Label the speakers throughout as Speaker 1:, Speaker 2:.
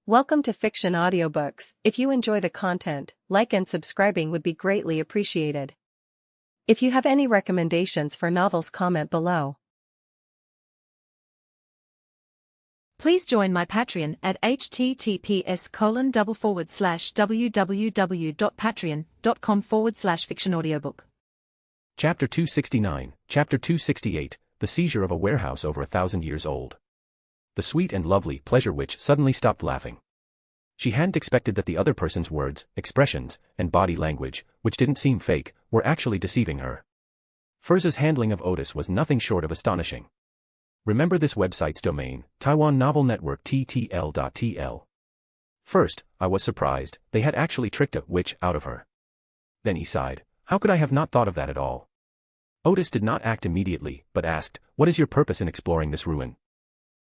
Speaker 1: Welcome to Fiction Audiobooks. If you enjoy the content, like and subscribing would be greatly appreciated. If you have any recommendations for novels, comment below.
Speaker 2: Please join my Patreon at https://www.patreon.com/fictionaudiobook.
Speaker 3: Chapter 269, Chapter 268, The Seizure of a Warehouse Over 1,000 Years Old. The sweet and lovely Pleasure Witch suddenly stopped laughing. She hadn't expected that the other person's words, expressions, and body language, which didn't seem fake, were actually deceiving her. Furza's handling of Odis was nothing short of astonishing. Remember this website's domain, Taiwan Novel Network ttl.tl. First, I was surprised, they had actually tricked a witch out of her. Then he sighed, how could I have not thought of that at all? Odis did not act immediately, but asked, what is your purpose in exploring this ruin?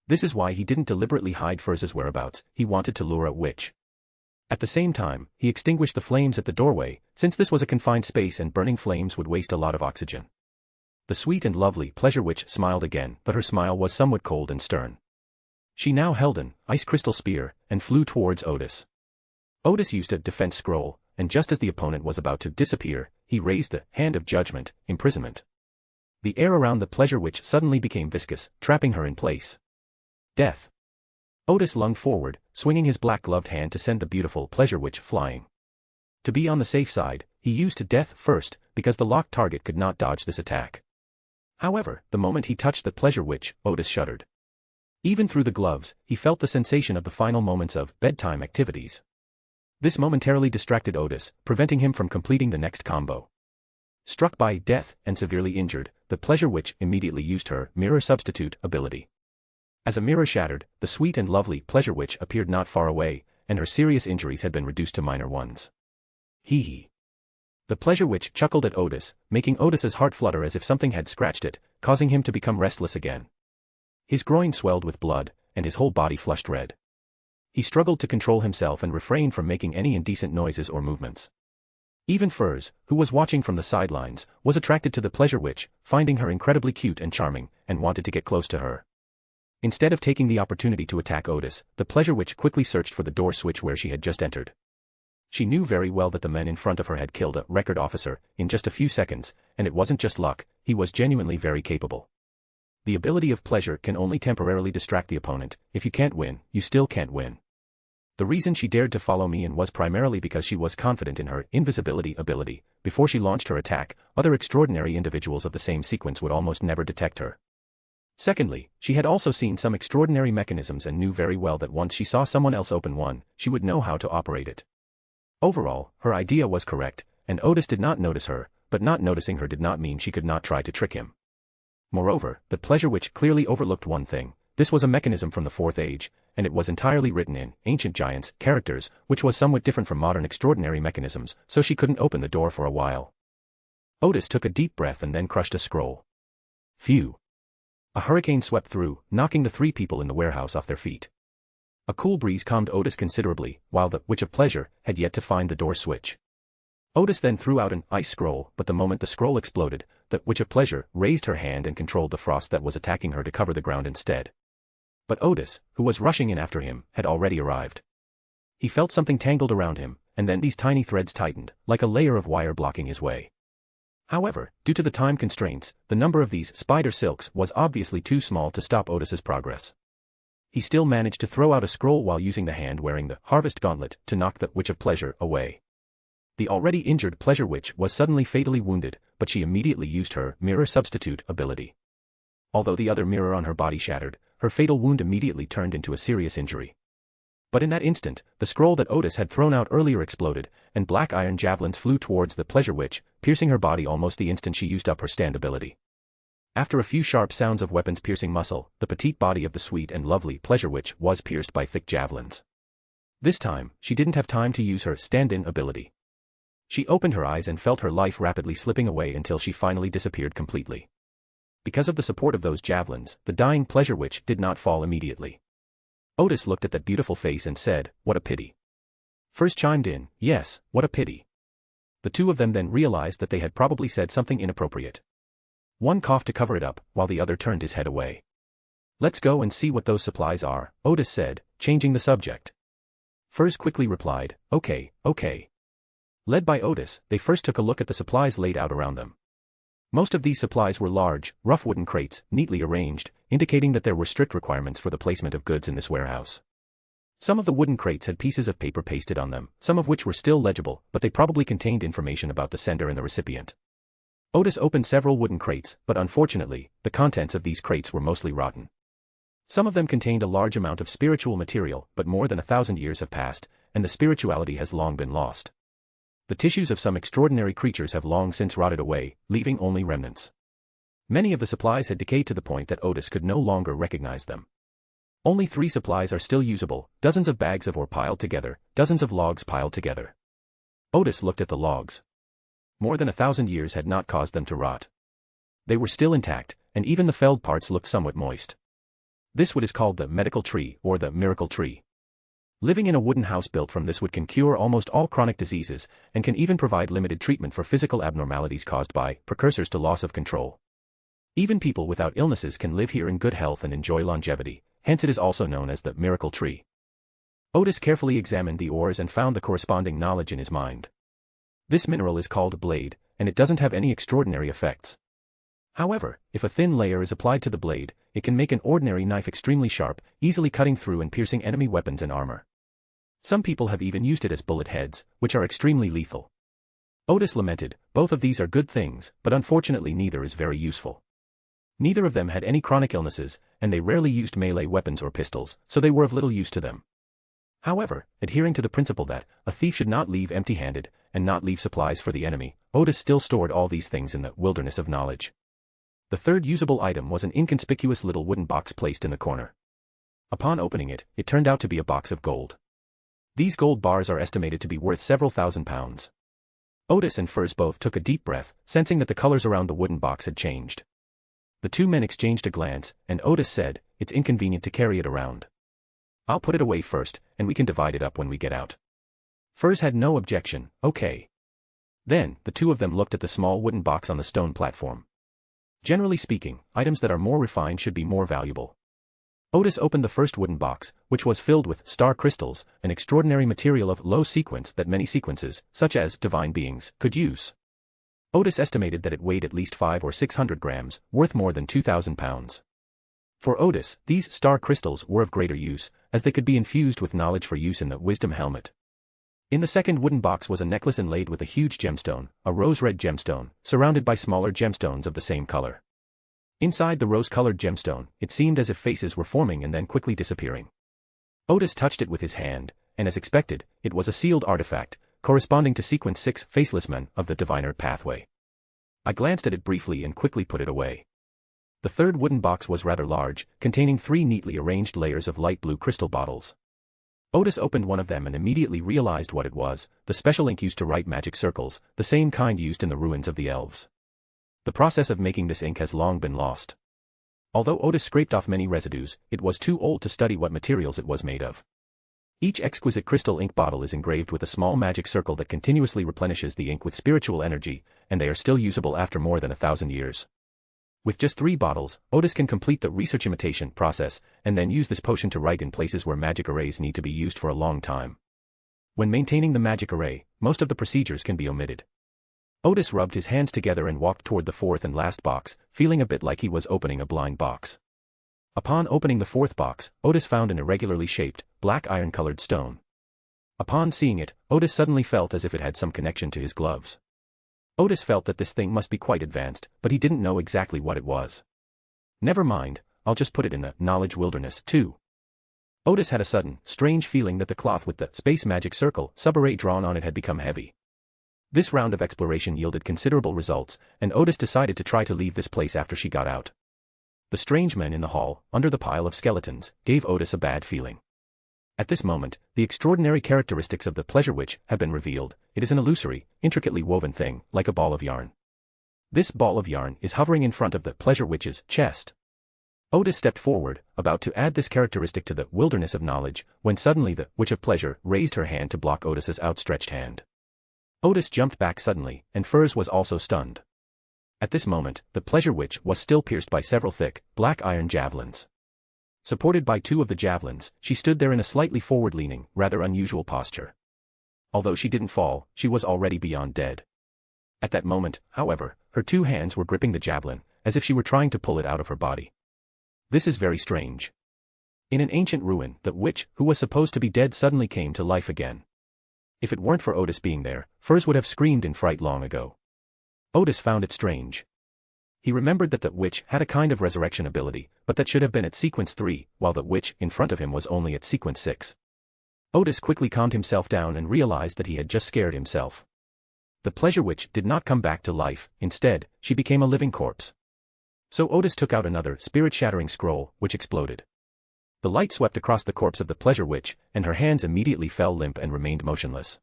Speaker 3: This is why he didn't deliberately hide Furza's whereabouts, he wanted to lure a witch. At the same time, he extinguished the flames at the doorway, since this was a confined space and burning flames would waste a lot of oxygen. The sweet and lovely Pleasure Witch smiled again, but her smile was somewhat cold and stern. She now held an ice crystal spear, and flew towards Odis. Odis used a defense scroll, and just as the opponent was about to disappear, he raised the Hand of Judgment, Imprisonment. The air around the Pleasure Witch suddenly became viscous, trapping her in place. Death. Odis lunged forward, swinging his black-gloved hand to send the beautiful Pleasure Witch flying. To be on the safe side, he used death first, because the locked target could not dodge this attack. However, the moment he touched the Pleasure Witch, Odis shuddered. Even through the gloves, he felt the sensation of the final moments of bedtime activities. This momentarily distracted Odis, preventing him from completing the next combo. Struck by death and severely injured, the Pleasure Witch immediately used her Mirror Substitute ability. As a mirror shattered, the sweet and lovely Pleasure Witch appeared not far away, and her serious injuries had been reduced to minor ones. Hee hee. The Pleasure Witch chuckled at Odis, making Odis's heart flutter as if something had scratched it, causing him to become restless again. His groin swelled with blood, and his whole body flushed red. He struggled to control himself and refrain from making any indecent noises or movements. Even Furz, who was watching from the sidelines, was attracted to the Pleasure Witch, finding her incredibly cute and charming, and wanted to get close to her. Instead of taking the opportunity to attack Odis, the Pleasure Witch quickly searched for the door switch where she had just entered. She knew very well that the men in front of her had killed a record officer in just a few seconds, and it wasn't just luck, he was genuinely very capable. The ability of pleasure can only temporarily distract the opponent. If you can't win, you still can't win. The reason she dared to follow me in was primarily because she was confident in her invisibility ability. Before she launched her attack, other extraordinary individuals of the same sequence would almost never detect her. Secondly, she had also seen some extraordinary mechanisms and knew very well that once she saw someone else open one, she would know how to operate it. Overall, her idea was correct, and Odis did not notice her, but not noticing her did not mean she could not try to trick him. Moreover, the Pleasure Witch clearly overlooked one thing. This was a mechanism from the Fourth Age, and it was entirely written in Ancient Giants characters, which was somewhat different from modern extraordinary mechanisms, so she couldn't open the door for a while. Odis took a deep breath and then crushed a scroll. Phew. A hurricane swept through, knocking the three people in the warehouse off their feet. A cool breeze calmed Odis considerably, while the Witch of Pleasure had yet to find the door switch. Odis then threw out an ice scroll, but the moment the scroll exploded, the Witch of Pleasure raised her hand and controlled the frost that was attacking her to cover the ground instead. But Odis, who was rushing in after him, had already arrived. He felt something tangled around him, and then these tiny threads tightened, like a layer of wire blocking his way. However, due to the time constraints, the number of these spider silks was obviously too small to stop Odis's progress. He still managed to throw out a scroll while using the hand wearing the Harvest Gauntlet to knock the Witch of Pleasure away. The already injured Pleasure Witch was suddenly fatally wounded, but she immediately used her Mirror Substitute ability. Although the other mirror on her body shattered, her fatal wound immediately turned into a serious injury. But in that instant, the scroll that Odis had thrown out earlier exploded, and black iron javelins flew towards the Pleasure Witch, piercing her body almost the instant she used up her stand ability. After a few sharp sounds of weapons piercing muscle, the petite body of the sweet and lovely Pleasure Witch was pierced by thick javelins. This time, she didn't have time to use her stand-in ability. She opened her eyes and felt her life rapidly slipping away until she finally disappeared completely. Because of the support of those javelins, the dying Pleasure Witch did not fall immediately. Odis looked at that beautiful face and said, what a pity. First chimed in, yes, what a pity. The two of them then realized that they had probably said something inappropriate. One coughed to cover it up, while the other turned his head away. Let's go and see what those supplies are, Odis said, changing the subject. Furs quickly replied, okay, okay. Led by Odis, they first took a look at the supplies laid out around them. Most of these supplies were large, rough wooden crates, neatly arranged, indicating that there were strict requirements for the placement of goods in this warehouse. Some of the wooden crates had pieces of paper pasted on them, some of which were still legible, but they probably contained information about the sender and the recipient. Odis opened several wooden crates, but unfortunately, the contents of these crates were mostly rotten. Some of them contained a large amount of spiritual material, but more than 1,000 years have passed, and the spirituality has long been lost. The tissues of some extraordinary creatures have long since rotted away, leaving only remnants. Many of the supplies had decayed to the point that Odis could no longer recognize them. Only 3 supplies are still usable, dozens of bags of ore piled together, dozens of logs piled together. Odis looked at the logs. More than 1,000 years had not caused them to rot. They were still intact, and even the felled parts looked somewhat moist. This wood is called the medical tree or the miracle tree. Living in a wooden house built from this wood can cure almost all chronic diseases, and can even provide limited treatment for physical abnormalities caused by precursors to loss of control. Even people without illnesses can live here in good health and enjoy longevity, hence it is also known as the miracle tree. Odis carefully examined the ores and found the corresponding knowledge in his mind. This mineral is called blade, and it doesn't have any extraordinary effects. However, if a thin layer is applied to the blade, it can make an ordinary knife extremely sharp, easily cutting through and piercing enemy weapons and armor. Some people have even used it as bullet heads, which are extremely lethal. Odis lamented, both of these are good things, but unfortunately neither is very useful. Neither of them had any chronic illnesses, and they rarely used melee weapons or pistols, so they were of little use to them. However, adhering to the principle that a thief should not leave empty-handed, and not leave supplies for the enemy, Odis still stored all these things in the wilderness of knowledge. The third usable item was an inconspicuous little wooden box placed in the corner. Upon opening it, it turned out to be a box of gold. These gold bars are estimated to be worth several thousand pounds. Odis and Furs both took a deep breath, sensing that the colors around the wooden box had changed. The two men exchanged a glance, and Odis said, "It's inconvenient to carry it around. I'll put it away first, and we can divide it up when we get out." Furs had no objection. Okay. Then, the two of them looked at the small wooden box on the stone platform. Generally speaking, items that are more refined should be more valuable. Odis opened the first wooden box, which was filled with star crystals, an extraordinary material of low sequence that many sequences, such as divine beings, could use. Odis estimated that it weighed at least 500 or 600 grams, worth more than 2,000 pounds. For Odis, these star crystals were of greater use, as they could be infused with knowledge for use in the wisdom helmet. In the second wooden box was a necklace inlaid with a huge gemstone, a rose-red gemstone, surrounded by smaller gemstones of the same color. Inside the rose-colored gemstone, it seemed as if faces were forming and then quickly disappearing. Odis touched it with his hand, and as expected, it was a sealed artifact, corresponding to sequence 6 faceless men of the diviner pathway. I glanced at it briefly and quickly put it away. The third wooden box was rather large, containing 3 neatly arranged layers of light blue crystal bottles. Odis opened one of them and immediately realized what it was, the special ink used to write magic circles, the same kind used in the ruins of the elves. The process of making this ink has long been lost. Although Odis scraped off many residues, it was too old to study what materials it was made of. Each exquisite crystal ink bottle is engraved with a small magic circle that continuously replenishes the ink with spiritual energy, and they are still usable after more than 1,000 years. With just 3 bottles, Odis can complete the research imitation process, and then use this potion to write in places where magic arrays need to be used for a long time. When maintaining the magic array, most of the procedures can be omitted. Odis rubbed his hands together and walked toward the 4th and last box, feeling a bit like he was opening a blind box. Upon opening the 4th box, Odis found an irregularly shaped, black iron-colored stone. Upon seeing it, Odis suddenly felt as if it had some connection to his gloves. Odis felt that this thing must be quite advanced, but he didn't know exactly what it was. Never mind, I'll just put it in the knowledge wilderness, too. Odis had a sudden, strange feeling that the cloth with the space magic circle subarray drawn on it had become heavy. This round of exploration yielded considerable results, and Odis decided to try to leave this place after she got out. The strange men in the hall, under the pile of skeletons, gave Odis a bad feeling. At this moment, the extraordinary characteristics of the pleasure witch have been revealed. It is an illusory, intricately woven thing, like a ball of yarn. This ball of yarn is hovering in front of the pleasure witch's chest. Odis stepped forward, about to add this characteristic to the wilderness of knowledge, when suddenly the witch of pleasure raised her hand to block Odis's outstretched hand. Odis jumped back suddenly, and Furs was also stunned. At this moment, the pleasure witch was still pierced by several thick, black iron javelins. Supported by two of the javelins, she stood there in a slightly forward-leaning, rather unusual posture. Although she didn't fall, she was already beyond dead. At that moment, however, her two hands were gripping the javelin, as if she were trying to pull it out of her body. This is very strange. In an ancient ruin, the witch, who was supposed to be dead, suddenly came to life again. If it weren't for Odis being there, Furs would have screamed in fright long ago. Odis found it strange. He remembered that the witch had a kind of resurrection ability, but that should have been at sequence 3, while the witch in front of him was only at sequence 6. Odis quickly calmed himself down and realized that he had just scared himself. The pleasure witch did not come back to life, instead, she became a living corpse. So Odis took out another spirit-shattering scroll, which exploded. The light swept across the corpse of the pleasure witch, and her hands immediately fell limp and remained motionless.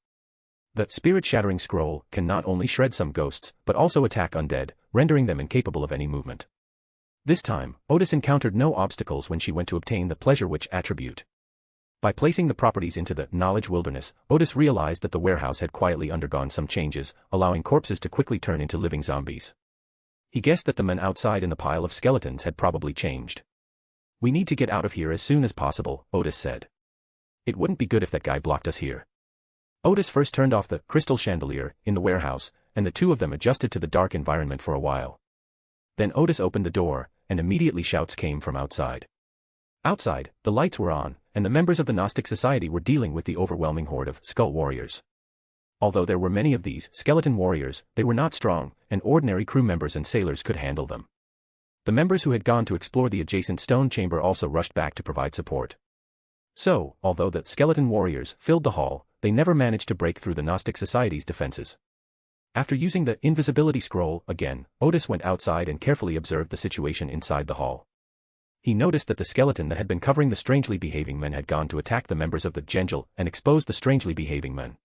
Speaker 3: The spirit-shattering scroll can not only shred some ghosts, but also attack undead, rendering them incapable of any movement. This time, Odis encountered no obstacles when she went to obtain the pleasure witch attribute. By placing the properties into the knowledge wilderness, Odis realized that the warehouse had quietly undergone some changes, allowing corpses to quickly turn into living zombies. He guessed that the men outside in the pile of skeletons had probably changed. "We need to get out of here as soon as possible," Odis said. "It wouldn't be good if that guy blocked us here." Odis first turned off the crystal chandelier in the warehouse, and the two of them adjusted to the dark environment for a while. Then Odis opened the door, and immediately shouts came from outside. Outside, the lights were on, and the members of the Gnostic Society were dealing with the overwhelming horde of skull warriors. Although there were many of these skeleton warriors, they were not strong, and ordinary crew members and sailors could handle them. The members who had gone to explore the adjacent stone chamber also rushed back to provide support. So, although the skeleton warriors filled the hall, they never managed to break through the Gnostic Society's defenses. After using the invisibility scroll again, Odis went outside and carefully observed the situation inside the hall. He noticed that the skeleton that had been covering the strangely behaving men had gone to attack the members of the Gengel and expose the strangely behaving men.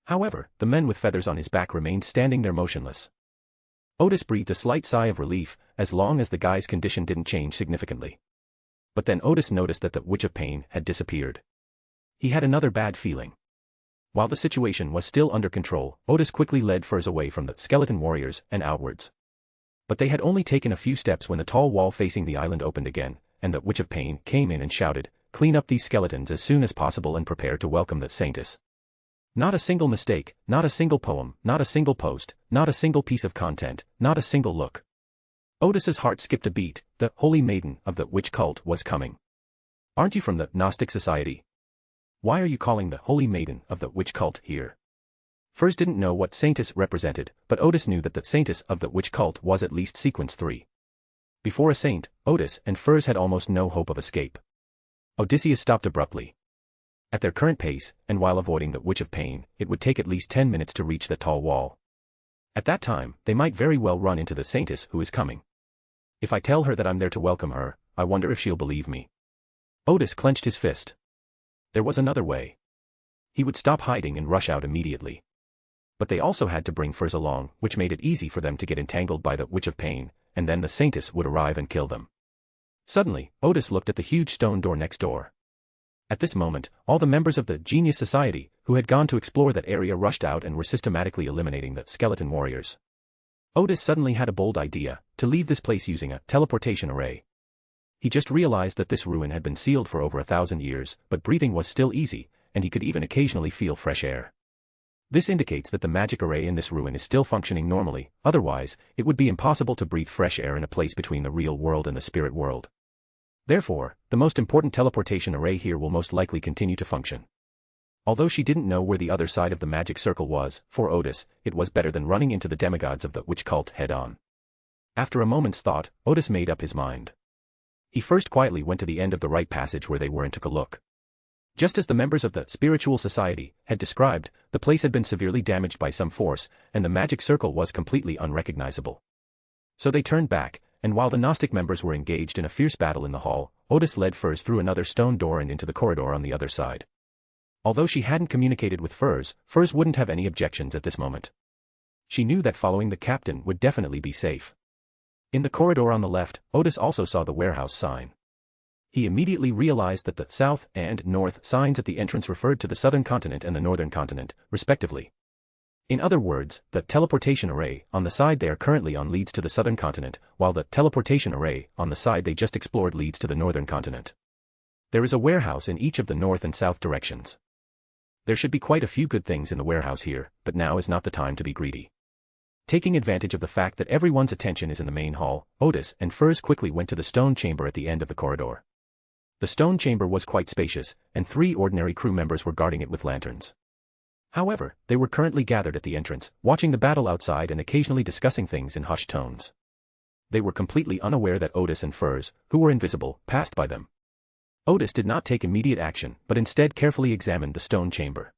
Speaker 3: However, the men with feathers on his back remained standing there motionless. Odis breathed a slight sigh of relief, as long as the guy's condition didn't change significantly. But then Odis noticed that the Witch of Pain had disappeared. He had another bad feeling. While the situation was still under control, Odis quickly led Furs away from the skeleton warriors and outwards. But they had only taken a few steps when the tall wall facing the island opened again, and the Witch of Pain came in and shouted, "Clean up these skeletons as soon as possible and prepare to welcome the Saintess." Not a single mistake, not a single poem, not a single post, not a single piece of content, not a single look. Odis's heart skipped a beat. The Holy Maiden of the Witch Cult was coming. "Aren't you from the Gnostic Society? Why are you calling the Holy Maiden of the Witch Cult here?" Furs didn't know what Saintess represented, but Odis knew that the Saintess of the Witch Cult was at least sequence 3. Before a saint, Odis and Furs had almost no hope of escape. Odysseus stopped abruptly. At their current pace, and while avoiding the Witch of Pain, it would take at least 10 minutes to reach the tall wall. At that time, they might very well run into the Saintess who is coming. If I tell her that I'm there to welcome her, I wonder if she'll believe me. Odis clenched his fist. There was another way. He would stop hiding and rush out immediately. But they also had to bring Furs along, which made it easy for them to get entangled by the Witch of Pain, and then the Saintess would arrive and kill them. Suddenly, Odis looked at the huge stone door next door. At this moment, all the members of the Genius Society, who had gone to explore that area, rushed out and were systematically eliminating the skeleton warriors. Odis suddenly had a bold idea, to leave this place using a teleportation array. He just realized that this ruin had been sealed for over 1,000 years, but breathing was still easy, and he could even occasionally feel fresh air. This indicates that the magic array in this ruin is still functioning normally, otherwise, it would be impossible to breathe fresh air in a place between the real world and the spirit world. Therefore, the most important teleportation array here will most likely continue to function. Although she didn't know where the other side of the magic circle was, for Odis, it was better than running into the demigods of the witch cult head-on. After a moment's thought, Odis made up his mind. He first quietly went to the end of the right passage where they were and took a look. Just as the members of the spiritual society had described, the place had been severely damaged by some force, and the magic circle was completely unrecognizable. So they turned back, and while the Gnostic members were engaged in a fierce battle in the hall, Odis led Furs through another stone door and into the corridor on the other side. Although she hadn't communicated with Furs, Furs wouldn't have any objections at this moment. She knew that following the captain would definitely be safe. In the corridor on the left, Odis also saw the warehouse sign. He immediately realized that the south and north signs at the entrance referred to the southern continent and the northern continent, respectively. In other words, the teleportation array on the side they are currently on leads to the southern continent, while the teleportation array on the side they just explored leads to the northern continent. There is a warehouse in each of the north and south directions. There should be quite a few good things in the warehouse here, but now is not the time to be greedy. Taking advantage of the fact that everyone's attention is in the main hall, Odis and Furs quickly went to the stone chamber at the end of the corridor. The stone chamber was quite spacious, and 3 ordinary crew members were guarding it with lanterns. However, they were currently gathered at the entrance, watching the battle outside and occasionally discussing things in hushed tones. They were completely unaware that Odis and Furs, who were invisible, passed by them. Odis did not take immediate action, but instead carefully examined the stone chamber.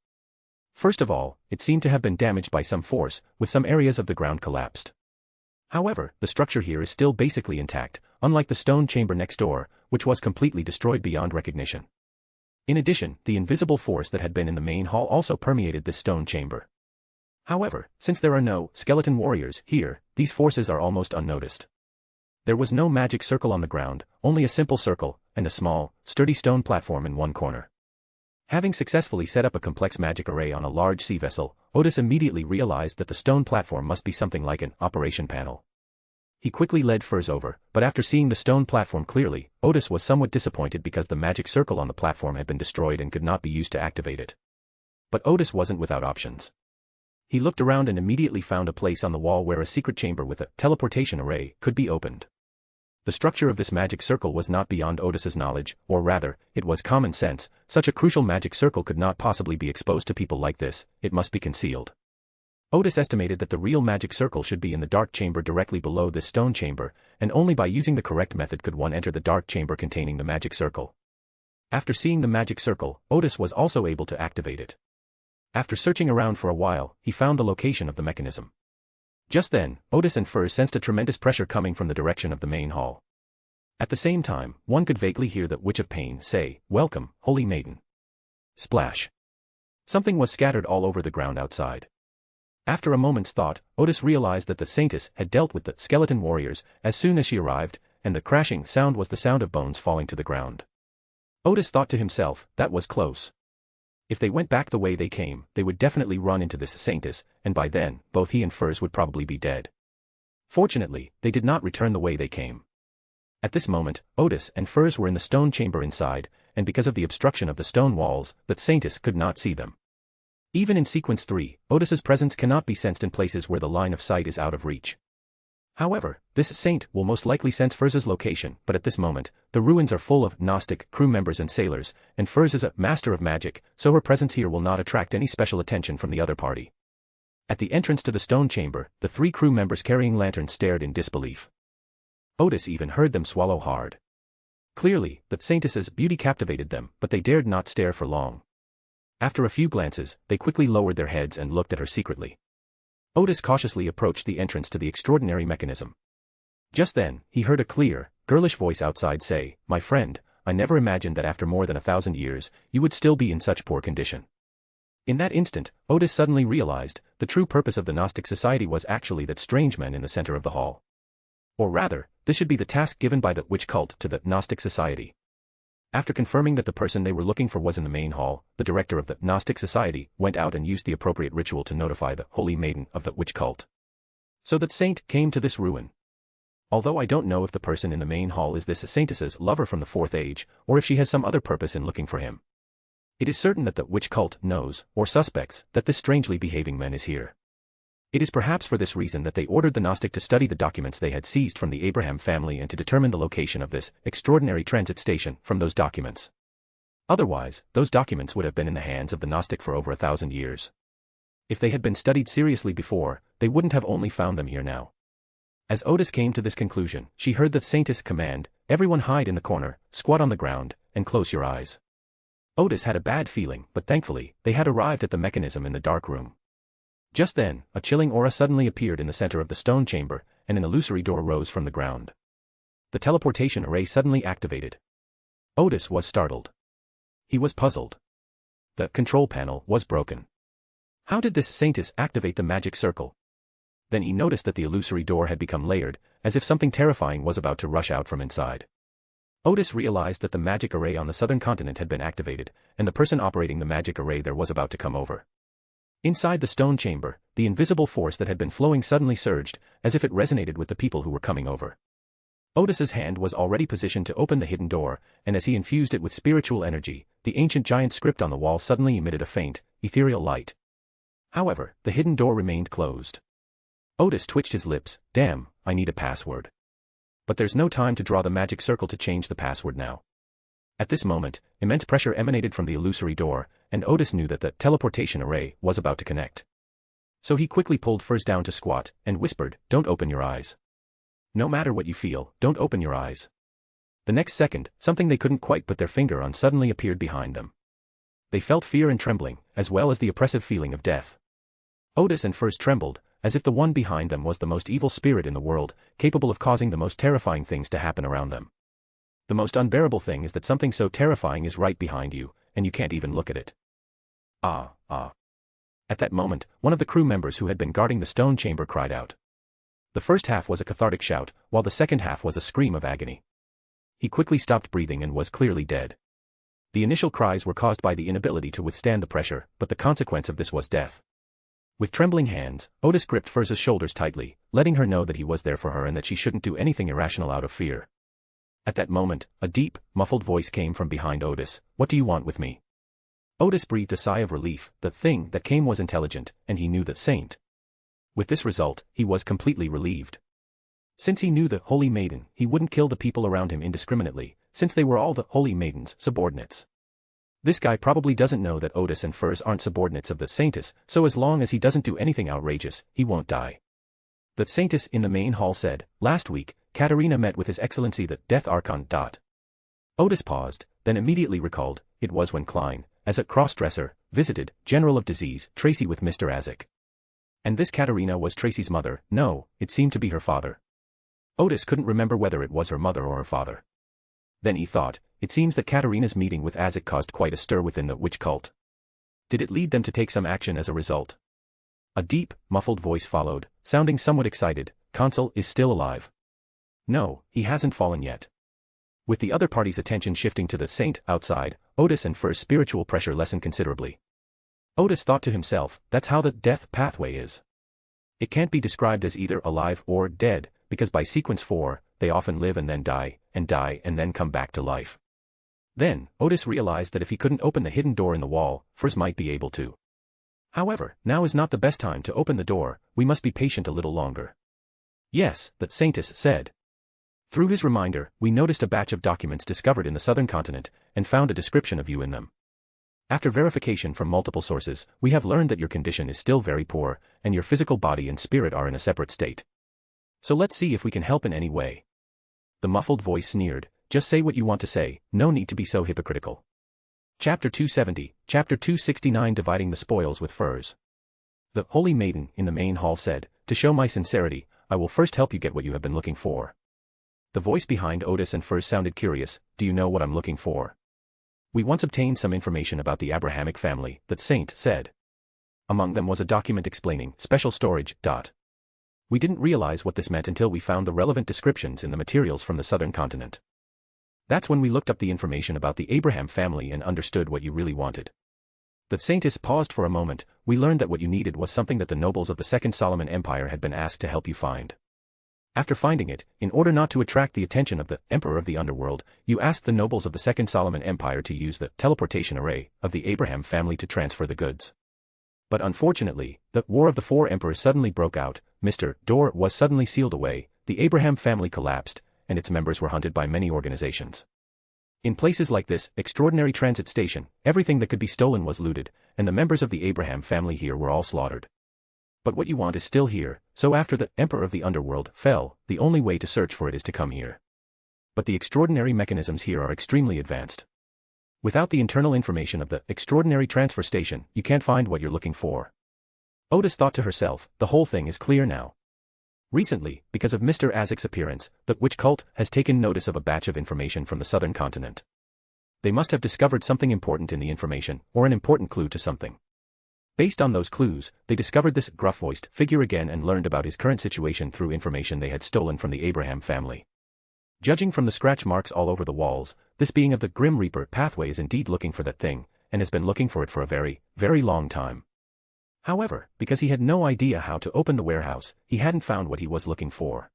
Speaker 3: First of all, it seemed to have been damaged by some force, with some areas of the ground collapsed. However, the structure here is still basically intact, unlike the stone chamber next door, which was completely destroyed beyond recognition. In addition, the invisible force that had been in the main hall also permeated this stone chamber. However, since there are no skeleton warriors here, these forces are almost unnoticed. There was no magic circle on the ground, only a simple circle, and a small, sturdy stone platform in one corner. Having successfully set up a complex magic array on a large sea vessel, Odis immediately realized that the stone platform must be something like an operation panel. He quickly led Furs over, but after seeing the stone platform clearly, Odis was somewhat disappointed because the magic circle on the platform had been destroyed and could not be used to activate it. But Odis wasn't without options. He looked around and immediately found a place on the wall where a secret chamber with a teleportation array could be opened. The structure of this magic circle was not beyond Odis's knowledge, or rather, it was common sense. Such a crucial magic circle could not possibly be exposed to people like this, it must be concealed. Odis estimated that the real magic circle should be in the dark chamber directly below this stone chamber, and only by using the correct method could one enter the dark chamber containing the magic circle. After seeing the magic circle, Odis was also able to activate it. After searching around for a while, he found the location of the mechanism. Just then, Odis and Furs sensed a tremendous pressure coming from the direction of the main hall. At the same time, one could vaguely hear the Witch of Pain say, "Welcome, Holy Maiden." Splash. Something was scattered all over the ground outside. After a moment's thought, Odis realized that the Saintess had dealt with the skeleton warriors as soon as she arrived, and the crashing sound was the sound of bones falling to the ground. Odis thought to himself, that was close. If they went back the way they came, they would definitely run into this Saintess, and by then, both he and Furs would probably be dead. Fortunately, they did not return the way they came. At this moment, Odis and Furs were in the stone chamber inside, and because of the obstruction of the stone walls, the Saintess could not see them. Even in Sequence 3, Odis's presence cannot be sensed in places where the line of sight is out of reach. However, this saint will most likely sense Furs's location, but at this moment, the ruins are full of Gnostic crew members and sailors, and Furs is a master of magic, so her presence here will not attract any special attention from the other party. At the entrance to the stone chamber, the 3 crew members carrying lanterns stared in disbelief. Odis even heard them swallow hard. Clearly, the saintess's beauty captivated them, but they dared not stare for long. After a few glances, they quickly lowered their heads and looked at her secretly. Odis cautiously approached the entrance to the extraordinary mechanism. Just then, he heard a clear, girlish voice outside say, "My friend, I never imagined that after more than 1,000 years, you would still be in such poor condition." In that instant, Odis suddenly realized, the true purpose of the Gnostic Society was actually that strange men in the center of the hall. Or rather, this should be the task given by the witch cult to the Gnostic Society. After confirming that the person they were looking for was in the main hall, the director of the Gnostic Society went out and used the appropriate ritual to notify the Holy Maiden of the witch cult. So that saint came to this ruin. Although I don't know if the person in the main hall is this saintess's lover from the 4th age, or if she has some other purpose in looking for him. It is certain that the witch cult knows, or suspects, that this strangely behaving man is here. It is perhaps for this reason that they ordered the Gnostic to study the documents they had seized from the Abraham family and to determine the location of this extraordinary transit station from those documents. Otherwise, those documents would have been in the hands of the Gnostic for over 1,000 years. If they had been studied seriously before, they wouldn't have only found them here now. As Odis came to this conclusion, she heard the saintess command, "Everyone hide in the corner, squat on the ground, and close your eyes." Odis had a bad feeling, but thankfully, they had arrived at the mechanism in the dark room. Just then, a chilling aura suddenly appeared in the center of the stone chamber, and an illusory door rose from the ground. The teleportation array suddenly activated. Odis was startled. He was puzzled. The control panel was broken. How did this saintess activate the magic circle? Then he noticed that the illusory door had become layered, as if something terrifying was about to rush out from inside. Odis realized that the magic array on the southern continent had been activated, and the person operating the magic array there was about to come over. Inside the stone chamber, the invisible force that had been flowing suddenly surged, as if it resonated with the people who were coming over. Odis's hand was already positioned to open the hidden door, and as he infused it with spiritual energy, the ancient giant script on the wall suddenly emitted a faint, ethereal light. However, the hidden door remained closed. Odis twitched his lips. Damn, I need a password. But there's no time to draw the magic circle to change the password now. At this moment, immense pressure emanated from the illusory door, and Odis knew that the teleportation array was about to connect. So he quickly pulled Furs down to squat, and whispered, "Don't open your eyes. No matter what you feel, don't open your eyes." The next second, something they couldn't quite put their finger on suddenly appeared behind them. They felt fear and trembling, as well as the oppressive feeling of death. Odis and Furs trembled, as if the one behind them was the most evil spirit in the world, capable of causing the most terrifying things to happen around them. The most unbearable thing is that something so terrifying is right behind you, and you can't even look at it. Ah. At that moment, one of the crew members who had been guarding the stone chamber cried out. The first half was a cathartic shout, while the second half was a scream of agony. He quickly stopped breathing and was clearly dead. The initial cries were caused by the inability to withstand the pressure, but the consequence of this was death. With trembling hands, Odis gripped Furz's shoulders tightly, letting her know that he was there for her and that she shouldn't do anything irrational out of fear. At that moment, a deep, muffled voice came from behind Odis. "What do you want with me?" Odis breathed a sigh of relief. The thing that came was intelligent, and he knew the saint. With this result, he was completely relieved. Since he knew the Holy Maiden, he wouldn't kill the people around him indiscriminately, since they were all the Holy Maiden's subordinates. This guy probably doesn't know that Odis and Furs aren't subordinates of the Saintess, so as long as he doesn't do anything outrageous, he won't die. The Saintess in the main hall said, "Last week, Katarina met with His Excellency the Death Archon. Odis paused, then immediately recalled, it was when Klein, as a cross-dresser, visited, General of Disease, Tracy with Mr. Ascetic. And this Katarina was Tracy's mother. No, it seemed to be her father. Odis couldn't remember whether it was her mother or her father. Then he thought, it seems that Katarina's meeting with Ascetic caused quite a stir within the witch cult. Did it lead them to take some action as a result? A deep, muffled voice followed, sounding somewhat excited. Consul is still alive. No, he hasn't fallen yet. With the other party's attention shifting to the saint outside, Odis and Furs' spiritual pressure lessened considerably. Odis thought to himself, that's how the death pathway is. It can't be described as either alive or dead, because by sequence 4, they often live and then die and then come back to life. Then, Odis realized that if he couldn't open the hidden door in the wall, Furs might be able to. However, now is not the best time to open the door, we must be patient a little longer. Yes, the Saintess said. Through his reminder, we noticed a batch of documents discovered in the southern continent, and found a description of you in them. After verification from multiple sources, we have learned that your condition is still very poor, and your physical body and spirit are in a separate state. So let's see if we can help in any way. The muffled voice sneered, just say what you want to say, no need to be so hypocritical. Chapter 270, Chapter 269 Dividing the Spoils with Furs. The Holy Maiden in the main hall said, to show my sincerity, I will first help you get what you have been looking for. The voice behind Odis and Furs sounded curious, do you know what I'm looking for? We once obtained some information about the Abrahamic family, that Saint said. Among them was a document explaining special storage. We didn't realize what this meant until we found the relevant descriptions in the materials from the southern continent. That's when we looked up the information about the Abraham family and understood what you really wanted. The Saintess paused for a moment. We learned that what you needed was something that the nobles of the Second Solomon Empire had been asked to help you find. After finding it, in order not to attract the attention of the Emperor of the Underworld, you asked the nobles of the Second Solomon Empire to use the teleportation array of the Abraham family to transfer the goods. But unfortunately, the War of the Four Emperors suddenly broke out, Mr. Door was suddenly sealed away, the Abraham family collapsed, and its members were hunted by many organizations. In places like this extraordinary transit station, everything that could be stolen was looted, and the members of the Abraham family here were all slaughtered. But what you want is still here, so after the Emperor of the Underworld fell, the only way to search for it is to come here. But the extraordinary mechanisms here are extremely advanced. Without the internal information of the extraordinary transfer station, you can't find what you're looking for. Odis thought to herself, the whole thing is clear now. Recently, because of Mr. Ascec's appearance, the witch cult has taken notice of a batch of information from the southern continent. They must have discovered something important in the information, or an important clue to something. Based on those clues, they discovered this gruff-voiced figure again and learned about his current situation through information they had stolen from the Abraham family. Judging from the scratch marks all over the walls, this being of the Grim Reaper pathway is indeed looking for that thing, and has been looking for it for a very, very long time. However, because he had no idea how to open the warehouse, he hadn't found what he was looking for.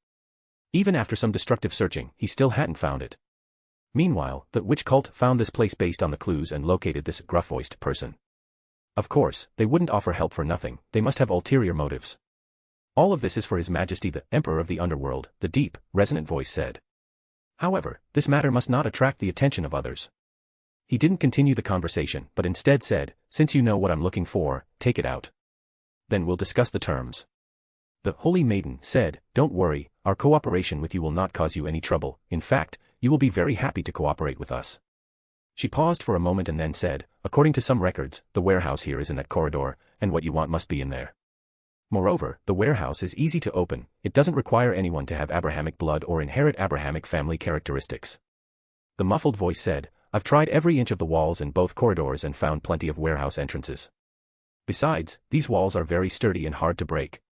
Speaker 3: Even after some destructive searching, he still hadn't found it. Meanwhile, the witch cult found this place based on the clues and located this gruff-voiced person. Of course, they wouldn't offer help for nothing, they must have ulterior motives. All of this is for His Majesty the Emperor of the Underworld, the deep, resonant voice said. However, this matter must not attract the attention of others. He didn't continue the conversation, but instead said, since you know what I'm looking for, take it out. Then we'll discuss the terms. The Holy Maiden said, don't worry, our cooperation with you will not cause you any trouble, in fact, you will be very happy to cooperate with us. She paused for a moment and then said, according to some records, the warehouse here is in that corridor, and what you want must be in there. Moreover, the warehouse is easy to open, it doesn't require anyone to have Abrahamic blood or inherit Abrahamic family characteristics. The muffled voice said, I've tried every inch of the walls in both corridors and found plenty of warehouse entrances. Besides, these walls are very sturdy and hard to break.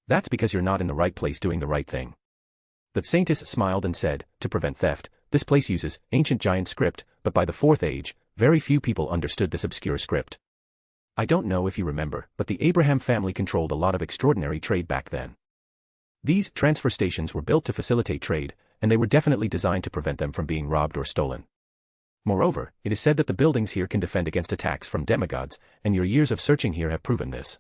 Speaker 3: That's because you're not in the right place doing the right thing. The saintess smiled and said, to prevent theft, this place uses ancient giant script, but by the 4th age, very few people understood this obscure script. I don't know if you remember, but the Abraham family controlled a lot of extraordinary trade back then. These transfer stations were built to facilitate trade, and they were definitely designed to prevent them from being robbed or stolen. Moreover, it is said that the buildings here can defend against attacks from demigods, and your years of searching here have proven this.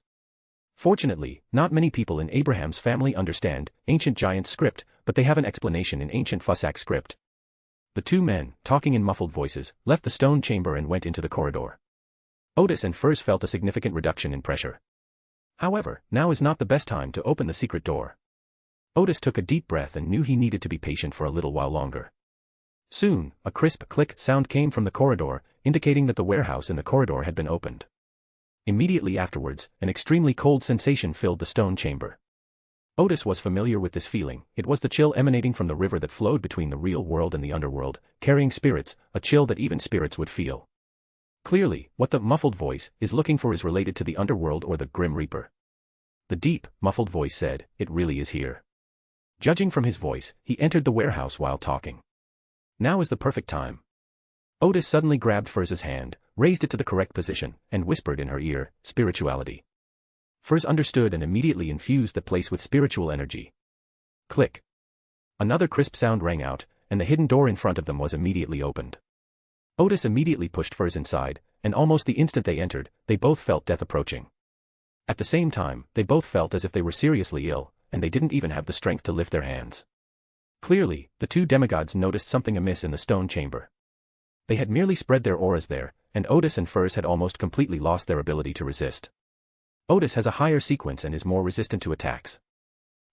Speaker 3: Fortunately, not many people in Abraham's family understand ancient giant script, but they have an explanation in ancient Fusak script. The two men, talking in muffled voices, left the stone chamber and went into the corridor. Odis and Furs felt a significant reduction in pressure. However, now is not the best time to open the secret door. Odis took a deep breath and knew he needed to be patient for a little while longer. Soon, a crisp click sound came from the corridor, indicating that the warehouse in the corridor had been opened. Immediately afterwards, an extremely cold sensation filled the stone chamber. Odis was familiar with this feeling, it was the chill emanating from the river that flowed between the real world and the underworld, carrying spirits, a chill that even spirits would feel. Clearly, what the muffled voice is looking for is related to the underworld or the Grim Reaper. The deep, muffled voice said, it really is here. Judging from his voice, he entered the warehouse while talking. Now is the perfect time. Odis suddenly grabbed Furs's hand, raised it to the correct position, and whispered in her ear, spirituality. Furs understood and immediately infused the place with spiritual energy. Click. Another crisp sound rang out, and the hidden door in front of them was immediately opened. Odis immediately pushed Furs inside, and almost the instant they entered, they both felt death approaching. At the same time, they both felt as if they were seriously ill, and they didn't even have the strength to lift their hands. Clearly, the two demigods noticed something amiss in the stone chamber. They had merely spread their auras there, and Odis and Furs had almost completely lost their ability to resist. Odis has a higher sequence and is more resistant to attacks.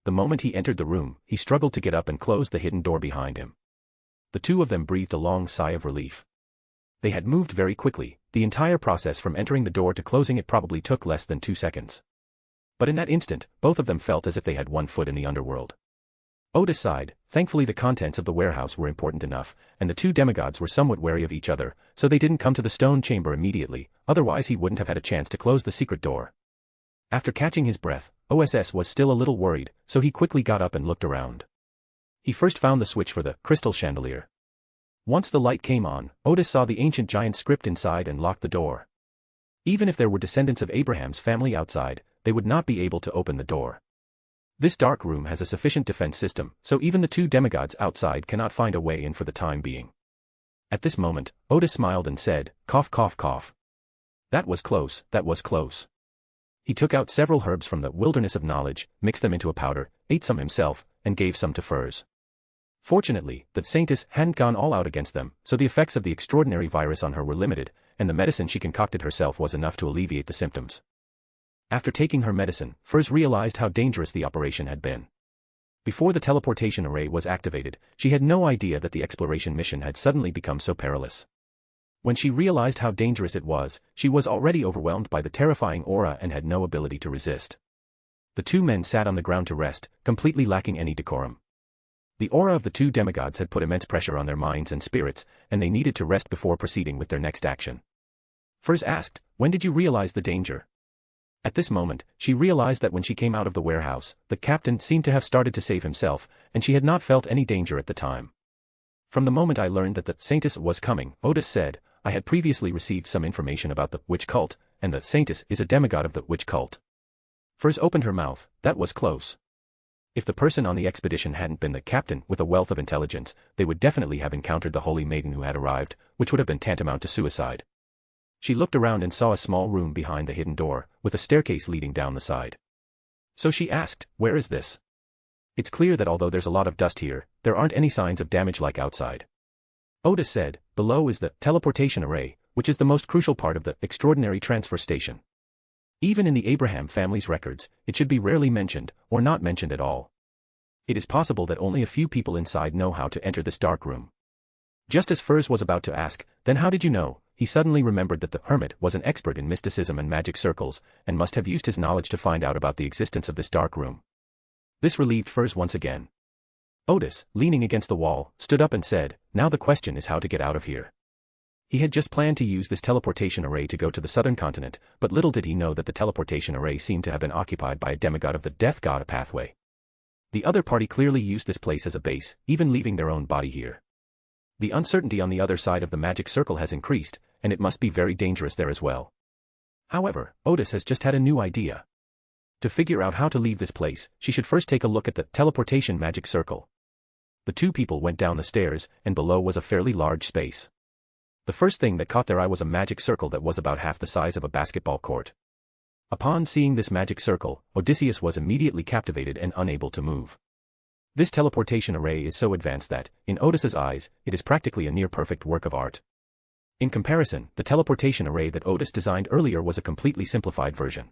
Speaker 3: The moment he entered the room, he struggled to get up and close the hidden door behind him. The two of them breathed a long sigh of relief. They had moved very quickly, the entire process from entering the door to closing it probably took less than 2 seconds. But in that instant, both of them felt as if they had one foot in the underworld. Odis sighed, thankfully the contents of the warehouse were important enough, and the two demigods were somewhat wary of each other, so they didn't come to the stone chamber immediately, otherwise he wouldn't have had a chance to close the secret door. After catching his breath, OSS was still a little worried, so he quickly got up and looked around. He first found the switch for the crystal chandelier. Once the light came on, Odis saw the ancient giant script inside and locked the door. Even if there were descendants of Abraham's family outside, they would not be able to open the door. This dark room has a sufficient defense system, so even the two demigods outside cannot find a way in for the time being. At this moment, Odis smiled and said, cough cough cough. That was close, that was close. He took out several herbs from the wilderness of knowledge, mixed them into a powder, ate some himself, and gave some to Furs. Fortunately, the saintess hadn't gone all out against them, so the effects of the extraordinary virus on her were limited, and the medicine she concocted herself was enough to alleviate the symptoms. After taking her medicine, Furs realized how dangerous the operation had been. Before the teleportation array was activated, she had no idea that the exploration mission had suddenly become so perilous. When she realized how dangerous it was, she was already overwhelmed by the terrifying aura and had no ability to resist. The two men sat on the ground to rest, completely lacking any decorum. The aura of the two demigods had put immense pressure on their minds and spirits, and they needed to rest before proceeding with their next action. Furs asked, when did you realize the danger? At this moment, she realized that when she came out of the warehouse, the captain seemed to have started to save himself, and she had not felt any danger at the time. From the moment I learned that the saintess was coming, Odis said, I had previously received some information about the witch cult, and the saintess is a demigod of the witch cult. Furs opened her mouth, that was close. If the person on the expedition hadn't been the captain with a wealth of intelligence, they would definitely have encountered the holy maiden who had arrived, which would have been tantamount to suicide. She looked around and saw a small room behind the hidden door, with a staircase leading down the side. So she asked, "Where is this?" It's clear that although there's a lot of dust here, there aren't any signs of damage like outside. Odis said, "Below is the teleportation array, which is the most crucial part of the extraordinary transfer station. Even in the Abraham family's records, it should be rarely mentioned, or not mentioned at all. It is possible that only a few people inside know how to enter this dark room." Just as Furs was about to ask, "Then how did you know?" he suddenly remembered that the Hermit was an expert in mysticism and magic circles, and must have used his knowledge to find out about the existence of this dark room. This relieved Furs once again. Odis, leaning against the wall, stood up and said, "Now the question is how to get out of here." He had just planned to use this teleportation array to go to the southern continent, but little did he know that the teleportation array seemed to have been occupied by a demigod of the death god pathway. The other party clearly used this place as a base, even leaving their own body here. The uncertainty on the other side of the magic circle has increased, and it must be very dangerous there as well. However, Odis has just had a new idea. To figure out how to leave this place, she should first take a look at the teleportation magic circle. The two people went down the stairs, and below was a fairly large space. The first thing that caught their eye was a magic circle that was about half the size of a basketball court. Upon seeing this magic circle, Odysseus was immediately captivated and unable to move. This teleportation array is so advanced that, in Odysseus' eyes, it is practically a near-perfect work of art. In comparison, the teleportation array that Odis designed earlier was a completely simplified version.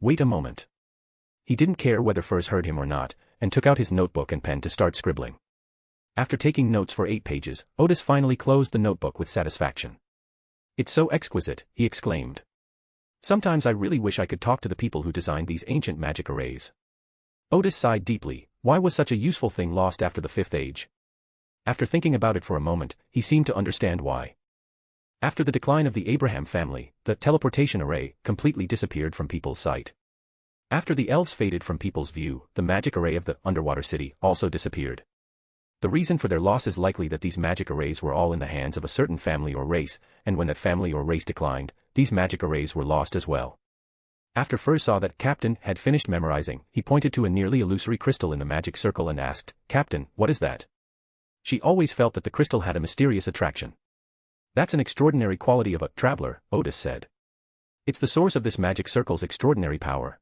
Speaker 3: Wait a moment. He didn't care whether Furs heard him or not, and took out his notebook and pen to start scribbling. After taking notes for 8 pages, Odis finally closed the notebook with satisfaction. "It's so exquisite," he exclaimed. "Sometimes I really wish I could talk to the people who designed these ancient magic arrays." Odis sighed deeply. Why was such a useful thing lost after the 5th age? After thinking about it for a moment, he seemed to understand why. After the decline of the Abraham family, the teleportation array completely disappeared from people's sight. After the elves faded from people's view, the magic array of the underwater city also disappeared. The reason for their loss is likely that these magic arrays were all in the hands of a certain family or race, and when that family or race declined, these magic arrays were lost as well. After Furs saw that Captain had finished memorizing, he pointed to a nearly illusory crystal in the magic circle and asked, "Captain, what is that?" She always felt that the crystal had a mysterious attraction. "That's an extraordinary quality of a traveler," Odis said. "It's the source of this magic circle's extraordinary power."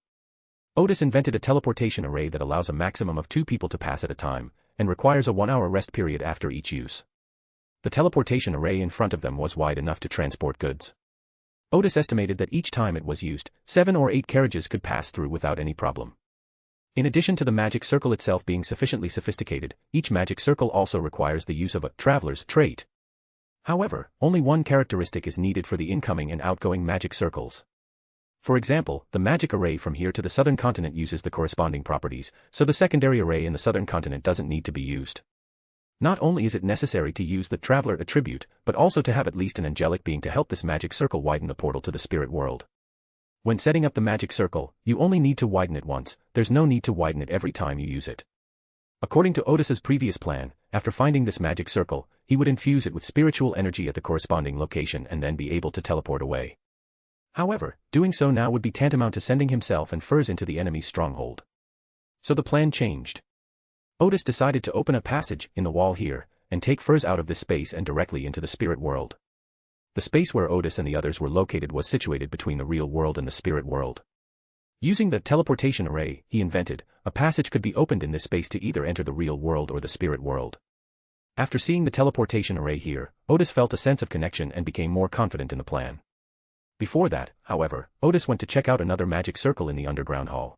Speaker 3: Odis invented a teleportation array that allows a maximum of 2 people to pass at a time, and requires a 1-hour rest period after each use. The teleportation array in front of them was wide enough to transport goods. Odis estimated that each time it was used, 7 or 8 carriages could pass through without any problem. In addition to the magic circle itself being sufficiently sophisticated, each magic circle also requires the use of a traveler's trait. However, only one characteristic is needed for the incoming and outgoing magic circles. For example, the magic array from here to the southern continent uses the corresponding properties, so the secondary array in the southern continent doesn't need to be used. Not only is it necessary to use the traveler attribute, but also to have at least an angelic being to help this magic circle widen the portal to the spirit world. When setting up the magic circle, you only need to widen it once, there's no need to widen it every time you use it. According to Odis's previous plan, after finding this magic circle, he would infuse it with spiritual energy at the corresponding location and then be able to teleport away. However, doing so now would be tantamount to sending himself and Furs into the enemy's stronghold. So the plan changed. Odis decided to open a passage in the wall here, and take Furs out of this space and directly into the spirit world. The space where Odis and the others were located was situated between the real world and the spirit world. Using the teleportation array he invented, a passage could be opened in this space to either enter the real world or the spirit world. After seeing the teleportation array here, Odis felt a sense of connection and became more confident in the plan. Before that, however, Odis went to check out another magic circle in the underground hall.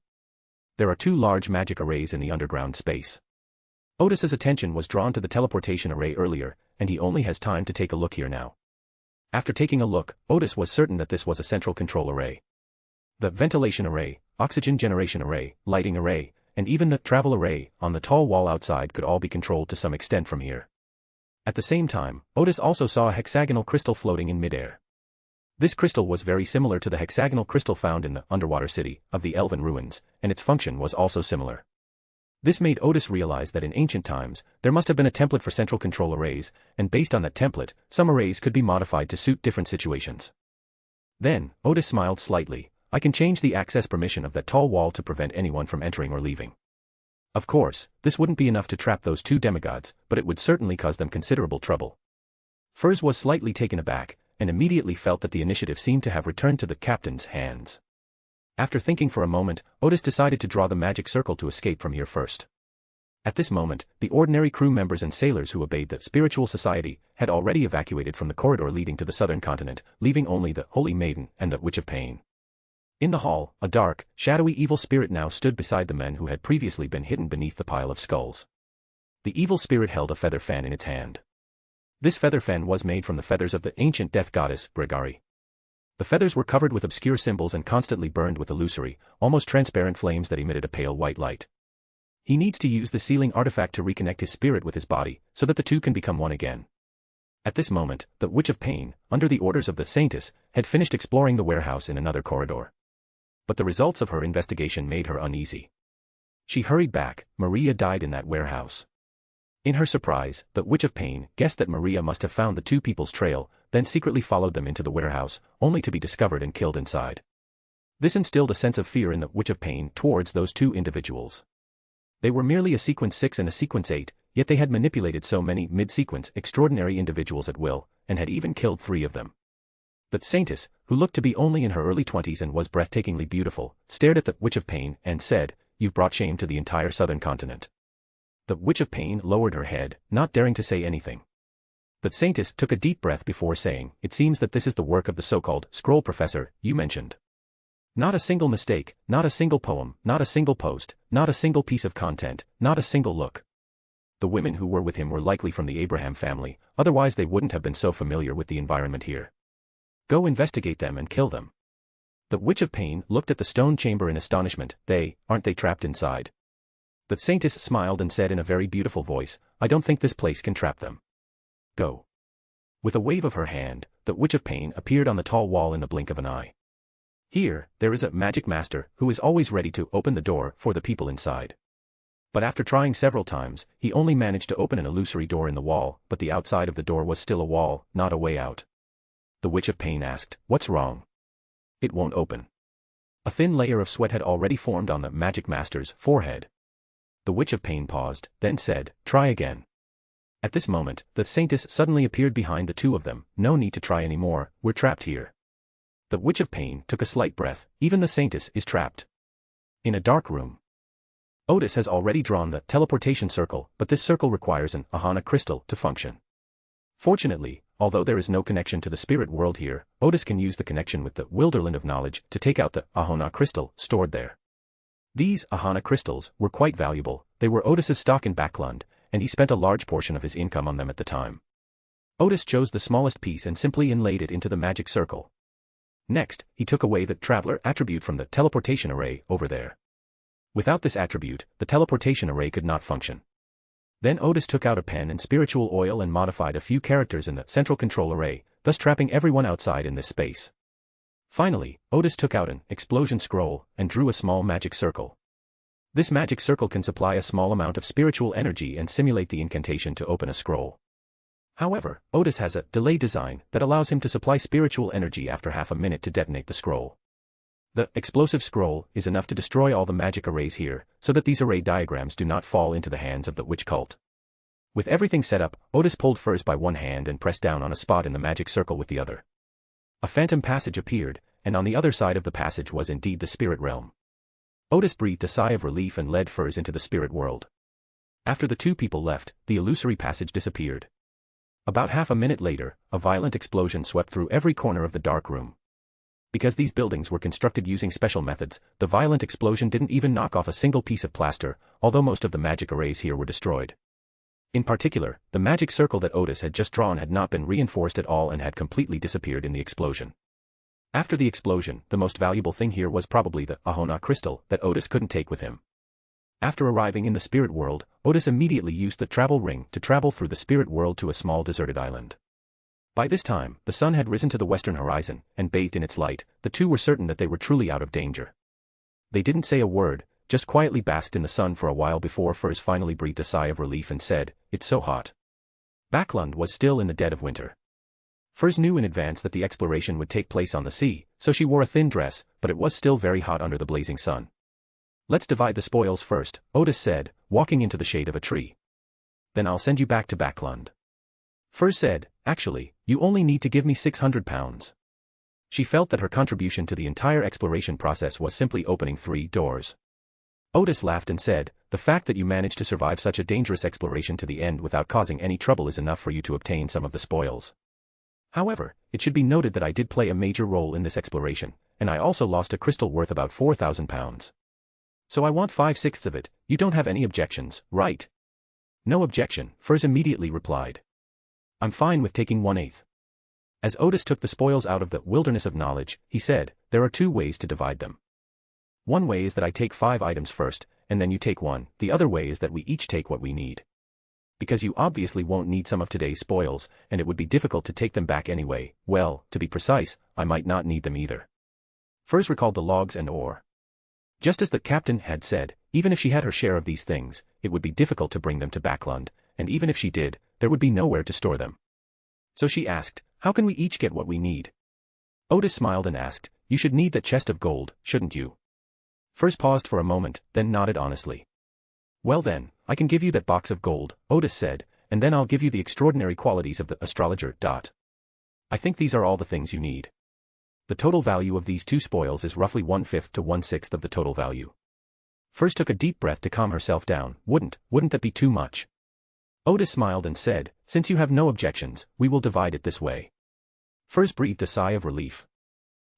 Speaker 3: There are 2 large magic arrays in the underground space. Odis's attention was drawn to the teleportation array earlier, and he only has time to take a look here now. After taking a look, Odis was certain that this was a central control array. The ventilation array, oxygen generation array, lighting array, and even the travel array on the tall wall outside could all be controlled to some extent from here. At the same time, Odis also saw a hexagonal crystal floating in midair. This crystal was very similar to the hexagonal crystal found in the underwater city of the Elven ruins, and its function was also similar. This made Odis realize that in ancient times, there must have been a template for central control arrays, and based on that template, some arrays could be modified to suit different situations. Then, Odis smiled slightly. "I can change the access permission of that tall wall to prevent anyone from entering or leaving." Of course, this wouldn't be enough to trap those two demigods, but it would certainly cause them considerable trouble. Furs was slightly taken aback, and immediately felt that the initiative seemed to have returned to the captain's hands. After thinking for a moment, Odis decided to draw the magic circle to escape from here first. At this moment, the ordinary crew members and sailors who obeyed the spiritual society had already evacuated from the corridor leading to the southern continent, leaving only the Holy Maiden and the Witch of Pain. In the hall, a dark, shadowy evil spirit now stood beside the men who had previously been hidden beneath the pile of skulls. The evil spirit held a feather fan in its hand. This feather fan was made from the feathers of the ancient death goddess, Brigari. The feathers were covered with obscure symbols and constantly burned with illusory, almost transparent flames that emitted a pale white light. He needs to use the sealing artifact to reconnect his spirit with his body, so that the two can become one again. At this moment, the Witch of Pain, under the orders of the Saintess, had finished exploring the warehouse in another corridor. But the results of her investigation made her uneasy. She hurried back. Maria died in that warehouse. In her surprise, the Witch of Pain guessed that Maria must have found the two people's trail, then secretly followed them into the warehouse, only to be discovered and killed inside. This instilled a sense of fear in the Witch of Pain towards those two individuals. They were merely a sequence 6 and a sequence 8, yet they had manipulated so many mid-sequence extraordinary individuals at will, and had even killed 3 of them. The Saintess, who looked to be only in her early 20s and was breathtakingly beautiful, stared at the Witch of Pain and said, "You've brought shame to the entire southern continent." The Witch of Pain lowered her head, not daring to say anything. The Saintess took a deep breath before saying, "It seems that this is the work of the so-called scroll professor you mentioned. Not a single mistake, not a single poem, not a single post, not a single piece of content, not a single look." The women who were with him were likely from the Abraham family, otherwise they wouldn't have been so familiar with the environment here. Go investigate them and kill them. The Witch of Pain looked at the stone chamber in astonishment. Aren't they trapped inside? The Saintess smiled and said in a very beautiful voice, "I don't think this place can trap them. Go." With a wave of her hand, the Witch of Pain appeared on the tall wall in the blink of an eye. Here, there is a magic master who is always ready to open the door for the people inside. But after trying several times, he only managed to open an illusory door in the wall, but the outside of the door was still a wall, not a way out. The Witch of Pain asked, "What's wrong?" "It won't open." A thin layer of sweat had already formed on the magic master's forehead. The Witch of Pain paused, then said, "Try again." At this moment, the Saintess suddenly appeared behind the two of them. "No need to try anymore, we're trapped here." The Witch of Pain took a slight breath. Even the Saintess is trapped. In a dark room. Odis has already drawn the teleportation circle, but this circle requires an Ahana crystal to function. Fortunately, although there is no connection to the spirit world here, Odis can use the connection with the Wilderland of Knowledge to take out the Ahana crystal stored there. These Ahana crystals were quite valuable. They were Odis's stock in Backlund, and he spent a large portion of his income on them at the time. Odis chose the smallest piece and simply inlaid it into the magic circle. Next, he took away the traveler attribute from the teleportation array over there. Without this attribute, the teleportation array could not function. Then Odis took out a pen and spiritual oil and modified a few characters in the central control array, thus trapping everyone outside in this space. Finally, Odis took out an explosion scroll and drew a small magic circle. This magic circle can supply a small amount of spiritual energy and simulate the incantation to open a scroll. However, Odis has a delay design that allows him to supply spiritual energy after half a minute to detonate the scroll. The explosive scroll is enough to destroy all the magic arrays here, so that these array diagrams do not fall into the hands of the witch cult. With everything set up, Odis pulled Furs by one hand and pressed down on a spot in the magic circle with the other. A phantom passage appeared, and on the other side of the passage was indeed the spirit realm. Odis breathed a sigh of relief and led Furs into the spirit world. After the two people left, the illusory passage disappeared. About half a minute later, a violent explosion swept through every corner of the dark room. Because these buildings were constructed using special methods, the violent explosion didn't even knock off a single piece of plaster, although most of the magic arrays here were destroyed. In particular, the magic circle that Odis had just drawn had not been reinforced at all and had completely disappeared in the explosion. After the explosion, the most valuable thing here was probably the Ahona crystal that Odis couldn't take with him. After arriving in the spirit world, Odis immediately used the travel ring to travel through the spirit world to a small deserted island. By this time, the sun had risen to the western horizon, and bathed in its light, the two were certain that they were truly out of danger. They didn't say a word, just quietly basked in the sun for a while before Furs finally breathed a sigh of relief and said, "It's so hot." Backlund was still in the dead of winter. Furs knew in advance that the exploration would take place on the sea, so she wore a thin dress, but it was still very hot under the blazing sun. "Let's divide the spoils first," Odis said, walking into the shade of a tree. Then I'll send you back to Backlund. Furs said, actually, you only need to give me 600 pounds. She felt that her contribution to the entire exploration process was simply opening 3 doors. Odis laughed and said, the fact that you managed to survive such a dangerous exploration to the end without causing any trouble is enough for you to obtain some of the spoils. However, it should be noted that I did play a major role in this exploration, and I also lost a crystal worth about 4,000 pounds. So I want 5/6 of it. You don't have any objections, right? No objection, Furs immediately replied. I'm fine with taking 1/8. As Odis took the spoils out of the wilderness of knowledge, he said, there are 2 ways to divide them. One way is that I take 5 items first, and then you take 1, the other way is that we each take what we need. Because you obviously won't need some of today's spoils, and it would be difficult to take them back anyway, well, to be precise, I might not need them either. Furs recalled the logs and ore. Just as the captain had said, even if she had her share of these things, it would be difficult to bring them to Backlund, and even if she did, there would be nowhere to store them. So she asked, how can we each get what we need? Odis smiled and asked, you should need that chest of gold, shouldn't you? Furs paused for a moment, then nodded honestly. Well then, I can give you that box of gold, Odis said, and then I'll give you the extraordinary qualities of the astrologer. I think these are all the things you need. The total value of these 2 spoils is roughly 1/5 to 1/6 of the total value. Furs took a deep breath to calm herself down. Wouldn't that be too much? Odis smiled and said, since you have no objections, we will divide it this way. Furs breathed a sigh of relief.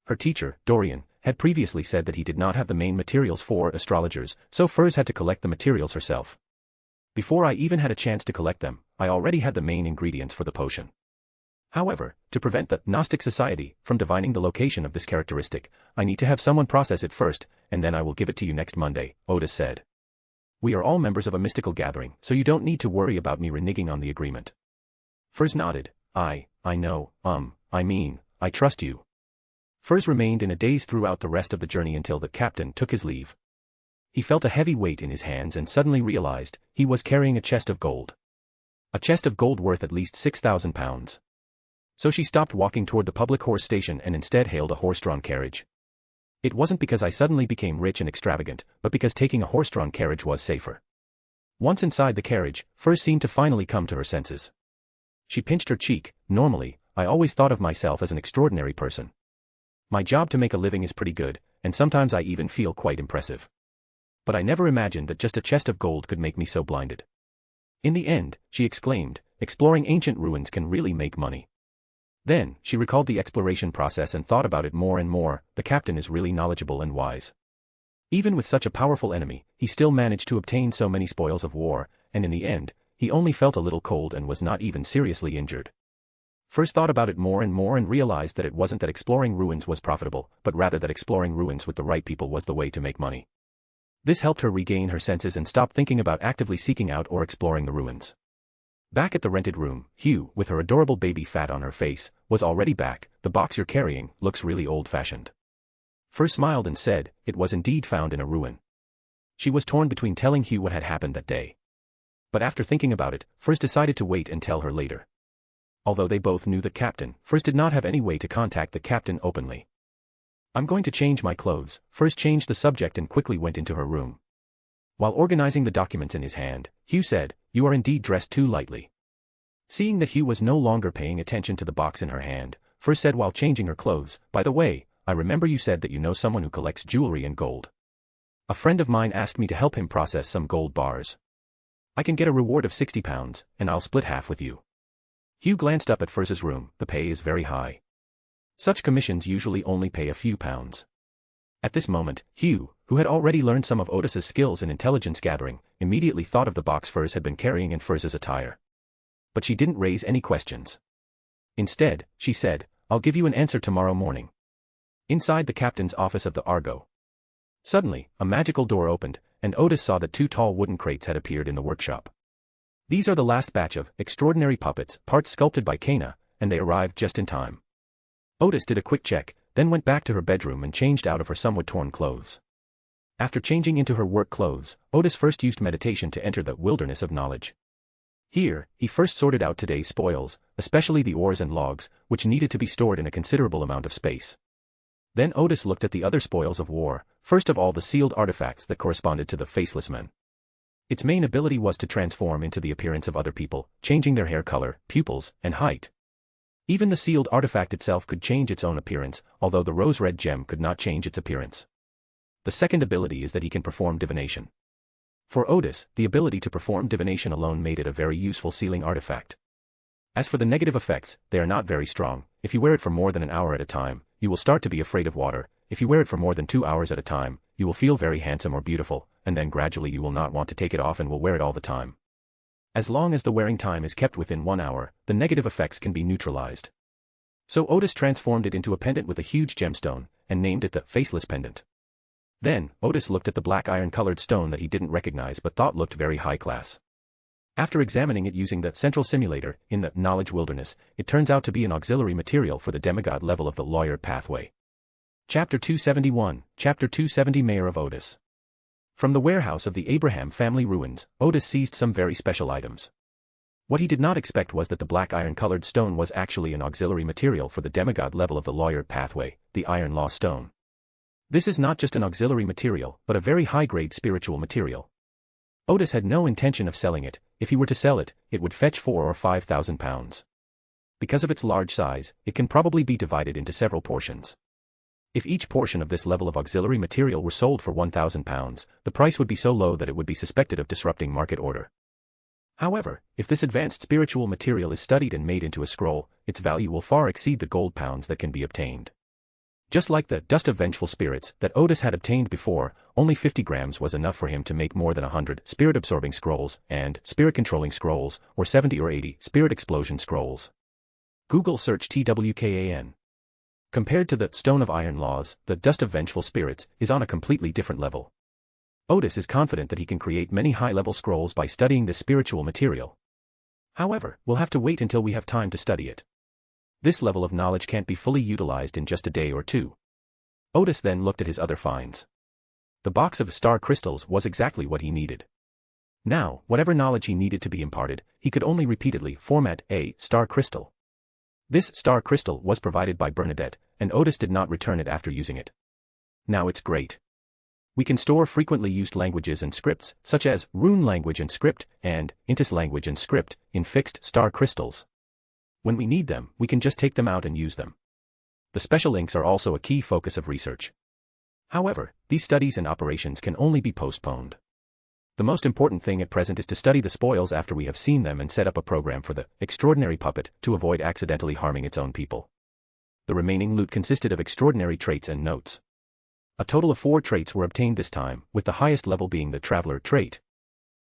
Speaker 3: Her teacher, Dorian, had previously said that he did not have the main materials for astrologers, so Furs had to collect the materials herself. Before I even had a chance to collect them, I already had the main ingredients for the potion. However, to prevent the Gnostic Society from divining the location of this characteristic, I need to have someone process it first, and then I will give it to you next Monday, Odis said. We are all members of a mystical gathering, so you don't need to worry about me reneging on the agreement. Furs nodded. I know, I trust you. Furs remained in a daze throughout the rest of the journey until the captain took his leave. He felt a heavy weight in his hands and suddenly realized he was carrying a chest of gold. A chest of gold worth at least 6,000 pounds. So she stopped walking toward the public horse station and instead hailed a horse-drawn carriage. It wasn't because I suddenly became rich and extravagant, but because taking a horse-drawn carriage was safer. Once inside the carriage, Furs seemed to finally come to her senses. She pinched her cheek. Normally, I always thought of myself as an extraordinary person. My job to make a living is pretty good, and sometimes I even feel quite impressive. But I never imagined that just a chest of gold could make me so blinded. In the end, she exclaimed, exploring ancient ruins can really make money. Then, she recalled the exploration process and thought about it more and more. The captain is really knowledgeable and wise. Even with such a powerful enemy, he still managed to obtain so many spoils of war, and in the end, he only felt a little cold and was not even seriously injured. Furs thought about it more and realized that it wasn't that exploring ruins was profitable, but rather that exploring ruins with the right people was the way to make money. This helped her regain her senses and stop thinking about actively seeking out or exploring the ruins. Back at the rented room, Hugh, with her adorable baby fat on her face, was already back. The box you're carrying looks really old-fashioned. Furs smiled and said, it was indeed found in a ruin. She was torn between telling Hugh what had happened that day. But after thinking about it, Furs decided to wait and tell her later. Although they both knew the captain, Furs did not have any way to contact the captain openly. I'm going to change my clothes. Furs changed the subject and quickly went into her room. While organizing the documents in his hand, Hugh said, you are indeed dressed too lightly. Seeing that Hugh was no longer paying attention to the box in her hand, Furs said while changing her clothes, by the way, I remember you said that you know someone who collects jewelry and gold. A friend of mine asked me to help him process some gold bars. I can get a reward of 60 pounds, and I'll split half with you. Hugh glanced up at Furs's room. The pay is very high. Such commissions usually only pay a few pounds. At this moment, Hugh, who had already learned some of Odis's skills in intelligence gathering, immediately thought of the box Furs had been carrying in Furs's attire. But she didn't raise any questions. Instead, she said, I'll give you an answer tomorrow morning. Inside the captain's office of the Argo. Suddenly, a magical door opened, and Odis saw that 2 tall wooden crates had appeared in the workshop. These are the last batch of extraordinary puppets, parts sculpted by Kana, and they arrived just in time. Odis did a quick check, then went back to her bedroom and changed out of her somewhat torn clothes. After changing into her work clothes, Odis first used meditation to enter the wilderness of knowledge. Here, he first sorted out today's spoils, especially the ores and logs, which needed to be stored in a considerable amount of space. Then Odis looked at the other spoils of war, first of all the sealed artifacts that corresponded to the Faceless Men. Its main ability was to transform into the appearance of other people, changing their hair color, pupils, and height. Even the sealed artifact itself could change its own appearance, although the rose-red gem could not change its appearance. The second ability is that he can perform divination. For Odis, the ability to perform divination alone made it a very useful sealing artifact. As for the negative effects, they are not very strong. If you wear it for more than an hour at a time, you will start to be afraid of water. If you wear it for more than 2 hours at a time, you will feel very handsome or beautiful, and then gradually you will not want to take it off and will wear it all the time. As long as the wearing time is kept within 1 hour, the negative effects can be neutralized. So Odis transformed it into a pendant with a huge gemstone, and named it the Faceless Pendant. Then, Odis looked at the black iron-colored stone that he didn't recognize but thought looked very high class. After examining it using the central simulator in the Knowledge Wilderness, it turns out to be an auxiliary material for the demigod level of the Lawyered Pathway. Chapter 271, Chapter 270 Mayor of Odis. From the warehouse of the Abraham family ruins, Odis seized some very special items. What he did not expect was that the black iron-colored stone was actually an auxiliary material for the demigod level of the Lawyered Pathway, the Iron Law Stone. This is not just an auxiliary material, but a very high-grade spiritual material. Odis had no intention of selling it. If he were to sell it, it would fetch 4,000 or 5,000 pounds. Because of its large size, it can probably be divided into several portions. If each portion of this level of auxiliary material were sold for 1,000 pounds, the price would be so low that it would be suspected of disrupting market order. However, if this advanced spiritual material is studied and made into a scroll, its value will far exceed the gold pounds that can be obtained. Just like the dust of vengeful spirits that Odis had obtained before, only 50 grams was enough for him to make more than 100 spirit-absorbing scrolls and spirit-controlling scrolls, or 70 or 80 spirit explosion scrolls. Google search TWKAN. Compared to the Stone of Iron Laws, the dust of vengeful spirits is on a completely different level. Odis is confident that he can create many high-level scrolls by studying this spiritual material. However, we'll have to wait until we have time to study it. This level of knowledge can't be fully utilized in just a day or two. Odis then looked at his other finds. The box of star crystals was exactly what he needed. Now, whatever knowledge he needed to be imparted, he could only repeatedly format a star crystal. This star crystal was provided by Bernadette, and Odis did not return it after using it. Now it's great. We can store frequently used languages and scripts, such as rune language and script, and Intis language and script, in fixed star crystals. When we need them, we can just take them out and use them. The special inks are also a key focus of research. However, these studies and operations can only be postponed. The most important thing at present is to study the spoils after we have seen them and set up a program for the extraordinary puppet to avoid accidentally harming its own people. The remaining loot consisted of extraordinary traits and notes. A total of 4 traits were obtained this time, with the highest level being the Traveler trait.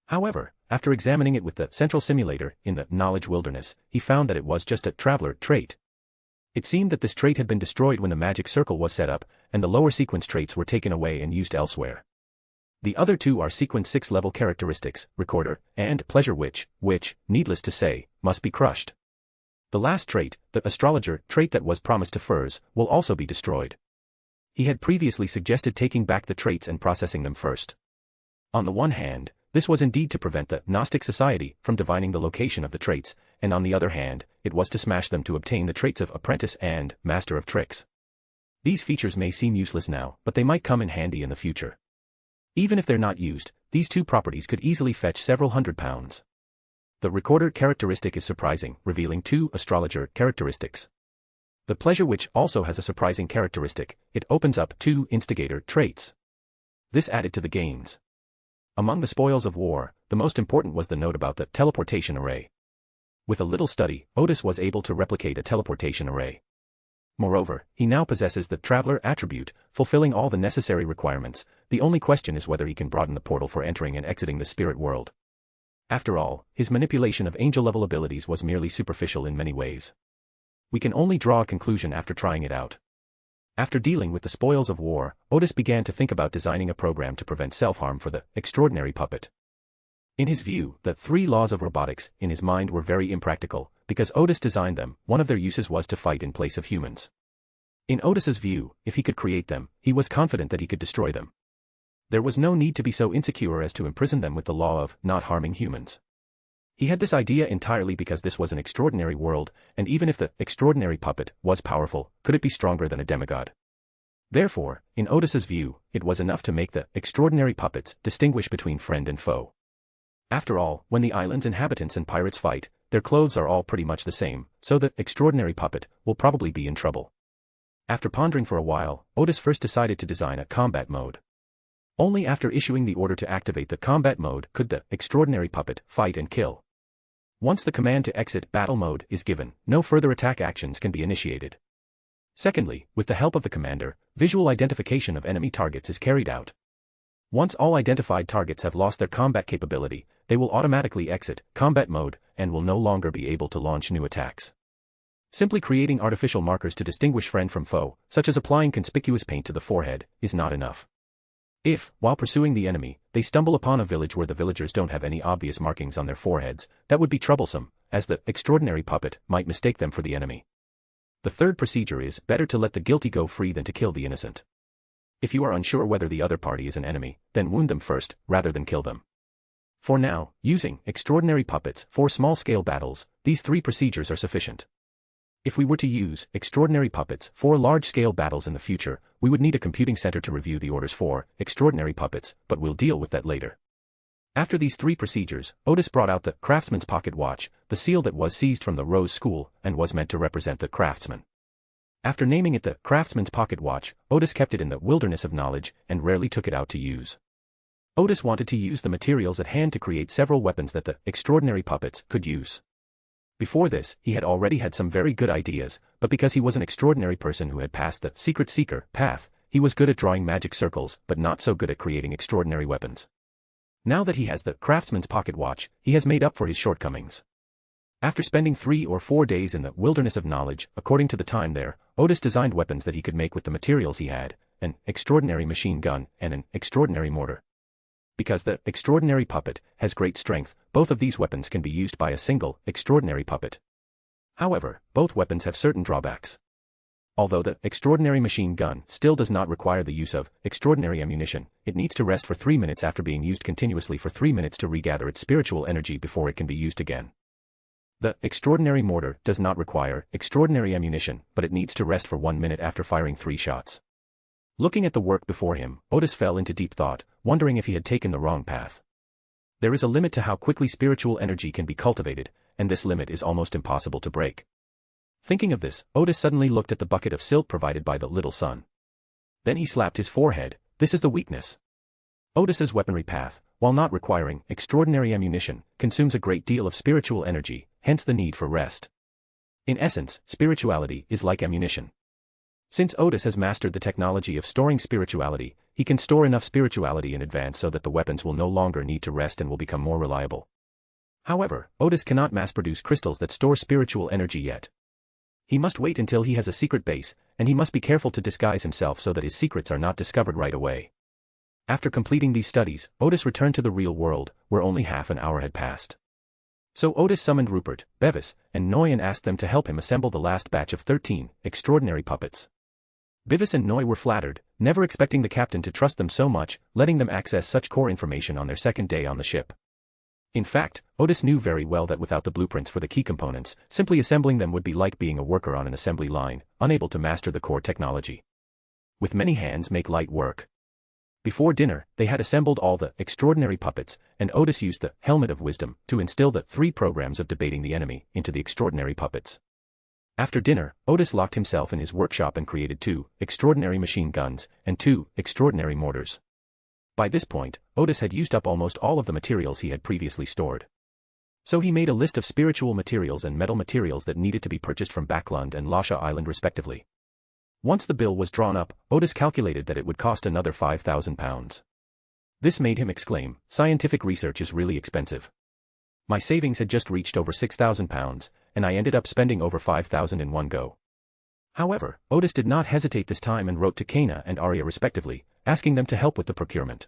Speaker 3: However, after examining it with the central simulator in the Knowledge Wilderness, he found that it was just a Traveler trait. It seemed that this trait had been destroyed when the magic circle was set up, and the lower sequence traits were taken away and used elsewhere. The other 2 are sequence 6 level characteristics, Recorder, and Pleasure which, needless to say, must be crushed. The last trait, the Astrologer trait that was promised to Furs, will also be destroyed. He had previously suggested taking back the traits and processing them first. On the one hand, this was indeed to prevent the Gnostic Society from divining the location of the traits, and on the other hand, it was to smash them to obtain the traits of Apprentice and Master of Tricks. These features may seem useless now, but they might come in handy in the future. Even if they're not used, these 2 properties could easily fetch several hundred pounds. The Recorder characteristic is surprising, revealing 2 Astrologer characteristics. The Pleasure Witch also has a surprising characteristic, it opens up 2 Instigator traits. This added to the gains. Among the spoils of war, the most important was the note about the teleportation array. With a little study, Odis was able to replicate a teleportation array. Moreover, he now possesses the Traveler attribute, fulfilling all the necessary requirements. The only question is whether he can broaden the portal for entering and exiting the spirit world. After all, his manipulation of angel-level abilities was merely superficial in many ways. We can only draw a conclusion after trying it out. After dealing with the spoils of war, Odis began to think about designing a program to prevent self-harm for the extraordinary puppet. In his view, the 3 laws of robotics in his mind were very impractical. Because Odis designed them, one of their uses was to fight in place of humans. In Odis's view, if he could create them, he was confident that he could destroy them. There was no need to be so insecure as to imprison them with the law of not harming humans. He had this idea entirely because this was an extraordinary world, and even if the extraordinary puppet was powerful, could it be stronger than a demigod? Therefore, in Odis's view, it was enough to make the extraordinary puppets distinguish between friend and foe. After all, when the island's inhabitants and pirates fight, their clothes are all pretty much the same, so the extraordinary puppet will probably be in trouble. After pondering for a while, Odis first decided to design a combat mode. Only after issuing the order to activate the combat mode could the extraordinary puppet fight and kill. Once the command to exit battle mode is given, no further attack actions can be initiated. Secondly, with the help of the commander, visual identification of enemy targets is carried out. Once all identified targets have lost their combat capability, they will automatically exit combat mode and will no longer be able to launch new attacks. Simply creating artificial markers to distinguish friend from foe, such as applying conspicuous paint to the forehead, is not enough. If, while pursuing the enemy, they stumble upon a village where the villagers don't have any obvious markings on their foreheads, that would be troublesome, as the extraordinary puppet might mistake them for the enemy. The third procedure is better to let the guilty go free than to kill the innocent. If you are unsure whether the other party is an enemy, then wound them first, rather than kill them. For now, using extraordinary puppets for small-scale battles, these three procedures are sufficient. If we were to use extraordinary puppets for large-scale battles in the future, we would need a computing center to review the orders for extraordinary puppets, but we'll deal with that later. After these three procedures, Odis brought out the craftsman's pocket watch, the seal that was seized from the Rose School and was meant to represent the craftsman. After naming it the craftsman's pocket watch, Odis kept it in the wilderness of knowledge and rarely took it out to use. Odis wanted to use the materials at hand to create several weapons that the extraordinary puppets could use. Before this, he had already had some very good ideas, but because he was an extraordinary person who had passed the secret seeker path, he was good at drawing magic circles but not so good at creating extraordinary weapons. Now that he has the craftsman's pocket watch, he has made up for his shortcomings. After spending 3 or 4 days in the wilderness of knowledge, according to the time there, Odis designed weapons that he could make with the materials he had, an extraordinary machine gun and an extraordinary mortar. Because the extraordinary puppet has great strength, both of these weapons can be used by a single extraordinary puppet. However, both weapons have certain drawbacks. Although the extraordinary machine gun still does not require the use of extraordinary ammunition, it needs to rest for 3 minutes after being used continuously for 3 minutes to regather its spiritual energy before it can be used again. The extraordinary mortar does not require extraordinary ammunition, but it needs to rest for 1 minute after firing 3 shots. Looking at the work before him, Odis fell into deep thought, wondering if he had taken the wrong path. There is a limit to how quickly spiritual energy can be cultivated, and this limit is almost impossible to break. Thinking of this, Odis suddenly looked at the bucket of silt provided by the little son. Then he slapped his forehead. This is the weakness. Odis's weaponry path, while not requiring extraordinary ammunition, consumes a great deal of spiritual energy, hence the need for rest. In essence, spirituality is like ammunition. Since Odis has mastered the technology of storing spirituality, he can store enough spirituality in advance so that the weapons will no longer need to rest and will become more reliable. However, Odis cannot mass-produce crystals that store spiritual energy yet. He must wait until he has a secret base, and he must be careful to disguise himself so that his secrets are not discovered right away. After completing these studies, Odis returned to the real world, where only half an hour had passed. So Odis summoned Rupert, Bevis, and Noy and asked them to help him assemble the last batch of 13 extraordinary puppets. Bevis and Noy were flattered, never expecting the captain to trust them so much, letting them access such core information on their second day on the ship. In fact, Odis knew very well that without the blueprints for the key components, simply assembling them would be like being a worker on an assembly line, unable to master the core technology. With many hands make light work. Before dinner, they had assembled all the extraordinary puppets, and Odis used the Helmet of Wisdom to instill the 3 programs of debating the enemy into the extraordinary puppets. After dinner, Odis locked himself in his workshop and created 2 extraordinary machine guns and 2 extraordinary mortars. By this point, Odis had used up almost all of the materials he had previously stored. So he made a list of spiritual materials and metal materials that needed to be purchased from Backlund and Lasha Island respectively. Once the bill was drawn up, Odis calculated that it would cost another £5,000. This made him exclaim, "Scientific research is really expensive. My savings had just reached over £6,000, and I ended up spending over £5,000 in one go." However, Odis did not hesitate this time and wrote to Kana and Arya respectively, asking them to help with the procurement.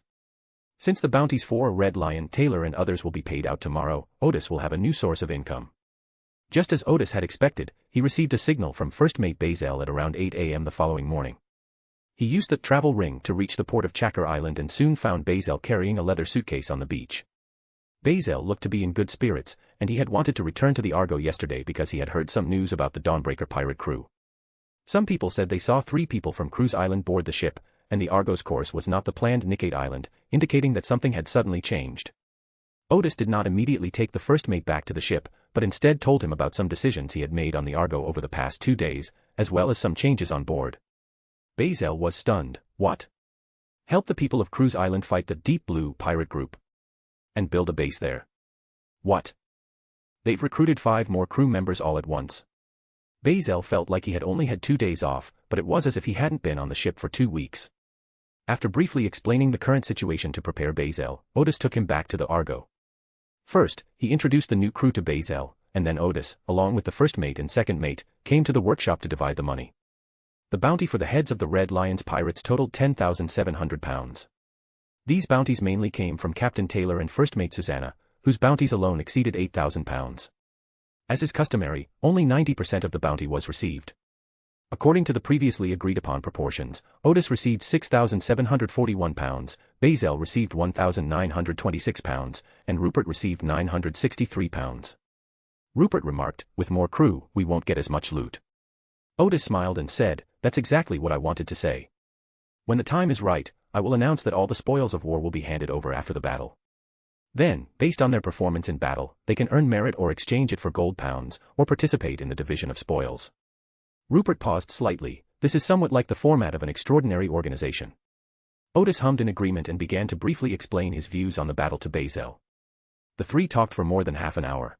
Speaker 3: Since the bounties for Red Lion, Taylor and others will be paid out tomorrow, Odis will have a new source of income. Just as Odis had expected, he received a signal from First Mate Bazel at around 8 a.m. the following morning. He used the travel ring to reach the port of Chakra Island and soon found Bazel carrying a leather suitcase on the beach. Bazel looked to be in good spirits, and he had wanted to return to the Argo yesterday because he had heard some news about the Dawnbreaker pirate crew. Some people said they saw 3 people from Cruise Island board the ship, and the Argo's course was not the planned Nikkate Island, indicating that something had suddenly changed. Odis did not immediately take the first mate back to the ship, but instead told him about some decisions he had made on the Argo over the past 2 days, as well as some changes on board. Bazel was stunned. What? Help the people of Cruise Island fight the Deep Blue pirate group. And build a base there. What? They've recruited 5 more crew members all at once. Bazel felt like he had only had 2 days off, but it was as if he hadn't been on the ship for 2 weeks. After briefly explaining the current situation to prepare Bazel, Odis took him back to the Argo. First, he introduced the new crew to Bazel, and then Odis, along with the first mate and second mate, came to the workshop to divide the money. The bounty for the heads of the Red Lions pirates totaled 10,700 pounds. These bounties mainly came from Captain Taylor and first mate Susanna, whose bounties alone exceeded 8,000 pounds. As is customary, only 90% of the bounty was received. According to the previously agreed upon proportions, Odis received 6,741 pounds, Bazel received 1,926 pounds, and Rupert received 963 pounds. Rupert remarked, "With more crew, we won't get as much loot." Odis smiled and said, "That's exactly what I wanted to say. When the time is right, I will announce that all the spoils of war will be handed over after the battle. Then, based on their performance in battle, they can earn merit or exchange it for gold pounds, or participate in the division of spoils." Rupert paused slightly. This is somewhat like the format of an extraordinary organization. Odis hummed in agreement and began to briefly explain his views on the battle to Bazel. The 3 talked for more than half an hour.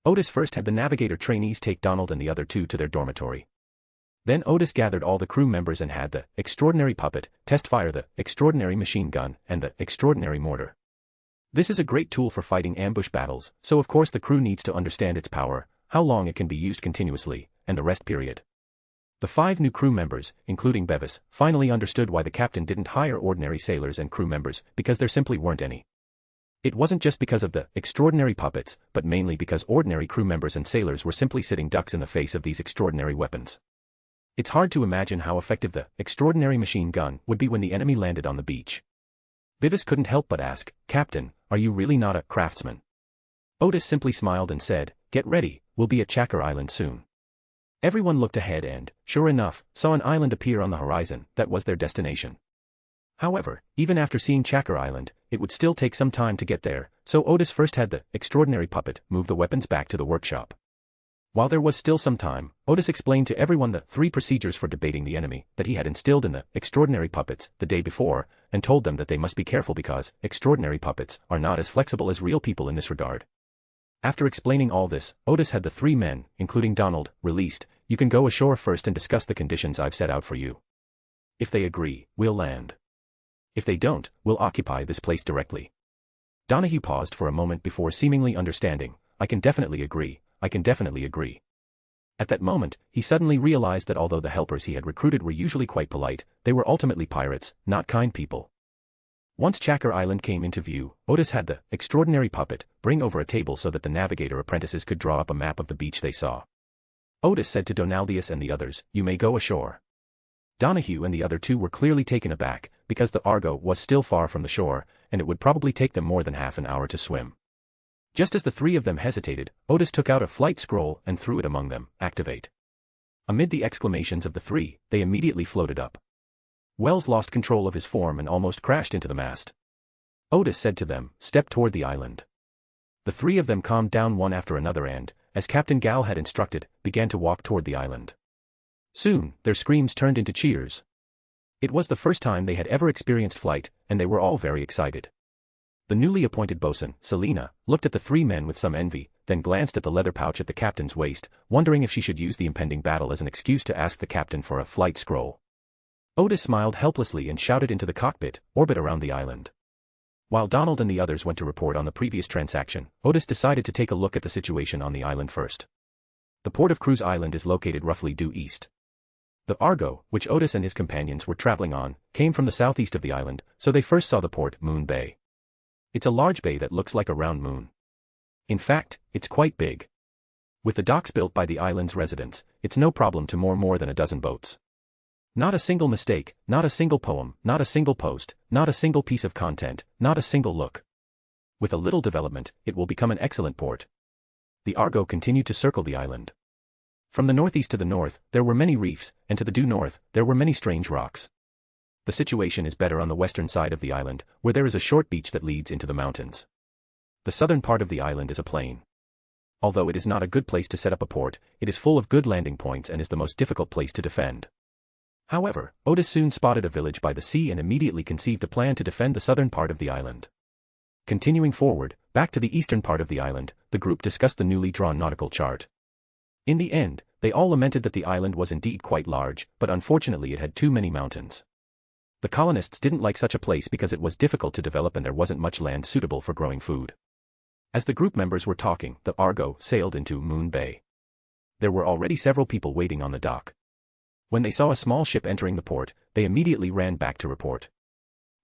Speaker 3: Odis first had the navigator trainees take Donald and the other 2 to their dormitory. Then Odis gathered all the crew members and had the extraordinary puppet test fire the extraordinary machine gun and the extraordinary mortar. This is a great tool for fighting ambush battles, so of course the crew needs to understand its power, how long it can be used continuously, and the rest period. The 5 new crew members, including Bevis, finally understood why the captain didn't hire ordinary sailors and crew members, because there simply weren't any. It wasn't just because of the extraordinary puppets, but mainly because ordinary crew members and sailors were simply sitting ducks in the face of these extraordinary weapons. It's hard to imagine how effective the extraordinary machine gun would be when the enemy landed on the beach. Bevis couldn't help but ask, "Captain, are you really not a craftsman?" Odis simply smiled and said, "Get ready, we'll be at Chacker Island soon." Everyone looked ahead and, sure enough, saw an island appear on the horizon. That was their destination. However, even after seeing Chacker Island, it would still take some time to get there, so Odis first had the extraordinary puppet move the weapons back to the workshop. While there was still some time, Odis explained to everyone the 3 procedures for debating the enemy that he had instilled in the extraordinary puppets the day before, and told them that they must be careful because extraordinary puppets are not as flexible as real people in this regard. After explaining all this, Odis had the 3 men, including Donald, released. "You can go ashore first and discuss the conditions I've set out for you. If they agree, we'll land. If they don't, we'll occupy this place directly." Donahue paused for a moment before seemingly understanding. I can definitely agree. At that moment, he suddenly realized that although the helpers he had recruited were usually quite polite, they were ultimately pirates, not kind people. Once Chacker Island came into view, Odis had the extraordinary puppet bring over a table so that the navigator apprentices could draw up a map of the beach they saw. Odis said to Donaldius and the others, "You may go ashore." Donahue and the other 2 were clearly taken aback, because the Argo was still far from the shore, and it would probably take them more than half an hour to swim. Just as the 3 of them hesitated, Odis took out a flight scroll and threw it among them. "Activate." Amid the exclamations of the 3, they immediately floated up. Wells lost control of his form and almost crashed into the mast. Odis said to them, "Step toward the island." The 3 of them calmed down one after another and, as Captain Gal had instructed, began to walk toward the island. Soon, their screams turned into cheers. It was the first time they had ever experienced flight, and they were all very excited. The newly appointed bosun, Selina, looked at the 3 men with some envy, then glanced at the leather pouch at the captain's waist, wondering if she should use the impending battle as an excuse to ask the captain for a flight scroll. Odis smiled helplessly and shouted into the cockpit, "Orbit around the island." While Donald and the others went to report on the previous transaction, Odis decided to take a look at the situation on the island first. The port of Cruise Island is located roughly due east. The Argo, which Odis and his companions were traveling on, came from the southeast of the island, so they first saw the port, Moon Bay. It's a large bay that looks like a round moon. In fact, it's quite big. With the docks built by the island's residents, it's no problem to moor more than a dozen boats. Not a single mistake, not a single poem, not a single post, not a single piece of content, not a single look. With a little development, it will become an excellent port. The Argo continued to circle the island. From the northeast to the north, there were many reefs, and to the due north, there were many strange rocks. The situation is better on the western side of the island, where there is a short beach that leads into the mountains. The southern part of the island is a plain. Although it is not a good place to set up a port, it is full of good landing points and is the most difficult place to defend. However, Odis soon spotted a village by the sea and immediately conceived a plan to defend the southern part of the island. Continuing forward, back to the eastern part of the island, the group discussed the newly drawn nautical chart. In the end, they all lamented that the island was indeed quite large, but unfortunately it had too many mountains. The colonists didn't like such a place because it was difficult to develop and there wasn't much land suitable for growing food. As the group members were talking, the Argo sailed into Moon Bay. There were already several people waiting on the dock. When they saw a small ship entering the port, they immediately ran back to report.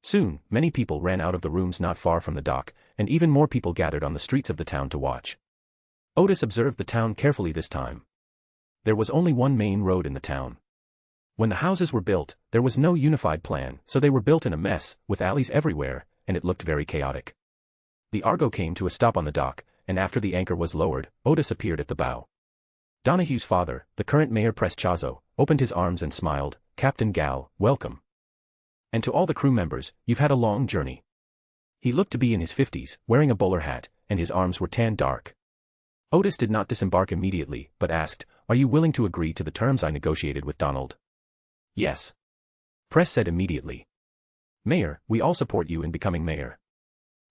Speaker 3: Soon, many people ran out of the rooms not far from the dock, and even more people gathered on the streets of the town to watch. Odis observed the town carefully this time. There was only one main road in the town. When the houses were built, there was no unified plan, so they were built in a mess, with alleys everywhere, and it looked very chaotic. The Argo came to a stop on the dock, and after the anchor was lowered, Odis appeared at the bow. Donahue's father, the current mayor Chazo, opened his arms and smiled, "Captain Gal, welcome. And to all the crew members, you've had a long journey." He looked to be in his 50s, wearing a bowler hat, and his arms were tanned dark. Odis did not disembark immediately, but asked, "Are you willing to agree to the terms I negotiated with Donald?" "Yes." Press said immediately. "Mayor, we all support you in becoming mayor."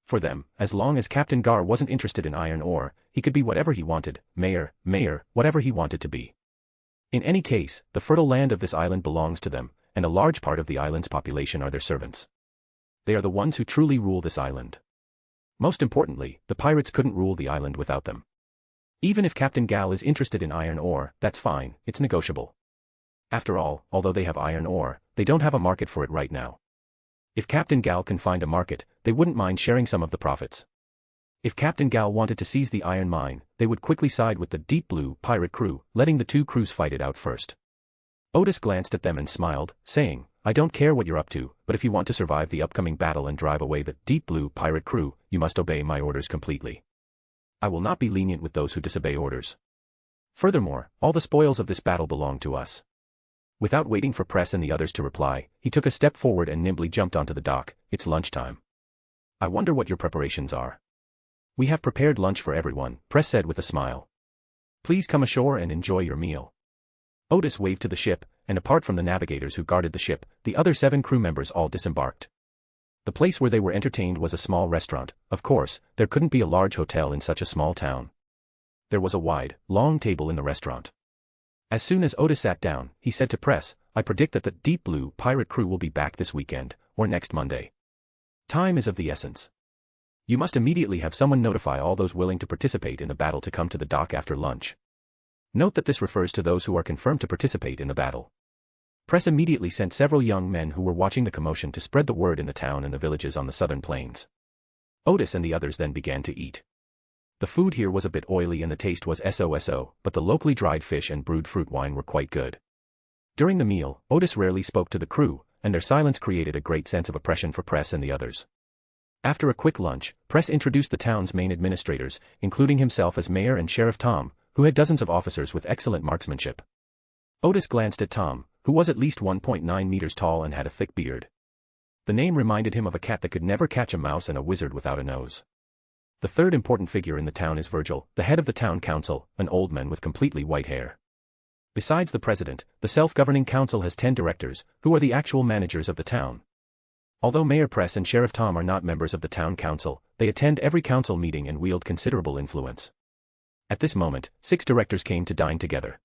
Speaker 3: For them, as long as Captain Gar wasn't interested in iron ore, he could be whatever he wanted, mayor, whatever he wanted to be. In any case, the fertile land of this island belongs to them, and a large part of the island's population are their servants. They are the ones who truly rule this island. Most importantly, the pirates couldn't rule the island without them. Even if Captain Gal is interested in iron ore, that's fine, it's negotiable. After all, although they have iron ore, they don't have a market for it right now. If Captain Gal can find a market, they wouldn't mind sharing some of the profits. If Captain Gal wanted to seize the iron mine, they would quickly side with the Deep Blue pirate crew, letting the two crews fight it out first. Odis glanced at them and smiled, saying, "I don't care what you're up to, but if you want to survive the upcoming battle and drive away the Deep Blue pirate crew, you must obey my orders completely. I will not be lenient with those who disobey orders. Furthermore, all the spoils of this battle belong to us." Without waiting for Press and the others to reply, he took a step forward and nimbly jumped onto the dock. "It's lunchtime. I wonder what your preparations are." "We have prepared lunch for everyone," Press said with a smile. "Please come ashore and enjoy your meal." Odis waved to the ship, and apart from the navigators who guarded the ship, the other 7 crew members all disembarked. The place where they were entertained was a small restaurant. Of course, there couldn't be a large hotel in such a small town. There was a wide, long table in the restaurant. As soon as Odis sat down, he said to Press, "I predict that the Deep Blue pirate crew will be back this weekend, or next Monday. Time is of the essence. You must immediately have someone notify all those willing to participate in the battle to come to the dock after lunch. Note that this refers to those who are confirmed to participate in the battle." Press immediately sent several young men who were watching the commotion to spread the word in the town and the villages on the southern plains. Odis and the others then began to eat. The food here was a bit oily and the taste was so, but the locally dried fish and brewed fruit wine were quite good. During the meal, Odis rarely spoke to the crew, and their silence created a great sense of oppression for Press and the others. After a quick lunch, Press introduced the town's main administrators, including himself as mayor and Sheriff Tom, who had dozens of officers with excellent marksmanship. Odis glanced at Tom, who was at least 1.9 meters tall and had a thick beard. The name reminded him of a cat that could never catch a mouse and a wizard without a nose. The third important figure in the town is Virgil, the head of the town council, an old man with completely white hair. Besides the president, the self-governing council has 10 directors, who are the actual managers of the town. Although Mayor Press and Sheriff Tom are not members of the town council, they attend every council meeting and wield considerable influence. At this moment, 6 directors came to dine together.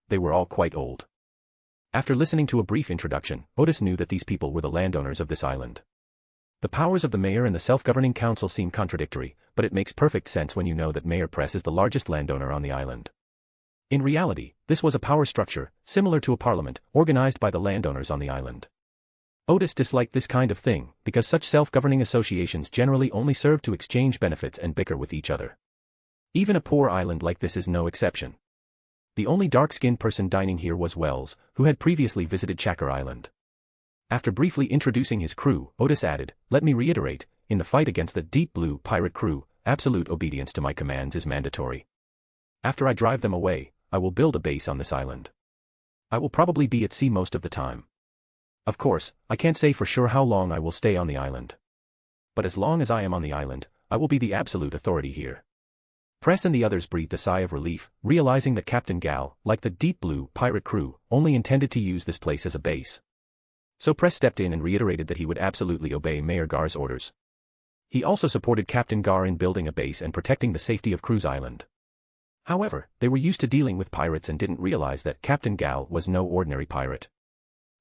Speaker 3: They were all quite old. After listening to a brief introduction, Odis knew that these people were the landowners of this island. The powers of the mayor and the self-governing council seem contradictory, but it makes perfect sense when you know that Mayor Press is the largest landowner on the island. In reality, this was a power structure, similar to a parliament, organized by the landowners on the island. Odis disliked this kind of thing, because such self-governing associations generally only serve to exchange benefits and bicker with each other. Even a poor island like this is no exception. The only dark-skinned person dining here was Wells, who had previously visited Chakra Island. After briefly introducing his crew, Odis added, "Let me reiterate, in the fight against the Deep Blue pirate crew, absolute obedience to my commands is mandatory. After I drive them away, I will build a base on this island. I will probably be at sea most of the time. Of course, I can't say for sure how long I will stay on the island. But as long as I am on the island, I will be the absolute authority here. Press and the others breathed a sigh of relief, realizing that Captain Gal, like the Deep Blue pirate crew, only intended to use this place as a base. So Press stepped in and reiterated that he would absolutely obey Mayor Gar's orders. He also supported Captain Gar in building a base and protecting the safety of Cruise Island. However, they were used to dealing with pirates and didn't realize that Captain Gal was no ordinary pirate.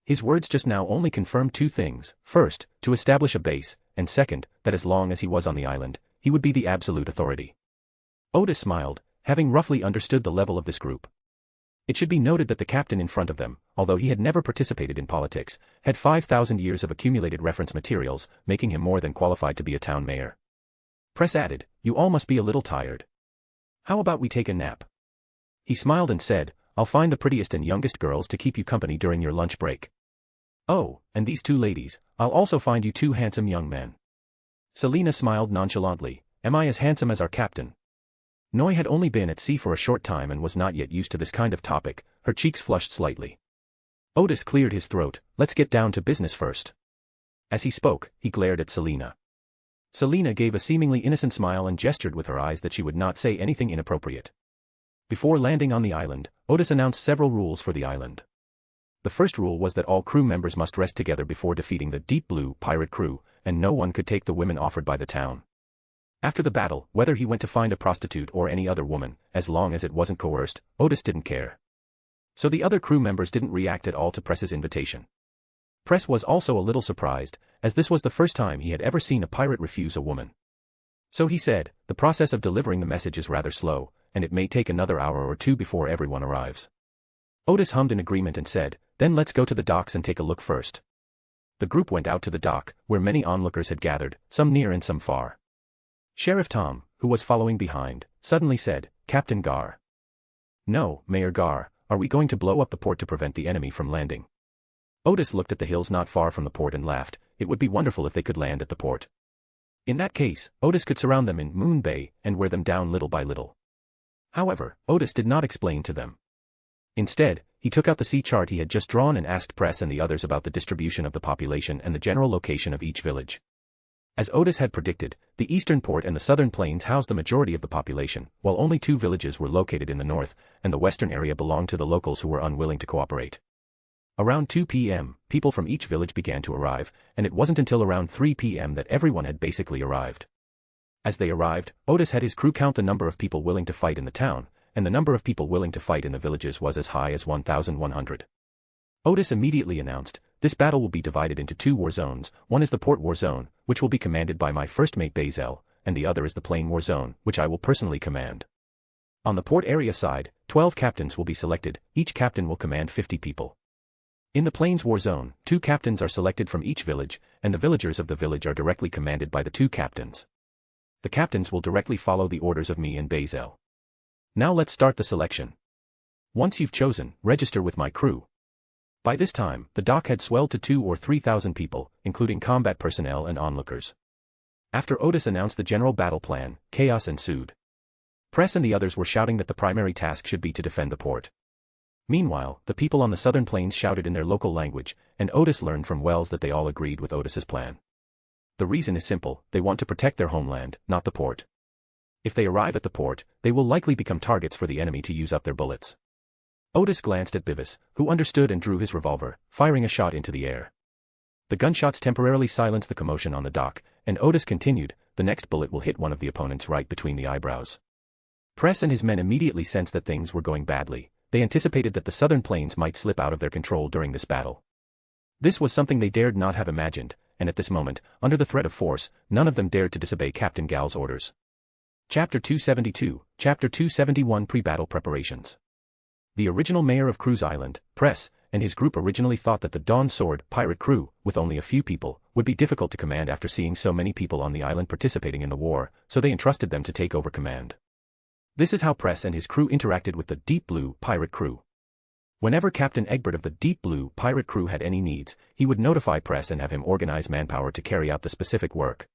Speaker 3: His words just now only confirmed two things: first, to establish a base, and second, that as long as he was on the island, he would be the absolute authority. Odis smiled, having roughly understood the level of this group. It should be noted that the captain in front of them, although he had never participated in politics, had 5,000 years of accumulated reference materials, making him more than qualified to be a town mayor. Press added, "You all must be a little tired. How about we take a nap?" He smiled and said, "I'll find the prettiest and youngest girls to keep you company during your lunch break. Oh, and these two ladies, I'll also find you two handsome young men." Selena smiled nonchalantly, "Am I as handsome as our captain?" Noi had only been at sea for a short time and was not yet used to this kind of topic. Her cheeks flushed slightly. Odis cleared his throat, "Let's get down to business first." As he spoke, he glared at Selena. Selena gave a seemingly innocent smile and gestured with her eyes that she would not say anything inappropriate. Before landing on the island, Odis announced several rules for the island. The first rule was that all crew members must rest together before defeating the Deep Blue pirate crew, and no one could take the women offered by the town. After the battle, whether he went to find a prostitute or any other woman, as long as it wasn't coerced, Odis didn't care. So the other crew members didn't react at all to Press's invitation. Press was also a little surprised, as this was the first time he had ever seen a pirate refuse a woman. So he said, "The process of delivering the message is rather slow, and it may take another hour or two before everyone arrives." Odis hummed in agreement and said, "Then let's go to the docks and take a look first." The group went out to the dock, where many onlookers had gathered, some near and some far. Sheriff Tom, who was following behind, suddenly said, "Captain Gar." "No, Mayor Gar, are we going to blow up the port to prevent the enemy from landing?" Odis looked at the hills not far from the port and laughed. It would be wonderful if they could land at the port. In that case, Odis could surround them in Moon Bay and wear them down little by little. However, Odis did not explain to them. Instead, he took out the sea chart he had just drawn and asked Press and the others about the distribution of the population and the general location of each village. As Odis had predicted, the eastern port and the southern plains housed the majority of the population, while only two villages were located in the north, and the western area belonged to the locals who were unwilling to cooperate. Around 2 p.m., people from each village began to arrive, and it wasn't until around 3 p.m. that everyone had basically arrived. As they arrived, Odis had his crew count the number of people willing to fight in the town, and the number of people willing to fight in the villages was as high as 1,100. Odis immediately announced, "This battle will be divided into two war zones. One is the port war zone, which will be commanded by my first mate Bazel, and the other is the plain war zone, which I will personally command. On the port area side, 12 captains will be selected, each captain will command 50 people. In the plains war zone, 2 captains are selected from each village, and the villagers of the village are directly commanded by the 2 captains. The captains will directly follow the orders of me and Bazel. Now let's start the selection. Once you've chosen, register with my crew." By this time, the dock had swelled to 2,000 or 3,000 people, including combat personnel and onlookers. After Odis announced the general battle plan, chaos ensued. Press and the others were shouting that the primary task should be to defend the port. Meanwhile, the people on the southern plains shouted in their local language, and Odis learned from Wells that they all agreed with Odis's plan. The reason is simple: they want to protect their homeland, not the port. If they arrive at the port, they will likely become targets for the enemy to use up their bullets. Odis glanced at Bivis, who understood and drew his revolver, firing a shot into the air. The gunshots temporarily silenced the commotion on the dock, and Odis continued, "The next bullet will hit one of the opponents right between the eyebrows." Press and his men immediately sensed that things were going badly. They anticipated that the southern plains might slip out of their control during this battle. This was something they dared not have imagined, and at this moment, under the threat of force, none of them dared to disobey Captain Gal's orders. Chapter 272, Chapter 271 Pre-Battle Preparations. The original mayor of Cruise Island, Press, and his group originally thought that the Dawn Sword pirate crew, with only a few people, would be difficult to command after seeing so many people on the island participating in the war, so they entrusted them to take over command. This is how Press and his crew interacted with the Deep Blue pirate crew. Whenever Captain Egbert of the Deep Blue pirate crew had any needs, he would notify Press and have him organize manpower to carry out the specific work.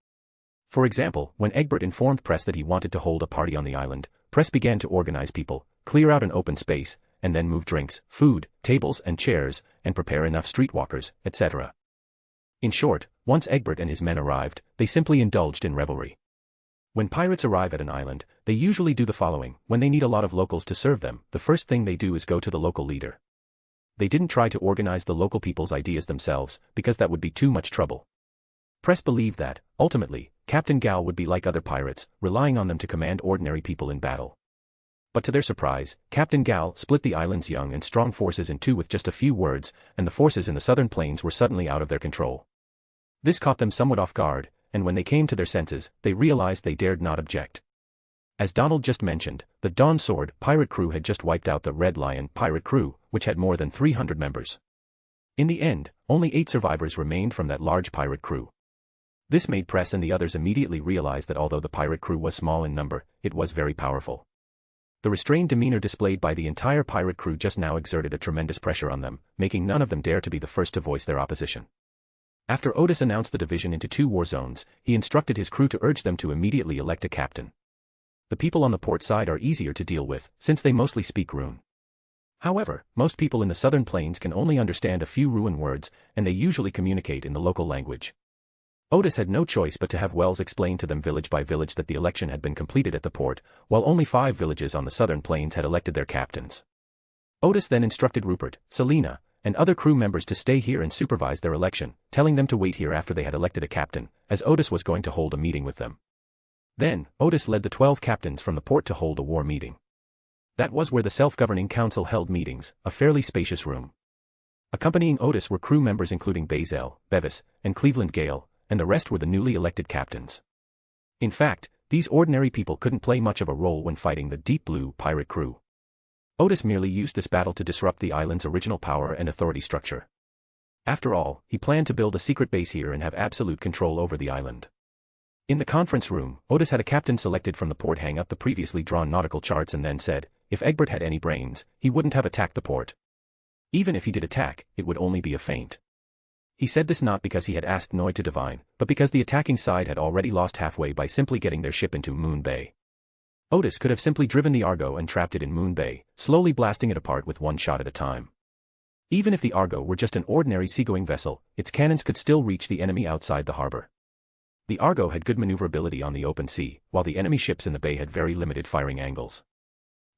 Speaker 3: For example, when Egbert informed Press that he wanted to hold a party on the island, Press began to organize people, clear out an open space, and then move drinks, food, tables and chairs, and prepare enough streetwalkers, etc. In short, once Egbert and his men arrived, they simply indulged in revelry. When pirates arrive at an island, they usually do the following. When they need a lot of locals to serve them, the first thing they do is go to the local leader. They didn't try to organize the local people's ideas themselves, because that would be too much trouble. Press believed that, ultimately, Captain Gal would be like other pirates, relying on them to command ordinary people in battle. But to their surprise, Captain Gal split the island's young and strong forces in two with just a few words, and the forces in the southern plains were suddenly out of their control. This caught them somewhat off guard, and when they came to their senses, they realized they dared not object. As Donald just mentioned, the Dawn Sword pirate crew had just wiped out the Red Lion pirate crew, which had more than 300 members. In the end, only 8 survivors remained from that large pirate crew. This made Press and the others immediately realize that although the pirate crew was small in number, it was very powerful. The restrained demeanor displayed by the entire pirate crew just now exerted a tremendous pressure on them, making none of them dare to be the first to voice their opposition. After Odis announced the division into 2 war zones, he instructed his crew to urge them to immediately elect a captain. The people on the port side are easier to deal with, since they mostly speak Rune. However, most people in the southern plains can only understand a few Rune words, and they usually communicate in the local language. Odis had no choice but to have Wells explain to them village by village that the election had been completed at the port, while only 5 villages on the southern plains had elected their captains. Odis then instructed Rupert, Selena, and other crew members to stay here and supervise their election, telling them to wait here after they had elected a captain, as Odis was going to hold a meeting with them. Then, Odis led the 12 captains from the port to hold a war meeting. That was where the self-governing council held meetings, a fairly spacious room. Accompanying Odis were crew members including Bazel, Bevis, and Cleveland Gale, and the rest were the newly elected captains. In fact, these ordinary people couldn't play much of a role when fighting the Deep Blue pirate crew. Odis merely used this battle to disrupt the island's original power and authority structure. After all, he planned to build a secret base here and have absolute control over the island. In the conference room, Odis had a captain selected from the port hang up the previously drawn nautical charts and then said, if Egbert had any brains, he wouldn't have attacked the port. Even if he did attack, it would only be a feint. He said this not because he had asked Noy to divine, but because the attacking side had already lost halfway by simply getting their ship into Moon Bay. Odis could have simply driven the Argo and trapped it in Moon Bay, slowly blasting it apart with one shot at a time. Even if the Argo were just an ordinary seagoing vessel, its cannons could still reach the enemy outside the harbor. The Argo had good maneuverability on the open sea, while the enemy ships in the bay had very limited firing angles.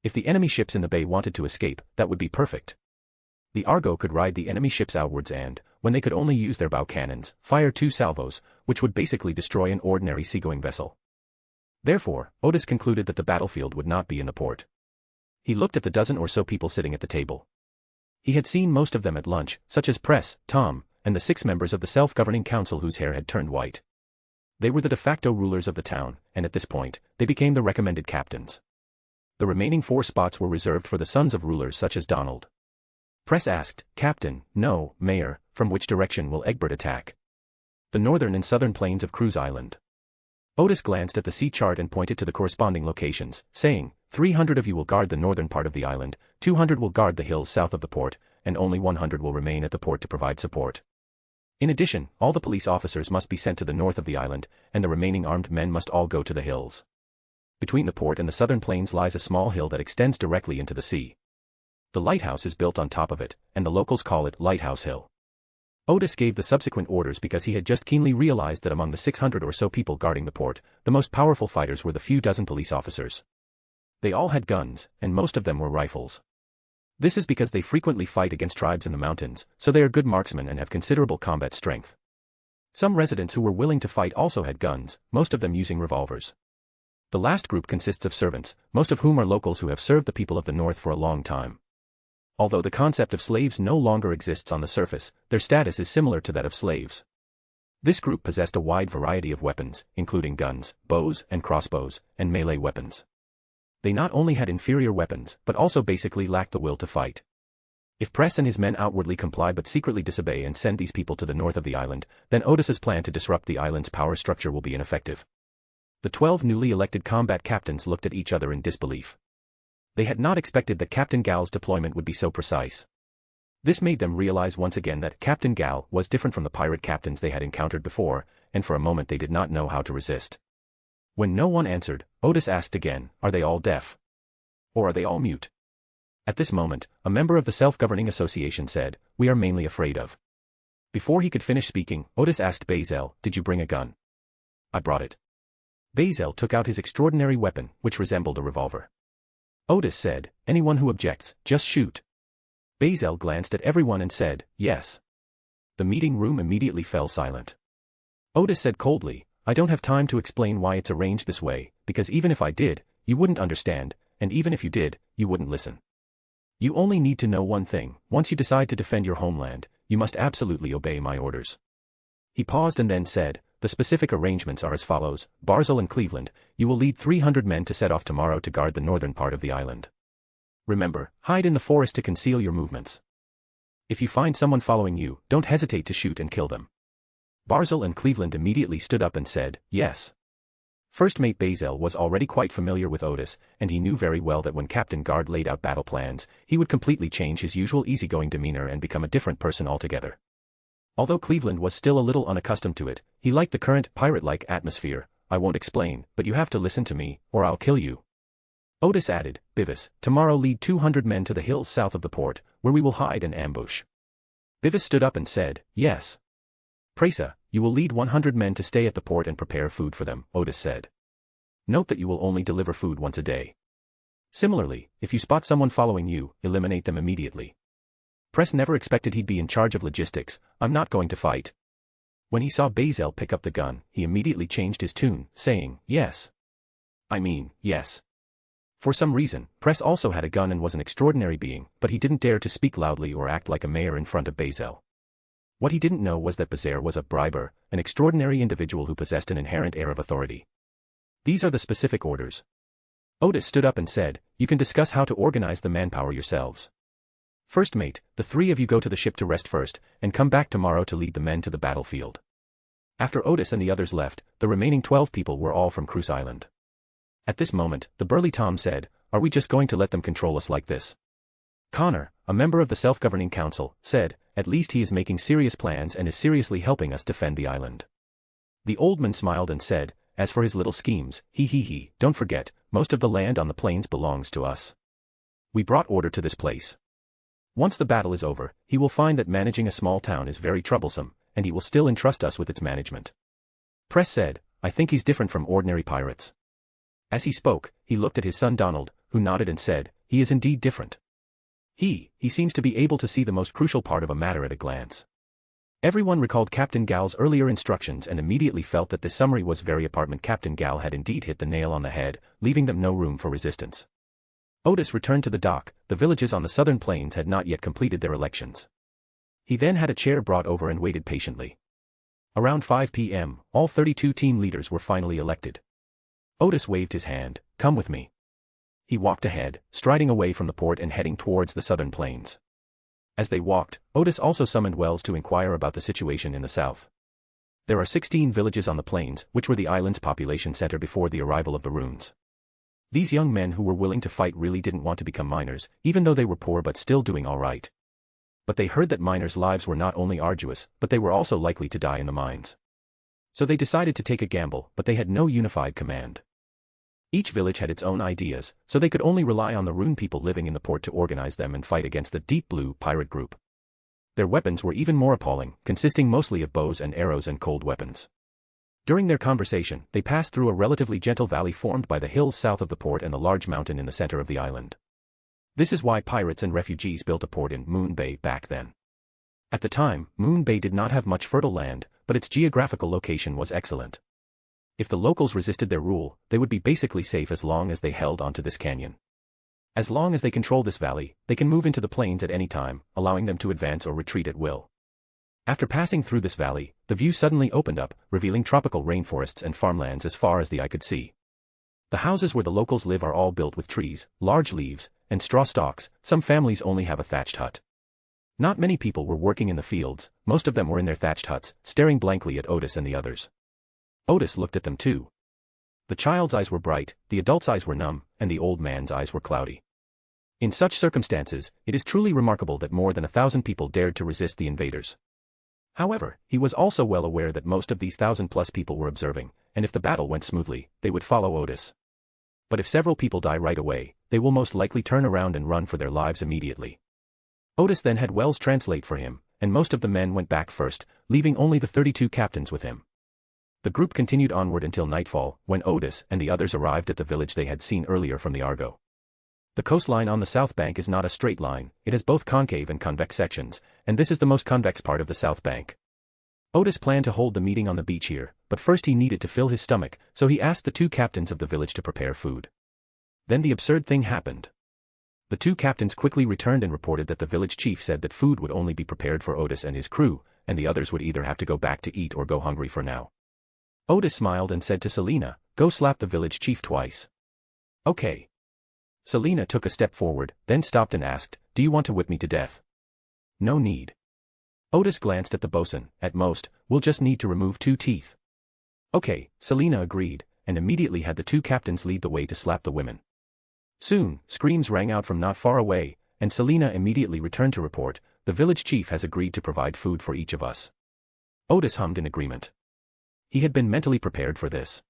Speaker 3: If the enemy ships in the bay wanted to escape, that would be perfect. The Argo could ride the enemy ships outwards and, when they could only use their bow cannons, fire 2 salvos, which would basically destroy an ordinary seagoing vessel. Therefore, Odis concluded that the battlefield would not be in the port. He looked at the dozen or so people sitting at the table. He had seen most of them at lunch, such as Press, Tom, and the 6 members of the self-governing council whose hair had turned white. They were the de facto rulers of the town, and at this point, they became the recommended captains. The remaining 4 spots were reserved for the sons of rulers such as Donald. Press asked, Captain, no, Mayor, from which direction will Egbert attack? The northern and southern plains of Cruz Island. Odis glanced at the sea chart and pointed to the corresponding locations, saying, 300 of you will guard the northern part of the island, 200 will guard the hills south of the port, and only 100 will remain at the port to provide support. In addition, all the police officers must be sent to the north of the island, and the remaining armed men must all go to the hills. Between the port and the southern plains lies a small hill that extends directly into the sea. The lighthouse is built on top of it, and the locals call it Lighthouse Hill. Odis gave the subsequent orders because he had just keenly realized that among the 600 or so people guarding the port, the most powerful fighters were the few dozen police officers. They all had guns, and most of them were rifles. This is because they frequently fight against tribes in the mountains, so they are good marksmen and have considerable combat strength. Some residents who were willing to fight also had guns, most of them using revolvers. The last group consists of servants, most of whom are locals who have served the people of the north for a long time. Although the concept of slaves no longer exists on the surface, their status is similar to that of slaves. This group possessed a wide variety of weapons, including guns, bows and crossbows, and melee weapons. They not only had inferior weapons, but also basically lacked the will to fight. If Press and his men outwardly comply but secretly disobey and send these people to the north of the island, then Odis's plan to disrupt the island's power structure will be ineffective. The 12 newly elected combat captains looked at each other in disbelief. They had not expected that Captain Gal's deployment would be so precise. This made them realize once again that Captain Gal was different from the pirate captains they had encountered before, and for a moment they did not know how to resist. When no one answered, Odis asked again, are they all deaf? Or are they all mute? At this moment, a member of the self-governing association said, we are mainly afraid of. Before he could finish speaking, Odis asked Bazel, did you bring a gun? I brought it. Bazel took out his extraordinary weapon, which resembled a revolver. Odis said, anyone who objects, just shoot. Bazel glanced at everyone and said, yes. The meeting room immediately fell silent. Odis said coldly, I don't have time to explain why it's arranged this way, because even if I did, you wouldn't understand, and even if you did, you wouldn't listen. You only need to know one thing, once you decide to defend your homeland, you must absolutely obey my orders. He paused and then said, the specific arrangements are as follows, Barzil and Cleveland, you will lead 300 men to set off tomorrow to guard the northern part of the island. Remember, hide in the forest to conceal your movements. If you find someone following you, don't hesitate to shoot and kill them. Barzil and Cleveland immediately stood up and said, yes. First Mate Bazel was already quite familiar with Odis, and he knew very well that when Captain Gard laid out battle plans, he would completely change his usual easygoing demeanor and become a different person altogether. Although Cleveland was still a little unaccustomed to it, he liked the current pirate-like atmosphere. I won't explain, but you have to listen to me, or I'll kill you. Odis added, Bivis, tomorrow lead 200 men to the hills south of the port, where we will hide and ambush. Bivis stood up and said, yes. Presa, you will lead 100 men to stay at the port and prepare food for them, Odis said. Note that you will only deliver food once a day. Similarly, if you spot someone following you, eliminate them immediately. Press never expected he'd be in charge of logistics, I'm not going to fight. When he saw Bazel pick up the gun, he immediately changed his tune, saying, yes. I mean, yes. For some reason, Press also had a gun and was an extraordinary being, but he didn't dare to speak loudly or act like a mayor in front of Bazel. What he didn't know was that Bazer was a briber, an extraordinary individual who possessed an inherent air of authority. These are the specific orders. Odis stood up and said, you can discuss how to organize the manpower yourselves. First Mate, the three of you go to the ship to rest first, and come back tomorrow to lead the men to the battlefield. After Odis and the others left, the remaining 12 people were all from Cruise Island. At this moment, the burly Tom said, are we just going to let them control us like this? Connor, a member of the self-governing council, said, at least he is making serious plans and is seriously helping us defend the island. The old man smiled and said, as for his little schemes, don't forget, most of the land on the plains belongs to us. We brought order to this place. Once the battle is over, he will find that managing a small town is very troublesome, and he will still entrust us with its management. Press said, I think he's different from ordinary pirates. As he spoke, he looked at his son Donald, who nodded and said, he is indeed different. He seems to be able to see the most crucial part of a matter at a glance. Everyone recalled Captain Gal's earlier instructions and immediately felt that this summary was very apartment. Captain Gal had indeed hit the nail on the head, leaving them no room for resistance. Odis returned to the dock. The villages on the southern plains had not yet completed their elections. He then had a chair brought over and waited patiently. Around 5 p.m., all 32 team leaders were finally elected. Odis waved his hand, come with me. He walked ahead, striding away from the port and heading towards the southern plains. As they walked, Odis also summoned Wells to inquire about the situation in the south. There are 16 villages on the plains, which were the island's population center before the arrival of the runes. These young men who were willing to fight really didn't want to become miners, even though they were poor but still doing all right. But they heard that miners' lives were not only arduous, but they were also likely to die in the mines. So they decided to take a gamble, but they had no unified command. Each village had its own ideas, so they could only rely on the rune people living in the port to organize them and fight against the Deep Blue pirate group. Their weapons were even more appalling, consisting mostly of bows and arrows and cold weapons. During their conversation, they passed through a relatively gentle valley formed by the hills south of the port and the large mountain in the center of the island. This is why pirates and refugees built a port in Moon Bay back then. At the time, Moon Bay did not have much fertile land, but its geographical location was excellent. If the locals resisted their rule, they would be basically safe as long as they held onto this canyon. As long as they control this valley, they can move into the plains at any time, allowing them to advance or retreat at will. After passing through this valley, the view suddenly opened up, revealing tropical rainforests and farmlands as far as the eye could see. The houses where the locals live are all built with trees, large leaves, and straw stalks. Some families only have a thatched hut. Not many people were working in the fields, most of them were in their thatched huts, staring blankly at Odis and the others. Odis looked at them too. The child's eyes were bright, the adult's eyes were numb, and the old man's eyes were cloudy. In such circumstances, it is truly remarkable that more than 1,000 people dared to resist the invaders. However, he was also well aware that most of these 1,000+ people were observing, and if the battle went smoothly, they would follow Odis. But if several people die right away, they will most likely turn around and run for their lives immediately. Odis then had Wells translate for him, and most of the men went back first, leaving only the 32 captains with him. The group continued onward until nightfall, when Odis and the others arrived at the village they had seen earlier from the Argo. The coastline on the south bank is not a straight line, it has both concave and convex sections, and this is the most convex part of the south bank. Odis planned to hold the meeting on the beach here, but first he needed to fill his stomach, so he asked the two captains of the village to prepare food. Then the absurd thing happened. The two captains quickly returned and reported that the village chief said that food would only be prepared for Odis and his crew, and the others would either have to go back to eat or go hungry for now. Odis smiled and said to Selena, "Go slap the village chief twice." "Okay." Selena took a step forward, then stopped and asked, "Do you want to whip me to death?" "No need." Odis glanced at the bosun. "At most, we'll just need to remove 2 teeth." "Okay," Selena agreed, and immediately had the two captains lead the way to slap the women. Soon, screams rang out from not far away, and Selena immediately returned to report, "The village chief has agreed to provide food for each of us." Odis hummed in agreement. He had been mentally prepared for this.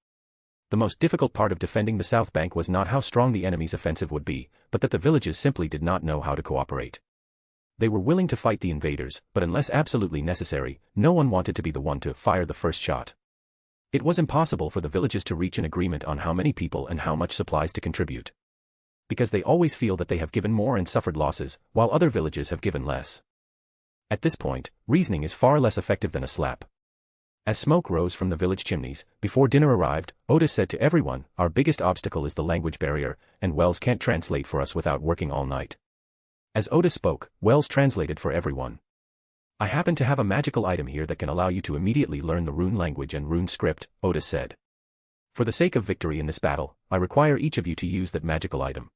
Speaker 3: The most difficult part of defending the south bank was not how strong the enemy's offensive would be, but that the villages simply did not know how to cooperate. They were willing to fight the invaders, but unless absolutely necessary, no one wanted to be the one to fire the first shot. It was impossible for the villages to reach an agreement on how many people and how much supplies to contribute. Because they always feel that they have given more and suffered losses, while other villages have given less. At this point, reasoning is far less effective than a slap. As smoke rose from the village chimneys, before dinner arrived, Odis said to everyone, "Our biggest obstacle is the language barrier, and Wells can't translate for us without working all night." As Odis spoke, Wells translated for everyone. "I happen to have a magical item here that can allow you to immediately learn the rune language and rune script," Odis said. "For the sake of victory in this battle, I require each of you to use that magical item."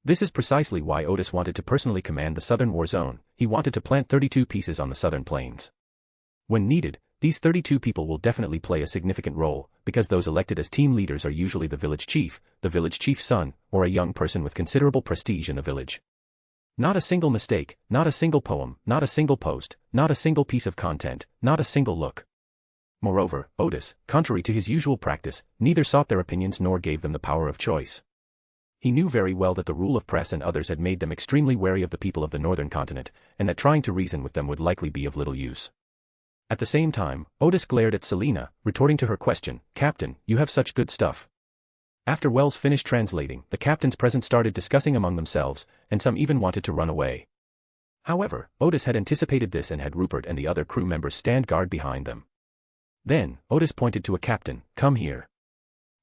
Speaker 3: This is precisely why Odis wanted to personally command the southern war zone. He wanted to plant 32 pieces on the southern plains. When needed, these 32 people will definitely play a significant role, because those elected as team leaders are usually the village chief's son, or a young person with considerable prestige in the village. Not a single mistake, not a single poem, not a single post, not a single piece of content, not a single look. Moreover, Odis, contrary to his usual practice, neither sought their opinions nor gave them the power of choice. He knew very well that the rule of press and others had made them extremely wary of the people of the northern continent, and that trying to reason with them would likely be of little use. At the same time, Odis glared at Selena, retorting to her question, "Captain, you have such good stuff." After Wells finished translating, the captains present started discussing among themselves, and some even wanted to run away. However, Odis had anticipated this and had Rupert and the other crew members stand guard behind them. Then, Odis pointed to a captain, "Come here."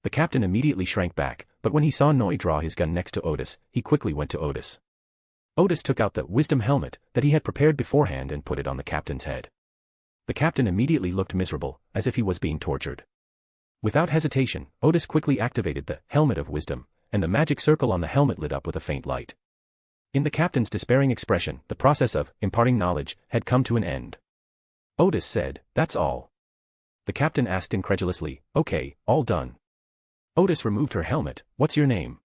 Speaker 3: The captain immediately shrank back, but when he saw Noi draw his gun next to Odis, he quickly went to Odis. Odis took out the wisdom helmet that he had prepared beforehand and put it on the captain's head. The captain immediately looked miserable, as if he was being tortured. Without hesitation, Odis quickly activated the helmet of wisdom, and the magic circle on the helmet lit up with a faint light. In the captain's despairing expression, the process of imparting knowledge had come to an end. Odis said, "That's all." The captain asked incredulously, "Okay, all done." Odis removed her helmet. "What's your name?"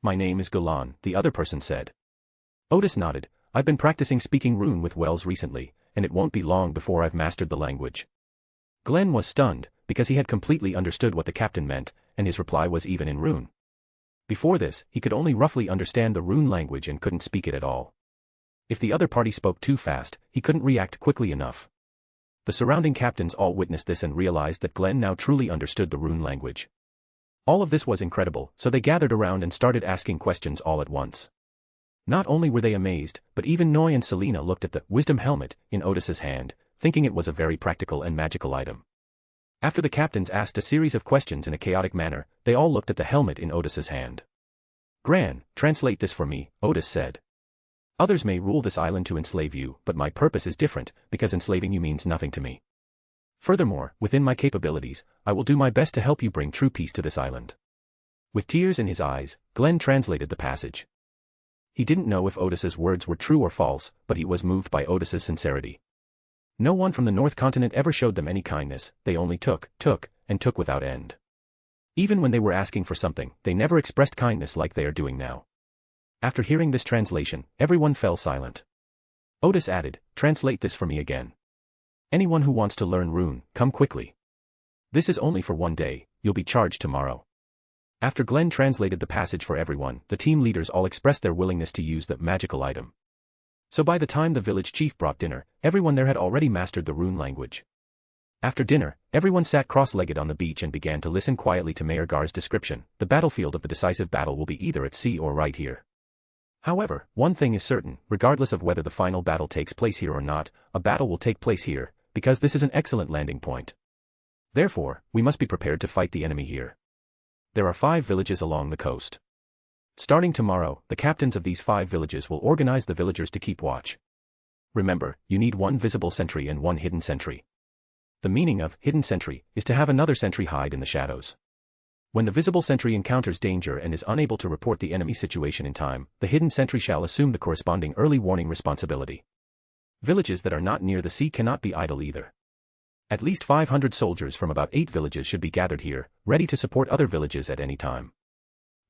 Speaker 3: "My name is Gulan," the other person said. Odis nodded. "I've been practicing speaking rune with Wells recently, and it won't be long before I've mastered the language." Glenn was stunned, because he had completely understood what the captain meant, and his reply was even in rune. Before this, he could only roughly understand the rune language and couldn't speak it at all. If the other party spoke too fast, he couldn't react quickly enough. The surrounding captains all witnessed this and realized that Glenn now truly understood the rune language. All of this was incredible, so they gathered around and started asking questions all at once. Not only were they amazed, but even Noi and Selena looked at the wisdom helmet in Odis's hand, thinking it was a very practical and magical item. After the captains asked a series of questions in a chaotic manner, they all looked at the helmet in Odis's hand. "Gran, translate this for me," Odis said. "Others may rule this island to enslave you, but my purpose is different, because enslaving you means nothing to me. Furthermore, within my capabilities, I will do my best to help you bring true peace to this island." With tears in his eyes, Glenn translated the passage. He didn't know if Odis's words were true or false, but he was moved by Odis's sincerity. No one from the North Continent ever showed them any kindness, they only took without end. Even when they were asking for something, they never expressed kindness like they are doing now. After hearing this translation, everyone fell silent. Odis added, "Translate this for me again. Anyone who wants to learn rune, come quickly. This is only for one day, you'll be charged tomorrow." After Glenn translated the passage for everyone, the team leaders all expressed their willingness to use the magical item. So by the time the village chief brought dinner, everyone there had already mastered the rune language. After dinner, everyone sat cross-legged on the beach and began to listen quietly to Mayor Gar's description. The battlefield of the decisive battle will be either at sea or right here. However, one thing is certain, regardless of whether the final battle takes place here or not, a battle will take place here, because this is an excellent landing point. Therefore, we must be prepared to fight the enemy here. There are 5 villages along the coast. Starting tomorrow, the captains of these 5 villages will organize the villagers to keep watch. Remember, you need 1 visible sentry and 1 hidden sentry. The meaning of hidden sentry is to have another sentry hide in the shadows. When the visible sentry encounters danger and is unable to report the enemy situation in time, the hidden sentry shall assume the corresponding early warning responsibility. Villages that are not near the sea cannot be idle either. At least 500 soldiers from about 8 villages should be gathered here, ready to support other villages at any time.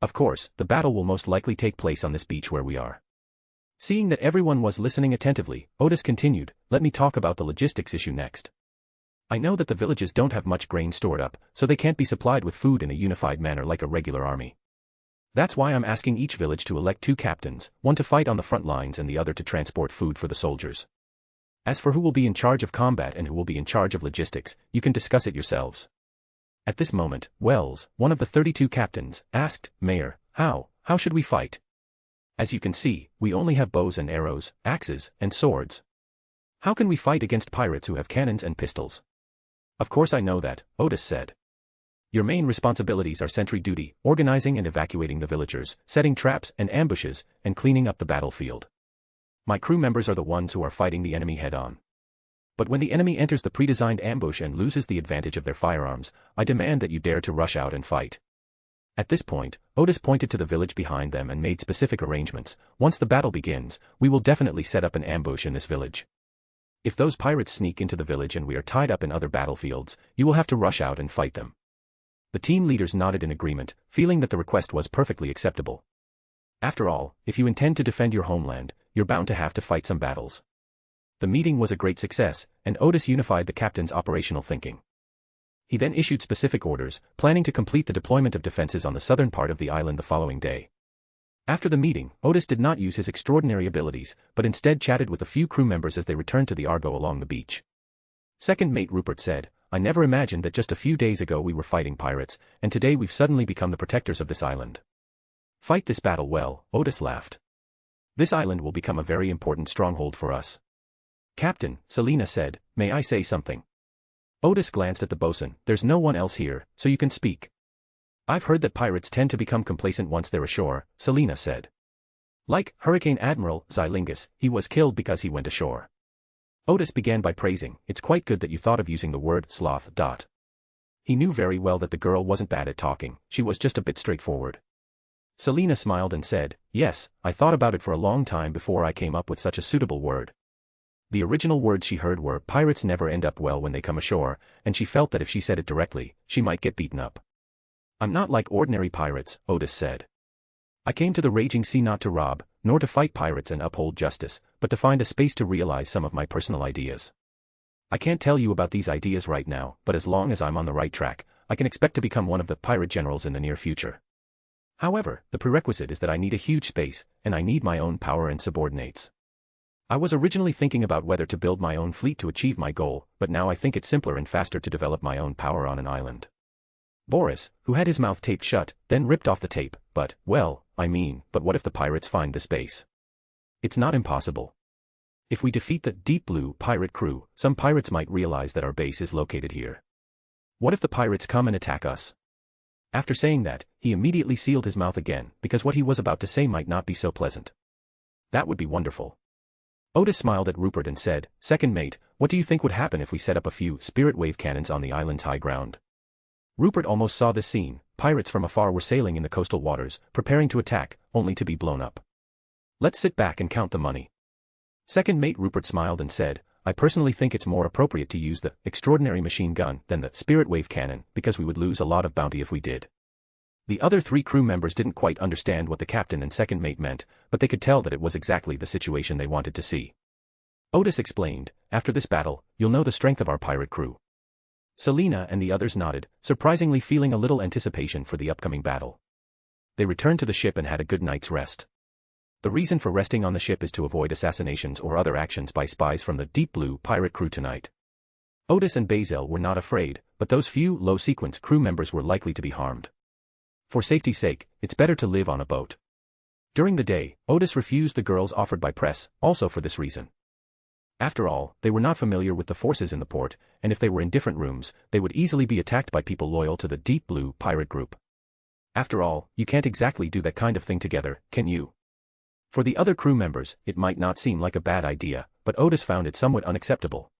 Speaker 3: Of course, the battle will most likely take place on this beach where we are. Seeing that everyone was listening attentively, Odis continued, let me talk about the logistics issue next. I know that the villages don't have much grain stored up, so they can't be supplied with food in a unified manner like a regular army. That's why I'm asking each village to elect 2 captains, one to fight on the front lines and the other to transport food for the soldiers. As for who will be in charge of combat and who will be in charge of logistics, you can discuss it yourselves. At this moment, Wells, one of the 32 captains, asked, Mayor, how should we fight? As you can see, we only have bows and arrows, axes, and swords. How can we fight against pirates who have cannons and pistols? Of course I know that, Odis said. Your main responsibilities are sentry duty, organizing and evacuating the villagers, setting traps and ambushes, and cleaning up the battlefield. My crew members are the ones who are fighting the enemy head-on. But when the enemy enters the pre-designed ambush and loses the advantage of their firearms, I demand that you dare to rush out and fight. At this point, Odis pointed to the village behind them and made specific arrangements. Once the battle begins, we will definitely set up an ambush in this village. If those pirates sneak into the village and we are tied up in other battlefields, you will have to rush out and fight them. The team leaders nodded in agreement, feeling that the request was perfectly acceptable. After all, if you intend to defend your homeland, you're bound to have to fight some battles. The meeting was a great success, and Odis unified the captain's operational thinking. He then issued specific orders, planning to complete the deployment of defenses on the southern part of the island the following day. After the meeting, Odis did not use his extraordinary abilities, but instead chatted with a few crew members as they returned to the Argo along the beach. Second mate Rupert said, I never imagined that just a few days ago we were fighting pirates, and today we've suddenly become the protectors of this island. Fight this battle well, Odis laughed. This island will become a very important stronghold for us. Captain, Selena said, may I say something? Odis glanced at the bosun, there's no one else here, so you can speak. I've heard that pirates tend to become complacent once they're ashore, Selena said. Like Hurricane Admiral Xilingus, he was killed because he went ashore. Odis began by praising, it's quite good that you thought of using the word sloth. He knew very well that the girl wasn't bad at talking, she was just a bit straightforward. Selena smiled and said, yes, I thought about it for a long time before I came up with such a suitable word. The original words she heard were, pirates never end up well when they come ashore, and she felt that if she said it directly, she might get beaten up. I'm not like ordinary pirates, Odis said. I came to the raging sea not to rob, nor to fight pirates and uphold justice, but to find a space to realize some of my personal ideas. I can't tell you about these ideas right now, but as long as I'm on the right track, I can expect to become one of the pirate generals in the near future. However, the prerequisite is that I need a huge space, and I need my own power and subordinates. I was originally thinking about whether to build my own fleet to achieve my goal, but now I think it's simpler and faster to develop my own power on an island. Boris, who had his mouth taped shut, then ripped off the tape, but what if the pirates find the space? It's not impossible. If we defeat the Deep Blue pirate crew, some pirates might realize that our base is located here. What if the pirates come and attack us? After saying that, he immediately sealed his mouth again, because what he was about to say might not be so pleasant. That would be wonderful. Odis smiled at Rupert and said, Second mate, what do you think would happen if we set up a few spirit wave cannons on the island's high ground? Rupert almost saw this scene. Pirates from afar were sailing in the coastal waters, preparing to attack, only to be blown up. Let's sit back and count the money. Second mate Rupert smiled and said, I personally think it's more appropriate to use the extraordinary machine gun than the spirit wave cannon, because we would lose a lot of bounty if we did. The other 3 crew members didn't quite understand what the captain and second mate meant, but they could tell that it was exactly the situation they wanted to see. Odis explained, after this battle, you'll know the strength of our pirate crew. Selena and the others nodded, surprisingly feeling a little anticipation for the upcoming battle. They returned to the ship and had a good night's rest. The reason for resting on the ship is to avoid assassinations or other actions by spies from the Deep Blue pirate crew tonight. Odis and Basil were not afraid, but those few low-sequence crew members were likely to be harmed. For safety's sake, it's better to live on a boat. During the day, Odis refused the girls offered by Press, also for this reason. After all, they were not familiar with the forces in the port, and if they were in different rooms, they would easily be attacked by people loyal to the Deep Blue pirate group. After all, you can't exactly do that kind of thing together, can you? For the other crew members, it might not seem like a bad idea, but Odis found it somewhat unacceptable.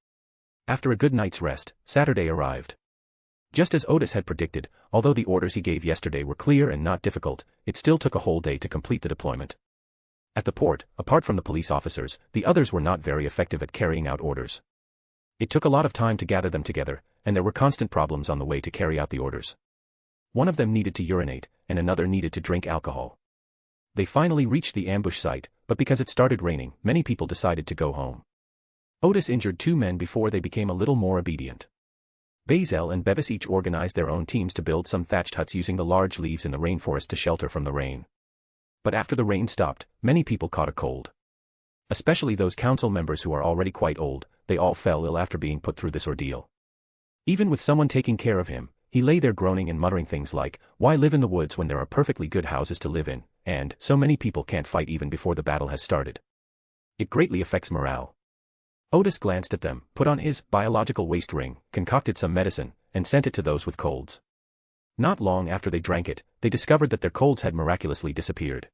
Speaker 3: After a good night's rest, Saturday arrived. Just as Odis had predicted, although the orders he gave yesterday were clear and not difficult, it still took a whole day to complete the deployment. At the port, apart from the police officers, the others were not very effective at carrying out orders. It took a lot of time to gather them together, and there were constant problems on the way to carry out the orders. One of them needed to urinate, and another needed to drink alcohol. They finally reached the ambush site, but because it started raining, many people decided to go home. Odis injured 2 men before they became a little more obedient. Basil and Bevis each organized their own teams to build some thatched huts using the large leaves in the rainforest to shelter from the rain. But after the rain stopped, many people caught a cold. Especially those council members who are already quite old, they all fell ill after being put through this ordeal. Even with someone taking care of him, he lay there groaning and muttering things like, "Why live in the woods when there are perfectly good houses to live in, and so many people can't fight even before the battle has started." It greatly affects morale. Odis glanced at them, put on his biological waist ring, concocted some medicine, and sent it to those with colds. Not long after they drank it, they discovered that their colds had miraculously disappeared.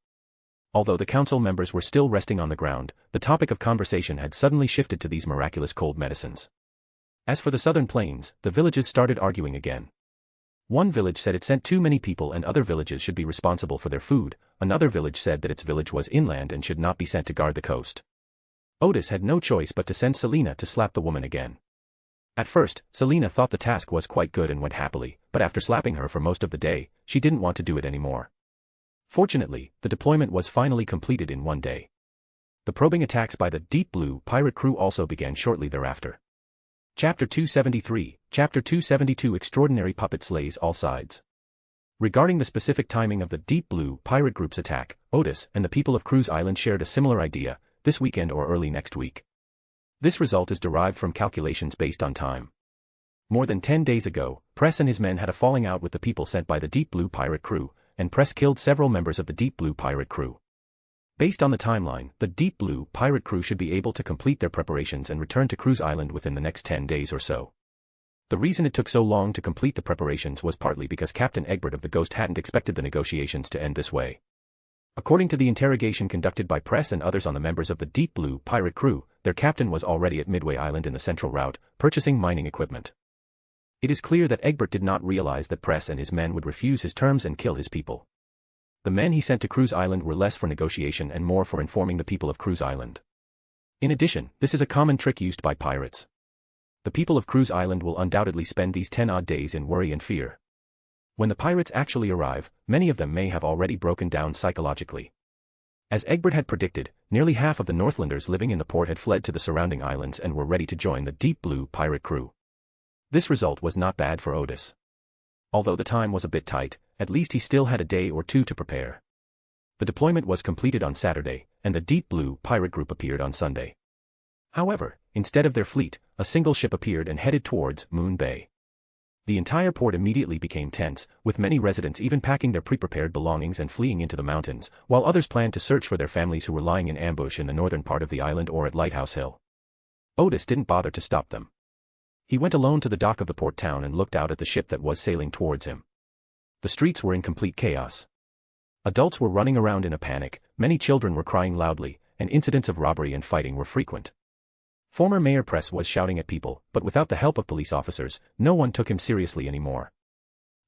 Speaker 3: Although the council members were still resting on the ground, the topic of conversation had suddenly shifted to these miraculous cold medicines. As for the southern plains, the villages started arguing again. One village said it sent too many people and other villages should be responsible for their food, another village said that its village was inland and should not be sent to guard the coast. Odis had no choice but to send Selena to slap the woman again. At first, Selena thought the task was quite good and went happily, but after slapping her for most of the day, she didn't want to do it anymore. Fortunately, the deployment was finally completed in one day. The probing attacks by the Deep Blue pirate crew also began shortly thereafter. Chapter 273, Chapter 272 Extraordinary Puppet Slays All Sides. Regarding the specific timing of the Deep Blue pirate group's attack, Odis and the people of Cruise Island shared a similar idea, this weekend or early next week. This result is derived from calculations based on time. More than 10 days ago, Press and his men had a falling out with the people sent by the Deep Blue pirate crew, and Press killed several members of the Deep Blue pirate crew. Based on the timeline, the Deep Blue pirate crew should be able to complete their preparations and return to Cruise Island within the next 10 days or so. The reason it took so long to complete the preparations was partly because Captain Egbert of the Ghost hadn't expected the negotiations to end this way. According to the interrogation conducted by Press and others on the members of the Deep Blue pirate crew, their captain was already at Midway Island in the central route, purchasing mining equipment. It is clear that Egbert did not realize that Press and his men would refuse his terms and kill his people. The men he sent to Cruise Island were less for negotiation and more for informing the people of Cruise Island. In addition, this is a common trick used by pirates. The people of Cruise Island will undoubtedly spend these 10-odd days in worry and fear. When the pirates actually arrive, many of them may have already broken down psychologically. As Egbert had predicted, nearly half of the Northlanders living in the port had fled to the surrounding islands and were ready to join the Deep Blue pirate crew. This result was not bad for Odis. Although the time was a bit tight, at least he still had a day or two to prepare. The deployment was completed on Saturday, and the Deep Blue pirate group appeared on Sunday. However, instead of their fleet, a single ship appeared and headed towards Moon Bay. The entire port immediately became tense, with many residents even packing their pre-prepared belongings and fleeing into the mountains, while others planned to search for their families who were lying in ambush in the northern part of the island or at Lighthouse Hill. Odis didn't bother to stop them. He went alone to the dock of the port town and looked out at the ship that was sailing towards him. The streets were in complete chaos. Adults were running around in a panic, many children were crying loudly, and incidents of robbery and fighting were frequent. Former Mayor Press was shouting at people, but without the help of police officers, no one took him seriously anymore.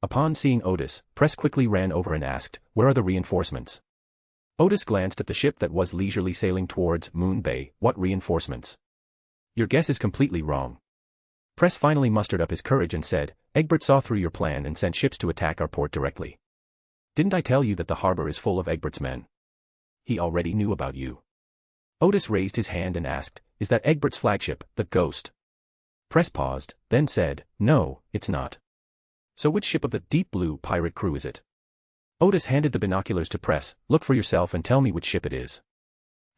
Speaker 3: Upon seeing Odis, Press quickly ran over and asked, "Where are the reinforcements?" Odis glanced at the ship that was leisurely sailing towards Moon Bay. "What reinforcements?" "Your guess is completely wrong." Press finally mustered up his courage and said, "Egbert saw through your plan and sent ships to attack our port directly. Didn't I tell you that the harbor is full of Egbert's men? He already knew about you." Odis raised his hand and asked, "Is that Egbert's flagship, the Ghost?" Press paused, then said, "No, it's not." "So which ship of the Deep Blue pirate crew is it?" Odis handed the binoculars to Press. "Look for yourself and tell me which ship it is."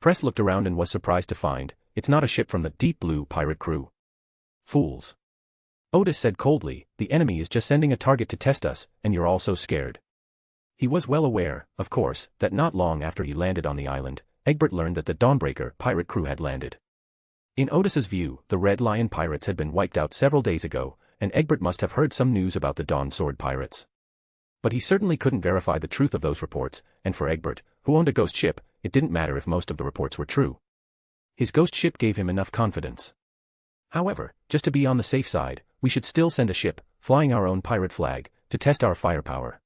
Speaker 3: Press looked around and was surprised to find, it's not a ship from the Deep Blue pirate crew. "Fools. Odis said coldly, the enemy is just sending a target to test us, and you're all so scared. He was well aware, of course, that not long after he landed on the island, Egbert learned that the Dawnbreaker pirate crew had landed. In Odis's view, the Red Lion pirates had been wiped out several days ago, and Egbert must have heard some news about the Dawn Sword pirates. But he certainly couldn't verify the truth of those reports, and for Egbert, who owned a ghost ship, it didn't matter if most of the reports were true. His ghost ship gave him enough confidence. However, just to be on the safe side, we should still send a ship, flying our own pirate flag, to test our firepower.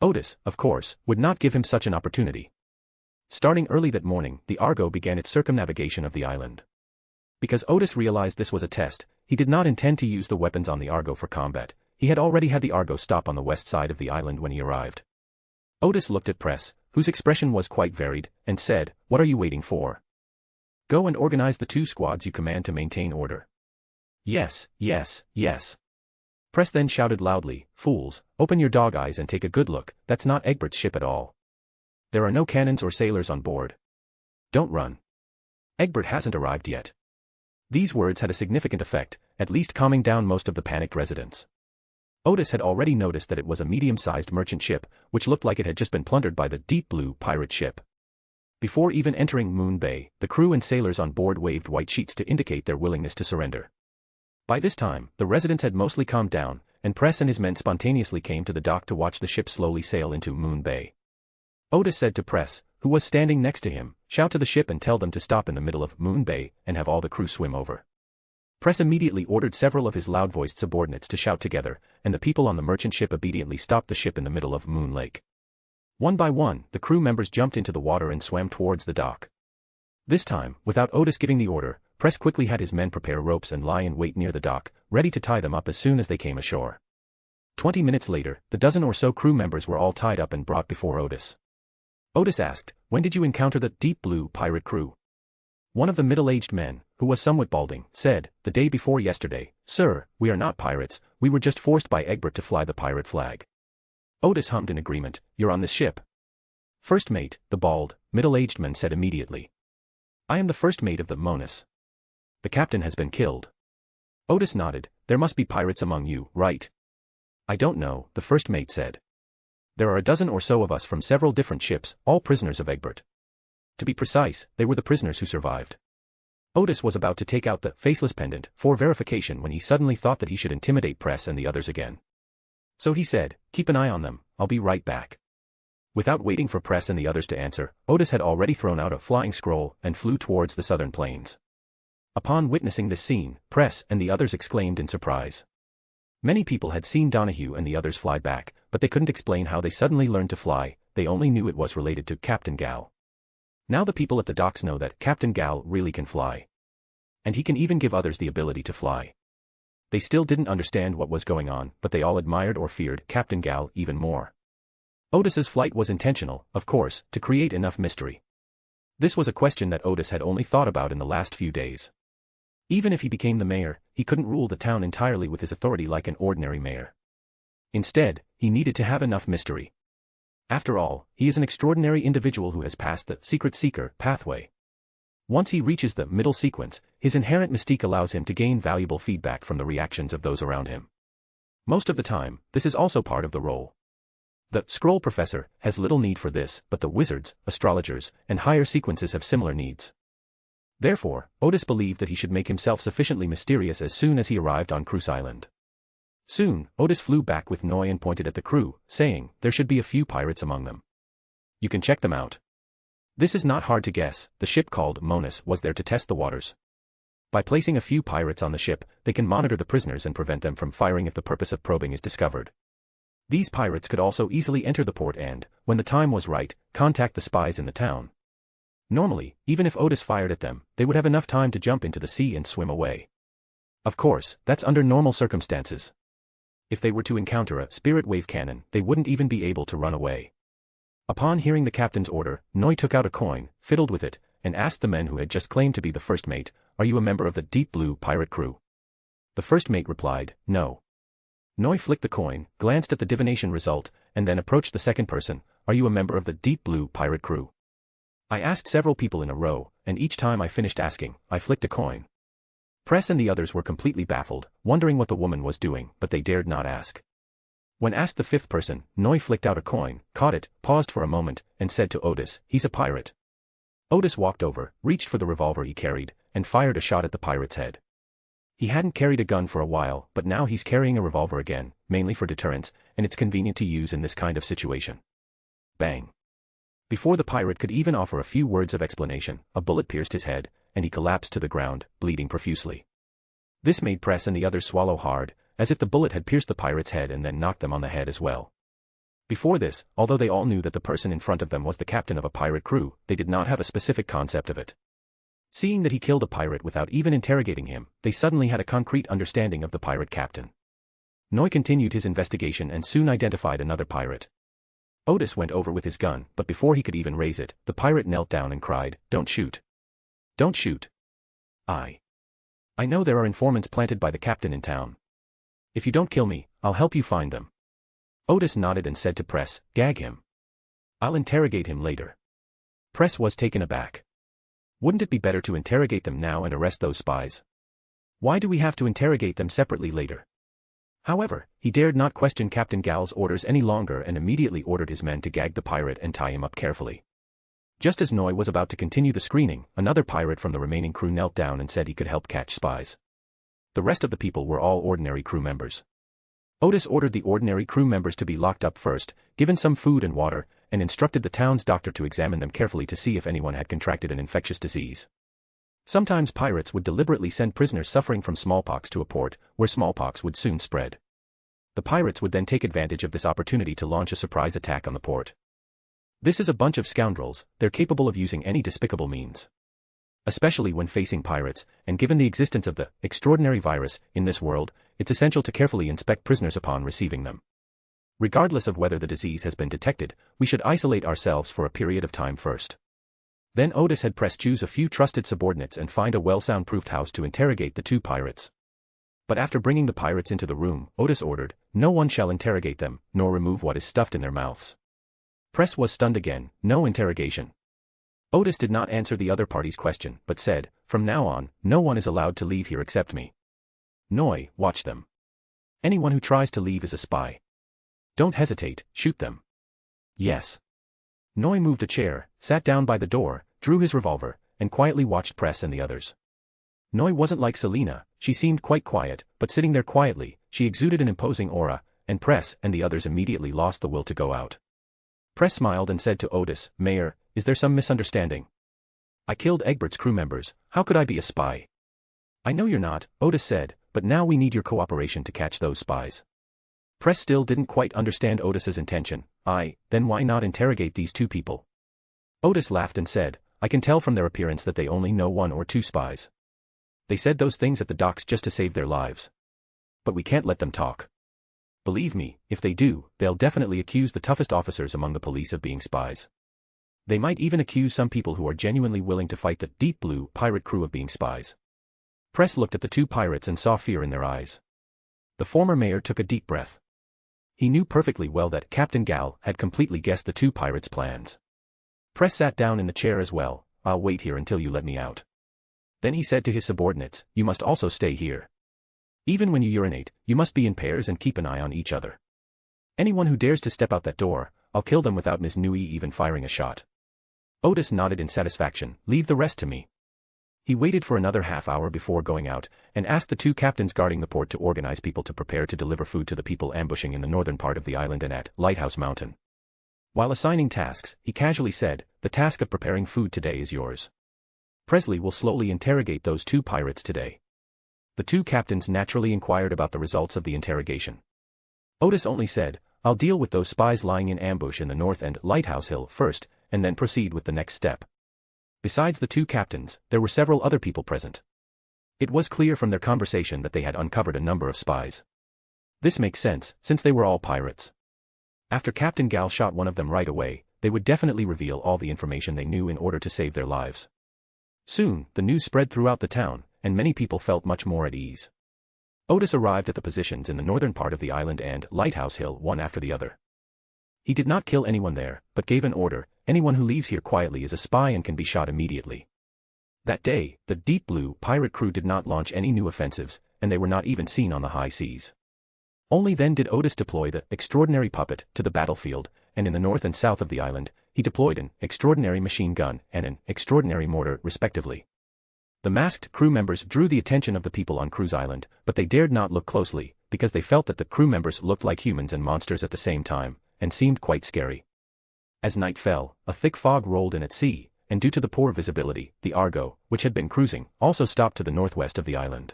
Speaker 3: Odis, of course, would not give him such an opportunity. Starting early that morning, the Argo began its circumnavigation of the island. Because Odis realized this was a test, he did not intend to use the weapons on the Argo for combat. He had already had the Argo stop on the west side of the island when he arrived. Odis looked at Press, whose expression was quite varied, and said, "What are you waiting for? Go and organize the 2 squads you command to maintain order." "Yes, yes, yes." Press then shouted loudly, "Fools, open your dog eyes and take a good look, that's not Egbert's ship at all. There are no cannons or sailors on board. Don't run. Egbert hasn't arrived yet." These words had a significant effect, at least calming down most of the panicked residents. Odis had already noticed that it was a medium-sized merchant ship, which looked like it had just been plundered by the Deep Blue pirate ship. Before even entering Moon Bay, the crew and sailors on board waved white sheets to indicate their willingness to surrender. By this time, the residents had mostly calmed down, and Press and his men spontaneously came to the dock to watch the ship slowly sail into Moon Bay. Odis said to Press, who was standing next to him, "Shout to the ship and tell them to stop in the middle of Moon Bay and have all the crew swim over." Press immediately ordered several of his loud-voiced subordinates to shout together, and the people on the merchant ship obediently stopped the ship in the middle of Moon Lake. One by one, the crew members jumped into the water and swam towards the dock. This time, without Odis giving the order, Press quickly had his men prepare ropes and lie in wait near the dock, ready to tie them up as soon as they came ashore. 20 minutes later, the dozen or so crew members were all tied up and brought before Odis. Odis asked, "When did you encounter the Deep Blue pirate crew?" One of the middle-aged men, who was somewhat balding, said, "The day before yesterday, sir. We are not pirates, we were just forced by Egbert to fly the pirate flag." Odis hummed in agreement, "You're on this ship?" "First mate," the bald, middle-aged man said immediately. "I am the first mate of the Monas. The captain has been killed." Odis nodded, "There must be pirates among you, right?" "I don't know," the first mate said. "There are a dozen or so of us from several different ships, all prisoners of Egbert. To be precise, they were the prisoners who survived." Odis was about to take out the faceless pendant for verification when he suddenly thought that he should intimidate Press and the others again. So he said, "Keep an eye on them, I'll be right back." Without waiting for Press and the others to answer, Odis had already thrown out a flying scroll and flew towards the southern plains. Upon witnessing this scene, Press and the others exclaimed in surprise. Many people had seen Donahue and the others fly back, but they couldn't explain how they suddenly learned to fly. They only knew it was related to Captain Gal. Now the people at the docks know that Captain Gal really can fly. And he can even give others the ability to fly. They still didn't understand what was going on, but they all admired or feared Captain Gal even more. Odis's flight was intentional, of course, to create enough mystery. This was a question that Odis had only thought about in the last few days. Even if he became the mayor, he couldn't rule the town entirely with his authority like an ordinary mayor. Instead, he needed to have enough mystery. After all, he is an extraordinary individual who has passed the secret seeker pathway. Once he reaches the middle sequence, his inherent mystique allows him to gain valuable feedback from the reactions of those around him. Most of the time, this is also part of the role. The scroll professor has little need for this, but the wizards, astrologers, and higher sequences have similar needs. Therefore, Odis believed that he should make himself sufficiently mysterious as soon as he arrived on Cruz Island. Soon, Odis flew back with Noi and pointed at the crew, saying, "There should be a few pirates among them. You can check them out." This is not hard to guess. The ship called Monas was there to test the waters. By placing a few pirates on the ship, they can monitor the prisoners and prevent them from firing if the purpose of probing is discovered. These pirates could also easily enter the port and, when the time was right, contact the spies in the town. Normally, even if Odis fired at them, they would have enough time to jump into the sea and swim away. Of course, that's under normal circumstances. If they were to encounter a spirit wave cannon, they wouldn't even be able to run away. Upon hearing the captain's order, Noi took out a coin, fiddled with it, and asked the men who had just claimed to be the first mate, "Are you a member of the Deep Blue pirate crew?" The first mate replied, "No." Noi flicked the coin, glanced at the divination result, and then approached the second person, "Are you a member of the Deep Blue pirate crew?" I asked several people in a row, and each time I finished asking, I flicked a coin. Press and the others were completely baffled, wondering what the woman was doing, but they dared not ask. When asked the fifth person, Noi flicked out a coin, caught it, paused for a moment, and said to Odis, "He's a pirate." Odis walked over, reached for the revolver he carried, and fired a shot at the pirate's head. He hadn't carried a gun for a while, but now he's carrying a revolver again, mainly for deterrence, and it's convenient to use in this kind of situation. Bang. Before the pirate could even offer a few words of explanation, a bullet pierced his head, and he collapsed to the ground, bleeding profusely. This made Press and the others swallow hard, as if the bullet had pierced the pirate's head and then knocked them on the head as well. Before this, although they all knew that the person in front of them was the captain of a pirate crew, they did not have a specific concept of it. Seeing that he killed a pirate without even interrogating him, they suddenly had a concrete understanding of the pirate captain. Noi continued his investigation and soon identified another pirate. Odis went over with his gun, but before he could even raise it, the pirate knelt down and cried, "Don't shoot. Don't shoot. I know there are informants planted by the captain in town. If you don't kill me, I'll help you find them." Odis nodded and said to Press, "Gag him. I'll interrogate him later." Press was taken aback. Wouldn't it be better to interrogate them now and arrest those spies? Why do we have to interrogate them separately later? However, he dared not question Captain Gal's orders any longer and immediately ordered his men to gag the pirate and tie him up carefully. Just as Noi was about to continue the screening, another pirate from the remaining crew knelt down and said he could help catch spies. The rest of the people were all ordinary crew members. Odis ordered the ordinary crew members to be locked up first, given some food and water, and instructed the town's doctor to examine them carefully to see if anyone had contracted an infectious disease. Sometimes pirates would deliberately send prisoners suffering from smallpox to a port, where smallpox would soon spread. The pirates would then take advantage of this opportunity to launch a surprise attack on the port. This is a bunch of scoundrels, they're capable of using any despicable means. Especially when facing pirates, and given the existence of the extraordinary virus in this world, it's essential to carefully inspect prisoners upon receiving them. Regardless of whether the disease has been detected, we should isolate ourselves for a period of time first. Then Odis had Press choose a few trusted subordinates and find a well-soundproofed house to interrogate the two pirates. But after bringing the pirates into the room, Odis ordered, "No one shall interrogate them, nor remove what is stuffed in their mouths." Press was stunned again, no interrogation. Odis did not answer the other party's question, but said, "From now on, no one is allowed to leave here except me. Noi, watch them. Anyone who tries to leave is a spy. Don't hesitate, shoot them." "Yes." Noi moved a chair, sat down by the door, drew his revolver, and quietly watched Press and the others. Noi wasn't like Selena, she seemed quite quiet, but sitting there quietly, she exuded an imposing aura, and Press and the others immediately lost the will to go out. Press smiled and said to Odis, "Mayor, is there some misunderstanding? I killed Egbert's crew members, how could I be a spy?" "I know you're not," Odis said, "but now we need your cooperation to catch those spies." Press still didn't quite understand Odis's intention. Then why not interrogate these two people?" Odis laughed and said, "I can tell from their appearance that they only know one or two spies. They said those things at the docks just to save their lives. But we can't let them talk. Believe me, if they do, they'll definitely accuse the toughest officers among the police of being spies. They might even accuse some people who are genuinely willing to fight the Deep Blue pirate crew of being spies." Press looked at the two pirates and saw fear in their eyes. The former mayor took a deep breath. He knew perfectly well that Captain Gal had completely guessed the two pirates' plans. Press sat down in the chair as well. "I'll wait here until you let me out." Then he said to his subordinates, "You must also stay here. Even when you urinate, you must be in pairs and keep an eye on each other. Anyone who dares to step out that door, I'll kill them without Ms. Nui even firing a shot." Odis nodded in satisfaction. "Leave the rest to me." He waited for another half-hour before going out, and asked the two captains guarding the port to organize people to prepare to deliver food to the people ambushing in the northern part of the island and at Lighthouse Mountain. While assigning tasks, he casually said, "The task of preparing food today is yours. Presley will slowly interrogate those two pirates today." The two captains naturally inquired about the results of the interrogation. Odis only said, "I'll deal with those spies lying in ambush in the north and Lighthouse Hill first, and then proceed with the next step." Besides the two captains, there were several other people present. It was clear from their conversation that they had uncovered a number of spies. This makes sense, since they were all pirates. After Captain Gal shot one of them right away, they would definitely reveal all the information they knew in order to save their lives. Soon, the news spread throughout the town, and many people felt much more at ease. Odis arrived at the positions in the northern part of the island and Lighthouse Hill one after the other. He did not kill anyone there, but gave an order, "Anyone who leaves here quietly is a spy and can be shot immediately." That day, the Deep Blue pirate crew did not launch any new offensives, and they were not even seen on the high seas. Only then did Odis deploy the extraordinary puppet to the battlefield, and in the north and south of the island, he deployed an extraordinary machine gun and an extraordinary mortar respectively. The masked crew members drew the attention of the people on Cruise Island, but they dared not look closely, because they felt that the crew members looked like humans and monsters at the same time, and seemed quite scary. As night fell, a thick fog rolled in at sea, and due to the poor visibility, the Argo, which had been cruising, also stopped to the northwest of the island.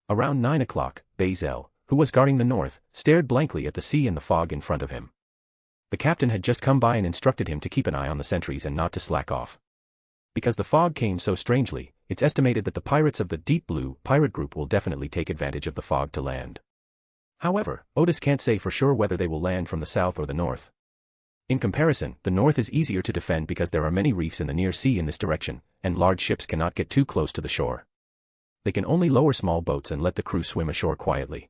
Speaker 3: Around 9 o'clock, Bazel, who was guarding the north, stared blankly at the sea and the fog in front of him. The captain had just come by and instructed him to keep an eye on the sentries and not to slack off. Because the fog came so strangely, it's estimated that the pirates of the Deep Blue pirate group will definitely take advantage of the fog to land. However, Odis can't say for sure whether they will land from the south or the north. In comparison, the north is easier to defend because there are many reefs in the near sea in this direction, and large ships cannot get too close to the shore. They can only lower small boats and let the crew swim ashore quietly.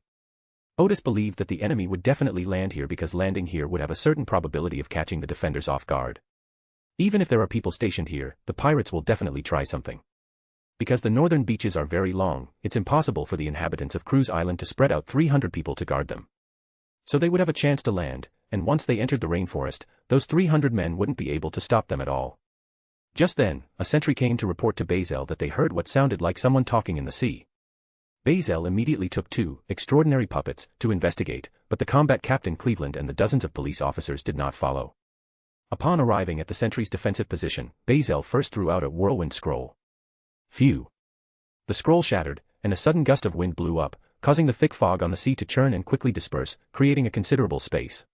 Speaker 3: Odis believed that the enemy would definitely land here because landing here would have a certain probability of catching the defenders off guard. Even if there are people stationed here, the pirates will definitely try something. Because the northern beaches are very long, it's impossible for the inhabitants of Cruise Island to spread out 300 people to guard them. So they would have a chance to land, and once they entered the rainforest, those 300 men wouldn't be able to stop them at all. Just then, a sentry came to report to Bazel that they heard what sounded like someone talking in the sea. Bazel immediately took 2 extraordinary puppets to investigate, but the combat captain Cleveland and the dozens of police officers did not follow. Upon arriving at the sentry's defensive position, Bazel first threw out a whirlwind scroll. Phew! The scroll shattered, and a sudden gust of wind blew up, causing the thick fog on the sea to churn and quickly disperse, creating a considerable space.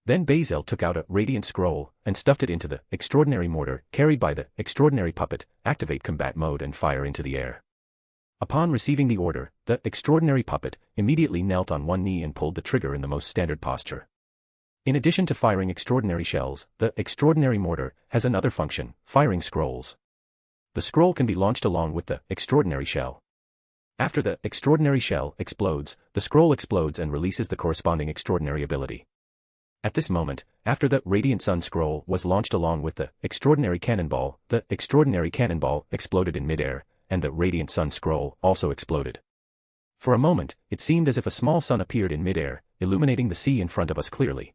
Speaker 3: Then Bazel took out a radiant scroll and stuffed it into the extraordinary mortar carried by the extraordinary puppet, activate combat mode and fire into the air. Upon receiving the order, the extraordinary puppet immediately knelt on one knee and pulled the trigger in the most standard posture. In addition to firing extraordinary shells, the extraordinary mortar has another function, firing scrolls. The scroll can be launched along with the extraordinary shell. After the extraordinary shell explodes, the scroll explodes and releases the corresponding extraordinary ability. At this moment, after the Radiant Sun scroll was launched along with the extraordinary cannonball exploded in midair, and the Radiant Sun scroll also exploded. For a moment, it seemed as if a small sun appeared in midair, illuminating the sea in front of us clearly.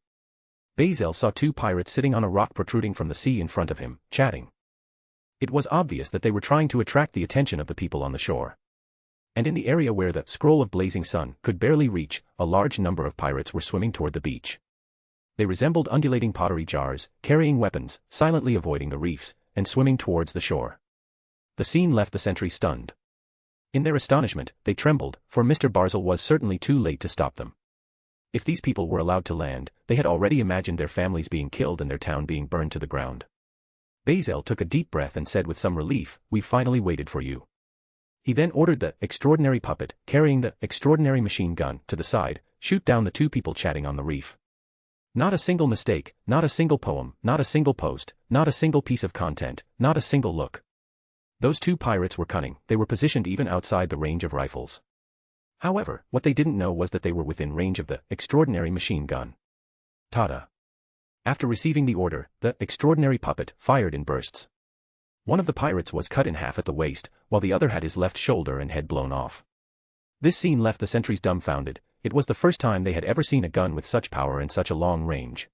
Speaker 3: Bazel saw 2 pirates sitting on a rock protruding from the sea in front of him, chatting. It was obvious that they were trying to attract the attention of the people on the shore. And in the area where the scroll of blazing sun could barely reach, a large number of pirates were swimming toward the beach. They resembled undulating pottery jars, carrying weapons, silently avoiding the reefs, and swimming towards the shore. The scene left the sentries stunned. In their astonishment, they trembled, for Mr. Barzil was certainly too late to stop them. If these people were allowed to land, they had already imagined their families being killed and their town being burned to the ground. Bazel took a deep breath and said with some relief, "We've finally waited for you." He then ordered the extraordinary puppet, carrying the extraordinary machine gun, to the side, shoot down the 2 people chatting on the reef. Not a single mistake, not a single poem, not a single post, not a single piece of content, not a single look. Those 2 pirates were cunning, they were positioned even outside the range of rifles. However, what they didn't know was that they were within range of the extraordinary machine gun. Ta-da! After receiving the order, the extraordinary puppet fired in bursts. One of the pirates was cut in half at the waist, while the other had his left shoulder and head blown off. This scene left the sentries dumbfounded. It was the first time they had ever seen a gun with such power and such a long range.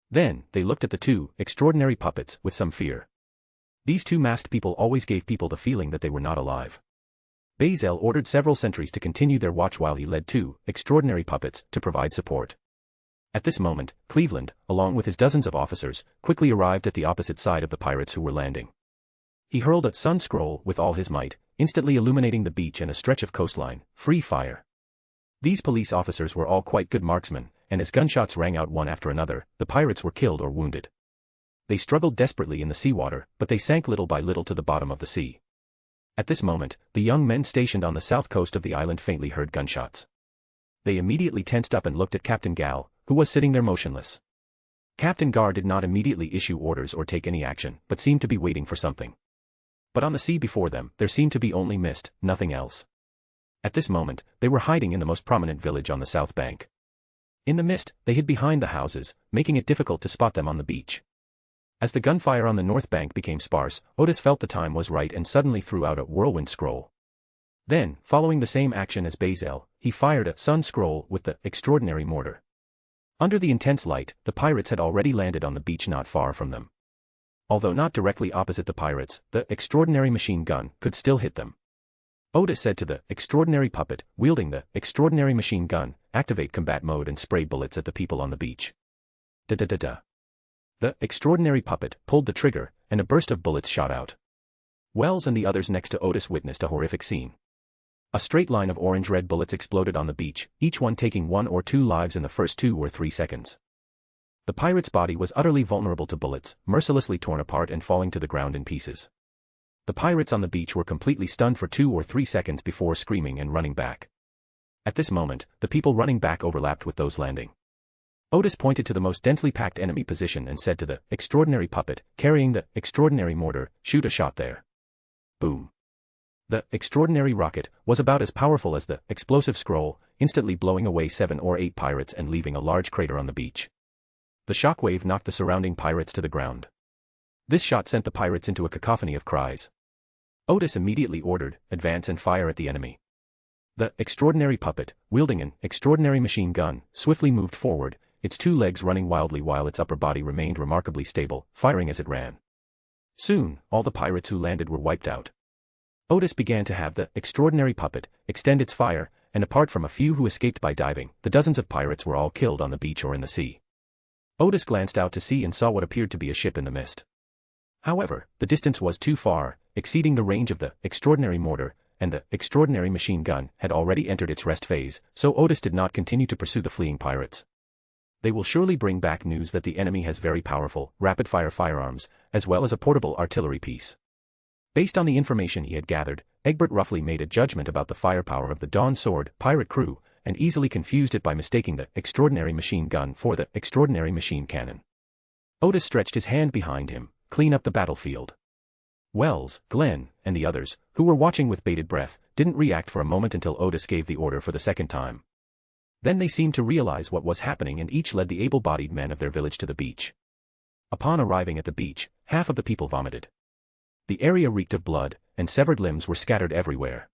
Speaker 3: Then, they looked at the 2 extraordinary puppets with some fear. These 2 masked people always gave people the feeling that they were not alive. Bazel ordered several sentries to continue their watch while he led 2 extraordinary puppets to provide support. At this moment, Cleveland, along with his dozens of officers, quickly arrived at the opposite side of the pirates who were landing. He hurled a sun scroll with all his might, instantly illuminating the beach and a stretch of coastline, free fire. These police officers were all quite good marksmen, and as gunshots rang out one after another, the pirates were killed or wounded. They struggled desperately in the seawater, but they sank little by little to the bottom of the sea. At this moment, the young men stationed on the south coast of the island faintly heard gunshots. They immediately tensed up and looked at Captain Gal, who was sitting there motionless. Captain Gard did not immediately issue orders or take any action, but seemed to be waiting for something. But on the sea before them, there seemed to be only mist, nothing else. At this moment, they were hiding in the most prominent village on the south bank. In the mist, they hid behind the houses, making it difficult to spot them on the beach. As the gunfire on the north bank became sparse, Odis felt the time was right and suddenly threw out a whirlwind scroll. Then, following the same action as Bazel, he fired a sun scroll with the extraordinary mortar. Under the intense light, the pirates had already landed on the beach not far from them. Although not directly opposite the pirates, the extraordinary machine gun could still hit them. Odis said to the extraordinary puppet, wielding the extraordinary machine gun, activate combat mode and spray bullets at the people on the beach. Da-da-da-da. The extraordinary puppet pulled the trigger, and a burst of bullets shot out. Wells and the others next to Odis witnessed a horrific scene. A straight line of orange-red bullets exploded on the beach, each one taking 1 or 2 lives in the first 2 or 3 seconds. The pirate's body was utterly vulnerable to bullets, mercilessly torn apart and falling to the ground in pieces. The pirates on the beach were completely stunned for 2 or 3 seconds before screaming and running back. At this moment, the people running back overlapped with those landing. Odis pointed to the most densely packed enemy position and said to the extraordinary puppet, carrying the extraordinary mortar, shoot a shot there. Boom. The extraordinary rocket was about as powerful as the explosive scroll, instantly blowing away 7 or 8 pirates and leaving a large crater on the beach. The shockwave knocked the surrounding pirates to the ground. This shot sent the pirates into a cacophony of cries. Odis immediately ordered, advance and fire at the enemy. The extraordinary puppet, wielding an extraordinary machine gun, swiftly moved forward, its 2 legs running wildly while its upper body remained remarkably stable, firing as it ran. Soon, all the pirates who landed were wiped out. Odis began to have the extraordinary puppet extend its fire, and apart from a few who escaped by diving, the dozens of pirates were all killed on the beach or in the sea. Odis glanced out to sea and saw what appeared to be a ship in the mist. However, the distance was too far, exceeding the range of the extraordinary mortar, and the extraordinary machine gun had already entered its rest phase, so Odis did not continue to pursue the fleeing pirates. They will surely bring back news that the enemy has very powerful, rapid-fire firearms, as well as a portable artillery piece. Based on the information he had gathered, Egbert roughly made a judgment about the firepower of the Dawn Sword pirate crew, and easily confused it by mistaking the extraordinary machine gun for the extraordinary machine cannon. Odis stretched his hand behind him, clean up the battlefield. Wells, Glenn, and the others, who were watching with bated breath, didn't react for a moment until Odis gave the order for the second time. Then they seemed to realize what was happening and each led the able-bodied men of their village to the beach. Upon arriving at the beach, half of the people vomited. The area reeked of blood, and severed limbs were scattered everywhere.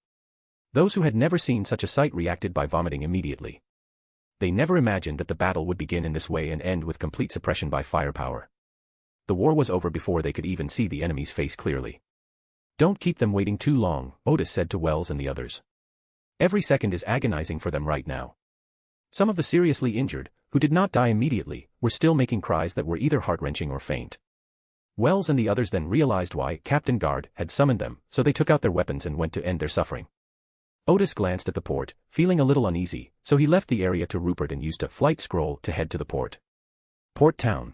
Speaker 3: Those who had never seen such a sight reacted by vomiting immediately. They never imagined that the battle would begin in this way and end with complete suppression by firepower. The war was over before they could even see the enemy's face clearly. Don't keep them waiting too long, Odis said to Wells and the others. Every second is agonizing for them right now. Some of the seriously injured, who did not die immediately, were still making cries that were either heart-wrenching or faint. Wells and the others then realized why Captain Gard had summoned them, so they took out their weapons and went to end their suffering. Odis glanced at the port, feeling a little uneasy, so he left the area to Rupert and used a flight scroll to head to the port. Port Town.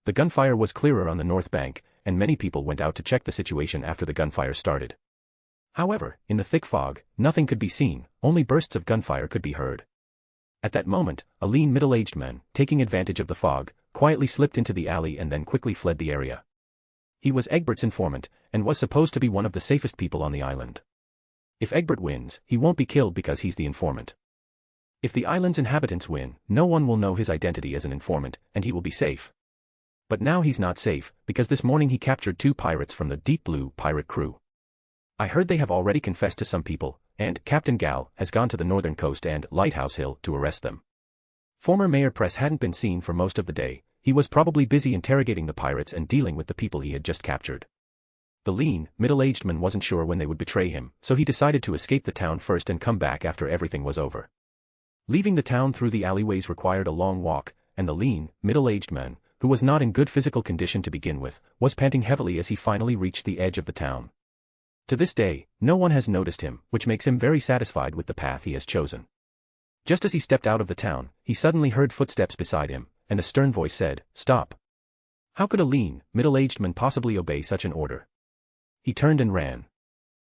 Speaker 3: The gunfire was clearer on the north bank, and many people went out to check the situation after the gunfire started. However, in the thick fog, nothing could be seen, only bursts of gunfire could be heard. At that moment, a lean middle-aged man, taking advantage of the fog, quietly slipped into the alley and then quickly fled the area. He was Egbert's informant, and was supposed to be one of the safest people on the island. If Egbert wins, he won't be killed because he's the informant. If the island's inhabitants win, no one will know his identity as an informant, and he will be safe. But now he's not safe, because this morning he captured 2 pirates from the Deep Blue pirate crew. I heard they have already confessed to some people, and Captain Gal has gone to the northern coast and Lighthouse Hill to arrest them. Former Mayor Press hadn't been seen for most of the day. He was probably busy interrogating the pirates and dealing with the people he had just captured. The lean, middle-aged man wasn't sure when they would betray him, so he decided to escape the town first and come back after everything was over. Leaving the town through the alleyways required a long walk, and the lean, middle-aged man, who was not in good physical condition to begin with, was panting heavily as he finally reached the edge of the town. To this day, no one has noticed him, which makes him very satisfied with the path he has chosen. Just as he stepped out of the town, he suddenly heard footsteps beside him, and a stern voice said, "Stop." How could a lean, middle-aged man possibly obey such an order? He turned and ran.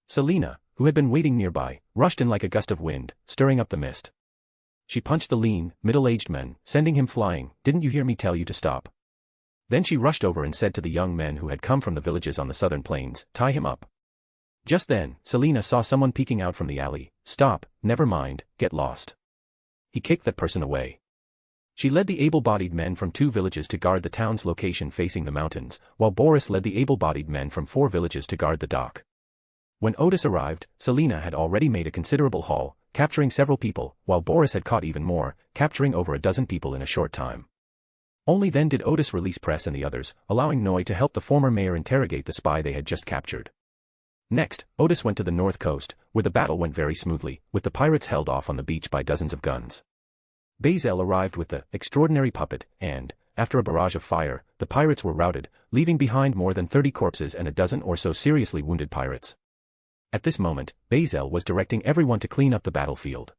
Speaker 3: Selina, who had been waiting nearby, rushed in like a gust of wind, stirring up the mist. She punched the lean, middle-aged man, sending him flying. "Didn't you hear me tell you to stop?" Then she rushed over and said to the young men who had come from the villages on the southern plains, "Tie him up." Just then, Selina saw someone peeking out from the alley. "Stop, never mind, get lost." He kicked that person away. She led the able-bodied men from 2 villages to guard the town's location facing the mountains, while Boris led the able-bodied men from 4 villages to guard the dock. When Odis arrived, Selena had already made a considerable haul, capturing several people, while Boris had caught even more, capturing over a dozen people in a short time. Only then did Odis release Press and the others, allowing Noi to help the former mayor interrogate the spy they had just captured. Next, Odis went to the north coast, where the battle went very smoothly, with the pirates held off on the beach by dozens of guns. Bazel arrived with the extraordinary puppet, and, after a barrage of fire, the pirates were routed, leaving behind more than 30 corpses and a dozen or so seriously wounded pirates. At this moment, Bazel was directing everyone to clean up the battlefield.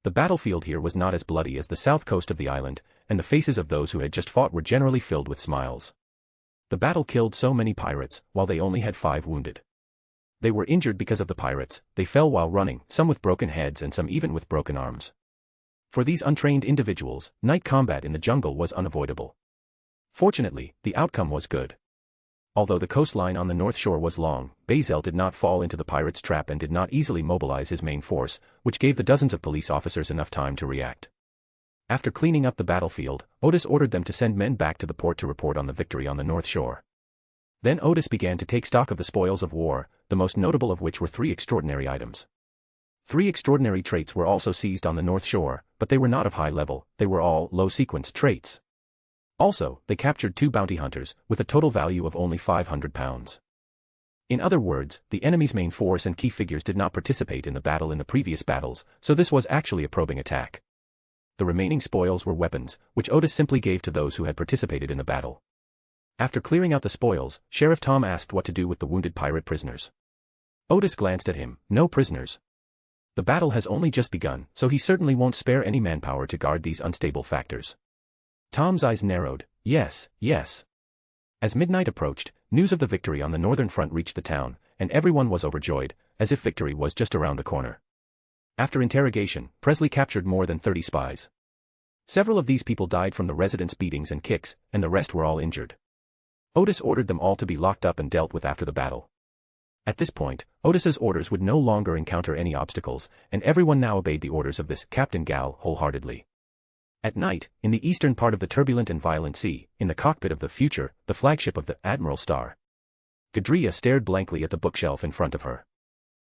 Speaker 3: The battlefield here was not as bloody as the south coast of the island, and the faces of those who had just fought were generally filled with smiles. The battle killed so many pirates, while they only had 5 wounded. They were injured because of the pirates, they fell while running, some with broken heads and some even with broken arms. For these untrained individuals, night combat in the jungle was unavoidable. Fortunately, the outcome was good. Although the coastline on the north shore was long, Bazel did not fall into the pirates' trap and did not easily mobilize his main force, which gave the dozens of police officers enough time to react. After cleaning up the battlefield, Odis ordered them to send men back to the port to report on the victory on the north shore. Then Odis began to take stock of the spoils of war, the most notable of which were 3 extraordinary items. 3 extraordinary traits were also seized on the north shore, but they were not of high level, they were all low-sequence traits. Also, they captured 2 bounty hunters, with a total value of only £500. In other words, the enemy's main force and key figures did not participate in the battle in the previous battles, so this was actually a probing attack. The remaining spoils were weapons, which Odis simply gave to those who had participated in the battle. After clearing out the spoils, Sheriff Tom asked what to do with the wounded pirate prisoners. Odis glanced at him. No prisoners. The battle has only just begun, so he certainly won't spare any manpower to guard these unstable factors. Tom's eyes narrowed. Yes, yes. As midnight approached, news of the victory on the northern front reached the town, and everyone was overjoyed, as if victory was just around the corner. After interrogation, Presley captured more than 30 spies. Several of these people died from the residents' beatings and kicks, and the rest were all injured. Odis ordered them all to be locked up and dealt with after the battle. At this point, Odis's orders would no longer encounter any obstacles, and everyone now obeyed the orders of this Captain Gal wholeheartedly. At night, in the eastern part of the turbulent and violent sea, in the cockpit of the Future, the flagship of the Admiral Star, Gadria stared blankly at the bookshelf in front of her.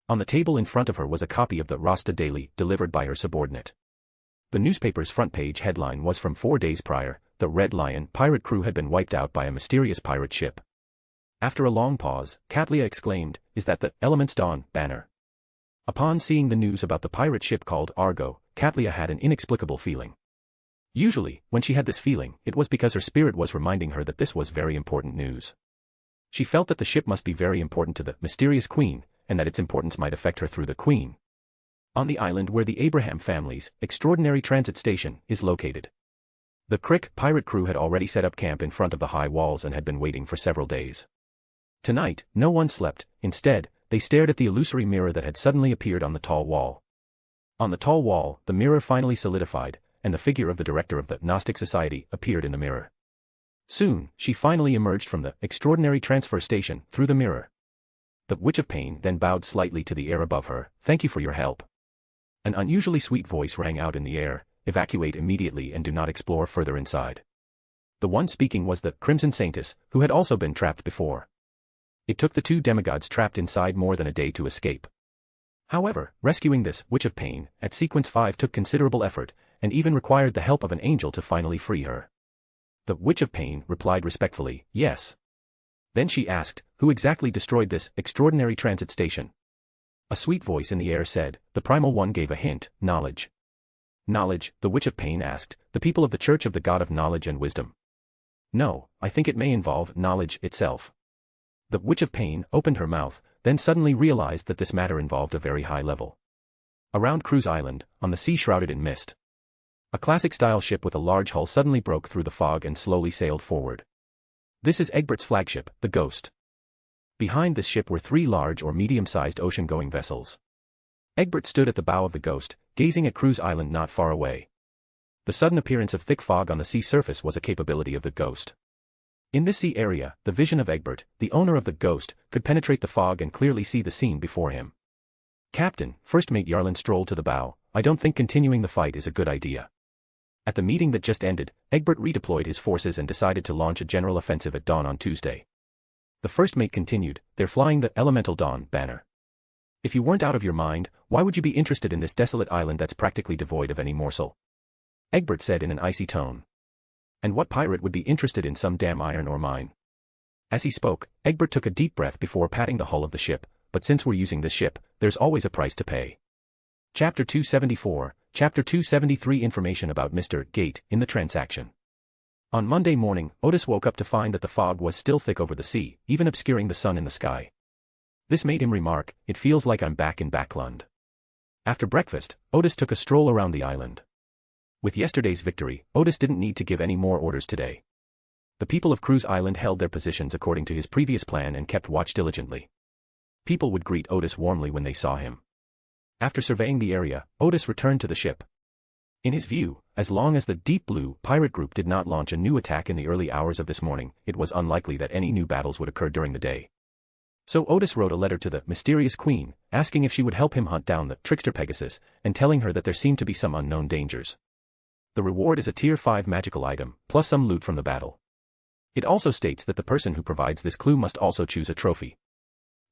Speaker 3: On the table in front of her was a copy of the Rasta Daily, delivered by her subordinate. The newspaper's front page headline was from 4 days prior: the Red Lion pirate crew had been wiped out by a mysterious pirate ship. After a long pause, Katlia exclaimed, "Is that the Elements Dawn banner?" Upon seeing the news about the pirate ship called Argo, Katlia had an inexplicable feeling. Usually, when she had this feeling, it was because her spirit was reminding her that this was very important news. She felt that the ship must be very important to the mysterious queen, and that its importance might affect her through the queen. On the island where the Abraham family's extraordinary transit station is located, the Crick pirate crew had already set up camp in front of the high walls and had been waiting for several days. Tonight, no one slept. Instead, they stared at the illusory mirror that had suddenly appeared on the tall wall. On the tall wall, the mirror finally solidified, and the figure of the director of the Gnostic Society appeared in the mirror. Soon, she finally emerged from the extraordinary transfer station through the mirror. The Witch of Pain then bowed slightly to the air above her. "Thank you for your help." An unusually sweet voice rang out in the air: "Evacuate immediately and do not explore further inside." The one speaking was the Crimson Saintess, who had also been trapped before. It took the 2 demigods trapped inside more than a day to escape. However, rescuing this Witch of Pain at Sequence 5 took considerable effort, and even required the help of an angel to finally free her. The Witch of Pain replied respectfully, "Yes." Then she asked, "Who exactly destroyed this extraordinary transit station?" A sweet voice in the air said, "The Primal One gave a hint: knowledge." "Knowledge?" the Witch of Pain asked. "The people of the Church of the God of Knowledge and Wisdom." "No, I think it may involve knowledge itself." The Witch of Pain opened her mouth, then suddenly realized that this matter involved a very high level. Around Cruz Island, on the sea shrouded in mist, a classic-style ship with a large hull suddenly broke through the fog and slowly sailed forward. This is Egbert's flagship, the Ghost. Behind this ship were 3 large or medium-sized ocean-going vessels. Egbert stood at the bow of the Ghost, gazing at Cruz Island not far away. The sudden appearance of thick fog on the sea surface was a capability of the Ghost. In this sea area, the vision of Egbert, the owner of the Ghost, could penetrate the fog and clearly see the scene before him. "Captain," First Mate Yarlin strolled to the bow, "I don't think continuing the fight is a good idea." At the meeting that just ended, Egbert redeployed his forces and decided to launch a general offensive at dawn on Tuesday. The first mate continued, "They're flying the Elemental Dawn banner. If you weren't out of your mind, why would you be interested in this desolate island that's practically devoid of any morsel?" Egbert said in an icy tone. "And what pirate would be interested in some damn iron ore mine?" As he spoke, Egbert took a deep breath before patting the hull of the ship, "But since we're using this ship, there's always a price to pay." Chapter 274, Chapter 273 Information about Mr. Gate in the transaction. On Monday morning, Odis woke up to find that the fog was still thick over the sea, even obscuring the sun in the sky. This made him remark, "It feels like I'm back in Backlund." After breakfast, Odis took a stroll around the island. With yesterday's victory, Odis didn't need to give any more orders today. The people of Cruise Island held their positions according to his previous plan and kept watch diligently. People would greet Odis warmly when they saw him. After surveying the area, Odis returned to the ship. In his view, as long as the Deep Blue pirate group did not launch a new attack in the early hours of this morning, it was unlikely that any new battles would occur during the day. So Odis wrote a letter to the mysterious queen, asking if she would help him hunt down the trickster Pegasus, and telling her that there seemed to be some unknown dangers. The reward is a Tier 5 magical item, plus some loot from the battle. It also states that the person who provides this clue must also choose a trophy.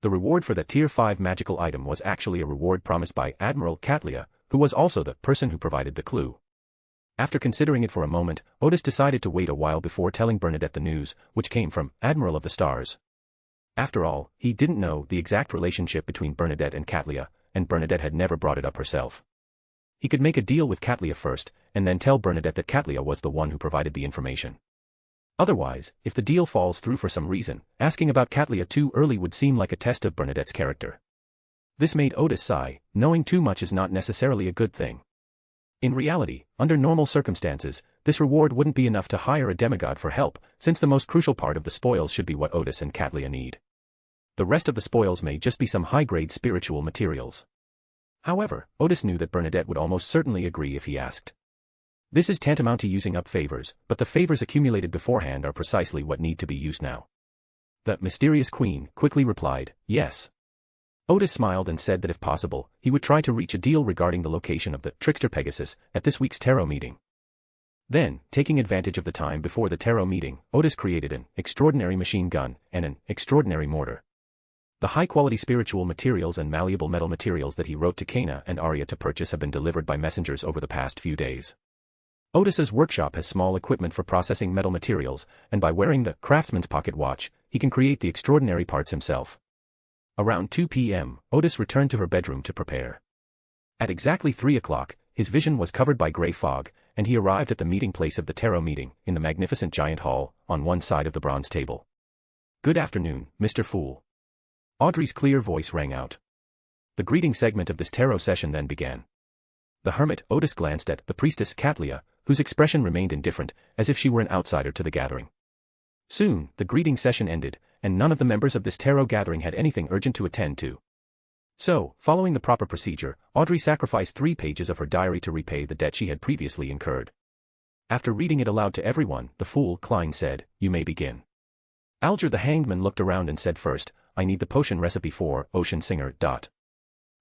Speaker 3: The reward for that Tier 5 magical item was actually a reward promised by Admiral Katlia, who was also the person who provided the clue. After considering it for a moment, Odis decided to wait a while before telling Bernadette the news, which came from Admiral of the Stars. After all, he didn't know the exact relationship between Bernadette and Katlia, and Bernadette had never brought it up herself. He could make a deal with Katlia first, and then tell Bernadette that Katlia was the one who provided the information. Otherwise, if the deal falls through for some reason, asking about Katlia too early would seem like a test of Bernadette's character. This made Odis sigh, knowing too much is not necessarily a good thing. In reality, under normal circumstances, this reward wouldn't be enough to hire a demigod for help, since the most crucial part of the spoils should be what Odis and Katlia need. The rest of the spoils may just be some high-grade spiritual materials. However, Odis knew that Bernadette would almost certainly agree if he asked. This is tantamount to using up favors, but the favors accumulated beforehand are precisely what need to be used now. The mysterious queen quickly replied, "Yes." Odis smiled and said that if possible, he would try to reach a deal regarding the location of the trickster Pegasus at this week's tarot meeting. Then, taking advantage of the time before the tarot meeting, Odis created an extraordinary machine gun and an extraordinary mortar. The high-quality spiritual materials and malleable metal materials that he wrote to Kana and Arya to purchase have been delivered by messengers over the past few days. Odis's workshop has small equipment for processing metal materials, and by wearing the craftsman's pocket watch, he can create the extraordinary parts himself. Around 2 p.m., Odis returned to her bedroom to prepare. At exactly 3 o'clock, his vision was covered by grey fog, and he arrived at the meeting place of the tarot meeting, in the magnificent giant hall, on one side of the bronze table. "Good afternoon, Mr. Fool." Audrey's clear voice rang out. The greeting segment of this tarot session then began. The hermit, Odis, glanced at the priestess Katlia, whose expression remained indifferent, as if she were an outsider to the gathering. Soon, the greeting session ended, and none of the members of this tarot gathering had anything urgent to attend to. So, following the proper procedure, Audrey sacrificed 3 pages of her diary to repay the debt she had previously incurred. After reading it aloud to everyone, the fool, Klein, said, "You may begin." Alger the hangman looked around and said first, "I need the potion recipe for Ocean Singer.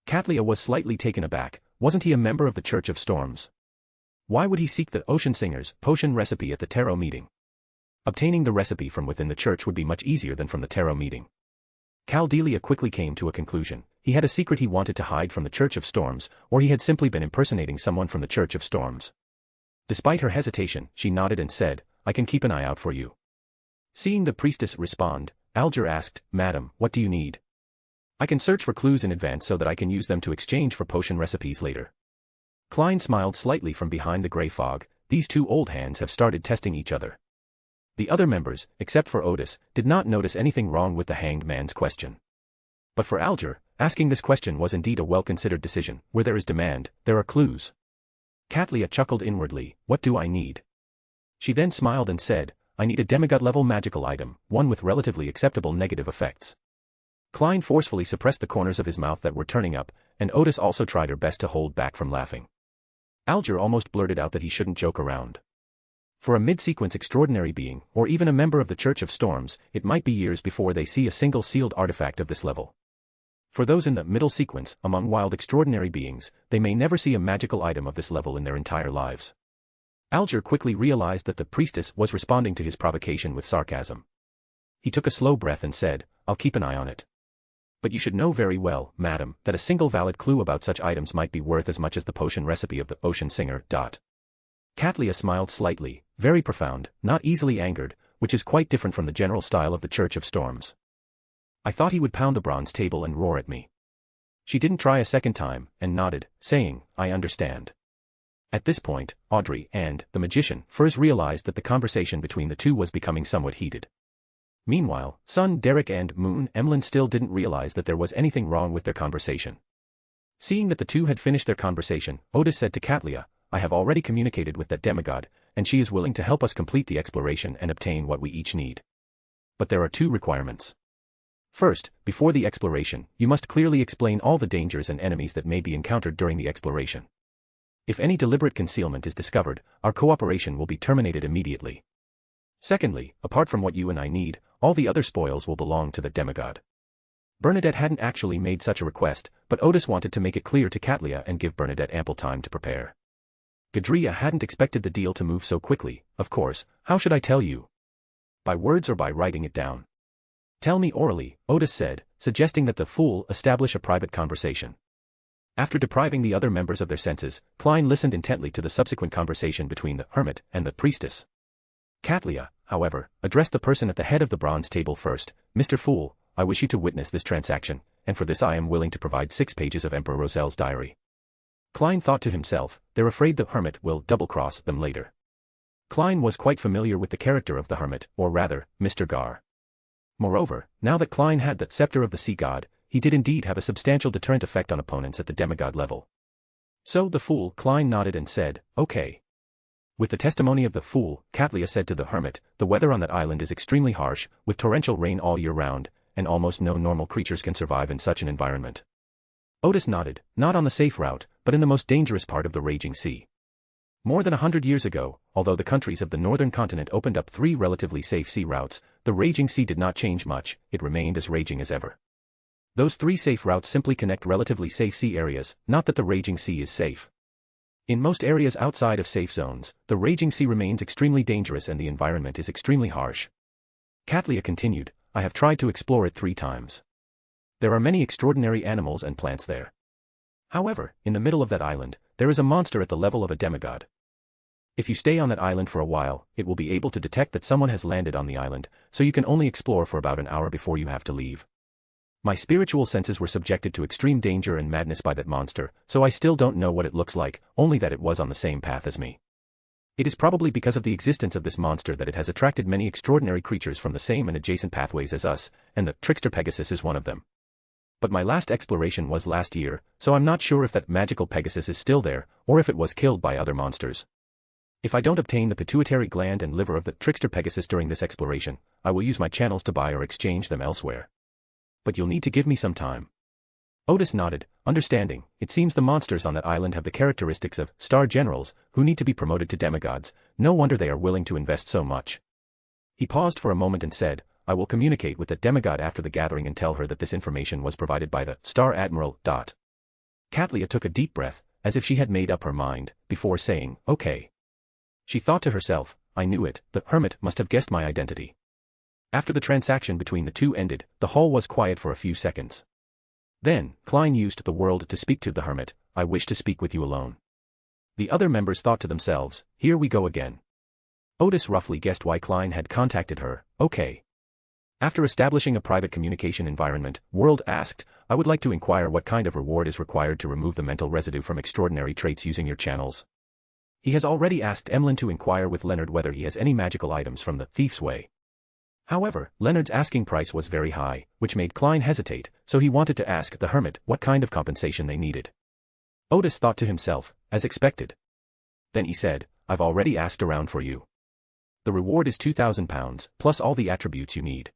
Speaker 3: Katlia was slightly taken aback. Wasn't he a member of the Church of Storms? Why would he seek the Ocean Singer's potion recipe at the tarot meeting? Obtaining the recipe from within the church would be much easier than from the tarot meeting. Caldelia quickly came to a conclusion. He had a secret he wanted to hide from the Church of Storms, or he had simply been impersonating someone from the Church of Storms. Despite her hesitation, she nodded and said, "I can keep an eye out for you." Seeing the priestess respond, Alger asked, "Madam, what do you need?" "I can search for clues in advance so that I can use them to exchange for potion recipes later." Klein smiled slightly from behind the grey fog. These two old hands have started testing each other. The other members, except for Odis, did not notice anything wrong with the hanged man's question. But for Alger, asking this question was indeed a well-considered decision. Where there is demand, there are clues. Katlia chuckled inwardly, "What do I need?" She then smiled and said, "I need a demigod-level magical item, one with relatively acceptable negative effects." Klein forcefully suppressed the corners of his mouth that were turning up, and Odis also tried her best to hold back from laughing. Alger almost blurted out that he shouldn't joke around. For a mid-sequence extraordinary being, or even a member of the Church of Storms, it might be years before they see a single sealed artifact of this level. For those in the middle sequence, among wild extraordinary beings, they may never see a magical item of this level in their entire lives. Alger quickly realized that the priestess was responding to his provocation with sarcasm. He took a slow breath and said, I'll keep an eye on it. But you should know very well, madam, that a single valid clue about such items might be worth as much as the potion recipe of the ocean singer. Katlia smiled slightly, very profound, not easily angered, which is quite different from the general style of the Church of Storms. I thought he would pound the bronze table and roar at me. She didn't try a second time, and nodded, saying, I understand. At this point, Audrey and the magician first realized that the conversation between the two was becoming somewhat heated. Meanwhile, Sun Derek and Moon Emlyn still didn't realize that there was anything wrong with their conversation. Seeing that the two had finished their conversation, Odis said to Katlia, I have already communicated with that demigod, and she is willing to help us complete the exploration and obtain what we each need. But there are two requirements. First, before the exploration, you must clearly explain all the dangers and enemies that may be encountered during the exploration. If any deliberate concealment is discovered, our cooperation will be terminated immediately. Secondly, apart from what you and I need, all the other spoils will belong to the demigod. Bernadette hadn't actually made such a request, but Odis wanted to make it clear to Katlia and give Bernadette ample time to prepare. Gadria hadn't expected the deal to move so quickly. Of course, how should I tell you? By words or by writing it down? Tell me orally, Odis said, suggesting that the fool establish a private conversation. After depriving the other members of their senses, Klein listened intently to the subsequent conversation between the hermit and the priestess. Katlia, however, addressed the person at the head of the bronze table first. Mr. Fool, I wish you to witness this transaction, and for this I am willing to provide 6 pages of Emperor Rosel's diary. Klein thought to himself, they're afraid the hermit will double-cross them later. Klein was quite familiar with the character of the hermit, or rather, Mr. Gar. Moreover, now that Klein had the scepter of the sea god, he did indeed have a substantial deterrent effect on opponents at the demigod level. So the fool, Klein nodded and said, okay. With the testimony of the fool, Katlia said to the hermit, the weather on that island is extremely harsh, with torrential rain all year round, and almost no normal creatures can survive in such an environment. Odis nodded, not on the safe route, but in the most dangerous part of the raging sea. More than 100 years ago, although the countries of the northern continent opened up 3 relatively safe sea routes, the raging sea did not change much, it remained as raging as ever. Those 3 safe routes simply connect relatively safe sea areas, not that the raging sea is safe. In most areas outside of safe zones, the raging sea remains extremely dangerous and the environment is extremely harsh. Katlia continued, I have tried to explore it 3 times. There are many extraordinary animals and plants there. However, in the middle of that island, there is a monster at the level of a demigod. If you stay on that island for a while, it will be able to detect that someone has landed on the island, so you can only explore for about an hour before you have to leave. My spiritual senses were subjected to extreme danger and madness by that monster, so I still don't know what it looks like, only that it was on the same path as me. It is probably because of the existence of this monster that it has attracted many extraordinary creatures from the same and adjacent pathways as us, and the trickster Pegasus is one of them. But my last exploration was last year, so I'm not sure if that magical Pegasus is still there, or if it was killed by other monsters. If I don't obtain the pituitary gland and liver of the trickster Pegasus during this exploration, I will use my channels to buy or exchange them elsewhere. But you'll need to give me some time. Odis nodded, understanding. It seems the monsters on that island have the characteristics of star generals, who need to be promoted to demigods. No wonder they are willing to invest so much. He paused for a moment and said, I will communicate with the demigod after the gathering and tell her that this information was provided by the Star Admiral. Katlia took a deep breath, as if she had made up her mind, before saying, okay. She thought to herself, I knew it, the hermit must have guessed my identity. After the transaction between the two ended, the hall was quiet for a few seconds. Then, Klein used the world to speak to the hermit, I wish to speak with you alone. The other members thought to themselves, here we go again. Odis roughly guessed why Klein had contacted her, okay. After establishing a private communication environment, World asked, I would like to inquire what kind of reward is required to remove the mental residue from extraordinary traits using your channels. He has already asked Emlyn to inquire with Leonard whether he has any magical items from the Thief's Way. However, Leonard's asking price was very high, which made Klein hesitate, so he wanted to ask the hermit what kind of compensation they needed. Odis thought to himself, as expected. Then he said, I've already asked around for you. The reward is 2,000 pounds, plus all the attributes you need.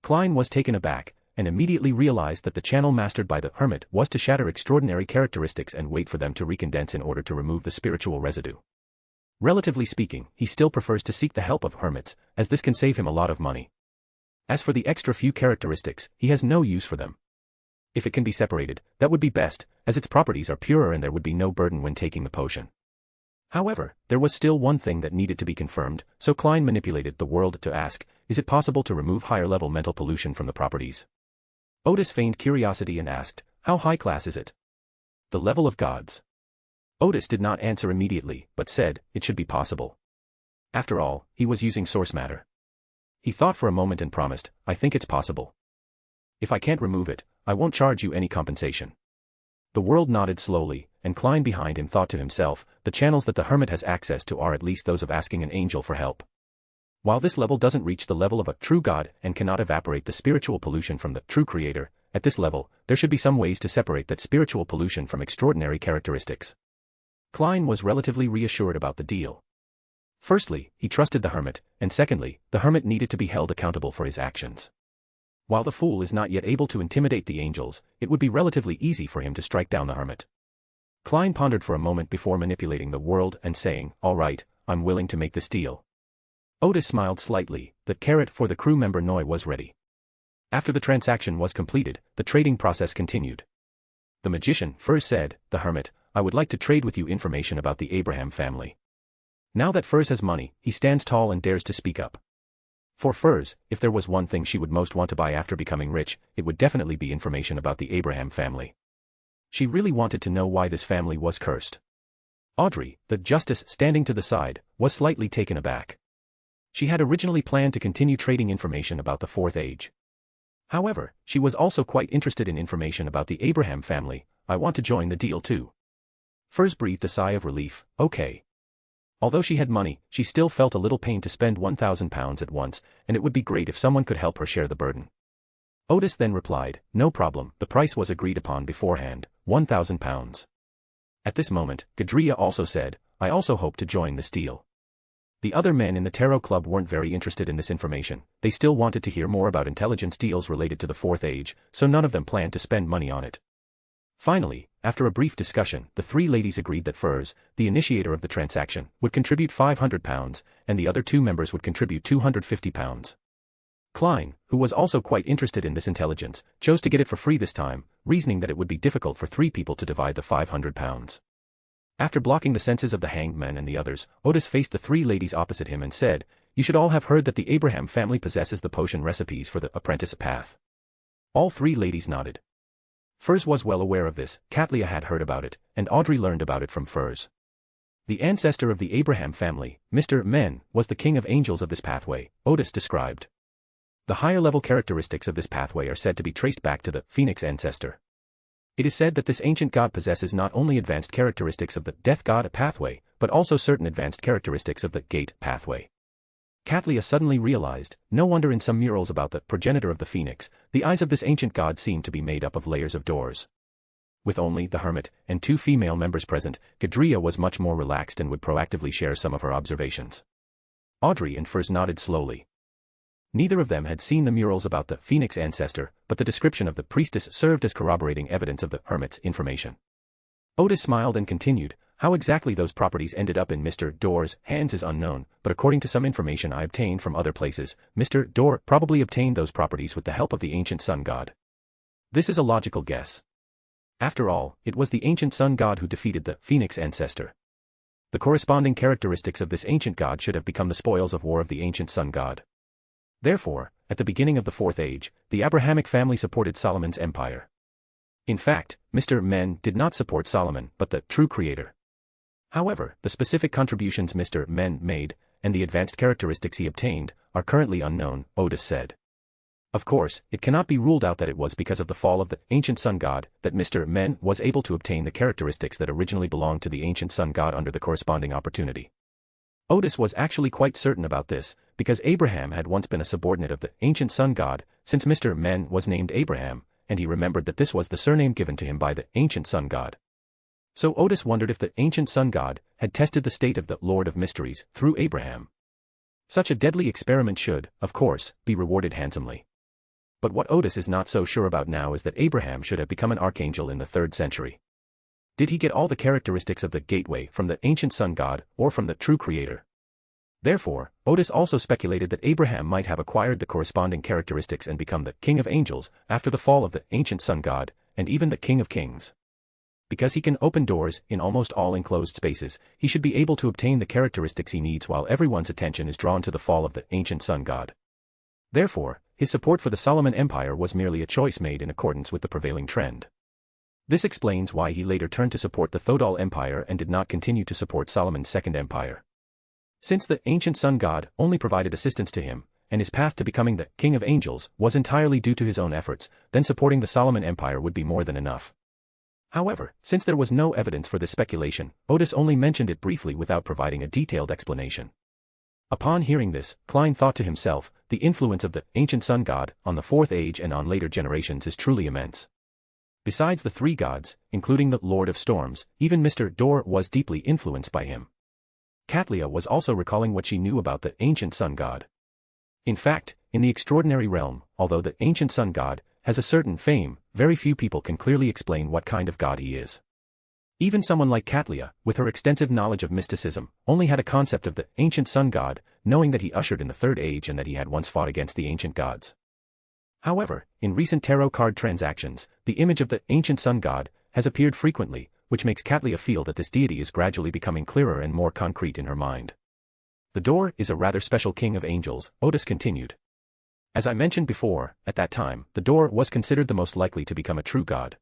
Speaker 3: Klein was taken aback, and immediately realized that the channel mastered by the hermit was to shatter extraordinary characteristics and wait for them to recondense in order to remove the spiritual residue. Relatively speaking, he still prefers to seek the help of hermits, as this can save him a lot of money. As for the extra few characteristics, he has no use for them. If it can be separated, that would be best, as its properties are purer and there would be no burden when taking the potion. However, there was still one thing that needed to be confirmed, so Klein manipulated the world to ask, is it possible to remove higher-level mental pollution from the properties? Odis feigned curiosity and asked, how high class is it? The level of gods. Odis did not answer immediately, but said, it should be possible. After all, he was using source matter. He thought for a moment and promised, I think it's possible. If I can't remove it, I won't charge you any compensation. The world nodded slowly, and Klein behind him thought to himself, the channels that the Hermit has access to are at least those of asking an angel for help. While this level doesn't reach the level of a true god and cannot evaporate the spiritual pollution from the true creator, at this level, there should be some ways to separate that spiritual pollution from extraordinary characteristics. Klein was relatively reassured about the deal. Firstly, he trusted the Hermit, and secondly, the Hermit needed to be held accountable for his actions. While the fool is not yet able to intimidate the angels, it would be relatively easy for him to strike down the Hermit. Klein pondered for a moment before manipulating the world and saying, all right, I'm willing to make this deal. Odis smiled slightly, the carrot for the crew member Noi was ready. After the transaction was completed, the trading process continued. The magician first said, the Hermit, I would like to trade with you information about the Abraham family. Now that Furs has money, he stands tall and dares to speak up. For Furs, if there was one thing she would most want to buy after becoming rich, it would definitely be information about the Abraham family. She really wanted to know why this family was cursed. Audrey, the justice standing to the side, was slightly taken aback. She had originally planned to continue trading information about the Fourth Age. However, she was also quite interested in information about the Abraham family. I want to join the deal too. Furs breathed a sigh of relief, okay. Although she had money, she still felt a little pain to spend £1,000 at once, and it would be great if someone could help her share the burden. Odis then replied, no problem, the price was agreed upon beforehand, £1,000. At this moment, Gadria also said, I also hope to join this deal. The other men in the Tarot Club weren't very interested in this information, they still wanted to hear more about intelligence deals related to the Fourth Age, so none of them planned to spend money on it. Finally, after a brief discussion, the three ladies agreed that Furs, the initiator of the transaction, would contribute £500, and the other two members would contribute £250. Klein, who was also quite interested in this intelligence, chose to get it for free this time, reasoning that it would be difficult for three people to divide the £500. After blocking the senses of the hanged men and the others, Odis faced the three ladies opposite him and said, you should all have heard that the Abraham family possesses the potion recipes for the apprentice path. All three ladies nodded. Furs was well aware of this, Katlia had heard about it, and Audrey learned about it from Furs. The ancestor of the Abraham family, Mr. Men, was the king of angels of this pathway, Odis described. The higher-level characteristics of this pathway are said to be traced back to the Phoenix ancestor. It is said that this ancient god possesses not only advanced characteristics of the Death God pathway, but also certain advanced characteristics of the Gate pathway. Katlia suddenly realized, no wonder in some murals about the progenitor of the Phoenix, the eyes of this ancient god seemed to be made up of layers of doors. With only the Hermit and two female members present, Gadria was much more relaxed and would proactively share some of her observations. Audrey and Furs nodded slowly. Neither of them had seen the murals about the Phoenix ancestor, but the description of the priestess served as corroborating evidence of the Hermit's information. Odis smiled and continued, how exactly those properties ended up in Mr. Dor's hands is unknown, but according to some information I obtained from other places, Mr. Dor probably obtained those properties with the help of the ancient sun god. This is a logical guess. After all, it was the ancient sun god who defeated the Phoenix ancestor. The corresponding characteristics of this ancient god should have become the spoils of war of the ancient sun god. Therefore, at the beginning of the Fourth Age, the Abrahamic family supported Solomon's empire. In fact, Mr. Men did not support Solomon but the true creator. However, the specific contributions Mr. Men made, and the advanced characteristics he obtained, are currently unknown, Odis said. Of course, it cannot be ruled out that it was because of the fall of the ancient sun god that Mr. Men was able to obtain the characteristics that originally belonged to the ancient sun god under the corresponding opportunity. Odis was actually quite certain about this, because Abraham had once been a subordinate of the ancient sun god, since Mr. Men was named Abraham, and he remembered that this was the surname given to him by the ancient sun god. So Odis wondered if the ancient sun god had tested the state of the Lord of Mysteries through Abraham. Such a deadly experiment should, of course, be rewarded handsomely. But what Odis is not so sure about now is that Abraham should have become an archangel in the 3rd century. Did he get all the characteristics of the gateway from the ancient sun god or from the true creator? Therefore, Odis also speculated that Abraham might have acquired the corresponding characteristics and become the king of angels after the fall of the ancient sun god, and even the king of kings. Because he can open doors in almost all enclosed spaces, he should be able to obtain the characteristics he needs while everyone's attention is drawn to the fall of the ancient sun god. Therefore, his support for the Solomon Empire was merely a choice made in accordance with the prevailing trend. This explains why he later turned to support the Thodal Empire and did not continue to support Solomon's Second Empire. Since the ancient sun god only provided assistance to him, and his path to becoming the king of angels was entirely due to his own efforts, then supporting the Solomon Empire would be more than enough. However, since there was no evidence for this speculation, Odis only mentioned it briefly without providing a detailed explanation. Upon hearing this, Klein thought to himself, the influence of the ancient sun god on the fourth age and on later generations is truly immense. Besides the three gods, including the Lord of Storms, even Mr. Dor was deeply influenced by him. Katlia was also recalling what she knew about the ancient sun god. In fact, in the extraordinary realm, although the ancient sun god has a certain fame, very few people can clearly explain what kind of god he is. Even someone like Katlia, with her extensive knowledge of mysticism, only had a concept of the ancient sun god, knowing that he ushered in the third age and that he had once fought against the ancient gods. However, in recent tarot card transactions, the image of the ancient sun god has appeared frequently, which makes Katlia feel that this deity is gradually becoming clearer and more concrete in her mind. The Dor is a rather special king of angels, Odis continued. As I mentioned before, at that time, the Dor was considered the most likely to become a true god.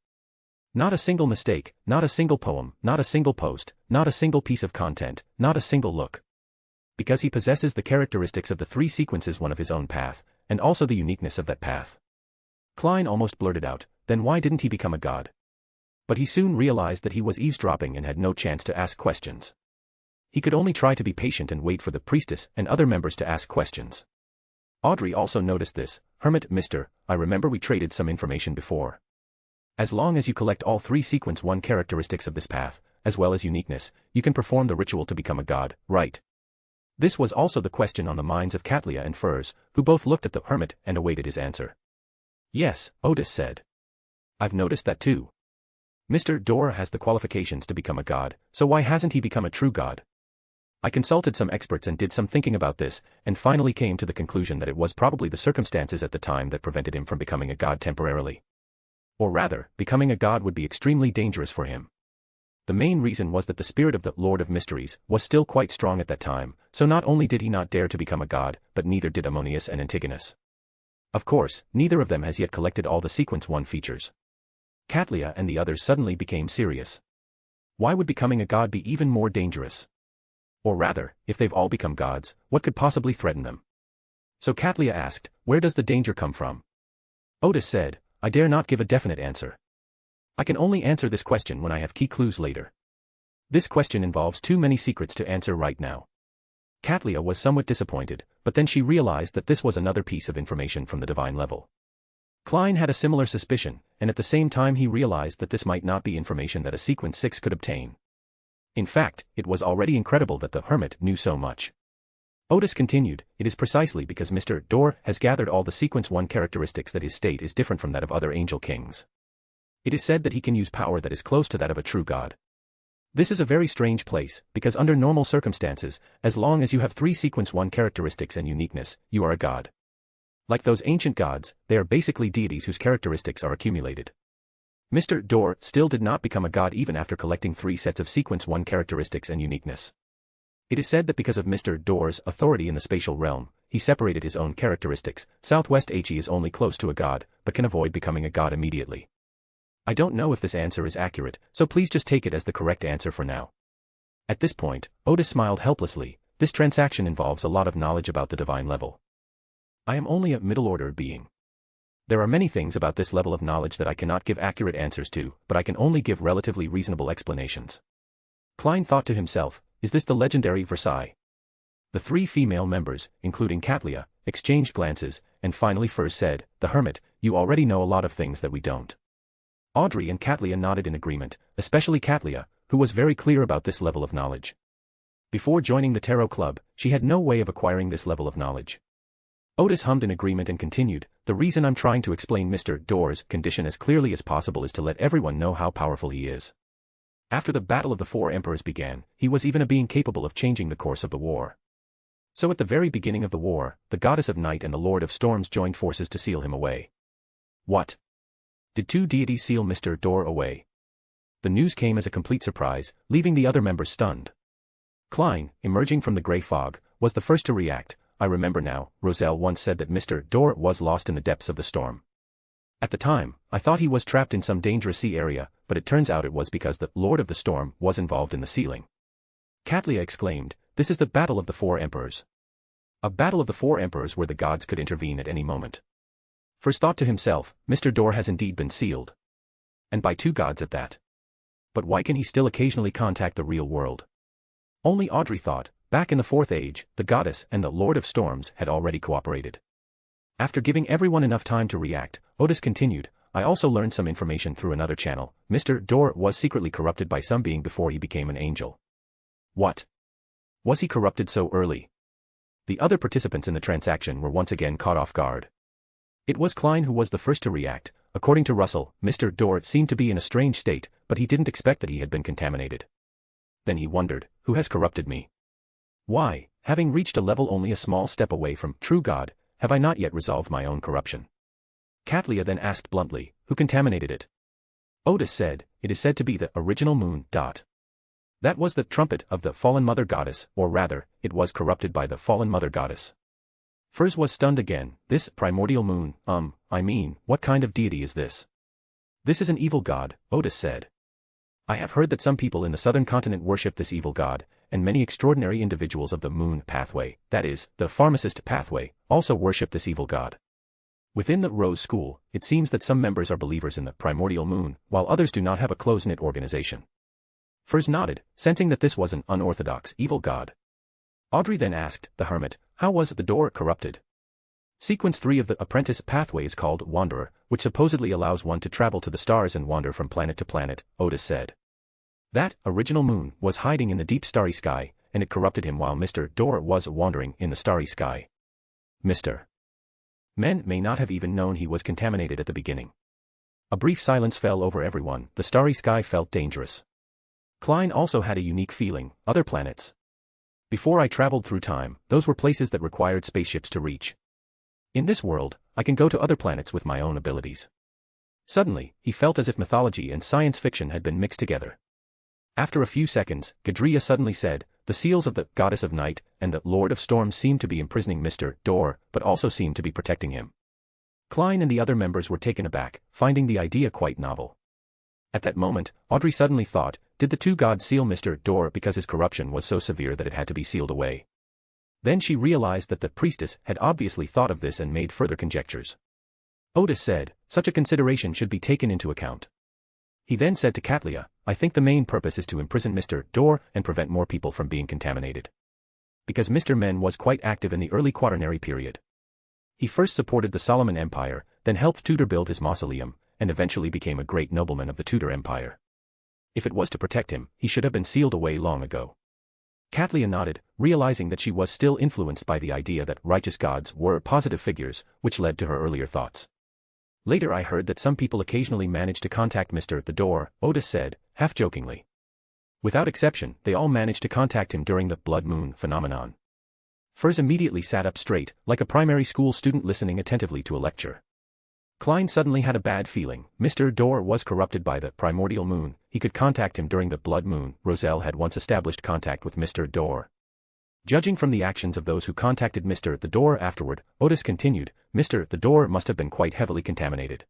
Speaker 3: Not a single mistake, not a single poem, not a single post, not a single piece of content, not a single look. Because he possesses the characteristics of the three sequences one of his own path, and also the uniqueness of that path. Klein almost blurted out, then why didn't he become a god? But he soon realized that he was eavesdropping and had no chance to ask questions. He could only try to be patient and wait for the priestess and other members to ask questions. Audrey also noticed this. Hermit, Mr., I remember we traded some information before. As long as you collect all three sequence 1 characteristics of this path, as well as uniqueness, you can perform the ritual to become a god, right? This was also the question on the minds of Katlia and Furs, who both looked at the hermit and awaited his answer. Yes, Odis said. I've noticed that too. Mr. Dor has the qualifications to become a god, so why hasn't he become a true god? I consulted some experts and did some thinking about this, and finally came to the conclusion that it was probably the circumstances at the time that prevented him from becoming a god temporarily. Or rather, becoming a god would be extremely dangerous for him. The main reason was that the spirit of the Lord of Mysteries was still quite strong at that time, so not only did he not dare to become a god, but neither did Ammonius and Antigonus. Of course, neither of them has yet collected all the sequence 1 features. Katlia and the others suddenly became serious. Why would becoming a god be even more dangerous? Or rather, if they've all become gods, what could possibly threaten them? So Katlia asked, where does the danger come from? Odis said, I dare not give a definite answer. I can only answer this question when I have key clues later. This question involves too many secrets to answer right now. Katlia was somewhat disappointed, but then she realized that this was another piece of information from the divine level. Klein had a similar suspicion, and at the same time he realized that this might not be information that a sequence 6 could obtain. In fact, it was already incredible that the hermit knew so much. Odis continued, it is precisely because Mr. Dor has gathered all the sequence 1 characteristics that his state is different from that of other angel kings. It is said that he can use power that is close to that of a true god. This is a very strange place, because under normal circumstances, as long as you have 3 sequence 1 characteristics and uniqueness, you are a god. Like those ancient gods, they are basically deities whose characteristics are accumulated. Mr. Dor still did not become a god even after collecting 3 sets of sequence 1 characteristics and uniqueness. It is said that because of Mr. Dor's authority in the spatial realm, he separated his own characteristics. Southwest He is only close to a god, but can avoid becoming a god immediately. I don't know if this answer is accurate, so please just take it as the correct answer for now. At this point, Odis smiled helplessly. This transaction involves a lot of knowledge about the divine level. I am only a middle-order being. There are many things about this level of knowledge that I cannot give accurate answers to, but I can only give relatively reasonable explanations. Klein thought to himself, is this the legendary Versailles? The 3 female members, including Katlia, exchanged glances, and finally Furs said, the hermit, you already know a lot of things that we don't. Audrey and Katlia nodded in agreement, especially Katlia, who was very clear about this level of knowledge. Before joining the Tarot Club, she had no way of acquiring this level of knowledge. Odis hummed in agreement and continued, the reason I'm trying to explain Mr. Dor's condition as clearly as possible is to let everyone know how powerful he is. After the Battle of the 4 Emperors began, he was even a being capable of changing the course of the war. So at the very beginning of the war, the Goddess of Night and the Lord of Storms joined forces to seal him away. What? Did 2 deities seal Mr. Dor away? The news came as a complete surprise, leaving the other members stunned. Klein, emerging from the grey fog, was the first to react. I remember now, Roselle once said that Mr. Dor was lost in the depths of the storm. At the time, I thought he was trapped in some dangerous sea area, but it turns out it was because the Lord of the Storm was involved in the sealing. Katlia exclaimed, "This is the Battle of the Four Emperors." A battle of the four emperors where the gods could intervene at any moment. First thought to himself, Mr. Dor has indeed been sealed. And by two gods at that. But why can he still occasionally contact the real world? Only Audrey thought, back in the Fourth Age, the goddess and the Lord of Storms had already cooperated. After giving everyone enough time to react, Odis continued, "I also learned some information through another channel. Mr. Dor was secretly corrupted by some being before he became an angel." What? Was he corrupted so early? The other participants in the transaction were once again caught off guard. It was Klein who was the first to react. According to Russell, Mr. Dor seemed to be in a strange state, but he didn't expect that he had been contaminated. Then he wondered, who has corrupted me? Why, having reached a level only a small step away from true God, have I not yet resolved my own corruption? Katlia then asked bluntly, who contaminated it? Odis said, it is said to be the original moon. That was the trumpet of the fallen mother goddess, or rather, it was corrupted by the fallen mother goddess. Furs was stunned again. This primordial moon, what kind of deity is this? This is an evil god, Odis said. I have heard that some people in the southern continent worship this evil god, and many extraordinary individuals of the moon pathway, that is, the pharmacist pathway, also worship this evil god. Within the Rose School, it seems that some members are believers in the primordial moon, while others do not have a close-knit organization. Furs nodded, sensing that this was an unorthodox evil god. Audrey then asked the Hermit, how was the Dor corrupted? Sequence 3 of the Apprentice pathway is called Wanderer, which supposedly allows one to travel to the stars and wander from planet to planet, Odis said. That original moon was hiding in the deep starry sky, and it corrupted him while Mr. Dor was wandering in the starry sky. Mr. Men may not have even known he was contaminated at the beginning. A brief silence fell over everyone. The starry sky felt dangerous. Klein also had a unique feeling, other planets. Before I traveled through time, those were places that required spaceships to reach. In this world, I can go to other planets with my own abilities. Suddenly, he felt as if mythology and science fiction had been mixed together. After a few seconds, Gadria suddenly said, the seals of the Goddess of Night and the Lord of Storms seem to be imprisoning Mr. Dor, but also seem to be protecting him. Klein and the other members were taken aback, finding the idea quite novel. At that moment, Audrey suddenly thought, did the two gods seal Mr. Dor because his corruption was so severe that it had to be sealed away? Then she realized that the priestess had obviously thought of this and made further conjectures. Odis said, such a consideration should be taken into account. He then said to Katlia, I think the main purpose is to imprison Mr. Dor and prevent more people from being contaminated. Because Mr. Men was quite active in the early Quaternary period. He first supported the Solomon Empire, then helped Tudor build his mausoleum, and eventually became a great nobleman of the Tudor Empire. If it was to protect him, he should have been sealed away long ago. Katlia nodded, realizing that she was still influenced by the idea that righteous gods were positive figures, which led to her earlier thoughts. Later I heard that some people occasionally managed to contact Mr. Dor, Odis said, half-jokingly. Without exception, they all managed to contact him during the blood moon phenomenon. Furs immediately sat up straight, like a primary school student listening attentively to a lecture. Klein suddenly had a bad feeling. Mr. Dor was corrupted by the primordial moon. He could contact him during the blood moon. Roselle had once established contact with Mr. Dor. Judging from the actions of those who contacted Mr. Dor afterward, Odis continued, Mr. Dor must have been quite heavily contaminated.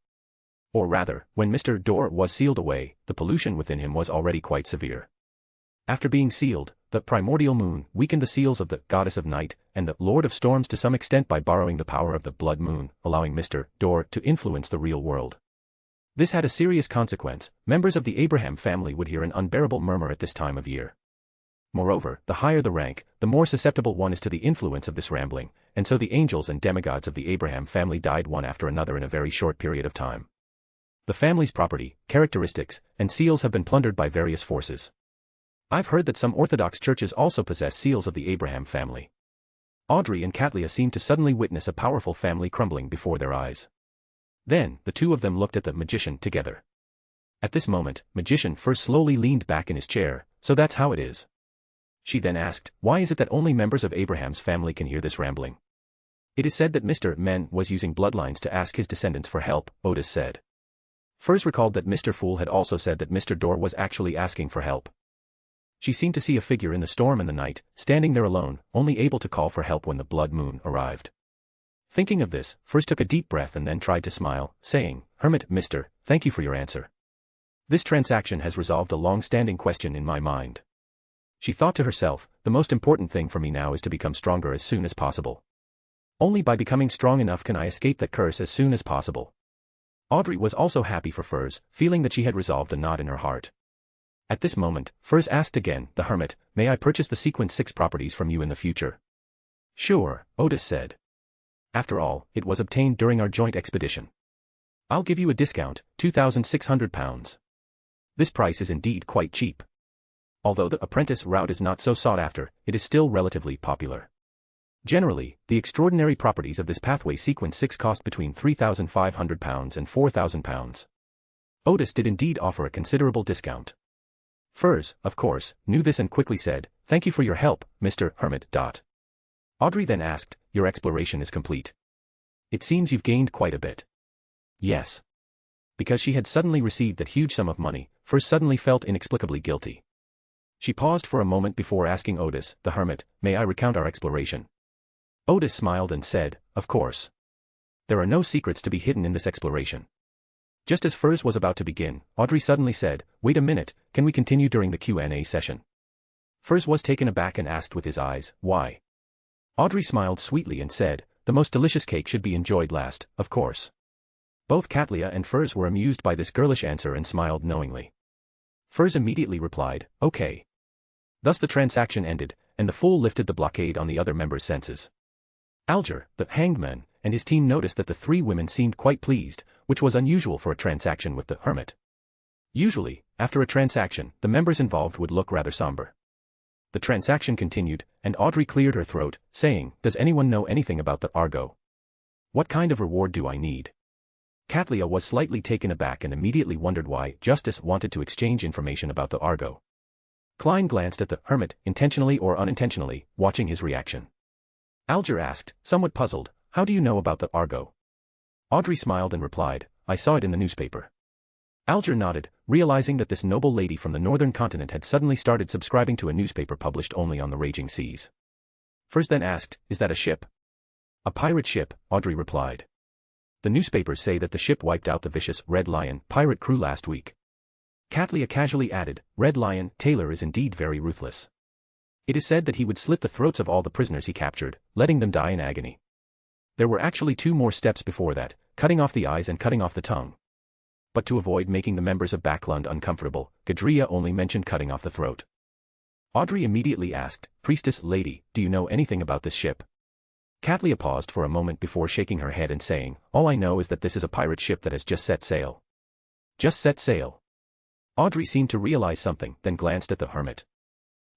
Speaker 3: Or rather, when Mr. Dor was sealed away, the pollution within him was already quite severe. After being sealed, the primordial moon weakened the seals of the Goddess of Night and the Lord of Storms to some extent by borrowing the power of the blood moon, allowing Mr. Dor to influence the real world. This had a serious consequence. Members of the Abraham family would hear an unbearable murmur at this time of year. Moreover, the higher the rank, the more susceptible one is to the influence of this rambling, and so the angels and demigods of the Abraham family died one after another in a very short period of time. The family's property, characteristics, and seals have been plundered by various forces. I've heard that some Orthodox churches also possess seals of the Abraham family. Audrey and Katlia seemed to suddenly witness a powerful family crumbling before their eyes. Then, the two of them looked at the magician together. At this moment, Magician first slowly leaned back in his chair, so that's how it is. She then asked, why is it that only members of Abraham's family can hear this rambling? It is said that Mr. Men was using bloodlines to ask his descendants for help, Odis said. Furs recalled that Mr. Fool had also said that Mr. Door was actually asking for help. She seemed to see a figure in the storm and the night, standing there alone, only able to call for help when the blood moon arrived. Thinking of this, Furs took a deep breath and then tried to smile, saying, "Hermit, mister, thank you for your answer. This transaction has resolved a long-standing question in my mind." She thought to herself, the most important thing for me now is to become stronger as soon as possible. Only by becoming strong enough can I escape that curse as soon as possible. Audrey was also happy for Furs, feeling that she had resolved a knot in her heart. At this moment, Furs asked again, "The Hermit, may I purchase the Sequence 6 properties from you in the future?" "Sure," Odis said. "After all, it was obtained during our joint expedition. I'll give you a discount, £2,600. This price is indeed quite cheap. Although the apprentice route is not so sought after, it is still relatively popular. Generally, the extraordinary properties of this pathway Sequence 6 cost between £3,500 and £4,000. Odis did indeed offer a considerable discount. Furs, of course, knew this and quickly said, "Thank you for your help, Mr. Hermit." Audrey then asked, "Your exploration is complete. It seems you've gained quite a bit." "Yes." Because she had suddenly received that huge sum of money, Furs suddenly felt inexplicably guilty. She paused for a moment before asking Odis, "The Hermit, may I recount our exploration?" Odis smiled and said, "Of course. There are no secrets to be hidden in this exploration." Just as Furs was about to begin, Audrey suddenly said, "Wait a minute, can we continue during the Q&A session?" Furs was taken aback and asked with his eyes, "Why?" Audrey smiled sweetly and said, "The most delicious cake should be enjoyed last, of course." Both Katlia and Furs were amused by this girlish answer and smiled knowingly. Furs immediately replied, "Okay." Thus the transaction ended, and the Fool lifted the blockade on the other members' senses. Alger, the hanged man, and his team noticed that the three women seemed quite pleased, which was unusual for a transaction with the Hermit. Usually, after a transaction, the members involved would look rather somber. The transaction continued, and Audrey cleared her throat, saying, "Does anyone know anything about the Argo? What kind of reward do I need?" Katlia was slightly taken aback and immediately wondered why Justice wanted to exchange information about the Argo. Klein glanced at the Hermit, intentionally or unintentionally, watching his reaction. Alger asked, somewhat puzzled, "How do you know about the Argo?" Audrey smiled and replied, "I saw it in the newspaper." Alger nodded, realizing that this noble lady from the northern continent had suddenly started subscribing to a newspaper published only on the raging seas. Furs then asked, "Is that a ship?" "A pirate ship," Audrey replied. "The newspapers say that the ship wiped out the vicious Red Lion pirate crew last week." Katlia casually added, "Red Lion Taylor is indeed very ruthless. It is said that he would slit the throats of all the prisoners he captured, letting them die in agony. There were actually 2 more steps before that, cutting off the eyes and cutting off the tongue. But to avoid making the members of Backlund uncomfortable, Gadria only mentioned cutting off the throat." Audrey immediately asked, "Priestess lady, do you know anything about this ship?" Katlia paused for a moment before shaking her head and saying, "All I know is that this is a pirate ship that has just set sail." "Just set sail?" Audrey seemed to realize something, then glanced at the Hermit.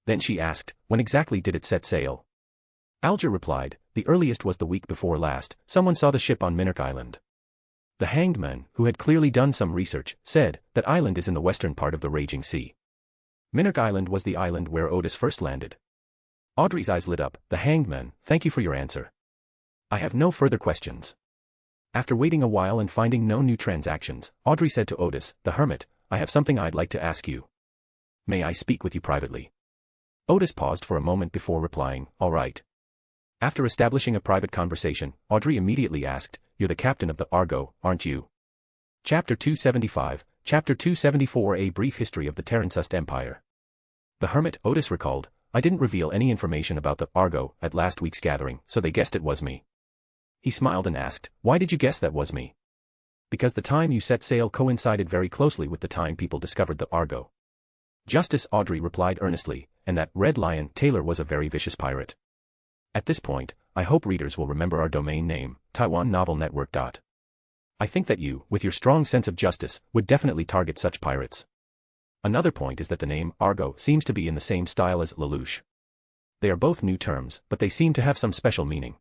Speaker 3: Then she asked, "When exactly did it set sail?" Alger replied, "The earliest was the week before last. Someone saw the ship on Minark Island." The hanged man, who had clearly done some research, said, "That island is in the western part of the raging sea. Minark Island was the island where Odis first landed." Audrey's eyes lit up. "The hanged man, thank you for your answer. I have no further questions." After waiting a while and finding no new transactions, Audrey said to Odis, "The Hermit, I have something I'd like to ask you. May I speak with you privately?" Odis paused for a moment before replying, "All right." After establishing a private conversation, Audrey immediately asked, "You're the captain of the Argo, aren't you?" Chapter 275, Chapter 274 A Brief History of the Terransust Empire. The Hermit, Odis recalled, "I didn't reveal any information about the Argo at last week's gathering, so they guessed it was me." He smiled and asked, "Why did you guess that was me?" "Because the time you set sail coincided very closely with the time people discovered the Argo." Justice, Audrey replied earnestly, "and that Red Lion Taylor was a very vicious pirate." At this point, I hope readers will remember our domain name, Taiwan Novel Network. I think that you, with your strong sense of justice, would definitely target such pirates. Another point is that the name Argo seems to be in the same style as Lelouch. They are both new terms, but they seem to have some special meaning.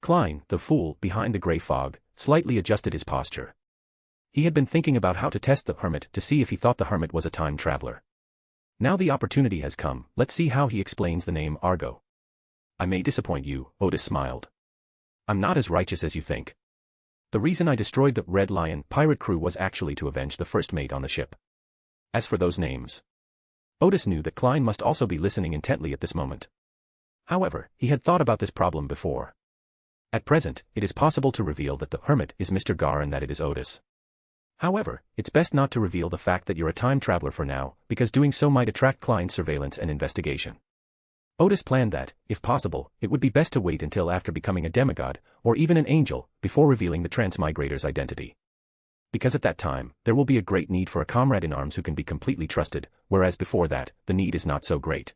Speaker 3: Klein, the Fool, behind the grey fog, slightly adjusted his posture. He had been thinking about how to test the Hermit to see if he thought the Hermit was a time traveler. Now the opportunity has come, let's see how he explains the name Argo. "I may disappoint you," Odis smiled. "I'm not as righteous as you think. The reason I destroyed the Red Lion pirate crew was actually to avenge the first mate on the ship. As for those names, Odis knew that Klein must also be listening intently at this moment. However, he had thought about this problem before. At present, it is possible to reveal that the Hermit is Mr. Gar and that it is Odis. However, it's best not to reveal the fact that you're a time traveler for now, because doing so might attract Klein's surveillance and investigation. Odis planned that, if possible, it would be best to wait until after becoming a demigod, or even an angel, before revealing the transmigrator's identity. Because at that time, there will be a great need for a comrade in arms who can be completely trusted, whereas before that, the need is not so great.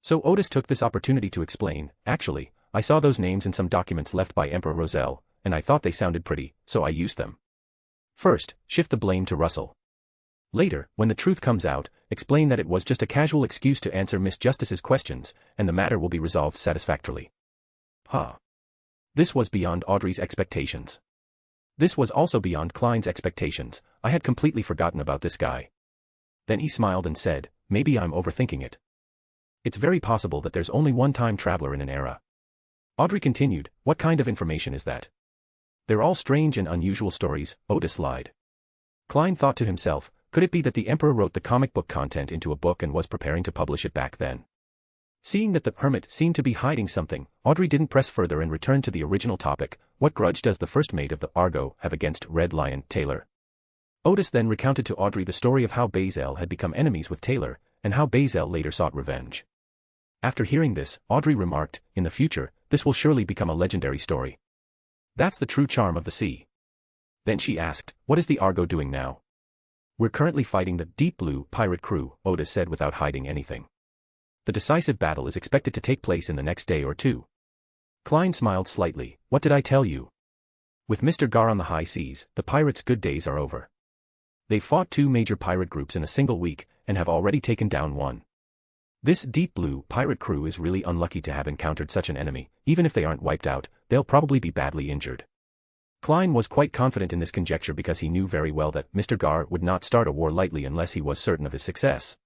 Speaker 3: So Odis took this opportunity to explain, actually, I saw those names in some documents left by Emperor Roselle, and I thought they sounded pretty, so I used them. First, shift the blame to Russell. Later, when the truth comes out, explain that it was just a casual excuse to answer Miss Justice's questions, and the matter will be resolved satisfactorily. This was beyond Audrey's expectations. This was also beyond Klein's expectations. I had completely forgotten about this guy. Then he smiled and said, maybe I'm overthinking it. It's very possible that there's only one time traveler in an era. Audrey continued, what kind of information is that? They're all strange and unusual stories, Odis lied. Klein thought to himself, could it be that the Emperor wrote the comic book content into a book and was preparing to publish it back then? Seeing that the Hermit seemed to be hiding something, Audrey didn't press further and returned to the original topic, what grudge does the first mate of the Argo have against Red Lion, Taylor? Odis then recounted to Audrey the story of how Bazel had become enemies with Taylor, and how Bazel later sought revenge. After hearing this, Audrey remarked, in the future, this will surely become a legendary story. That's the true charm of the sea. Then she asked, what is the Argo doing now? We're currently fighting the Deep Blue pirate crew, Odis said without hiding anything. The decisive battle is expected to take place in the next day or two. Klein smiled slightly, what did I tell you? With Mr. Gar on the high seas, the pirates' good days are over. They've fought 2 major pirate groups in a single week, and have already taken down one. This Deep Blue pirate crew is really unlucky to have encountered such an enemy. Even if they aren't wiped out, they'll probably be badly injured. Klein was quite confident in this conjecture because he knew very well that Mr. Gar would not start a war lightly unless he was certain of his success.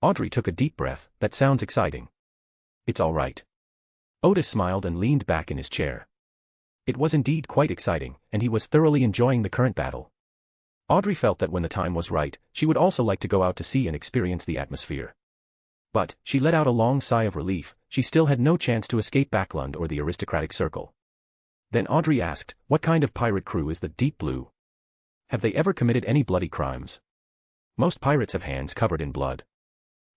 Speaker 3: Audrey took a deep breath, that sounds exciting. It's all right. Odis smiled and leaned back in his chair. It was indeed quite exciting, and he was thoroughly enjoying the current battle. Audrey felt that when the time was right, she would also like to go out to sea and experience the atmosphere. But, she let out a long sigh of relief, she still had no chance to escape Backlund or the aristocratic circle. Then Audrey asked, what kind of pirate crew is the Deep Blue? Have they ever committed any bloody crimes? Most pirates have hands covered in blood.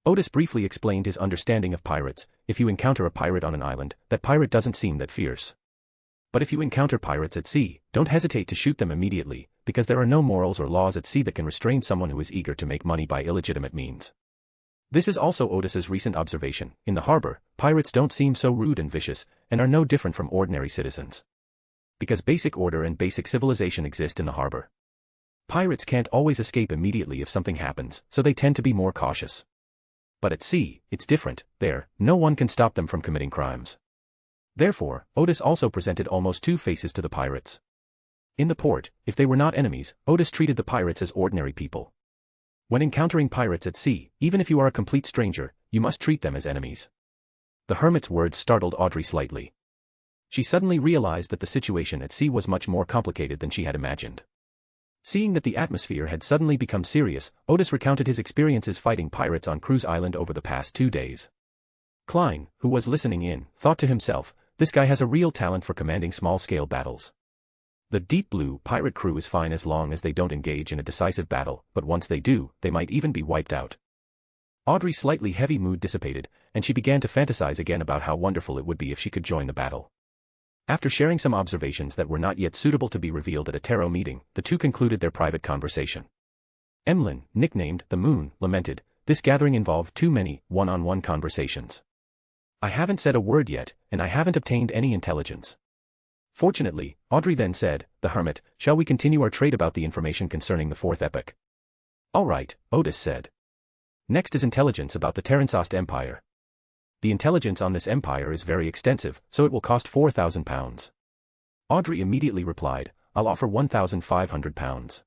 Speaker 3: Odis briefly explained his understanding of pirates. If you encounter a pirate on an island, that pirate doesn't seem that fierce. But if you encounter pirates at sea, don't hesitate to shoot them immediately, because there are no morals or laws at sea that can restrain someone who is eager to make money by illegitimate means. This is also Odis's recent observation. In the harbor, pirates don't seem so rude and vicious, and are no different from ordinary citizens. Because basic order and basic civilization exist in the harbor. Pirates can't always escape immediately if something happens, so they tend to be more cautious. But at sea, it's different. There, no one can stop them from committing crimes. Therefore, Odis also presented almost 2 faces to the pirates. In the port, if they were not enemies, Odis treated the pirates as ordinary people. When encountering pirates at sea, even if you are a complete stranger, you must treat them as enemies. The Hermit's words startled Audrey slightly. She suddenly realized that the situation at sea was much more complicated than she had imagined. Seeing that the atmosphere had suddenly become serious, Odis recounted his experiences fighting pirates on Cruise Island over the past 2 days. Klein, who was listening in, thought to himself, this guy has a real talent for commanding small-scale battles. The Deep Blue pirate crew is fine as long as they don't engage in a decisive battle, but once they do, they might even be wiped out. Audrey's slightly heavy mood dissipated, and she began to fantasize again about how wonderful it would be if she could join the battle. After sharing some observations that were not yet suitable to be revealed at a tarot meeting, the two concluded their private conversation. Emlyn, nicknamed the Moon, lamented, this gathering involved too many one-on-one conversations. I haven't said a word yet, and I haven't obtained any intelligence. Fortunately, Audrey then said, the Hermit, shall we continue our trade about the information concerning the 4th epoch? All right, Odis said. Next is intelligence about the Terransost Empire. The intelligence on this empire is very extensive, so it will cost 4,000 pounds. Audrey immediately replied, I'll offer 1,500 pounds.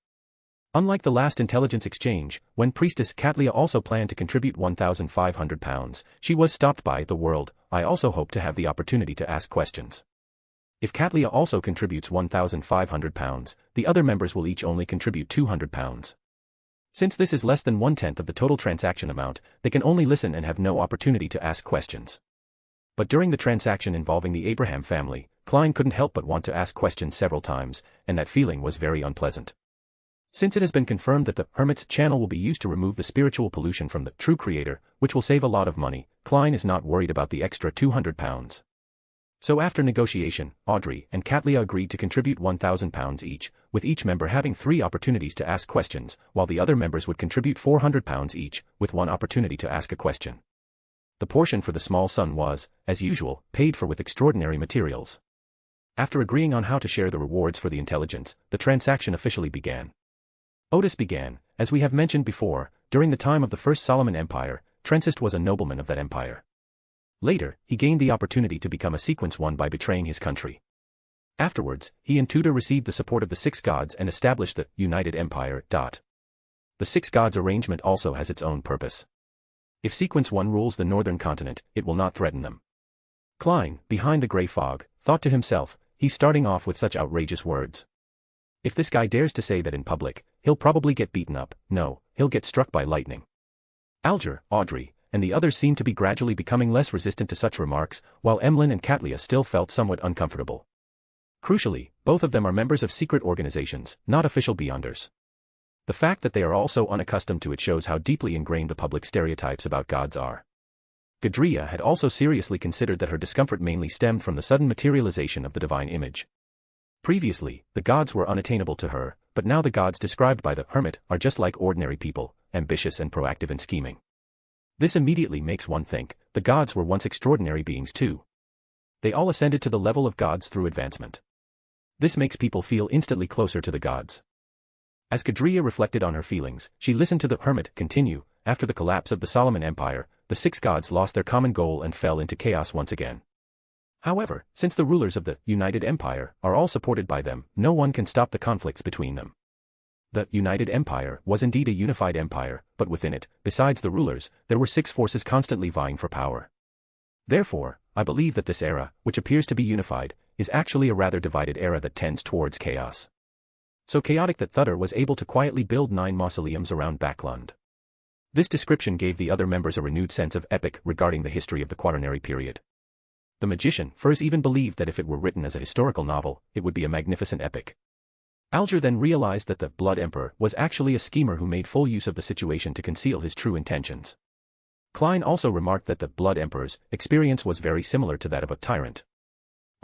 Speaker 3: Unlike the last intelligence exchange, when Priestess Katlia also planned to contribute 1,500 pounds, she was stopped by the world. I also hope to have the opportunity to ask questions. If Katlia also contributes £1,500, the other members will each only contribute £200. Since this is less than 1/10 of the total transaction amount, they can only listen and have no opportunity to ask questions. But during the transaction involving the Abraham family, Klein couldn't help but want to ask questions several times, and that feeling was very unpleasant. Since it has been confirmed that the Hermit's channel will be used to remove the spiritual pollution from the true creator, which will save a lot of money, Klein is not worried about the extra £200. So after negotiation, Audrey and Katlia agreed to contribute £1,000 each, with each member having 3 opportunities to ask questions, while the other members would contribute £400 each, with 1 opportunity to ask a question. The portion for the small son was, as usual, paid for with extraordinary materials. After agreeing on how to share the rewards for the intelligence, the transaction officially began. Odis began, as we have mentioned before, during the time of the First Solomon Empire. Transist was a nobleman of that empire. Later, he gained the opportunity to become a sequence one by betraying his country. Afterwards, he and Tudor received the support of the 6 gods and established the United Empire. The 6 gods arrangement also has its own purpose. If sequence 1 rules the northern continent, it will not threaten them. Klein, behind the grey fog, thought to himself, he's starting off with such outrageous words. If this guy dares to say that in public, he'll probably get beaten up. No, he'll get struck by lightning. Alger, Audrey, and the others seemed to be gradually becoming less resistant to such remarks, while Emlyn and Katlia still felt somewhat uncomfortable. Crucially, both of them are members of secret organizations, not official beyonders. The fact that they are also unaccustomed to it shows how deeply ingrained the public stereotypes about gods are. Gadria had also seriously considered that her discomfort mainly stemmed from the sudden materialization of the divine image. Previously, the gods were unattainable to her, but now the gods described by the Hermit are just like ordinary people, ambitious and proactive in scheming. This immediately makes one think, the gods were once extraordinary beings too. They all ascended to the level of gods through advancement. This makes people feel instantly closer to the gods. As Gadria reflected on her feelings, she listened to the Hermit continue. After the collapse of the Solomon Empire, the 6 gods lost their common goal and fell into chaos once again. However, since the rulers of the United Empire are all supported by them, no one can stop the conflicts between them. The United Empire was indeed a unified empire, but within it, besides the rulers, there were 6 forces constantly vying for power. Therefore, I believe that this era, which appears to be unified, is actually a rather divided era that tends towards chaos. So chaotic that Thudder was able to quietly build 9 mausoleums around Backlund. This description gave the other members a renewed sense of epic regarding the history of the Quaternary period. The magician Furs even believed that if it were written as a historical novel, it would be a magnificent epic. Alger then realized that the Blood Emperor was actually a schemer who made full use of the situation to conceal his true intentions. Klein also remarked that the Blood Emperor's experience was very similar to that of a tyrant.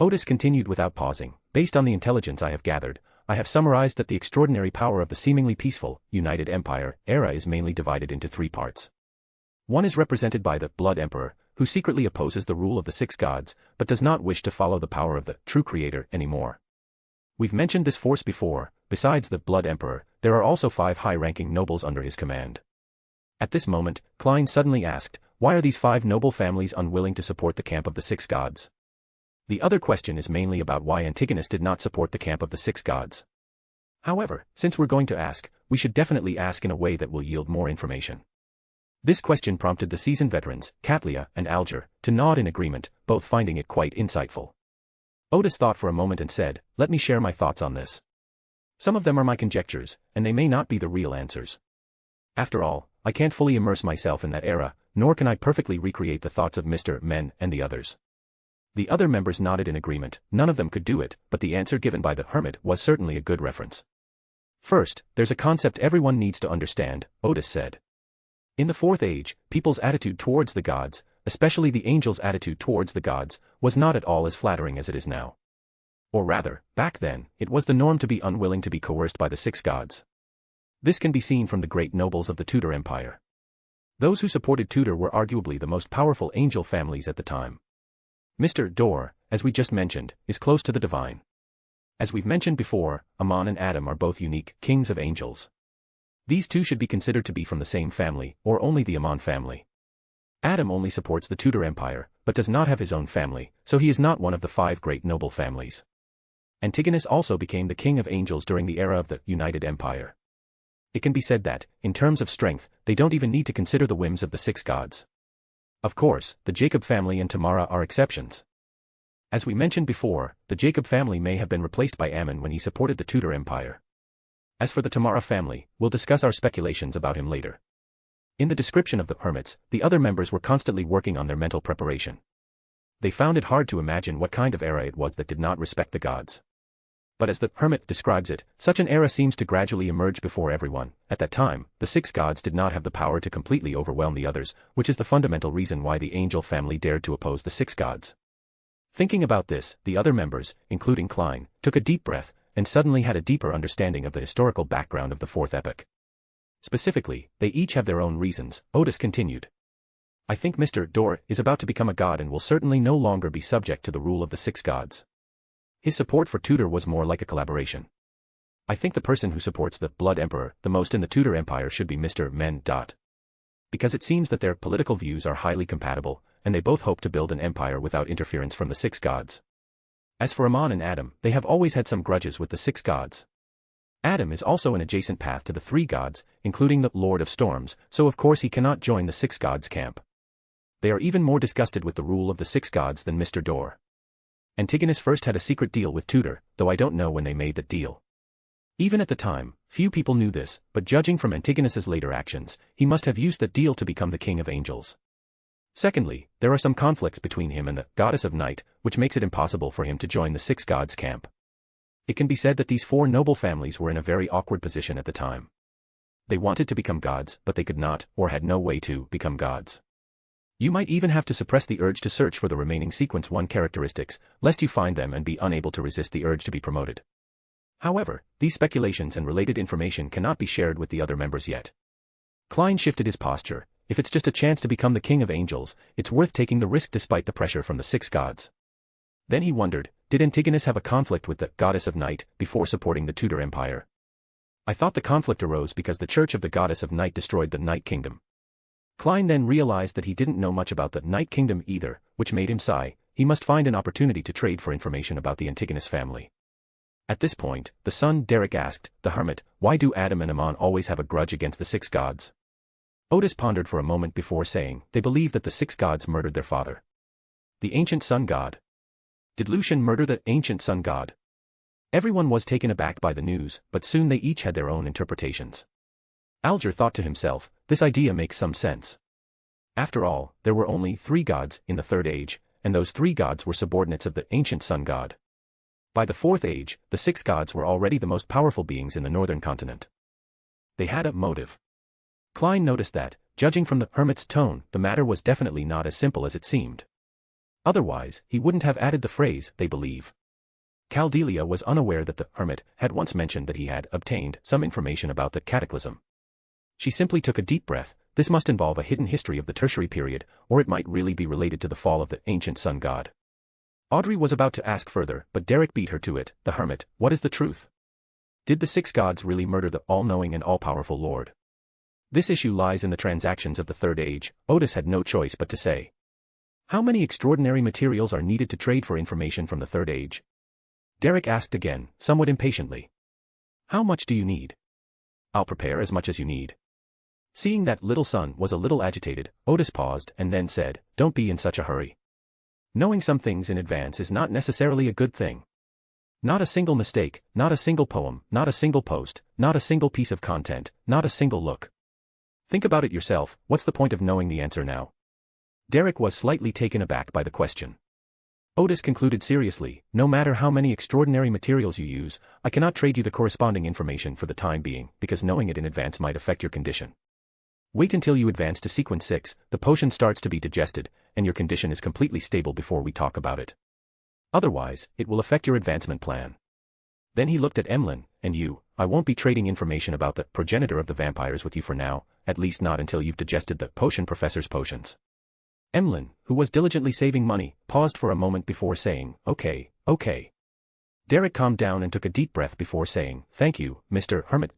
Speaker 3: Odis continued without pausing, based on the intelligence I have gathered, I have summarized that the extraordinary power of the seemingly peaceful, United Empire era is mainly divided into 3 parts. One is represented by the Blood Emperor, who secretly opposes the rule of the 6 gods, but does not wish to follow the power of the true creator anymore. We've mentioned this force before. Besides the Blood Emperor, there are also 5 high-ranking nobles under his command. At this moment, Klein suddenly asked, why are these 5 noble families unwilling to support the camp of the 6 gods? The other question is mainly about why Antigonus did not support the camp of the 6 gods. However, since we're going to ask, we should definitely ask in a way that will yield more information. This question prompted the seasoned veterans, Katlia and Alger, to nod in agreement, both finding it quite insightful. Odis thought for a moment and said, let me share my thoughts on this. Some of them are my conjectures, and they may not be the real answers. After all, I can't fully immerse myself in that era, nor can I perfectly recreate the thoughts of Mr. Men and the others. The other members nodded in agreement. None of them could do it, but the answer given by the Hermit was certainly a good reference. First, there's a concept everyone needs to understand, Odis said. In the 4th Age, people's attitude towards the gods, especially the angels' attitude towards the gods, was not at all as flattering as it is now. Or rather, back then, it was the norm to be unwilling to be coerced by the 6 gods. This can be seen from the great nobles of the Tudor Empire. Those who supported Tudor were arguably the most powerful angel families at the time. Mr. Dor, as we just mentioned, is close to the divine. As we've mentioned before, Ammon and Adam are both unique kings of angels. These 2 should be considered to be from the same family, or only the Ammon family. Adam only supports the Tudor Empire, but does not have his own family, so he is not one of the 5 great noble families. Antigonus also became the king of angels during the era of the United Empire. It can be said that, in terms of strength, they don't even need to consider the whims of the 6 gods. Of course, the Jacob family and Tamara are exceptions. As we mentioned before, the Jacob family may have been replaced by Ammon when he supported the Tudor Empire. As for the Tamara family, we'll discuss our speculations about him later. In the description of the Hermits, the other members were constantly working on their mental preparation. They found it hard to imagine what kind of era it was that did not respect the gods. But as the Hermit describes it, such an era seems to gradually emerge before everyone. At that time, the 6 gods did not have the power to completely overwhelm the others, which is the fundamental reason why the angel family dared to oppose the 6 gods. Thinking about this, the other members, including Klein, took a deep breath, and suddenly had a deeper understanding of the historical background of the 4th epoch. Specifically, they each have their own reasons. Odis continued. I think Mr. Dor is about to become a god and will certainly no longer be subject to the rule of the 6 gods. His support for Tudor was more like a collaboration. I think the person who supports the Blood Emperor the most in the Tudor Empire should be Mr. Men. Because it seems that their political views are highly compatible, and they both hope to build an empire without interference from the 6 gods. As for Ammon and Adam, they have always had some grudges with the 6 gods. Adam is also an adjacent path to the 3 gods, including the Lord of Storms, so of course he cannot join the 6 gods camp. They are even more disgusted with the rule of the 6 gods than Mr. Dor. Antigonus first had a secret deal with Tudor, though I don't know when they made that deal. Even at the time, few people knew this, but judging from Antigonus's later actions, he must have used that deal to become the king of angels. Secondly, there are some conflicts between him and the goddess of night, which makes it impossible for him to join the 6 gods camp. It can be said that these 4 noble families were in a very awkward position at the time. They wanted to become gods, but they could not, or had no way to, become gods. You might even have to suppress the urge to search for the remaining sequence 1 characteristics, lest you find them and be unable to resist the urge to be promoted. However, these speculations and related information cannot be shared with the other members yet. Klein shifted his posture. If it's just a chance to become the king of angels, it's worth taking the risk despite the pressure from the 6 gods. Then he wondered, did Antigonus have a conflict with the goddess of night before supporting the Tudor Empire? I thought the conflict arose because the Church of the Goddess of Night destroyed the Night Kingdom. Klein then realized that he didn't know much about the Night Kingdom either, which made him sigh. He must find an opportunity to trade for information about the Antigonus family. At this point, the son Derek asked the Hermit, why do Adam and Ammon always have a grudge against the 6 gods? Odis pondered for a moment before saying, they believe that the 6 gods murdered their father. The ancient sun god. Did Lucian murder the ancient sun god? Everyone was taken aback by the news, but soon they each had their own interpretations. Alger thought to himself, this idea makes some sense. After all, there were only 3 gods in the 3rd age, and those 3 gods were subordinates of the ancient sun god. By the 4th age, the 6 gods were already the most powerful beings in the northern continent. They had a motive. Klein noticed that, judging from the Hermit's tone, the matter was definitely not as simple as it seemed. Otherwise, he wouldn't have added the phrase, they believe. Caldelia was unaware that the Hermit had once mentioned that he had obtained some information about the cataclysm. She simply took a deep breath. This must involve a hidden history of the tertiary period, or it might really be related to the fall of the ancient sun god. Audrey was about to ask further, but Derek beat her to it. The Hermit, what is the truth? Did the 6 gods really murder the all-knowing and all-powerful Lord? This issue lies in the transactions of the 3rd age. Odis had no choice but to say. How many extraordinary materials are needed to trade for information from the 3rd age? Derek asked again, somewhat impatiently. How much do you need? I'll prepare as much as you need. Seeing that little son was a little agitated, Odis paused and then said, don't be in such a hurry. Knowing some things in advance is not necessarily a good thing. Not a single mistake, not a single poem, not a single post, not a single piece of content, not a single look. Think about it yourself, what's the point of knowing the answer now? Derek was slightly taken aback by the question. Odis concluded seriously, no matter how many extraordinary materials you use, I cannot trade you the corresponding information for the time being, because knowing it in advance might affect your condition. Wait until you advance to sequence 6, the potion starts to be digested, and your condition is completely stable before we talk about it. Otherwise, it will affect your advancement plan. Then he looked at Emlyn, and you, I won't be trading information about the progenitor of the vampires with you for now, at least not until you've digested the potion professor's potions. Emlyn, who was diligently saving money, paused for a moment before saying, okay. Derek calmed down and took a deep breath before saying, thank you, Mr. Hermit.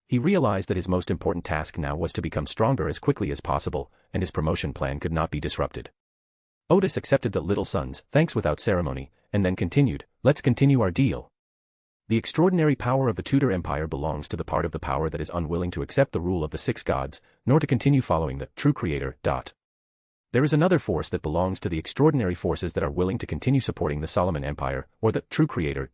Speaker 3: He realized that his most important task now was to become stronger as quickly as possible, and his promotion plan could not be disrupted. Odis accepted the little son's thanks without ceremony, and then continued, let's continue our deal. The extraordinary power of the Tudor Empire belongs to the part of the power that is unwilling to accept the rule of the 6 gods, nor to continue following the true creator. There is another force that belongs to the extraordinary forces that are willing to continue supporting the Solomon Empire, or the true creator.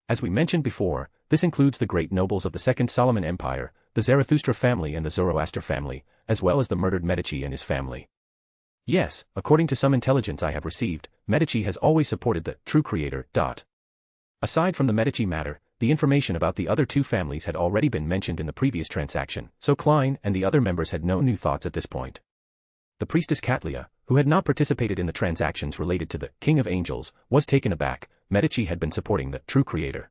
Speaker 3: As we mentioned before, this includes the great nobles of the Second Solomon Empire, the Zarathustra family and the Zoroaster family, as well as the murdered Medici and his family. Yes, according to some intelligence I have received, Medici has always supported the true creator. Aside from the Medici matter, the information about the other two families had already been mentioned in the previous transaction, so Klein and the other members had no new thoughts at this point. The priestess Katlia, who had not participated in the transactions related to the King of Angels, was taken aback. Medici had been supporting the true creator.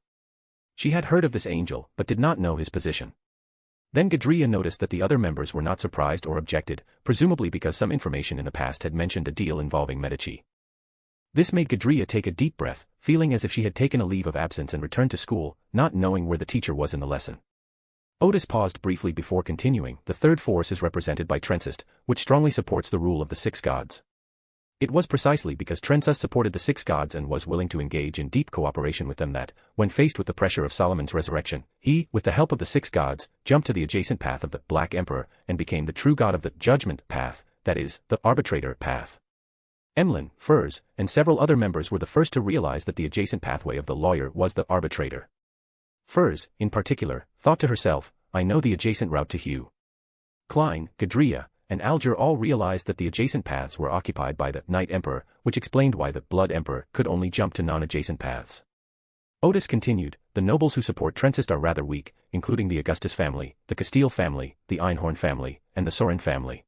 Speaker 3: She had heard of this angel, but did not know his position. Then Gadria noticed that the other members were not surprised or objected, presumably because some information in the past had mentioned a deal involving Medici. This made Gadria take a deep breath, feeling as if she had taken a leave of absence and returned to school, not knowing where the teacher was in the lesson. Odis paused briefly before continuing. The third force is represented by Trentsist, which strongly supports the rule of the six gods. It was precisely because Trentsist supported the six gods and was willing to engage in deep cooperation with them that, when faced with the pressure of Solomon's resurrection, he, with the help of the six gods, jumped to the adjacent path of the Black Emperor and became the true god of the judgment path, that is, the arbitrator path. Emlyn, Furs, and several other members were the first to realize that the adjacent pathway of the lawyer was the arbitrator. Furs, in particular, thought to herself, I know the adjacent route to Hugh. Klein, Gadria, and Alger all realized that the adjacent paths were occupied by the Night Emperor, which explained why the Blood Emperor could only jump to non-adjacent paths. Odis continued, the nobles who support Trentsist are rather weak, including the Augustus family, the Castile family, the Einhorn family, and the Sorin family.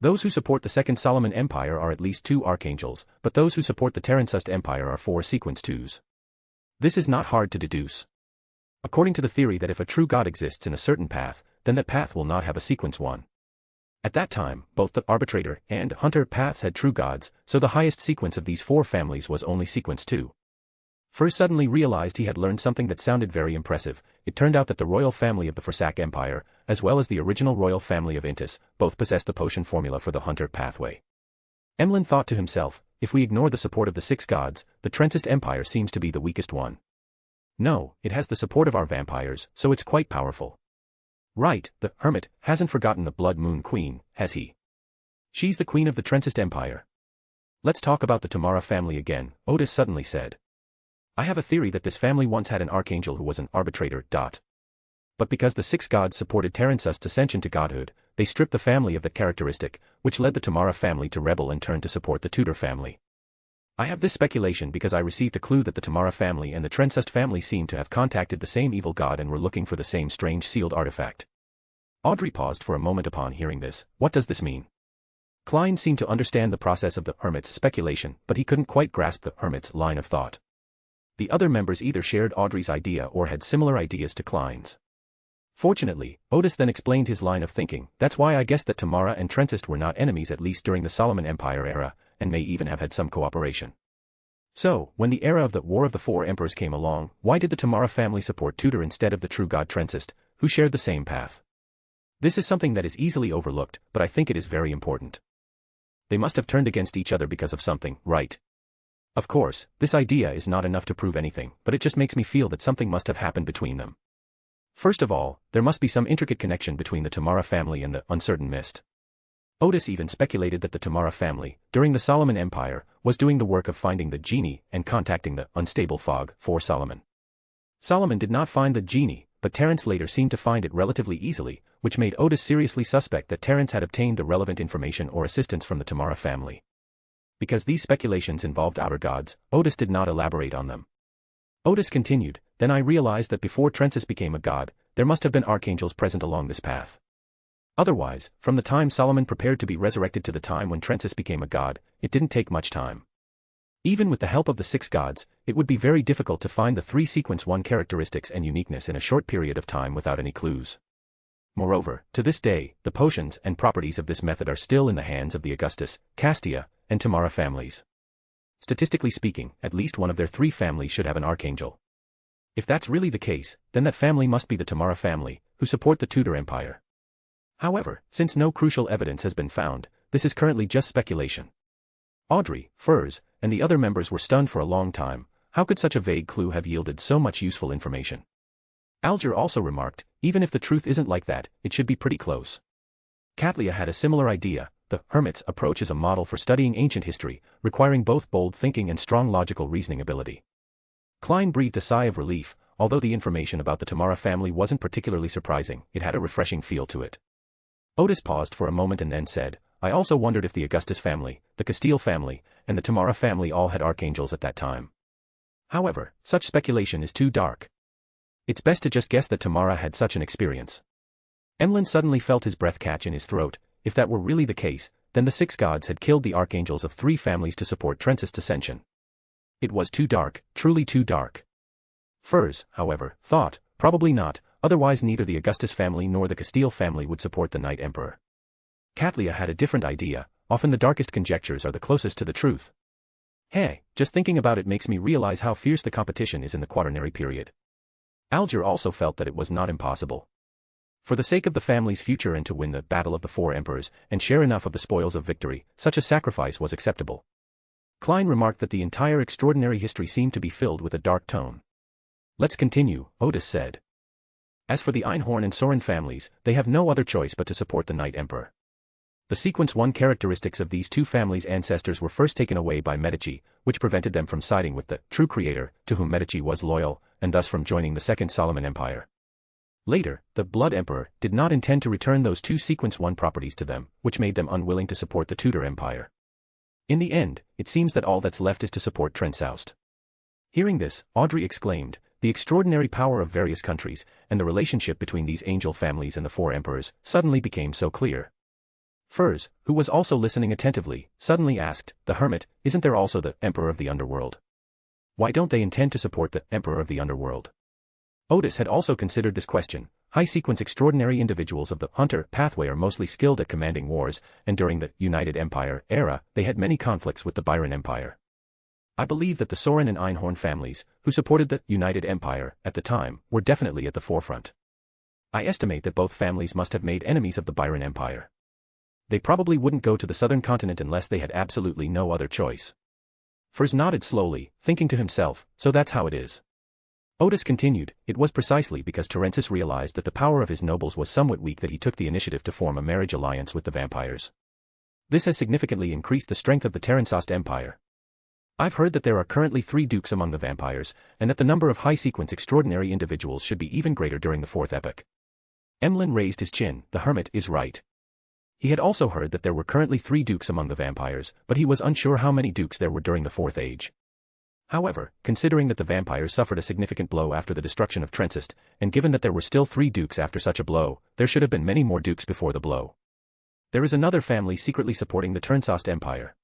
Speaker 3: Those who support the Second Solomon Empire are at least 2 archangels, but those who support the Terensust Empire are 4 sequence 2s. This is not hard to deduce. According to the theory that if a true god exists in a certain path, then that path will not have a sequence 1. At that time, both the arbitrator and hunter paths had true gods, so the highest sequence of these 4 families was only sequence 2. Furs suddenly realized he had learned something that sounded very impressive. It turned out that the royal family of the Forsac Empire, as well as the original royal family of Intis, both possessed the potion formula for the hunter pathway. Emlyn thought to himself, if we ignore the support of the 6 gods, the Trentsist Empire seems to be the weakest one. No, it has the support of our vampires, so it's quite powerful. Right, the Hermit hasn't forgotten the Blood Moon Queen, has he? She's the queen of the Trentsist Empire. Let's talk about the Tamara family again, Odis suddenly said. I have a theory that this family once had an archangel who was an arbitrator. But because the 6 gods supported Terensust's ascension to godhood, they stripped the family of that characteristic, which led the Tamara family to rebel and turn to support the Tudor family. I have this speculation because I received a clue that the Tamara family and the Trentsust family seem to have contacted the same evil god and were looking for the same strange sealed artifact. Audrey paused for a moment upon hearing this. What does this mean? Klein seemed to understand the process of the Hermit's speculation, but he couldn't quite grasp the Hermit's line of thought. The other members either shared Audrey's idea or had similar ideas to Klein's. Fortunately, Odis then explained his line of thinking. That's why I guessed that Tamara and Trentsist were not enemies at least during the Solomon Empire era, and may even have had some cooperation. So, when the era of the War of the 4 Emperors came along, why did the Tamara family support Tudor instead of the true god Trentsist, who shared the same path? This is something that is easily overlooked, but I think it is very important. They must have turned against each other because of something, right? Of course, this idea is not enough to prove anything, but it just makes me feel that something must have happened between them. First of all, there must be some intricate connection between the Tamara family and the uncertain mist. Odis even speculated that the Tamara family, during the Solomon Empire, was doing the work of finding the genie and contacting the unstable fog for Solomon. Solomon did not find the genie, but Terence later seemed to find it relatively easily, which made Odis seriously suspect that Terence had obtained the relevant information or assistance from the Tamara family. Because these speculations involved outer gods, Odis did not elaborate on them. Odis continued, then I realized that before Trentsist became a god, there must have been archangels present along this path. Otherwise, from the time Solomon prepared to be resurrected to the time when Trentsist became a god, it didn't take much time. Even with the help of the 6 gods, it would be very difficult to find the 3 sequence 1 characteristics and uniqueness in a short period of time without any clues. Moreover, to this day, the potions and properties of this method are still in the hands of the Augustus, Castia, and Tamara families. Statistically speaking, at least one of their 3 families should have an archangel. If that's really the case, then that family must be the Tamara family, who support the Tudor Empire. However, since no crucial evidence has been found, this is currently just speculation. Audrey, Furs, and the other members were stunned for a long time. How could such a vague clue have yielded so much useful information? Alger also remarked, even if the truth isn't like that, it should be pretty close. Katlia had a similar idea, the Hermit's approach is a model for studying ancient history, requiring both bold thinking and strong logical reasoning ability. Klein breathed a sigh of relief. Although the information about the Tamara family wasn't particularly surprising, it had a refreshing feel to it. Odis paused for a moment and then said, I also wondered if the Augustus family, the Castile family, and the Tamara family all had archangels at that time. However, such speculation is too dark. It's best to just guess that Tamara had such an experience. Emlyn suddenly felt his breath catch in his throat. If that were really the case, then the 6 gods had killed the archangels of 3 families to support Trensis' ascension. It was too dark, truly too dark. Furs, however, thought, probably not, otherwise neither the Augustus family nor the Castile family would support the Night Emperor. Katlia had a different idea. Often the darkest conjectures are the closest to the truth. Hey, just thinking about it makes me realize how fierce the competition is in the Quaternary period. Alger also felt that it was not impossible. For the sake of the family's future and to win the Battle of the 4 Emperors and share enough of the spoils of victory, such a sacrifice was acceptable. Klein remarked that the entire extraordinary history seemed to be filled with a dark tone. Let's continue, Odis said. As for the Einhorn and Sorin families, they have no other choice but to support the Night Emperor. The sequence 1 characteristics of these 2 families' ancestors were first taken away by Medici, which prevented them from siding with the true creator, to whom Medici was loyal, and thus from joining the Second Solomon Empire. Later, the Blood Emperor did not intend to return those 2 sequence 1 properties to them, which made them unwilling to support the Tudor Empire. In the end, it seems that all that's left is to support Trentsaust. Hearing this, Audrey exclaimed, the extraordinary power of various countries, and the relationship between these angel families and the 4 emperors, suddenly became so clear. Furs, who was also listening attentively, suddenly asked, the Hermit, isn't there also the Emperor of the Underworld? Why don't they intend to support the Emperor of the Underworld? Odis had also considered this question. High-sequence extraordinary individuals of the Hunter pathway are mostly skilled at commanding wars, and during the United Empire era, they had many conflicts with the Byron Empire. I believe that the Sorin and Einhorn families, who supported the United Empire at the time, were definitely at the forefront. I estimate that both families must have made enemies of the Byron Empire. They probably wouldn't go to the southern continent unless they had absolutely no other choice. Furs nodded slowly, thinking to himself, so that's how it is. Odis continued, it was precisely because Terensis realized that the power of his nobles was somewhat weak that he took the initiative to form a marriage alliance with the vampires. This has significantly increased the strength of the Terensaust Empire. I've heard that there are currently 3 dukes among the vampires, and that the number of high-sequence extraordinary individuals should be even greater during the 4th epoch. Emlyn raised his chin, the Hermit is right. He had also heard that there were currently 3 dukes among the vampires, but he was unsure how many dukes there were during the 4th age. However, considering that the vampires suffered a significant blow after the destruction of Trentsist, and given that there were still 3 dukes after such a blow, there should have been many more dukes before the blow. There is another family secretly supporting the Turnsaust Empire.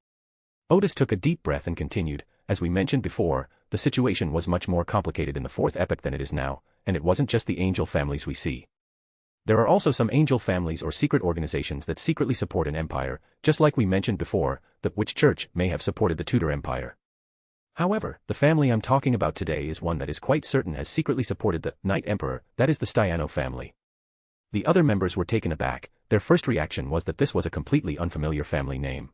Speaker 3: Odis took a deep breath and continued, as we mentioned before, the situation was much more complicated in the 4th epoch than it is now, and it wasn't just the angel families we see. There are also some angel families or secret organizations that secretly support an empire, just like we mentioned before, that which church may have supported the Tudor Empire. However, the family I'm talking about today is one that is quite certain has secretly supported the Night Emperor, that is the Staiano family. The other members were taken aback. Their first reaction was that this was a completely unfamiliar family name.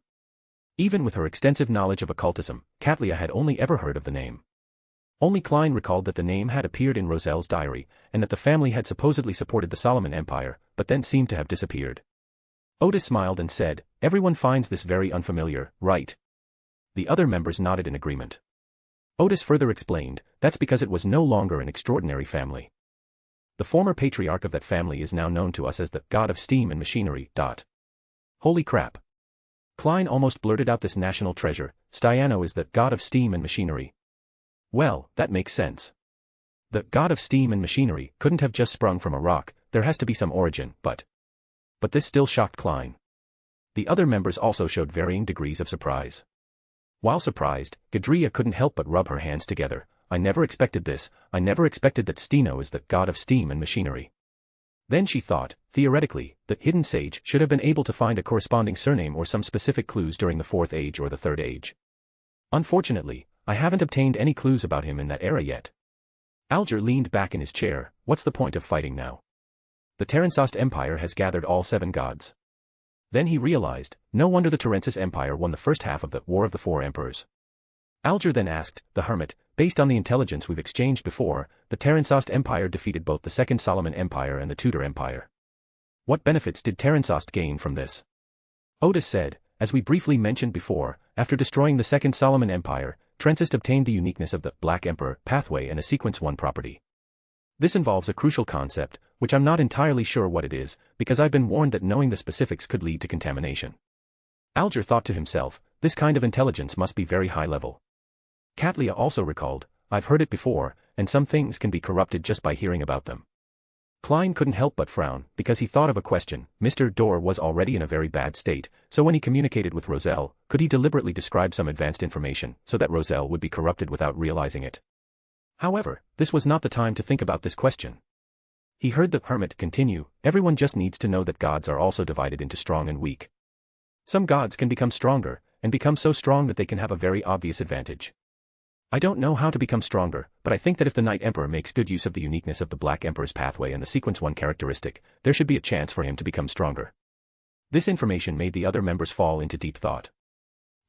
Speaker 3: Even with her extensive knowledge of occultism, Katlia had only ever heard of the name. Only Klein recalled that the name had appeared in Roselle's diary, and that the family had supposedly supported the Solomon Empire, but then seemed to have disappeared. Odis smiled and said, everyone finds this very unfamiliar, right? The other members nodded in agreement. Odis further explained, that's because it was no longer an extraordinary family. The former patriarch of that family is now known to us as the god of steam and machinery. Holy crap. Klein almost blurted out this national treasure, Staiano is the god of steam and machinery. Well, that makes sense. The god of steam and machinery couldn't have just sprung from a rock, there has to be some origin, but this still shocked Klein. The other members also showed varying degrees of surprise. While surprised, Gadria couldn't help but rub her hands together. I never expected this, I never expected that Steno is the god of steam and machinery. Then she thought, theoretically, the hidden sage should have been able to find a corresponding surname or some specific clues during the 4th age or the 3rd age. Unfortunately, I haven't obtained any clues about him in that era yet. Alger leaned back in his chair, what's the point of fighting now? The Terensaust Empire has gathered all 7 gods. Then he realized, no wonder the Terensis Empire won the first half of the War of the 4 Emperors. Alger then asked, the Hermit, based on the intelligence we've exchanged before, the Terensaust Empire defeated both the Second Solomon Empire and the Tudor Empire. What benefits did Terensaust gain from this? Odis said, as we briefly mentioned before, after destroying the Second Solomon Empire, Transist obtained the uniqueness of the Black Emperor pathway and a Sequence 1 property. This involves a crucial concept, which I'm not entirely sure what it is, because I've been warned that knowing the specifics could lead to contamination. Alger thought to himself, this kind of intelligence must be very high level. Katlia also recalled, I've heard it before, and some things can be corrupted just by hearing about them. Klein couldn't help but frown, because he thought of a question. Mr. Dorr was already in a very bad state, so when he communicated with Roselle, could he deliberately describe some advanced information, so that Roselle would be corrupted without realizing it? However, this was not the time to think about this question. He heard the Hermit continue, everyone just needs to know that gods are also divided into strong and weak. Some gods can become stronger, and become so strong that they can have a very obvious advantage. I don't know how to become stronger, but I think that if the Night Emperor makes good use of the uniqueness of the Black Emperor's pathway and the Sequence 1 characteristic, there should be a chance for him to become stronger. This information made the other members fall into deep thought.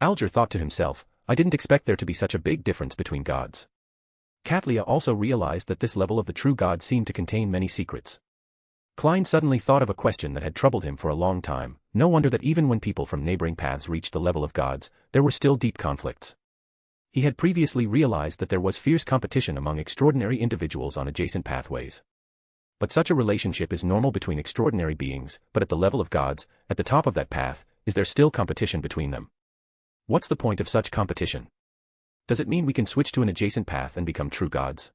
Speaker 3: Alger thought to himself, I didn't expect there to be such a big difference between gods. Katlia also realized that this level of the true god seemed to contain many secrets. Klein suddenly thought of a question that had troubled him for a long time. No wonder that even when people from neighboring paths reached the level of gods, there were still deep conflicts. He had previously realized that there was fierce competition among extraordinary individuals on adjacent pathways. But such a relationship is normal between extraordinary beings, but at the level of gods, at the top of that path, is there still competition between them? What's the point of such competition? Does it mean we can switch to an adjacent path and become true gods?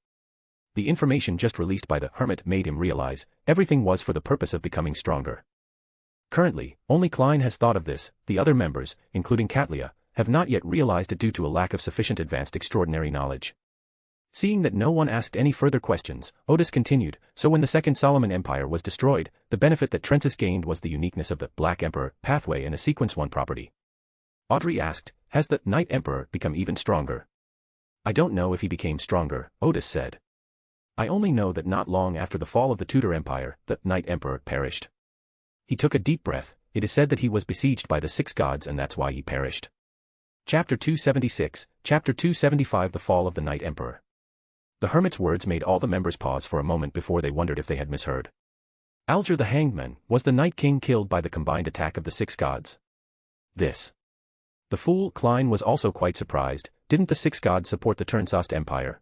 Speaker 3: The information just released by the Hermit made him realize, everything was for the purpose of becoming stronger. Currently, only Klein has thought of this, the other members, including Katlia, have not yet realized it due to a lack of sufficient advanced extraordinary knowledge. Seeing that no one asked any further questions, Odis continued, so when the Second Solomon Empire was destroyed, the benefit that Trensis gained was the uniqueness of the Black Emperor pathway and a Sequence 1 property. Audrey asked, has the Night Emperor become even stronger? I don't know if he became stronger, Odis said. I only know that not long after the fall of the Tudor Empire, the Night Emperor perished. He took a deep breath. It is said that he was besieged by the 6 gods and that's why he perished. Chapter 276, Chapter 275 The Fall of the Night Emperor. The Hermit's words made all the members pause for a moment before they wondered if they had misheard. Alger the Hanged was the Night King killed by the combined attack of the 6 gods. This. The fool Klein was also quite surprised. Didn't the 6 gods support the Turnsost Empire?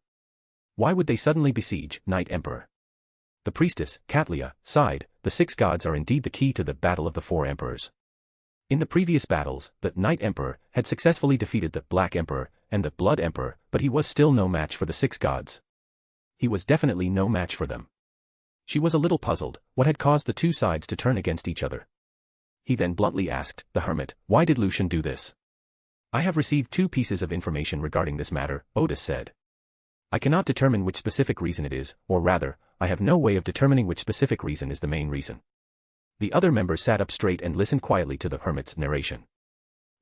Speaker 3: Why would they suddenly besiege Night Emperor? The priestess, Katlia, sighed, the 6 gods are indeed the key to the Battle of the 4 Emperors. In the previous battles, the Night Emperor had successfully defeated the Black Emperor and the Blood Emperor, but he was still no match for the 6 gods. He was definitely no match for them. She was a little puzzled, what had caused the 2 sides to turn against each other. He then bluntly asked the Hermit, why did Lucian do this? I have received 2 pieces of information regarding this matter, Odis said. I cannot determine which specific reason it is, or rather, I have no way of determining which specific reason is the main reason. The other members sat up straight and listened quietly to the Hermit's narration.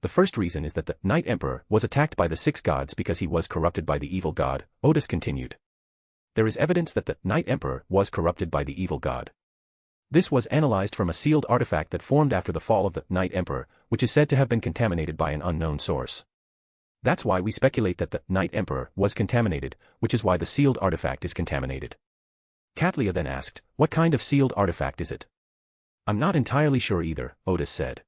Speaker 3: The first reason is that the Night Emperor was attacked by the 6 gods because he was corrupted by the evil god, Odis continued. There is evidence that the Night Emperor was corrupted by the evil god. This was analyzed from a sealed artifact that formed after the fall of the Night Emperor, which is said to have been contaminated by an unknown source. That's why we speculate that the Night Emperor was contaminated, which is why the sealed artifact is contaminated. Katlia then asked, what kind of sealed artifact is it? I'm not entirely sure either, Odis said.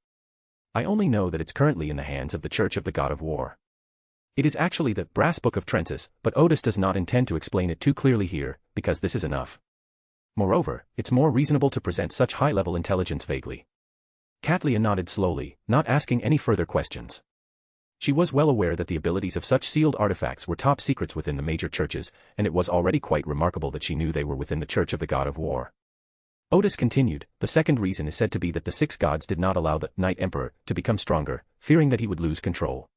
Speaker 3: I only know that it's currently in the hands of the Church of the God of War. It is actually the Brass Book of Trensis, but Odis does not intend to explain it too clearly here, because this is enough. Moreover, it's more reasonable to present such high-level intelligence vaguely. Katlia nodded slowly, not asking any further questions. She was well aware that the abilities of such sealed artifacts were top secrets within the major churches, and it was already quite remarkable that she knew they were within the Church of the God of War. Odis continued, the second reason is said to be that the 6 gods did not allow the Night Emperor to become stronger, fearing that he would lose control.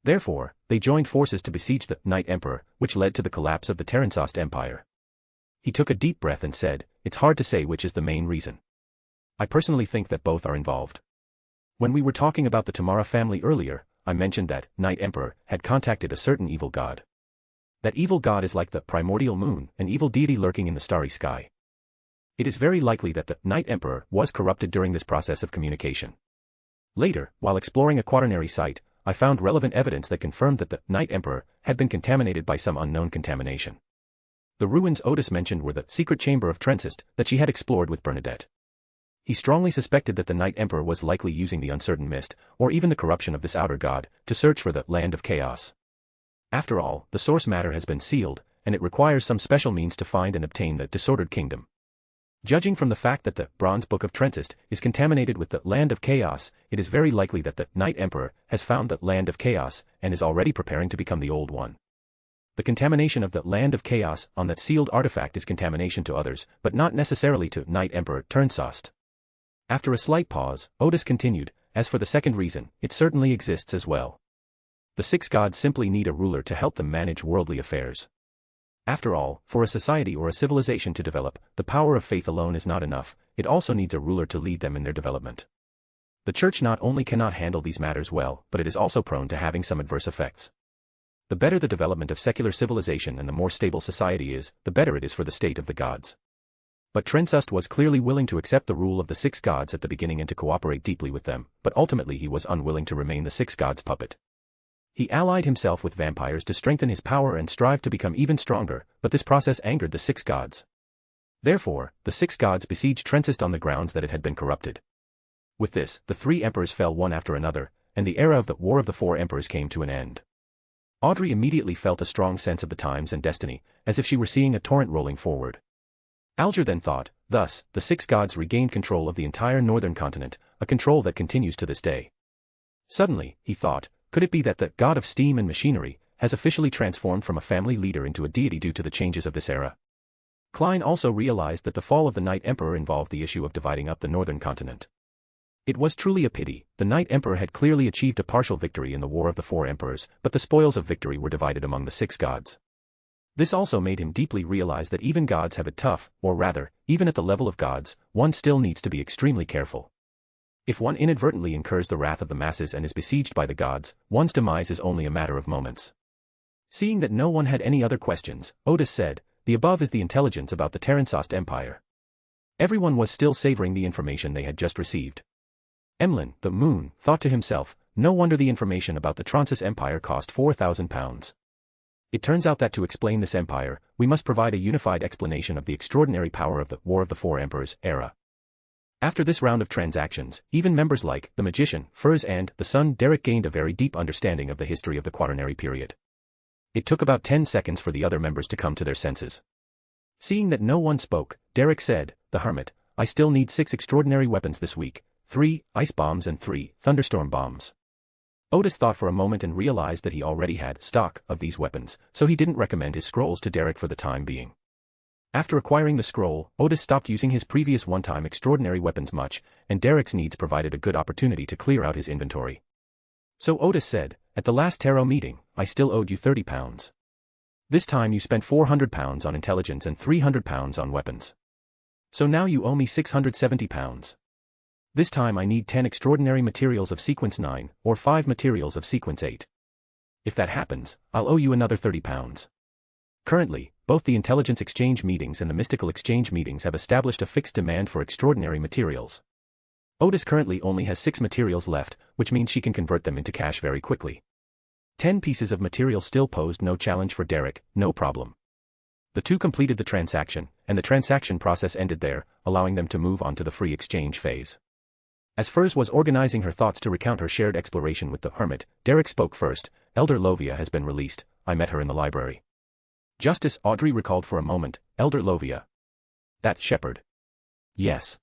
Speaker 3: Therefore, they joined forces to besiege the Night Emperor, which led to the collapse of the Turnsost Empire. He took a deep breath and said, it's hard to say which is the main reason. I personally think that both are involved. When we were talking about the Tamara family earlier, I mentioned that Night Emperor had contacted a certain evil god. That evil god is like the primordial moon, an evil deity lurking in the starry sky. It is very likely that the Night Emperor was corrupted during this process of communication. Later, while exploring a quaternary site, I found relevant evidence that confirmed that the Night Emperor had been contaminated by some unknown contamination. The ruins Odis mentioned were the secret chamber of Trensist that she had explored with Bernadette. He strongly suspected that the Night Emperor was likely using the uncertain mist, or even the corruption of this outer god, to search for the land of chaos. After all, the source matter has been sealed, and it requires some special means to find and obtain the disordered kingdom. Judging from the fact that the Bronze Book of Transist is contaminated with the land of chaos, it is very likely that the Night Emperor has found the land of chaos and is already preparing to become the old one. The contamination of the land of chaos on that sealed artifact is contamination to others, but not necessarily to Night Emperor Turnsost. After a slight pause, Odis continued, as for the second reason, it certainly exists as well. The six gods simply need a ruler to help them manage worldly affairs. After all, for a society or a civilization to develop, the power of faith alone is not enough, it also needs a ruler to lead them in their development. The Church not only cannot handle these matters well, but it is also prone to having some adverse effects. The better the development of secular civilization and the more stable society is, the better it is for the state of the gods. But Turnsost was clearly willing to accept the rule of the six gods at the beginning and to cooperate deeply with them, but ultimately he was unwilling to remain the six gods' puppet. He allied himself with vampires to strengthen his power and strive to become even stronger, but this process angered the six gods. Therefore, the six gods besieged Turnsost on the grounds that it had been corrupted. With this, the three emperors fell one after another, and the era of the War of the Four Emperors came to an end. Audrey immediately felt a strong sense of the times and destiny, as if she were seeing a torrent rolling forward. Alger then thought, thus, the six gods regained control of the entire northern continent, a control that continues to this day. Suddenly, he thought, could it be that the god of steam and machinery has officially transformed from a family leader into a deity due to the changes of this era? Klein also realized that the fall of the Night Emperor involved the issue of dividing up the northern continent. It was truly a pity. The Night Emperor had clearly achieved a partial victory in the War of the Four Emperors, but the spoils of victory were divided among the six gods. This also made him deeply realize that even gods have it tough, or rather, even at the level of gods, one still needs to be extremely careful. If one inadvertently incurs the wrath of the masses and is besieged by the gods, one's demise is only a matter of moments. Seeing that no one had any other questions, Odis said, the above is the intelligence about the Turnsost Empire. Everyone was still savoring the information they had just received. Emlyn, the moon, thought to himself, no wonder the information about the Turnsost Empire cost 4,000 pounds. It turns out that to explain this empire, we must provide a unified explanation of the extraordinary power of the War of the Four Emperors era. After this round of transactions, even members like the magician, Furs and the son Derek gained a very deep understanding of the history of the Quaternary period. It took about 10 seconds for the other members to come to their senses. Seeing that no one spoke, Derek said, the Hermit, I still need 6 extraordinary weapons this week, 3 ice bombs and 3 thunderstorm bombs. Odis thought for a moment and realized that he already had stock of these weapons, so he didn't recommend his scrolls to Derek for the time being. After acquiring the scroll, Odis stopped using his previous one-time extraordinary weapons much, and Derek's needs provided a good opportunity to clear out his inventory. So Odis said, at the last tarot meeting, I still owed you 30 pounds. This time you spent 400 pounds on intelligence and 300 pounds on weapons. So now you owe me 670 pounds. This time I need 10 extraordinary materials of sequence 9, or 5 materials of sequence 8. If that happens, I'll owe you another 30 pounds. Currently, both the intelligence exchange meetings and the mystical exchange meetings have established a fixed demand for extraordinary materials. Odis currently only has 6 materials left, which means she can convert them into cash very quickly. 10 pieces of material still posed no challenge for Derek, no problem. The two completed the transaction, and the transaction process ended there, allowing them to move on to the free exchange phase. As Furs was organizing her thoughts to recount her shared exploration with the Hermit, Derek spoke first. Elder Lovia has been released. I met her in the library. Justice, Audrey recalled for a moment. Elder Lovia. That shepherd. Yes.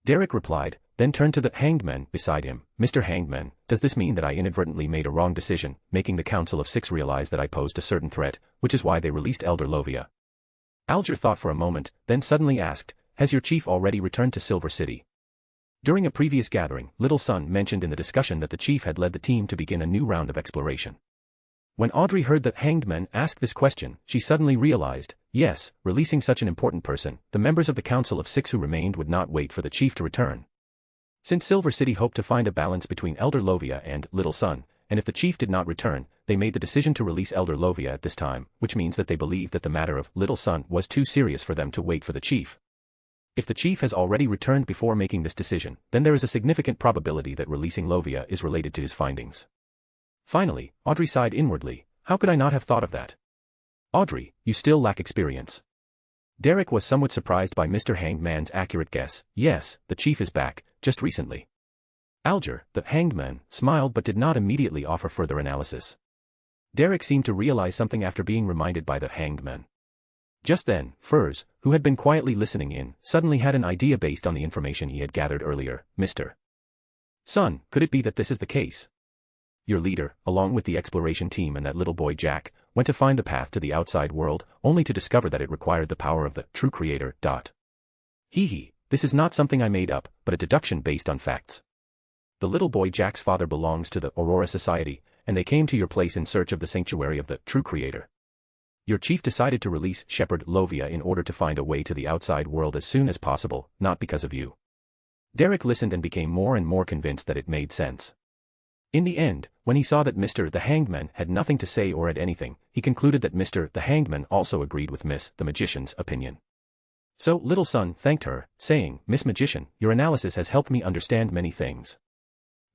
Speaker 3: Derek replied, then turned to the Hanged Man beside him. Mr. Hanged Man, does this mean that I inadvertently made a wrong decision, making the Council of Six realize that I posed a certain threat, which is why they released Elder Lovia? Alger thought for a moment, then suddenly asked, has your chief already returned to Silver City? During a previous gathering, Little Sun mentioned in the discussion that the chief had led the team to begin a new round of exploration. When Audrey heard the Hanged Man ask this question, she suddenly realized, yes, releasing such an important person, the members of the Council of Six who remained would not wait for the chief to return. Since Silver City hoped to find a balance between Elder Lovia and Little Sun, and if the chief did not return, they made the decision to release Elder Lovia at this time, which means that they believed that the matter of Little Sun was too serious for them to wait for the chief. If the chief has already returned before making this decision, then there is a significant probability that releasing Lovia is related to his findings. Finally, Audrey sighed inwardly, how could I not have thought of that? Audrey, you still lack experience. Derek was somewhat surprised by Mr. Hanged Man's accurate guess. Yes, the chief is back, just recently. Alger, the Hanged Man, smiled but did not immediately offer further analysis. Derek seemed to realize something after being reminded by the Hanged Man. Just then, Furs, who had been quietly listening in, suddenly had an idea based on the information he had gathered earlier. Mr. Son, could it be that this is the case? Your leader, along with the exploration team and that little boy Jack, went to find the path to the outside world, only to discover that it required the power of the true creator. Hee, this is not something I made up, but a deduction based on facts. The little boy Jack's father belongs to the Aurora Society, and they came to your place in search of the sanctuary of the true creator. Your chief decided to release Shepherd Lovia in order to find a way to the outside world as soon as possible, not because of you. Derek listened and became more and more convinced that it made sense. In the end, when he saw that Mr. the Hangman had nothing to say or add anything, he concluded that Mr. the Hangman also agreed with Miss the Magician's opinion. So Little Son thanked her, saying, Miss Magician, your analysis has helped me understand many things.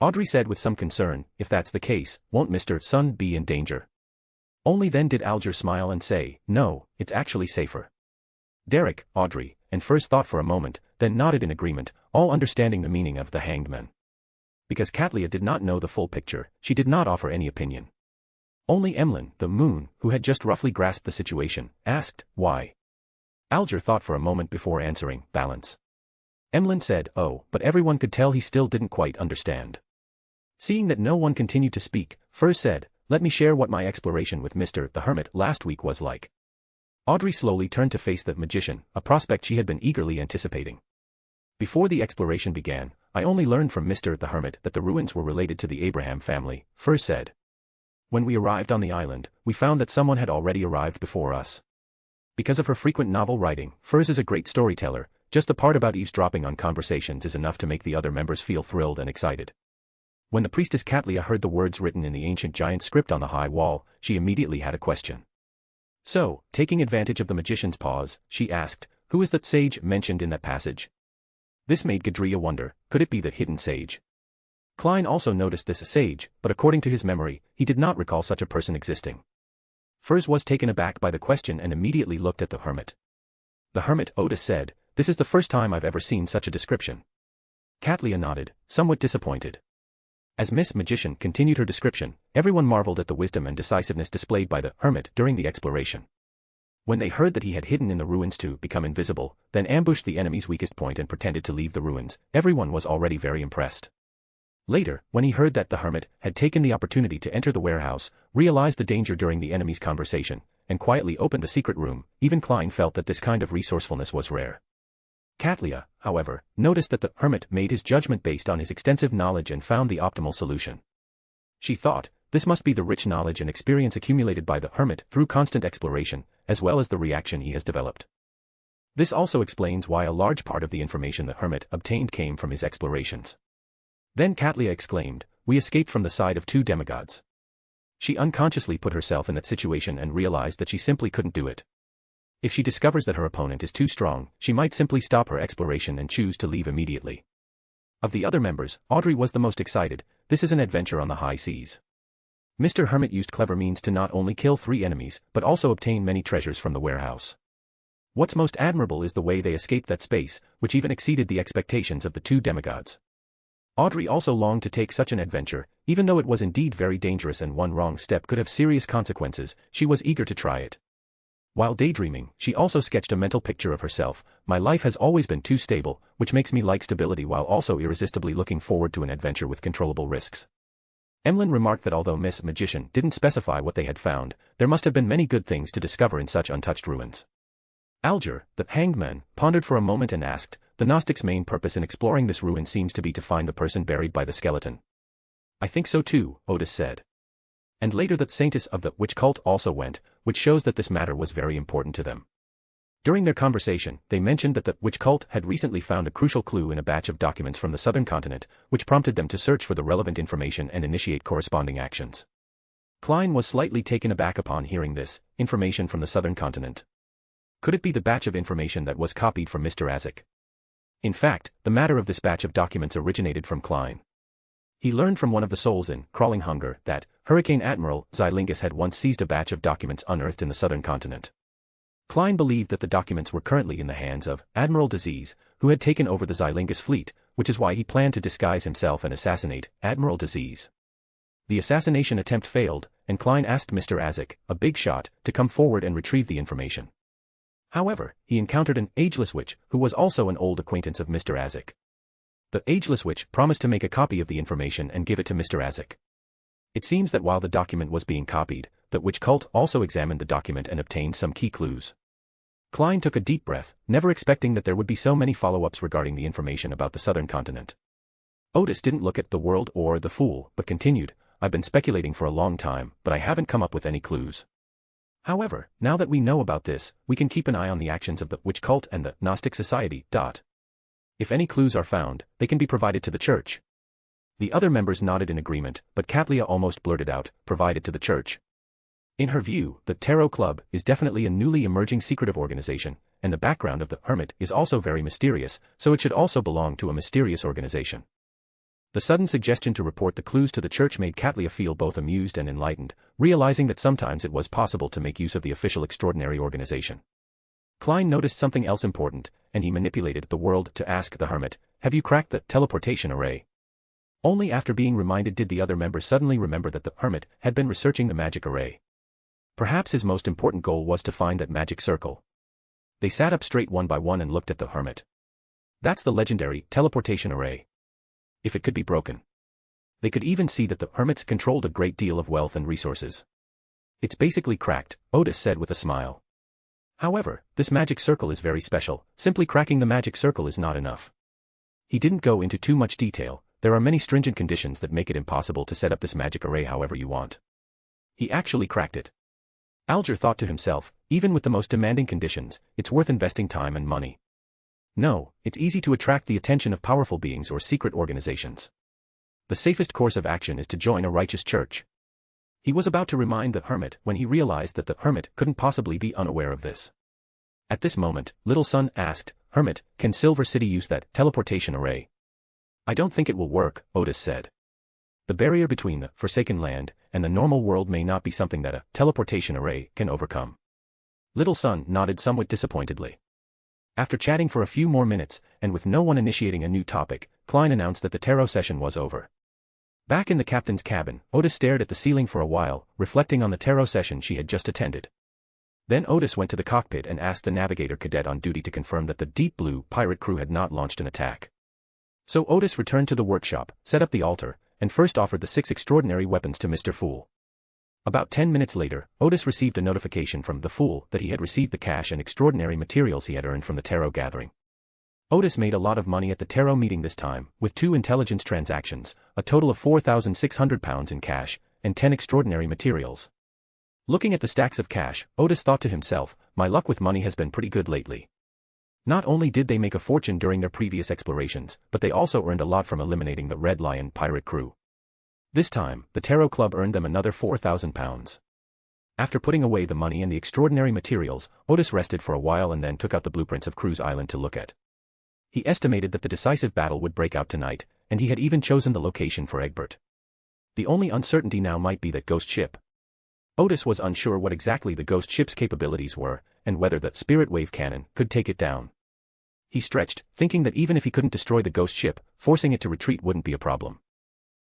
Speaker 3: Audrey said with some concern, if that's the case, won't Mr. Son be in danger? Only then did Alger smile and say, no, it's actually safer. Derek, Audrey, and Furs thought for a moment, then nodded in agreement, all understanding the meaning of the Hanged Man. Because Katlia did not know the full picture, she did not offer any opinion. Only Emlyn, the moon, who had just roughly grasped the situation, asked, why? Alger thought for a moment before answering, balance. Emlyn said, oh, but everyone could tell he still didn't quite understand. Seeing that no one continued to speak, Furs said, let me share what my exploration with Mr. the Hermit last week was like. Audrey slowly turned to face the magician, a prospect she had been eagerly anticipating. Before the exploration began, I only learned from Mr. the Hermit that the ruins were related to the Abraham family, Furs said. When we arrived on the island, we found that someone had already arrived before us. Because of her frequent novel writing, Furs is a great storyteller, just the part about eavesdropping on conversations is enough to make the other members feel thrilled and excited. When the priestess Katlia heard the words written in the ancient giant script on the high wall, she immediately had a question. So, taking advantage of the magician's pause, she asked, who is the sage mentioned in that passage? This made Gadria wonder, could it be the hidden sage? Klein also noticed this sage, but according to his memory, he did not recall such a person existing. Furs was taken aback by the question and immediately looked at the hermit. The hermit, Odis said, this is the first time I've ever seen such a description. Katlia nodded, somewhat disappointed. As Miss Magician continued her description, everyone marveled at the wisdom and decisiveness displayed by the hermit during the exploration. When they heard that he had hidden in the ruins to become invisible, then ambushed the enemy's weakest point and pretended to leave the ruins, everyone was already very impressed. Later, when he heard that the hermit had taken the opportunity to enter the warehouse, realized the danger during the enemy's conversation, and quietly opened the secret room, even Klein felt that this kind of resourcefulness was rare. Katlia, however, noticed that the hermit made his judgment based on his extensive knowledge and found the optimal solution. She thought, this must be the rich knowledge and experience accumulated by the hermit through constant exploration, as well as the reaction he has developed. This also explains why a large part of the information the hermit obtained came from his explorations. Then Katlia exclaimed, we escaped from the side of two demigods. She unconsciously put herself in that situation and realized that she simply couldn't do it. If she discovers that her opponent is too strong, she might simply stop her exploration and choose to leave immediately. Of the other members, Audrey was the most excited. This is an adventure on the high seas. Mr. Hermit used clever means to not only kill 3 enemies, but also obtain many treasures from the warehouse. What's most admirable is the way they escaped that space, which even exceeded the expectations of the 2 demigods. Audrey also longed to take such an adventure, even though it was indeed very dangerous and one wrong step could have serious consequences, she was eager to try it. While daydreaming, she also sketched a mental picture of herself. My life has always been too stable, which makes me like stability while also irresistibly looking forward to an adventure with controllable risks. Emlyn remarked that although Miss Magician didn't specify what they had found, there must have been many good things to discover in such untouched ruins. Alger, the Hanged Man, pondered for a moment and asked, the Gnostic's main purpose in exploring this ruin seems to be to find the person buried by the skeleton. I think so too, Odis said. And later the saintess of the witch cult also went, which shows that this matter was very important to them. During their conversation, they mentioned that the witch cult had recently found a crucial clue in a batch of documents from the southern continent, which prompted them to search for the relevant information and initiate corresponding actions. Klein was slightly taken aback upon hearing this, information from the southern continent. Could it be the batch of information that was copied from Mr. Azek? In fact, the matter of this batch of documents originated from Klein. He learned from one of the souls in Crawling Hunger that Hurricane Admiral Xilingus had once seized a batch of documents unearthed in the southern continent. Klein believed that the documents were currently in the hands of Admiral Disease, who had taken over the Xilingus fleet, which is why he planned to disguise himself and assassinate Admiral Disease. The assassination attempt failed, and Klein asked Mr. Ascetic, a big shot, to come forward and retrieve the information. However, he encountered an ageless witch who was also an old acquaintance of Mr. Ascetic. The ageless witch promised to make a copy of the information and give it to Mr. Ascetic. It seems that while the document was being copied, the witch cult also examined the document and obtained some key clues. Klein took a deep breath, never expecting that there would be so many follow-ups regarding the information about the southern continent. Odis didn't look at the world or the fool, but continued, "I've been speculating for a long time, but I haven't come up with any clues. However, now that we know about this, we can keep an eye on the actions of the witch cult and the Gnostic Society. If any clues are found, they can be provided to the church." The other members nodded in agreement, but Katlia almost blurted out, "Provided to the church." In her view, the Tarot Club is definitely a newly emerging secretive organization, and the background of the Hermit is also very mysterious, so it should also belong to a mysterious organization. The sudden suggestion to report the clues to the church made Katlia feel both amused and enlightened, realizing that sometimes it was possible to make use of the official extraordinary organization. Klein noticed something else important, and he manipulated the world to ask the Hermit, "Have you cracked the teleportation array?" Only after being reminded did the other members suddenly remember that the Hermit had been researching the magic array. Perhaps his most important goal was to find that magic circle. They sat up straight one by one and looked at the Hermit. "That's the legendary teleportation array. If it could be broken." They could even see that the Hermits controlled a great deal of wealth and resources. "It's basically cracked," Odis said with a smile. "However, this magic circle is very special. Simply cracking the magic circle is not enough." He didn't go into too much detail. There are many stringent conditions that make it impossible to set up this magic array however you want. He actually cracked it. Alger thought to himself, even with the most demanding conditions, it's worth investing time and money. No, it's easy to attract the attention of powerful beings or secret organizations. The safest course of action is to join a righteous church. He was about to remind the Hermit when he realized that the Hermit couldn't possibly be unaware of this. At this moment, Little Sun asked, "Hermit, can Silver City use that teleportation array?" "I don't think it will work," Odis said. "The barrier between the Forsaken Land and the normal world may not be something that a teleportation array can overcome." Little Sun nodded somewhat disappointedly. After chatting for a few more minutes, and with no one initiating a new topic, Klein announced that the tarot session was over. Back in the captain's cabin, Odis stared at the ceiling for a while, reflecting on the tarot session she had just attended. Then Odis went to the cockpit and asked the navigator cadet on duty to confirm that the Deep Blue pirate crew had not launched an attack. So Odis returned to the workshop, set up the altar, and first offered the 6 extraordinary weapons to Mr. Fool. About 10 minutes later, Odis received a notification from the Fool that he had received the cash and extraordinary materials he had earned from the tarot gathering. Odis made a lot of money at the tarot meeting this time, with 2 intelligence transactions, a total of £4,600 in cash, and 10 extraordinary materials. Looking at the stacks of cash, Odis thought to himself, "My luck with money has been pretty good lately." Not only did they make a fortune during their previous explorations, but they also earned a lot from eliminating the Red Lion pirate crew. This time, the Tarot Club earned them another £4,000. After putting away the money and the extraordinary materials, Odis rested for a while and then took out the blueprints of Cruise Island to look at. He estimated that the decisive battle would break out tonight, and he had even chosen the location for Egbert. The only uncertainty now might be that ghost ship. Odis was unsure what exactly the ghost ship's capabilities were, and whether the spirit wave cannon could take it down. He stretched, thinking that even if he couldn't destroy the ghost ship, forcing it to retreat wouldn't be a problem.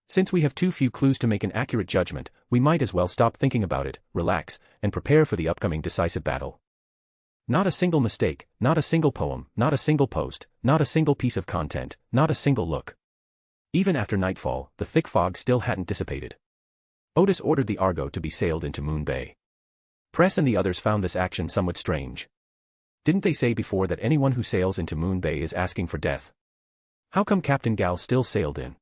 Speaker 3: Since we have too few clues to make an accurate judgment, we might as well stop thinking about it, relax, and prepare for the upcoming decisive battle. Not a single mistake, not a single poem, not a single post, not a single piece of content, not a single look. Even after nightfall, the thick fog still hadn't dissipated. Odis ordered the Argo to be sailed into Moon Bay. Press and the others found this action somewhat strange. Didn't they say before that anyone who sails into Moon Bay is asking for death? How come Captain Gal still sailed in?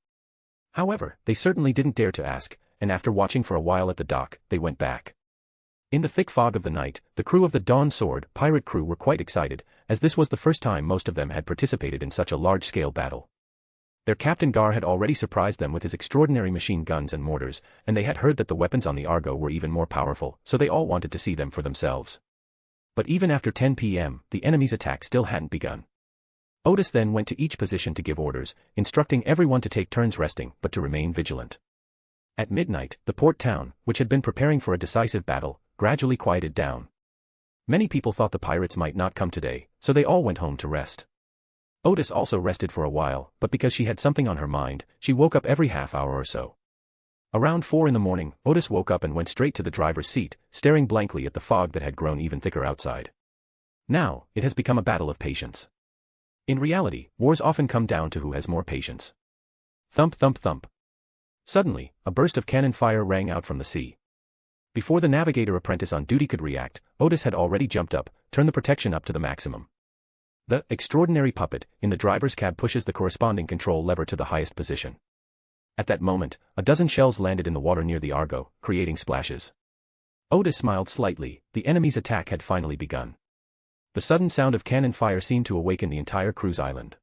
Speaker 3: However, they certainly didn't dare to ask, and after watching for a while at the dock, they went back. In the thick fog of the night, the crew of the Dawn Sword pirate crew were quite excited, as this was the first time most of them had participated in such a large-scale battle. Their Captain Gar had already surprised them with his extraordinary machine guns and mortars, and they had heard that the weapons on the Argo were even more powerful, so they all wanted to see them for themselves. But even after 10 p.m., the enemy's attack still hadn't begun. Odis then went to each position to give orders, instructing everyone to take turns resting but to remain vigilant. At midnight, the port town, which had been preparing for a decisive battle, gradually quieted down. Many people thought the pirates might not come today, so they all went home to rest. Odis also rested for a while, but because she had something on her mind, she woke up every half hour or so. Around 4 in the morning, Odis woke up and went straight to the driver's seat, staring blankly at the fog that had grown even thicker outside. Now, it has become a battle of patience. In reality, wars often come down to who has more patience. Thump thump thump. Suddenly, a burst of cannon fire rang out from the sea. Before the navigator apprentice on duty could react, Odis had already jumped up, turned the protection up to the maximum. The extraordinary puppet in the driver's cab pushes the corresponding control lever to the highest position. At that moment, a dozen shells landed in the water near the Argo, creating splashes. Odis smiled slightly. The enemy's attack had finally begun. The sudden sound of cannon fire seemed to awaken the entire cruise island.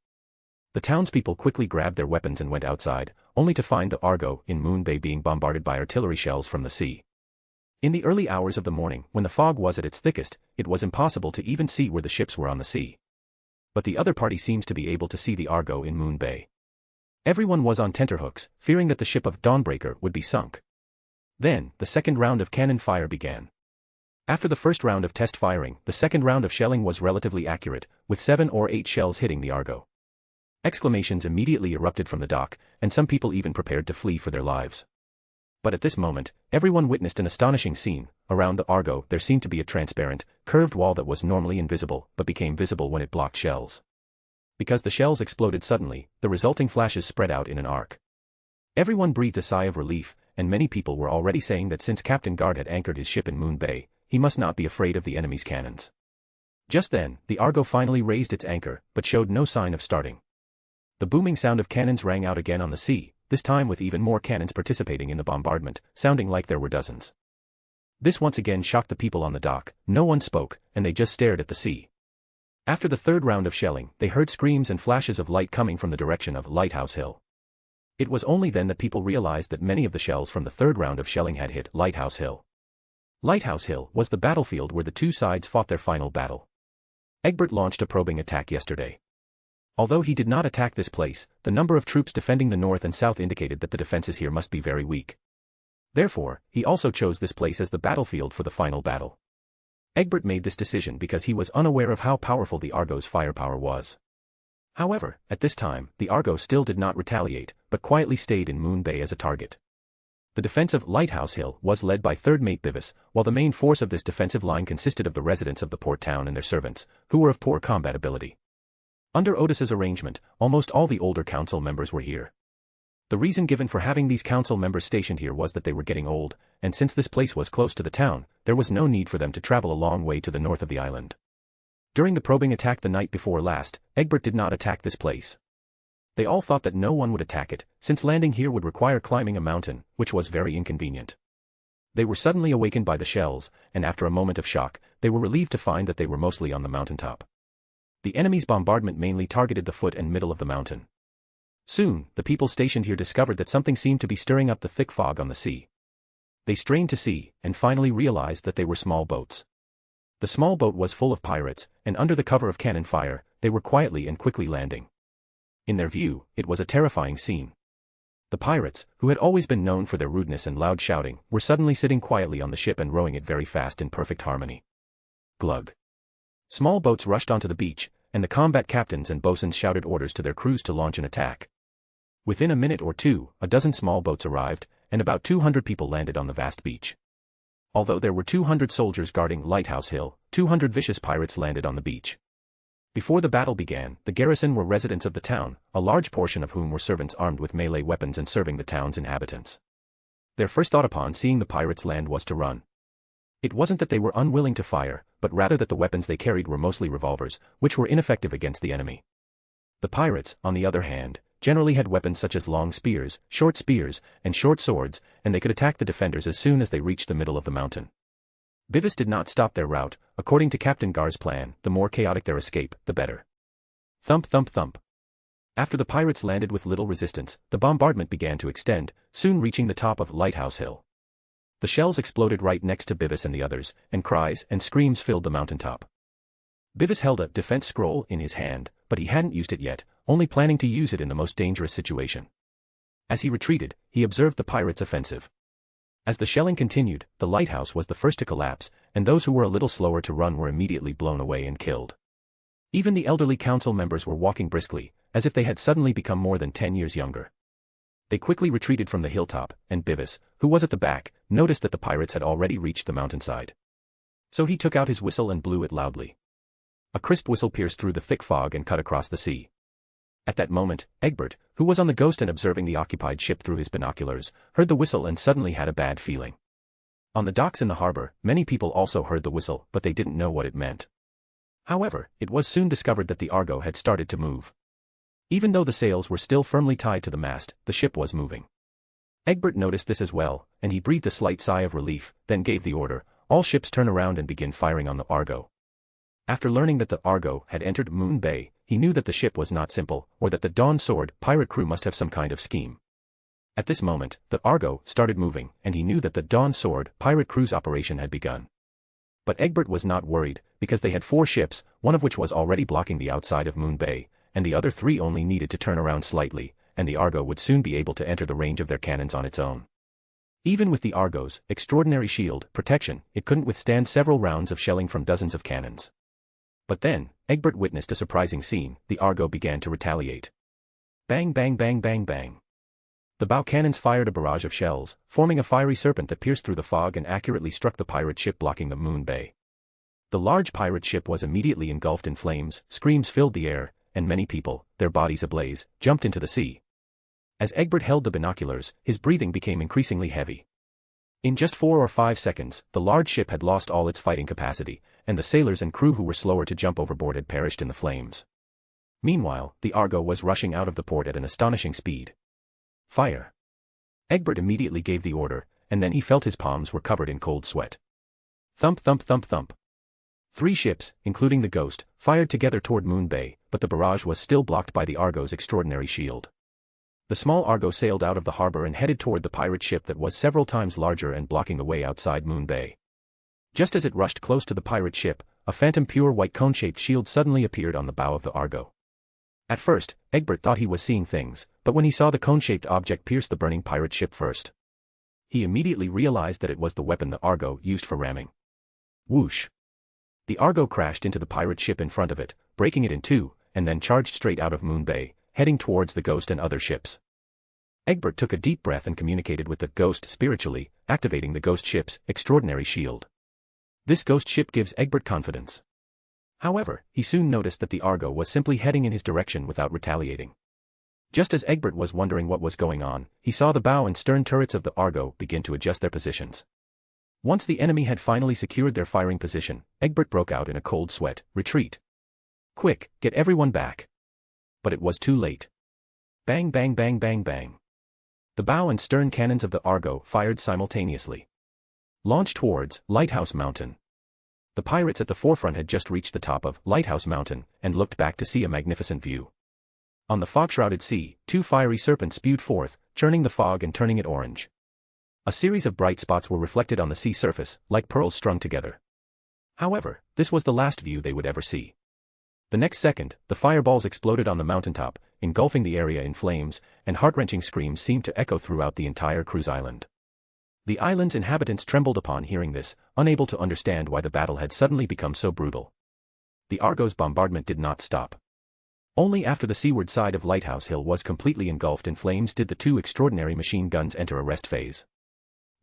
Speaker 3: The townspeople quickly grabbed their weapons and went outside, only to find the Argo in Moon Bay being bombarded by artillery shells from the sea. In the early hours of the morning, when the fog was at its thickest, it was impossible to even see where the ships were on the sea. But the other party seems to be able to see the Argo in Moon Bay. Everyone was on tenterhooks, fearing that the ship of Dawnbreaker would be sunk. Then, the second round of cannon fire began. After the first round of test firing, the second round of shelling was relatively accurate, with 7 or 8 shells hitting the Argo. Exclamations immediately erupted from the dock, and some people even prepared to flee for their lives. But at this moment, everyone witnessed an astonishing scene. Around the Argo there seemed to be a transparent, curved wall that was normally invisible, but became visible when it blocked shells. Because the shells exploded suddenly, the resulting flashes spread out in an arc. Everyone breathed a sigh of relief, and many people were already saying that since Captain Gard had anchored his ship in Moon Bay, he must not be afraid of the enemy's cannons. Just then, the Argo finally raised its anchor, but showed no sign of starting. The booming sound of cannons rang out again on the sea, this time with even more cannons participating in the bombardment, sounding like there were dozens. This once again shocked the people on the dock. No one spoke, and they just stared at the sea. After the third round of shelling, they heard screams and flashes of light coming from the direction of Lighthouse Hill. It was only then that people realized that many of the shells from the third round of shelling had hit Lighthouse Hill. Lighthouse Hill was the battlefield where the two sides fought their final battle. Egbert launched a probing attack yesterday. Although he did not attack this place, the number of troops defending the north and south indicated that the defenses here must be very weak. Therefore, he also chose this place as the battlefield for the final battle. Egbert made this decision because he was unaware of how powerful the Argo's firepower was. However, at this time, the Argo still did not retaliate, but quietly stayed in Moon Bay as a target. The defense of Lighthouse Hill was led by 3rd Mate Bivis, while the main force of this defensive line consisted of the residents of the port town and their servants, who were of poor combat ability. Under Odis's arrangement, almost all the older council members were here. The reason given for having these council members stationed here was that they were getting old, and since this place was close to the town, there was no need for them to travel a long way to the north of the island. During the probing attack the night before last, Egbert did not attack this place. They all thought that no one would attack it, since landing here would require climbing a mountain, which was very inconvenient. They were suddenly awakened by the shells, and after a moment of shock, they were relieved to find that they were mostly on the mountaintop. The enemy's bombardment mainly targeted the foot and middle of the mountain. Soon, the people stationed here discovered that something seemed to be stirring up the thick fog on the sea. They strained to see, and finally realized that they were small boats. The small boat was full of pirates, and under the cover of cannon fire, they were quietly and quickly landing. In their view, it was a terrifying scene. The pirates, who had always been known for their rudeness and loud shouting, were suddenly sitting quietly on the ship and rowing it very fast in perfect harmony. Glug. Small boats rushed onto the beach, and the combat captains and boatswains shouted orders to their crews to launch an attack. Within a minute or two, a dozen small boats arrived, and about 200 people landed on the vast beach. Although there were 200 soldiers guarding Lighthouse Hill, 200 vicious pirates landed on the beach. Before the battle began, the garrison were residents of the town, a large portion of whom were servants armed with melee weapons and serving the town's inhabitants. Their first thought upon seeing the pirates land was to run. It wasn't that they were unwilling to fire, but rather that the weapons they carried were mostly revolvers, which were ineffective against the enemy. The pirates, on the other hand, generally had weapons such as long spears, and short swords, and they could attack the defenders as soon as they reached the middle of the mountain. Bivis did not stop their rout. According to Captain Gard's plan, the more chaotic their escape, the better. Thump thump thump. After the pirates landed with little resistance, the bombardment began to extend, soon reaching the top of Lighthouse Hill. The shells exploded right next to Bivis and the others, and cries and screams filled the mountaintop. Bivis held a defense scroll in his hand, but he hadn't used it yet, only planning to use it in the most dangerous situation. As he retreated, he observed the pirates' offensive. As the shelling continued, the lighthouse was the first to collapse, and those who were a little slower to run were immediately blown away and killed. Even the elderly council members were walking briskly, as if they had suddenly become more than 10 years younger. They quickly retreated from the hilltop, and Bivis, who was at the back, noticed that the pirates had already reached the mountainside. So he took out his whistle and blew it loudly. A crisp whistle pierced through the thick fog and cut across the sea. At that moment, Egbert, who was on the Ghost and observing the occupied ship through his binoculars, heard the whistle and suddenly had a bad feeling. On the docks in the harbor, many people also heard the whistle, but they didn't know what it meant. However, it was soon discovered that the Argo had started to move. Even though the sails were still firmly tied to the mast, the ship was moving. Egbert noticed this as well, and he breathed a slight sigh of relief, then gave the order, "All ships turn around and begin firing on the Argo." After learning that the Argo had entered Moon Bay, he knew that the ship was not simple, or that the Dawn Sword pirate crew must have some kind of scheme. At this moment, the Argo started moving, and he knew that the Dawn Sword pirate crew's operation had begun. But Egbert was not worried, because they had 4 ships, one of which was already blocking the outside of Moon Bay, and the other 3 only needed to turn around slightly, and the Argo would soon be able to enter the range of their cannons on its own. Even with the Argo's extraordinary shield protection, it couldn't withstand several rounds of shelling from dozens of cannons. But then, Egbert witnessed a surprising scene. The Argo began to retaliate. Bang bang bang bang bang. The bow cannons fired a barrage of shells, forming a fiery serpent that pierced through the fog and accurately struck the pirate ship blocking the Moon Bay. The large pirate ship was immediately engulfed in flames, screams filled the air, and many people, their bodies ablaze, jumped into the sea. As Egbert held the binoculars, his breathing became increasingly heavy. In just 4 or 5 seconds, the large ship had lost all its fighting capacity, and the sailors and crew who were slower to jump overboard had perished in the flames. Meanwhile, the Argo was rushing out of the port at an astonishing speed. Fire! Egbert immediately gave the order, and then he felt his palms were covered in cold sweat. Thump thump thump thump. 3 ships, including the Ghost, fired together toward Moon Bay, but the barrage was still blocked by the Argo's extraordinary shield. The small Argo sailed out of the harbor and headed toward the pirate ship that was several times larger and blocking the way outside Moon Bay. Just as it rushed close to the pirate ship, a phantom pure white cone-shaped shield suddenly appeared on the bow of the Argo. At first, Egbert thought he was seeing things, but when he saw the cone-shaped object pierce the burning pirate ship first, he immediately realized that it was the weapon the Argo used for ramming. Whoosh! The Argo crashed into the pirate ship in front of it, breaking it in 2, and then charged straight out of Moon Bay, heading towards the Ghost and other ships. Egbert took a deep breath and communicated with the Ghost spiritually, activating the Ghost ship's extraordinary shield. This Ghost ship gives Egbert confidence. However, he soon noticed that the Argo was simply heading in his direction without retaliating. Just as Egbert was wondering what was going on, he saw the bow and stern turrets of the Argo begin to adjust their positions. Once the enemy had finally secured their firing position, Egbert broke out in a cold sweat. Retreat! Quick, get everyone back! But it was too late. Bang bang bang bang bang. The bow and stern cannons of the Argo fired simultaneously. Launch towards Lighthouse Mountain. The pirates at the forefront had just reached the top of Lighthouse Mountain and looked back to see a magnificent view. On the fog-shrouded sea, 2 fiery serpents spewed forth, churning the fog and turning it orange. A series of bright spots were reflected on the sea surface, like pearls strung together. However, this was the last view they would ever see. The next second, the fireballs exploded on the mountaintop, engulfing the area in flames, and heart-wrenching screams seemed to echo throughout the entire cruise island. The island's inhabitants trembled upon hearing this, unable to understand why the battle had suddenly become so brutal. The Argo's bombardment did not stop. Only after the seaward side of Lighthouse Hill was completely engulfed in flames did the 2 extraordinary machine guns enter a rest phase.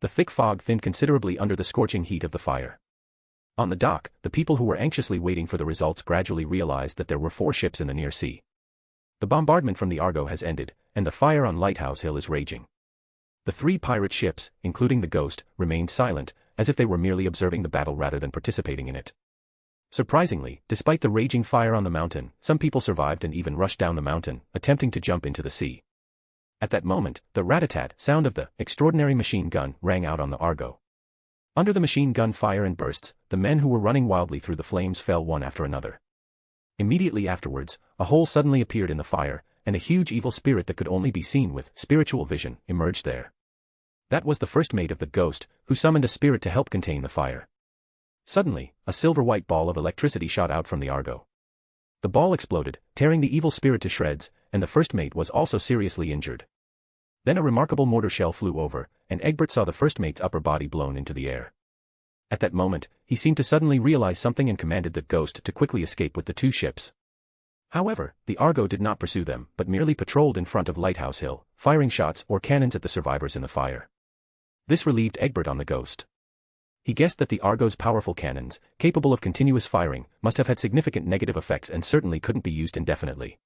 Speaker 3: The thick fog thinned considerably under the scorching heat of the fire. On the dock, the people who were anxiously waiting for the results gradually realized that there were 4 ships in the near sea. The bombardment from the Argo has ended, and the fire on Lighthouse Hill is raging. The 3 pirate ships, including the Ghost, remained silent, as if they were merely observing the battle rather than participating in it. Surprisingly, despite the raging fire on the mountain, some people survived and even rushed down the mountain, attempting to jump into the sea. At that moment, the rat-a-tat sound of the extraordinary machine gun rang out on the Argo. Under the machine gun fire and bursts, the men who were running wildly through the flames fell one after another. Immediately afterwards, a hole suddenly appeared in the fire, and a huge evil spirit that could only be seen with spiritual vision emerged there. That was the first mate of the Ghost, who summoned a spirit to help contain the fire. Suddenly, a silver-white ball of electricity shot out from the Argo. The ball exploded, tearing the evil spirit to shreds, and the first mate was also seriously injured. Then a remarkable mortar shell flew over, and Egbert saw the first mate's upper body blown into the air. At that moment, he seemed to suddenly realize something and commanded the ghost to quickly escape with the two ships. However, the Argo did not pursue them, but merely patrolled in front of Lighthouse Hill, firing shots or cannons at the survivors in the fire. This relieved Egbert on the ghost. He guessed that the Argo's powerful cannons, capable of continuous firing, must have had significant negative effects and certainly couldn't be used indefinitely.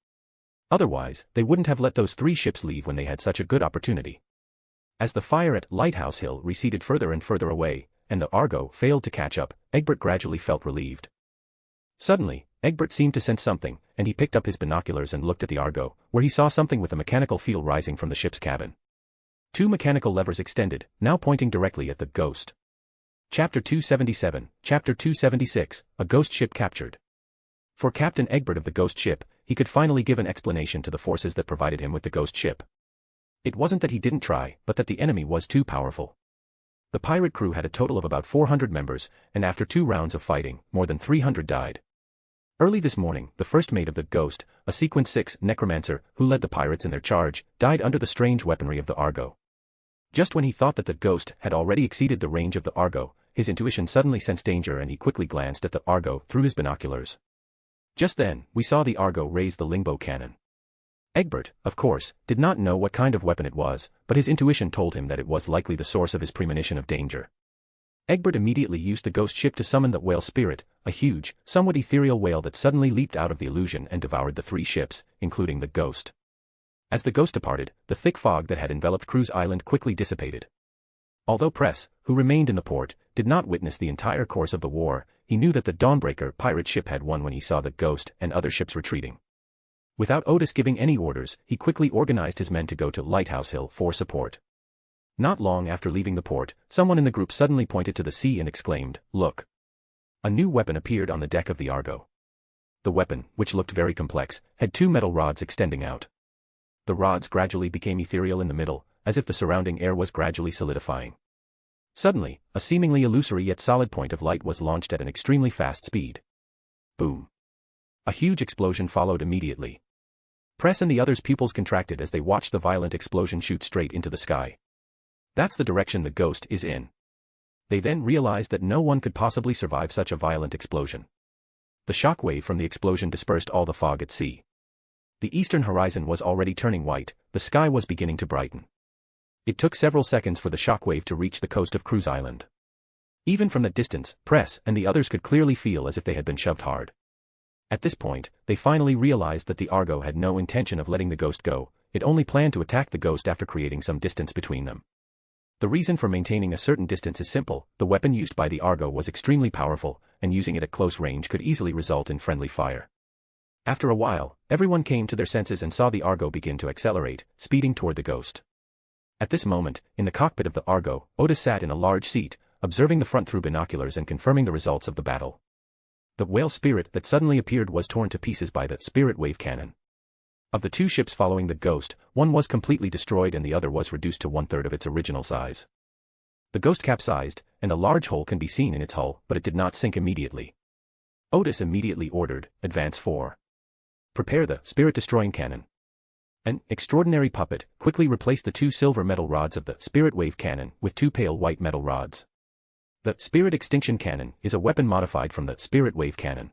Speaker 3: Otherwise, they wouldn't have let those three ships leave when they had such a good opportunity. As the fire at Lighthouse Hill receded further and further away, and the Argo failed to catch up, Egbert gradually felt relieved. Suddenly, Egbert seemed to sense something, and he picked up his binoculars and looked at the Argo, where he saw something with a mechanical feel rising from the ship's cabin. Two mechanical levers extended, now pointing directly at the ghost. Chapter 277, Chapter 276, A Ghost Ship Captured. For Captain Egbert of the ghost ship, he could finally give an explanation to the forces that provided him with the ghost ship. It wasn't that he didn't try, but that the enemy was too powerful. The pirate crew had a total of about 400 members, and after 2 rounds of fighting, more than 300 died. Early this morning, the first mate of the Ghost, a Sequence 6 necromancer, who led the pirates in their charge, died under the strange weaponry of the Argo. Just when he thought that the Ghost had already exceeded the range of the Argo, his intuition suddenly sensed danger and he quickly glanced at the Argo through his binoculars. Just then, we saw the Argo raise the lingbow cannon. Egbert, of course, did not know what kind of weapon it was, but his intuition told him that it was likely the source of his premonition of danger. Egbert immediately used the ghost ship to summon the whale spirit, a huge, somewhat ethereal whale that suddenly leaped out of the illusion and devoured the 3 ships, including the ghost. As the ghost departed, the thick fog that had enveloped Cruise Island quickly dissipated. Although Press, who remained in the port, did not witness the entire course of the war, he knew that the Dawnbreaker pirate ship had won when he saw the ghost and other ships retreating. Without Odis giving any orders, he quickly organized his men to go to Lighthouse Hill for support. Not long after leaving the port, someone in the group suddenly pointed to the sea and exclaimed, "Look!" A new weapon appeared on the deck of the Argo. The weapon, which looked very complex, had 2 metal rods extending out. The rods gradually became ethereal in the middle, as if the surrounding air was gradually solidifying. Suddenly, a seemingly illusory yet solid point of light was launched at an extremely fast speed. Boom! A huge explosion followed immediately. Press and the others' pupils contracted as they watched the violent explosion shoot straight into the sky. That's the direction the ghost is in. They then realized that no one could possibly survive such a violent explosion. The shock wave from the explosion dispersed all the fog at sea. The eastern horizon was already turning white, the sky was beginning to brighten. It took several seconds for the shock wave to reach the coast of Cruise Island. Even from that distance, Press and the others could clearly feel as if they had been shoved hard. At this point, they finally realized that the Argo had no intention of letting the ghost go, it only planned to attack the ghost after creating some distance between them. The reason for maintaining a certain distance is simple, the weapon used by the Argo was extremely powerful, and using it at close range could easily result in friendly fire. After a while, everyone came to their senses and saw the Argo begin to accelerate, speeding toward the ghost. At this moment, in the cockpit of the Argo, Odis sat in a large seat, observing the front through binoculars and confirming the results of the battle. The whale spirit that suddenly appeared was torn to pieces by the spirit wave cannon. Of the 2 ships following the ghost, one was completely destroyed and the other was reduced to 1/3 of its original size. The ghost capsized, and a large hole can be seen in its hull, but it did not sink immediately. Odis immediately ordered, "Advance 4. Prepare the spirit-destroying cannon." An extraordinary puppet quickly replaced the 2 silver metal rods of the spirit wave cannon with 2 pale white metal rods. The spirit extinction cannon is a weapon modified from the spirit wave cannon.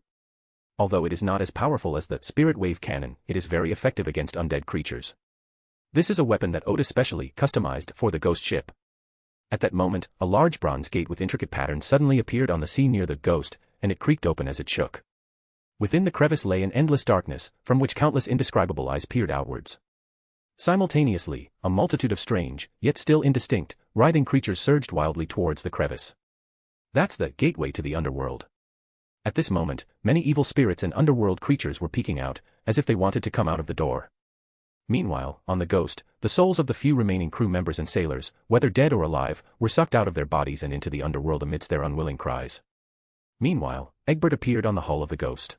Speaker 3: Although it is not as powerful as the spirit wave cannon, it is very effective against undead creatures. This is a weapon that Odis specially customized for the ghost ship. At that moment, a large bronze gate with intricate patterns suddenly appeared on the sea near the ghost, and it creaked open as it shook. Within the crevice lay an endless darkness, from which countless indescribable eyes peered outwards. Simultaneously, a multitude of strange, yet still indistinct, writhing creatures surged wildly towards the crevice. That's the gateway to the underworld. At this moment, many evil spirits and underworld creatures were peeking out, as if they wanted to come out of the door. Meanwhile, on the ghost, the souls of the few remaining crew members and sailors, whether dead or alive, were sucked out of their bodies and into the underworld amidst their unwilling cries. Meanwhile, Egbert appeared on the hull of the ghost.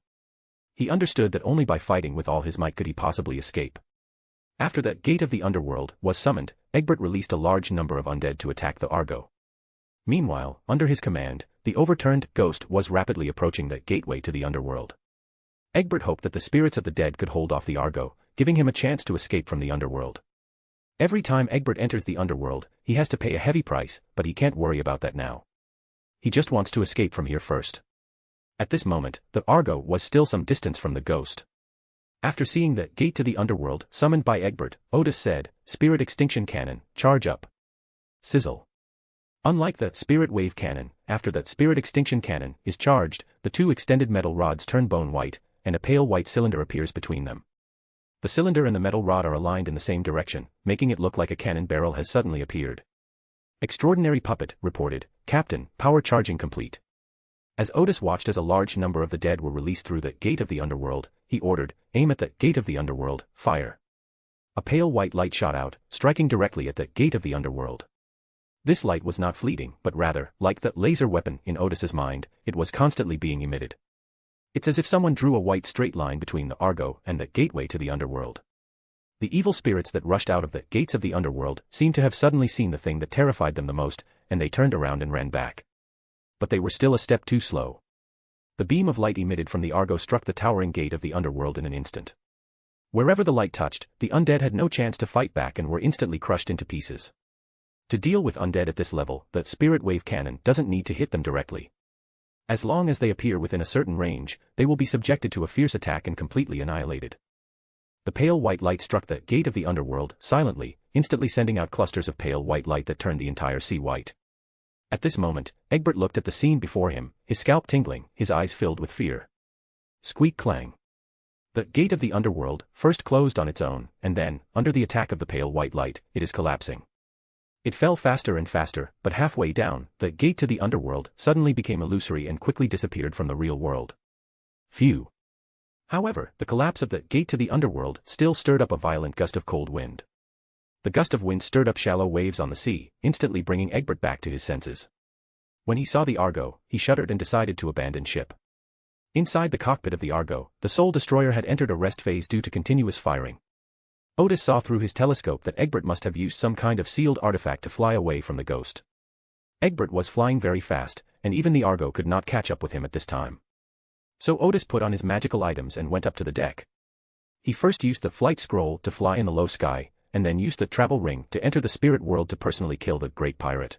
Speaker 3: He understood that only by fighting with all his might could he possibly escape. After the gate of the underworld was summoned, Egbert released a large number of undead to attack the Argo. Meanwhile, under his command, the overturned ghost was rapidly approaching the gateway to the underworld. Egbert hoped that the spirits of the dead could hold off the Argo, giving him a chance to escape from the underworld. Every time Egbert enters the underworld, he has to pay a heavy price, but he can't worry about that now. He just wants to escape from here first. At this moment, the Argo was still some distance from the ghost. After seeing the gate to the underworld summoned by Egbert, Odis said, "Spirit extinction cannon, charge up." Sizzle. Unlike the spirit wave cannon, after the spirit extinction cannon is charged, the two extended metal rods turn bone white, and a pale white cylinder appears between them. The cylinder and the metal rod are aligned in the same direction, making it look like a cannon barrel has suddenly appeared. Extraordinary Puppet reported, "Captain, power charging complete." As Odis watched as a large number of the dead were released through the gate of the underworld, he ordered, "Aim at the gate of the underworld, fire." A pale white light shot out, striking directly at the gate of the underworld. This light was not fleeting, but rather, like the laser weapon in Odis's mind, it was constantly being emitted. It's as if someone drew a white straight line between the Argo and the gateway to the underworld. The evil spirits that rushed out of the gates of the underworld seemed to have suddenly seen the thing that terrified them the most, and they turned around and ran back. But they were still a step too slow. The beam of light emitted from the Argo struck the towering gate of the underworld in an instant. Wherever the light touched, the undead had no chance to fight back and were instantly crushed into pieces. To deal with undead at this level, the spirit wave cannon doesn't need to hit them directly. As long as they appear within a certain range, they will be subjected to a fierce attack and completely annihilated. The pale white light struck the gate of the underworld silently, instantly sending out clusters of pale white light that turned the entire sea white. At this moment, Egbert looked at the scene before him, his scalp tingling, his eyes filled with fear. Squeak clang. The gate of the underworld first closed on its own, and then, under the attack of the pale white light, it is collapsing. It fell faster and faster, but halfway down, the gate to the underworld suddenly became illusory and quickly disappeared from the real world. Phew. However, the collapse of the gate to the underworld still stirred up a violent gust of cold wind. The gust of wind stirred up shallow waves on the sea, instantly bringing Egbert back to his senses. When he saw the Argo, he shuddered and decided to abandon ship. Inside the cockpit of the Argo, the Soul Destroyer had entered a rest phase due to continuous firing. Odis saw through his telescope that Egbert must have used some kind of sealed artifact to fly away from the ghost. Egbert was flying very fast, and even the Argo could not catch up with him at this time. So Odis put on his magical items and went up to the deck. He first used the flight scroll to fly in the low sky, and then used the travel ring to enter the spirit world to personally kill the great pirate.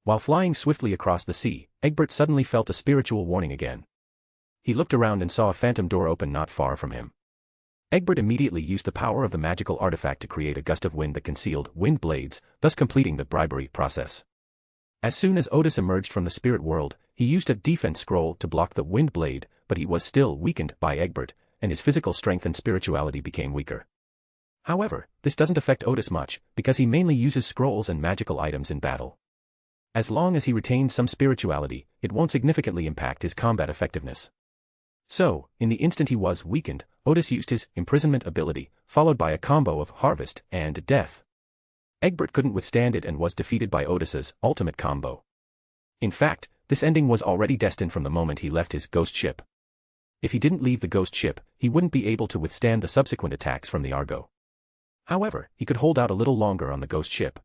Speaker 3: While flying swiftly across the sea, Egbert suddenly felt a spiritual warning again. He looked around and saw a phantom door open not far from him. Egbert immediately used the power of the magical artifact to create a gust of wind that concealed wind blades, thus completing the bribery process. As soon as Odis emerged from the spirit world, he used a defense scroll to block the wind blade, but he was still weakened by Egbert, and his physical strength and spirituality became weaker. However, this doesn't affect Odis much, because he mainly uses scrolls and magical items in battle. As long as he retains some spirituality, it won't significantly impact his combat effectiveness. So, in the instant he was weakened, Odis used his imprisonment ability, followed by a combo of harvest and death. Egbert couldn't withstand it and was defeated by Odis's ultimate combo. In fact, this ending was already destined from the moment he left his ghost ship. If he didn't leave the ghost ship, he wouldn't be able to withstand the subsequent attacks from the Argo. However, he could hold out a little longer on the ghost ship.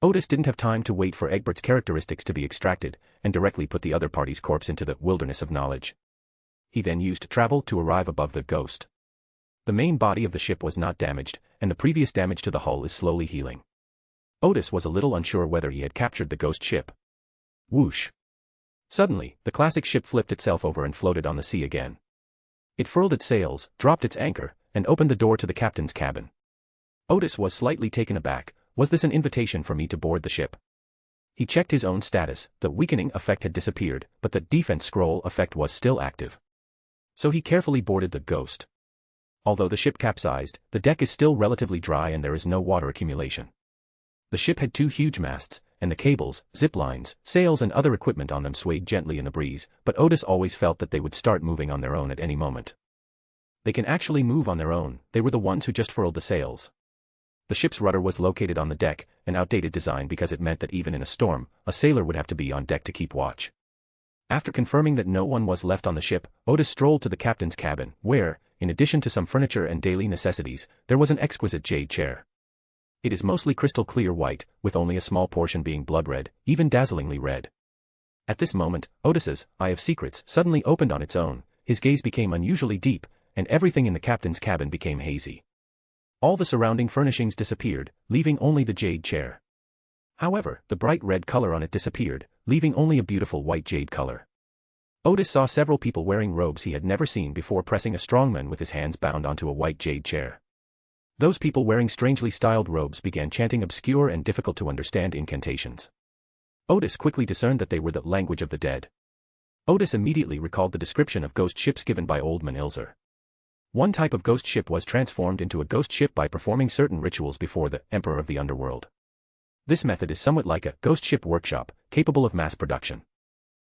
Speaker 3: Odis didn't have time to wait for Egbert's characteristics to be extracted, and directly put the other party's corpse into the wilderness of knowledge. He then used travel to arrive above the ghost. The main body of the ship was not damaged, and the previous damage to the hull is slowly healing. Odis was a little unsure whether he had captured the ghost ship. Whoosh! Suddenly, the classic ship flipped itself over and floated on the sea again. It furled its sails, dropped its anchor, and opened the door to the captain's cabin. Odis was slightly taken aback. Was this an invitation for me to board the ship? He checked his own status. The weakening effect had disappeared, but the defense scroll effect was still active. So he carefully boarded the ghost. Although the ship capsized, the deck is still relatively dry and there is no water accumulation. The ship had 2 huge masts, and the cables, zip lines, sails and other equipment on them swayed gently in the breeze, but Odis always felt that they would start moving on their own at any moment. They can actually move on their own. They were the ones who just furled the sails. The ship's rudder was located on the deck, an outdated design because it meant that even in a storm, a sailor would have to be on deck to keep watch. After confirming that no one was left on the ship, Odis strolled to the captain's cabin, where, in addition to some furniture and daily necessities, there was an exquisite jade chair. It is mostly crystal clear white, with only a small portion being blood red, even dazzlingly red. At this moment, Odis's Eye of Secrets suddenly opened on its own, his gaze became unusually deep, and everything in the captain's cabin became hazy. All the surrounding furnishings disappeared, leaving only the jade chair. However, the bright red color on it disappeared, leaving only a beautiful white jade color. Odis saw several people wearing robes he had never seen before pressing a strongman with his hands bound onto a white jade chair. Those people wearing strangely styled robes began chanting obscure and difficult-to-understand incantations. Odis quickly discerned that they were the language of the dead. Odis immediately recalled the description of ghost ships given by Old Man Ilzer. One type of ghost ship was transformed into a ghost ship by performing certain rituals before the Emperor of the Underworld. This method is somewhat like a ghost ship workshop, capable of mass production.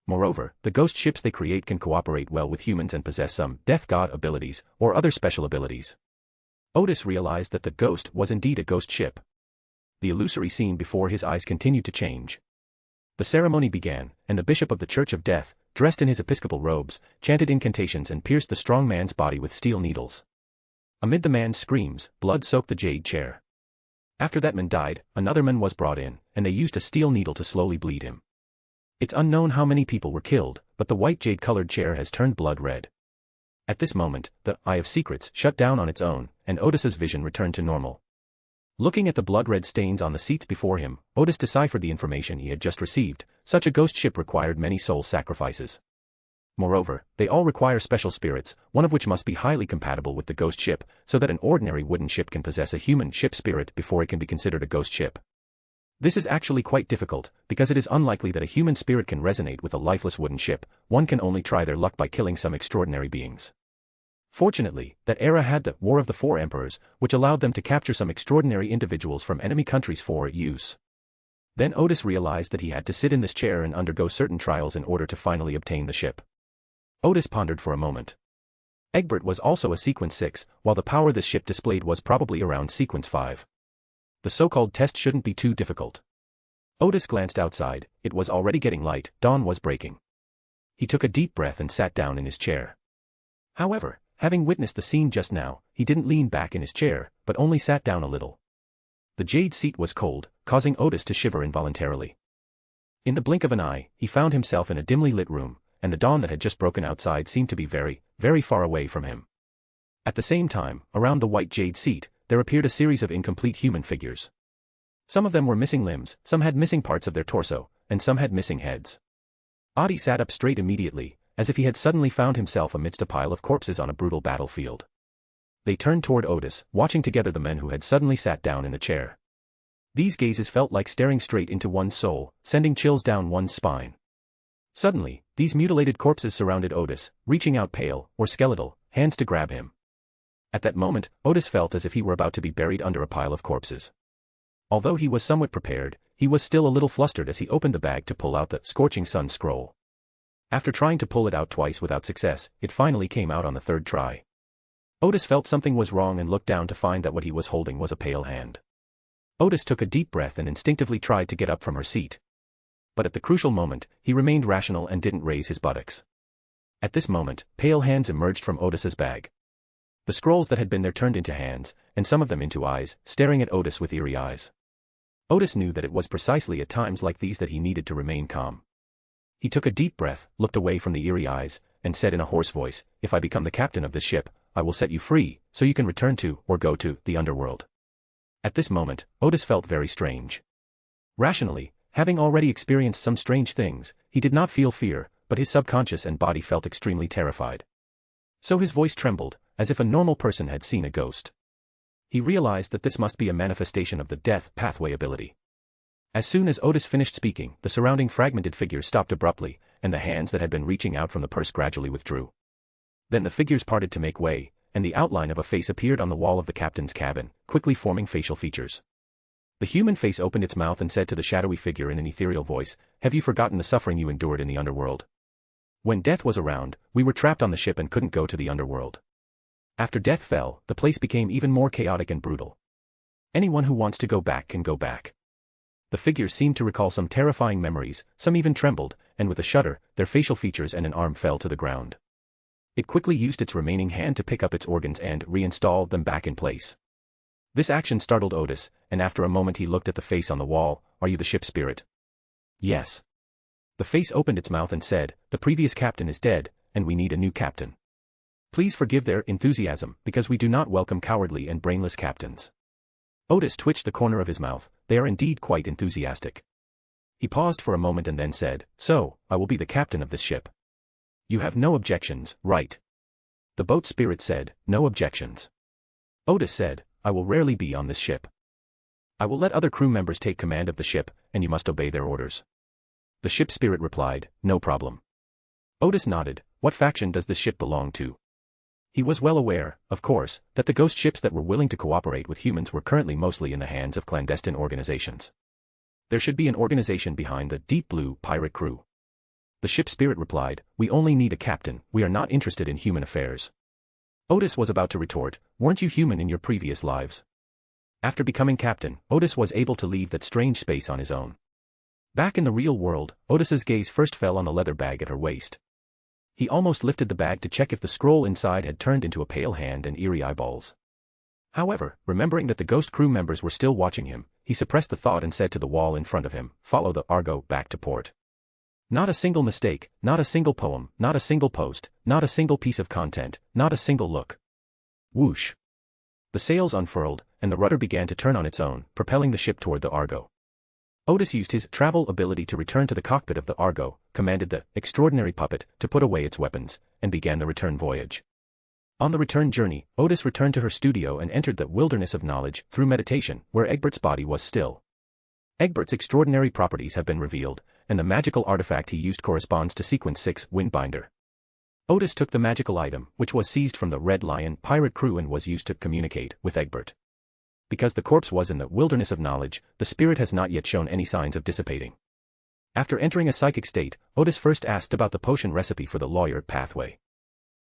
Speaker 3: Moreover, the ghost ships they create can cooperate well with humans and possess some death god abilities or other special abilities. Odis realized that the ghost was indeed a ghost ship. The illusory scene before his eyes continued to change. The ceremony began, and the bishop of the Church of Death, dressed in his episcopal robes, chanted incantations and pierced the strong man's body with steel needles. Amid the man's screams, blood soaked the jade chair. After that man died, another man was brought in, and they used a steel needle to slowly bleed him. It's unknown how many people were killed, but the white jade-colored chair has turned blood red. At this moment, the Eye of Secrets shut down on its own, and Odis's vision returned to normal. Looking at the blood-red stains on the seats before him, Odis deciphered the information he had just received. Such a ghost ship required many soul sacrifices. Moreover, they all require special spirits, one of which must be highly compatible with the ghost ship, so that an ordinary wooden ship can possess a human ship spirit before it can be considered a ghost ship. This is actually quite difficult, because it is unlikely that a human spirit can resonate with a lifeless wooden ship. One can only try their luck by killing some extraordinary beings. Fortunately, that era had the War of the Four Emperors, which allowed them to capture some extraordinary individuals from enemy countries for use. Then Odis realized that he had to sit in this chair and undergo certain trials in order to finally obtain the ship. Odis pondered for a moment. Egbert was also a sequence 6, while the power this ship displayed was probably around sequence 5. The so-called test shouldn't be too difficult. Odis glanced outside. It was already getting light, dawn was breaking. He took a deep breath and sat down in his chair. However, having witnessed the scene just now, he didn't lean back in his chair, but only sat down a little. The jade seat was cold, causing Odis to shiver involuntarily. In the blink of an eye, he found himself in a dimly lit room, and the dawn that had just broken outside seemed to be very, very far away from him. At the same time, around the white jade seat, there appeared a series of incomplete human figures. Some of them were missing limbs, some had missing parts of their torso, and some had missing heads. Adi sat up straight immediately, as if he had suddenly found himself amidst a pile of corpses on a brutal battlefield. They turned toward Odis, watching together the men who had suddenly sat down in the chair. These gazes felt like staring straight into one's soul, sending chills down one's spine. Suddenly, these mutilated corpses surrounded Odis, reaching out pale, or skeletal, hands to grab him. At that moment, Odis felt as if he were about to be buried under a pile of corpses. Although he was somewhat prepared, he was still a little flustered as he opened the bag to pull out the Scorching Sun scroll. After trying to pull it out twice without success, it finally came out on the third try. Odis felt something was wrong and looked down to find that what he was holding was a pale hand. Odis took a deep breath and instinctively tried to get up from her seat. But at the crucial moment, he remained rational and didn't raise his buttocks. At this moment, pale hands emerged from Odis's bag. The scrolls that had been there turned into hands, and some of them into eyes, staring at Odis with eerie eyes. Odis knew that it was precisely at times like these that he needed to remain calm. He took a deep breath, looked away from the eerie eyes, and said in a hoarse voice, "If I become the captain of this ship, I will set you free, so you can return to, or go to, the underworld." At this moment, Odis felt very strange. Rationally, having already experienced some strange things, he did not feel fear, but his subconscious and body felt extremely terrified. So his voice trembled, as if a normal person had seen a ghost. He realized that this must be a manifestation of the death pathway ability. As soon as Odis finished speaking, the surrounding fragmented figures stopped abruptly, and the hands that had been reaching out from the purse gradually withdrew. Then the figures parted to make way, and the outline of a face appeared on the wall of the captain's cabin, quickly forming facial features. The human face opened its mouth and said to the shadowy figure in an ethereal voice, "Have you forgotten the suffering you endured in the underworld? When death was around, we were trapped on the ship and couldn't go to the underworld. After death fell, the place became even more chaotic and brutal. Anyone who wants to go back can go back." The figures seemed to recall some terrifying memories, some even trembled, and with a shudder, their facial features and an arm fell to the ground. It quickly used its remaining hand to pick up its organs and reinstall them back in place. This action startled Odis, and after a moment he looked at the face on the wall. "Are you the ship spirit?" "Yes." The face opened its mouth and said, "The previous captain is dead, and we need a new captain." Please forgive their enthusiasm, because we do not welcome cowardly and brainless captains. Odis twitched the corner of his mouth. They are indeed quite enthusiastic. He paused for a moment and then said, so, I will be the captain of this ship. You have no objections, right? The boat spirit said, no objections. Odis said, I will rarely be on this ship. I will let other crew members take command of the ship, and you must obey their orders. The ship spirit replied, no problem. Odis nodded. What faction does this ship belong to? He was well aware, of course, that the ghost ships that were willing to cooperate with humans were currently mostly in the hands of clandestine organizations. There should be an organization behind the Deep Blue pirate crew. The ship spirit replied, we only need a captain, we are not interested in human affairs. Odis was about to retort, weren't you human in your previous lives? After becoming captain, Odis was able to leave that strange space on his own. Back in the real world, Odis's gaze first fell on the leather bag at her waist. He almost lifted the bag to check if the scroll inside had turned into a pale hand and eerie eyeballs. However, remembering that the ghost crew members were still watching him, he suppressed the thought and said to the wall in front of him, follow the Argo back to port. Not a single mistake, not a single poem, not a single post, not a single piece of content, not a single look. Whoosh. The sails unfurled, and the rudder began to turn on its own, propelling the ship toward the Argo. Odis used his travel ability to return to the cockpit of the Argo, commanded the extraordinary puppet to put away its weapons, and began the return voyage. On the return journey, Odis returned to her studio and entered the wilderness of knowledge through meditation, where Egbert's body was still. Egbert's extraordinary properties have been revealed, and the magical artifact he used corresponds to Sequence 6 Windbinder. Odis took the magical item, which was seized from the Red Lion pirate crew and was used to communicate with Egbert. Because the corpse was in the wilderness of knowledge, the spirit has not yet shown any signs of dissipating. After entering a psychic state, Odis first asked about the potion recipe for the lawyer pathway.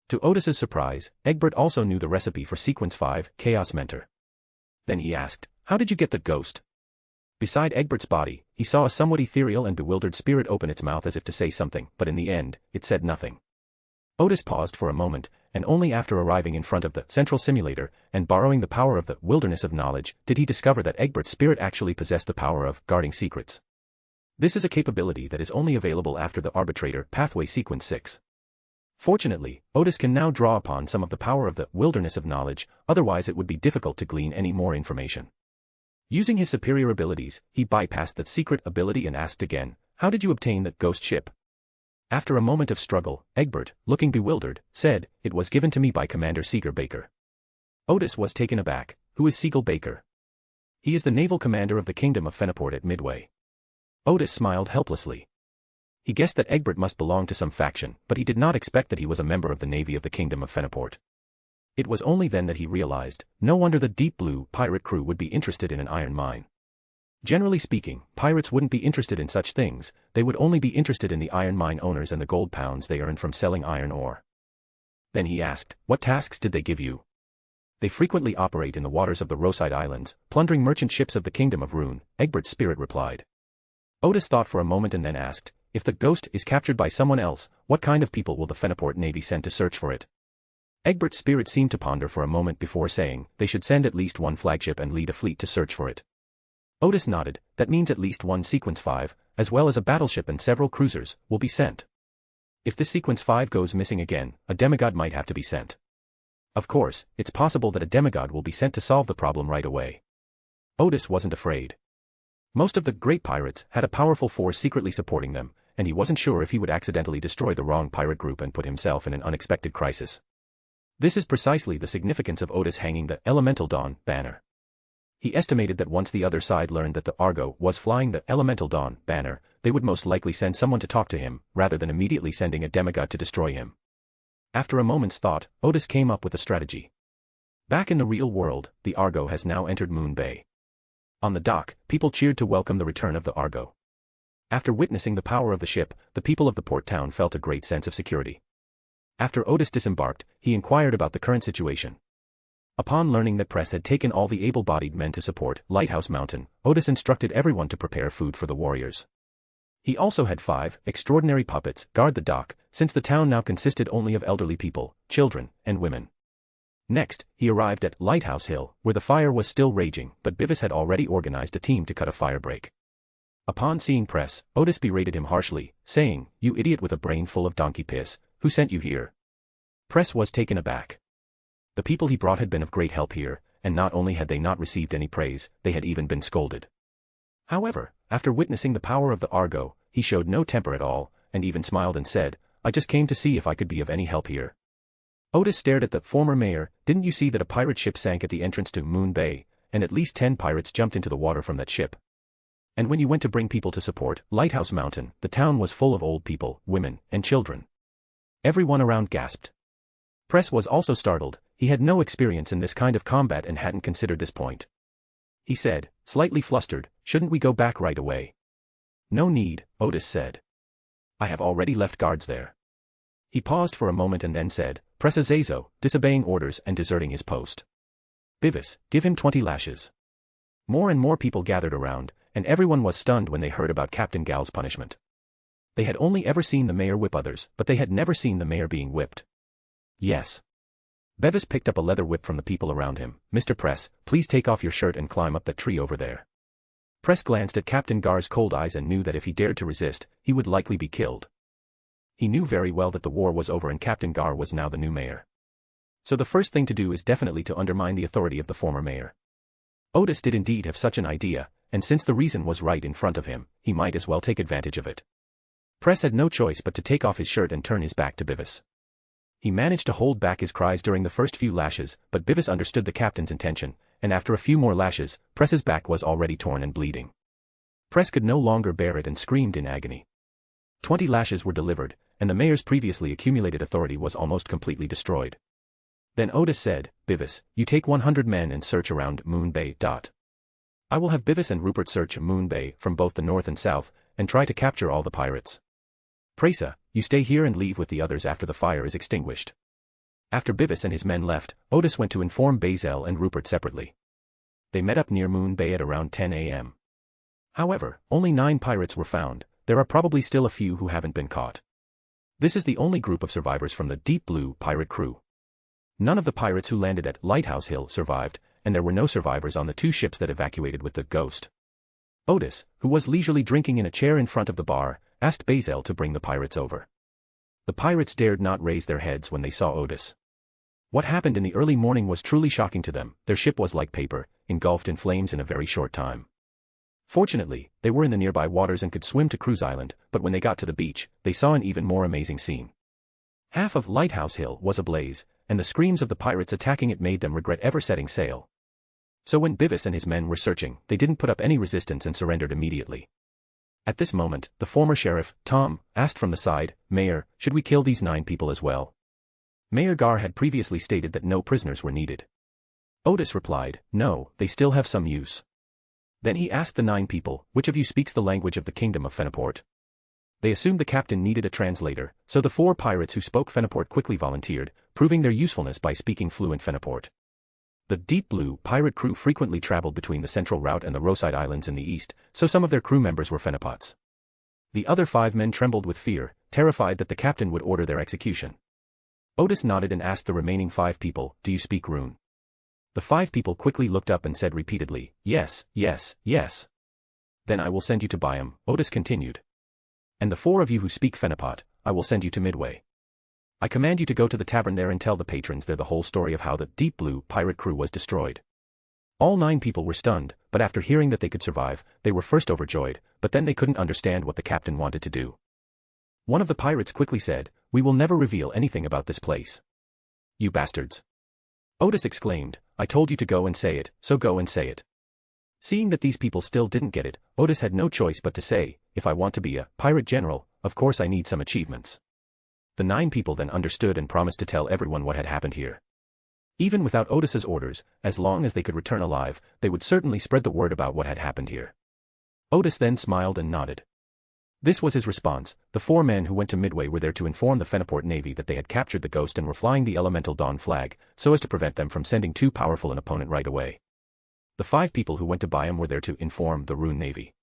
Speaker 3: To Odis's surprise, Egbert also knew the recipe for Sequence 5, Chaos Mentor. Then he asked, how did you get the ghost? Beside Egbert's body, he saw a somewhat ethereal and bewildered spirit open its mouth as if to say something, but in the end, it said nothing. Odis paused for a moment, and only after arriving in front of the central simulator and borrowing the power of the wilderness of knowledge did he discover that Egbert's spirit actually possessed the power of guarding secrets. This is a capability that is only available after the arbitrator pathway Sequence 6. Fortunately, Odis can now draw upon some of the power of the wilderness of knowledge, otherwise it would be difficult to glean any more information. Using his superior abilities, he bypassed that secret ability and asked again, how did you obtain the ghost ship? After a moment of struggle, Egbert, looking bewildered, said, it was given to me by Commander Seeger Baker. Odis was taken aback. Who is Seagull Baker? He is the naval commander of the Kingdom of Feniport at Midway. Odis smiled helplessly. He guessed that Egbert must belong to some faction, but he did not expect that he was a member of the navy of the Kingdom of Feniport. It was only then that he realized, no wonder the Deep Blue pirate crew would be interested in an iron mine. Generally speaking, pirates wouldn't be interested in such things, they would only be interested in the iron mine owners and the gold pounds they earned from selling iron ore. Then he asked, what tasks did they give you? They frequently operate in the waters of the Roside Islands, plundering merchant ships of the Kingdom of Rune, Egbert's spirit replied. Odis thought for a moment and then asked, if the ghost is captured by someone else, what kind of people will the Feniport Navy send to search for it? Egbert's spirit seemed to ponder for a moment before saying, they should send at least one flagship and lead a fleet to search for it. Odis nodded, that means at least one Sequence 5, as well as a battleship and several cruisers, will be sent. If this Sequence 5 goes missing again, a demigod might have to be sent. Of course, it's possible that a demigod will be sent to solve the problem right away. Odis wasn't afraid. Most of the great pirates had a powerful force secretly supporting them, and he wasn't sure if he would accidentally destroy the wrong pirate group and put himself in an unexpected crisis. This is precisely the significance of Odis hanging the Elemental Dawn banner. He estimated that once the other side learned that the Argo was flying the Elemental Dawn banner, they would most likely send someone to talk to him, rather than immediately sending a demigod to destroy him. After a moment's thought, Odis came up with a strategy. Back in the real world, the Argo has now entered Moon Bay. On the dock, people cheered to welcome the return of the Argo. After witnessing the power of the ship, the people of the port town felt a great sense of security. After Odis disembarked, he inquired about the current situation. Upon learning that Press had taken all the able-bodied men to support Lighthouse Mountain, Odis instructed everyone to prepare food for the warriors. He also had 5 extraordinary puppets guard the dock, since the town now consisted only of elderly people, children, and women. Next, he arrived at Lighthouse Hill, where the fire was still raging, but Bivis had already organized a team to cut a firebreak. Upon seeing Press, Odis berated him harshly, saying, "You idiot with a brain full of donkey piss, who sent you here? Press was taken aback. The people he brought had been of great help here, and not only had they not received any praise, they had even been scolded. However, after witnessing the power of the Argo, he showed no temper at all, and even smiled and said, "I just came to see if I could be of any help here." Odis stared at the former mayor. "Didn't you see that a pirate ship sank at the entrance to Moon Bay, and at least 10 pirates jumped into the water from that ship? And when you went to bring people to support Lighthouse Mountain, the town was full of old people, women, and children." Everyone around gasped. Press was also startled. He had no experience in this kind of combat and hadn't considered this point. He said, slightly flustered, "Shouldn't we go back right away?" "No need," Odis said. "I have already left guards there." He paused for a moment and then said, "Press Azazo, disobeying orders and deserting his post. Bivis, give him 20 lashes." More and more people gathered around, and everyone was stunned when they heard about Captain Gal's punishment. They had only ever seen the mayor whip others, but they had never seen the mayor being whipped. "Yes." Bevis picked up a leather whip from the people around him. "Mr. Press, please take off your shirt and climb up that tree over there." Press glanced at Captain Gar's cold eyes and knew that if he dared to resist, he would likely be killed. He knew very well that the war was over and Captain Gar was now the new mayor. So the first thing to do is definitely to undermine the authority of the former mayor. Odis did indeed have such an idea, and since the reason was right in front of him, he might as well take advantage of it. Press had no choice but to take off his shirt and turn his back to Bivis. He managed to hold back his cries during the first few lashes, but Bivis understood the captain's intention, and after a few more lashes, Press's back was already torn and bleeding. Press could no longer bear it and screamed in agony. 20 lashes were delivered, and the mayor's previously accumulated authority was almost completely destroyed. Then Odis said, "Bivis, you take 100 men and search around Moon Bay. I will have Bivis and Rupert search Moon Bay from both the north and south, and try to capture all the pirates. Presa, you stay here and leave with the others after the fire is extinguished." After Bivis and his men left, Odis went to inform Bazel and Rupert separately. They met up near Moon Bay at around 10 a.m. However, only 9 pirates were found. There are probably still a few who haven't been caught. This is the only group of survivors from the Deep Blue pirate crew. None of the pirates who landed at Lighthouse Hill survived, and there were no survivors on the 2 ships that evacuated with the Ghost. Odis, who was leisurely drinking in a chair in front of the bar, asked Bazel to bring the pirates over. The pirates dared not raise their heads when they saw Odis. What happened in the early morning was truly shocking to them. Their ship was like paper, engulfed in flames in a very short time. Fortunately, they were in the nearby waters and could swim to Cruise Island, but when they got to the beach, they saw an even more amazing scene. Half of Lighthouse Hill was ablaze, and the screams of the pirates attacking it made them regret ever setting sail. So when Bivis and his men were searching, they didn't put up any resistance and surrendered immediately. At this moment, the former sheriff, Tom, asked from the side, "Mayor, should we kill these 9 people as well?" Mayor Gar had previously stated that no prisoners were needed. Odis replied, "No, they still have some use." Then he asked the 9 people, "Which of you speaks the language of the Kingdom of Fenaport?" They assumed the captain needed a translator, so the 4 pirates who spoke Fenaport quickly volunteered, proving their usefulness by speaking fluent Fenaport. The Deep Blue pirate crew frequently traveled between the Central Route and the Rosyth Islands in the east, so some of their crew members were Fenapots. The other 5 men trembled with fear, terrified that the captain would order their execution. Odis nodded and asked the remaining 5 people, "Do you speak Rune?" The 5 people quickly looked up and said repeatedly, "Yes, yes, yes." "Then I will send you to Byam," Odis continued. "And the 4 of you who speak Fenapot, I will send you to Midway. I command you to go to the tavern there and tell the patrons there the whole story of how the Deep Blue pirate crew was destroyed." All 9 people were stunned, but after hearing that they could survive, they were first overjoyed, but then they couldn't understand what the captain wanted to do. One of the pirates quickly said, "We will never reveal anything about this place." "You bastards!" Odis exclaimed, "I told you to go and say it, so go and say it." Seeing that these people still didn't get it, Odis had no choice but to say, "If I want to be a pirate general, of course I need some achievements." The 9 people then understood and promised to tell everyone what had happened here. Even without Odis's orders, as long as they could return alive, they would certainly spread the word about what had happened here. Odis then smiled and nodded. This was his response. The 4 men who went to Midway were there to inform the Fenaport Navy that they had captured the Ghost and were flying the Elemental Dawn flag, so as to prevent them from sending too powerful an opponent right away. The 5 people who went to Byam were there to inform the Rune Navy.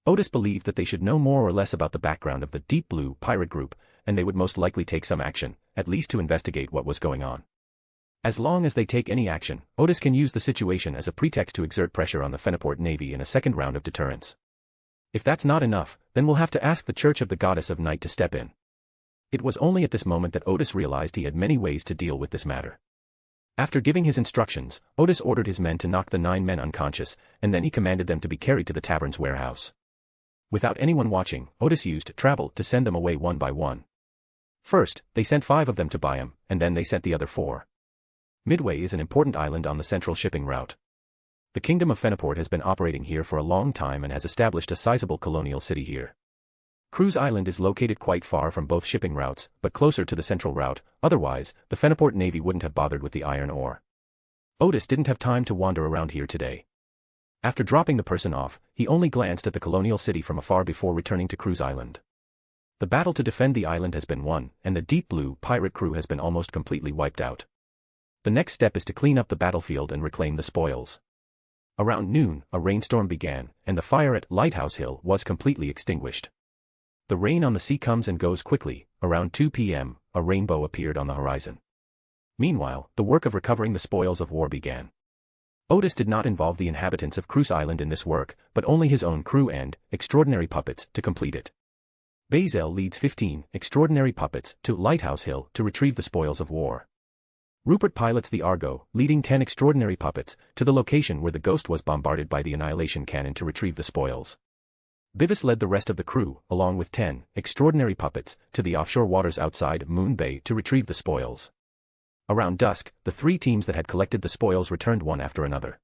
Speaker 3: Odis believed that they should know more or less about the background of the Deep Blue pirate group, and they would most likely take some action, at least to investigate what was going on. As long as they take any action, Odis can use the situation as a pretext to exert pressure on the Fenaport Navy in a second round of deterrence. If that's not enough, then we'll have to ask the Church of the Goddess of Night to step in. It was only at this moment that Odis realized he had many ways to deal with this matter. After giving his instructions, Odis ordered his men to knock the 9 men unconscious, and then he commanded them to be carried to the tavern's warehouse. Without anyone watching, Odis used travel to send them away one by one. First, they sent 5 of them to Byam, and then they sent the other 4. Midway is an important island on the central shipping route. The Kingdom of Feniport has been operating here for a long time and has established a sizable colonial city here. Cruise Island is located quite far from both shipping routes, but closer to the central route, otherwise, the Feniport Navy wouldn't have bothered with the iron ore. Odis didn't have time to wander around here today. After dropping the person off, he only glanced at the colonial city from afar before returning to Cruise Island. The battle to defend the island has been won, and the Deep Blue pirate crew has been almost completely wiped out. The next step is to clean up the battlefield and reclaim the spoils. Around noon, a rainstorm began, and the fire at Lighthouse Hill was completely extinguished. The rain on the sea comes and goes quickly. Around 2 p.m., a rainbow appeared on the horizon. Meanwhile, the work of recovering the spoils of war began. Odis did not involve the inhabitants of Cruise Island in this work, but only his own crew and extraordinary puppets to complete it. Bazel leads 15 extraordinary puppets to Lighthouse Hill to retrieve the spoils of war. Rupert pilots the Argo, leading 10 extraordinary puppets to the location where the Ghost was bombarded by the Annihilation Cannon to retrieve the spoils. Bivis led the rest of the crew, along with 10 extraordinary puppets, to the offshore waters outside Moon Bay to retrieve the spoils. Around dusk, the 3 teams that had collected the spoils returned one after another.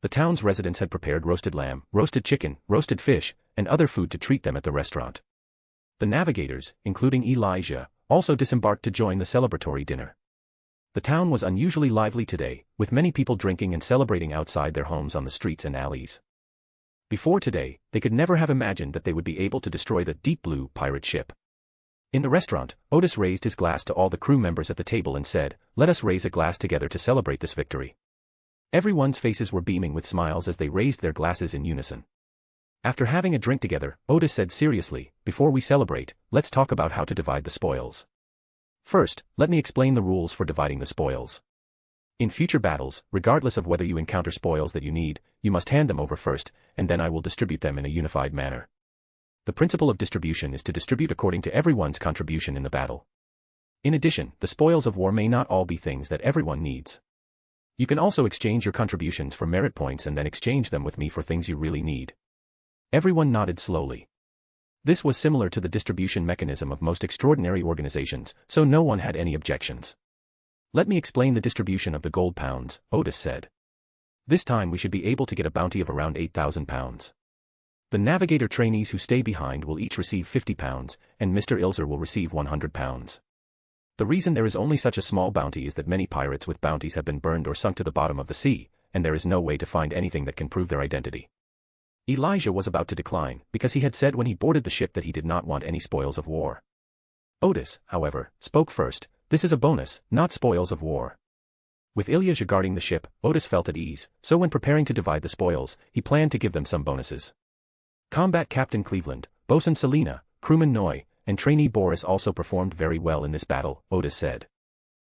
Speaker 3: The town's residents had prepared roasted lamb, roasted chicken, roasted fish, and other food to treat them at the restaurant. The navigators, including Elijah, also disembarked to join the celebratory dinner. The town was unusually lively today, with many people drinking and celebrating outside their homes on the streets and alleys. Before today, they could never have imagined that they would be able to destroy the Deep Blue pirate ship. In the restaurant, Odis raised his glass to all the crew members at the table and said, "Let us raise a glass together to celebrate this victory." Everyone's faces were beaming with smiles as they raised their glasses in unison. After having a drink together, Odis said seriously, "Before we celebrate, let's talk about how to divide the spoils. First, let me explain the rules for dividing the spoils. In future battles, regardless of whether you encounter spoils that you need, you must hand them over first, and then I will distribute them in a unified manner. The principle of distribution is to distribute according to everyone's contribution in the battle. In addition, the spoils of war may not all be things that everyone needs. You can also exchange your contributions for merit points and then exchange them with me for things you really need." Everyone nodded slowly. This was similar to the distribution mechanism of most extraordinary organizations, so no one had any objections. "Let me explain the distribution of the gold pounds," Odis said. "This time we should be able to get a bounty of around 8,000 pounds. The navigator trainees who stay behind will each receive 50 pounds, and Mr. Ilzer will receive 100 pounds. The reason there is only such a small bounty is that many pirates with bounties have been burned or sunk to the bottom of the sea, and there is no way to find anything that can prove their identity." Elijah was about to decline, because he had said when he boarded the ship that he did not want any spoils of war. Odis, however, spoke first. "This is a bonus, not spoils of war." With Elijah guarding the ship, Odis felt at ease, so when preparing to divide the spoils, he planned to give them some bonuses. Combat Captain Cleveland, Bosun Selina, Crewman Noy, and Trainee Boris also performed very well in this battle, Odis said.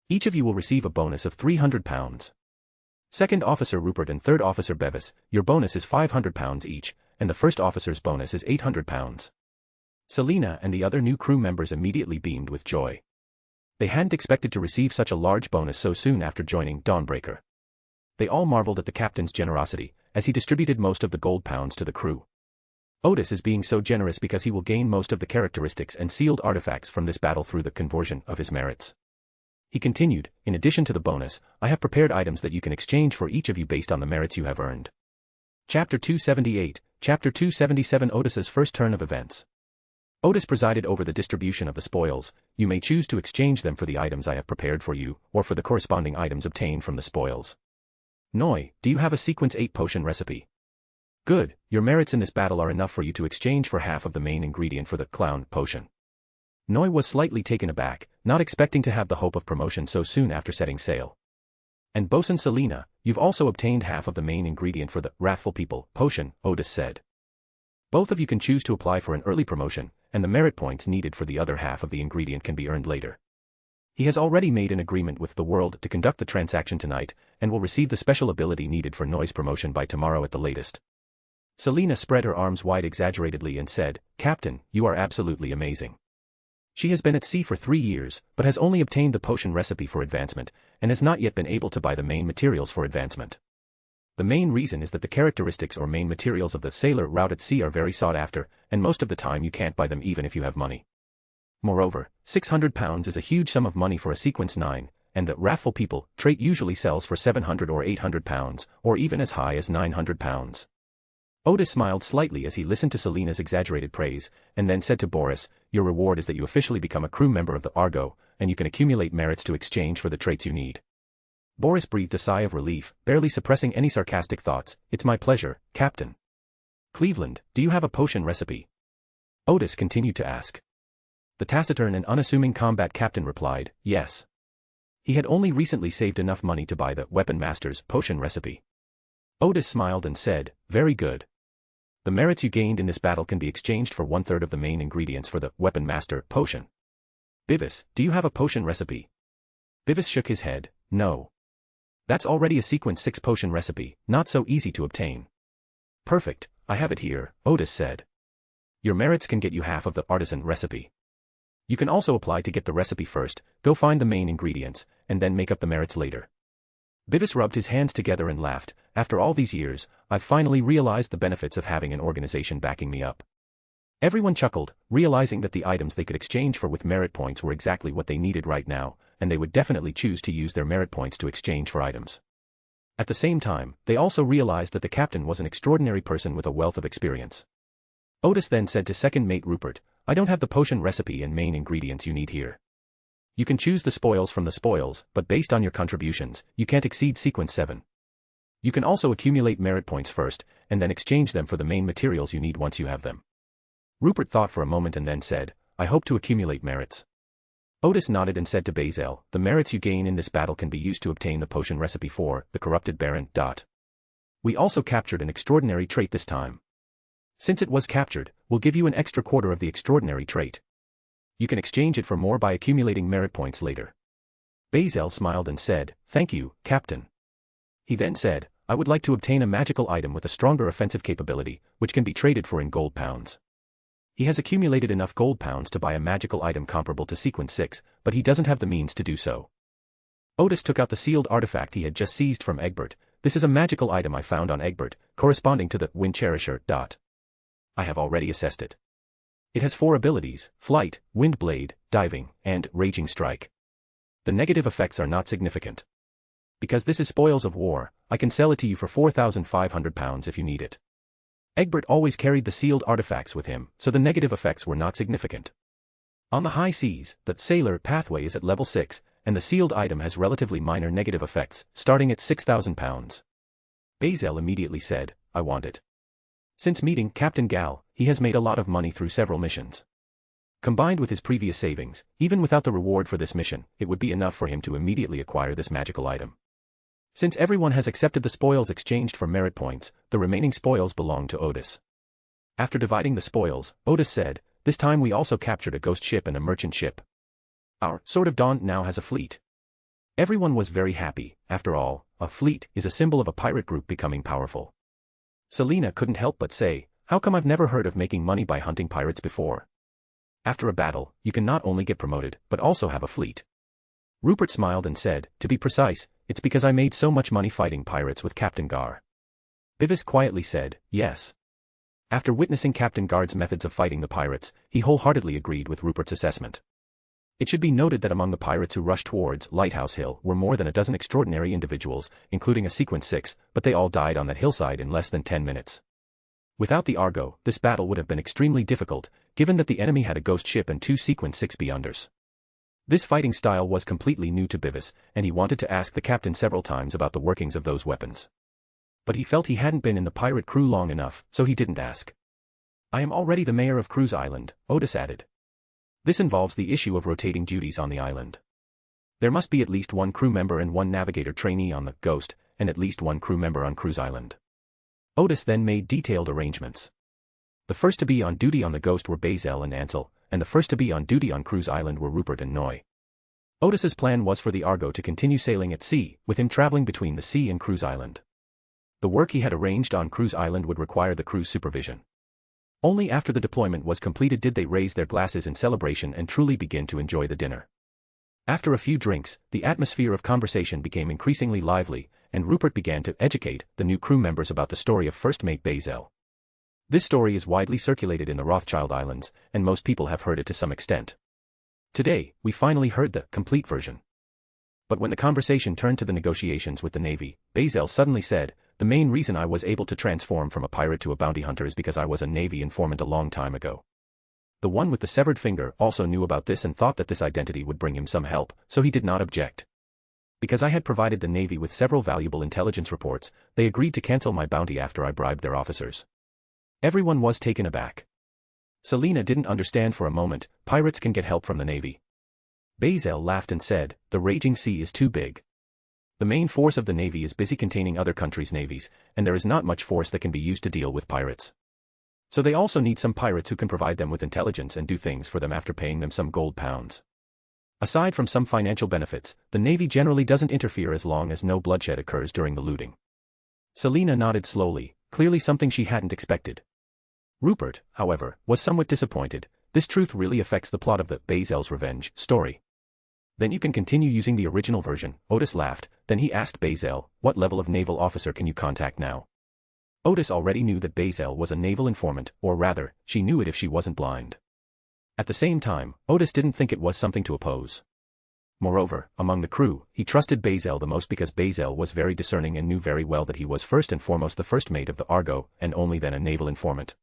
Speaker 3: "Each of you will receive a bonus of 300 pounds. Second Officer Rupert and Third Officer Bevis, your bonus is 500 pounds each, and the First Officer's bonus is 800 pounds. Selina and the other new crew members immediately beamed with joy. They hadn't expected to receive such a large bonus so soon after joining Dawnbreaker. They all marveled at the captain's generosity, as he distributed most of the gold pounds to the crew. Odis is being so generous because he will gain most of the characteristics and sealed artifacts from this battle through the conversion of his merits. He continued, "In addition to the bonus, I have prepared items that you can exchange for each of you based on the merits you have earned." Chapter 278, Chapter 277 Odis's first turn of events. Odis presided over the distribution of the spoils. "You may choose to exchange them for the items I have prepared for you, or for the corresponding items obtained from the spoils. Noy, do you have a Sequence 8 potion recipe? Good, your merits in this battle are enough for you to exchange for half of the main ingredient for the Clown potion." Noy was slightly taken aback, not expecting to have the hope of promotion so soon after setting sail. "And Bosun Selina, you've also obtained half of the main ingredient for the Wrathful People potion," Odis said. "Both of you can choose to apply for an early promotion, and the merit points needed for the other half of the ingredient can be earned later." He has already made an agreement with the world to conduct the transaction tonight, and will receive the special ability needed for Noy's promotion by tomorrow at the latest. Selina spread her arms wide exaggeratedly and said, "Captain, you are absolutely amazing. She has been at sea for 3 years, but has only obtained the potion recipe for advancement, and has not yet been able to buy the main materials for advancement. The main reason is that the characteristics or main materials of the sailor route at sea are very sought after, and most of the time you can't buy them even if you have money. Moreover, £600 is a huge sum of money for a sequence 9, and the wrathful people trait usually sells for £700 or £800, or even as high as £900. Odis smiled slightly as he listened to Selina's exaggerated praise, and then said to Boris, "Your reward is that you officially become a crew member of the Argo, and you can accumulate merits to exchange for the traits you need." Boris breathed a sigh of relief, barely suppressing any sarcastic thoughts. "It's my pleasure, Captain." "Cleveland, do you have a potion recipe?" Odis continued to ask. The taciturn and unassuming combat captain replied, "Yes." He had only recently saved enough money to buy the Weapon Master's potion recipe. Odis smiled and said, "Very good. The merits you gained in this battle can be exchanged for 1/3 of the main ingredients for the Weapon Master potion." "Bivis, do you have a potion recipe?" Bivis shook his head, "No. That's already a sequence 6 potion recipe, not so easy to obtain." "Perfect, I have it here," Odis said. "Your merits can get you half of the artisan recipe. You can also apply to get the recipe first, go find the main ingredients, and then make up the merits later." Bivis rubbed his hands together and laughed. "After all these years, I've finally realized the benefits of having an organization backing me up." Everyone chuckled, realizing that the items they could exchange for with merit points were exactly what they needed right now, and they would definitely choose to use their merit points to exchange for items. At the same time, they also realized that the captain was an extraordinary person with a wealth of experience. Odis then said to second mate Rupert, "I don't have the potion recipe and main ingredients you need here. You can choose the spoils from the spoils, but based on your contributions, you can't exceed sequence 7. You can also accumulate merit points first, and then exchange them for the main materials you need once you have them." Rupert thought for a moment and then said, "I hope to accumulate merits." Odis nodded and said to Bazel, "The merits you gain in this battle can be used to obtain the potion recipe for the corrupted Baron. We also captured an extraordinary trait this time. Since it was captured, we'll give you an extra 1/4 of the extraordinary trait. You can exchange it for more by accumulating merit points later." Bazel smiled and said, "Thank you, Captain." He then said, "I would like to obtain a magical item with a stronger offensive capability, which can be traded for in gold pounds." He has accumulated enough gold pounds to buy a magical item comparable to sequence 6, but he doesn't have the means to do so. Odis took out the sealed artifact he had just seized from Egbert. "This is a magical item I found on Egbert, corresponding to the Wind Cherisher. I have already assessed it. It has 4 abilities: Flight, Wind Blade, Diving, and Raging Strike. The negative effects are not significant. Because this is spoils of war, I can sell it to you for £4,500 if you need it." Egbert always carried the sealed artifacts with him, so the negative effects were not significant. On the high seas, the sailor pathway is at level 6, and the sealed item has relatively minor negative effects, starting at £6,000. Bazel immediately said, "I want it." Since meeting Captain Gal, he has made a lot of money through several missions. Combined with his previous savings, even without the reward for this mission, it would be enough for him to immediately acquire this magical item. Since everyone has accepted the spoils exchanged for merit points, the remaining spoils belong to Odis. After dividing the spoils, Odis said, "This time we also captured a ghost ship and a merchant ship. Our Sword of Dawn now has a fleet." Everyone was very happy. After all, a fleet is a symbol of a pirate group becoming powerful. Selina couldn't help but say, "How come I've never heard of making money by hunting pirates before?" After a battle, you can not only get promoted, but also have a fleet. Rupert smiled and said, "To be precise, it's because I made so much money fighting pirates with Captain Gar." Bivis quietly said, "Yes." After witnessing Captain Gard's methods of fighting the pirates, he wholeheartedly agreed with Rupert's assessment. It should be noted that among the pirates who rushed towards Lighthouse Hill were more than a dozen extraordinary individuals, including a sequence 6, but they all died on that hillside in less than 10 minutes. Without the Argo, this battle would have been extremely difficult, given that the enemy had a ghost ship and 2 sequence 6 beyonders. This fighting style was completely new to Bivis, and he wanted to ask the captain several times about the workings of those weapons. But he felt he hadn't been in the pirate crew long enough, so he didn't ask. "I am already the mayor of Cruise Island," Odis added. This involves the issue of rotating duties on the island. There must be at least 1 crew member and 1 navigator trainee on the Ghost, and at least 1 crew member on Cruise Island. Odis then made detailed arrangements. The first to be on duty on the Ghost were Bazel and Ansel, and the first to be on duty on Cruise Island were Rupert and Noy. Odis's plan was for the Argo to continue sailing at sea, with him traveling between the sea and Cruise Island. The work he had arranged on Cruise Island would require the crew's supervision. Only after the deployment was completed did they raise their glasses in celebration and truly begin to enjoy the dinner. After a few drinks, the atmosphere of conversation became increasingly lively, and Rupert began to educate the new crew members about the story of First Mate Bazel. This story is widely circulated in the Rothschild Islands, and most people have heard it to some extent. Today, we finally heard the complete version. But when the conversation turned to the negotiations with the Navy, Bazel suddenly said, "The main reason I was able to transform from a pirate to a bounty hunter is because I was a Navy informant a long time ago." The one with the severed finger also knew about this and thought that this identity would bring him some help, so he did not object. Because I had provided the Navy with several valuable intelligence reports, they agreed to cancel my bounty after I bribed their officers. Everyone was taken aback. Selina didn't understand for a moment. Pirates can get help from the Navy. Bazel laughed and said, "The raging sea is too big. The main force of the Navy is busy containing other countries' navies, and there is not much force that can be used to deal with pirates. So they also need some pirates who can provide them with intelligence and do things for them after paying them some gold pounds. Aside from some financial benefits, the Navy generally doesn't interfere as long as no bloodshed occurs during the looting." Selina nodded slowly, clearly something she hadn't expected. Rupert, however, was somewhat disappointed. This truth really affects the plot of the Bazel's Revenge story. "Then you can continue using the original version," Odis laughed. Then he asked Bazel, "What level of naval officer can you contact now?" Odis already knew that Bazel was a naval informant, or rather, she knew it if she wasn't blind. At the same time, Odis didn't think it was something to oppose. Moreover, among the crew, he trusted Bazel the most because Bazel was very discerning and knew very well that he was first and foremost the first mate of the Argo, and only then a naval informant.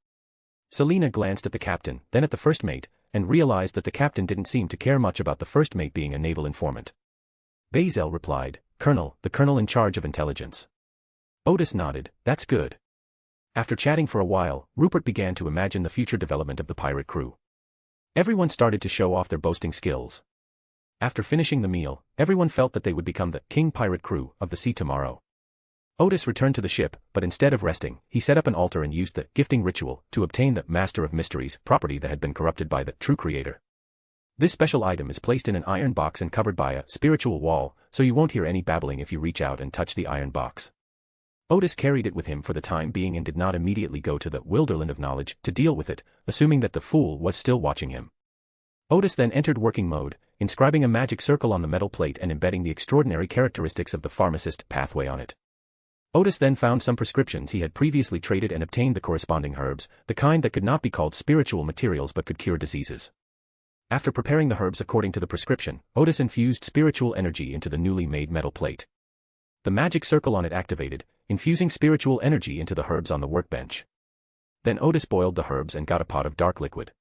Speaker 3: Selina glanced at the captain, then at the first mate, and realized that the captain didn't seem to care much about the first mate being a naval informant. Bazel replied, "Colonel, the colonel in charge of intelligence." Odis nodded, "That's good." After chatting for a while, Rupert began to imagine the future development of the pirate crew. Everyone started to show off their boasting skills. After finishing the meal, everyone felt that they would become the king pirate crew of the sea tomorrow. Odis returned to the ship, but instead of resting, he set up an altar and used the gifting ritual to obtain the Master of Mysteries property that had been corrupted by the true creator. This special item is placed in an iron box and covered by a spiritual wall, so you won't hear any babbling if you reach out and touch the iron box. Odis carried it with him for the time being and did not immediately go to the Wilderland of Knowledge to deal with it, assuming that the fool was still watching him. Odis then entered working mode, inscribing a magic circle on the metal plate and embedding the extraordinary characteristics of the pharmacist pathway on it. Odis then found some prescriptions he had previously traded and obtained the corresponding herbs, the kind that could not be called spiritual materials but could cure diseases. After preparing the herbs according to the prescription, Odis infused spiritual energy into the newly made metal plate. The magic circle on it activated, infusing spiritual energy into the herbs on the workbench. Then Odis boiled the herbs and got a pot of dark liquid.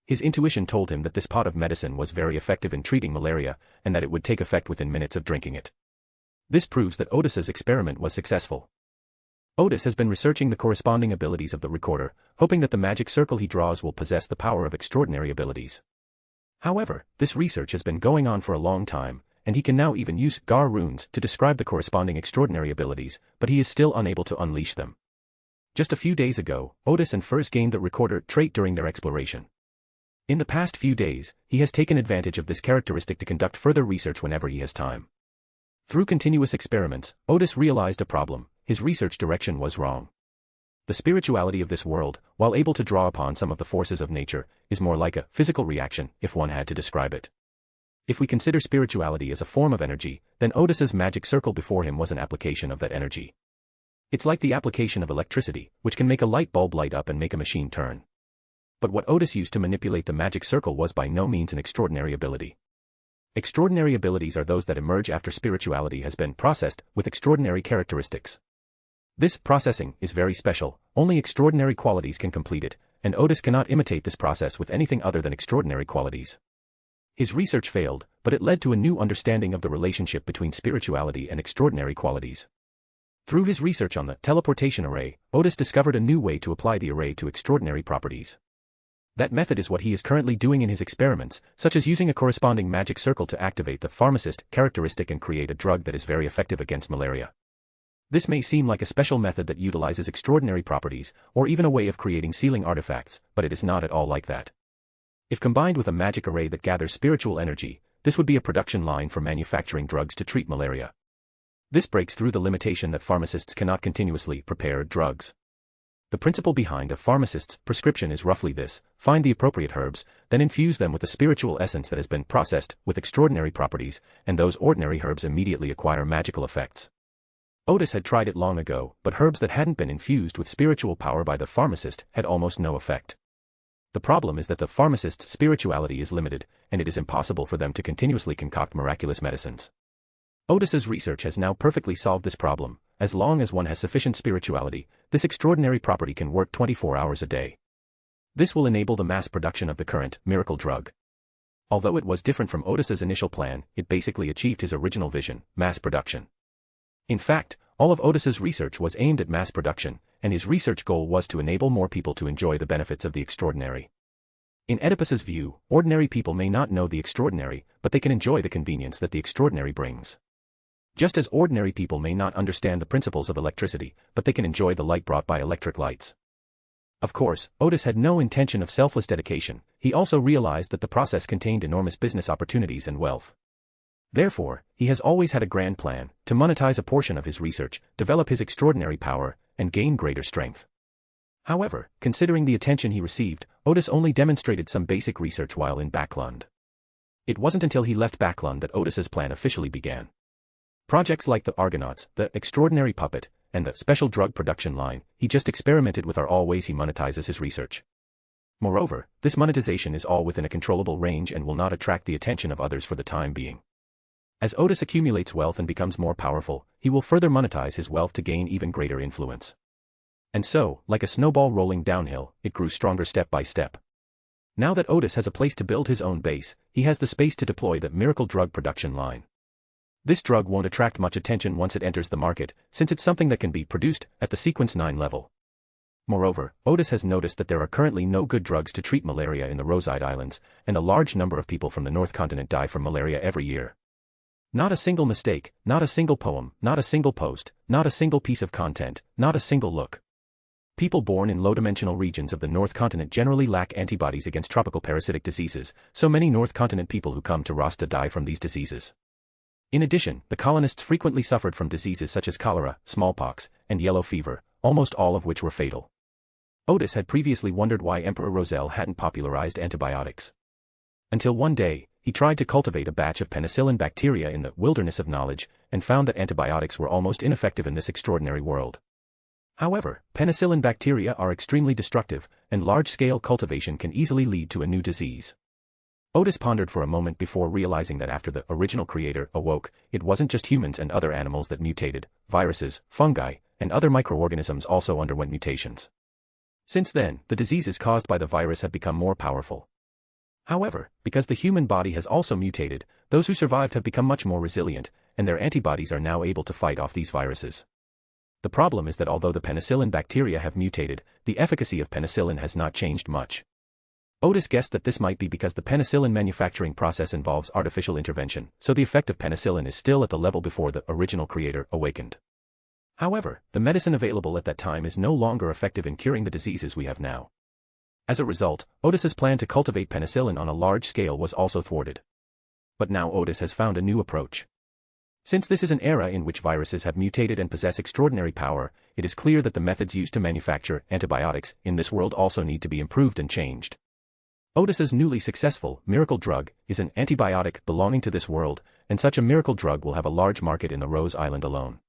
Speaker 3: His intuition told him that this pot of medicine was very effective in treating malaria, and that it would take effect within minutes of drinking it. This proves that Odis's experiment was successful. Odis has been researching the corresponding abilities of the recorder, hoping that the magic circle he draws will possess the power of extraordinary abilities. However, this research has been going on for a long time, and he can now even use Gar runes to describe the corresponding extraordinary abilities, but he is still unable to unleash them. Just a few days ago, Odis and Furs gained the recorder trait during their exploration. In the past few days, he has taken advantage of this characteristic to conduct further research whenever he has time. Through continuous experiments, Odis realized a problem: his research direction was wrong. The spirituality of this world, while able to draw upon some of the forces of nature, is more like a physical reaction, if one had to describe it. If we consider spirituality as a form of energy, then Odis's magic circle before him was an application of that energy. It's like the application of electricity, which can make a light bulb light up and make a machine turn. But what Odis used to manipulate the magic circle was by no means an extraordinary ability. Extraordinary abilities are those that emerge after spirituality has been processed with extraordinary characteristics. This processing is very special, only extraordinary qualities can complete it, and Odis cannot imitate this process with anything other than extraordinary qualities. His research failed, but it led to a new understanding of the relationship between spirituality and extraordinary qualities. Through his research on the teleportation array, Odis discovered a new way to apply the array to extraordinary properties. That method is what he is currently doing in his experiments, such as using a corresponding magic circle to activate the pharmacist characteristic and create a drug that is very effective against malaria. This may seem like a special method that utilizes extraordinary properties, or even a way of creating sealing artifacts, but it is not at all like that. If combined with a magic array that gathers spiritual energy, this would be a production line for manufacturing drugs to treat malaria. This breaks through the limitation that pharmacists cannot continuously prepare drugs. The principle behind a pharmacist's prescription is roughly this: find the appropriate herbs, then infuse them with a spiritual essence that has been processed with extraordinary properties, and those ordinary herbs immediately acquire magical effects. Odis had tried it long ago, but herbs that hadn't been infused with spiritual power by the pharmacist had almost no effect. The problem is that the pharmacist's spirituality is limited, and it is impossible for them to continuously concoct miraculous medicines. Odis's research has now perfectly solved this problem. As long as one has sufficient spirituality, this extraordinary property can work 24 hours a day. This will enable the mass production of the current miracle drug. Although it was different from Odis's initial plan, it basically achieved his original vision: mass production. In fact, all of Odis's research was aimed at mass production, and his research goal was to enable more people to enjoy the benefits of the extraordinary. In Oedipus's view, ordinary people may not know the extraordinary, but they can enjoy the convenience that the extraordinary brings. Just as ordinary people may not understand the principles of electricity, but they can enjoy the light brought by electric lights. Of course, Odis had no intention of selfless dedication. He also realized that the process contained enormous business opportunities and wealth. Therefore, he has always had a grand plan: to monetize a portion of his research, develop his extraordinary power, and gain greater strength. However, considering the attention he received, Odis only demonstrated some basic research while in Backlund. It wasn't until he left Backlund that Odis's plan officially began. Projects like the Argonauts, the Extraordinary Puppet, and the Special Drug Production Line he just experimented with are all ways he monetizes his research. Moreover, this monetization is all within a controllable range and will not attract the attention of others for the time being. As Odis accumulates wealth and becomes more powerful, he will further monetize his wealth to gain even greater influence. And so, like a snowball rolling downhill, it grew stronger step by step. Now that Odis has a place to build his own base, he has the space to deploy the Miracle Drug Production Line. This drug won't attract much attention once it enters the market, since it's something that can be produced at the sequence 9 level. Moreover, Odis has noticed that there are currently no good drugs to treat malaria in the Roseide Islands, and a large number of people from the North Continent die from malaria every year. Not a single mistake, not a single poem, not a single post, not a single piece of content, not a single look. People born in low-dimensional regions of the North Continent generally lack antibodies against tropical parasitic diseases, so many North Continent people who come to Rasta die from these diseases. In addition, the colonists frequently suffered from diseases such as cholera, smallpox, and yellow fever, almost all of which were fatal. Odis had previously wondered why Emperor Roselle hadn't popularized antibiotics. Until one day, he tried to cultivate a batch of penicillin bacteria in the wilderness of knowledge, and found that antibiotics were almost ineffective in this extraordinary world. However, penicillin bacteria are extremely destructive, and large-scale cultivation can easily lead to a new disease. Odis pondered for a moment before realizing that after the original creator awoke, it wasn't just humans and other animals that mutated. Viruses, fungi, and other microorganisms also underwent mutations. Since then, the diseases caused by the virus have become more powerful. However, because the human body has also mutated, those who survived have become much more resilient, and their antibodies are now able to fight off these viruses. The problem is that although the penicillin bacteria have mutated, the efficacy of penicillin has not changed much. Odis guessed that this might be because the penicillin manufacturing process involves artificial intervention, so the effect of penicillin is still at the level before the original creator awakened. However, the medicine available at that time is no longer effective in curing the diseases we have now. As a result, Odis's plan to cultivate penicillin on a large scale was also thwarted. But now Odis has found a new approach. Since this is an era in which viruses have mutated and possess extraordinary power, it is clear that the methods used to manufacture antibiotics in this world also need to be improved and changed. Odis's newly successful miracle drug is an antibiotic belonging to this world, and such a miracle drug will have a large market in the Rose Island alone.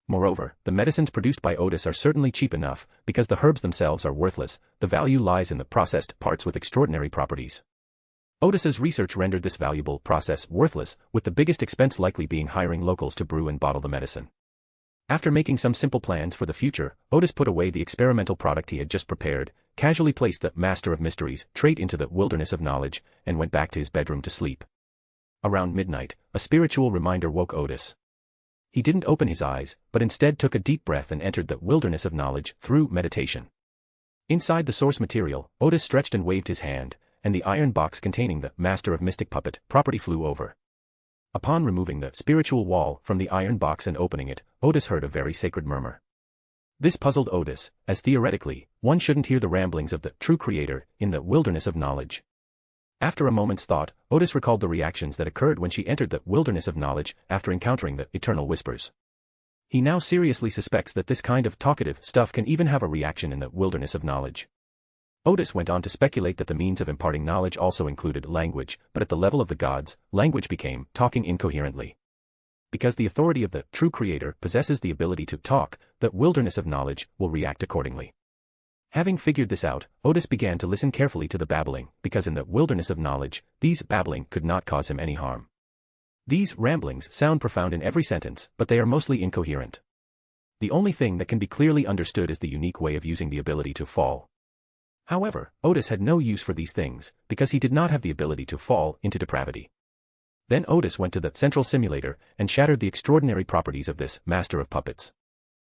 Speaker 3: Moreover, the medicines produced by Odis are certainly cheap enough, because the herbs themselves are worthless. The value lies in the processed parts with extraordinary properties. Odis's research rendered this valuable process worthless, with the biggest expense likely being hiring locals to brew and bottle the medicine. After making some simple plans for the future, Odis put away the experimental product he had just prepared, casually placed the Master of Mysteries trait into the wilderness of knowledge, and went back to his bedroom to sleep. Around midnight, a spiritual reminder woke Odis. He didn't open his eyes, but instead took a deep breath and entered the wilderness of knowledge through meditation. Inside the source material, Odis stretched and waved his hand, and the iron box containing the Master of Mystic Puppet property flew over. Upon removing the spiritual wall from the iron box and opening it, Odis heard a very sacred murmur. This puzzled Odis, as theoretically, one shouldn't hear the ramblings of the true creator in the wilderness of knowledge. After a moment's thought, Odis recalled the reactions that occurred when she entered the wilderness of knowledge after encountering the eternal whispers. He now seriously suspects that this kind of talkative stuff can even have a reaction in the wilderness of knowledge. Odis went on to speculate that the means of imparting knowledge also included language, but at the level of the gods, language became talking incoherently. Because the authority of the true creator possesses the ability to talk, the wilderness of knowledge will react accordingly. Having figured this out, Odis began to listen carefully to the babbling, because in the wilderness of knowledge, these babbling could not cause him any harm. These ramblings sound profound in every sentence, but they are mostly incoherent. The only thing that can be clearly understood is the unique way of using the ability to fall. However, Odis had no use for these things, because he did not have the ability to fall into depravity. Then Odis went to the central simulator and shattered the extraordinary properties of this master of puppets.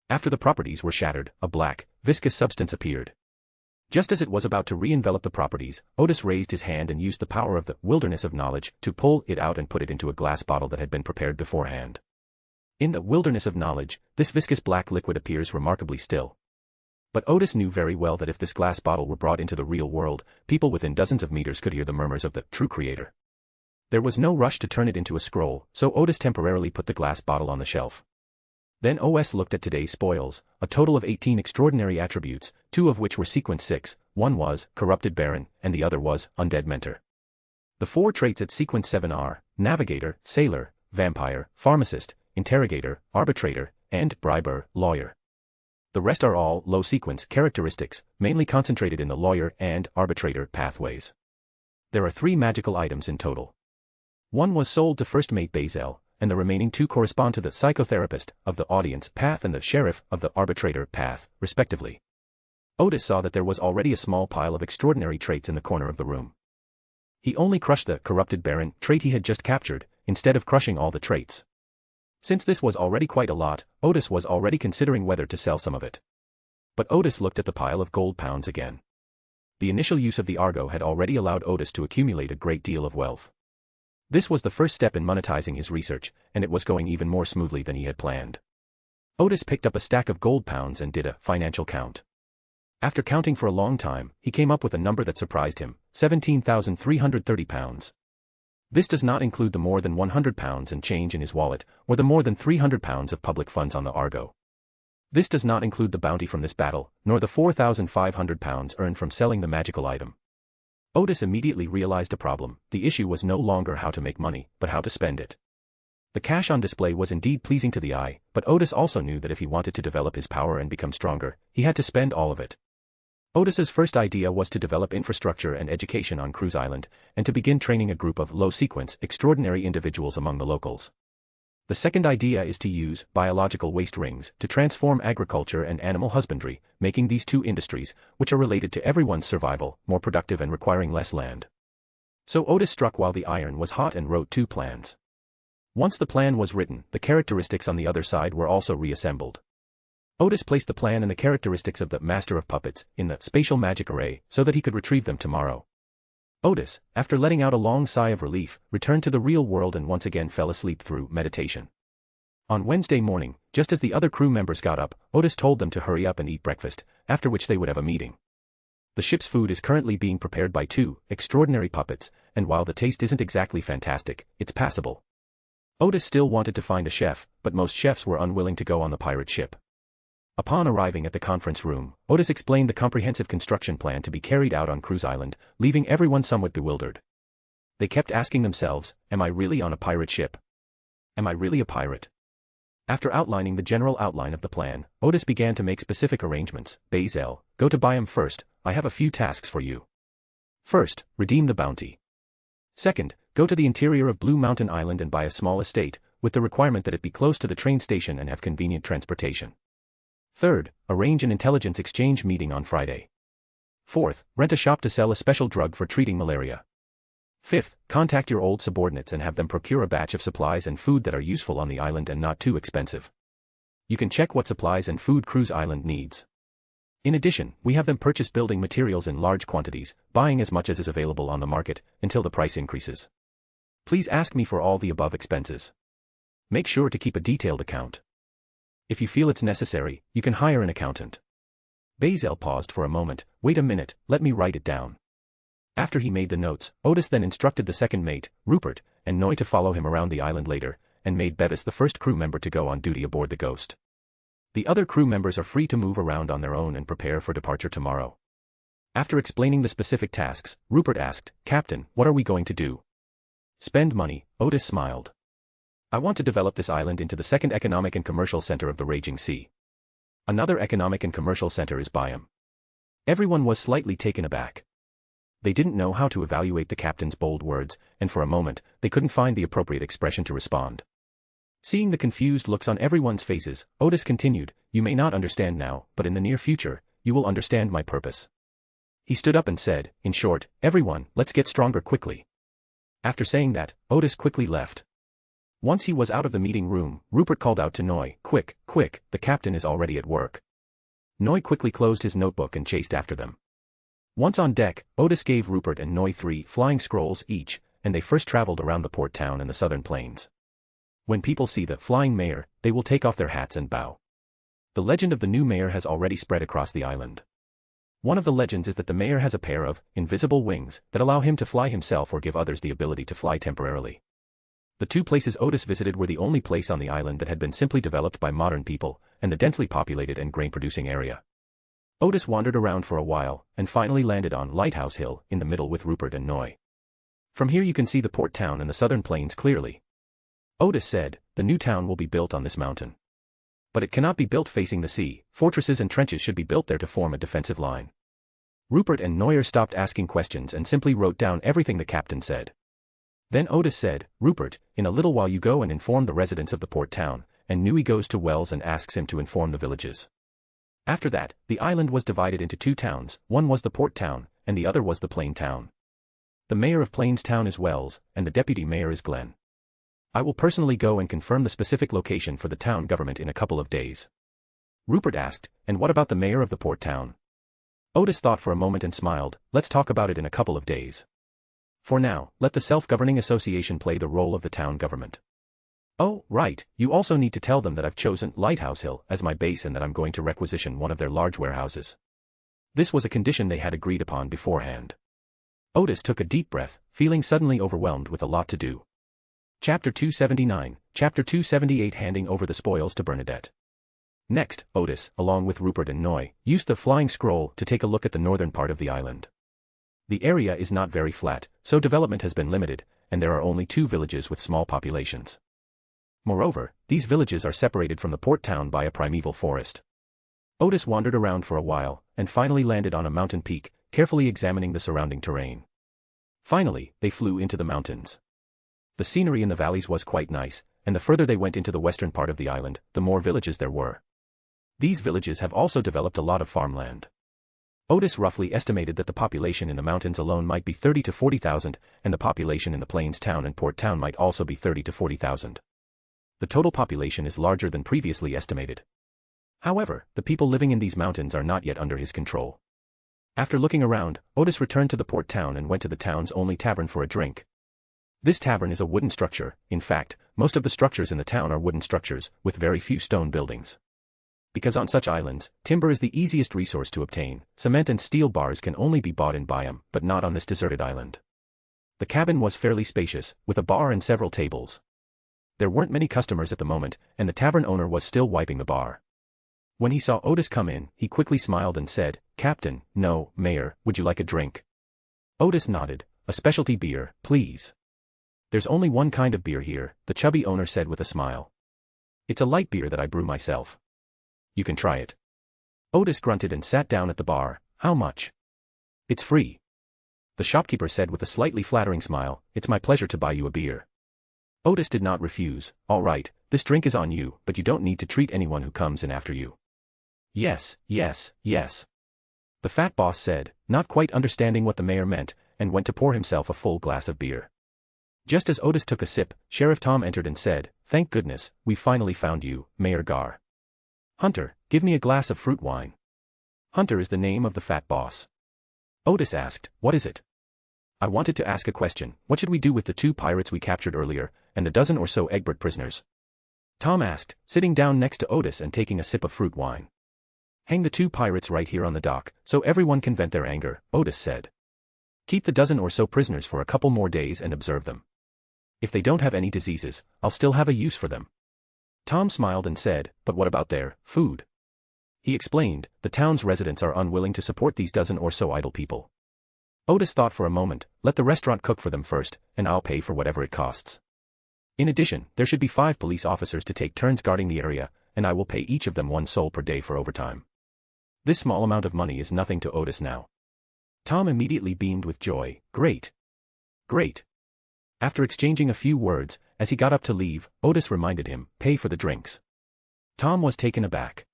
Speaker 3: After the properties were shattered, a black, viscous substance appeared. Just as it was about to re-envelop the properties, Odis raised his hand and used the power of the wilderness of knowledge to pull it out and put it into a glass bottle that had been prepared beforehand. In the wilderness of knowledge, this viscous black liquid appears remarkably still. But Odis knew very well that if this glass bottle were brought into the real world, people within dozens of meters could hear the murmurs of the true creator. There was no rush to turn it into a scroll, so Odis temporarily put the glass bottle on the shelf. Then Os looked at today's spoils, a total of 18 extraordinary attributes, 2 of which were sequence 6, one was corrupted baron, and the other was undead mentor. The 4 traits at sequence 7 are navigator, sailor, vampire, pharmacist, interrogator, arbitrator, and briber, lawyer. The rest are all low-sequence characteristics, mainly concentrated in the lawyer and arbitrator pathways. There are 3 magical items in total. One was sold to first mate Bazel, and the remaining 2 correspond to the psychotherapist of the audience path and the sheriff of the arbitrator path, respectively. Odis saw that there was already a small pile of extraordinary traits in the corner of the room. He only crushed the corrupted baron trait he had just captured, instead of crushing all the traits. Since this was already quite a lot, Odis was already considering whether to sell some of it. But Odis looked at the pile of gold pounds again. The initial use of the Argo had already allowed Odis to accumulate a great deal of wealth. This was the first step in monetizing his research, and it was going even more smoothly than he had planned. Odis picked up a stack of gold pounds and did a financial count. After counting for a long time, he came up with a number that surprised him, 17,330 pounds. This does not include the more than 100 pounds and change in his wallet, or the more than 300 pounds of public funds on the Argo. This does not include the bounty from this battle, nor the 4,500 pounds earned from selling the magical item. Odis immediately realized a problem. The issue was no longer how to make money, but how to spend it. The cash on display was indeed pleasing to the eye, but Odis also knew that if he wanted to develop his power and become stronger, he had to spend all of it. Odis's first idea was to develop infrastructure and education on Cruise Island, and to begin training a group of low-sequence, extraordinary individuals among the locals. The second idea is to use biological waste rings to transform agriculture and animal husbandry, making these 2 industries, which are related to everyone's survival, more productive and requiring less land. So Odis struck while the iron was hot and wrote 2 plans. Once the plan was written, the characteristics on the other side were also reassembled. Odis placed the plan and the characteristics of the Master of Puppets in the spatial magic array so that he could retrieve them tomorrow. Odis, after letting out a long sigh of relief, returned to the real world and once again fell asleep through meditation. On Wednesday morning, just as the other crew members got up, Odis told them to hurry up and eat breakfast, after which they would have a meeting. The ship's food is currently being prepared by 2 extraordinary puppets, and while the taste isn't exactly fantastic, it's passable. Odis still wanted to find a chef, but most chefs were unwilling to go on the pirate ship. Upon arriving at the conference room, Odis explained the comprehensive construction plan to be carried out on Cruise Island, leaving everyone somewhat bewildered. They kept asking themselves, am I really on a pirate ship? Am I really a pirate? After outlining the general outline of the plan, Odis began to make specific arrangements. Bazel, go to Byam first, I have a few tasks for you. First, redeem the bounty. Second, go to the interior of Blue Mountain Island and buy a small estate, with the requirement that it be close to the train station and have convenient transportation. Third, arrange an intelligence exchange meeting on Friday. Fourth, rent a shop to sell a special drug for treating malaria. Fifth, contact your old subordinates and have them procure a batch of supplies and food that are useful on the island and not too expensive. You can check what supplies and food Cruise Island needs. In addition, we have them purchase building materials in large quantities, buying as much as is available on the market, until the price increases. Please ask me for all the above expenses. Make sure to keep a detailed account. If you feel it's necessary, you can hire an accountant. Bazel paused for a moment. Wait a minute, let me write it down. After he made the notes, Odis then instructed the second mate, Rupert, and Noy to follow him around the island later, and made Bevis the first crew member to go on duty aboard the Ghost. The other crew members are free to move around on their own and prepare for departure tomorrow. After explaining the specific tasks, Rupert asked, "Captain, what are we going to do?" "Spend money," Odis smiled. "I want to develop this island into the second economic and commercial center of the Raging Sea. Another economic and commercial center is Byam." Everyone was slightly taken aback. They didn't know how to evaluate the captain's bold words, and for a moment, they couldn't find the appropriate expression to respond. Seeing the confused looks on everyone's faces, Odis continued, "You may not understand now, but in the near future, you will understand my purpose." He stood up and said, "In short, everyone, let's get stronger quickly." After saying that, Odis quickly left. Once he was out of the meeting room, Rupert called out to Noi, "Quick, quick, the captain is already at work." Noi quickly closed his notebook and chased after them. Once on deck, Odis gave Rupert and Noi 3 flying scrolls each, and they first traveled around the port town and the southern plains. When people see the flying mayor, they will take off their hats and bow. The legend of the new mayor has already spread across the island. One of the legends is that the mayor has a pair of invisible wings that allow him to fly himself or give others the ability to fly temporarily. The 2 places Odis visited were the only place on the island that had been simply developed by modern people, and the densely populated and grain-producing area. Odis wandered around for a while, and finally landed on Lighthouse Hill, in the middle with Rupert and Noi. From here you can see the port town and the southern plains clearly. Odis said, "The new town will be built on this mountain. But it cannot be built facing the sea, fortresses and trenches should be built there to form a defensive line." Rupert and Neuer stopped asking questions and simply wrote down everything the captain said. Then Odis said, "Rupert, in a little while you go and inform the residents of the port town," and Nui goes to Wells and asks him to inform the villages. After that, the island was divided into 2 towns, one was the port town, and the other was the plain town. The mayor of Plains Town is Wells, and the deputy mayor is Glenn. I will personally go and confirm the specific location for the town government in a couple of days. Rupert asked, "And what about the mayor of the port town?" Odis thought for a moment and smiled, "Let's talk about it in a couple of days. For now, let the self-governing association play the role of the town government. Oh, right, you also need to tell them that I've chosen Lighthouse Hill as my base and that I'm going to requisition one of their large warehouses." This was a condition they had agreed upon beforehand. Odis took a deep breath, feeling suddenly overwhelmed with a lot to do. Chapter 279, Chapter 278 Handing over the spoils to Bernadette. Next, Odis, along with Rupert and Noi, used the flying scroll to take a look at the northern part of the island. The area is not very flat, so development has been limited, and there are only 2 villages with small populations. Moreover, these villages are separated from the port town by a primeval forest. Odis wandered around for a while, and finally landed on a mountain peak, carefully examining the surrounding terrain. Finally, they flew into the mountains. The scenery in the valleys was quite nice, and the further they went into the western part of the island, the more villages there were. These villages have also developed a lot of farmland. Odis roughly estimated that the population in the mountains alone might be 30 to 40,000, and the population in the plains town and port town might also be 30 to 40,000. The total population is larger than previously estimated. However, the people living in these mountains are not yet under his control. After looking around, Odis returned to the port town and went to the town's only tavern for a drink. This tavern is a wooden structure. In fact, most of the structures in the town are wooden structures, with very few stone buildings. Because on such islands, timber is the easiest resource to obtain, cement and steel bars can only be bought in Byam, but not on this deserted island. The cabin was fairly spacious, with a bar and several tables. There weren't many customers at the moment, and the tavern owner was still wiping the bar. When he saw Odis come in, he quickly smiled and said, "Captain, no, Mayor, would you like a drink?" Odis nodded, "A specialty beer, please." "There's only one kind of beer here," the chubby owner said with a smile. "It's a light beer that I brew myself. You can try it." Odis grunted and sat down at the bar. "How much?" "It's free." The shopkeeper said with a slightly flattering smile, "It's my pleasure to buy you a beer." Odis did not refuse. "All right, this drink is on you, but you don't need to treat anyone who comes in after you." "Yes, yes, yes," the fat boss said, not quite understanding what the mayor meant, and went to pour himself a full glass of beer. Just as Odis took a sip, Sheriff Tom entered and said, "Thank goodness, we finally found you, Mayor Gar. Hunter, give me a glass of fruit wine." Hunter is the name of the fat boss. Odis asked, "What is it?" "I wanted to ask a question. What should we do with the 2 pirates we captured earlier, and the dozen or so Egbert prisoners?" Tom asked, sitting down next to Odis and taking a sip of fruit wine. "Hang the 2 pirates right here on the dock, so everyone can vent their anger," Odis said. "Keep the dozen or so prisoners for a couple more days and observe them. If they don't have any diseases, I'll still have a use for them. Tom smiled and said, but what about their food? He explained, the town's residents are unwilling to support these dozen or so idle people. Odis thought for a moment, let the restaurant cook for them first, and I'll pay for whatever it costs. In addition, there should be 5 police officers to take turns guarding the area, and I will pay each of them 1 sol per day for overtime. This small amount of money is nothing to Odis now. Tom immediately beamed with joy. Great. Great. After exchanging a few words, as he got up to leave, Odis reminded him, pay for the drinks. Tom was taken aback.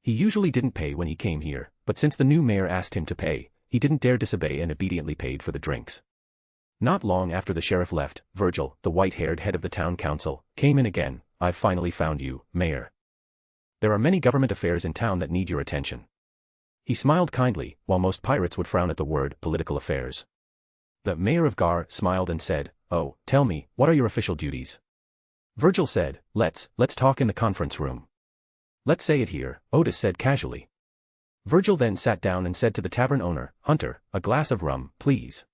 Speaker 3: He usually didn't pay when he came here, but since the new mayor asked him to pay, he didn't dare disobey and obediently paid for the drinks. Not long after the sheriff left, Virgil, the white-haired head of the town council, came in again. I've finally found you, Mayor. There are many government affairs in town that need your attention. He smiled kindly, while most pirates would frown at the word political affairs. The mayor of Gar smiled and said, oh, tell me, what are your official duties? Virgil said, let's talk in the conference room. Let's say it here, Odis said casually. Virgil then sat down and said to the tavern owner, Hunter, a glass of rum, please.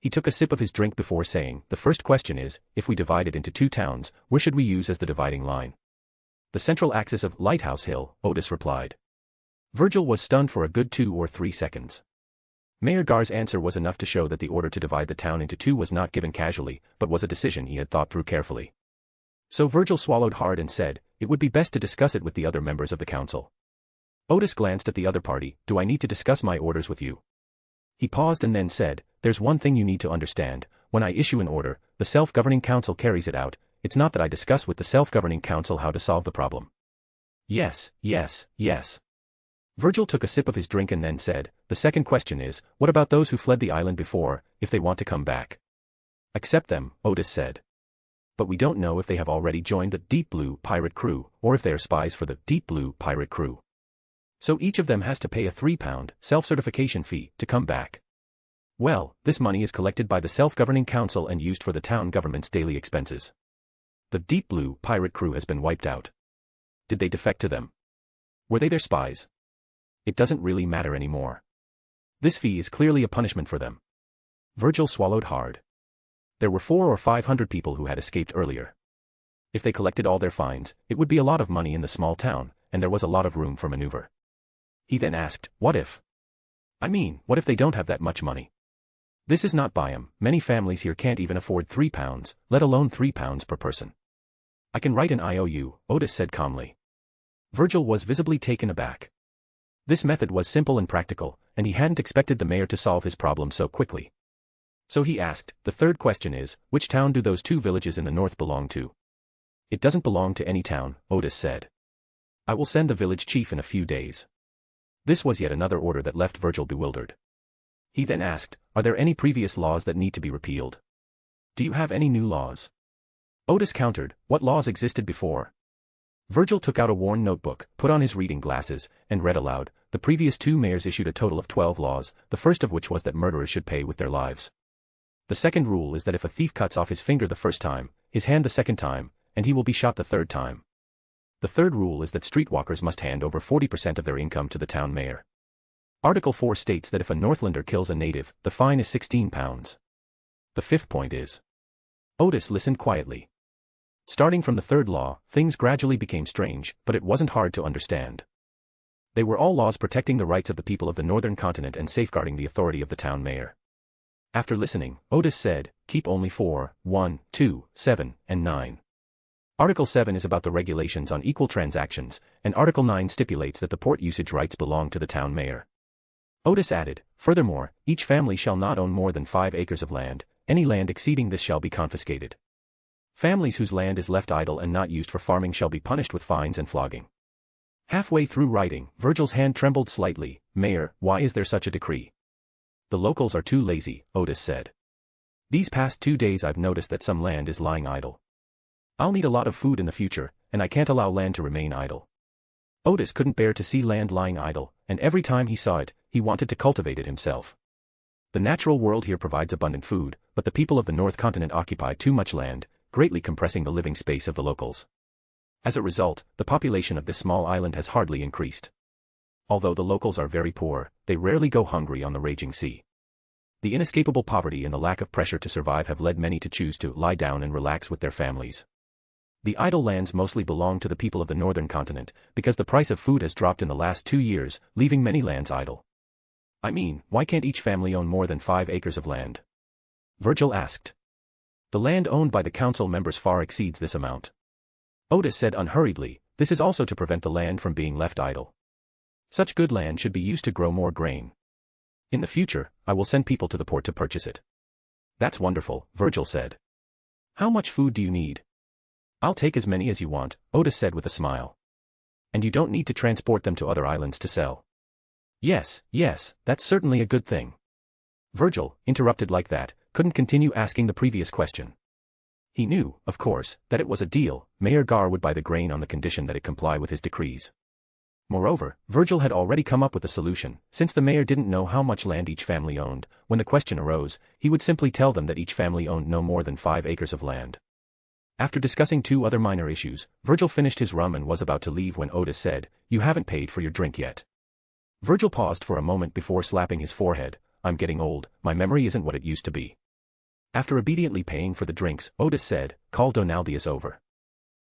Speaker 3: He took a sip of his drink before saying, the first question is, if we divide it into 2 towns, where should we use as the dividing line? The central axis of Lighthouse Hill, Odis replied. Virgil was stunned for a good 2 or 3 seconds. Mayor Gar's answer was enough to show that the order to divide the town into 2 was not given casually, but was a decision he had thought through carefully. So Virgil swallowed hard and said, it would be best to discuss it with the other members of the council. Odis glanced at the other party, do I need to discuss my orders with you? He paused and then said, there's one thing you need to understand, when I issue an order, the self-governing council carries it out, it's not that I discuss with the self-governing council how to solve the problem. Yes. Virgil took a sip of his drink and then said, the second question is, what about those who fled the island before, if they want to come back? Accept them, Odis said. But we don't know if they have already joined the Deep Blue pirate crew, or if they are spies for the Deep Blue pirate crew. So each of them has to pay a £3 self-certification fee to come back. Well, this money is collected by the self-governing council and used for the town government's daily expenses. The Deep Blue pirate crew has been wiped out. Did they defect to them? Were they their spies? It doesn't really matter anymore. This fee is clearly a punishment for them. Virgil swallowed hard. There were 400 or 500 people who had escaped earlier. If they collected all their fines, it would be a lot of money in the small town, and there was a lot of room for maneuver. He then asked, what if? What if they don't have that much money? This is not Byam, many families here can't even afford £3, let alone £3 per person. I can write an IOU, Odis said calmly. Virgil was visibly taken aback. This method was simple and practical, and he hadn't expected the mayor to solve his problem so quickly. So he asked, the third question is, which town do those 2 villages in the north belong to? It doesn't belong to any town, Odis said. I will send the village chief in a few days. This was yet another order that left Virgil bewildered. He then asked, are there any previous laws that need to be repealed? Do you have any new laws? Odis countered, what laws existed before? Virgil took out a worn notebook, put on his reading glasses, and read aloud, the previous 2 mayors issued a total of 12 laws, the first of which was that murderers should pay with their lives. The second rule is that if a thief cuts off his finger the first time, his hand the second time, and he will be shot the third time. The third rule is that streetwalkers must hand over 40% of their income to the town mayor. Article 4 states that if a Northlander kills a native, the fine is £16. The fifth point is. Odis listened quietly. Starting from the third law, things gradually became strange, but it wasn't hard to understand. They were all laws protecting the rights of the people of the northern continent and safeguarding the authority of the town mayor. After listening, Odis said, keep only 4, 1, 2, 7, and 9. Article 7 is about the regulations on equal transactions, and Article 9 stipulates that the port usage rights belong to the town mayor. Odis added, furthermore, each family shall not own more than 5 acres of land, any land exceeding this shall be confiscated. Families whose land is left idle and not used for farming shall be punished with fines and flogging. Halfway through writing, Virgil's hand trembled slightly. Mayor, why is there such a decree? The locals are too lazy, Odis said. These past 2 days I've noticed that some land is lying idle. I'll need a lot of food in the future, and I can't allow land to remain idle. Odis couldn't bear to see land lying idle, and every time he saw it, he wanted to cultivate it himself. The natural world here provides abundant food, but the people of the North Continent occupy too much land, greatly compressing the living space of the locals. As a result, the population of this small island has hardly increased. Although the locals are very poor, they rarely go hungry on the raging sea. The inescapable poverty and the lack of pressure to survive have led many to choose to lie down and relax with their families. The idle lands mostly belong to the people of the northern continent, because the price of food has dropped in the last 2 years, leaving many lands idle. I mean, why can't each family own more than 5 acres of land? Virgil asked. The land owned by the council members far exceeds this amount. Odis said unhurriedly, this is also to prevent the land from being left idle. Such good land should be used to grow more grain. In the future, I will send people to the port to purchase it. That's wonderful, Virgil said. How much food do you need? I'll take as many as you want, Odis said with a smile. And you don't need to transport them to other islands to sell. Yes, that's certainly a good thing. Virgil, interrupted like that, couldn't continue asking the previous question. He knew, of course, that it was a deal. Mayor Gar would buy the grain on the condition that it comply with his decrees. Moreover, Virgil had already come up with a solution. Since the mayor didn't know how much land each family owned, when the question arose, he would simply tell them that each family owned no more than 5 acres of land. After discussing 2 other minor issues, Virgil finished his rum and was about to leave when Odis said, "You haven't paid for your drink yet." Virgil paused for a moment before slapping his forehead. I'm getting old, my memory isn't what it used to be. After obediently paying for the drinks, Odis said, "Call Donaldius over."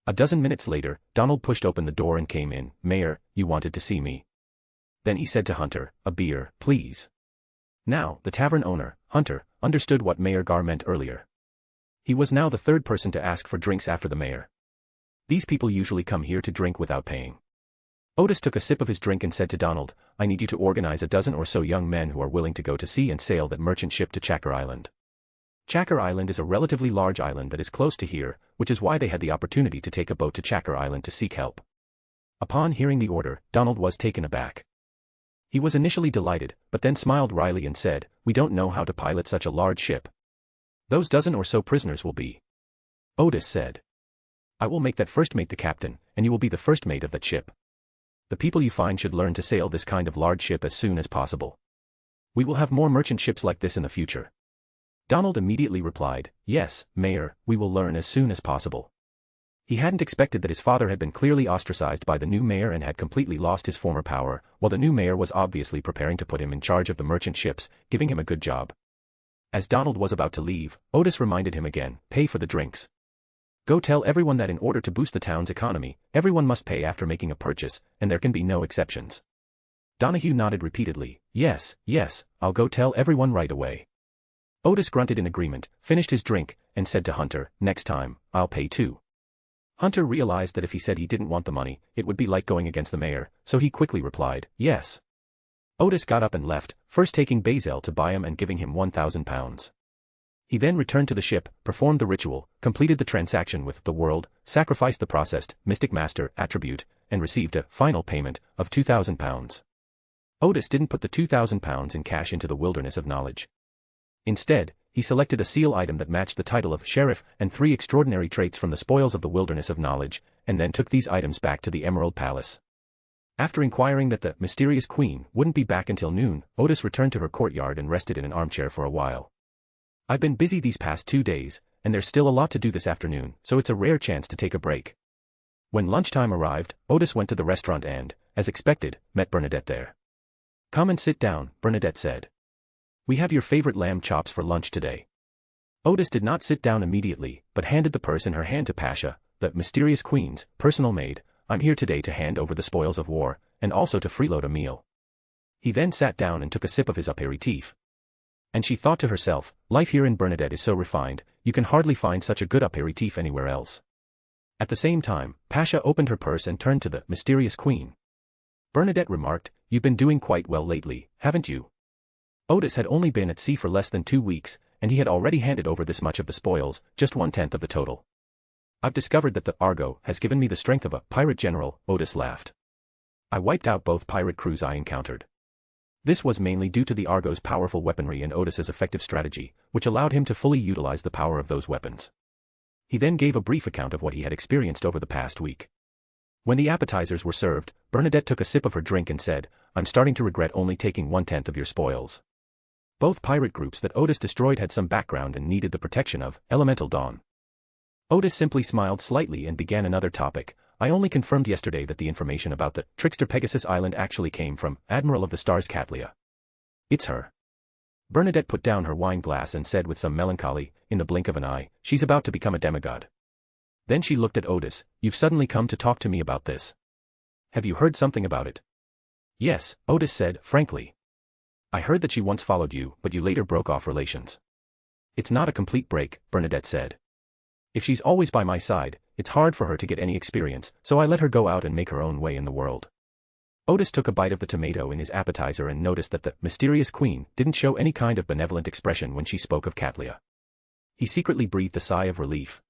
Speaker 3: A dozen minutes later, Donald pushed open the door and came in. "Mayor, you wanted to see me." Then he said to Hunter, "A beer, please." Now, the tavern owner, Hunter, understood what Mayor Gar meant earlier. He was now the 3rd person to ask for drinks after the mayor. These people usually come here to drink without paying. Odis took a sip of his drink and said to Donald, "I need you to organize a dozen or so young men who are willing to go to sea and sail that merchant ship to Chacker Island. Chacker Island is a relatively large island that is close to here, which is why they had the opportunity to take a boat to Chacker Island to seek help." Upon hearing the order, Donald was taken aback. He was initially delighted, but then smiled wryly and said, "We don't know how to pilot such a large ship." "Those dozen or so prisoners will be." Odis said. "I will make that first mate the captain, and you will be the first mate of that ship. The people you find should learn to sail this kind of large ship as soon as possible. We will have more merchant ships like this in the future." Donald immediately replied, "Yes, Mayor, we will learn as soon as possible." He hadn't expected that his father had been clearly ostracized by the new mayor and had completely lost his former power, while the new mayor was obviously preparing to put him in charge of the merchant ships, giving him a good job. As Donald was about to leave, Odis reminded him again, "Pay for the drinks. Go tell everyone that in order to boost the town's economy, everyone must pay after making a purchase, and there can be no exceptions." Donahue nodded repeatedly, Yes, I'll go tell everyone right away." Odis grunted in agreement, finished his drink, and said to Hunter, "Next time, I'll pay too." Hunter realized that if he said he didn't want the money, it would be like going against the mayor, so he quickly replied, "Yes." Odis got up and left, first taking Bazel to buy him and giving him 1,000 pounds. He then returned to the ship, performed the ritual, completed the transaction with the world, sacrificed the processed Mystic Master attribute, and received a final payment of 2,000 pounds. Odis didn't put the 2,000 pounds in cash into the Wilderness of Knowledge. Instead, he selected a seal item that matched the title of Sheriff and 3 extraordinary traits from the spoils of the Wilderness of Knowledge, and then took these items back to the Emerald Palace. After inquiring that the mysterious queen wouldn't be back until noon, Odis returned to her courtyard and rested in an armchair for a while. "I've been busy these past 2 days, and there's still a lot to do this afternoon, so it's a rare chance to take a break." When lunchtime arrived, Odis went to the restaurant and, as expected, met Bernadette there. "Come and sit down," Bernadette said. "We have your favorite lamb chops for lunch today." Odis did not sit down immediately, but handed the purse in her hand to Pasha, the mysterious queen's personal maid. "I'm here today to hand over the spoils of war, and also to freeload a meal." He then sat down and took a sip of his aperitif. And she thought to herself, life here in Bernadette is so refined, you can hardly find such a good aperitif anywhere else. At the same time, Pasha opened her purse and turned to the mysterious queen. Bernadette remarked, "You've been doing quite well lately, haven't you?" Odis had only been at sea for less than 2 weeks, and he had already handed over this much of the spoils, just 1/10 of the total. "I've discovered that the Argo has given me the strength of a pirate general," Odis laughed. "I wiped out both pirate crews I encountered." This was mainly due to the Argo's powerful weaponry and Odis's effective strategy, which allowed him to fully utilize the power of those weapons. He then gave a brief account of what he had experienced over the past week. When the appetizers were served, Bernadette took a sip of her drink and said, "I'm starting to regret only taking 1/10 of your spoils." Both pirate groups that Odis destroyed had some background and needed the protection of Elemental Dawn. Odis simply smiled slightly and began another topic. "I only confirmed yesterday that the information about the Trickster Pegasus Island actually came from Admiral of the Stars Catlia. It's her." Bernadette put down her wine glass and said with some melancholy, in the blink of an eye, she's about to become a demigod. Then she looked at Odis. You've suddenly come to talk to me about this. Have you heard something about it? Yes, Odis said, frankly. I heard that she once followed you, but you later broke off relations. It's not a complete break, Bernadette said. If she's always by my side, it's hard for her to get any experience, so I let her go out and make her own way in the world. Odis took a bite of the tomato in his appetizer and noticed that the mysterious queen didn't show any kind of benevolent expression when she spoke of Katlia. He secretly breathed a sigh of relief.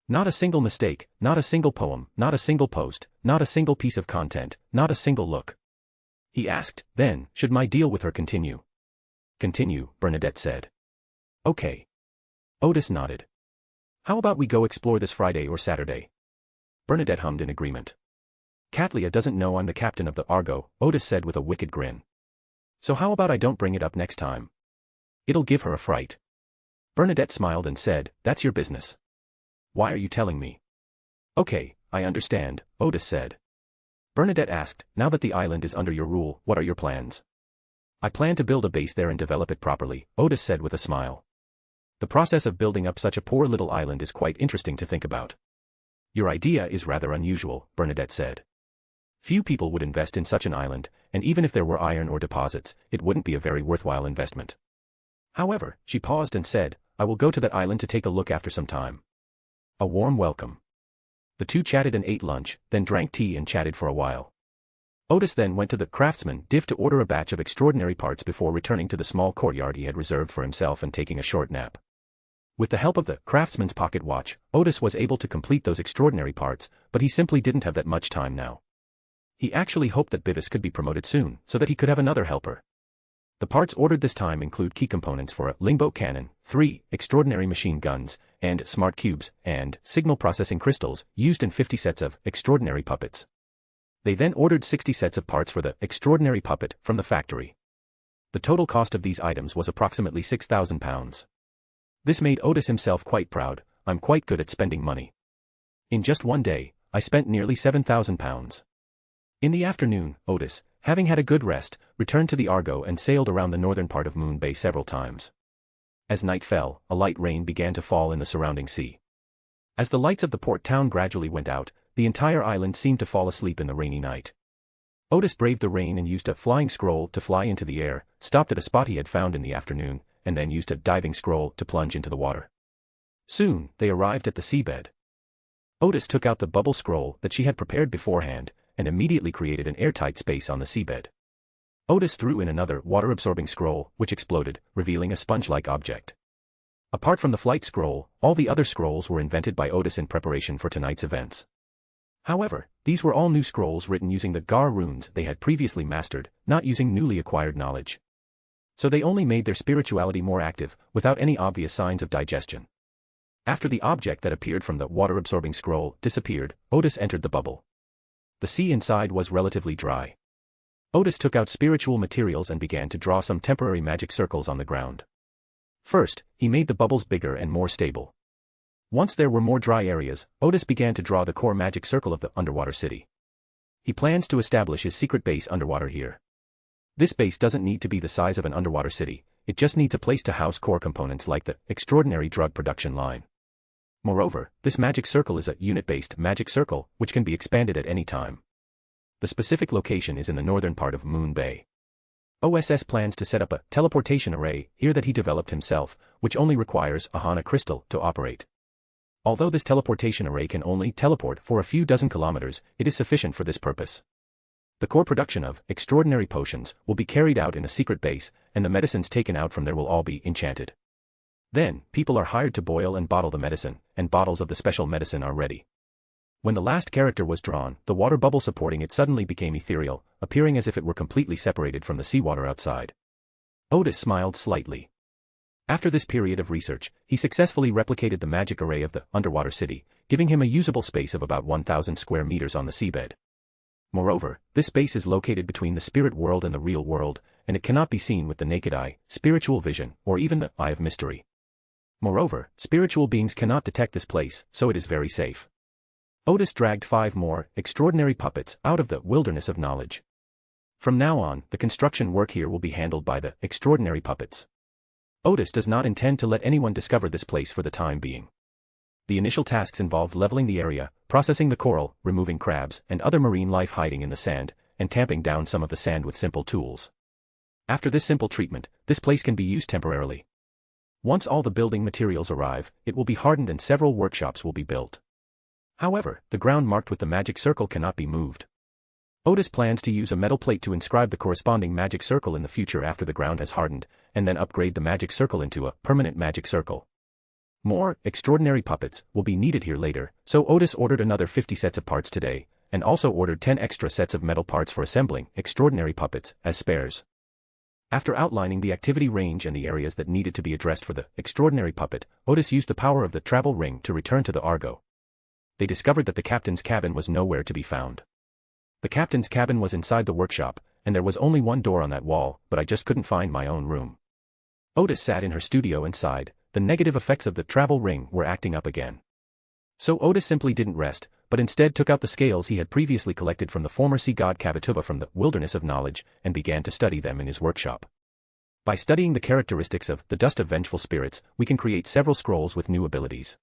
Speaker 3: Not a single mistake, not a single poem, not a single post, not a single piece of content, not a single look. He asked, then, should my deal with her continue? Continue, Bernadette said. Okay. Odis nodded. How about we go explore this Friday or Saturday? Bernadette hummed in agreement. Katlia doesn't know I'm the captain of the Argo, Odis said with a wicked grin. So how about I don't bring it up next time? It'll give her a fright. Bernadette smiled and said, that's your business. Why are you telling me? Okay, I understand, Odis said. Bernadette asked, now that the island is under your rule, what are your plans? I plan to build a base there and develop it properly, Odis said with a smile. The process of building up such a poor little island is quite interesting to think about. Your idea is rather unusual, Bernadette said. Few people would invest in such an island, and even if there were iron ore deposits, it wouldn't be a very worthwhile investment. However, she paused and said, I will go to that island to take a look after some time. A warm welcome. The two chatted and ate lunch, then drank tea and chatted for a while. Odis then went to the craftsman diff to order a batch of extraordinary parts before returning to the small courtyard he had reserved for himself and taking a short nap. With the help of the craftsman's pocket watch, Odis was able to complete those extraordinary parts, but he simply didn't have that much time now. He actually hoped that Bivis could be promoted soon, so that he could have another helper. The parts ordered this time include key components for a lingboat cannon, 3 extraordinary machine guns, and smart cubes, and signal processing crystals, used in 50 sets of extraordinary puppets. They then ordered 60 sets of parts for the extraordinary puppet from the factory. The total cost of these items was approximately £6,000. This made Odis himself quite proud. I'm quite good at spending money. In just one day, I spent nearly £7,000. In the afternoon, Odis, having had a good rest, returned to the Argo and sailed around the northern part of Moon Bay several times. As night fell, a light rain began to fall in the surrounding sea. As the lights of the port town gradually went out, the entire island seemed to fall asleep in the rainy night. Odis braved the rain and used a flying scroll to fly into the air, stopped at a spot he had found in the afternoon, and then used a diving scroll to plunge into the water. Soon, they arrived at the seabed. Odis took out the bubble scroll that she had prepared beforehand, and immediately created an airtight space on the seabed. Odis threw in another water-absorbing scroll, which exploded, revealing a sponge-like object. Apart from the flight scroll, all the other scrolls were invented by Odis in preparation for tonight's events. However, these were all new scrolls written using the Gar runes they had previously mastered, not using newly acquired knowledge. So they only made their spirituality more active, without any obvious signs of digestion. After the object that appeared from the water-absorbing scroll disappeared, Odis entered the bubble. The sea inside was relatively dry. Odis took out spiritual materials and began to draw some temporary magic circles on the ground. First, he made the bubbles bigger and more stable. Once there were more dry areas, Odis began to draw the core magic circle of the underwater city. He plans to establish his secret base underwater here. This base doesn't need to be the size of an underwater city, it just needs a place to house core components like the extraordinary drug production line. Moreover, this magic circle is a unit-based magic circle, which can be expanded at any time. The specific location is in the northern part of Moon Bay. OSS plans to set up a teleportation array here that he developed himself, which only requires a Hana crystal to operate. Although this teleportation array can only teleport for a few dozen kilometers, it is sufficient for this purpose. The core production of extraordinary potions will be carried out in a secret base, and the medicines taken out from there will all be enchanted. Then, people are hired to boil and bottle the medicine, and bottles of the special medicine are ready. When the last character was drawn, the water bubble supporting it suddenly became ethereal, appearing as if it were completely separated from the seawater outside. Odis smiled slightly. After this period of research, he successfully replicated the magic array of the underwater city, giving him a usable space of about 1,000 square meters on the seabed. Moreover, this space is located between the spirit world and the real world, and it cannot be seen with the naked eye, spiritual vision, or even the eye of mystery. Moreover, spiritual beings cannot detect this place, so it is very safe. Odis dragged 5 more extraordinary puppets out of the wilderness of knowledge. From now on, the construction work here will be handled by the extraordinary puppets. Odis does not intend to let anyone discover this place for the time being. The initial tasks involved leveling the area, processing the coral, removing crabs and other marine life hiding in the sand, and tamping down some of the sand with simple tools. After this simple treatment, this place can be used temporarily. Once all the building materials arrive, it will be hardened and several workshops will be built. However, the ground marked with the magic circle cannot be moved. Odis plans to use a metal plate to inscribe the corresponding magic circle in the future after the ground has hardened, and then upgrade the magic circle into a permanent magic circle. More extraordinary puppets will be needed here later, so Odis ordered another 50 sets of parts today, and also ordered 10 extra sets of metal parts for assembling extraordinary puppets as spares. After outlining the activity range and the areas that needed to be addressed for the extraordinary puppet, Odis used the power of the travel ring to return to the Argo. They discovered that the captain's cabin was nowhere to be found. The captain's cabin was inside the workshop, and there was only one door on that wall, but I just couldn't find my own room. Odis sat in her studio and sighed. The negative effects of the travel ring were acting up again. So Odis simply didn't rest, but instead took out the scales he had previously collected from the former sea god Kabatuva from the wilderness of knowledge, and began to study them in his workshop. By studying the characteristics of the dust of vengeful spirits, we can create several scrolls with new abilities.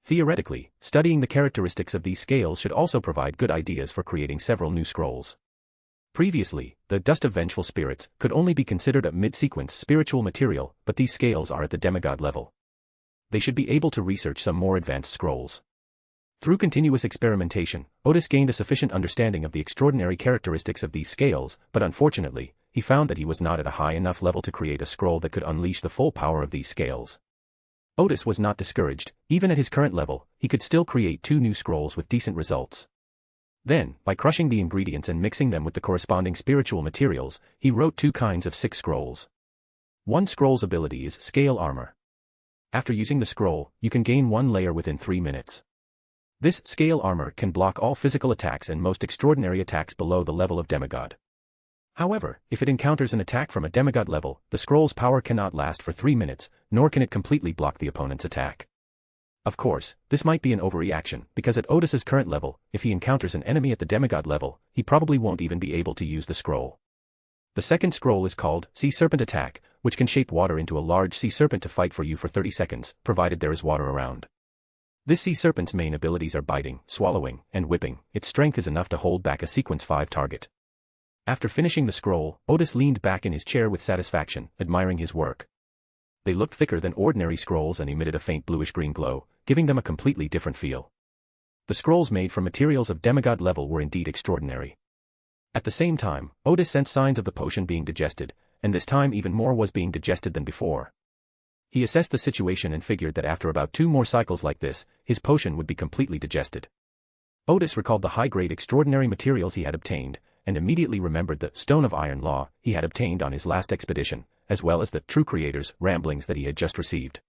Speaker 3: Theoretically, studying the characteristics of these scales should also provide good ideas for creating several new scrolls. Previously, the dust of vengeful spirits could only be considered a mid-sequence spiritual material, but these scales are at the demigod level. They should be able to research some more advanced scrolls. Through continuous experimentation, Odis gained a sufficient understanding of the extraordinary characteristics of these scales, but unfortunately, he found that he was not at a high enough level to create a scroll that could unleash the full power of these scales. Odis was not discouraged. Even at his current level, he could still create 2 new scrolls with decent results. Then, by crushing the ingredients and mixing them with the corresponding spiritual materials, he wrote 2 kinds of 6 scrolls. One scroll's ability is Scale Armor. After using the scroll, you can gain 1 layer within 3 minutes. This Scale Armor can block all physical attacks and most extraordinary attacks below the level of demigod. However, if it encounters an attack from a demigod level, the scroll's power cannot last for 3 minutes, nor can it completely block the opponent's attack. Of course, this might be an overreaction, because at Odis's current level, if he encounters an enemy at the demigod level, he probably won't even be able to use the scroll. The second scroll is called Sea Serpent Attack, which can shape water into a large sea serpent to fight for you for 30 seconds, provided there is water around. This sea serpent's main abilities are biting, swallowing, and whipping. Its strength is enough to hold back a sequence 5 target. After finishing the scroll, Odis leaned back in his chair with satisfaction, admiring his work. They looked thicker than ordinary scrolls and emitted a faint bluish-green glow, giving them a completely different feel. The scrolls made from materials of demigod level were indeed extraordinary. At the same time, Odis sensed signs of the potion being digested, and this time even more was being digested than before. He assessed the situation and figured that after about 2 more cycles like this, his potion would be completely digested. Odis recalled the high-grade extraordinary materials he had obtained, and immediately remembered the Stone of Iron Law he had obtained on his last expedition, as well as the True Creator's ramblings that he had just received.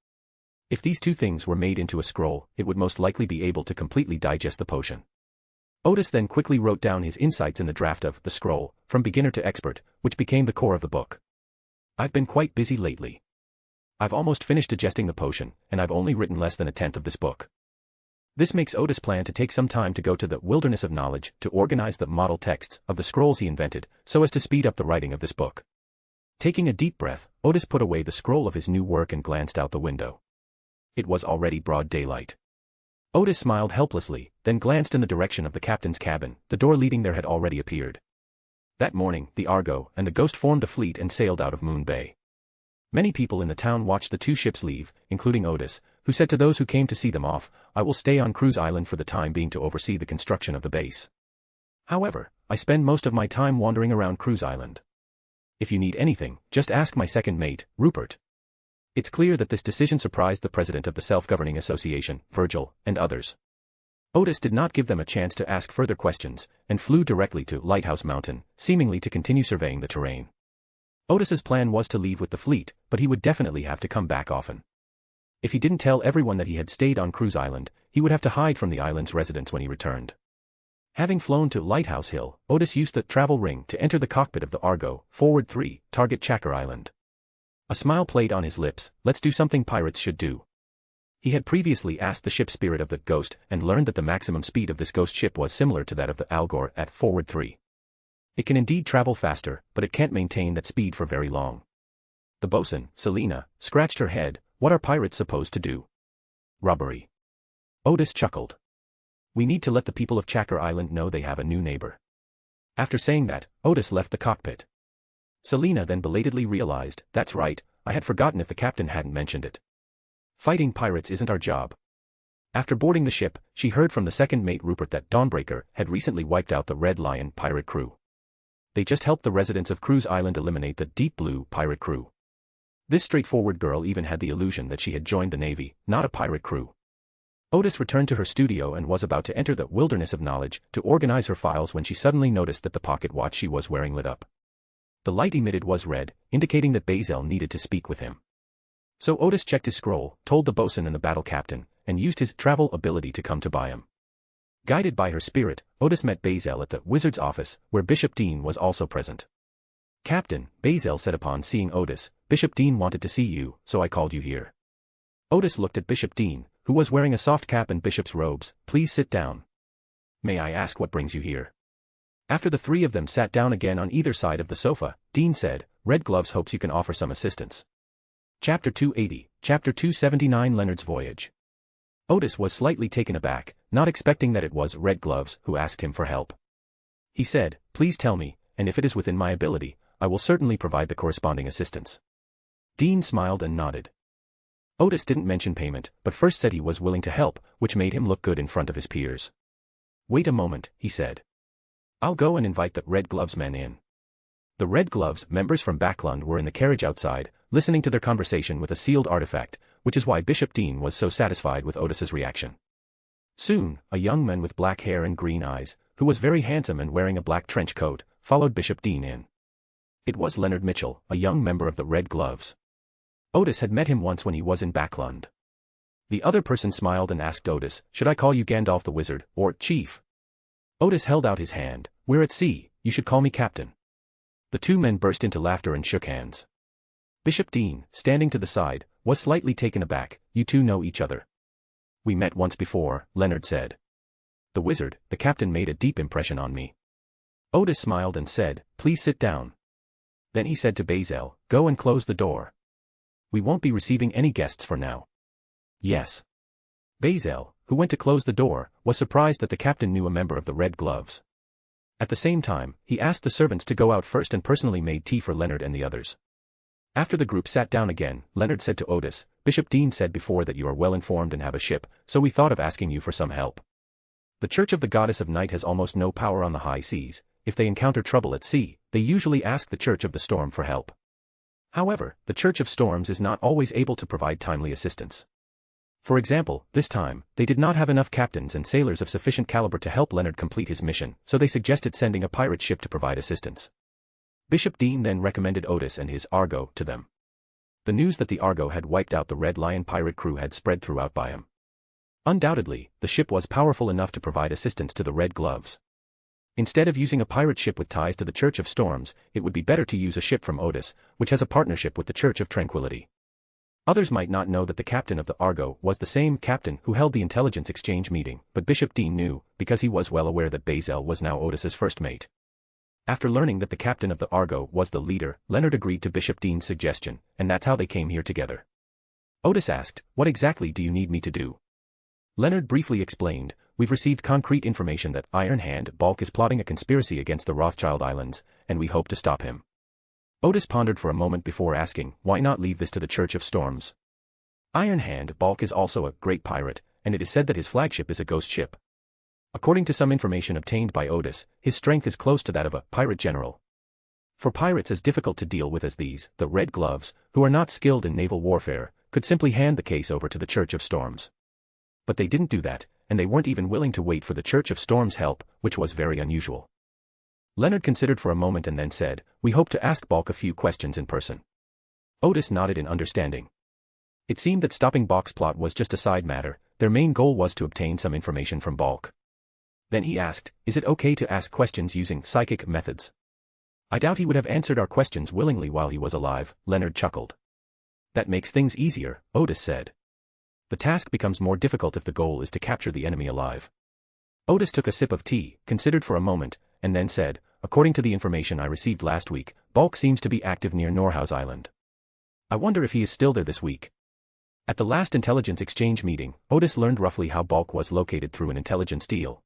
Speaker 3: If these 2 things were made into a scroll, it would most likely be able to completely digest the potion. Odis then quickly wrote down his insights in the draft of the scroll, from beginner to expert, which became the core of the book. I've been quite busy lately. I've almost finished digesting the potion, and I've only written less than 1/10 of this book. This makes Odis plan to take some time to go to the wilderness of knowledge to organize the model texts of the scrolls he invented, so as to speed up the writing of this book. Taking a deep breath, Odis put away the scroll of his new work and glanced out the window. It was already broad daylight. Odis smiled helplessly, then glanced in the direction of the captain's cabin. The door leading there had already appeared. That morning, the Argo and the Ghost formed a fleet and sailed out of Moon Bay. Many people in the town watched the 2 ships leave, including Odis, who said to those who came to see them off, "I will stay on Cruise Island for the time being to oversee the construction of the base. However, I spend most of my time wandering around Cruise Island. If you need anything, just ask my second mate, Rupert." It's clear that this decision surprised the president of the Self-Governing Association, Virgil, and others. Odis did not give them a chance to ask further questions, and flew directly to Lighthouse Mountain, seemingly to continue surveying the terrain. Odis's plan was to leave with the fleet, but he would definitely have to come back often. If he didn't tell everyone that he had stayed on Cruise Island, he would have to hide from the island's residents when he returned. Having flown to Lighthouse Hill, Odis used the travel ring to enter the cockpit of the Argo, forward 3, target Chakra Island. A smile played on his lips. Let's do something pirates should do. He had previously asked the ship spirit of the Ghost and learned that the maximum speed of this ghost ship was similar to that of the Algor at forward 3. It can indeed travel faster, but it can't maintain that speed for very long. The bosun, Selina, scratched her head. What are pirates supposed to do? Robbery. Odis chuckled. We need to let the people of Chacker Island know they have a new neighbor. After saying that, Odis left the cockpit. Selina then belatedly realized, that's right, I had forgotten if the captain hadn't mentioned it. Fighting pirates isn't our job. After boarding the ship, she heard from the second mate Rupert that Dawnbreaker had recently wiped out the Red Lion pirate crew. They just helped the residents of Cruise Island eliminate the Deep Blue pirate crew. This straightforward girl even had the illusion that she had joined the Navy, not a pirate crew. Odis returned to her studio and was about to enter the wilderness of knowledge to organize her files when she suddenly noticed that the pocket watch she was wearing lit up. The light emitted was red, indicating that Bazel needed to speak with him. So Odis checked his scroll, told the bosun and the battle captain, and used his travel ability to come to buy him. Guided by her spirit, Odis met Bazel at the wizard's office, where Bishop Dean was also present. Captain, Bazel said upon seeing Odis, Bishop Dean wanted to see you, so I called you here. Odis looked at Bishop Dean, who was wearing a soft cap and bishop's robes. Please sit down. May I ask what brings you here? After the three of them sat down again on either side of the sofa, Dean said, Red Gloves hopes you can offer some assistance. Chapter 280, Chapter 279 Leonard's Voyage. Odis was slightly taken aback, not expecting that it was Red Gloves who asked him for help. He said, please tell me, and if it is within my ability, I will certainly provide the corresponding assistance. Dean smiled and nodded. Odis didn't mention payment, but first said he was willing to help, which made him look good in front of his peers. Wait a moment, he said. I'll go and invite the Red Gloves men in. The Red Gloves members from Backlund were in the carriage outside, listening to their conversation with a sealed artifact, which is why Bishop Dean was so satisfied with Odis's reaction. Soon, a young man with black hair and green eyes, who was very handsome and wearing a black trench coat, followed Bishop Dean in. It was Leonard Mitchell, a young member of the Red Gloves. Odis had met him once when he was in Backlund. The other person smiled and asked Odis, should I call you Gandalf the Wizard, or Chief? Odis held out his hand, we're at sea, you should call me Captain. The two men burst into laughter and shook hands. Bishop Dean, standing to the side, was slightly taken aback. You two know each other. We met once before, Leonard said. The wizard, the captain made a deep impression on me. Odis smiled and said, please sit down. Then he said to Bazel, go and close the door. We won't be receiving any guests for now. Yes. Bazel, who went to close the door, was surprised that the captain knew a member of the Red Gloves. At the same time, he asked the servants to go out first and personally made tea for Leonard and the others. After the group sat down again, Leonard said to Odis, Bishop Dean said before that you are well informed and have a ship, so we thought of asking you for some help. The Church of the Goddess of Night has almost no power on the high seas. If they encounter trouble at sea, they usually ask the Church of the Storm for help. However, the Church of Storms is not always able to provide timely assistance. For example, this time, they did not have enough captains and sailors of sufficient caliber to help Leonard complete his mission, so they suggested sending a pirate ship to provide assistance. Bishop Dean then recommended Odis and his Argo to them. The news that the Argo had wiped out the Red Lion pirate crew had spread throughout by him. Undoubtedly, the ship was powerful enough to provide assistance to the Red Gloves. Instead of using a pirate ship with ties to the Church of Storms, it would be better to use a ship from Odis, which has a partnership with the Church of Tranquility. Others might not know that the captain of the Argo was the same captain who held the intelligence exchange meeting, but Bishop Dean knew, because he was well aware that Bazel was now Odis's first mate. After learning that the captain of the Argo was the leader, Leonard agreed to Bishop Dean's suggestion, and that's how they came here together. Odis asked, what exactly do you need me to do? Leonard briefly explained, we've received concrete information that Iron Hand Balk is plotting a conspiracy against the Rothschild Islands, and we hope to stop him. Odis pondered for a moment before asking, why not leave this to the Church of Storms? Iron Hand Balk is also a great pirate, and it is said that his flagship is a ghost ship. According to some information obtained by Odis, his strength is close to that of a pirate general. For pirates as difficult to deal with as these, the Red Gloves, who are not skilled in naval warfare, could simply hand the case over to the Church of Storms. But they didn't do that, and they weren't even willing to wait for the Church of Storms' help, which was very unusual. Leonard considered for a moment and then said, we hope to ask Balk a few questions in person. Odis nodded in understanding. It seemed that stopping Balk's plot was just a side matter, their main goal was to obtain some information from Balk. Then he asked, is it okay to ask questions using psychic methods? I doubt he would have answered our questions willingly while he was alive, Leonard chuckled. That makes things easier, Odis said. The task becomes more difficult if the goal is to capture the enemy alive. Odis took a sip of tea, considered for a moment, and then said, according to the information I received last week, Balk seems to be active near Norhouse Island. I wonder if he is still there this week. At the last intelligence exchange meeting, Odis learned roughly how Bulk was located through an intelligence deal.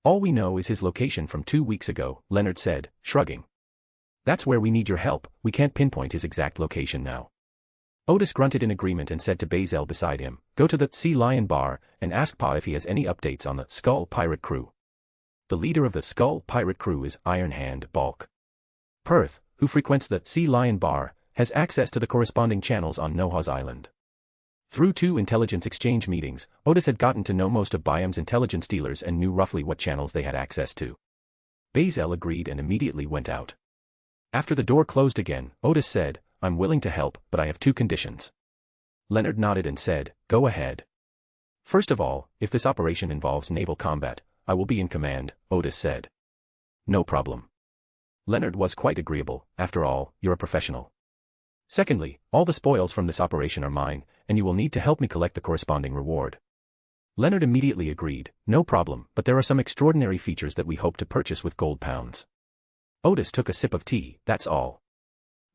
Speaker 3: All we know is his location from 2 weeks ago, Leonard said, shrugging. That's where we need your help, we can't pinpoint his exact location now. Odis grunted in agreement and said to Bazel beside him, go to the Sea Lion bar and ask Pa if he has any updates on the Skull Pirate crew. The leader of the Skull Pirate crew is Iron Hand Bulk. Perth, who frequents the Sea Lion bar, has access to the corresponding channels on Nohaz Island. Through 2 intelligence exchange meetings, Odis had gotten to know most of Biam's intelligence dealers and knew roughly what channels they had access to. Bazel agreed and immediately went out. After the door closed again, Odis said, I'm willing to help, but I have 2 conditions. Leonard nodded and said, go ahead. First of all, if this operation involves naval combat, I will be in command, Odis said. No problem. Leonard was quite agreeable, after all, you're a professional. Secondly, all the spoils from this operation are mine, and you will need to help me collect the corresponding reward. Leonard immediately agreed, no problem, but there are some extraordinary features that we hope to purchase with gold pounds. Odis took a sip of tea, that's all.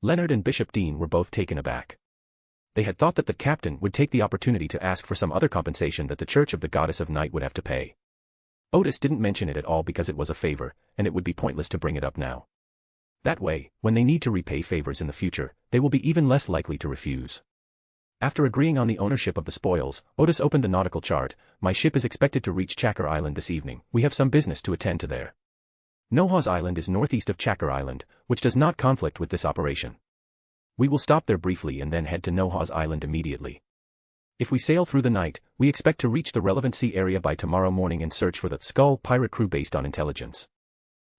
Speaker 3: Leonard and Bishop Dean were both taken aback. They had thought that the captain would take the opportunity to ask for some other compensation that the Church of the Goddess of Night would have to pay. Odis didn't mention it at all because it was a favor, and it would be pointless to bring it up now. That way, when they need to repay favors in the future, they will be even less likely to refuse. After agreeing on the ownership of the spoils, Odis opened the nautical chart. My ship is expected to reach Chakra Island this evening. We have some business to attend to there. Nohaz Island is northeast of Chakra Island, which does not conflict with this operation. We will stop there briefly and then head to Nohaz Island immediately. If we sail through the night, we expect to reach the relevant sea area by tomorrow morning and search for the Skull Pirate crew based on intelligence.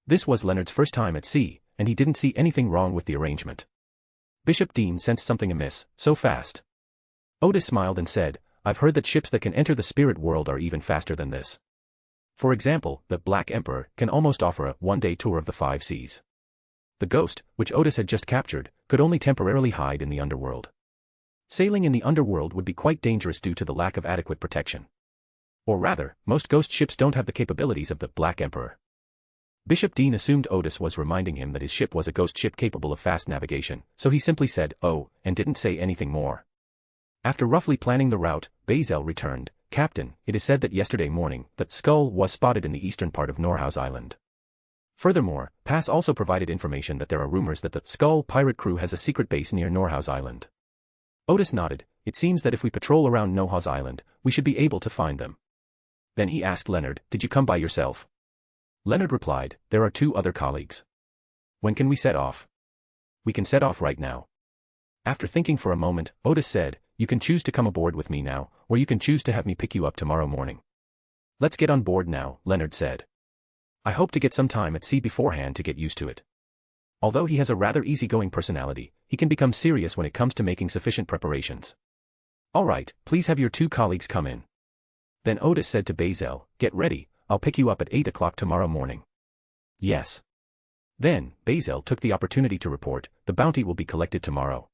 Speaker 3: This was Leonard's first time at sea, and he didn't see anything wrong with the arrangement. Bishop Dean sensed something amiss, so fast. Odis smiled and said, I've heard that ships that can enter the spirit world are even faster than this. For example, the Black Emperor can almost offer a one-day tour of the 5 seas. The Ghost, which Odis had just captured, could only temporarily hide in the underworld. Sailing in the underworld would be quite dangerous due to the lack of adequate protection. Or rather, most Ghost ships don't have the capabilities of the Black Emperor. Bishop Dean assumed Odis was reminding him that his ship was a Ghost ship capable of fast navigation, so he simply said, oh, and didn't say anything more. After roughly planning the route, Bazel returned, Captain, it is said that yesterday morning, that Skull was spotted in the eastern part of Nohaz Island. Furthermore, Pass also provided information that there are rumors that the Skull Pirate crew has a secret base near Nohaz Island. Odis nodded, it seems that if we patrol around Nohaz Island, we should be able to find them. Then he asked Leonard, did you come by yourself? Leonard replied, there are 2 other colleagues. When can we set off? We can set off right now. After thinking for a moment, Odis said, you can choose to come aboard with me now, or you can choose to have me pick you up tomorrow morning. Let's get on board now, Leonard said. I hope to get some time at sea beforehand to get used to it. Although he has a rather easygoing personality, he can become serious when it comes to making sufficient preparations. All right, please have your 2 colleagues come in. Then Odis said to Bazel, get ready, I'll pick you up at 8 o'clock tomorrow morning. Yes. Then, Bazel took the opportunity to report, the bounty will be collected tomorrow.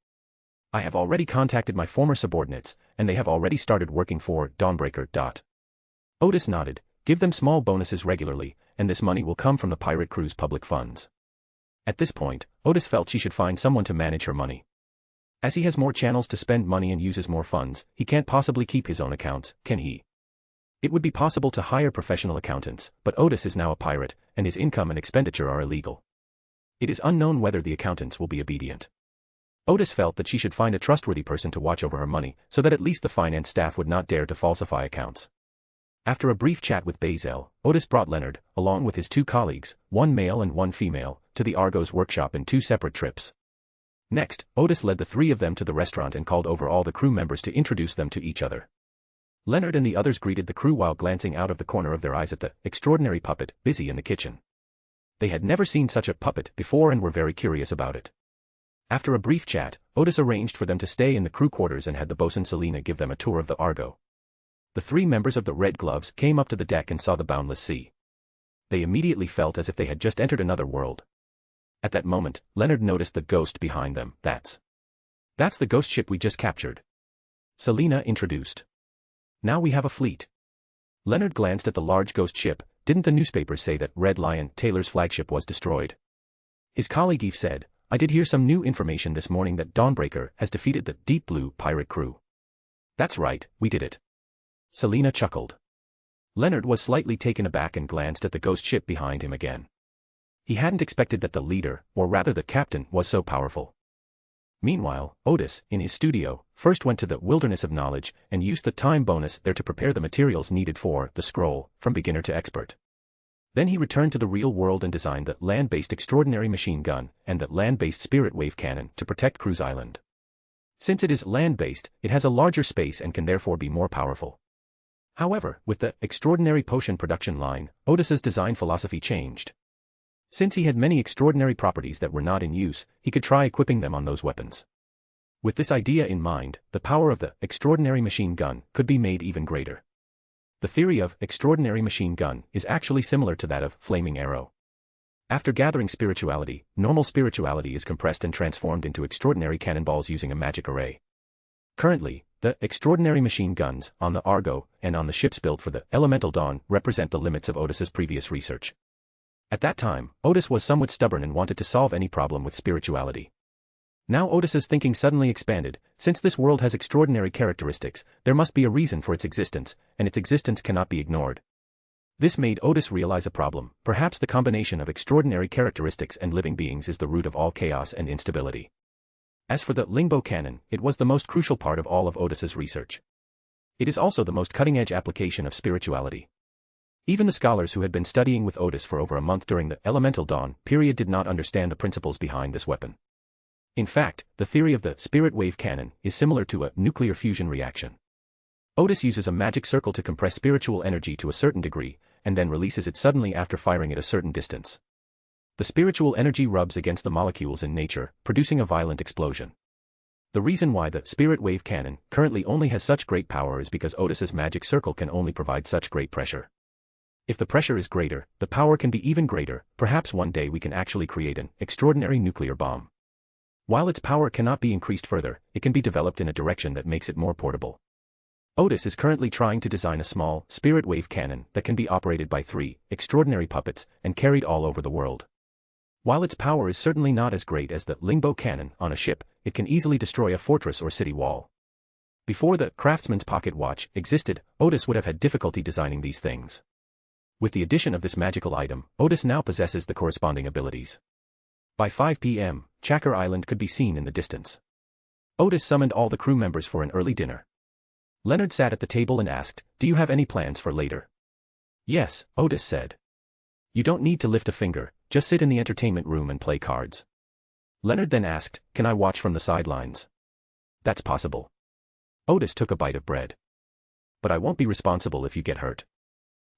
Speaker 3: I have already contacted my former subordinates, and they have already started working for Dawnbreaker. Odis nodded, give them small bonuses regularly, and this money will come from the pirate crew's public funds. At this point, Odis felt she should find someone to manage her money. As he has more channels to spend money and uses more funds, he can't possibly keep his own accounts, can he? It would be possible to hire professional accountants, but Odis is now a pirate, and his income and expenditure are illegal. It is unknown whether the accountants will be obedient. Odis felt that she should find a trustworthy person to watch over her money, so that at least the finance staff would not dare to falsify accounts. After a brief chat with Bazel, Odis brought Leonard, along with his 2 colleagues, 1 male and 1 female, to the Argo's workshop in 2 separate trips. Next, Odis led the 3 of them to the restaurant and called over all the crew members to introduce them to each other. Leonard and the others greeted the crew while glancing out of the corner of their eyes at the extraordinary puppet busy in the kitchen. They had never seen such a puppet before and were very curious about it. After a brief chat, Odis arranged for them to stay in the crew quarters and had the bosun Selina give them a tour of the Argo. The 3 members of the Red Gloves came up to the deck and saw the boundless sea. They immediately felt as if they had just entered another world. At that moment, Leonard noticed the ghost behind them. That's the ghost ship we just captured. Selina introduced. Now we have a fleet. Leonard glanced at the large ghost ship. Didn't the newspapers say that Red Lion, Taylor's flagship, was destroyed? His colleague Eve said, I did hear some new information this morning that Dawnbreaker has defeated the Deep Blue pirate crew. That's right, we did it. Selina chuckled. Leonard was slightly taken aback and glanced at the ghost ship behind him again. He hadn't expected that the leader, or rather the captain, was so powerful. Meanwhile, Odis, in his studio, first went to the Wilderness of Knowledge and used the time bonus there to prepare the materials needed for the scroll, from beginner to expert. Then he returned to the real world and designed the land-based extraordinary machine gun and the land-based spirit wave cannon to protect Cruise Island. Since it is land-based, it has a larger space and can therefore be more powerful. However, with the extraordinary potion production line, Odis's design philosophy changed. Since he had many extraordinary properties that were not in use, he could try equipping them on those weapons. With this idea in mind, the power of the extraordinary machine gun could be made even greater. The theory of extraordinary machine gun is actually similar to that of flaming arrow. After gathering spirituality, normal spirituality is compressed and transformed into extraordinary cannonballs using a magic array. Currently, the extraordinary machine guns on the Argo and on the ships built for the Elemental Dawn represent the limits of Odis's previous research. At that time, Odis was somewhat stubborn and wanted to solve any problem with spirituality. Now Odis's thinking suddenly expanded. Since this world has extraordinary characteristics, there must be a reason for its existence, and its existence cannot be ignored. This made Odis realize a problem. Perhaps the combination of extraordinary characteristics and living beings is the root of all chaos and instability. As for the Lingbo cannon, it was the most crucial part of all of Odis's research. It is also the most cutting-edge application of spirituality. Even the scholars who had been studying with Odis for over a month during the Elemental Dawn period did not understand the principles behind this weapon. In fact, the theory of the spirit wave cannon is similar to a nuclear fusion reaction. Odis uses a magic circle to compress spiritual energy to a certain degree, and then releases it suddenly after firing at a certain distance. The spiritual energy rubs against the molecules in nature, producing a violent explosion. The reason why the spirit wave cannon currently only has such great power is because Odis's magic circle can only provide such great pressure. If the pressure is greater, the power can be even greater. Perhaps one day we can actually create an extraordinary nuclear bomb. While its power cannot be increased further, it can be developed in a direction that makes it more portable. Odis is currently trying to design a small spirit wave cannon that can be operated by 3 extraordinary puppets and carried all over the world. While its power is certainly not as great as the Lingbo cannon on a ship, it can easily destroy a fortress or city wall. Before the craftsman's pocket watch existed, Odis would have had difficulty designing these things. With the addition of this magical item, Odis now possesses the corresponding abilities. By 5 p.m., Chakra Island could be seen in the distance. Odis summoned all the crew members for an early dinner. Leonard sat at the table and asked, "Do you have any plans for later?" "Yes," Odis said. "You don't need to lift a finger, just sit in the entertainment room and play cards." Leonard then asked, "Can I watch from the sidelines?" "That's possible." Odis took a bite of bread. "But I won't be responsible if you get hurt."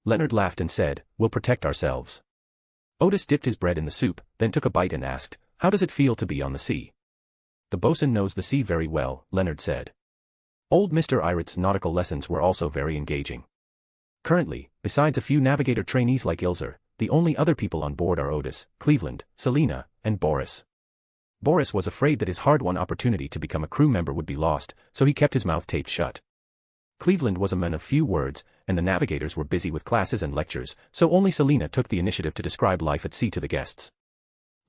Speaker 3: Leonard laughed and said, "We'll protect ourselves." Odis dipped his bread in the soup, then took a bite and asked, "How does it feel to be on the sea?" "The bosun knows the sea very well," Leonard said. Old Mr. Irit's nautical lessons were also very engaging. Currently, besides a few navigator trainees like Ilzer, the only other people on board are Odis, Cleveland, Selina, and Boris. Boris was afraid that his hard-won opportunity to become a crew member would be lost, so he kept his mouth taped shut. Cleveland was a man of few words, and the navigators were busy with classes and lectures, so only Selina took the initiative to describe life at sea to the guests.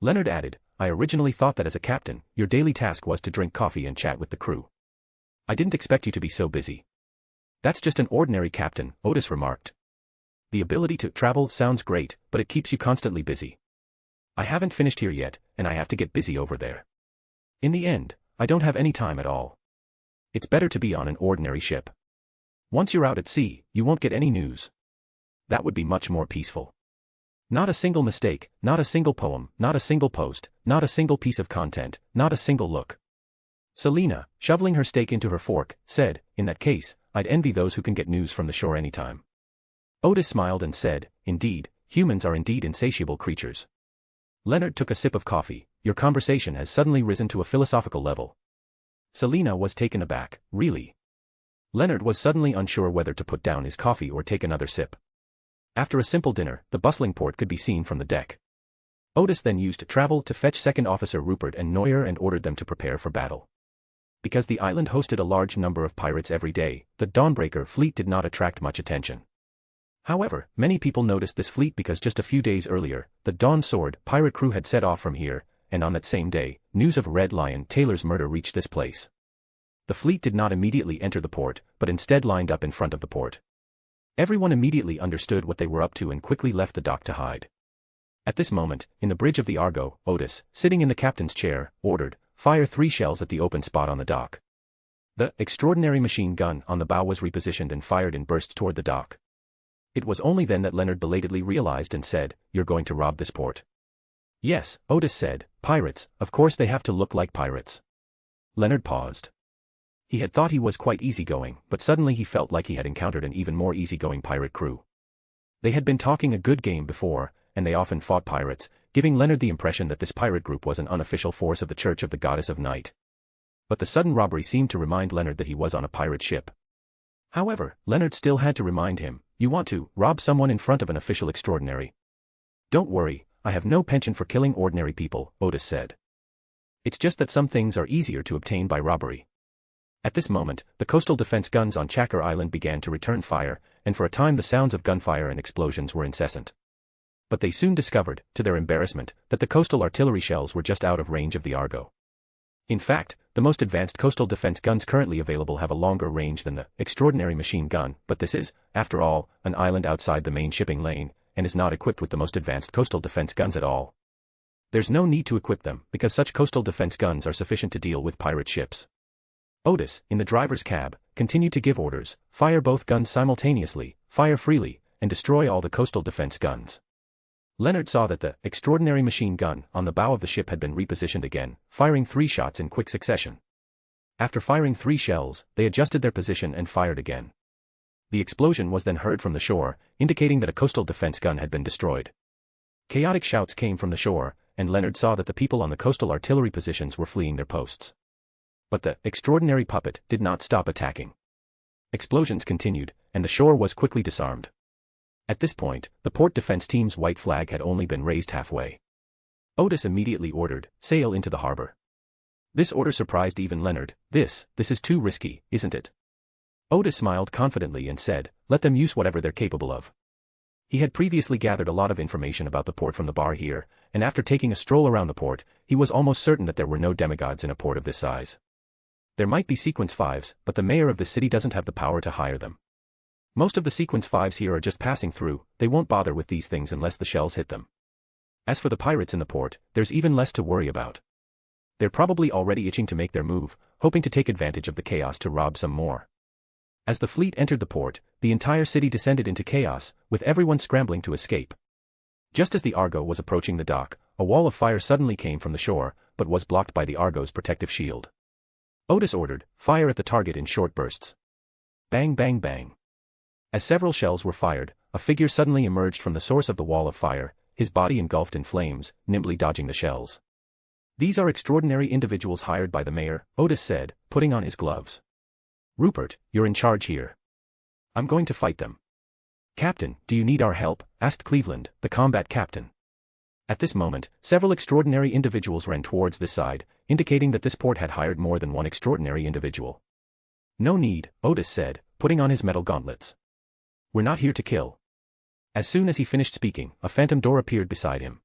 Speaker 3: Leonard added, "I originally thought that as a captain, your daily task was to drink coffee and chat with the crew. I didn't expect you to be so busy." "That's just an ordinary captain," Odis remarked. "The ability to travel sounds great, but it keeps you constantly busy. I haven't finished here yet, and I have to get busy over there. In the end, I don't have any time at all. It's better to be on an ordinary ship. Once you're out at sea, you won't get any news. That would be much more peaceful. Not a single mistake, not a single poem, not a single post, not a single piece of content, not a single look." Selina, shoveling her steak into her fork, said, "In that case, I'd envy those who can get news from the shore anytime." Odis smiled and said, "Indeed, humans are indeed insatiable creatures." Leonard took a sip of coffee. "Your conversation has suddenly risen to a philosophical level." Selina was taken aback. "Really?" Leonard was suddenly unsure whether to put down his coffee or take another sip. After a simple dinner, the bustling port could be seen from the deck. Odis then used travel to fetch Second Officer Rupert and Neuer and ordered them to prepare for battle. Because the island hosted a large number of pirates every day, the Dawnbreaker fleet did not attract much attention. However, many people noticed this fleet because just a few days earlier, the Dawn Sword pirate crew had set off from here, and on that same day, news of Red Lion Taylor's murder reached this place. The fleet did not immediately enter the port, but instead lined up in front of the port. Everyone immediately understood what they were up to and quickly left the dock to hide. At this moment, in the bridge of the Argo, Odis, sitting in the captain's chair, ordered, "Fire 3 shells at the open spot on the dock." The extraordinary machine gun on the bow was repositioned and fired in bursts toward the dock. It was only then that Leonard belatedly realized and said, "You're going to rob this port?" "Yes," Odis said, "pirates, of course they have to look like pirates." Leonard paused. He had thought he was quite easygoing, but suddenly he felt like he had encountered an even more easygoing pirate crew. They had been talking a good game before, and they often fought pirates, giving Leonard the impression that this pirate group was an unofficial force of the Church of the Goddess of Night. But the sudden robbery seemed to remind Leonard that he was on a pirate ship. However, Leonard still had to remind him, "You want to rob someone in front of an official extraordinary?" "Don't worry, I have no penchant for killing ordinary people," Odis said. "It's just that some things are easier to obtain by robbery." At this moment, the coastal defense guns on Chakra Island began to return fire, and for a time the sounds of gunfire and explosions were incessant. But they soon discovered, to their embarrassment, that the coastal artillery shells were just out of range of the Argo. In fact, the most advanced coastal defense guns currently available have a longer range than the extraordinary machine gun, but this is, after all, an island outside the main shipping lane, and is not equipped with the most advanced coastal defense guns at all. There's no need to equip them, because such coastal defense guns are sufficient to deal with pirate ships. Odis, in the driver's cab, continued to give orders, "Fire both guns simultaneously, fire freely, and destroy all the coastal defense guns." Leonard saw that the extraordinary machine gun on the bow of the ship had been repositioned again, firing 3 shots in quick succession. After firing 3 shells, they adjusted their position and fired again. The explosion was then heard from the shore, indicating that a coastal defense gun had been destroyed. Chaotic shouts came from the shore, and Leonard saw that the people on the coastal artillery positions were fleeing their posts. But the extraordinary puppet did not stop attacking. Explosions continued, and the shore was quickly disarmed. At this point, the port defense team's white flag had only been raised halfway. Odis immediately ordered, "Sail into the harbor." This order surprised even Leonard. This is too risky, isn't it?" Odis smiled confidently and said, "Let them use whatever they're capable of." He had previously gathered a lot of information about the port from the bar here, and after taking a stroll around the port, he was almost certain that there were no demigods in a port of this size. There might be Sequence 5s, but the mayor of the city doesn't have the power to hire them. Most of the Sequence 5s here are just passing through, they won't bother with these things unless the shells hit them. As for the pirates in the port, there's even less to worry about. They're probably already itching to make their move, hoping to take advantage of the chaos to rob some more. As the fleet entered the port, the entire city descended into chaos, with everyone scrambling to escape. Just as the Argo was approaching the dock, a wall of fire suddenly came from the shore, but was blocked by the Argo's protective shield. Odis ordered, "Fire at the target in short bursts." Bang bang bang. As several shells were fired, a figure suddenly emerged from the source of the wall of fire, his body engulfed in flames, nimbly dodging the shells. "These are extraordinary individuals hired by the mayor," Odis said, putting on his gloves. "Rupert, you're in charge here. I'm going to fight them." "Captain, do you need our help?" asked Cleveland, the combat captain. At this moment, several extraordinary individuals ran towards this side, indicating that this port had hired more than one extraordinary individual. "No need," Odis said, putting on his metal gauntlets. "We're not here to kill." As soon as he finished speaking, a phantom door appeared beside him.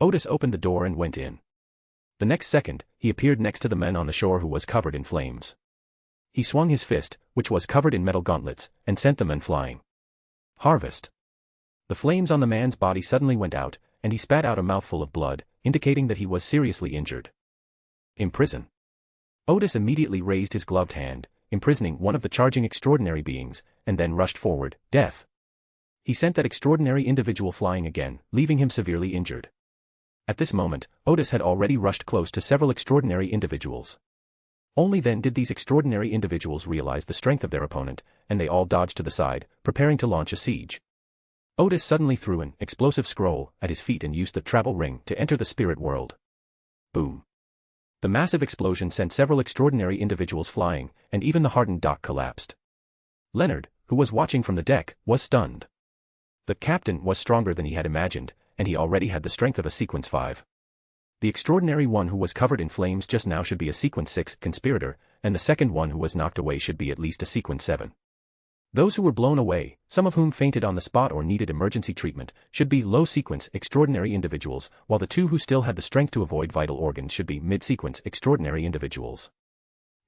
Speaker 3: Odis opened the door and went in. The next second, he appeared next to the man on the shore who was covered in flames. He swung his fist, which was covered in metal gauntlets, and sent the man flying. Harvest. The flames on the man's body suddenly went out, and he spat out a mouthful of blood, indicating that he was seriously injured. Imprison. Odis immediately raised his gloved hand, imprisoning one of the charging extraordinary beings, and then rushed forward, death. He sent that extraordinary individual flying again, leaving him severely injured. At this moment, Odis had already rushed close to several extraordinary individuals. Only then did these extraordinary individuals realize the strength of their opponent, and they all dodged to the side, preparing to launch a siege. Odis suddenly threw an explosive scroll at his feet and used the travel ring to enter the spirit world. Boom. The massive explosion sent several extraordinary individuals flying, and even the hardened dock collapsed. Leonard, who was watching from the deck, was stunned. The captain was stronger than he had imagined, and he already had the strength of a Sequence 5. The extraordinary one who was covered in flames just now should be a Sequence 6 conspirator, and the second one who was knocked away should be at least a Sequence 7. Those who were blown away, some of whom fainted on the spot or needed emergency treatment, should be low-sequence extraordinary individuals, while the two who still had the strength to avoid vital organs should be mid-sequence extraordinary individuals.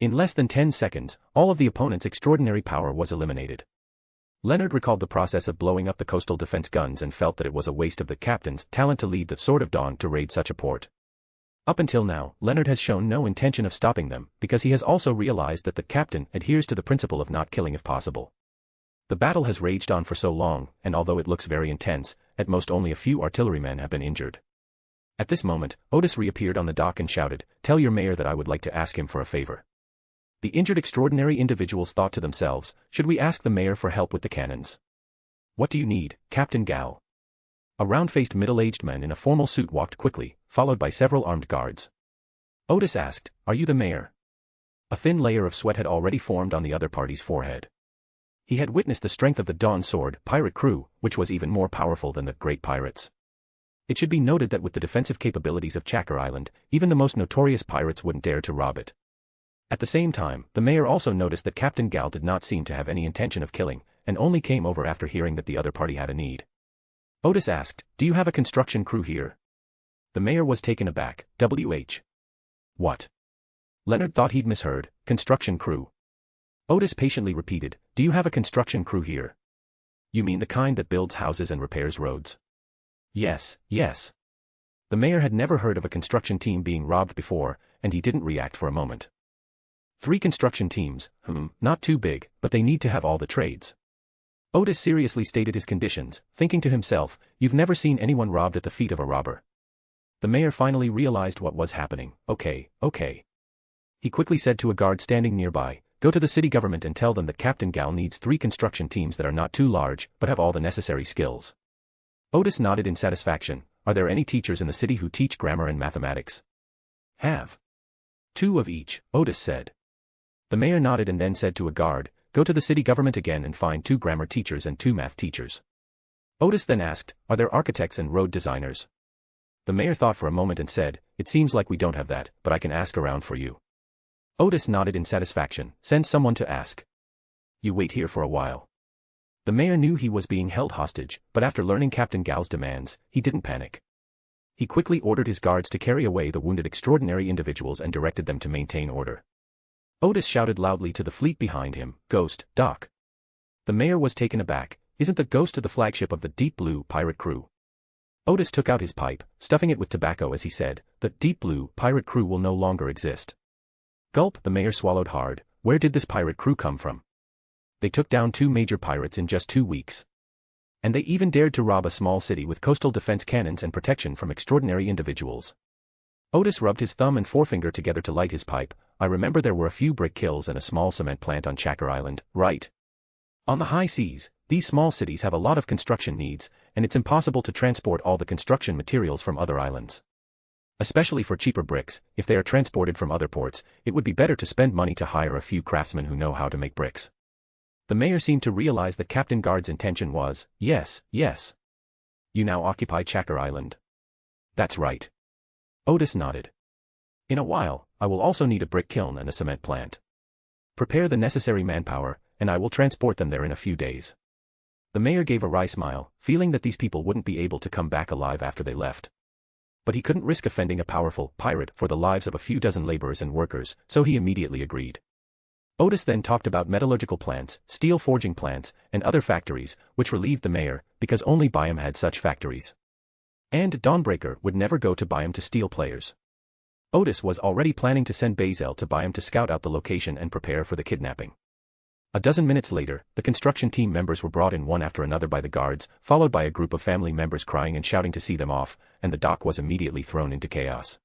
Speaker 3: In less than 10 seconds, all of the opponent's extraordinary power was eliminated. Leonard recalled the process of blowing up the coastal defense guns and felt that it was a waste of the captain's talent to lead the Sword of Dawn to raid such a port. Up until now, Leonard has shown no intention of stopping them, because he has also realized that the captain adheres to the principle of not killing if possible. The battle has raged on for so long, and although it looks very intense, at most only a few artillerymen have been injured. At this moment, Odis reappeared on the dock and shouted, "Tell your mayor that I would like to ask him for a favor." The injured extraordinary individuals thought to themselves, should we ask the mayor for help with the cannons? What do you need, Captain Gal? A round-faced middle-aged man in a formal suit walked quickly, followed by several armed guards. Odis asked, "Are you the mayor?" A thin layer of sweat had already formed on the other party's forehead. He had witnessed the strength of the Dawn Sword pirate crew, which was even more powerful than the great pirates. It should be noted that with the defensive capabilities of Chacker Island, even the most notorious pirates wouldn't dare to rob it. At the same time, the mayor also noticed that Captain Gal did not seem to have any intention of killing, and only came over after hearing that the other party had a need. Odis asked, "Do you have a construction crew here?" The mayor was taken aback. What? Leonard thought he'd misheard. Construction crew. Odis patiently repeated, "Do you have a construction crew here?" "You mean the kind that builds houses and repairs roads?" "Yes, yes." The mayor had never heard of a construction team being robbed before, and he didn't react for a moment. 3 construction teams, not too big, but they need to have all the trades. Odis seriously stated his conditions, thinking to himself, you've never seen anyone robbed at the feet of a robber. The mayor finally realized what was happening. Okay. He quickly said to a guard standing nearby, "Go to the city government and tell them that Captain Gal needs 3 construction teams that are not too large, but have all the necessary skills." Odis nodded in satisfaction. "Are there any teachers in the city who teach grammar and mathematics?" "Have 2 of each," Odis said. The mayor nodded and then said to a guard, "Go to the city government again and find 2 grammar teachers and 2 math teachers." Odis then asked, "Are there architects and road designers?" The mayor thought for a moment and said, "It seems like we don't have that, but I can ask around for you." Odis nodded in satisfaction. "Send someone to ask. You wait here for a while." The mayor knew he was being held hostage, but after learning Captain Gal's demands, he didn't panic. He quickly ordered his guards to carry away the wounded extraordinary individuals and directed them to maintain order. Odis shouted loudly to the fleet behind him, "Ghost, dock." The mayor was taken aback. "Isn't the Ghost the flagship of the Deep Blue pirate crew?" Odis took out his pipe, stuffing it with tobacco as he said, "The Deep Blue pirate crew will no longer exist." Gulp, the mayor swallowed hard. Where did this pirate crew come from? They took down 2 major pirates in just 2 weeks. And they even dared to rob a small city with coastal defense cannons and protection from extraordinary individuals. Odis rubbed his thumb and forefinger together to light his pipe. "I remember there were a few brick kilns and a small cement plant on Chacker Island, right? On the high seas, these small cities have a lot of construction needs, and it's impossible to transport all the construction materials from other islands. Especially for cheaper bricks, if they are transported from other ports, it would be better to spend money to hire a few craftsmen who know how to make bricks." The mayor seemed to realize that Captain Guard's intention was, yes. "You now occupy Chacker Island?" "That's right." Odis nodded. "In a while, I will also need a brick kiln and a cement plant. Prepare the necessary manpower, and I will transport them there in a few days." The mayor gave a wry smile, feeling that these people wouldn't be able to come back alive after they left. But he couldn't risk offending a powerful pirate for the lives of a few dozen laborers and workers, so he immediately agreed. Odis then talked about metallurgical plants, steel forging plants, and other factories, which relieved the mayor, because only Byam had such factories. And Dawnbreaker would never go to Byam to steal players. Odis was already planning to send Bazel to Byam to scout out the location and prepare for the kidnapping. A dozen minutes later, the construction team members were brought in one after another by the guards, followed by a group of family members crying and shouting to see them off, and the dock was immediately thrown into chaos.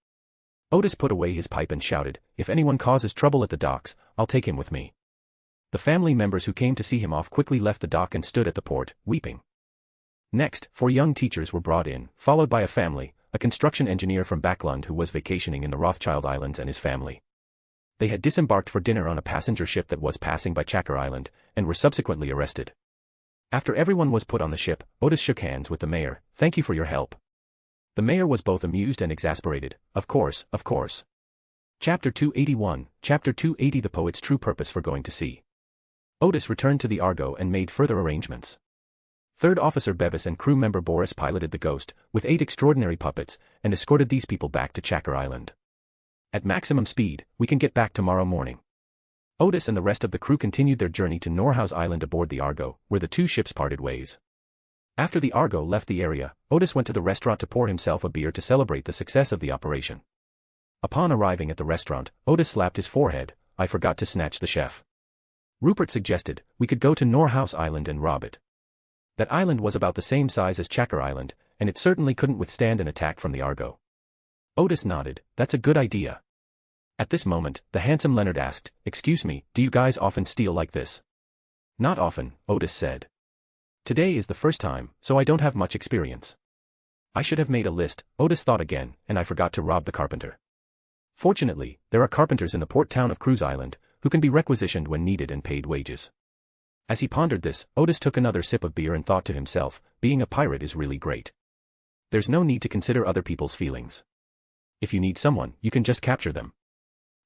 Speaker 3: Odis put away his pipe and shouted, "If anyone causes trouble at the docks, I'll take him with me." The family members who came to see him off quickly left the dock and stood at the port, weeping. Next, 4 young teachers were brought in, followed by a family, a construction engineer from Backlund who was vacationing in the Rothschild Islands and his family. They had disembarked for dinner on a passenger ship that was passing by Chacker Island, and were subsequently arrested. After everyone was put on the ship, Odis shook hands with the mayor. "Thank you for your help." The mayor was both amused and exasperated. Of course. Chapter 281, Chapter 280 The Poet's True Purpose for Going to Sea. Odis returned to the Argo and made further arrangements. Third Officer Bevis and crew member Boris piloted the Ghost, with 8 extraordinary puppets, and escorted these people back to Chakra Island. At maximum speed, we can get back tomorrow morning. Odis and the rest of the crew continued their journey to Norhouse Island aboard the Argo, where the 2 ships parted ways. After the Argo left the area, Odis went to the restaurant to pour himself a beer to celebrate the success of the operation. Upon arriving at the restaurant, Odis slapped his forehead. I forgot to snatch the chef. Rupert suggested, we could go to Norhouse Island and rob it. That island was about the same size as Chakra Island, and it certainly couldn't withstand an attack from the Argo. Odis nodded, that's a good idea. At this moment, the handsome Leonard asked, excuse me, do you guys often steal like this? Not often, Odis said. Today is the first time, so I don't have much experience. I should have made a list, Odis thought again, and I forgot to rob the carpenter. Fortunately, there are carpenters in the port town of Cruise Island, who can be requisitioned when needed and paid wages. As he pondered this, Odis took another sip of beer and thought to himself, being a pirate is really great. There's no need to consider other people's feelings. If you need someone, you can just capture them.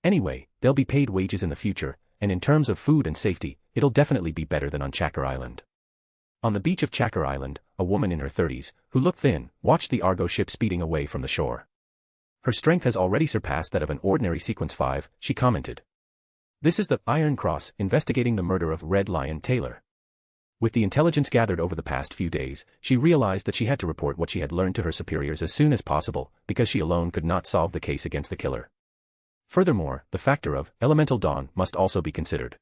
Speaker 3: Anyway, they'll be paid wages in the future, and in terms of food and safety, it'll definitely be better than on Chakra Island. On the beach of Chakra Island, a woman in her 30s, who looked thin, watched the Argo ship speeding away from the shore. Her strength has already surpassed that of an ordinary Sequence 5, she commented. This is the Iron Cross investigating the murder of Red Lion Taylor. With the intelligence gathered over the past few days, she realized that she had to report what she had learned to her superiors as soon as possible, because she alone could not solve the case against the killer. Furthermore, the factor of elemental dawn must also be considered.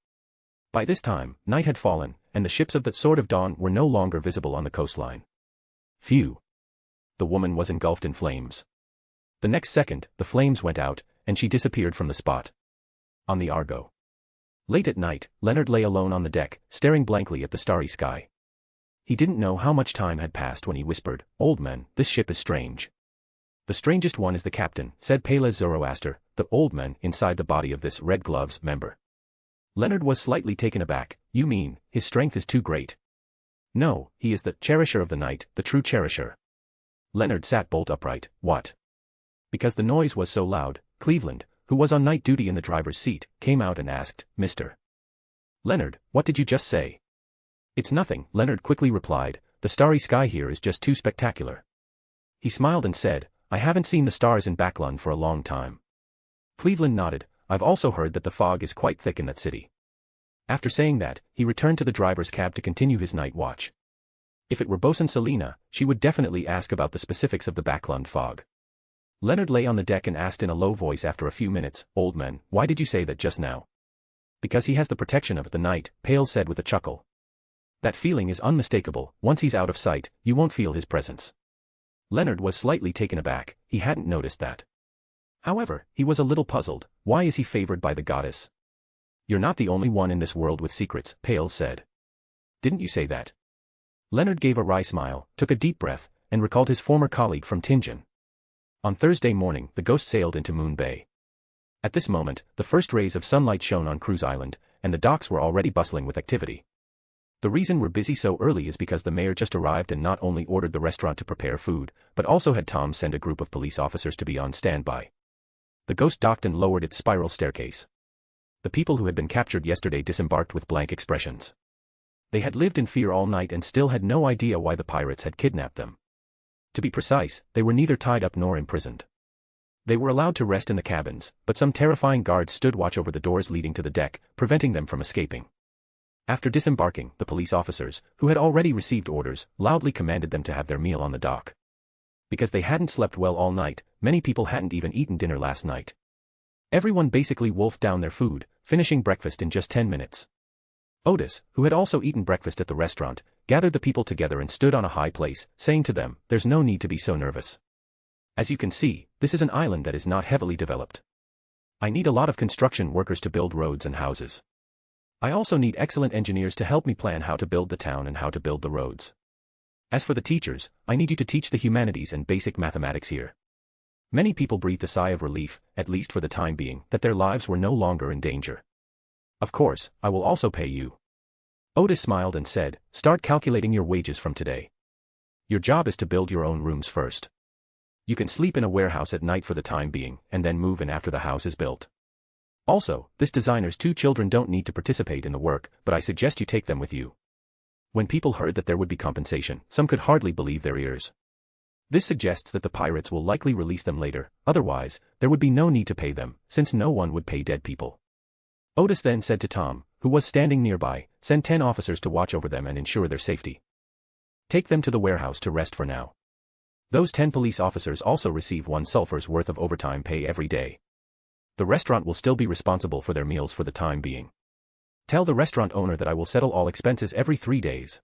Speaker 3: By this time, night had fallen, and the ships of the Sword of Dawn were no longer visible on the coastline. Phew! The woman was engulfed in flames. The next second, the flames went out, and she disappeared from the spot. On the Argo. Late at night, Leonard lay alone on the deck, staring blankly at the starry sky. He didn't know how much time had passed when he whispered, Old man, this ship is strange. The strangest one is the captain, said Pélez Zoroaster, the old man inside the body of this Red Gloves member. Leonard was slightly taken aback. You mean, his strength is too great? No, he is the cherisher of the night, the true cherisher. Leonard sat bolt upright. What? Because the noise was so loud, Cleveland, who was on night duty in the driver's seat, came out and asked, Mr. Leonard, what did you just say? It's nothing, Leonard quickly replied, the starry sky here is just too spectacular. He smiled and said, I haven't seen the stars in Backlund for a long time. Cleveland nodded, I've also heard that the fog is quite thick in that city. After saying that, he returned to the driver's cab to continue his night watch. If it were Bosun Selina, she would definitely ask about the specifics of the Backlund fog. Leonard lay on the deck and asked in a low voice after a few minutes, Old man, why did you say that just now? Because he has the protection of the night, Pale said with a chuckle. That feeling is unmistakable, once he's out of sight, you won't feel his presence. Leonard was slightly taken aback, he hadn't noticed that. However, he was a little puzzled, why is he favored by the goddess? You're not the only one in this world with secrets, Pale said. Didn't you say that? Leonard gave a wry smile, took a deep breath, and recalled his former colleague from Tingen. On Thursday morning, the Ghost sailed into Moon Bay. At this moment, the first rays of sunlight shone on Cruise Island, and the docks were already bustling with activity. The reason we're busy so early is because the mayor just arrived and not only ordered the restaurant to prepare food, but also had Tom send a group of police officers to be on standby. The Ghost docked and lowered its spiral staircase. The people who had been captured yesterday disembarked with blank expressions. They had lived in fear all night and still had no idea why the pirates had kidnapped them. To be precise, they were neither tied up nor imprisoned. They were allowed to rest in the cabins, but some terrifying guards stood watch over the doors leading to the deck, preventing them from escaping. After disembarking, the police officers, who had already received orders, loudly commanded them to have their meal on the dock. Because they hadn't slept well all night, many people hadn't even eaten dinner last night. Everyone basically wolfed down their food, finishing breakfast in just 10 minutes. Odis, who had also eaten breakfast at the restaurant, gathered the people together and stood on a high place, saying to them, there's no need to be so nervous. As you can see, this is an island that is not heavily developed. I need a lot of construction workers to build roads and houses. I also need excellent engineers to help me plan how to build the town and how to build the roads. As for the teachers, I need you to teach the humanities and basic mathematics here. Many people breathed a sigh of relief, at least for the time being, that their lives were no longer in danger. Of course, I will also pay you. Odis smiled and said, start calculating your wages from today. Your job is to build your own rooms first. You can sleep in a warehouse at night for the time being, and then move in after the house is built. Also, this designer's 2 children don't need to participate in the work, but I suggest you take them with you. When people heard that there would be compensation, some could hardly believe their ears. This suggests that the pirates will likely release them later, otherwise, there would be no need to pay them, since no one would pay dead people. Odis then said to Tom, who was standing nearby, send 10 officers to watch over them and ensure their safety. Take them to the warehouse to rest for now. Those 10 police officers also receive 1 sulfur's worth of overtime pay every day. The restaurant will still be responsible for their meals for the time being. Tell the restaurant owner that I will settle all expenses every 3 days.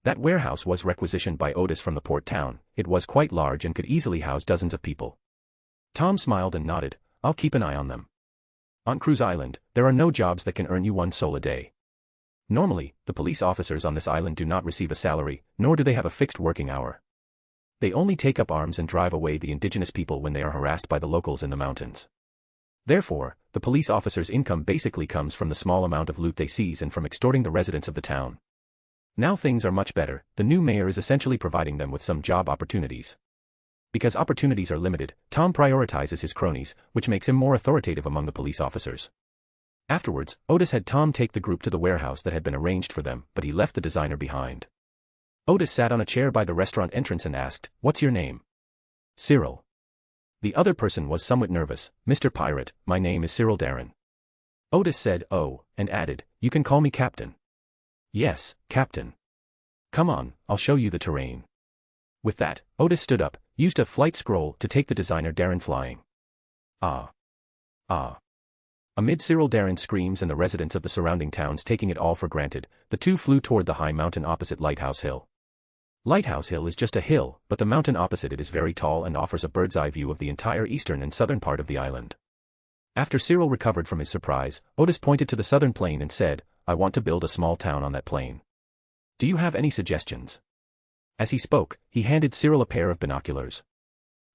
Speaker 3: That warehouse was requisitioned by Odis from the port town. It was quite large and could easily house dozens of people. Tom smiled and nodded, I'll keep an eye on them. On Cruise Island, there are no jobs that can earn you 1 sol a day. Normally, the police officers on this island do not receive a salary, nor do they have a fixed working hour. They only take up arms and drive away the indigenous people when they are harassed by the locals in the mountains. Therefore, the police officers' income basically comes from the small amount of loot they seize and from extorting the residents of the town. Now things are much better. The new mayor is essentially providing them with some job opportunities. Because opportunities are limited, Tom prioritizes his cronies, which makes him more authoritative among the police officers. Afterwards, Odis had Tom take the group to the warehouse that had been arranged for them, but he left the designer behind. Odis sat on a chair by the restaurant entrance and asked, "What's your name?" "Cyril." The other person was somewhat nervous. "Mr. Pirate, my name is Cyril Darren." Odis said, "Oh," and added, "You can call me Captain." "Yes, Captain. Come on, I'll show you the terrain." With that, Odis stood up, used a flight scroll to take the designer Darren flying. Ah. Ah. Amid Cyril Darren's screams and the residents of the surrounding towns taking it all for granted, the two flew toward the high mountain opposite Lighthouse Hill. Lighthouse Hill is just a hill, but the mountain opposite it is very tall and offers a bird's-eye view of the entire eastern and southern part of the island. After Cyril recovered from his surprise, Odis pointed to the southern plain and said, "I want to build a small town on that plain. Do you have any suggestions?" As he spoke, he handed Cyril a pair of binoculars.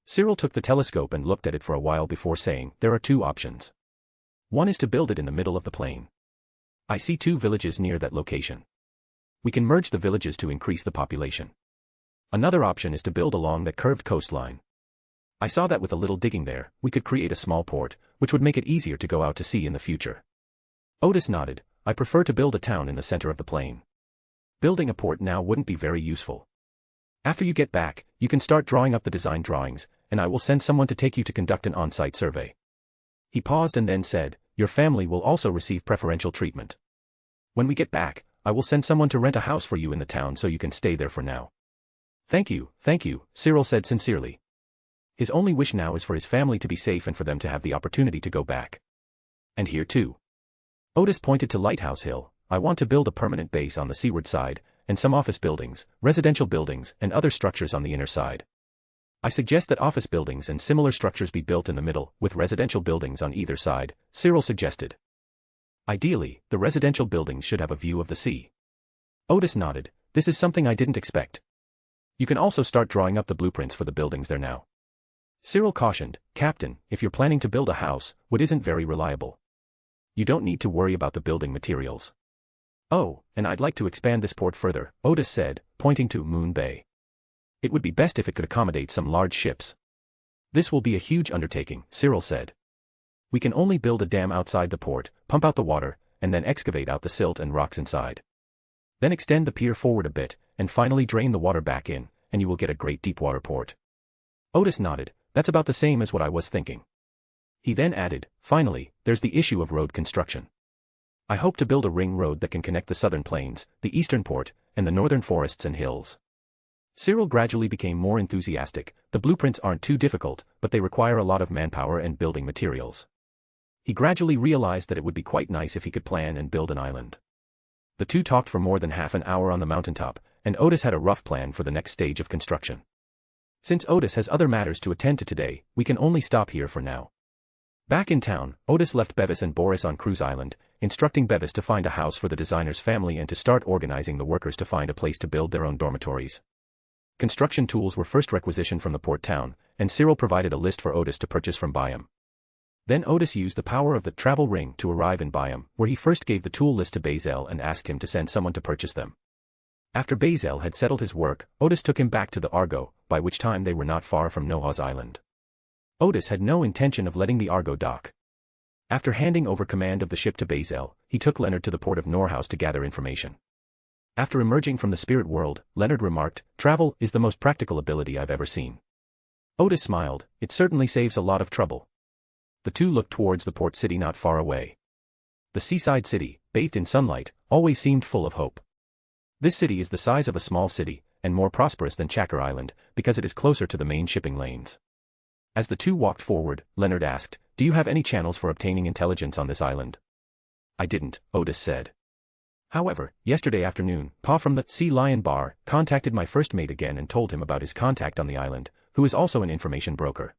Speaker 3: Cyril took the telescope and looked at it for a while before saying, "There are 2 options. One is to build it in the middle of the plain. I see 2 villages near that location. We can merge the villages to increase the population. Another option is to build along that curved coastline. I saw that with a little digging there, we could create a small port, which would make it easier to go out to sea in the future." Odis nodded. "I prefer to build a town in the center of the plain. Building a port now wouldn't be very useful. After you get back, you can start drawing up the design drawings, and I will send someone to take you to conduct an on-site survey." He paused and then said, "Your family will also receive preferential treatment. When we get back, I will send someone to rent a house for you in the town so you can stay there for now." Thank you, Cyril said sincerely. His only wish now is for his family to be safe and for them to have the opportunity to go back. And here too. Odis pointed to Lighthouse Hill. "I want to build a permanent base on the seaward side, and some office buildings, residential buildings, and other structures on the inner side. I suggest that office buildings and similar structures be built in the middle, with residential buildings on either side," Cyril suggested. "Ideally, the residential buildings should have a view of the sea." Odis nodded. "This is something I didn't expect. You can also start drawing up the blueprints for the buildings there now." Cyril cautioned, "Captain, if you're planning to build a house, wood isn't very reliable. You don't need to worry about the building materials." "Oh, and I'd like to expand this port further," Odis said, pointing to Moon Bay. "It would be best if it could accommodate some large ships." "This will be a huge undertaking," Cyril said. "We can only build a dam outside the port, pump out the water, and then excavate out the silt and rocks inside. Then extend the pier forward a bit, and finally drain the water back in, and you will get a great deep-water port." Odis nodded. "That's about the same as what I was thinking." He then added, "Finally, there's the issue of road construction. I hope to build a ring road that can connect the southern plains, the eastern port, and the northern forests and hills." Cyril gradually became more enthusiastic. The blueprints aren't too difficult, but they require a lot of manpower and building materials. He gradually realized that it would be quite nice if he could plan and build an island. The two talked for more than half an hour on the mountaintop, and Odis had a rough plan for the next stage of construction. Since Odis has other matters to attend to today, we can only stop here for now. Back in town, Odis left Bevis and Boris on Cruise Island, instructing Bevis to find a house for the designer's family and to start organizing the workers to find a place to build their own dormitories. Construction tools were first requisitioned from the port town, and Cyril provided a list for Odis to purchase from Byam. Then Odis used the power of the travel ring to arrive in Byam, where he first gave the tool list to Bazel and asked him to send someone to purchase them. After Bazel had settled his work, Odis took him back to the Argo, by which time they were not far from Noah's Island. Odis had no intention of letting the Argo dock. After handing over command of the ship to Bazel, he took Leonard to the port of Norhouse to gather information. After emerging from the spirit world, Leonard remarked, "Travel is the most practical ability I've ever seen." Odis smiled, "It certainly saves a lot of trouble." The two looked towards the port city not far away. The seaside city, bathed in sunlight, always seemed full of hope. This city is the size of a small city, and more prosperous than Chacker Island, because it is closer to the main shipping lanes. As the two walked forward, Leonard asked, "Do you have any channels for obtaining intelligence on this island?" "I didn't," Odis said. "However, yesterday afternoon, Pa from the Sea Lion Bar contacted my first mate again and told him about his contact on the island, who is also an information broker.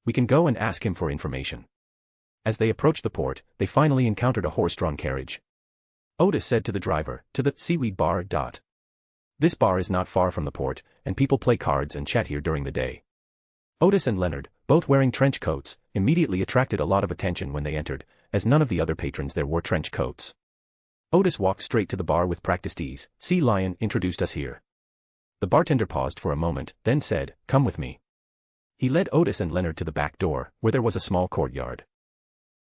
Speaker 3: We can go and ask him for information." As they approached the port, they finally encountered a horse-drawn carriage. Odis said to the driver, "To the Seaweed Bar. This bar is not far from the port, and people play cards and chat here during the day." Odis and Leonard, both wearing trench coats, immediately attracted a lot of attention when they entered, as none of the other patrons there wore trench coats. Odis walked straight to the bar with practiced ease. "Sea Lion introduced us here." The bartender paused for a moment, then said, "Come with me." He led Odis and Leonard to the back door, where there was a small courtyard.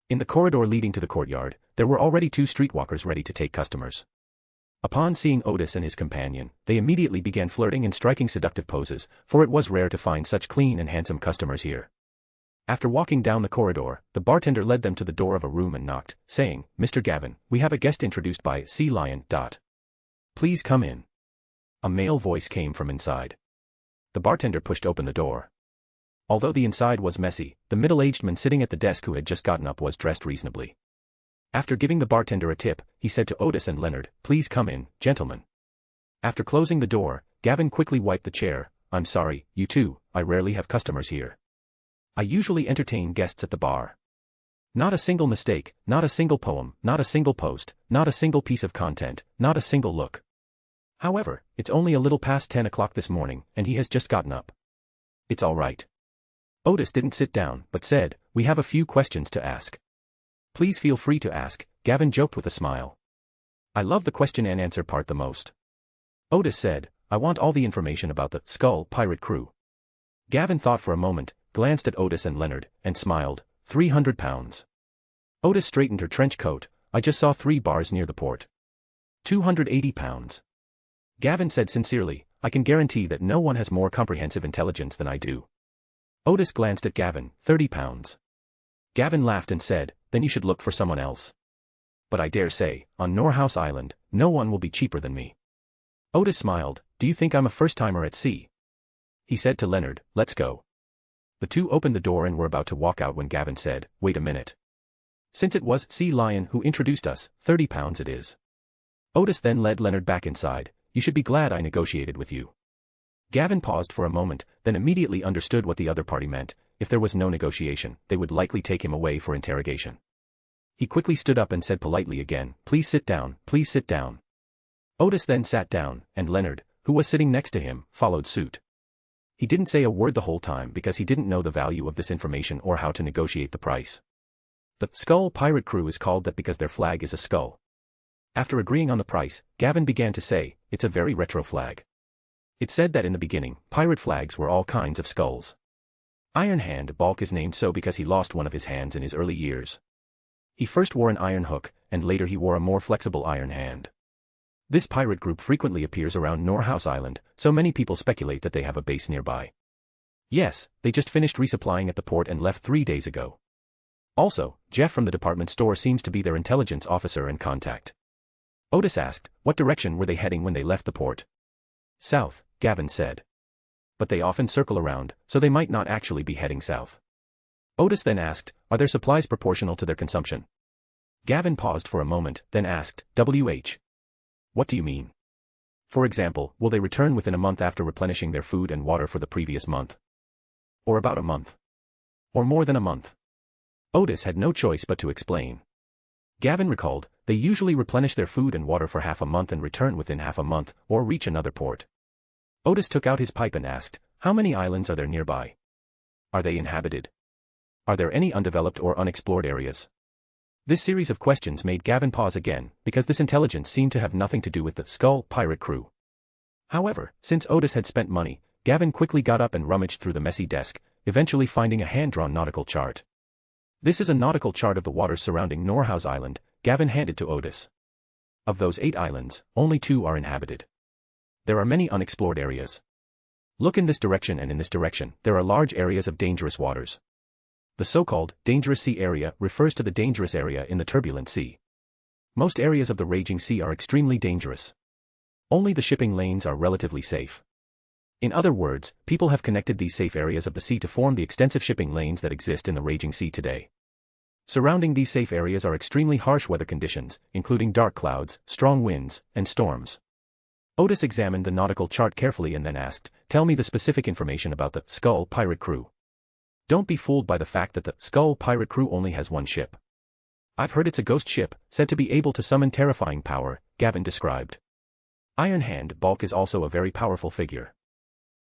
Speaker 3: In the corridor leading to the courtyard, there were already two streetwalkers ready to take customers. Upon seeing Odis and his companion, they immediately began flirting and striking seductive poses, for it was rare to find such clean and handsome customers here. After walking down the corridor, the bartender led them to the door of a room and knocked, saying, "Mr. Gavin, we have a guest introduced by Sea Lion. Please come in." A male voice came from inside. The bartender pushed open the door. Although the inside was messy, the middle-aged man sitting at the desk who had just gotten up was dressed reasonably. After giving the bartender a tip, he said to Odis and Leonard, "Please come in, gentlemen." After closing the door, Gavin quickly wiped the chair. "I'm sorry, you two, I rarely have customers here. I usually entertain guests at the bar. Not a single mistake, not a single poem, not a single post, not a single piece of content, not a single look. However, it's only a little past 10 o'clock this morning, and he has just gotten up. It's all right." Odis didn't sit down, but said, "We have a few questions to ask." "Please feel free to ask," Gavin joked with a smile. "I love the question and answer part the most." Odis said, "I want all the information about the Skull pirate crew." Gavin thought for a moment, glanced at Odis and Leonard, and smiled. £300. Odis straightened her trench coat. "I just saw 3 bars near the port. £280. Gavin said sincerely, "I can guarantee that no one has more comprehensive intelligence than I do." Odis glanced at Gavin. £30. Gavin laughed and said, "Then you should look for someone else. But I dare say, on Norhouse Island, no one will be cheaper than me." Odis smiled. "Do you think I'm a first-timer at sea?" He said to Leonard, "Let's go." The two opened the door and were about to walk out when Gavin said, "Wait a minute. Since it was Sea Lion who introduced us, £30 it is." Odis then led Leonard back inside. "You should be glad I negotiated with you." Gavin paused for a moment, then immediately understood what the other party meant. If there was no negotiation, they would likely take him away for interrogation. He quickly stood up and said politely again, "Please sit down, please sit down." Odis then sat down, and Leonard, who was sitting next to him, followed suit. He didn't say a word the whole time because he didn't know the value of this information or how to negotiate the price. The Skull pirate crew is called that because their flag is a skull. After agreeing on the price, Gavin began to say, "It's a very retro flag. It said that in the beginning, pirate flags were all kinds of skulls. Iron Hand Balk is named so because he lost one of his hands in his early years. He first wore an iron hook, and later he wore a more flexible iron hand. This pirate group frequently appears around Norhouse Island, so many people speculate that they have a base nearby. Yes, they just finished resupplying at the port and left 3 days ago. Also, Jeff from the department store seems to be their intelligence officer and contact." Odis asked, "What direction were they heading when they left the port?" "South," Gavin said. "But they often circle around, so they might not actually be heading south." Odis then asked, "Are their supplies proportional to their consumption?" Gavin paused for a moment, then asked, "What do you mean? For example, will they return within a month after replenishing their food and water for the previous month? Or about a month? Or more than a month?" Odis had no choice but to explain. Gavin recalled, they usually replenish their food and water for half a month and return within half a month, or reach another port. Odis took out his pipe and asked, "How many islands are there nearby? Are they inhabited? Are there any undeveloped or unexplored areas?" This series of questions made Gavin pause again, because this intelligence seemed to have nothing to do with the Skull pirate crew. However, since Odis had spent money, Gavin quickly got up and rummaged through the messy desk, eventually finding a hand-drawn nautical chart. This is a nautical chart of the waters surrounding Norhaus Island, Gavin handed to Odis. Of those 8 islands, only 2 are inhabited. There are many unexplored areas. Look in this direction and in this direction, there are large areas of dangerous waters. The so-called dangerous sea area refers to the dangerous area in the turbulent sea. Most areas of the raging sea are extremely dangerous. Only the shipping lanes are relatively safe. In other words, people have connected these safe areas of the sea to form the extensive shipping lanes that exist in the raging sea today. Surrounding these safe areas are extremely harsh weather conditions, including dark clouds, strong winds, and storms. Odis examined the nautical chart carefully and then asked, "Tell me the specific information about the Skull pirate crew." Don't be fooled by the fact that the Skull pirate crew only has 1 ship. I've heard it's a ghost ship, said to be able to summon terrifying power, Gavin described. Iron Hand Balk is also a very powerful figure.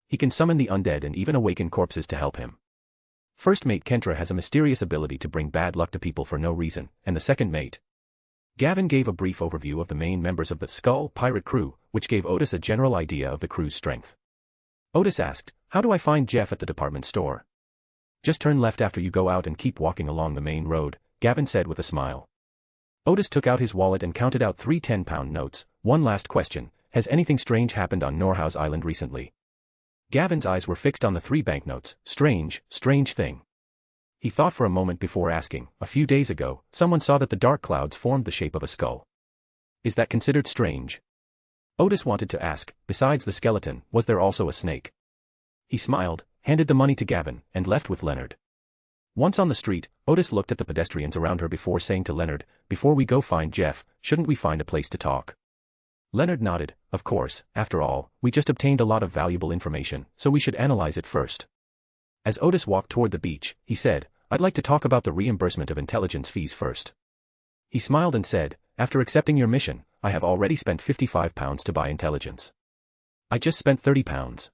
Speaker 3: He can summon the undead and even awaken corpses to help him. First mate Kentra has a mysterious ability to bring bad luck to people for no reason, and the second mate. Gavin gave a brief overview of the main members of the Skull pirate crew, which gave Odis a general idea of the crew's strength. Odis asked, "How do I find Jeff at the department store?" "Just turn left after you go out and keep walking along the main road," Gavin said with a smile. Odis took out his wallet and counted out 3 10-pound notes. "One last question, has anything strange happened on Norhaus Island recently?" Gavin's eyes were fixed on the 3 banknotes. Strange thing. He thought for a moment before asking, "A few days ago, someone saw that the dark clouds formed the shape of a skull. Is that considered strange?" Odis wanted to ask, besides the skeleton, was there also a snake? He smiled, handed the money to Gavin, and left with Leonard. Once on the street, Odis looked at the pedestrians around her before saying to Leonard, "Before we go find Jeff, shouldn't we find a place to talk?" Leonard nodded, "Of course, after all, we just obtained a lot of valuable information, so we should analyze it first." As Odis walked toward the beach, he said, "I'd like to talk about the reimbursement of intelligence fees first." He smiled and said, "After accepting your mission, I have already spent £55 to buy intelligence. I just spent £30.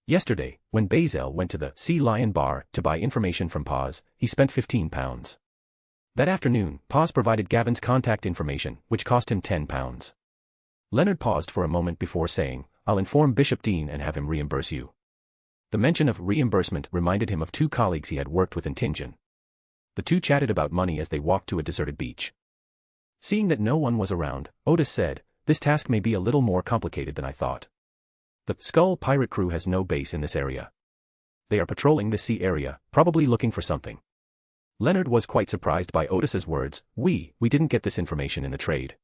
Speaker 3: Yesterday, when Bazel went to the Sea Lion Bar to buy information from Paz, he spent £15. That afternoon, Paz provided Gavin's contact information, which cost him £10. Leonard paused for a moment before saying, "I'll inform Bishop Dean and have him reimburse you." The mention of reimbursement reminded him of 2 colleagues he had worked with in Tingen. The 2 chatted about money as they walked to a deserted beach. Seeing that no one was around, Odis said, "This task may be a little more complicated than I thought. The Skull pirate crew has no base in this area. They are patrolling this sea area, probably looking for something." Leonard was quite surprised by Odis's words. We didn't get this information in the trade."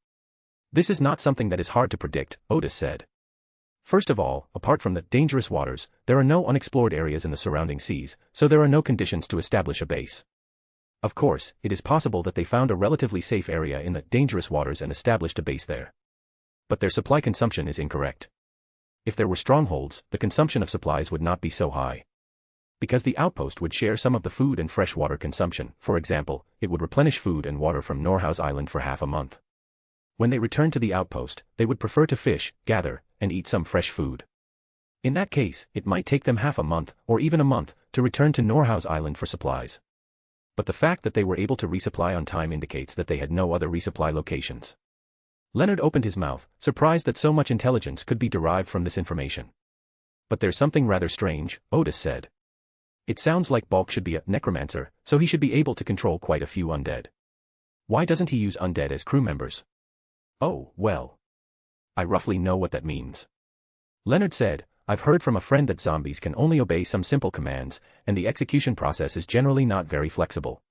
Speaker 3: "This is not something that is hard to predict," Odis said. "First of all, apart from the dangerous waters, there are no unexplored areas in the surrounding seas, so there are no conditions to establish a base. Of course, it is possible that they found a relatively safe area in the dangerous waters and established a base there. But their supply consumption is incorrect. If there were strongholds, the consumption of supplies would not be so high. Because the outpost would share some of the food and fresh water consumption. For example, it would replenish food and water from Norhaus Island for half a month. When they returned to the outpost, they would prefer to fish, gather, and eat some fresh food. In that case, it might take them half a month, or even a month, to return to Norhaus Island for supplies. But the fact that they were able to resupply on time indicates that they had no other resupply locations." Leonard opened his mouth, surprised that so much intelligence could be derived from this information. "But there's something rather strange," Odis said. "It sounds like Balk should be a necromancer, so he should be able to control quite a few undead. Why doesn't he use undead as crew members?" "Oh, well. I roughly know what that means." Leonard said, "I've heard from a friend that zombies can only obey some simple commands, and the execution process is generally not very flexible.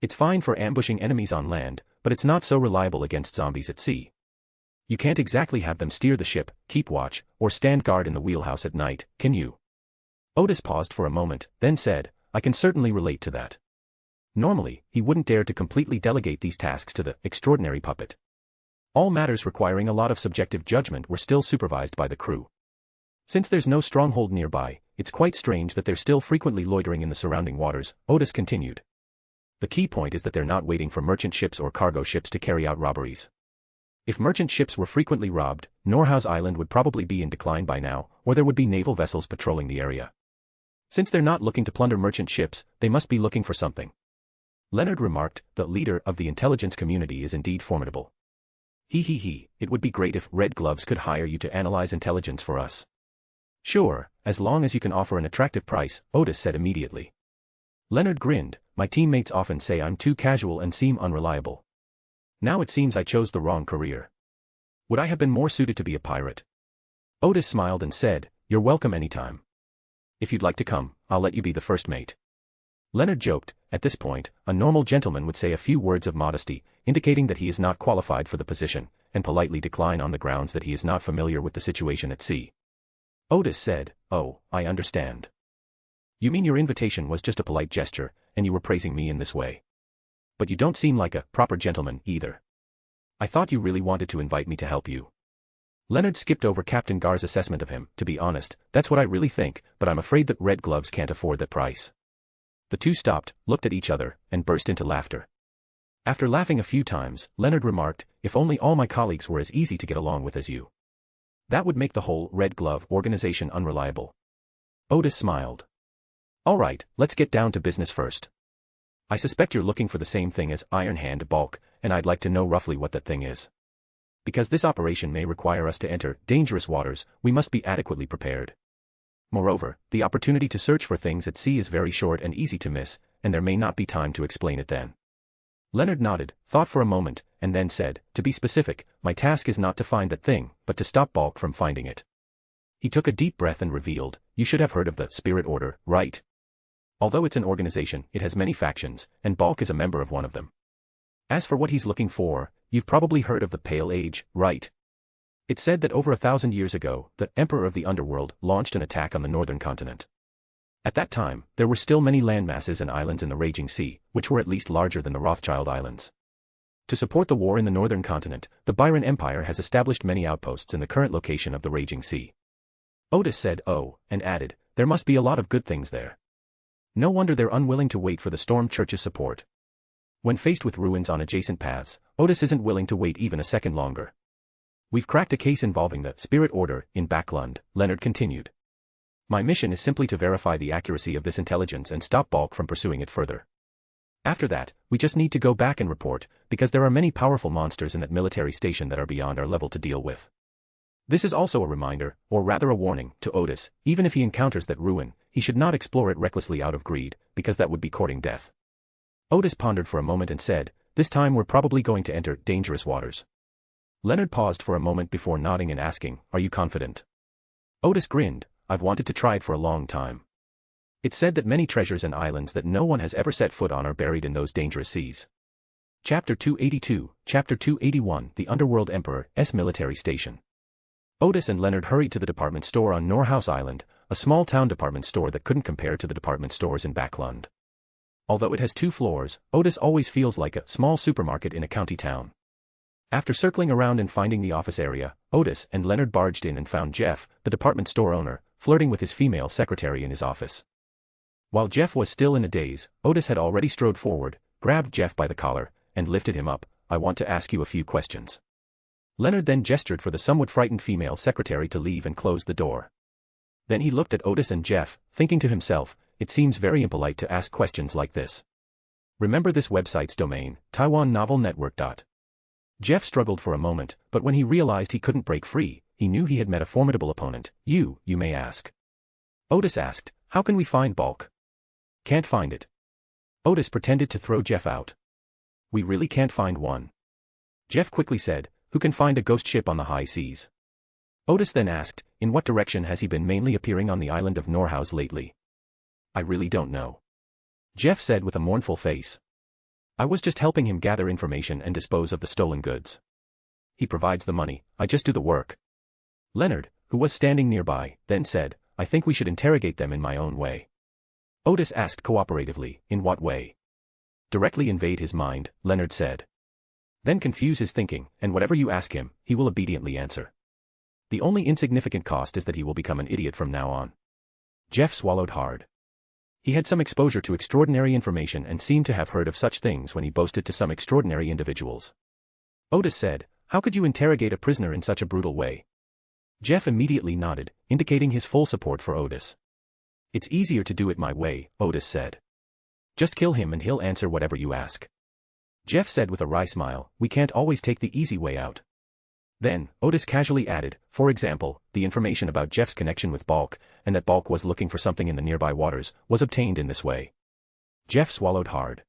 Speaker 3: It's fine for ambushing enemies on land, but it's not so reliable against zombies at sea. You can't exactly have them steer the ship, keep watch, or stand guard in the wheelhouse at night, can you?" Odis paused for a moment, then said, "I can certainly relate to that." Normally, he wouldn't dare to completely delegate these tasks to the extraordinary puppet. All matters requiring a lot of subjective judgment were still supervised by the crew. Since there's no stronghold nearby, it's quite strange that they're still frequently loitering in the surrounding waters, Odis continued. The key point is that they're not waiting for merchant ships or cargo ships to carry out robberies. If merchant ships were frequently robbed, Norhaus Island would probably be in decline by now, or there would be naval vessels patrolling the area. Since they're not looking to plunder merchant ships, they must be looking for something." Leonard remarked, "The leader of the intelligence community is indeed formidable. It would be great if Red Gloves could hire you to analyze intelligence for us." "Sure, as long as you can offer an attractive price," Odis said immediately. Leonard grinned. My teammates often say I'm too casual and seem unreliable. Now it seems I chose the wrong career. Would I have been more suited to be a pirate? Odis smiled and said, you're welcome anytime. If you'd like to come, I'll let you be the first mate. Leonard joked. At this point, a normal gentleman would say a few words of modesty, indicating that he is not qualified for the position, and politely decline on the grounds that he is not familiar with the situation at sea. Odis said, oh, I understand. You mean your invitation was just a polite gesture, and you were praising me in this way? But you don't seem like a proper gentleman either. I thought you really wanted to invite me to help you. Leonard skipped over Captain Gar's assessment of him. To be honest, that's what I really think, but I'm afraid that Red Gloves can't afford that price. The two stopped, looked at each other, and burst into laughter. After laughing a few times, Leonard remarked, if only all my colleagues were as easy to get along with as you. That would make the whole Red Glove organization unreliable. Odis smiled. All right, let's get down to business first. I suspect you're looking for the same thing as Iron Hand bulk, and I'd like to know roughly what that thing is. Because this operation may require us to enter dangerous waters, we must be adequately prepared. Moreover, the opportunity to search for things at sea is very short and easy to miss, and there may not be time to explain it then. Leonard nodded, thought for a moment, and then said, to be specific, my task is not to find that thing, but to stop Bulk from finding it. He took a deep breath and revealed, you should have heard of the Spirit Order, right? Although it's an organization, it has many factions, and Bulk is a member of one of them. As for what he's looking for, you've probably heard of the Pale Age, right? It's said that over 1,000 years ago, the Emperor of the Underworld launched an attack on the northern continent. At that time, there were still many landmasses and islands in the Raging Sea, which were at least larger than the Rothschild Islands. To support the war in the northern continent, the Byron Empire has established many outposts in the current location of the Raging Sea. Odis said, oh, and added, there must be a lot of good things there. No wonder they're unwilling to wait for the Storm Church's support. When faced with ruins on adjacent paths, Odis isn't willing to wait even a second longer. We've cracked a case involving the Spirit Order in Backlund, Leonard continued. My mission is simply to verify the accuracy of this intelligence and stop Bulk from pursuing it further. After that, we just need to go back and report, because there are many powerful monsters in that military station that are beyond our level to deal with. This is also a reminder, or rather a warning, to Odis. Even if he encounters that ruin, he should not explore it recklessly out of greed, because that would be courting death. Odis pondered for a moment and said, this time we're probably going to enter dangerous waters. Leonard paused for a moment before nodding and asking, are you confident? Odis grinned, I've wanted to try it for a long time. It's said that many treasures and islands that no one has ever set foot on are buried in those dangerous seas. Chapter 282, Chapter 281, The Underworld Emperor's Military Station. Odis and Leonard hurried to the department store on Norhouse Island, a small town department store that couldn't compare to the department stores in Backlund. Although it has 2 floors, Odis always feels like a small supermarket in a county town. After circling around and finding the office area, Odis and Leonard barged in and found Jeff, the department store owner, flirting with his female secretary in his office. While Jeff was still in a daze, Odis had already strode forward, grabbed Jeff by the collar, and lifted him up. I want to ask you a few questions. Leonard then gestured for the somewhat frightened female secretary to leave and closed the door. Then he looked at Odis and Jeff, thinking to himself, it seems very impolite to ask questions like this. Remember this website's domain, TaiwanNovelNetwork. Jeff struggled for a moment, but when he realized he couldn't break free, he knew he had met a formidable opponent. You may ask. Odis asked, how can we find Bulk? Can't find it. Odis pretended to throw Jeff out. We really can't find one. Jeff quickly said, who can find a ghost ship on the high seas? Odis then asked, in what direction has he been mainly appearing on the island of Norhouse lately? I really don't know. Jeff said with a mournful face. I was just helping him gather information and dispose of the stolen goods. He provides the money, I just do the work. Leonard, who was standing nearby, then said, I think we should interrogate them in my own way. Odis asked cooperatively, in what way? Directly invade his mind, Leonard said. Then confuse his thinking, and whatever you ask him, he will obediently answer. The only insignificant cost is that he will become an idiot from now on. Jeff swallowed hard. He had some exposure to extraordinary information and seemed to have heard of such things when he boasted to some extraordinary individuals. Odis said, how could you interrogate a prisoner in such a brutal way? Jeff immediately nodded, indicating his full support for Odis. It's easier to do it my way, Odis said. Just kill him and he'll answer whatever you ask. Jeff said with a wry smile, we can't always take the easy way out. Then, Odis casually added, for example, the information about Jeff's connection with Bulk, and that Bulk was looking for something in the nearby waters, was obtained in this way. Jeff swallowed hard.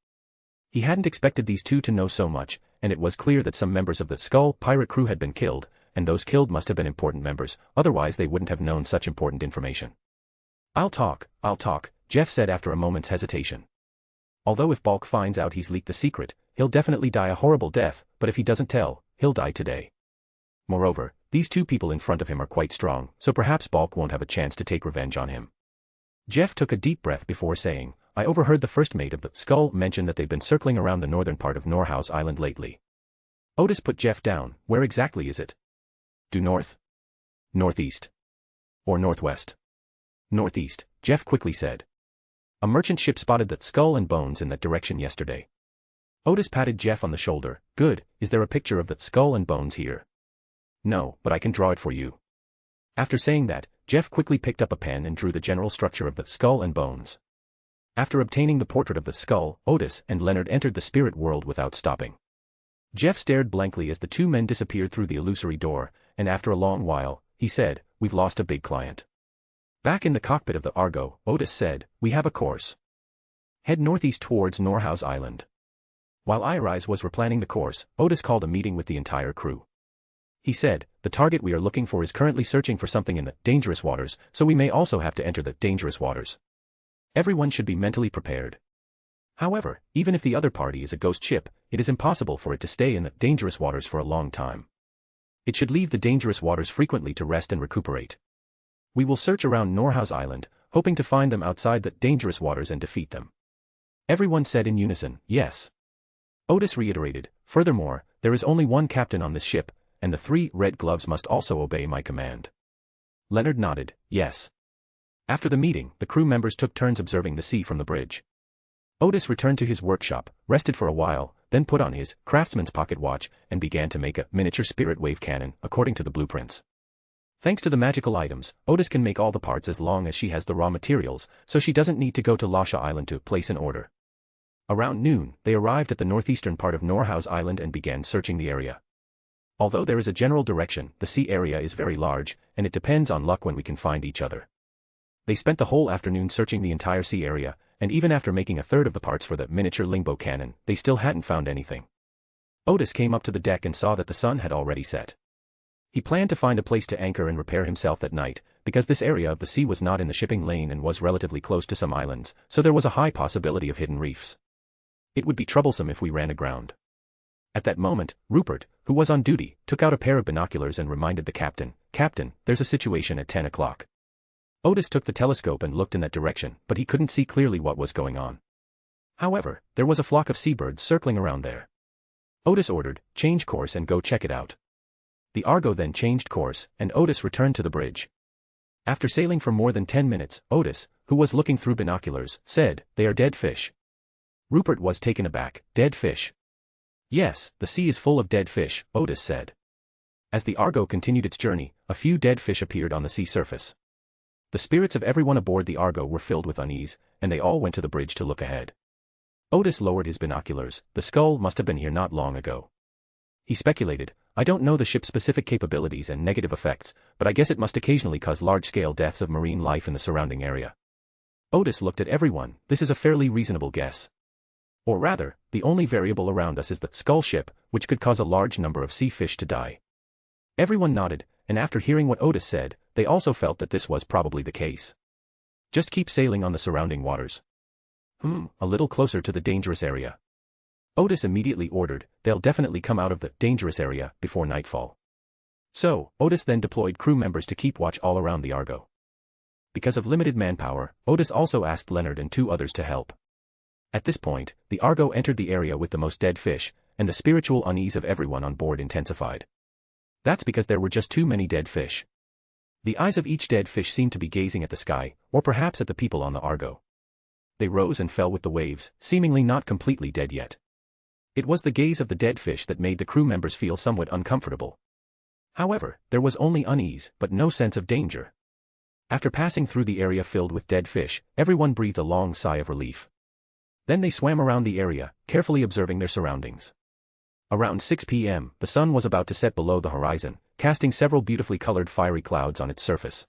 Speaker 3: He hadn't expected these two to know so much, and it was clear that some members of the Skull pirate crew had been killed, and those killed must have been important members, otherwise they wouldn't have known such important information. I'll talk, Jeff said after a moment's hesitation. Although if Bulk finds out he's leaked the secret, he'll definitely die a horrible death, but if he doesn't tell, he'll die today. Moreover, these two people in front of him are quite strong, so perhaps Bulk won't have a chance to take revenge on him. Jeff took a deep breath before saying, I overheard the first mate of the Skull mention that they've been circling around the northern part of Norhouse Island lately. Odis put Jeff down. Where exactly is it? Due north? Northeast? Or northwest? Northeast, Jeff quickly said. A merchant ship spotted the Skull and Bones in that direction yesterday. Odis patted Jeff on the shoulder. Good, is there a picture of the Skull and Bones here? No, but I can draw it for you. After saying that, Jeff quickly picked up a pen and drew the general structure of the Skull and Bones. After obtaining the portrait of the Skull, Odis and Leonard entered the spirit world without stopping. Jeff stared blankly as the two men disappeared through the illusory door, and after a long while, he said, We've lost a big client. Back in the cockpit of the Argo, Odis said, We have a course. Head northeast towards Norhouse Island. While Irise was replanning the course, Odis called a meeting with the entire crew. He said, The target we are looking for is currently searching for something in the dangerous waters, so we may also have to enter the dangerous waters. Everyone should be mentally prepared. However, even if the other party is a ghost ship, it is impossible for it to stay in the dangerous waters for a long time. It should leave the dangerous waters frequently to rest and recuperate. We will search around Norhouse Island, hoping to find them outside the dangerous waters and defeat them. Everyone said in unison, Yes. Odis reiterated, Furthermore, there is only one captain on this ship, and the 3 red gloves must also obey my command. Leonard nodded, Yes. After the meeting, the crew members took turns observing the sea from the bridge. Odis returned to his workshop, rested for a while, then put on his craftsman's pocket watch and began to make a miniature spirit wave cannon, according to the blueprints. Thanks to the magical items, Odis can make all the parts as long as she has the raw materials, so she doesn't need to go to Lasha Island to place an order. Around noon, they arrived at the northeastern part of Norhouse Island and began searching the area. Although there is a general direction, the sea area is very large, and it depends on luck when we can find each other. They spent the whole afternoon searching the entire sea area, and even after making a third of the parts for the miniature lingbow cannon, they still hadn't found anything. Odis came up to the deck and saw that the sun had already set. He planned to find a place to anchor and repair himself that night, because this area of the sea was not in the shipping lane and was relatively close to some islands, so there was a high possibility of hidden reefs. It would be troublesome if we ran aground. At that moment, Rupert, who was on duty, took out a pair of binoculars and reminded the captain, Captain, there's a situation at 10 o'clock. Odis took the telescope and looked in that direction, but he couldn't see clearly what was going on. However, there was a flock of seabirds circling around there. Odis ordered, Change course and go check it out. The Argo then changed course, and Odis returned to the bridge. After sailing for more than 10 minutes, Odis, who was looking through binoculars, said, They are dead fish. Rupert was taken aback. Dead fish? Yes, the sea is full of dead fish, Odis said. As the Argo continued its journey, a few dead fish appeared on the sea surface. The spirits of everyone aboard the Argo were filled with unease, and they all went to the bridge to look ahead. Odis lowered his binoculars. The Skull must have been here not long ago. He speculated, I don't know the ship's specific capabilities and negative effects, but I guess it must occasionally cause large-scale deaths of marine life in the surrounding area. Odis looked at everyone. This is a fairly reasonable guess. Or rather, the only variable around us is the Skull ship, which could cause a large number of sea fish to die. Everyone nodded, and after hearing what Odis said, they also felt that this was probably the case. Just keep sailing on the surrounding waters. A little closer to the dangerous area. Odis immediately ordered, they'll definitely come out of the dangerous area before nightfall. So, Odis then deployed crew members to keep watch all around the Argo. Because of limited manpower, Odis also asked Leonard and 2 others to help. At this point, the Argo entered the area with the most dead fish, and the spiritual unease of everyone on board intensified. That's because there were just too many dead fish. The eyes of each dead fish seemed to be gazing at the sky, or perhaps at the people on the Argo. They rose and fell with the waves, seemingly not completely dead yet. It was the gaze of the dead fish that made the crew members feel somewhat uncomfortable. However, there was only unease, but no sense of danger. After passing through the area filled with dead fish, everyone breathed a long sigh of relief. Then they swam around the area, carefully observing their surroundings. Around 6 p.m., the sun was about to set below the horizon, casting several beautifully colored fiery clouds on its surface.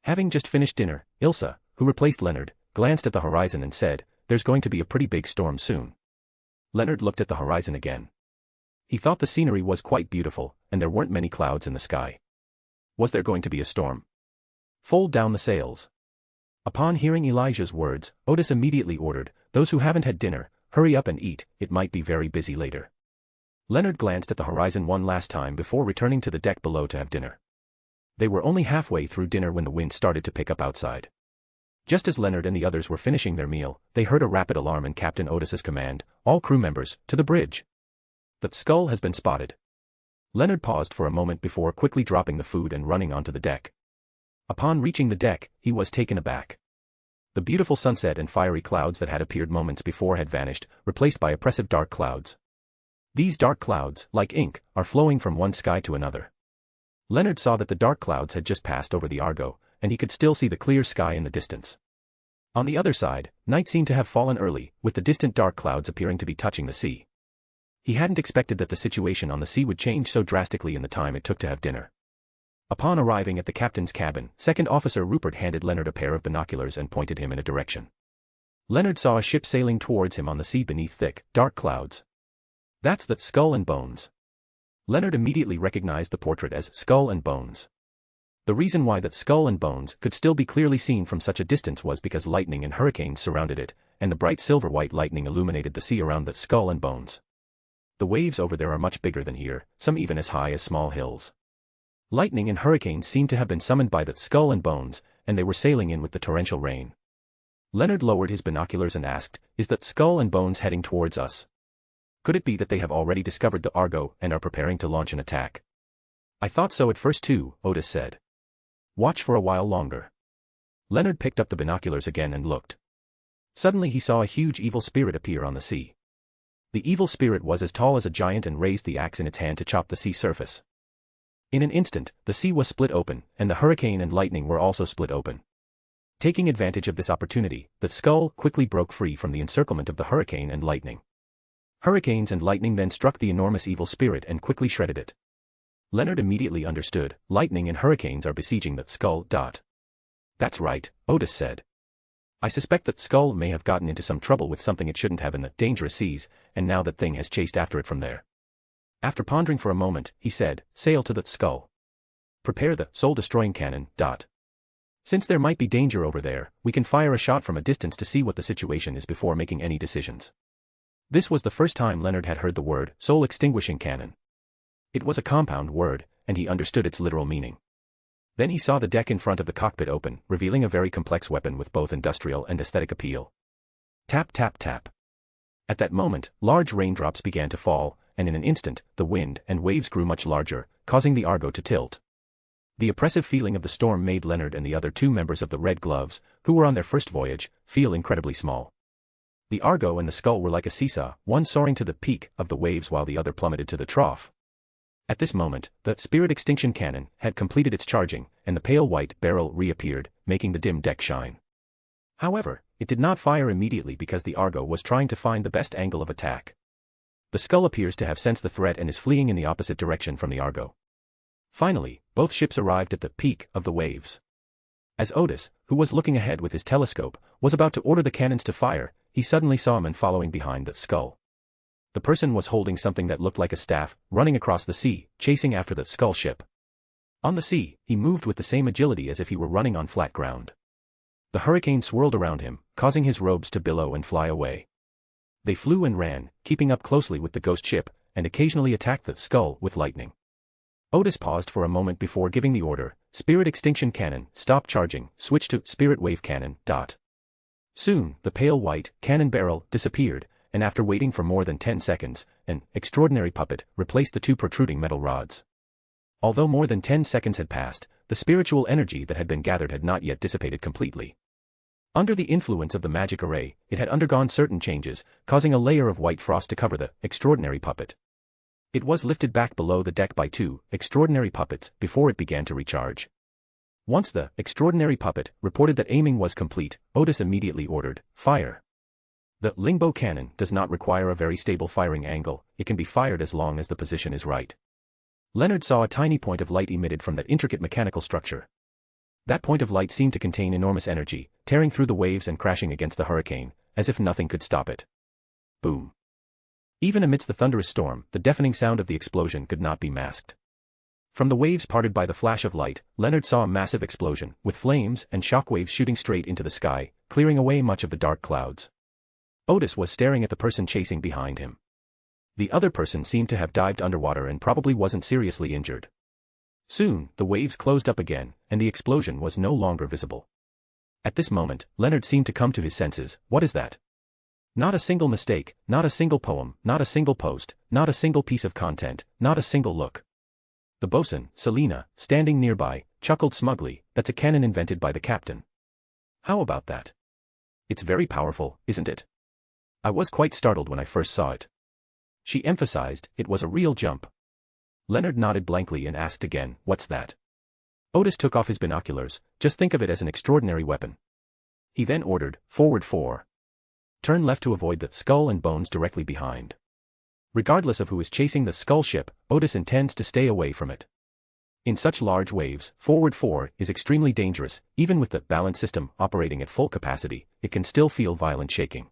Speaker 3: Having just finished dinner, Ilsa, who replaced Leonard, glanced at the horizon and said, there's going to be a pretty big storm soon. Leonard looked at the horizon again. He thought the scenery was quite beautiful, and there weren't many clouds in the sky. Was there going to be a storm? Fold down the sails. Upon hearing Elijah's words, Odis immediately ordered, "Those who haven't had dinner, hurry up and eat, it might be very busy later." Leonard glanced at the horizon one last time before returning to the deck below to have dinner. They were only halfway through dinner when the wind started to pick up outside. Just as Leonard and the others were finishing their meal, they heard a rapid alarm in Captain Odis's command, "All crew members, to the bridge. The Skull has been spotted." Leonard paused for a moment before quickly dropping the food and running onto the deck. Upon reaching the deck, he was taken aback. The beautiful sunset and fiery clouds that had appeared moments before had vanished, replaced by oppressive dark clouds. These dark clouds, like ink, are flowing from one sky to another. Leonard saw that the dark clouds had just passed over the Argo, and he could still see the clear sky in the distance. On the other side, night seemed to have fallen early, with the distant dark clouds appearing to be touching the sea. He hadn't expected that the situation on the sea would change so drastically in the time it took to have dinner. Upon arriving at the captain's cabin, Second Officer Rupert handed Leonard a pair of binoculars and pointed him in a direction. Leonard saw a ship sailing towards him on the sea beneath thick, dark clouds. "That's the Skull and Bones." Leonard immediately recognized the portrait as Skull and Bones. The reason why that Skull and Bones could still be clearly seen from such a distance was because lightning and hurricanes surrounded it, and the bright silver-white lightning illuminated the sea around the Skull and Bones. The waves over there are much bigger than here, some even as high as small hills. Lightning and hurricanes seemed to have been summoned by the Skull and Bones, and they were sailing in with the torrential rain. Leonard lowered his binoculars and asked, "Is the Skull and Bones heading towards us? Could it be that they have already discovered the Argo and are preparing to launch an attack?" "I thought so at first too," Odis said. "Watch for a while longer." Leonard picked up the binoculars again and looked. Suddenly he saw a huge evil spirit appear on the sea. The evil spirit was as tall as a giant and raised the axe in its hand to chop the sea surface. In an instant, the sea was split open, and the hurricane and lightning were also split open. Taking advantage of this opportunity, the Skull quickly broke free from the encirclement of the hurricane and lightning. Hurricanes and lightning then struck the enormous evil spirit and quickly shredded it. Leonard immediately understood, lightning and hurricanes are besieging the Skull. "That's right," Odis said. "I suspect that Skull may have gotten into some trouble with something it shouldn't have in the dangerous seas, and now that thing has chased after it from there." After pondering for a moment, he said, "Sail to the Skull. Prepare the soul-destroying cannon. Since there might be danger over there, we can fire a shot from a distance to see what the situation is before making any decisions." This was the first time Leonard had heard the word soul-extinguishing cannon. It was a compound word, and he understood its literal meaning. Then he saw the deck in front of the cockpit open, revealing a very complex weapon with both industrial and aesthetic appeal. Tap tap tap. At that moment, large raindrops began to fall, and in an instant, the wind and waves grew much larger, causing the Argo to tilt. The oppressive feeling of the storm made Leonard and the other two members of the Red Gloves, who were on their first voyage, feel incredibly small. The Argo and the Skull were like a seesaw, one soaring to the peak of the waves while the other plummeted to the trough. At this moment, the spirit extinction cannon had completed its charging, and the pale white barrel reappeared, making the dim deck shine. However, it did not fire immediately because the Argo was trying to find the best angle of attack. The Skull appears to have sensed the threat and is fleeing in the opposite direction from the Argo. Finally, both ships arrived at the peak of the waves. As Odis, who was looking ahead with his telescope, was about to order the cannons to fire, he suddenly saw a man following behind the Skull. The person was holding something that looked like a staff, running across the sea, chasing after the Skull ship. On the sea, he moved with the same agility as if he were running on flat ground. The hurricane swirled around him, causing his robes to billow and fly away. They flew and ran, keeping up closely with the ghost ship, and occasionally attacked the Skull with lightning. Odis paused for a moment before giving the order, "Spirit extinction cannon, stop charging, switch to spirit wave cannon." Soon, the pale white cannon barrel disappeared, and after waiting for more than 10 seconds, an extraordinary puppet replaced the two protruding metal rods. Although more than 10 seconds had passed, the spiritual energy that had been gathered had not yet dissipated completely. Under the influence of the magic array, it had undergone certain changes, causing a layer of white frost to cover the extraordinary puppet. It was lifted back below the deck by two extraordinary puppets before it began to recharge. Once the extraordinary puppet reported that aiming was complete, Odis immediately ordered, "Fire." The Lingbow cannon does not require a very stable firing angle, it can be fired as long as the position is right. Leonard saw a tiny point of light emitted from that intricate mechanical structure. That point of light seemed to contain enormous energy, tearing through the waves and crashing against the hurricane, as if nothing could stop it. Boom. Even amidst the thunderous storm, the deafening sound of the explosion could not be masked. From the waves parted by the flash of light, Leonard saw a massive explosion, with flames and shockwaves shooting straight into the sky, clearing away much of the dark clouds. Odis was staring at the person chasing behind him. The other person seemed to have dived underwater and probably wasn't seriously injured. Soon, the waves closed up again, and the explosion was no longer visible. At this moment, Leonard seemed to come to his senses. What is that? Not a single mistake, not a single poem, not a single post, not a single piece of content, not a single look. The bosun, Selena, standing nearby, chuckled smugly. That's a cannon invented by the captain. How about that? It's very powerful, isn't it? I was quite startled when I first saw it. She emphasized, it was a real jump. Leonard nodded blankly and asked again, what's that? Odis took off his binoculars. Just think of it as an extraordinary weapon. He then ordered, forward 4. Turn left to avoid the skull and bones directly behind. Regardless of who is chasing the skull ship, Odis intends to stay away from it. In such large waves, forward 4 is extremely dangerous. Even with the balance system operating at full capacity, it can still feel violent shaking.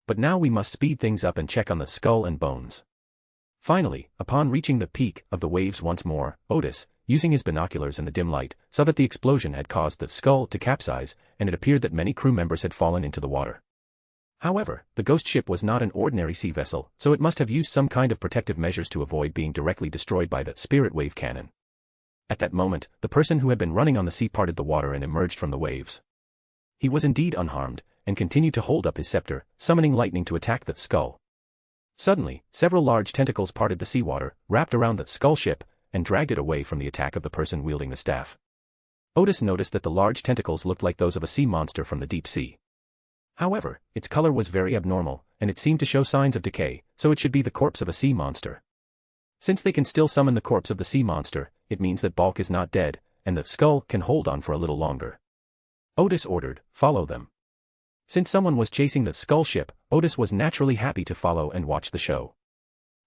Speaker 3: But now we must speed things up and check on the skull and bones. Finally, upon reaching the peak of the waves once more, Odis, using his binoculars and the dim light, saw that the explosion had caused the skull to capsize, and it appeared that many crew members had fallen into the water. However, the ghost ship was not an ordinary sea vessel, so it must have used some kind of protective measures to avoid being directly destroyed by the spirit wave cannon. At that moment, the person who had been running on the sea parted the water and emerged from the waves. He was indeed unharmed, and continued to hold up his scepter, summoning lightning to attack the skull. Suddenly, several large tentacles parted the seawater, wrapped around the skull ship, and dragged it away from the attack of the person wielding the staff. Odis noticed that the large tentacles looked like those of a sea monster from the deep sea. However, its color was very abnormal, and it seemed to show signs of decay, so it should be the corpse of a sea monster. Since they can still summon the corpse of the sea monster, it means that Balk is not dead, and the skull can hold on for a little longer. Odis ordered, follow them. Since someone was chasing the skull ship, Odis was naturally happy to follow and watch the show.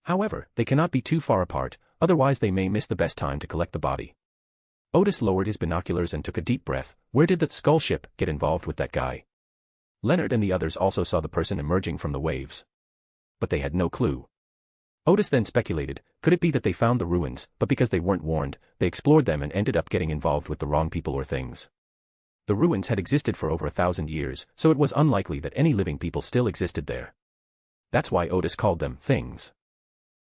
Speaker 3: However, they cannot be too far apart, otherwise they may miss the best time to collect the body. Odis lowered his binoculars and took a deep breath. Where did that skull ship get involved with that guy? Leonard and the others also saw the person emerging from the waves. But they had no clue. Odis then speculated, could it be that they found the ruins, but because they weren't warned, they explored them and ended up getting involved with the wrong people or things. The ruins had existed for over 1,000 years, so it was unlikely that any living people still existed there. That's why Odis called them things.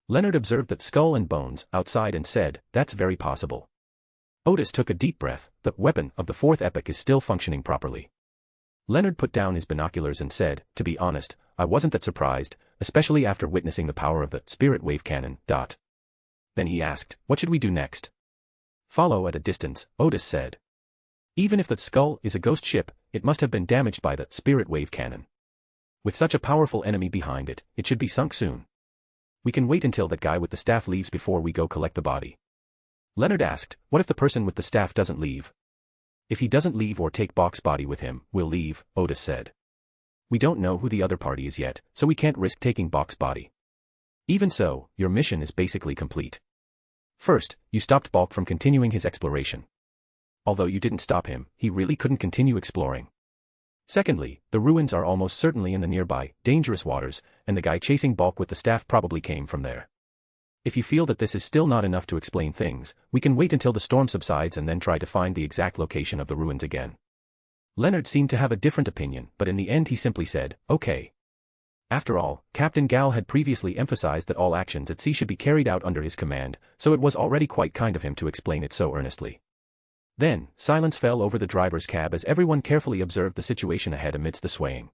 Speaker 3: Leonard observed that skull and bones outside and said, that's very possible. Odis took a deep breath. The weapon of the fourth epoch is still functioning properly. Leonard put down his binoculars and said, to be honest, I wasn't that surprised, especially after witnessing the power of the spirit wave cannon. Then he asked, what should we do next? Follow at a distance, Odis said. Even if the skull is a ghost ship, it must have been damaged by the spirit wave cannon. With such a powerful enemy behind it, it should be sunk soon. We can wait until that guy with the staff leaves before we go collect the body. Leonard asked, what if the person with the staff doesn't leave? If he doesn't leave or take Balk's body with him, we'll leave, Odis said. We don't know who the other party is yet, so we can't risk taking Balk's body. Even so, your mission is basically complete. First, you stopped Balk from continuing his exploration. Although you didn't stop him, he really couldn't continue exploring. Secondly, the ruins are almost certainly in the nearby, dangerous waters, and the guy chasing Balk with the staff probably came from there. If you feel that this is still not enough to explain things, we can wait until the storm subsides and then try to find the exact location of the ruins again. Leonard seemed to have a different opinion, but in the end he simply said, okay. After all, Captain Gal had previously emphasized that all actions at sea should be carried out under his command, so it was already quite kind of him to explain it so earnestly. Then, silence fell over the driver's cab as everyone carefully observed the situation ahead amidst the swaying.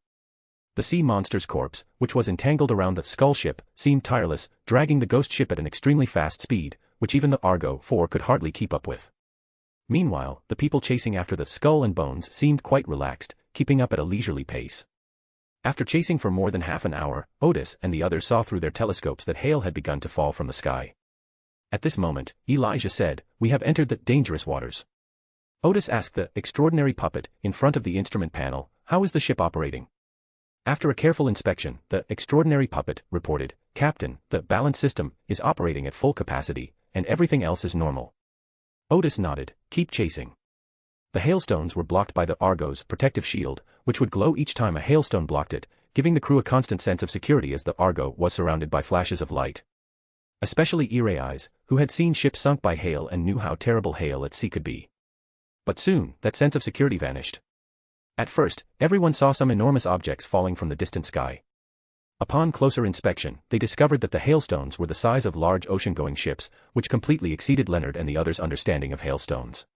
Speaker 3: The sea monster's corpse, which was entangled around the skull ship, seemed tireless, dragging the ghost ship at an extremely fast speed, which even the Argo 4 could hardly keep up with. Meanwhile, the people chasing after the skull and bones seemed quite relaxed, keeping up at a leisurely pace. After chasing for more than half an hour, Odis and the others saw through their telescopes that hail had begun to fall from the sky. At this moment, Elijah said, we have entered the dangerous waters. Odis asked the extraordinary puppet in front of the instrument panel, how is the ship operating? After a careful inspection, the extraordinary puppet reported, Captain, the balance system is operating at full capacity, and everything else is normal. Odis nodded, keep chasing. The hailstones were blocked by the Argo's protective shield, which would glow each time a hailstone blocked it, giving the crew a constant sense of security as the Argo was surrounded by flashes of light. Especially Irais, who had seen ships sunk by hail and knew how terrible hail at sea could be. But soon, that sense of security vanished. At first, everyone saw some enormous objects falling from the distant sky. Upon closer inspection, they discovered that the hailstones were the size of large ocean-going ships, which completely exceeded Leonard and the others' understanding of hailstones.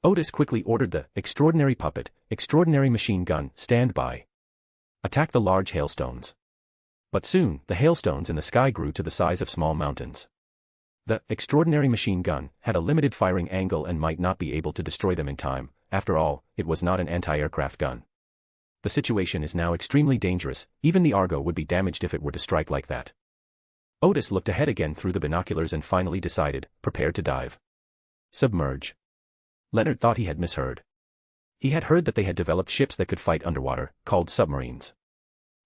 Speaker 3: Odis quickly ordered the extraordinary puppet, extraordinary machine gun, stand by. Attack the large hailstones. But soon, the hailstones in the sky grew to the size of small mountains. The extraordinary machine gun had a limited firing angle and might not be able to destroy them in time. After all, it was not an anti-aircraft gun. The situation is now extremely dangerous, even the Argo would be damaged if it were to strike like that. Odis looked ahead again through the binoculars and finally decided, prepare to dive. Submerge. Leonard thought he had misheard. He had heard that they had developed ships that could fight underwater, called submarines.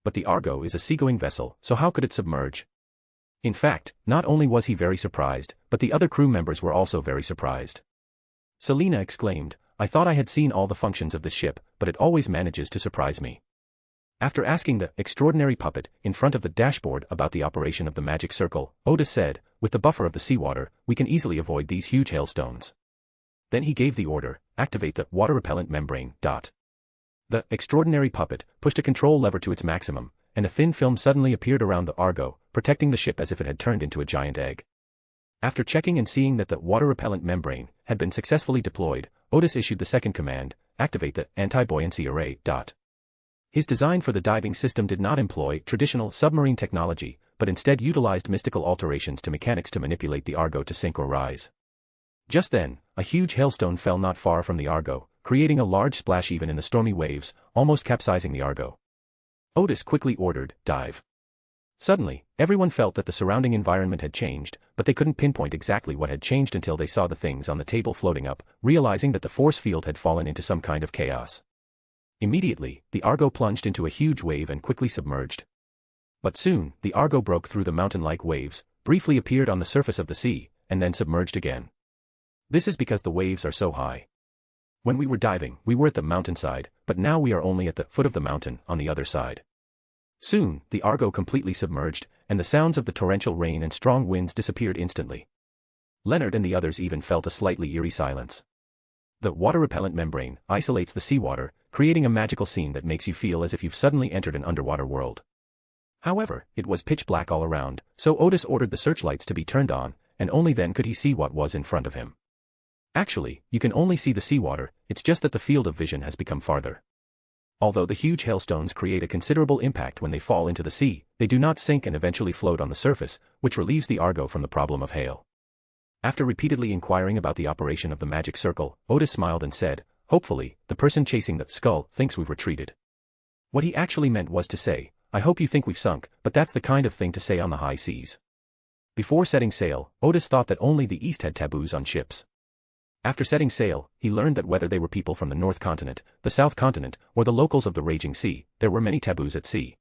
Speaker 3: But the Argo is a seagoing vessel, so how could it submerge? In fact, not only was he very surprised, but the other crew members were also very surprised. Selena exclaimed, I thought I had seen all the functions of this ship, but it always manages to surprise me. After asking the extraordinary puppet in front of the dashboard about the operation of the magic circle, Odis said, with the buffer of the seawater, we can easily avoid these huge hailstones. Then he gave the order, activate the water-repellent membrane. The extraordinary puppet pushed a control lever to its maximum, and a thin film suddenly appeared around the Argo, protecting the ship as if it had turned into a giant egg. After checking and seeing that the water-repellent membrane had been successfully deployed, Odis issued the second command, activate the anti-buoyancy array. His design for the diving system did not employ traditional submarine technology, but instead utilized mystical alterations to mechanics to manipulate the Argo to sink or rise. Just then, a huge hailstone fell not far from the Argo, creating a large splash even in the stormy waves, almost capsizing the Argo. Odis quickly ordered, dive. Suddenly, everyone felt that the surrounding environment had changed, but they couldn't pinpoint exactly what had changed until they saw the things on the table floating up, realizing that the force field had fallen into some kind of chaos. Immediately, the Argo plunged into a huge wave and quickly submerged. But soon, the Argo broke through the mountain-like waves, briefly appeared on the surface of the sea, and then submerged again. This is because the waves are so high. When we were diving, we were at the mountainside, but now we are only at the foot of the mountain, on the other side. Soon, the Argo completely submerged, and the sounds of the torrential rain and strong winds disappeared instantly. Leonard and the others even felt a slightly eerie silence. The water-repellent membrane isolates the seawater, creating a magical scene that makes you feel as if you've suddenly entered an underwater world. However, it was pitch black all around, so Odis ordered the searchlights to be turned on, and only then could he see what was in front of him. Actually, you can only see the seawater, it's just that the field of vision has become farther. Although the huge hailstones create a considerable impact when they fall into the sea, they do not sink and eventually float on the surface, which relieves the Argo from the problem of hail. After repeatedly inquiring about the operation of the magic circle, Odis smiled and said, hopefully, the person chasing the skull thinks we've retreated. What he actually meant was to say, I hope you think we've sunk, but that's the kind of thing to say on the high seas. Before setting sail, Odis thought that only the East had taboos on ships. After setting sail, he learned that whether they were people from the North Continent, the South Continent, or the locals of the raging sea, there were many taboos at sea.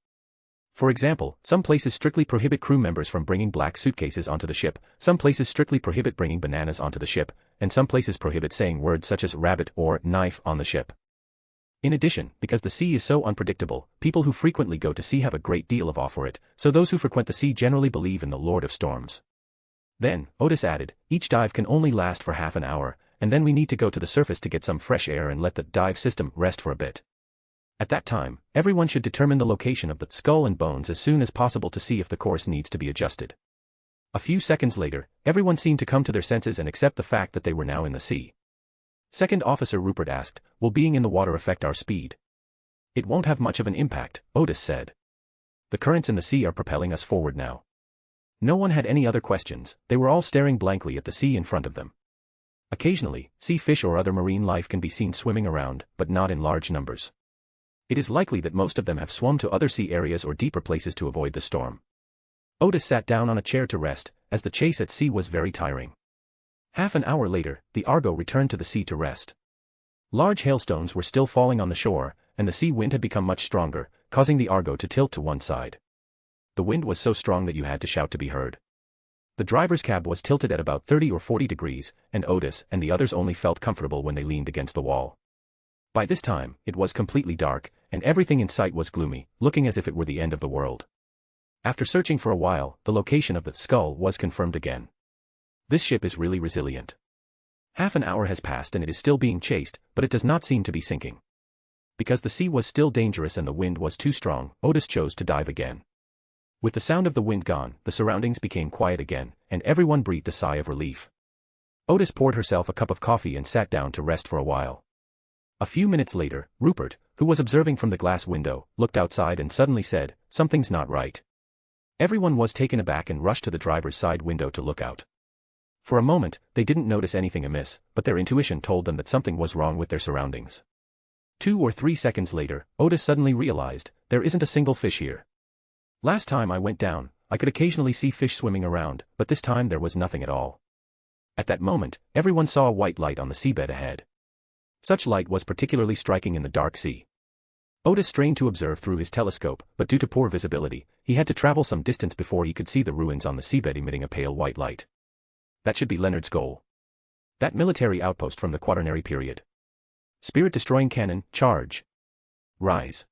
Speaker 3: For example, some places strictly prohibit crew members from bringing black suitcases onto the ship, some places strictly prohibit bringing bananas onto the ship, and some places prohibit saying words such as rabbit or knife on the ship. In addition, because the sea is so unpredictable, people who frequently go to sea have a great deal of awe for it, so those who frequent the sea generally believe in the Lord of Storms. Then, Odis added, each dive can only last for half an hour, and then we need to go to the surface to get some fresh air and let the dive system rest for a bit. At that time, everyone should determine the location of the skull and bones as soon as possible to see if the course needs to be adjusted. A few seconds later, everyone seemed to come to their senses and accept the fact that they were now in the sea. Second Officer Rupert asked, will being in the water affect our speed? It won't have much of an impact, Odis said. The currents in the sea are propelling us forward now. No one had any other questions, they were all staring blankly at the sea in front of them. Occasionally, sea fish or other marine life can be seen swimming around, but not in large numbers. It is likely that most of them have swum to other sea areas or deeper places to avoid the storm. Odis sat down on a chair to rest, as the chase at sea was very tiring. Half an hour later, the Argo returned to the sea to rest. Large hailstones were still falling on the shore, and the sea wind had become much stronger, causing the Argo to tilt to one side. The wind was so strong that you had to shout to be heard. The driver's cab was tilted at about 30 or 40 degrees, and Odis and the others only felt comfortable when they leaned against the wall. By this time, it was completely dark, and everything in sight was gloomy, looking as if it were the end of the world. After searching for a while, the location of the skull was confirmed again. This ship is really resilient. Half an hour has passed and it is still being chased, but it does not seem to be sinking. Because the sea was still dangerous and the wind was too strong, Odis chose to dive again. With the sound of the wind gone, the surroundings became quiet again, and everyone breathed a sigh of relief. Odis poured herself a cup of coffee and sat down to rest for a while. A few minutes later, Rupert, who was observing from the glass window, looked outside and suddenly said, "Something's not right." Everyone was taken aback and rushed to the driver's side window to look out. For a moment, they didn't notice anything amiss, but their intuition told them that something was wrong with their surroundings. 2 or 3 seconds later, Odis suddenly realized, there isn't a single fish here. Last time I went down, I could occasionally see fish swimming around, but this time there was nothing at all. At that moment, everyone saw a white light on the seabed ahead. Such light was particularly striking in the dark sea. Odis strained to observe through his telescope, but due to poor visibility, he had to travel some distance before he could see the ruins on the seabed emitting a pale white light. That should be Leonard's goal. That military outpost from the Quaternary period. Spirit-destroying cannon, charge. Rise.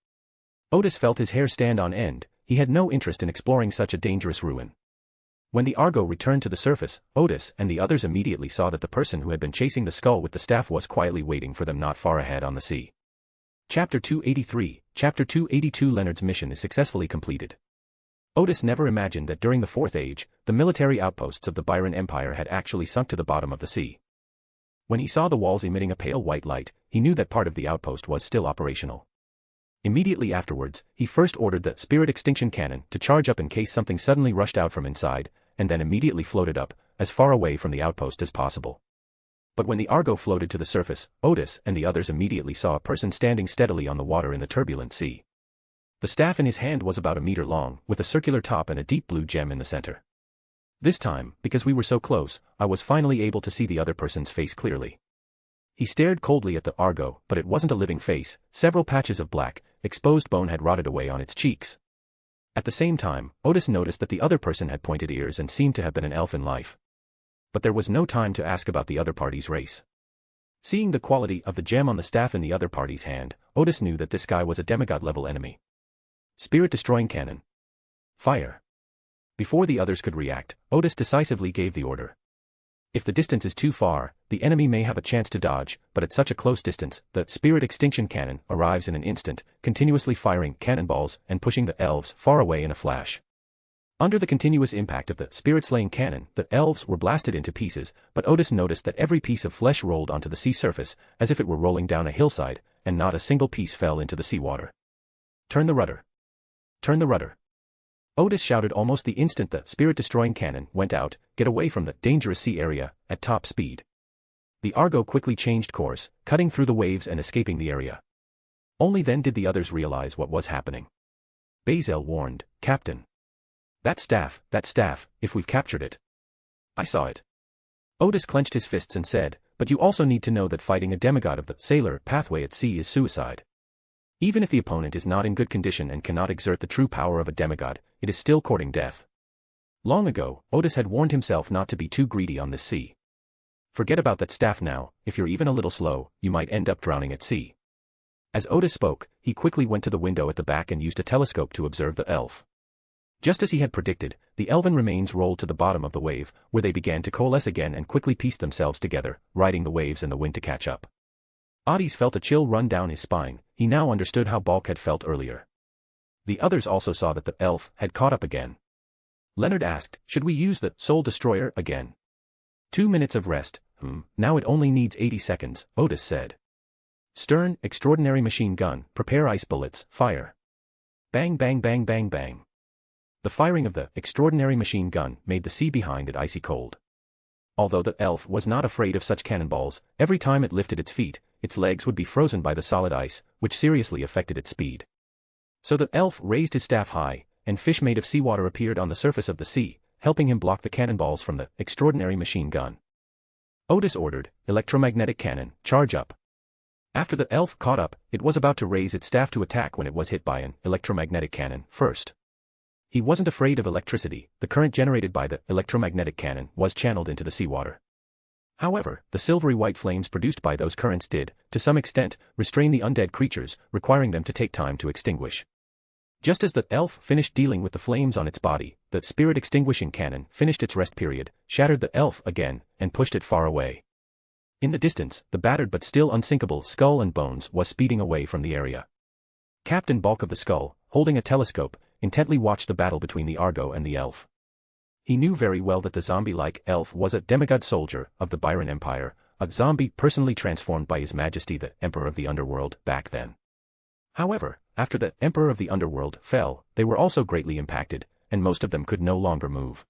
Speaker 3: Odis felt his hair stand on end. He had no interest in exploring such a dangerous ruin. When the Argo returned to the surface, Odis and the others immediately saw that the person who had been chasing the skull with the staff was quietly waiting for them not far ahead on the sea. Chapter 283, Chapter 282 Leonard's mission is successfully completed. Odis never imagined that during the Fourth Age, the military outposts of the Byron Empire had actually sunk to the bottom of the sea. When he saw the walls emitting a pale white light, he knew that part of the outpost was still operational. Immediately afterwards, he first ordered the Spirit Extinction Cannon to charge up in case something suddenly rushed out from inside, and then immediately floated up, as far away from the outpost as possible. But when the Argo floated to the surface, Odis and the others immediately saw a person standing steadily on the water in the turbulent sea. The staff in his hand was about a meter long, with a circular top and a deep blue gem in the center. This time, because we were so close, I was finally able to see the other person's face clearly. He stared coldly at the Argo, but it wasn't a living face. Several patches of black, exposed bone had rotted away on its cheeks. At the same time, Odis noticed that the other person had pointed ears and seemed to have been an elf in life. But there was no time to ask about the other party's race. Seeing the quality of the gem on the staff in the other party's hand, Odis knew that this guy was a demigod-level enemy. Spirit-destroying cannon. Fire. Before the others could react, Odis decisively gave the order. If the distance is too far, the enemy may have a chance to dodge, but at such a close distance, the Spirit Extinction Cannon arrives in an instant, continuously firing cannonballs and pushing the elves far away in a flash. Under the continuous impact of the Spirit-slaying cannon, the elves were blasted into pieces, but Odis noticed that every piece of flesh rolled onto the sea surface, as if it were rolling down a hillside, and not a single piece fell into the seawater. Turn the rudder. Turn the rudder. Odis shouted almost the instant the spirit-destroying cannon went out, "Get away from the dangerous sea area," at top speed. The Argo quickly changed course, cutting through the waves and escaping the area. Only then did the others realize what was happening. Bazel warned, "Captain. That staff, if we've captured it." "I saw it." Odis clenched his fists and said, "But you also need to know that fighting a demigod of the sailor pathway at sea is suicide. Even if the opponent is not in good condition and cannot exert the true power of a demigod, it is still courting death." Long ago, Odis had warned himself not to be too greedy on this sea. Forget about that staff now. If you're even a little slow, you might end up drowning at sea. As Odis spoke, he quickly went to the window at the back and used a telescope to observe the elf. Just as he had predicted, the elven remains rolled to the bottom of the wave, where they began to coalesce again and quickly pieced themselves together, riding the waves and the wind to catch up. Odis felt a chill run down his spine. He now understood how Balk had felt earlier. The others also saw that the elf had caught up again. Leonard asked, "Should we use the Soul Destroyer again?" 2 minutes of rest. Now it only needs 80 seconds, Odis said. Stern, extraordinary machine gun, prepare ice bullets, fire. Bang bang bang bang bang. The firing of the extraordinary machine gun made the sea behind it icy cold. Although the elf was not afraid of such cannonballs, every time it lifted its feet, its legs would be frozen by the solid ice, which seriously affected its speed. So the elf raised his staff high, and fish made of seawater appeared on the surface of the sea, helping him block the cannonballs from the extraordinary machine gun. Odis ordered, "Electromagnetic cannon, charge up." After the elf caught up, it was about to raise its staff to attack when it was hit by an electromagnetic cannon first. He wasn't afraid of electricity. The current generated by the electromagnetic cannon was channeled into the seawater. However, the silvery white flames produced by those currents did, to some extent, restrain the undead creatures, requiring them to take time to extinguish. Just as the elf finished dealing with the flames on its body, the spirit extinguishing cannon finished its rest period, shattered the elf again, and pushed it far away. In the distance, the battered but still unsinkable skull and bones was speeding away from the area. Captain Bulk of the Skull, holding a telescope, intently watched the battle between the Argo and the elf. He knew very well that the zombie-like elf was a demigod soldier of the Byron Empire, a zombie personally transformed by His Majesty the Emperor of the Underworld back then. However, after the Emperor of the Underworld fell, they were also greatly impacted, and most of them could no longer move.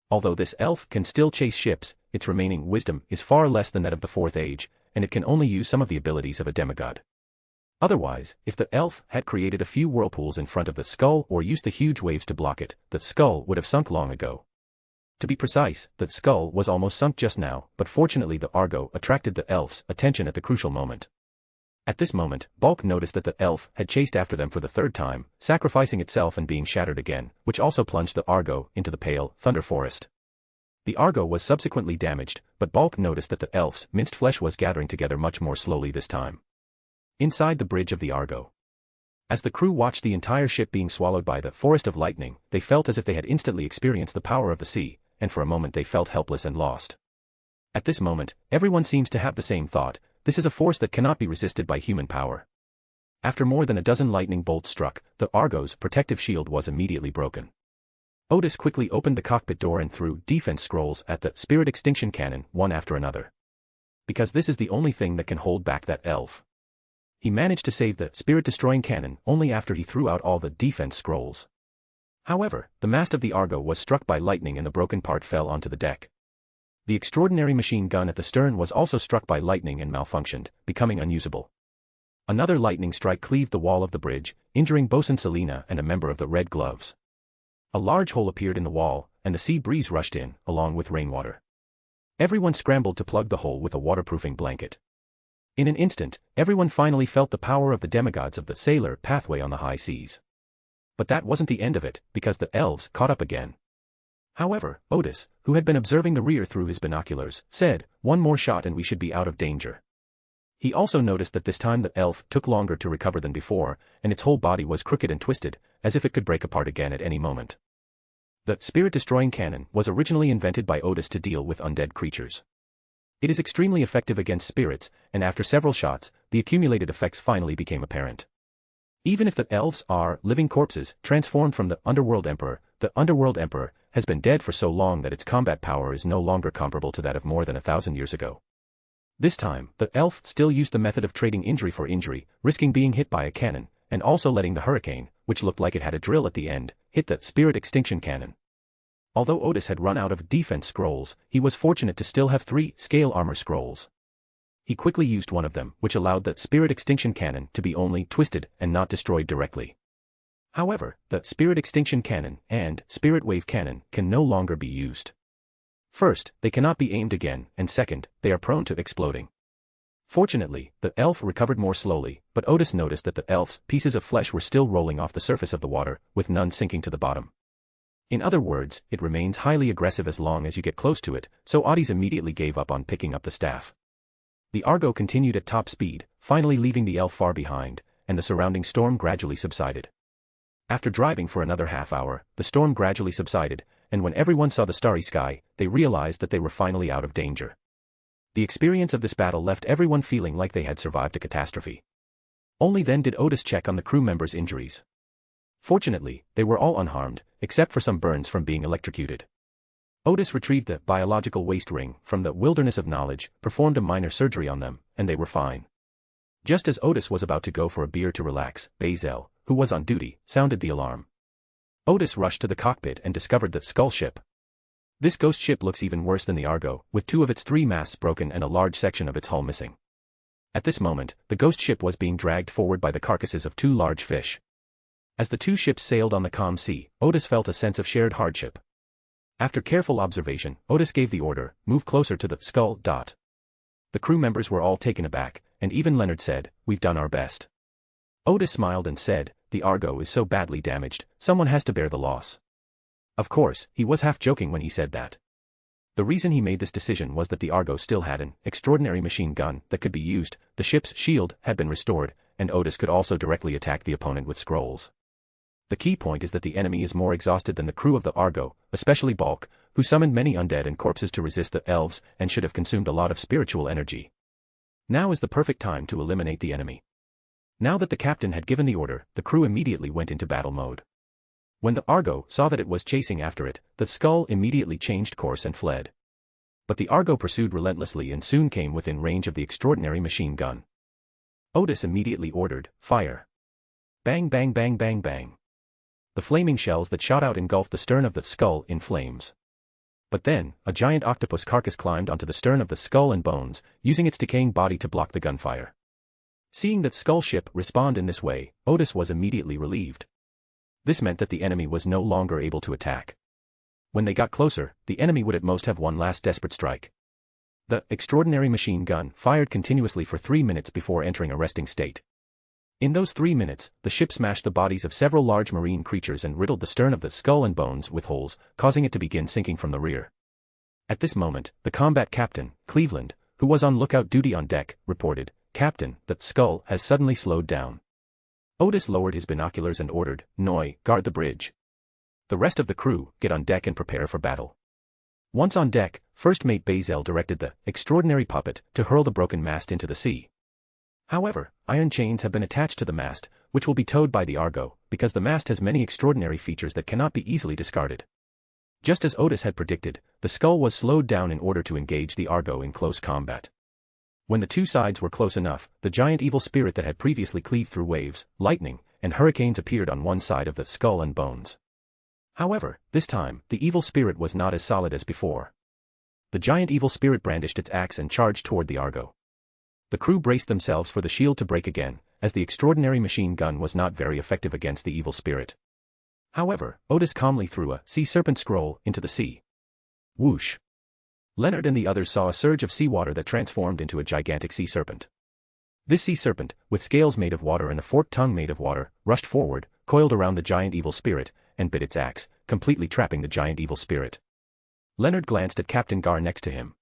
Speaker 3: Although this elf can still chase ships, its remaining wisdom is far less than that of the Fourth Age, and it can only use some of the abilities of a demigod. Otherwise, if the elf had created a few whirlpools in front of the skull or used the huge waves to block it, the skull would have sunk long ago. To be precise, the skull was almost sunk just now, but fortunately the Argo attracted the elf's attention at the crucial moment. At this moment, Bulk noticed that the elf had chased after them for the third time, sacrificing itself and being shattered again, which also plunged the Argo into the pale thunder forest. The Argo was subsequently damaged, but Bulk noticed that the elf's minced flesh was gathering together much more slowly this time. Inside the bridge of the Argo. As the crew watched the entire ship being swallowed by the forest of lightning, they felt as if they had instantly experienced the power of the sea, and for a moment they felt helpless and lost. At this moment, everyone seems to have the same thought: this is a force that cannot be resisted by human power. After more than a dozen lightning bolts struck, the Argo's protective shield was immediately broken. Odis quickly opened the cockpit door and threw defense scrolls at the spirit extinction cannon, one after another. Because this is the only thing that can hold back that elf. He managed to save the spirit-destroying cannon only after he threw out all the defense scrolls. However, the mast of the Argo was struck by lightning and the broken part fell onto the deck. The extraordinary machine gun at the stern was also struck by lightning and malfunctioned, becoming unusable. Another lightning strike cleaved the wall of the bridge, injuring Bosun Selena and a member of the Red Gloves. A large hole appeared in the wall, and the sea breeze rushed in, along with rainwater. Everyone scrambled to plug the hole with a waterproofing blanket. In an instant, everyone finally felt the power of the demigods of the sailor pathway on the high seas. But that wasn't the end of it, because the elves caught up again. However, Odis, who had been observing the rear through his binoculars, said, "One more shot and we should be out of danger." He also noticed that this time the elf took longer to recover than before, and its whole body was crooked and twisted, as if it could break apart again at any moment. The spirit-destroying cannon was originally invented by Odis to deal with undead creatures. It is extremely effective against spirits, and after several shots, the accumulated effects finally became apparent. Even if the elves are living corpses, transformed from the Underworld Emperor has been dead for so long that its combat power is no longer comparable to that of more than 1,000 years ago. This time, the elf still used the method of trading injury for injury, risking being hit by a cannon, and also letting the hurricane, which looked like it had a drill at the end, hit the spirit extinction cannon. Although Odis had run out of defense scrolls, he was fortunate to still have 3 scale armor scrolls. He quickly used one of them, which allowed the spirit extinction cannon to be only twisted and not destroyed directly. However, the spirit extinction cannon and spirit wave cannon can no longer be used. First, they cannot be aimed again, and second, they are prone to exploding. Fortunately, the elf recovered more slowly, but Odis noticed that the elf's pieces of flesh were still rolling off the surface of the water, with none sinking to the bottom. In other words, it remains highly aggressive as long as you get close to it, so Odis immediately gave up on picking up the staff. The Argo continued at top speed, finally leaving the elf far behind, and the surrounding storm gradually subsided. After driving for another half hour, the storm gradually subsided, and when everyone saw the starry sky, they realized that they were finally out of danger. The experience of this battle left everyone feeling like they had survived a catastrophe. Only then did Odis check on the crew members' injuries. Fortunately, they were all unharmed, except for some burns from being electrocuted. Odis retrieved the biological waste ring from the wilderness of knowledge, performed a minor surgery on them, and they were fine. Just as Odis was about to go for a beer to relax, Bazel, who was on duty, sounded the alarm. Odis rushed to the cockpit and discovered the skull ship. This ghost ship looks even worse than the Argo, with 2 of its 3 masts broken and a large section of its hull missing. At this moment, the ghost ship was being dragged forward by the carcasses of 2 large fish. As the 2 ships sailed on the calm sea, Odis felt a sense of shared hardship. After careful observation, Odis gave the order, "Move closer to the skull." The crew members were all taken aback, and even Leonard said, "We've done our best." Odis smiled and said, the Argo is so badly damaged, someone has to bear the loss. Of course, he was half joking when he said that. The reason he made this decision was that the Argo still had an extraordinary machine gun that could be used, the ship's shield had been restored, and Odis could also directly attack the opponent with scrolls. The key point is that the enemy is more exhausted than the crew of the Argo, especially Balk, who summoned many undead and corpses to resist the elves and should have consumed a lot of spiritual energy. Now is the perfect time to eliminate the enemy. Now that the captain had given the order, the crew immediately went into battle mode. When the Argo saw that it was chasing after it, the Skull immediately changed course and fled. But the Argo pursued relentlessly and soon came within range of the extraordinary machine gun. Odis immediately ordered, "Fire!" Bang bang bang bang bang. The flaming shells that shot out engulfed the stern of the Skull in flames. But then, a giant octopus carcass climbed onto the stern of the Skull and Bones, using its decaying body to block the gunfire. Seeing that Skull ship respond in this way, Odis was immediately relieved. This meant that the enemy was no longer able to attack. When they got closer, the enemy would at most have one last desperate strike. The extraordinary machine gun fired continuously for 3 minutes before entering a resting state. In those 3 minutes, the ship smashed the bodies of several large marine creatures and riddled the stern of the Skull and Bones with holes, causing it to begin sinking from the rear. At this moment, the combat captain, Cleveland, who was on lookout duty on deck, reported, "Captain, the Skull has suddenly slowed down." Odis lowered his binoculars and ordered, "Noi, guard the bridge. The rest of the crew, get on deck and prepare for battle." Once on deck, First Mate Bazel directed the extraordinary puppet to hurl the broken mast into the sea. However, iron chains have been attached to the mast, which will be towed by the Argo, because the mast has many extraordinary features that cannot be easily discarded. Just as Odis had predicted, the Skull was slowed down in order to engage the Argo in close combat. When the two sides were close enough, the giant evil spirit that had previously cleaved through waves, lightning, and hurricanes appeared on one side of the Skull and Bones. However, this time, the evil spirit was not as solid as before. The giant evil spirit brandished its axe and charged toward the Argo. The crew braced themselves for the shield to break again, as the extraordinary machine gun was not very effective against the evil spirit. However, Odis calmly threw a sea serpent scroll into the sea. Whoosh! Leonard and the others saw a surge of seawater that transformed into a gigantic sea serpent. This sea serpent, with scales made of water and a forked tongue made of water, rushed forward, coiled around the giant evil spirit, and bit its axe, completely trapping the giant evil spirit. Leonard glanced at Captain Gar next to him.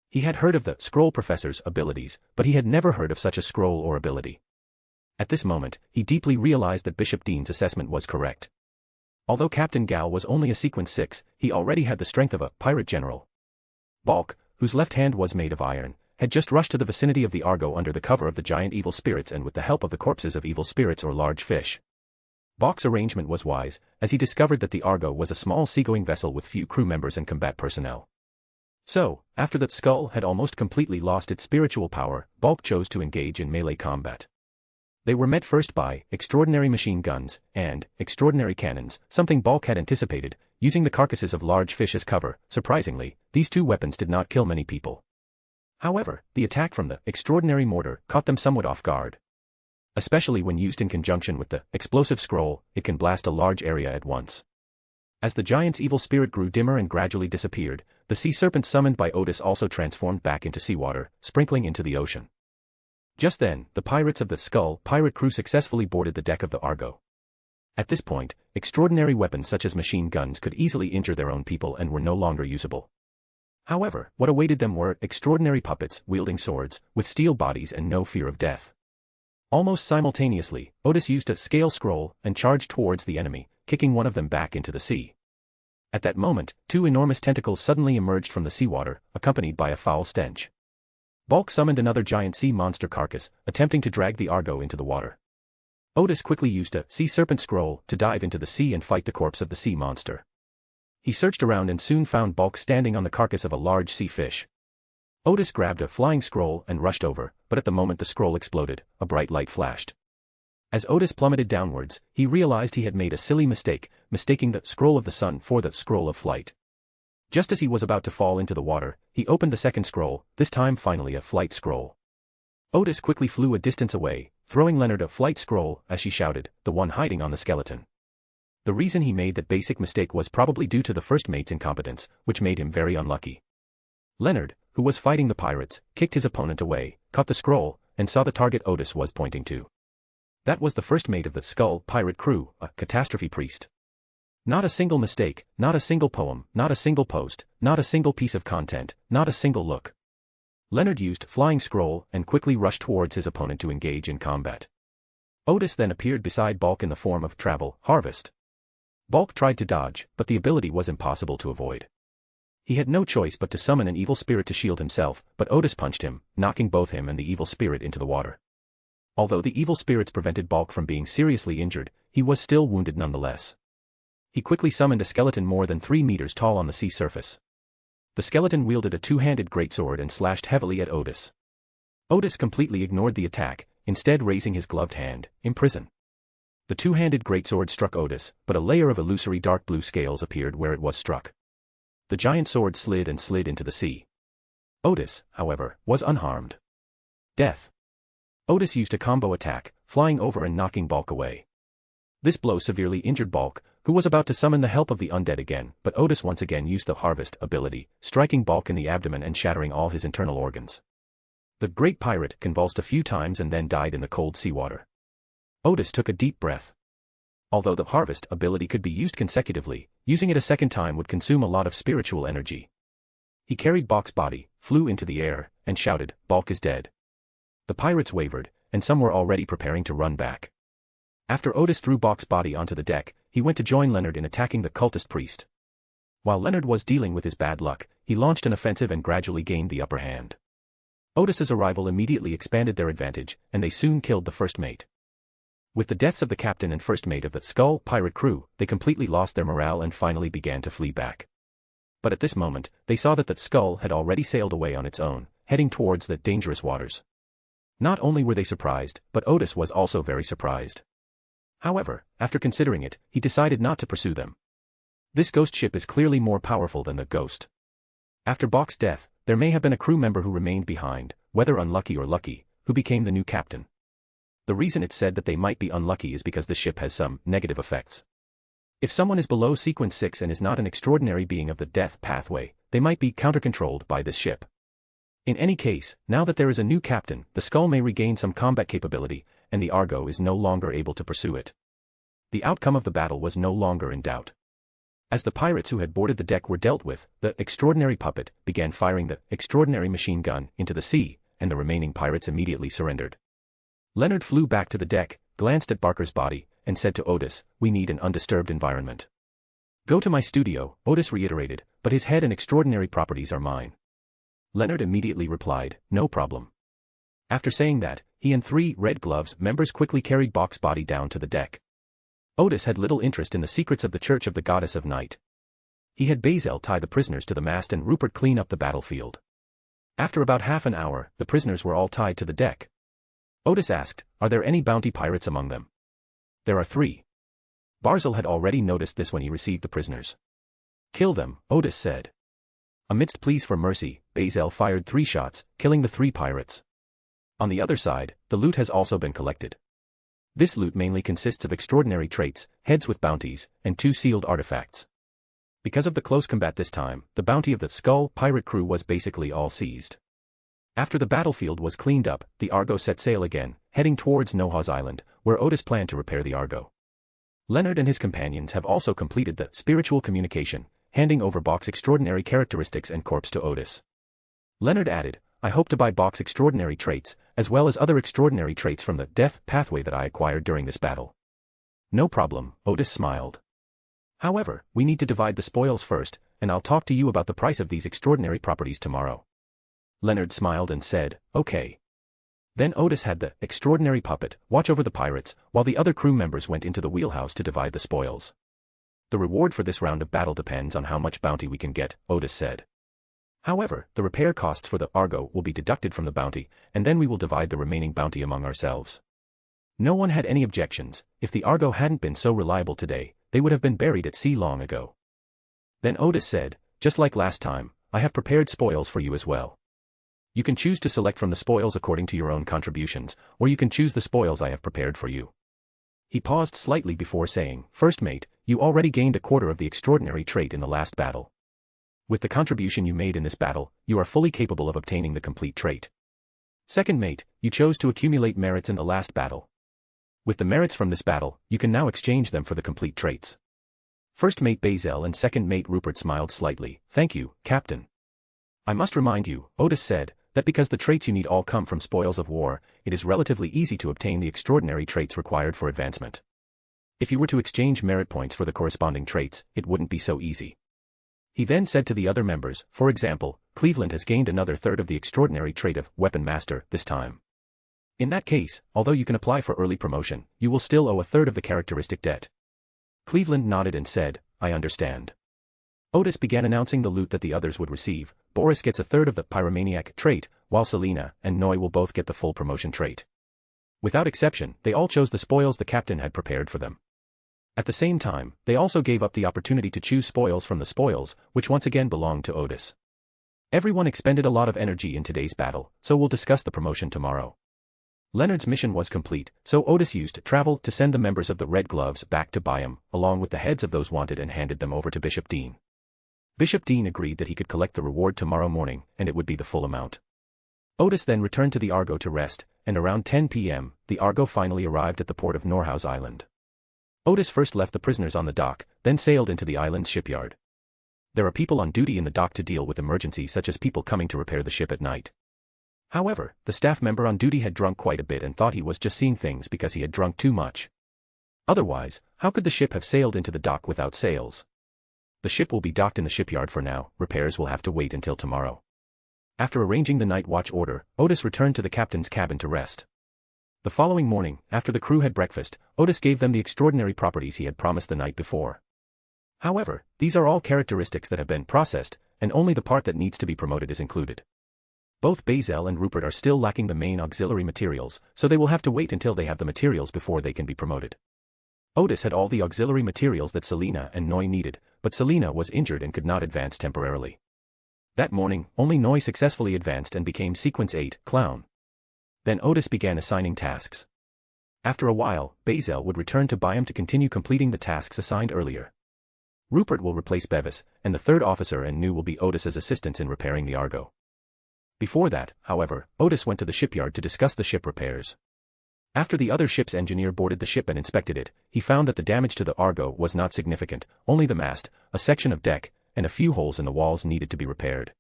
Speaker 3: He had heard of the Scroll Professor's abilities, but he had never heard of such a scroll or ability. At this moment, he deeply realized that Bishop Dean's assessment was correct. Although Captain Gal was only a Sequence 6, he already had the strength of a pirate general. Balk, whose left hand was made of iron, had just rushed to the vicinity of the Argo under the cover of the giant evil spirits and with the help of the corpses of evil spirits or large fish. Balk's arrangement was wise, as he discovered that the Argo was a small seagoing vessel with few crew members and combat personnel. So, after that Skull had almost completely lost its spiritual power, Balk chose to engage in melee combat. They were met first by extraordinary machine guns and extraordinary cannons, something Balk had anticipated, using the carcasses of large fish as cover. Surprisingly, these two weapons did not kill many people. However, the attack from the extraordinary mortar caught them somewhat off guard. Especially when used in conjunction with the explosive scroll, it can blast a large area at once. As the giant's evil spirit grew dimmer and gradually disappeared, the sea serpent summoned by Odis also transformed back into seawater, sprinkling into the ocean. Just then, the pirates of the Skull pirate crew successfully boarded the deck of the Argo. At this point, extraordinary weapons such as machine guns could easily injure their own people and were no longer usable. However, what awaited them were extraordinary puppets wielding swords, with steel bodies and no fear of death. Almost simultaneously, Odis used a scale scroll and charged towards the enemy, kicking one of them back into the sea. At that moment, two enormous tentacles suddenly emerged from the seawater, accompanied by a foul stench. Balk summoned another giant sea monster carcass, attempting to drag the Argo into the water. Odis quickly used a sea serpent scroll to dive into the sea and fight the corpse of the sea monster. He searched around and soon found Balk standing on the carcass of a large sea fish. Odis grabbed a flying scroll and rushed over, but at the moment the scroll exploded, a bright light flashed. As Odis plummeted downwards, he realized he had made a silly mistake, mistaking the scroll of the sun for the scroll of flight. Just as he was about to fall into the water, he opened the second scroll, this time finally a flight scroll. Odis quickly flew a distance away, throwing Leonard a flight scroll as she shouted, the one hiding on the skeleton. The reason he made that basic mistake was probably due to the first mate's incompetence, which made him very unlucky. Leonard, who was fighting the pirates, kicked his opponent away, caught the scroll, and saw the target Odis was pointing to. That was the first mate of the Skull pirate crew, a catastrophe priest. Not a single mistake, not a single poem, not a single post, not a single piece of content, not a single look. Leonard used Flying Scroll and quickly rushed towards his opponent to engage in combat. Odis then appeared beside Balk in the form of Travel, Harvest. Balk tried to dodge, but the ability was impossible to avoid. He had no choice but to summon an evil spirit to shield himself, but Odis punched him, knocking both him and the evil spirit into the water. Although the evil spirits prevented Balk from being seriously injured, he was still wounded nonetheless. He quickly summoned a skeleton more than 3 meters tall on the sea surface. The skeleton wielded a two-handed greatsword and slashed heavily at Odis. Odis completely ignored the attack, instead raising his gloved hand, Imprison. The two-handed greatsword struck Odis, but a layer of illusory dark blue scales appeared where it was struck. The giant sword slid and slid into the sea. Odis, however, was unharmed. Death. Odis used a combo attack, flying over and knocking Balk away. This blow severely injured Balk, who was about to summon the help of the undead again, but Odis once again used the Harvest ability, striking Balk in the abdomen and shattering all his internal organs. The great pirate convulsed a few times and then died in the cold seawater. Odis took a deep breath. Although the Harvest ability could be used consecutively, using it a second time would consume a lot of spiritual energy. He carried Balk's body, flew into the air, and shouted, "Balk is dead." The pirates wavered, and some were already preparing to run back. After Odis threw Balk's body onto the deck, he went to join Leonard in attacking the cultist priest. While Leonard was dealing with his bad luck, he launched an offensive and gradually gained the upper hand. Odis's arrival immediately expanded their advantage, and they soon killed the first mate. With the deaths of the captain and first mate of the Skull pirate crew, they completely lost their morale and finally began to flee back. But at this moment, they saw that the Skull had already sailed away on its own, heading towards the dangerous waters. Not only were they surprised, but Odis was also very surprised. However, after considering it, he decided not to pursue them. This ghost ship is clearly more powerful than the Ghost. After Balk's death, there may have been a crew member who remained behind, whether unlucky or lucky, who became the new captain. The reason it's said that they might be unlucky is because the ship has some negative effects. If someone is below sequence 6 and is not an extraordinary being of the death pathway, they might be counter-controlled by this ship. In any case, now that there is a new captain, the Skull may regain some combat capability, and the Argo is no longer able to pursue it. The outcome of the battle was no longer in doubt. As the pirates who had boarded the deck were dealt with, the extraordinary puppet began firing the extraordinary machine gun into the sea, and the remaining pirates immediately surrendered. Leonard flew back to the deck, glanced at Barker's body, and said to Odis, "We need an undisturbed environment." "Go to my studio," Odis reiterated, "but his head and extraordinary properties are mine." Leonard immediately replied, "No problem." After saying that, he and 3 Red Gloves members quickly carried Balk's body down to the deck. Odis had little interest in the secrets of the Church of the Goddess of Night. He had Bazel tie the prisoners to the mast and Rupert clean up the battlefield. After about half an hour, the prisoners were all tied to the deck. Odis asked, "Are there any bounty pirates among them?" "There are 3. Barzil had already noticed this when he received the prisoners. "Kill them," Odis said. Amidst pleas for mercy, Bazel fired 3 shots, killing the 3 pirates. On the other side, the loot has also been collected. This loot mainly consists of extraordinary traits, heads with bounties, and 2 sealed artifacts. Because of the close combat this time, the bounty of the Skull pirate crew was basically all seized. After the battlefield was cleaned up, the Argo set sail again, heading towards Nohaw's Island, where Odis planned to repair the Argo. Leonard and his companions have also completed the spiritual communication, handing over Balk's extraordinary characteristics and corpse to Odis. Leonard added, "I hope to buy Balk's extraordinary traits, as well as other extraordinary traits from the death pathway that I acquired during this battle." "No problem," Odis smiled. "However, we need to divide the spoils first, and I'll talk to you about the price of these extraordinary properties tomorrow." Leonard smiled and said, "Okay." Then Odis had the extraordinary puppet watch over the pirates, while the other crew members went into the wheelhouse to divide the spoils. "The reward for this round of battle depends on how much bounty we can get," Odis said. "However, the repair costs for the Argo will be deducted from the bounty, and then we will divide the remaining bounty among ourselves." No one had any objections. If the Argo hadn't been so reliable today, they would have been buried at sea long ago. Then Odis said, "Just like last time, I have prepared spoils for you as well. You can choose to select from the spoils according to your own contributions, or you can choose the spoils I have prepared for you." He paused slightly before saying, "First mate, you already gained a quarter of the extraordinary trait in the last battle. With the contribution you made in this battle, you are fully capable of obtaining the complete trait. Second mate, you chose to accumulate merits in the last battle. With the merits from this battle, you can now exchange them for the complete traits. First mate Bazel and second mate Rupert smiled slightly. Thank you, Captain. I must remind you, Odis said, that because the traits you need all come from spoils of war, it is relatively easy to obtain the extraordinary traits required for advancement. If you were to exchange merit points for the corresponding traits, it wouldn't be so easy. He then said to the other members, for example, Cleveland has gained another third of the extraordinary trait of Weapon Master this time. In that case, although you can apply for early promotion, you will still owe a third of the characteristic debt. Cleveland nodded and said, I understand. Odis began announcing the loot that the others would receive. Boris gets a third of the Pyromaniac trait, while Selena and Noi will both get the full promotion trait. Without exception, they all chose the spoils the captain had prepared for them. At the same time, they also gave up the opportunity to choose spoils from the spoils, which once again belonged to Odis. Everyone expended a lot of energy in today's battle, so we'll discuss the promotion tomorrow. Leonard's mission was complete, so Odis used travel to send the members of the Red Gloves back to Byam, along with the heads of those wanted, and handed them over to Bishop Dean. Bishop Dean agreed that he could collect the reward tomorrow morning, and it would be the full amount. Odis then returned to the Argo to rest, and around 10 p.m., the Argo finally arrived at the port of Norhouse Island. Odis first left the prisoners on the dock, then sailed into the island's shipyard. There are people on duty in the dock to deal with emergencies such as people coming to repair the ship at night. However, the staff member on duty had drunk quite a bit and thought he was just seeing things because he had drunk too much. Otherwise, how could the ship have sailed into the dock without sails? The ship will be docked in the shipyard for now, repairs will have to wait until tomorrow. After arranging the night watch order, Odis returned to the captain's cabin to rest. The following morning, after the crew had breakfast, Odis gave them the extraordinary properties he had promised the night before. However, these are all characteristics that have been processed, and only the part that needs to be promoted is included. Both Bazel and Rupert are still lacking the main auxiliary materials, so they will have to wait until they have the materials before they can be promoted. Odis had all the auxiliary materials that Selena and Noi needed, but Selena was injured and could not advance temporarily. That morning, only Noi successfully advanced and became Sequence 8, Clown. Then Odis began assigning tasks. After a while, Bazel would return to Byam to continue completing the tasks assigned earlier. Rupert will replace Bevis, and the third officer and Nu will be Odis's assistants in repairing the Argo. Before that, however, Odis went to the shipyard to discuss the ship repairs. After the other ship's engineer boarded the ship and inspected it, he found that the damage to the Argo was not significant, only the mast, a section of deck, and a few holes in the walls needed to be repaired.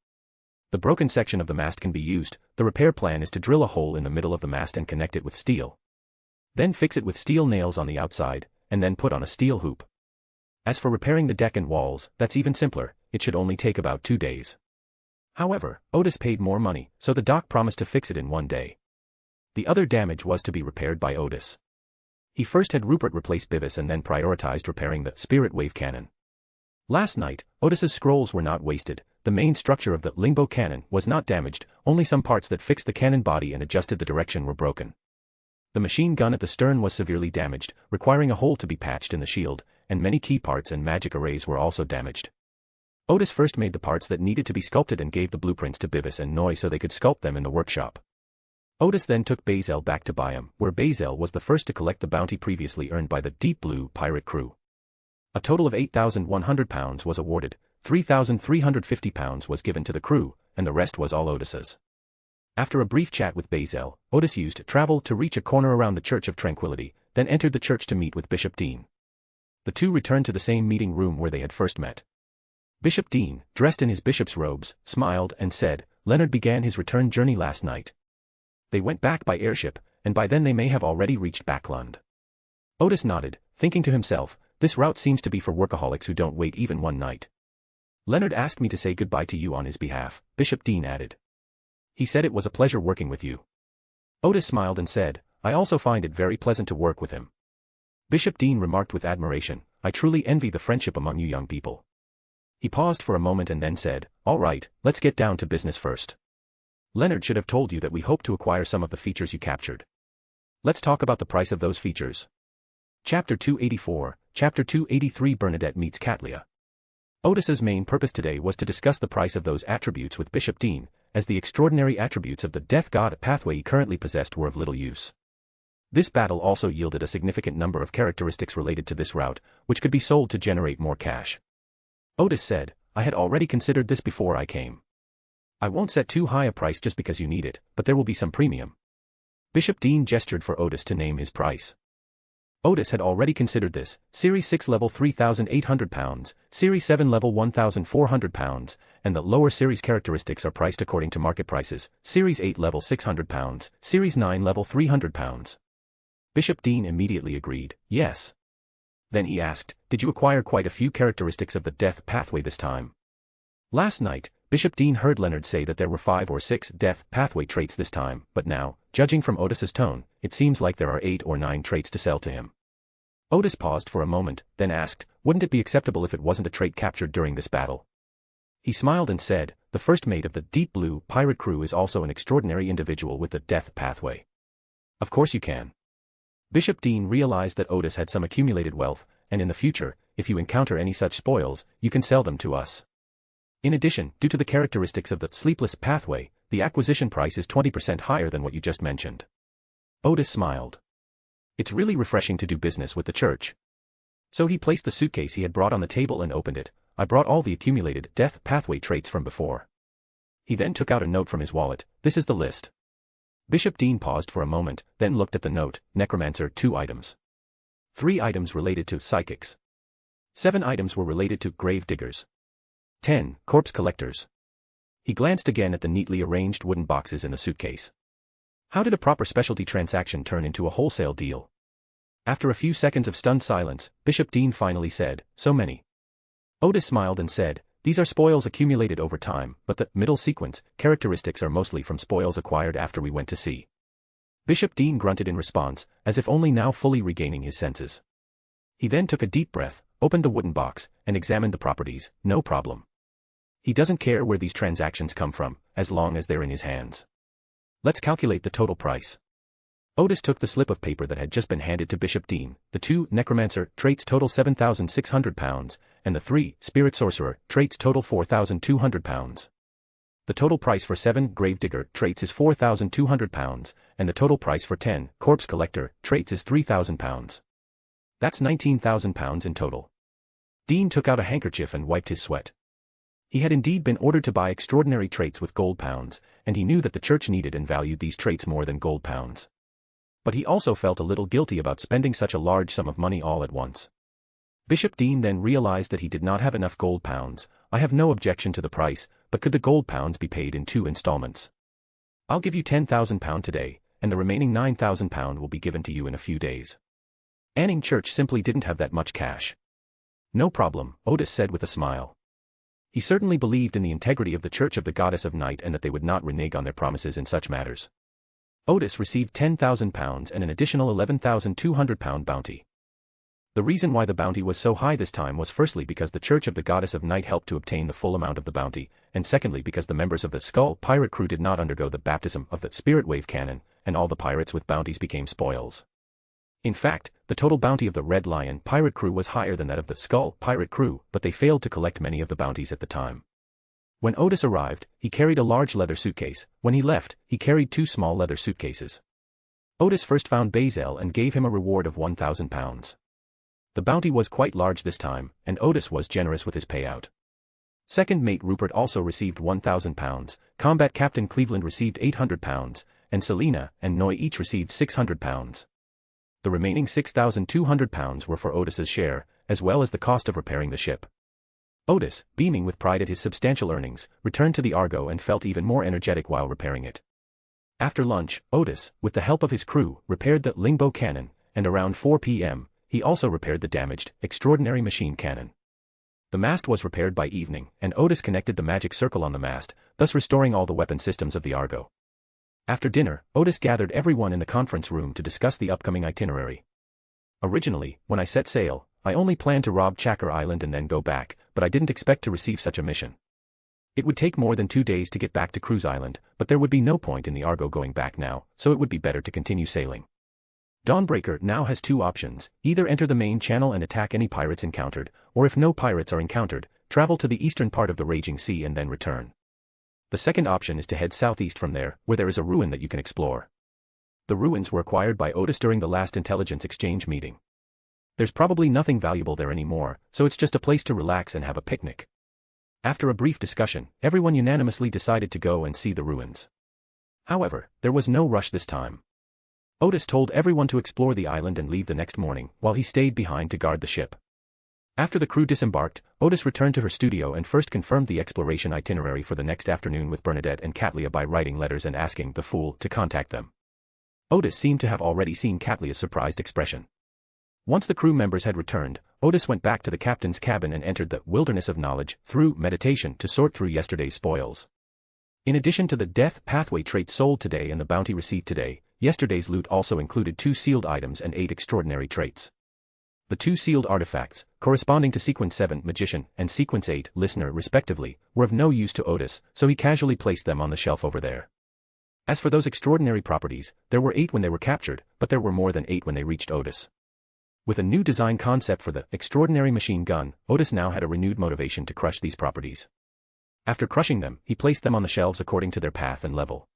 Speaker 3: The broken section of the mast can be used. The repair plan is to drill a hole in the middle of the mast and connect it with steel. Then fix it with steel nails on the outside, and then put on a steel hoop. As for repairing the deck and walls, that's even simpler, it should only take about 2 days. However, Odis paid more money, so the dock promised to fix it in 1 day. The other damage was to be repaired by Odis. He first had Rupert replace Bevis and then prioritized repairing the Spirit Wave Cannon. Last night, Odis's scrolls were not wasted. The main structure of the Lingbo cannon was not damaged, only some parts that fixed the cannon body and adjusted the direction were broken. The machine gun at the stern was severely damaged, requiring a hole to be patched in the shield, and many key parts and magic arrays were also damaged. Odis first made the parts that needed to be sculpted and gave the blueprints to Bevis and Noi so they could sculpt them in the workshop. Odis then took Bazel back to Byam, where Bazel was the first to collect the bounty previously earned by the Deep Blue pirate crew. A total of £8,100 was awarded, £3,350 was given to the crew, and the rest was all Odis's. After a brief chat with Bazel, Odis used travel to reach a corner around the Church of Tranquility, then entered the church to meet with Bishop Dean. The two returned to the same meeting room where they had first met. Bishop Dean, dressed in his bishop's robes, smiled and said, Leonard began his return journey last night. They went back by airship, and by then they may have already reached Backlund. Odis nodded, thinking to himself, this route seems to be for workaholics who don't wait even one night. Leonard asked me to say goodbye to you on his behalf, Bishop Dean added. He said it was a pleasure working with you. Odis smiled and said, I also find it very pleasant to work with him. Bishop Dean remarked with admiration, I truly envy the friendship among you young people. He paused for a moment and then said, all right, let's get down to business first. Leonard should have told you that we hope to acquire some of the features you captured. Let's talk about the price of those features. Chapter 284, Chapter 283 Bernadette meets Catlia. Odis's main purpose today was to discuss the price of those attributes with Bishop Dean, as the extraordinary attributes of the Death God pathway he currently possessed were of little use. This battle also yielded a significant number of characteristics related to this route, which could be sold to generate more cash. Odis said, I had already considered this before I came. I won't set too high a price just because you need it, but there will be some premium. Bishop Dean gestured for Odis to name his price. Odis had already considered this: Series 6 level £3,800, Series 7 level £1,400, and the lower series characteristics are priced according to market prices: Series 8 level £600, Series 9 level £300. Bishop Dean immediately agreed, yes. Then he asked, did you acquire quite a few characteristics of the death pathway this time? Last night, Bishop Dean heard Leonard say that there were 5 or 6 death pathway traits this time, but now, judging from Odis's tone, it seems like there are 8 or 9 traits to sell to him. Odis paused for a moment, then asked, wouldn't it be acceptable if it wasn't a trait captured during this battle? He smiled and said, the first mate of the Deep Blue pirate crew is also an extraordinary individual with the death pathway. Of course you can. Bishop Dean realized that Odis had some accumulated wealth, and in the future, if you encounter any such spoils, you can sell them to us. In addition, due to the characteristics of the sleepless pathway, the acquisition price is 20% higher than what you just mentioned. Odis smiled. It's really refreshing to do business with the church. So he placed the suitcase he had brought on the table and opened it. I brought all the accumulated death pathway traits from before. He then took out a note from his wallet. This is the list. Bishop Dean paused for a moment, then looked at the note. Necromancer 2 items. 3 items related to psychics. 7 items were related to grave diggers. 10 corpse collectors. He glanced again at the neatly arranged wooden boxes in the suitcase. How did a proper specialty transaction turn into a wholesale deal? After a few seconds of stunned silence, Bishop Dean finally said, so many. Odis smiled and said, these are spoils accumulated over time, but the middle sequence characteristics are mostly from spoils acquired after we went to sea. Bishop Dean grunted in response, as if only now fully regaining his senses. He then took a deep breath, opened the wooden box, and examined the properties. No problem. He doesn't care where these transactions come from, as long as they're in his hands. Let's calculate the total price. Odis took the slip of paper that had just been handed to Bishop Dean. The 2 necromancer traits total £7,600, and the 3 spirit sorcerer traits total £4,200. The total price for 7 gravedigger traits is £4,200, and the total price for 10 corpse collector traits is £3,000. That's £19,000 in total. Dean took out a handkerchief and wiped his sweat. He had indeed been ordered to buy extraordinary traits with gold pounds, and he knew that the church needed and valued these traits more than gold pounds. But he also felt a little guilty about spending such a large sum of money all at once. Bishop Dean then realized that he did not have enough gold pounds. I have no objection to the price, but could the gold pounds be paid in 2 installments? I'll give you £10,000 today, and the remaining £9,000 will be given to you in a few days. Anning Church simply didn't have that much cash. No problem, Odis said with a smile. He certainly believed in the integrity of the Church of the Goddess of Night and that they would not renege on their promises in such matters. Odis received £10,000 and an additional £11,200 bounty. The reason why the bounty was so high this time was firstly because the Church of the Goddess of Night helped to obtain the full amount of the bounty, and secondly because the members of the Skull pirate crew did not undergo the baptism of the Spirit Wave Cannon, and all the pirates with bounties became spoils. In fact, the total bounty of the Red Lion pirate crew was higher than that of the Skull pirate crew, but they failed to collect many of the bounties at the time. When Odis arrived, he carried a large leather suitcase. When he left, he carried 2 small leather suitcases. Odis first found Bazel and gave him a reward of £1,000. The bounty was quite large this time, and Odis was generous with his payout. Second mate Rupert also received £1,000, Combat Captain Cleveland received £800, and Selena and Noy each received £600. The remaining £6,200 were for Odis's share, as well as the cost of repairing the ship. Odis, beaming with pride at his substantial earnings, returned to the Argo and felt even more energetic while repairing it. After lunch, Odis, with the help of his crew, repaired the Lingbow cannon, and around 4 p.m., he also repaired the damaged, extraordinary machine cannon. The mast was repaired by evening, and Odis connected the magic circle on the mast, thus restoring all the weapon systems of the Argo. After dinner, Odis gathered everyone in the conference room to discuss the upcoming itinerary. Originally, when I set sail, I only planned to rob Chakra Island and then go back, but I didn't expect to receive such a mission. It would take more than 2 days to get back to Cruise Island, but there would be no point in the Argo going back now, so it would be better to continue sailing. Dawnbreaker now has 2 options: either enter the main channel and attack any pirates encountered, or if no pirates are encountered, travel to the eastern part of the Raging Sea and then return. The second option is to head southeast from there, where there is a ruin that you can explore. The ruins were acquired by Odis during the last intelligence exchange meeting. There's probably nothing valuable there anymore, so it's just a place to relax and have a picnic. After a brief discussion, everyone unanimously decided to go and see the ruins. However, there was no rush this time. Odis told everyone to explore the island and leave the next morning, while he stayed behind to guard the ship. After the crew disembarked, Odis returned to her studio and first confirmed the exploration itinerary for the next afternoon with Bernadette and Katlia by writing letters and asking the fool to contact them. Odis seemed to have already seen Katlia's surprised expression. Once the crew members had returned, Odis went back to the captain's cabin and entered the wilderness of knowledge through meditation to sort through yesterday's spoils. In addition to the death pathway traits sold today and the bounty received today, yesterday's loot also included 2 sealed items and 8 extraordinary traits. The 2 sealed artifacts, corresponding to Sequence 7 Magician and Sequence 8 Listener respectively, were of no use to Odis, so he casually placed them on the shelf over there. As for those extraordinary properties, there were 8 when they were captured, but there were more than 8 when they reached Odis. With a new design concept for the extraordinary machine gun, Odis now had a renewed motivation to crush these properties. After crushing them, he placed them on the shelves according to their path and level.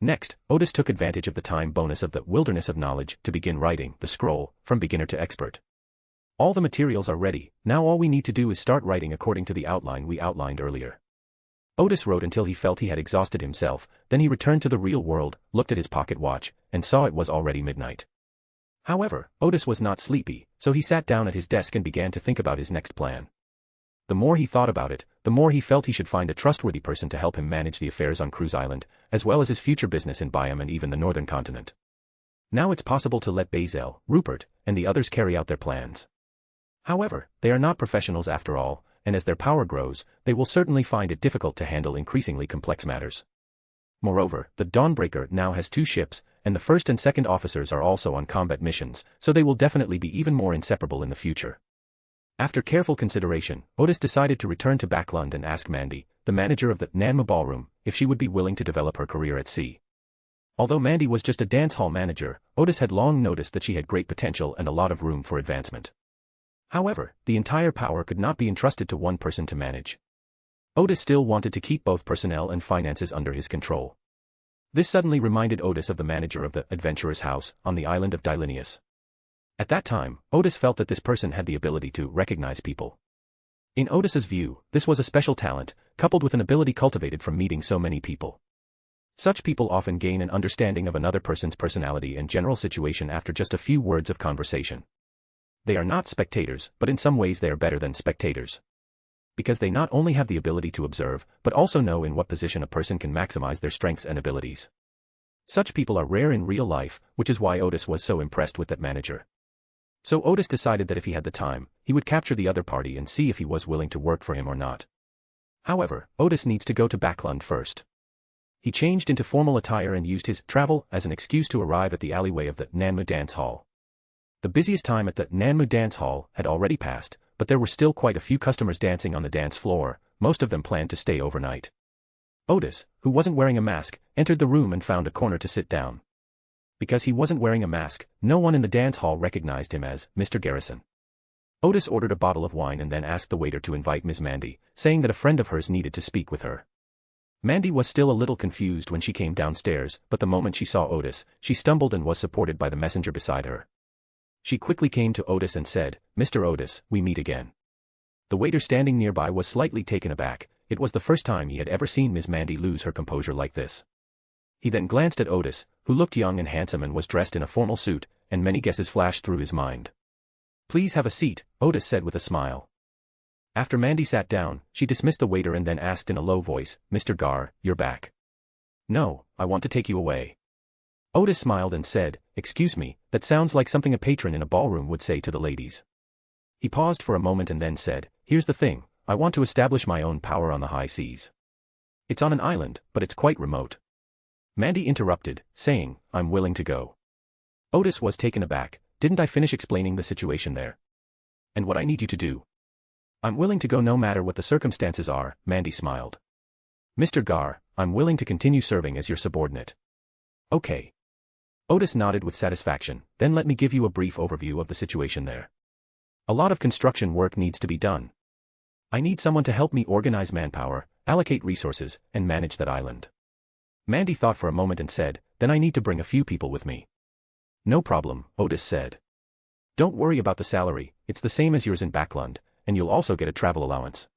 Speaker 3: Next, Odis took advantage of the time bonus of the Wilderness of Knowledge to begin writing the scroll, from beginner to expert. All the materials are ready, now all we need to do is start writing according to the outline we outlined earlier. Odis wrote until he felt he had exhausted himself, then he returned to the real world, looked at his pocket watch, and saw it was already midnight. However, Odis was not sleepy, so he sat down at his desk and began to think about his next plan. The more he thought about it, the more he felt he should find a trustworthy person to help him manage the affairs on Cruise Island, as well as his future business in Biome and even the northern continent. Now it's possible to let Bazel, Rupert, and the others carry out their plans. However, they are not professionals after all, and as their power grows, they will certainly find it difficult to handle increasingly complex matters. Moreover, the Dawnbreaker now has 2 ships, and the first and second officers are also on combat missions, so they will definitely be even more inseparable in the future. After careful consideration, Odis decided to return to Backlund and ask Mandy, the manager of the Nanma Ballroom, if she would be willing to develop her career at sea. Although Mandy was just a dance hall manager, Odis had long noticed that she had great potential and a lot of room for advancement. However, the entire power could not be entrusted to one person to manage. Odis still wanted to keep both personnel and finances under his control. This suddenly reminded Odis of the manager of the Adventurer's House on the island of Dylinius. At that time, Odis felt that this person had the ability to recognize people. In Odis's view, this was a special talent, coupled with an ability cultivated from meeting so many people. Such people often gain an understanding of another person's personality and general situation after just a few words of conversation. They are not spectators, but in some ways they are better than spectators. Because they not only have the ability to observe, but also know in what position a person can maximize their strengths and abilities. Such people are rare in real life, which is why Odis was so impressed with that manager. So Odis decided that if he had the time, he would capture the other party and see if he was willing to work for him or not. However, Odis needs to go to Backlund first. He changed into formal attire and used his travel as an excuse to arrive at the alleyway of the Nanmu Dance Hall. The busiest time at the Nanmu Dance Hall had already passed, but there were still quite a few customers dancing on the dance floor, most of them planned to stay overnight. Odis, who wasn't wearing a mask, entered the room and found a corner to sit down. Because he wasn't wearing a mask, no one in the dance hall recognized him as Mr. Garrison. Odis ordered a bottle of wine and then asked the waiter to invite Miss Mandy, saying that a friend of hers needed to speak with her. Mandy was still a little confused when she came downstairs, but the moment she saw Odis, she stumbled and was supported by the messenger beside her. She quickly came to Odis and said, "Mr. Odis, we meet again." The waiter standing nearby was slightly taken aback. It was the first time he had ever seen Miss Mandy lose her composure like this. He then glanced at Odis, who looked young and handsome and was dressed in a formal suit, and many guesses flashed through his mind. "Please have a seat," Odis said with a smile. After Mandy sat down, she dismissed the waiter and then asked in a low voice, "Mr. Gar, you're back." "No, I want to take you away." Odis smiled and said, "Excuse me, that sounds like something a patron in a ballroom would say to the ladies." He paused for a moment and then said, "Here's the thing, I want to establish my own power on the high seas. It's on an island, but it's quite remote." Mandy interrupted, saying, "I'm willing to go." Odis was taken aback. "Didn't I finish explaining the situation there? And what I need you to do?" "I'm willing to go no matter what the circumstances are," Mandy smiled. "Mr. Gar, I'm willing to continue serving as your subordinate." "Okay." Odis nodded with satisfaction. "Then let me give you a brief overview of the situation there. A lot of construction work needs to be done. I need someone to help me organize manpower, allocate resources, and manage that island." Mandy thought for a moment and said, "Then I need to bring a few people with me." "No problem," Odis said. "Don't worry about the salary, it's the same as yours in Backlund, and you'll also get a travel allowance.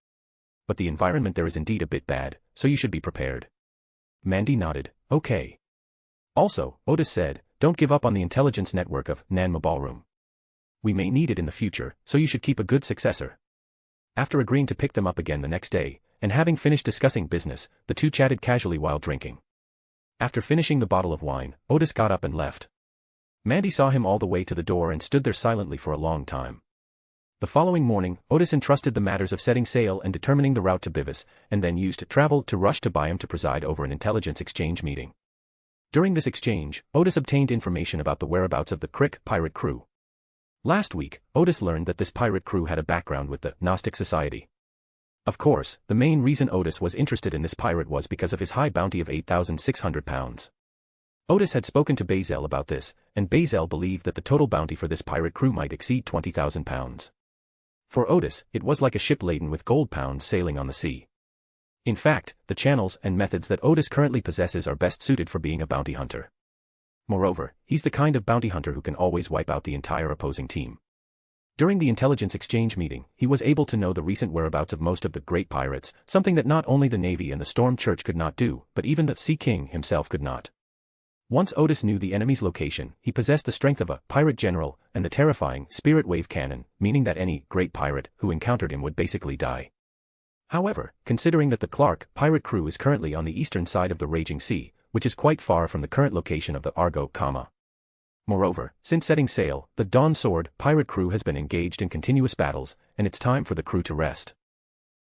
Speaker 3: But the environment there is indeed a bit bad, so you should be prepared." Mandy nodded, "Okay." Also, Odis said, Don't give up on the intelligence network of Nanma Ballroom. We may need it in the future, so you should keep a good successor. After agreeing to pick them up again the next day, and having finished discussing business, the two chatted casually while drinking. After finishing the bottle of wine, Odis got up and left. Mandy saw him all the way to the door and stood there silently for a long time. The following morning, Odis entrusted the matters of setting sail and determining the route to Bivis, and then used travel to rush to Byam to preside over an intelligence exchange meeting. During this exchange, Odis obtained information about the whereabouts of the Crick pirate crew. Last week, Odis learned that this pirate crew had a background with the Gnostic Society. Of course, the main reason Odis was interested in this pirate was because of his high bounty of 8,600 pounds. Odis had spoken to Bazel about this, and Bazel believed that the total bounty for this pirate crew might exceed 20,000 pounds. For Odis, it was like a ship laden with gold pounds sailing on the sea. In fact, the channels and methods that Odis currently possesses are best suited for being a bounty hunter. Moreover, he's the kind of bounty hunter who can always wipe out the entire opposing team. During the intelligence exchange meeting, he was able to know the recent whereabouts of most of the great pirates, something that not only the Navy and the Storm Church could not do, but even the Sea King himself could not. Once Odis knew the enemy's location, he possessed the strength of a pirate general and the terrifying spirit wave cannon, meaning that any great pirate who encountered him would basically die. However, considering that the Clark pirate crew is currently on the eastern side of the raging sea, which is quite far from the current location of the Argo, Moreover, since setting sail, the Dawn Sword pirate crew has been engaged in continuous battles, and it's time for the crew to rest.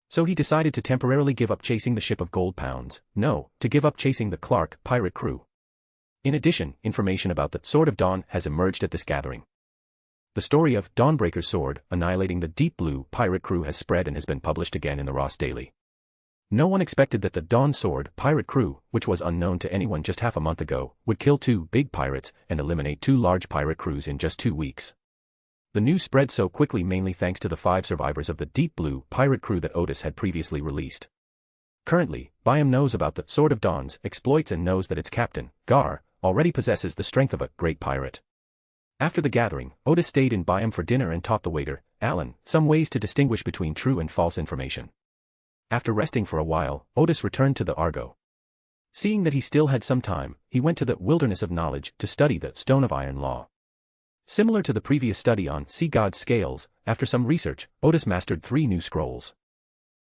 Speaker 3: So he decided to temporarily give up chasing the ship of gold pounds, to give up chasing the Clark pirate crew. In addition, information about the Sword of Dawn has emerged at this gathering. The story of Dawnbreaker's sword, annihilating the Deep Blue pirate crew has spread and has been published again in the Ross Daily. No one expected that the Dawn Sword pirate crew, which was unknown to anyone just half a month ago, would kill 2 big pirates and eliminate 2 large pirate crews in just 2 weeks. The news spread so quickly mainly thanks to the 5 survivors of the Deep Blue pirate crew that Odis had previously released. Currently, Byam knows about the Sword of Dawn's exploits and knows that its captain, Gar, already possesses the strength of a great pirate. After the gathering, Odis stayed in Byam for dinner and taught the waiter, Alan, some ways to distinguish between true and false information. After resting for a while, Odis returned to the Argo. Seeing that he still had some time, he went to the Wilderness of Knowledge to study the Stone of Iron Law. Similar to the previous study on Sea God Scales, after some research, Odis mastered 3 new scrolls.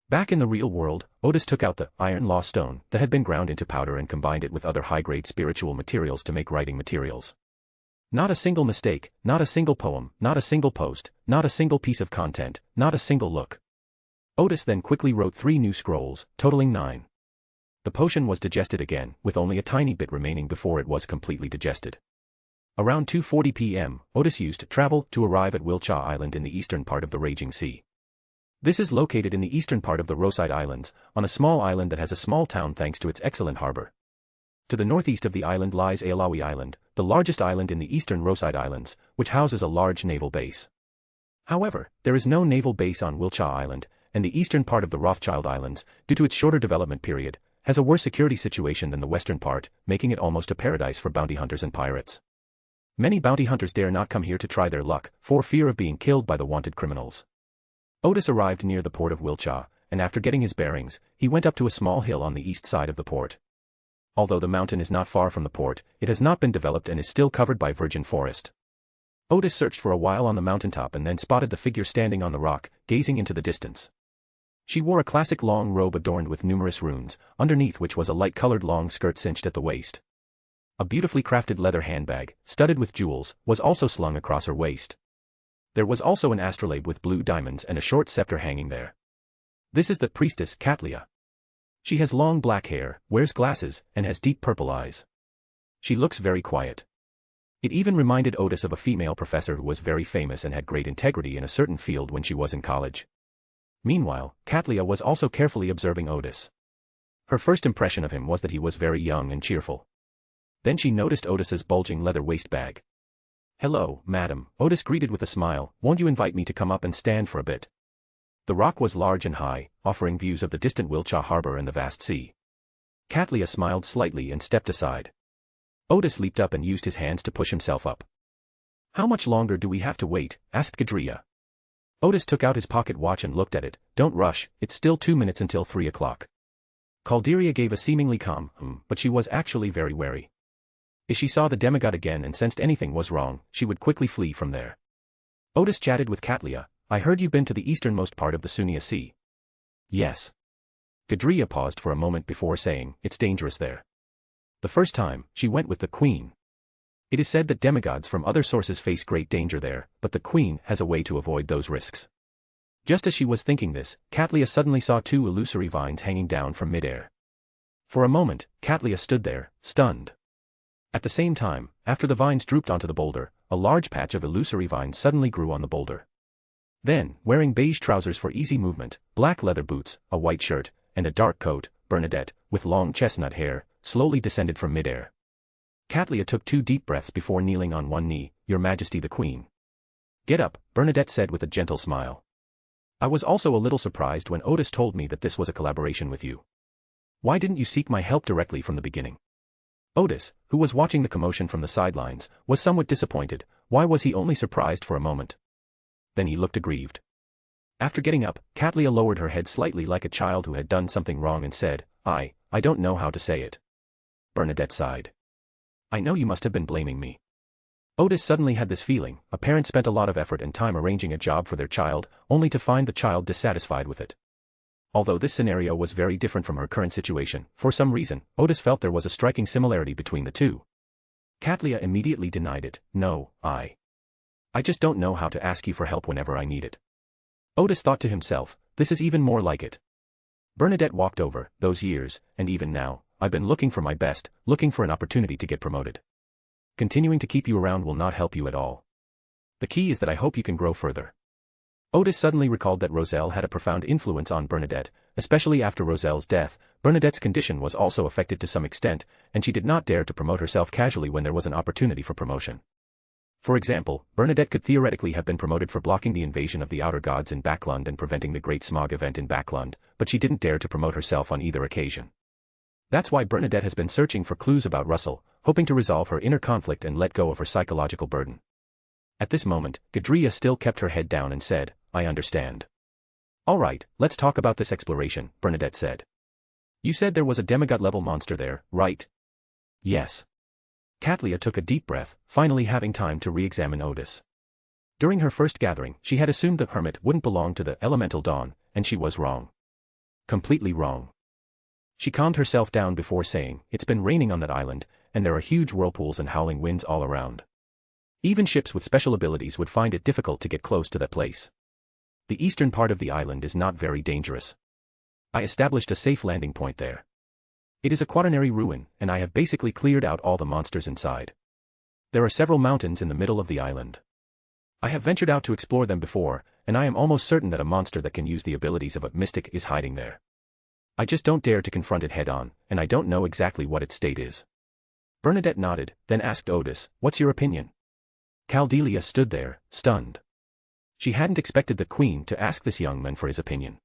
Speaker 3: Back in the real world, Odis took out the Iron Law Stone that had been ground into powder and combined it with other high-grade spiritual materials to make writing materials. Not a single mistake, not a single poem, not a single post, not a single piece of content, not a single look. Odis then quickly wrote 3 new scrolls, totaling 9. The potion was digested again, with only a tiny bit remaining before it was completely digested. Around 2:40 p.m., Odis used travel to arrive at Wilcha Island in the eastern part of the Raging Sea. This is located in the eastern part of the Rosyth Islands, on a small island that has a small town thanks to its excellent harbor. To the northeast of the island lies Aalawi Island, the largest island in the eastern Rosyth Islands, which houses a large naval base. However, there is no naval base on Wilcha Island, and the eastern part of the Rothschild Islands, due to its shorter development period, has a worse security situation than the western part, making it almost a paradise for bounty hunters and pirates. Many bounty hunters dare not come here to try their luck, for fear of being killed by the wanted criminals. Odis arrived near the port of Wilcha, and after getting his bearings, he went up to a small hill on the east side of the port. Although the mountain is not far from the port, it has not been developed and is still covered by virgin forest. Odis searched for a while on the mountaintop and then spotted the figure standing on the rock, gazing into the distance. She wore a classic long robe adorned with numerous runes, underneath which was a light-colored long skirt cinched at the waist. A beautifully crafted leather handbag, studded with jewels, was also slung across her waist. There was also an astrolabe with blue diamonds and a short scepter hanging there. This is the priestess Katlia. She has long black hair, wears glasses, and has deep purple eyes. She looks very quiet. It even reminded Odis of a female professor who was very famous and had great integrity in a certain field when she was in college. Meanwhile, Katlia was also carefully observing Odis. Her first impression of him was that he was very young and cheerful. Then she noticed Odis's bulging leather waist bag. "Hello, madam," Odis greeted with a smile, "won't you invite me to come up and stand for a bit?" The rock was large and high, offering views of the distant Wilcha harbor and the vast sea. Katlia smiled slightly and stepped aside. Odis leaped up and used his hands to push himself up. "How much longer do we have to wait?" asked Gadria. Odis took out his pocket watch and looked at it. "Don't rush, it's still 2 minutes until 3 o'clock. Calderia gave a seemingly calm, but she was actually very wary. If she saw the demigod again and sensed anything was wrong, she would quickly flee from there. Odis chatted with Katlia. I heard you've been to the easternmost part of the Sunia Sea. Yes. Gadria paused for a moment before saying, it's dangerous there. The first time, she went with the Queen. It is said that demigods from other sources face great danger there, but the Queen has a way to avoid those risks. Just as she was thinking this, Katlia suddenly saw two illusory vines hanging down from midair. For a moment, Katlia stood there, stunned. At the same time, after the vines drooped onto the boulder, a large patch of illusory vines suddenly grew on the boulder. Then, wearing beige trousers for easy movement, black leather boots, a white shirt, and a dark coat, Bernadette, with long chestnut hair, slowly descended from midair. Katlia took 2 deep breaths before kneeling on one knee. Your Majesty the Queen. Get up, Bernadette said with a gentle smile. I was also a little surprised when Odis told me that this was a collaboration with you. Why didn't you seek my help directly from the beginning? Odis, who was watching the commotion from the sidelines, was somewhat disappointed. Why was he only surprised for a moment? Then he looked aggrieved. After getting up, Katlia lowered her head slightly like a child who had done something wrong and said, I don't know how to say it. Bernadette sighed. I know you must have been blaming me. Odis suddenly had this feeling. A parent spent a lot of effort and time arranging a job for their child, only to find the child dissatisfied with it. Although this scenario was very different from her current situation, for some reason, Odis felt there was a striking similarity between the two. Katlia immediately denied it. No, I just don't know how to ask you for help whenever I need it. Odis thought to himself, this is even more like it. Bernadette walked over. Those years, and even now, I've been looking for my best, looking for an opportunity to get promoted. Continuing to keep you around will not help you at all. The key is that I hope you can grow further. Odis suddenly recalled that Roselle had a profound influence on Bernadette, especially after Roselle's death. Bernadette's condition was also affected to some extent, and she did not dare to promote herself casually when there was an opportunity for promotion. For example, Bernadette could theoretically have been promoted for blocking the invasion of the outer gods in Backlund and preventing the Great Smog event in Backlund, but she didn't dare to promote herself on either occasion. That's why Bernadette has been searching for clues about Russell, hoping to resolve her inner conflict and let go of her psychological burden. At this moment, Gadria still kept her head down and said, I understand. All right, let's talk about this exploration, Bernadette said. You said there was a demigod-level monster there, right? Yes. Katlia took a deep breath, finally having time to re-examine Odis. During her first gathering, she had assumed the Hermit wouldn't belong to the Elemental Dawn, and she was wrong. Completely wrong. She calmed herself down before saying, it's been raining on that island, and there are huge whirlpools and howling winds all around. Even ships with special abilities would find it difficult to get close to that place. The eastern part of the island is not very dangerous. I established a safe landing point there. It is a quaternary ruin, and I have basically cleared out all the monsters inside. There are several mountains in the middle of the island. I have ventured out to explore them before, and I am almost certain that a monster that can use the abilities of a mystic is hiding there. I just don't dare to confront it head-on, and I don't know exactly what its state is. Bernadette nodded, then asked Odis, what's your opinion? Caldelia stood there, stunned. She hadn't expected the Queen to ask this young man for his opinion.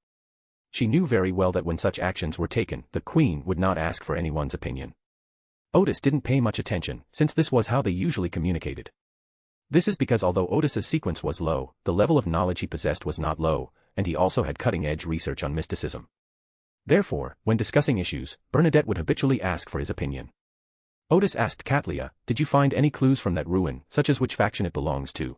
Speaker 3: She knew very well that when such actions were taken, the Queen would not ask for anyone's opinion. Odis didn't pay much attention, since this was how they usually communicated. This is because although Odis's sequence was low, the level of knowledge he possessed was not low, and he also had cutting-edge research on mysticism. Therefore, when discussing issues, Bernadette would habitually ask for his opinion. Odis asked Katlia, did you find any clues from that ruin, such as which faction it belongs to?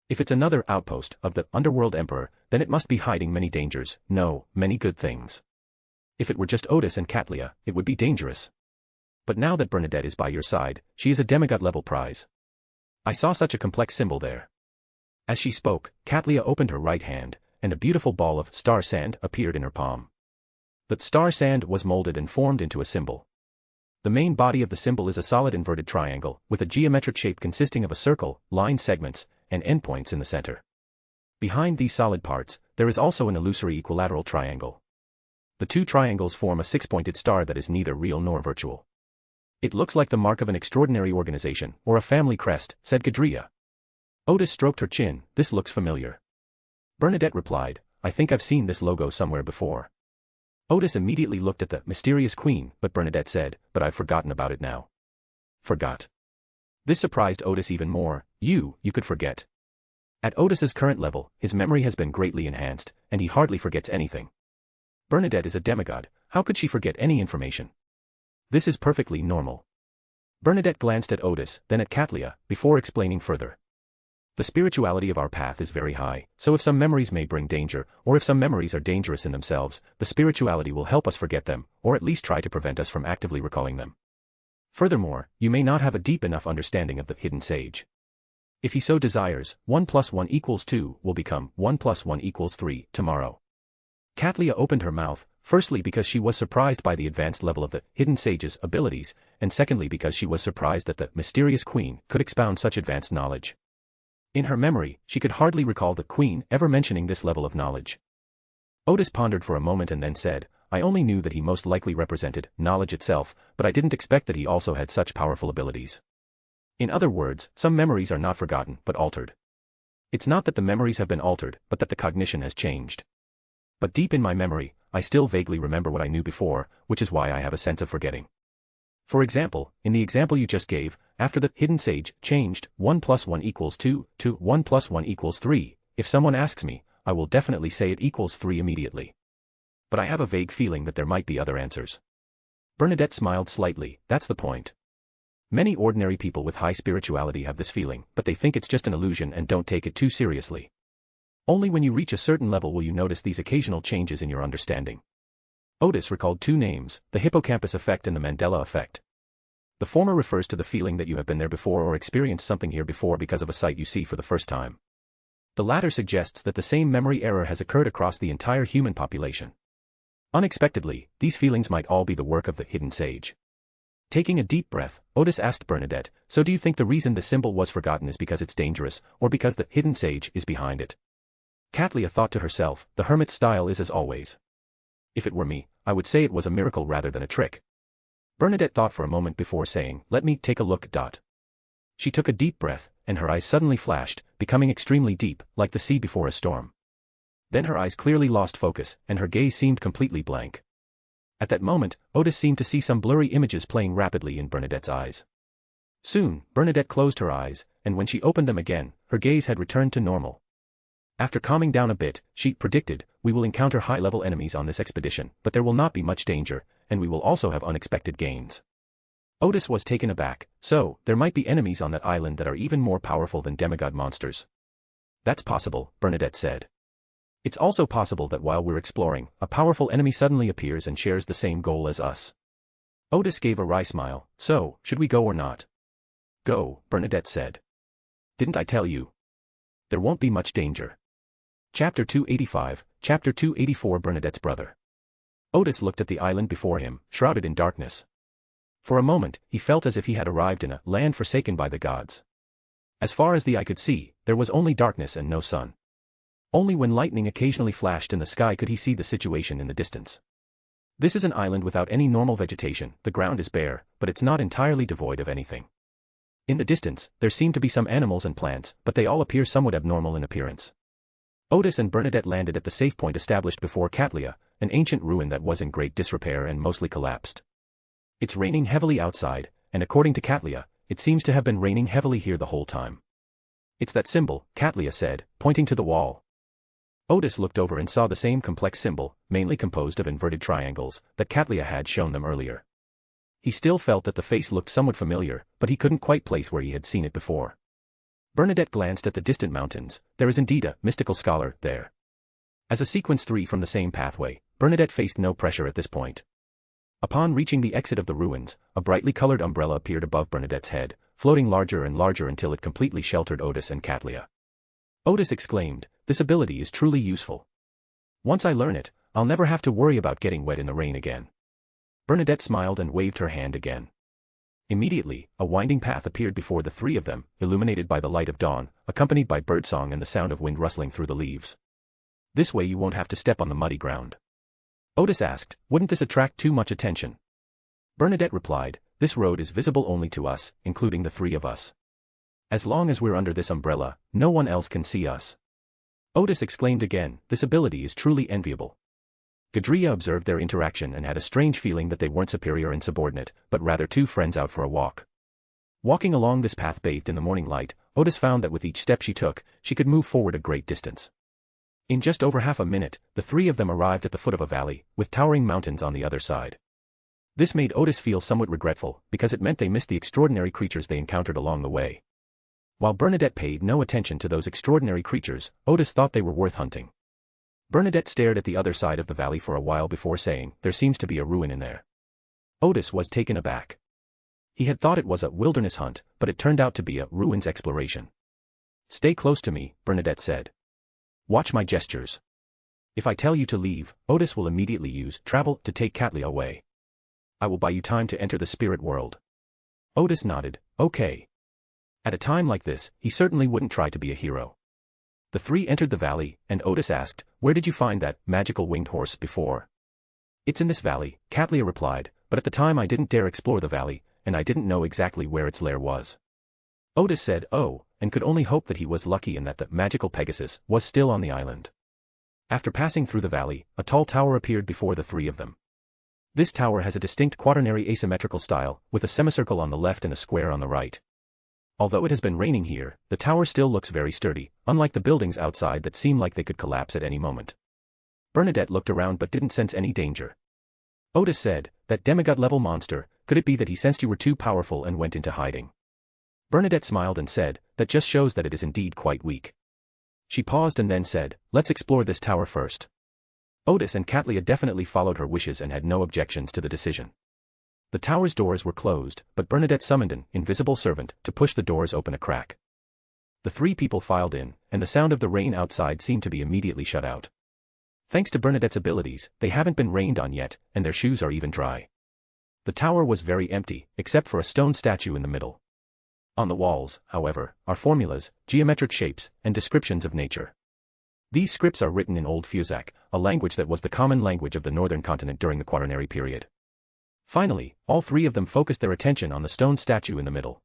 Speaker 3: If it's another outpost of the Underworld Emperor, then it must be hiding many dangers, no, many good things. If it were just Odis and Katlia, it would be dangerous. But now that Bernadette is by your side, she is a demigod-level prize. I saw such a complex symbol there. As she spoke, Katlia opened her right hand, and a beautiful ball of star sand appeared in her palm. The star sand was molded and formed into a symbol. The main body of the symbol is a solid inverted triangle, with a geometric shape consisting of a circle, line segments, and endpoints in the center. Behind these solid parts, there is also an illusory equilateral triangle. The two triangles form a six-pointed star that is neither real nor virtual. It looks like the mark of an extraordinary organization, or a family crest, said Gadria. Odis stroked her chin, this looks familiar. Bernadette replied, I think I've seen this logo somewhere before. Odis immediately looked at the mysterious Queen, but Bernadette said, but I've forgotten about it now. Forgot. This surprised Odis even more. You could forget. At Odis's current level, his memory has been greatly enhanced, and he hardly forgets anything. Bernadette is a demigod, how could she forget any information? This is perfectly normal. Bernadette glanced at Odis, then at Katlia, before explaining further. The spirituality of our path is very high, so if some memories may bring danger, or if some memories are dangerous in themselves, the spirituality will help us forget them, or at least try to prevent us from actively recalling them. Furthermore, you may not have a deep enough understanding of the hidden sage. If he so desires, 1 + 1 = 2 will become 1 + 1 = 3 tomorrow. Katlia opened her mouth, firstly because she was surprised by the advanced level of the hidden sage's abilities, and secondly because she was surprised that the mysterious queen could expound such advanced knowledge. In her memory, she could hardly recall the queen ever mentioning this level of knowledge. Odis pondered for a moment and then said, I only knew that he most likely represented knowledge itself, but I didn't expect that he also had such powerful abilities. In other words, some memories are not forgotten, but altered. It's not that the memories have been altered, but that the cognition has changed. But deep in my memory, I still vaguely remember what I knew before, which is why I have a sense of forgetting. For example, in the example you just gave, after the hidden sage changed 1 + 1 = 2 to 1 + 1 = 3, if someone asks me, I will definitely say it equals 3 immediately. But I have a vague feeling that there might be other answers. Bernadette smiled slightly, that's the point. Many ordinary people with high spirituality have this feeling, but they think it's just an illusion and don't take it too seriously. Only when you reach a certain level will you notice these occasional changes in your understanding. Odis recalled two names, the hippocampus effect and the Mandela effect. The former refers to the feeling that you have been there before or experienced something here before because of a sight you see for the first time. The latter suggests that the same memory error has occurred across the entire human population. Unexpectedly, these feelings might all be the work of the hidden sage. Taking a deep breath, Odis asked Bernadette, so do you think the reason the symbol was forgotten is because it's dangerous, or because the hidden sage is behind it? Katlia thought to herself, the hermit style is as always. If it were me, I would say it was a miracle rather than a trick. Bernadette thought for a moment before saying, let me take a look. She took a deep breath, and her eyes suddenly flashed, becoming extremely deep, like the sea before a storm. Then her eyes clearly lost focus, and her gaze seemed completely blank. At that moment, Odis seemed to see some blurry images playing rapidly in Bernadette's eyes. Soon, Bernadette closed her eyes, and when she opened them again, her gaze had returned to normal. After calming down a bit, she predicted, we will encounter high-level enemies on this expedition, but there will not be much danger, and we will also have unexpected gains. Odis was taken aback, so, there might be enemies on that island that are even more powerful than demigod monsters. That's possible, Bernadette said. It's also possible that while we're exploring, a powerful enemy suddenly appears and shares the same goal as us. Odis gave a wry smile, so, should we go or not? Go, Bernadette said. Didn't I tell you? There won't be much danger. Chapter 285, Chapter 284 Bernadette's brother. Odis looked at the island before him, shrouded in darkness. For a moment, he felt as if he had arrived in a land forsaken by the gods. As far as the eye could see, there was only darkness and no sun. Only when lightning occasionally flashed in the sky could he see the situation in the distance. This is an island without any normal vegetation, the ground is bare, but it's not entirely devoid of anything. In the distance, there seem to be some animals and plants, but they all appear somewhat abnormal in appearance. Odis and Bernadette landed at the safe point established before Katlia, an ancient ruin that was in great disrepair and mostly collapsed. It's raining heavily outside, and according to Katlia, it seems to have been raining heavily here the whole time. It's that symbol, Katlia said, pointing to the wall. Odis looked over and saw the same complex symbol, mainly composed of inverted triangles, that Katlia had shown them earlier. He still felt that the face looked somewhat familiar, but he couldn't quite place where he had seen it before. Bernadette glanced at the distant mountains, there is indeed a mystical scholar there. As a sequence 3 from the same pathway, Bernadette faced no pressure at this point. Upon reaching the exit of the ruins, a brightly colored umbrella appeared above Bernadette's head, floating larger and larger until it completely sheltered Odis and Katlia. Odis exclaimed, this ability is truly useful. Once I learn it, I'll never have to worry about getting wet in the rain again. Bernadette smiled and waved her hand again. Immediately, a winding path appeared before the three of them, illuminated by the light of dawn, accompanied by birdsong and the sound of wind rustling through the leaves. This way you won't have to step on the muddy ground. Odis asked, wouldn't this attract too much attention? Bernadette replied, this road is visible only to us, including the three of us. As long as we're under this umbrella, no one else can see us. Odis exclaimed again, this ability is truly enviable. Gadria observed their interaction and had a strange feeling that they weren't superior and subordinate, but rather two friends out for a walk. Walking along this path bathed in the morning light, Odis found that with each step she took, she could move forward a great distance. In just over half a minute, the three of them arrived at the foot of a valley, with towering mountains on the other side. This made Odis feel somewhat regretful, because it meant they missed the extraordinary creatures they encountered along the way. While Bernadette paid no attention to those extraordinary creatures, Odis thought they were worth hunting. Bernadette stared at the other side of the valley for a while before saying, "There seems to be a ruin in there." Odis was taken aback. He had thought it was a wilderness hunt, but it turned out to be a ruins exploration. "Stay close to me," Bernadette said. "Watch my gestures. If I tell you to leave, Odis will immediately use travel to take Katlia away. I will buy you time to enter the spirit world." Odis nodded, "Okay." At a time like this, he certainly wouldn't try to be a hero. The three entered the valley, and Odis asked, "Where did you find that magical winged horse before?" "It's in this valley," Katlia replied, "but at the time I didn't dare explore the valley, and I didn't know exactly where its lair was." Odis said, "Oh," and could only hope that he was lucky and that the magical Pegasus was still on the island. After passing through the valley, a tall tower appeared before the three of them. This tower has a distinct quaternary asymmetrical style, with a semicircle on the left and a square on the right. Although it has been raining here, the tower still looks very sturdy, unlike the buildings outside that seem like they could collapse at any moment. Bernadette looked around but didn't sense any danger. Odis said, "That demigod-level monster, could it be that he sensed you were too powerful and went into hiding?" Bernadette smiled and said, "That just shows that it is indeed quite weak." She paused and then said, "Let's explore this tower first." Odis and Katlia definitely followed her wishes and had no objections to the decision. The tower's doors were closed, but Bernadette summoned an invisible servant to push the doors open a crack. The three people filed in, and the sound of the rain outside seemed to be immediately shut out. Thanks to Bernadette's abilities, they haven't been rained on yet, and their shoes are even dry. The tower was very empty, except for a stone statue in the middle. On the walls, however, are formulas, geometric shapes, and descriptions of nature. These scripts are written in Old Fusak, a language that was the common language of the northern continent during the Quaternary period. Finally, all three of them focused their attention on the stone statue in the middle.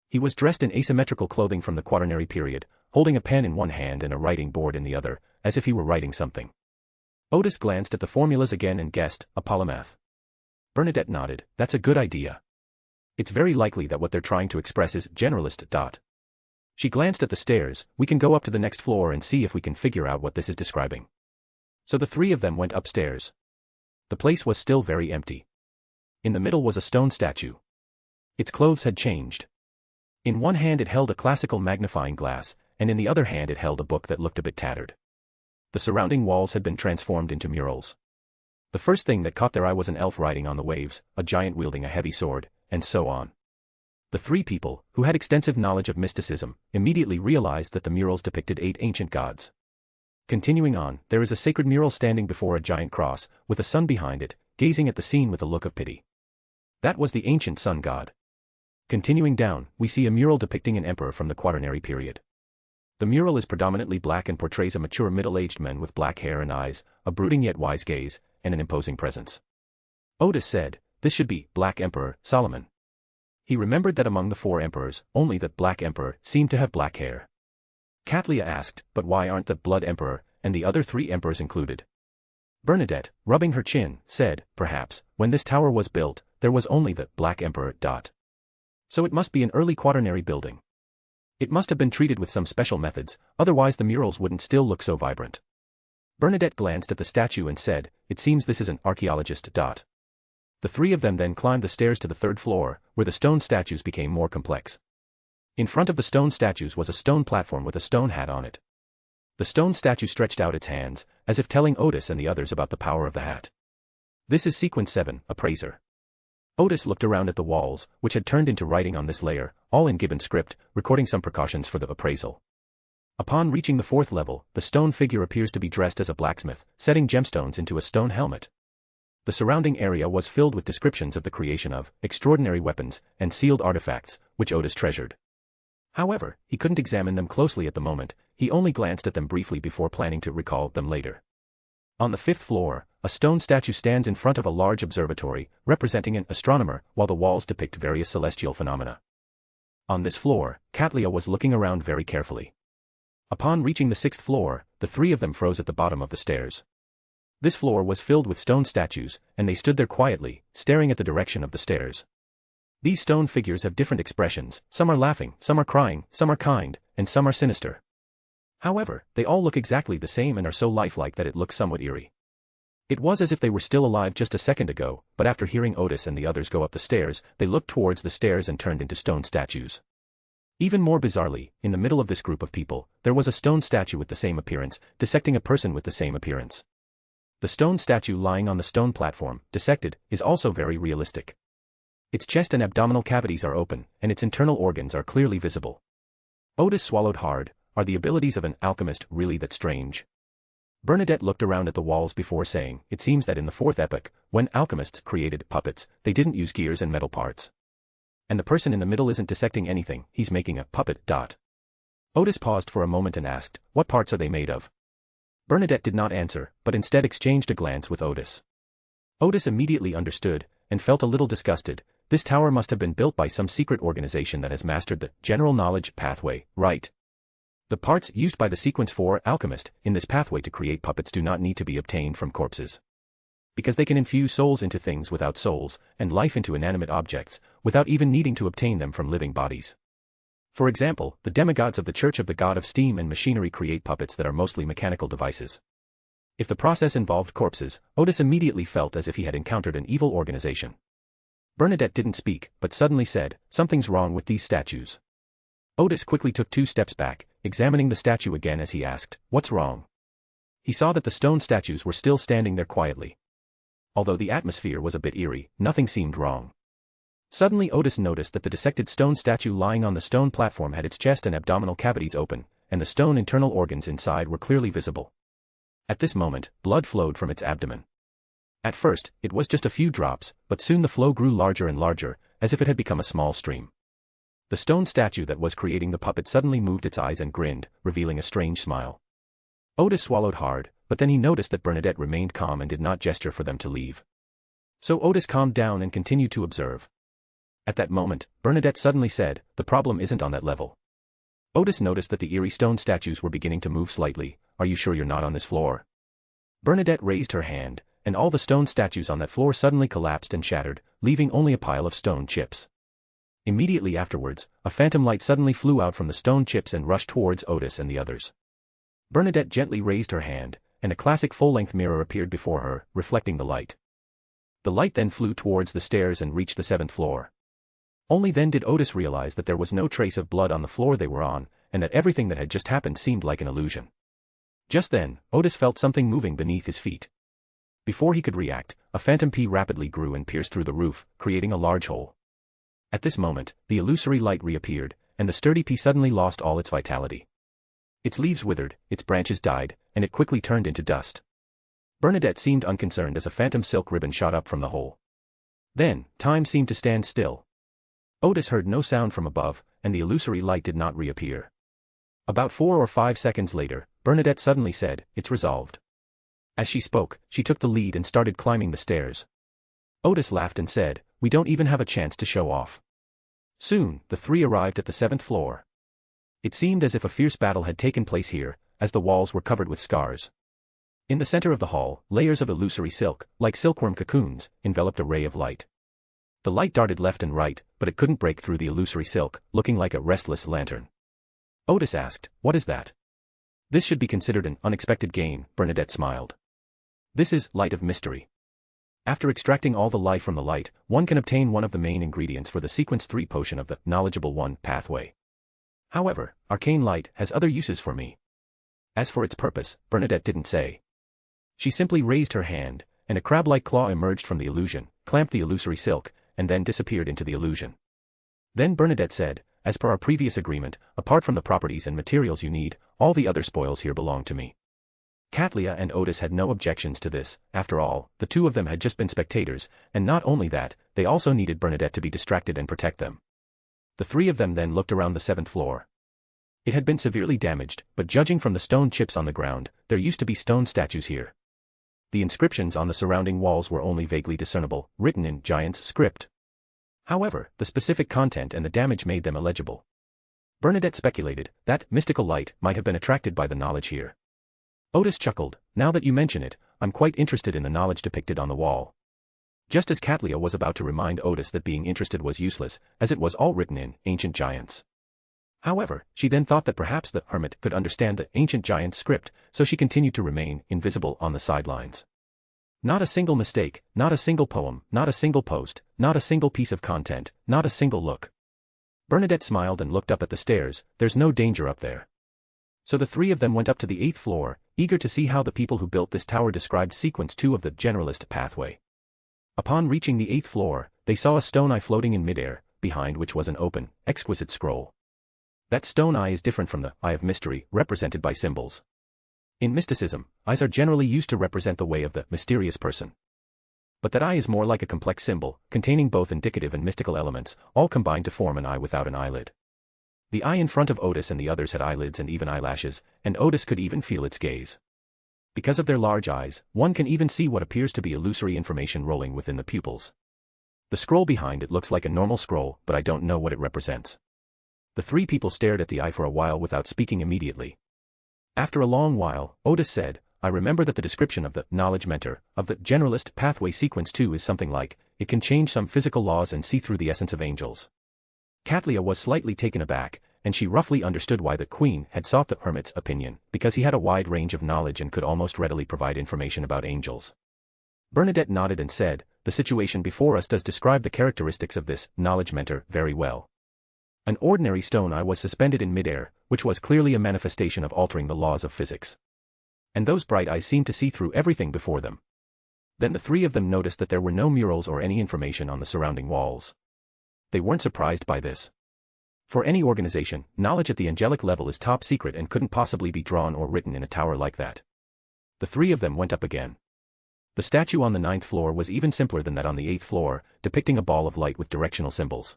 Speaker 3: He was dressed in asymmetrical clothing from the Quaternary period, holding a pen in one hand and a writing board in the other, as if he were writing something. Odis glanced at the formulas again and guessed, a polymath. Bernadette nodded, "That's a good idea. It's very likely that what they're trying to express is generalist. She glanced at the stairs, "We can go up to the next floor and see if we can figure out what this is describing." So the three of them went upstairs. The place was still very empty. In the middle was a stone statue. Its clothes had changed. In one hand it held a classical magnifying glass, and in the other hand it held a book that looked a bit tattered. The surrounding walls had been transformed into murals. The first thing that caught their eye was an elf riding on the waves, a giant wielding a heavy sword, and so on. The three people, who had extensive knowledge of mysticism, immediately realized that the murals depicted 8 ancient gods. Continuing on, there is a sacred mural standing before a giant cross, with a sun behind it, gazing at the scene with a look of pity. That was the ancient sun god. Continuing down, we see a mural depicting an emperor from the Quaternary period. The mural is predominantly black and portrays a mature middle-aged man with black hair and eyes, a brooding yet wise gaze, and an imposing presence. Odis said, "This should be Black Emperor Solomon." He remembered that among the 4 emperors, only the Black Emperor seemed to have black hair. Katlia asked, "But why aren't the Blood Emperor and the other 3 emperors included?" Bernadette, rubbing her chin, said, "Perhaps, when this tower was built, there was only the Black Emperor. So it must be an early quaternary building. It must have been treated with some special methods, otherwise the murals wouldn't still look so vibrant." Bernadette glanced at the statue and said, "It seems this is an archaeologist. The three of them then climbed the stairs to the 3rd floor, where the stone statues became more complex. In front of the stone statues was a stone platform with a stone hat on it. The stone statue stretched out its hands, as if telling Odis and the others about the power of the hat. "This is sequence 7, Appraiser." Odis looked around at the walls, which had turned into writing on this layer, all in Gibbon script, recording some precautions for the appraisal. Upon reaching the 4th level, the stone figure appears to be dressed as a blacksmith, setting gemstones into a stone helmet. The surrounding area was filled with descriptions of the creation of extraordinary weapons and sealed artifacts, which Odis treasured. However, he couldn't examine them closely at the moment, he only glanced at them briefly before planning to recall them later. On the 5th floor, a stone statue stands in front of a large observatory, representing an astronomer, while the walls depict various celestial phenomena. On this floor, Katlia was looking around very carefully. Upon reaching the 6th floor, the three of them froze at the bottom of the stairs. This floor was filled with stone statues, and they stood there quietly, staring at the direction of the stairs. These stone figures have different expressions, some are laughing, some are crying, some are kind, and some are sinister. However, they all look exactly the same and are so lifelike that it looks somewhat eerie. It was as if they were still alive just a second ago, but after hearing Odis and the others go up the stairs, they looked towards the stairs and turned into stone statues. Even more bizarrely, in the middle of this group of people, there was a stone statue with the same appearance, dissecting a person with the same appearance. The stone statue lying on the stone platform, dissected, is also very realistic. Its chest and abdominal cavities are open, and its internal organs are clearly visible. Odis swallowed hard. Are the abilities of an alchemist really that strange? Bernadette looked around at the walls before saying, it seems that in the fourth epoch, when alchemists created puppets, they didn't use gears and metal parts. And the person in the middle isn't dissecting anything, he's making a puppet. Odis paused for a moment and asked, what parts are they made of? Bernadette did not answer, but instead exchanged a glance with Odis. Odis immediately understood, and felt a little disgusted. This tower must have been built by some secret organization that has mastered the general knowledge pathway, right? The parts used by the sequence 4 alchemist in this pathway to create puppets do not need to be obtained from corpses. Because they can infuse souls into things without souls, and life into inanimate objects, without even needing to obtain them from living bodies. For example, the demigods of the Church of the God of Steam and Machinery create puppets that are mostly mechanical devices. If the process involved corpses, Odis immediately felt as if he had encountered an evil organization. Bernadette didn't speak, but suddenly said, something's wrong with these statues. Odis quickly took 2 steps back, examining the statue again as he asked, what's wrong? He saw that the stone statues were still standing there quietly. Although the atmosphere was a bit eerie, nothing seemed wrong. Suddenly Odis noticed that the dissected stone statue lying on the stone platform had its chest and abdominal cavities open, and the stone internal organs inside were clearly visible. At this moment, blood flowed from its abdomen. At first, it was just a few drops, but soon the flow grew larger and larger, as if it had become a small stream. The stone statue that was creating the puppet suddenly moved its eyes and grinned, revealing a strange smile. Odis swallowed hard, but then he noticed that Bernadette remained calm and did not gesture for them to leave. So Odis calmed down and continued to observe. At that moment, Bernadette suddenly said, the problem isn't on that level. Odis noticed that the eerie stone statues were beginning to move slightly. Are you sure you're not on this floor? Bernadette raised her hand, and all the stone statues on that floor suddenly collapsed and shattered, leaving only a pile of stone chips. Immediately afterwards, a phantom light suddenly flew out from the stone chips and rushed towards Odis and the others. Bernadette gently raised her hand, and a classic full-length mirror appeared before her, reflecting the light. The light then flew towards the stairs and reached the 7th floor. Only then did Odis realize that there was no trace of blood on the floor they were on, and that everything that had just happened seemed like an illusion. Just then, Odis felt something moving beneath his feet. Before he could react, a phantom pea rapidly grew and pierced through the roof, creating a large hole. At this moment, the illusory light reappeared, and the sturdy pea suddenly lost all its vitality. Its leaves withered, its branches died, and it quickly turned into dust. Bernadette seemed unconcerned as a phantom silk ribbon shot up from the hole. Then, time seemed to stand still. Odis heard no sound from above, and the illusory light did not reappear. About 4 or 5 seconds later, Bernadette suddenly said, it's resolved. As she spoke, she took the lead and started climbing the stairs. Odis laughed and said, we don't even have a chance to show off. Soon, the 3 arrived at the 7th floor. It seemed as if a fierce battle had taken place here, as the walls were covered with scars. In the center of the hall, layers of illusory silk, like silkworm cocoons, enveloped a ray of light. The light darted left and right, but it couldn't break through the illusory silk, looking like a restless lantern. Odis asked, what is that? This should be considered an unexpected gain, Bernadette smiled. This is light of mystery. After extracting all the life from the light, one can obtain one of the main ingredients for the sequence 3 potion of the knowledgeable one pathway. However, arcane light has other uses for me. As for its purpose, Bernadette didn't say. She simply raised her hand, and a crab-like claw emerged from the illusion, clamped the illusory silk, and then disappeared into the illusion. Then Bernadette said, as per our previous agreement, apart from the properties and materials you need, all the other spoils here belong to me. Katlia and Odis had no objections to this. After all, the 2 of them had just been spectators, and not only that, they also needed Bernadette to be distracted and protect them. The 3 of them then looked around the 7th floor. It had been severely damaged, but judging from the stone chips on the ground, there used to be stone statues here. The inscriptions on the surrounding walls were only vaguely discernible, written in giant's script. However, the specific content and the damage made them illegible. Bernadette speculated that mystical light might have been attracted by the knowledge here. Odis chuckled, now that you mention it, I'm quite interested in the knowledge depicted on the wall. Just as Katlia was about to remind Odis that being interested was useless, as it was all written in ancient giants. However, she then thought that perhaps the Hermit could understand the ancient giant's script, so she continued to remain invisible on the sidelines. Not a single mistake, not a single poem, not a single post, not a single piece of content, not a single look. Bernadette smiled and looked up at the stairs. There's no danger up there. So the three of them went up to the 8th floor, eager to see how the people who built this tower described sequence 2 of the generalist pathway. Upon reaching the 8th floor, they saw a stone eye floating in midair, behind which was an open, exquisite scroll. That stone eye is different from the eye of mystery, represented by symbols. In mysticism, eyes are generally used to represent the way of the mysterious person. But that eye is more like a complex symbol, containing both indicative and mystical elements, all combined to form an eye without an eyelid. The eye in front of Odis and the others had eyelids and even eyelashes, and Odis could even feel its gaze. Because of their large eyes, one can even see what appears to be illusory information rolling within the pupils. The scroll behind it looks like a normal scroll, but I don't know what it represents. The three people stared at the eye for a while without speaking immediately. After a long while, Odis said, I remember that the description of the knowledge mentor of the generalist pathway sequence 2 is something like, it can change some physical laws and see through the essence of angels. Katlia was slightly taken aback, and she roughly understood why the queen had sought the hermit's opinion, because he had a wide range of knowledge and could almost readily provide information about angels. Bernadette nodded and said, the situation before us does describe the characteristics of this knowledge mentor very well. An ordinary stone eye was suspended in midair, which was clearly a manifestation of altering the laws of physics. And those bright eyes seemed to see through everything before them. Then the three of them noticed that there were no murals or any information on the surrounding walls. They weren't surprised by this. For any organization, knowledge at the angelic level is top secret and couldn't possibly be drawn or written in a tower like that. The three of them went up again. The statue on the 9th floor was even simpler than that on the 8th floor, depicting a ball of light with directional symbols.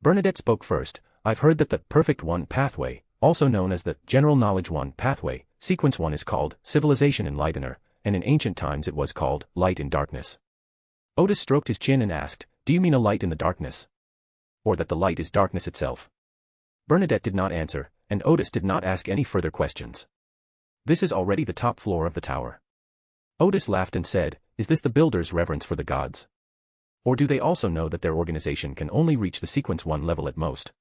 Speaker 3: Bernadette spoke first. I've heard that the Perfect One pathway, also known as the General Knowledge One pathway, sequence 1 is called Civilization Enlightener, and in ancient times it was called Light in Darkness. Odis stroked his chin and asked, do you mean a light in the darkness? Or that the light is darkness itself? Bernadette did not answer, and Odis did not ask any further questions. This is already the top floor of the tower. Odis laughed and said, is this the builder's reverence for the gods? Or do they also know that their organization can only reach the sequence 1 level at most?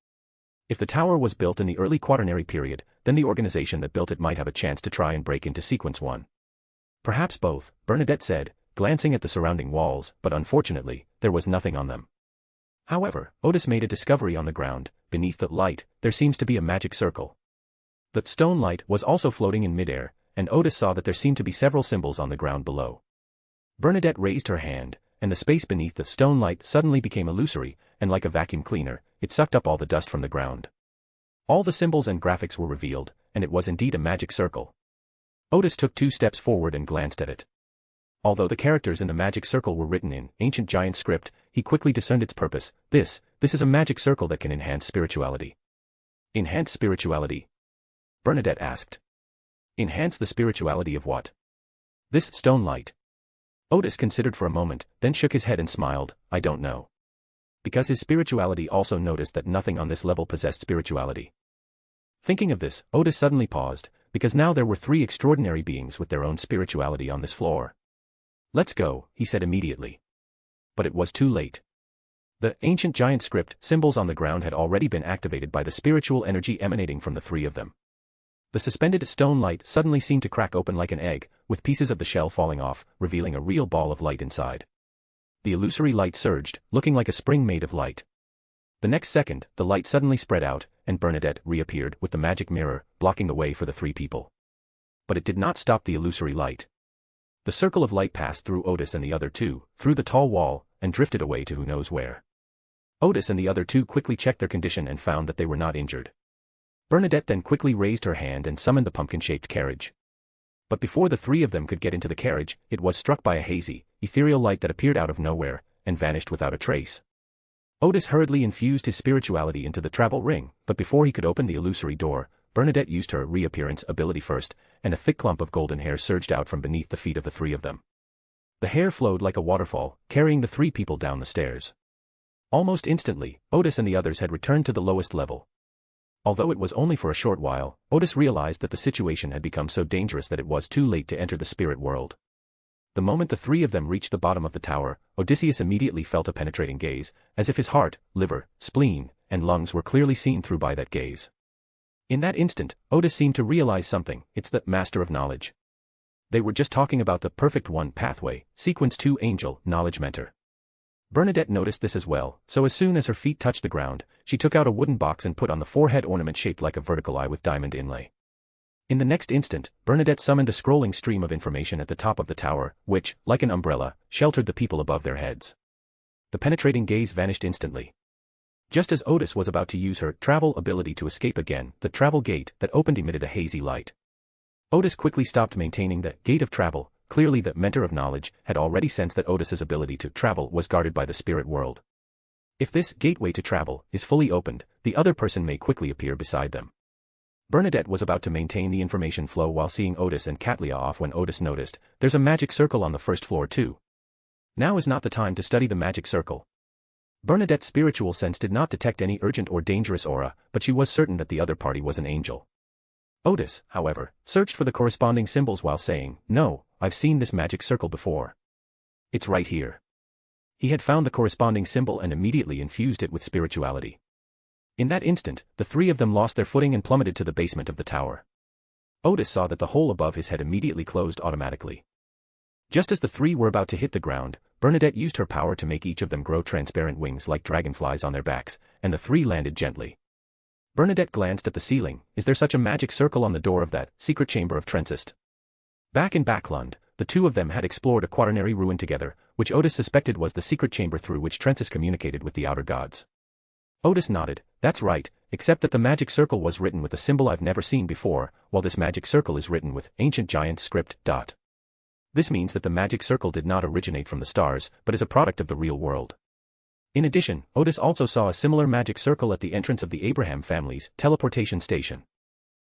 Speaker 3: If the tower was built in the early quaternary period, then the organization that built it might have a chance to try and break into sequence 1. Perhaps both, Bernadette said, glancing at the surrounding walls, but unfortunately, there was nothing on them. However, Odis made a discovery on the ground. Beneath the light, there seems to be a magic circle. The stone light was also floating in midair, and Odis saw that there seemed to be several symbols on the ground below. Bernadette raised her hand, and the space beneath the stone light suddenly became illusory, and like a vacuum cleaner, it sucked up all the dust from the ground. All the symbols and graphics were revealed, and it was indeed a magic circle. Odis took 2 steps forward and glanced at it. Although the characters in the magic circle were written in ancient giant script, he quickly discerned its purpose. This is a magic circle that can enhance spirituality. Enhance spirituality? Bernadette asked. Enhance the spirituality of what? This stone light. Odis considered for a moment, then shook his head and smiled, I don't know. Because his spirituality also noticed that nothing on this level possessed spirituality. Thinking of this, Odis suddenly paused, because now there were 3 extraordinary beings with their own spirituality on this floor. Let's go, he said immediately. But it was too late. The ancient giant script symbols on the ground had already been activated by the spiritual energy emanating from the 3 of them. The suspended stone light suddenly seemed to crack open like an egg, with pieces of the shell falling off, revealing a real ball of light inside. The illusory light surged, looking like a spring made of light. The next second, the light suddenly spread out, and Bernadette reappeared with the magic mirror, blocking the way for the 3 people. But it did not stop the illusory light. The circle of light passed through Odis and the other 2, through the tall wall, and drifted away to who knows where. Odis and the other 2 quickly checked their condition and found that they were not injured. Bernadette then quickly raised her hand and summoned the pumpkin-shaped carriage. But before the 3 of them could get into the carriage, it was struck by a hazy, ethereal light that appeared out of nowhere, and vanished without a trace. Odis hurriedly infused his spirituality into the travel ring, but before he could open the illusory door, Bernadette used her reappearance ability first, and a thick clump of golden hair surged out from beneath the feet of the 3 of them. The hair flowed like a waterfall, carrying the 3 people down the stairs. Almost instantly, Odis and the others had returned to the lowest level. Although it was only for a short while, Odis realized that the situation had become so dangerous that it was too late to enter the spirit world. The moment the 3 of them reached the bottom of the tower, Odysseus immediately felt a penetrating gaze, as if his heart, liver, spleen, and lungs were clearly seen through by that gaze. In that instant, Odis seemed to realize something. It's the master of knowledge. They were just talking about the perfect one pathway, sequence 2 angel, knowledge mentor. Bernadette noticed this as well, so as soon as her feet touched the ground, she took out a wooden box and put on the forehead ornament shaped like a vertical eye with diamond inlay. In the next instant, Bernadette summoned a scrolling stream of information at the top of the tower, which, like an umbrella, sheltered the people above their heads. The penetrating gaze vanished instantly. Just as Odis was about to use her travel ability to escape again, the travel gate that opened emitted a hazy light. Odis quickly stopped maintaining the gate of travel. Clearly the mentor of knowledge had already sensed that Odis's ability to travel was guarded by the spirit world. If this gateway to travel is fully opened, the other person may quickly appear beside them. Bernadette was about to maintain the information flow while seeing Odis and Katlia off when Odis noticed, there's a magic circle on the first floor too. Now is not the time to study the magic circle. Bernadette's spiritual sense did not detect any urgent or dangerous aura, but she was certain that the other party was an angel. Odis, however, searched for the corresponding symbols while saying, no, I've seen this magic circle before. It's right here. He had found the corresponding symbol and immediately infused it with spirituality. In that instant, the three of them lost their footing and plummeted to the basement of the tower. Odis saw that the hole above his head immediately closed automatically. Just as the three were about to hit the ground, Bernadette used her power to make each of them grow transparent wings like dragonflies on their backs, and the three landed gently. Bernadette glanced at the ceiling. Is there such a magic circle on the door of that secret chamber of Trencist? Back in Backlund, the two of them had explored a quaternary ruin together, which Odis suspected was the secret chamber through which Trencist communicated with the outer gods. Odis nodded, that's right, except that the magic circle was written with a symbol I've never seen before, while this magic circle is written with ancient giant script. This means that the magic circle did not originate from the stars, but is a product of the real world. In addition, Odis also saw a similar magic circle at the entrance of the Abraham family's teleportation station.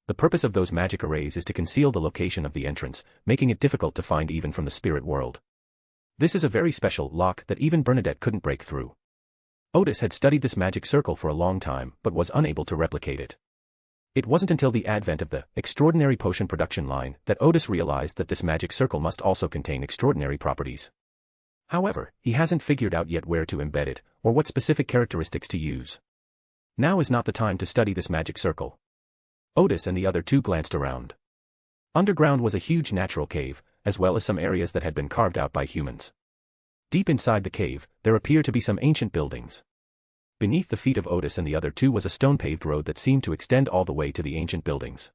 Speaker 3: The purpose of those magic arrays is to conceal the location of the entrance, making it difficult to find even from the spirit world. This is a very special lock that even Bernadette couldn't break through. Odis had studied this magic circle for a long time, but was unable to replicate it. It wasn't until the advent of the extraordinary potion production line that Odis realized that this magic circle must also contain extraordinary properties. However, he hasn't figured out yet where to embed it, or what specific characteristics to use. Now is not the time to study this magic circle. Odis and the other two glanced around. Underground was a huge natural cave, as well as some areas that had been carved out by humans. Deep inside the cave, there appear to be some ancient buildings. Beneath the feet of Odis and the other two was a stone-paved road that seemed to extend all the way to the ancient buildings.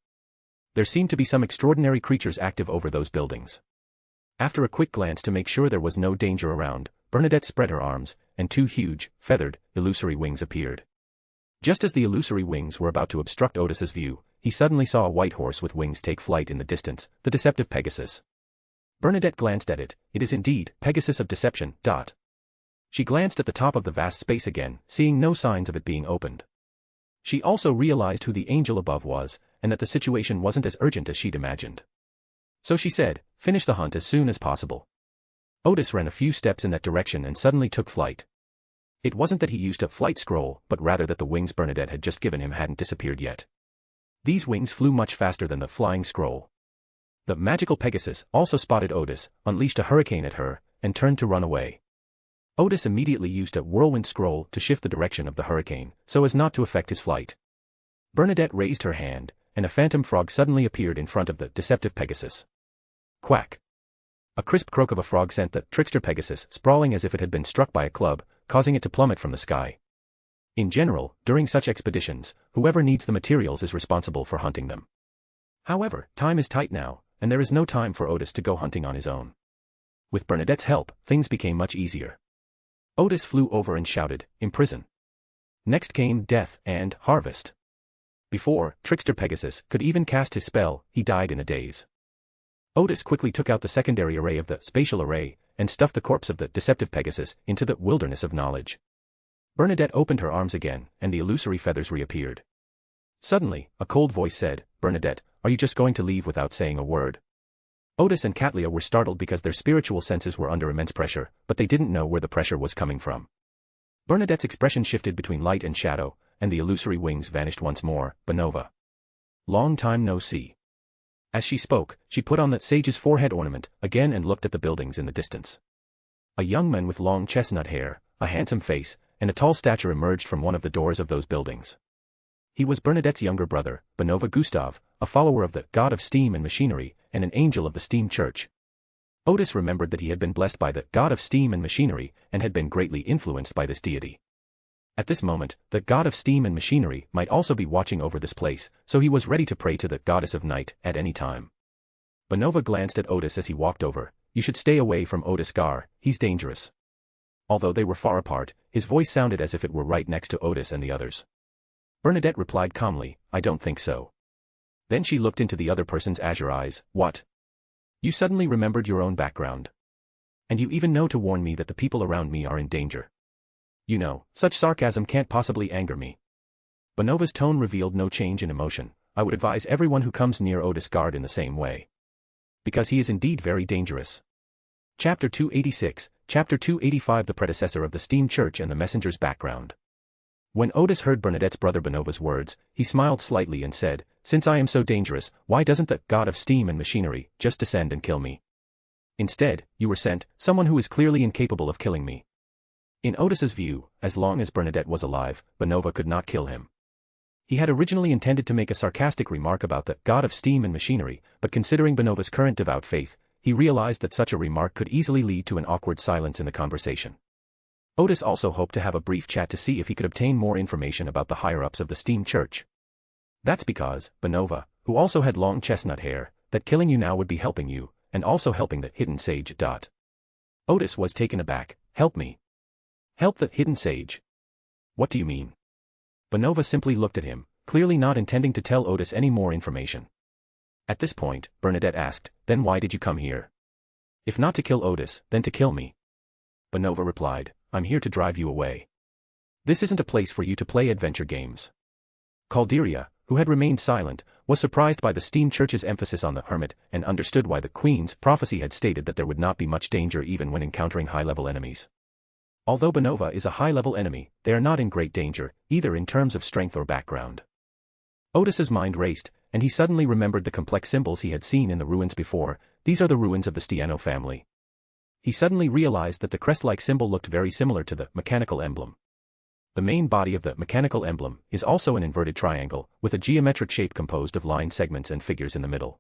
Speaker 3: There seemed to be some extraordinary creatures active over those buildings. After a quick glance to make sure there was no danger around, Bernadette spread her arms, and two huge, feathered, illusory wings appeared. Just as the illusory wings were about to obstruct Odis's view, he suddenly saw a white horse with wings take flight in the distance, the deceptive Pegasus. Bernadette glanced at it. It is indeed Pegasus of Deception. She glanced at the top of the vast space again, seeing no signs of it being opened. She also realized who the angel above was, and that the situation wasn't as urgent as she'd imagined. So she said, finish the hunt as soon as possible. Odis ran a few steps in that direction and suddenly took flight. It wasn't that he used a flight scroll, but rather that the wings Bernadette had just given him hadn't disappeared yet. These wings flew much faster than the flying scroll. The magical Pegasus also spotted Odis, unleashed a hurricane at her, and turned to run away. Odis immediately used a whirlwind scroll to shift the direction of the hurricane, so as not to affect his flight. Bernadette raised her hand, and a phantom frog suddenly appeared in front of the deceptive Pegasus. Quack! A crisp croak of a frog sent the trickster Pegasus sprawling as if it had been struck by a club, causing it to plummet from the sky. In general, during such expeditions, whoever needs the materials is responsible for hunting them. However, time is tight now, and there is no time for Odis to go hunting on his own. With Bernadette's help, things became much easier. Odis flew over and shouted, "Imprison." Next came death and harvest. Before Trickster Pegasus could even cast his spell, he died in a daze. Odis quickly took out the secondary array of the spatial array, and stuffed the corpse of the deceptive Pegasus into the wilderness of knowledge. Bernadette opened her arms again, and the illusory feathers reappeared. Suddenly, a cold voice said, "Bernadette, are you just going to leave without saying a word?" Odis and Katlia were startled because their spiritual senses were under immense pressure, but they didn't know where the pressure was coming from. Bernadette's expression shifted between light and shadow, and the illusory wings vanished once more. "Benova. Long time no see." As she spoke, she put on the sage's forehead ornament again and looked at the buildings in the distance. A young man with long chestnut hair, a handsome face, and a tall stature emerged from one of the doors of those buildings. He was Bernadette's younger brother, Benova Gustav, a follower of the god of steam and machinery, and an angel of the steam church. Odis remembered that he had been blessed by the god of steam and machinery, and had been greatly influenced by this deity. At this moment, the god of steam and machinery might also be watching over this place, so he was ready to pray to the goddess of night at any time. Benova glanced at Odis as he walked over. You should stay away from Odis Gard, he's dangerous. Although they were far apart, his voice sounded as if it were right next to Odis and the others. Bernadette replied calmly, I don't think so. Then she looked into the other person's azure eyes. What? You suddenly remembered your own background. And you even know to warn me that the people around me are in danger. You know, such sarcasm can't possibly anger me. Benova's tone revealed no change in emotion. I would advise everyone who comes near Odis Gard in the same way. Because he is indeed very dangerous. Chapter 286, Chapter 285 The predecessor of the steam church and the messenger's background. When Odis heard Bernadette's brother Benova's words, he smiled slightly and said, Since I am so dangerous, why doesn't the god of steam and machinery just descend and kill me? Instead, you were sent, someone who is clearly incapable of killing me. In Odis's view, as long as Bernadette was alive, Benova could not kill him. He had originally intended to make a sarcastic remark about the god of steam and machinery, but considering Benova's current devout faith, he realized that such a remark could easily lead to an awkward silence in the conversation. Odis also hoped to have a brief chat to see if he could obtain more information about the higher-ups of the steam church. That's because, Benova, who also had long chestnut hair, that killing you now would be helping you, and also helping the hidden sage. Odis was taken aback. Help me. Help the hidden sage. What do you mean? Benova simply looked at him, clearly not intending to tell Odis any more information. At this point, Bernadette asked, Then why did you come here? If not to kill Odis, then to kill me. Benova replied, I'm here to drive you away. This isn't a place for you to play adventure games. Calderia, who had remained silent, was surprised by the steam church's emphasis on the Hermit and understood why the Queen's prophecy had stated that there would not be much danger even when encountering high-level enemies. Although Benova is a high-level enemy, they are not in great danger, either in terms of strength or background. Odis's mind raced, and he suddenly remembered the complex symbols he had seen in the ruins before. These are the ruins of the Stiano family. He suddenly realized that the crest-like symbol looked very similar to the mechanical emblem. The main body of the mechanical emblem is also an inverted triangle, with a geometric shape composed of line segments and figures in the middle.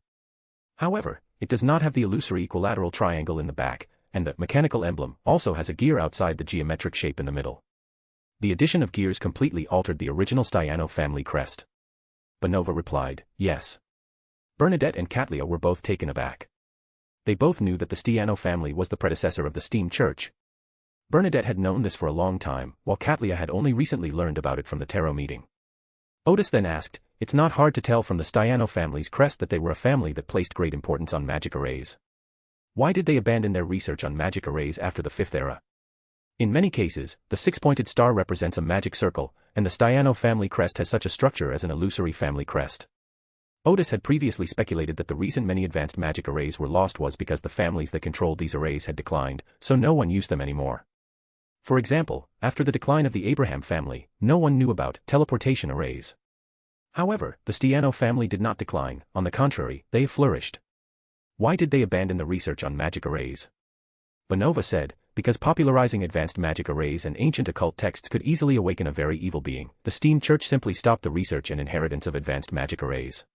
Speaker 3: However, it does not have the illusory equilateral triangle in the back, and the mechanical emblem also has a gear outside the geometric shape in the middle. The addition of gears completely altered the original Stiano family crest. Benova replied, Yes. Bernadette and Katlia were both taken aback. They both knew that the Stiano family was the predecessor of the steam church. Bernadette had known this for a long time, while Katlia had only recently learned about it from the tarot meeting. Odis then asked, It's not hard to tell from the Stiano family's crest that they were a family that placed great importance on magic arrays. Why did they abandon their research on magic arrays after the 5th era? In many cases, the 6-pointed star represents a magic circle, and the Stiano family crest has such a structure as an illusory family crest. Odis had previously speculated that the reason many advanced magic arrays were lost was because the families that controlled these arrays had declined, so no one used them anymore. For example, after the decline of the Abraham family, no one knew about teleportation arrays. However, the Stiano family did not decline, on the contrary, they flourished. Why did they abandon the research on magic arrays? Benova said, Because popularizing advanced magic arrays and ancient occult texts could easily awaken a very evil being, the steam church simply stopped the research and inheritance of advanced magic arrays.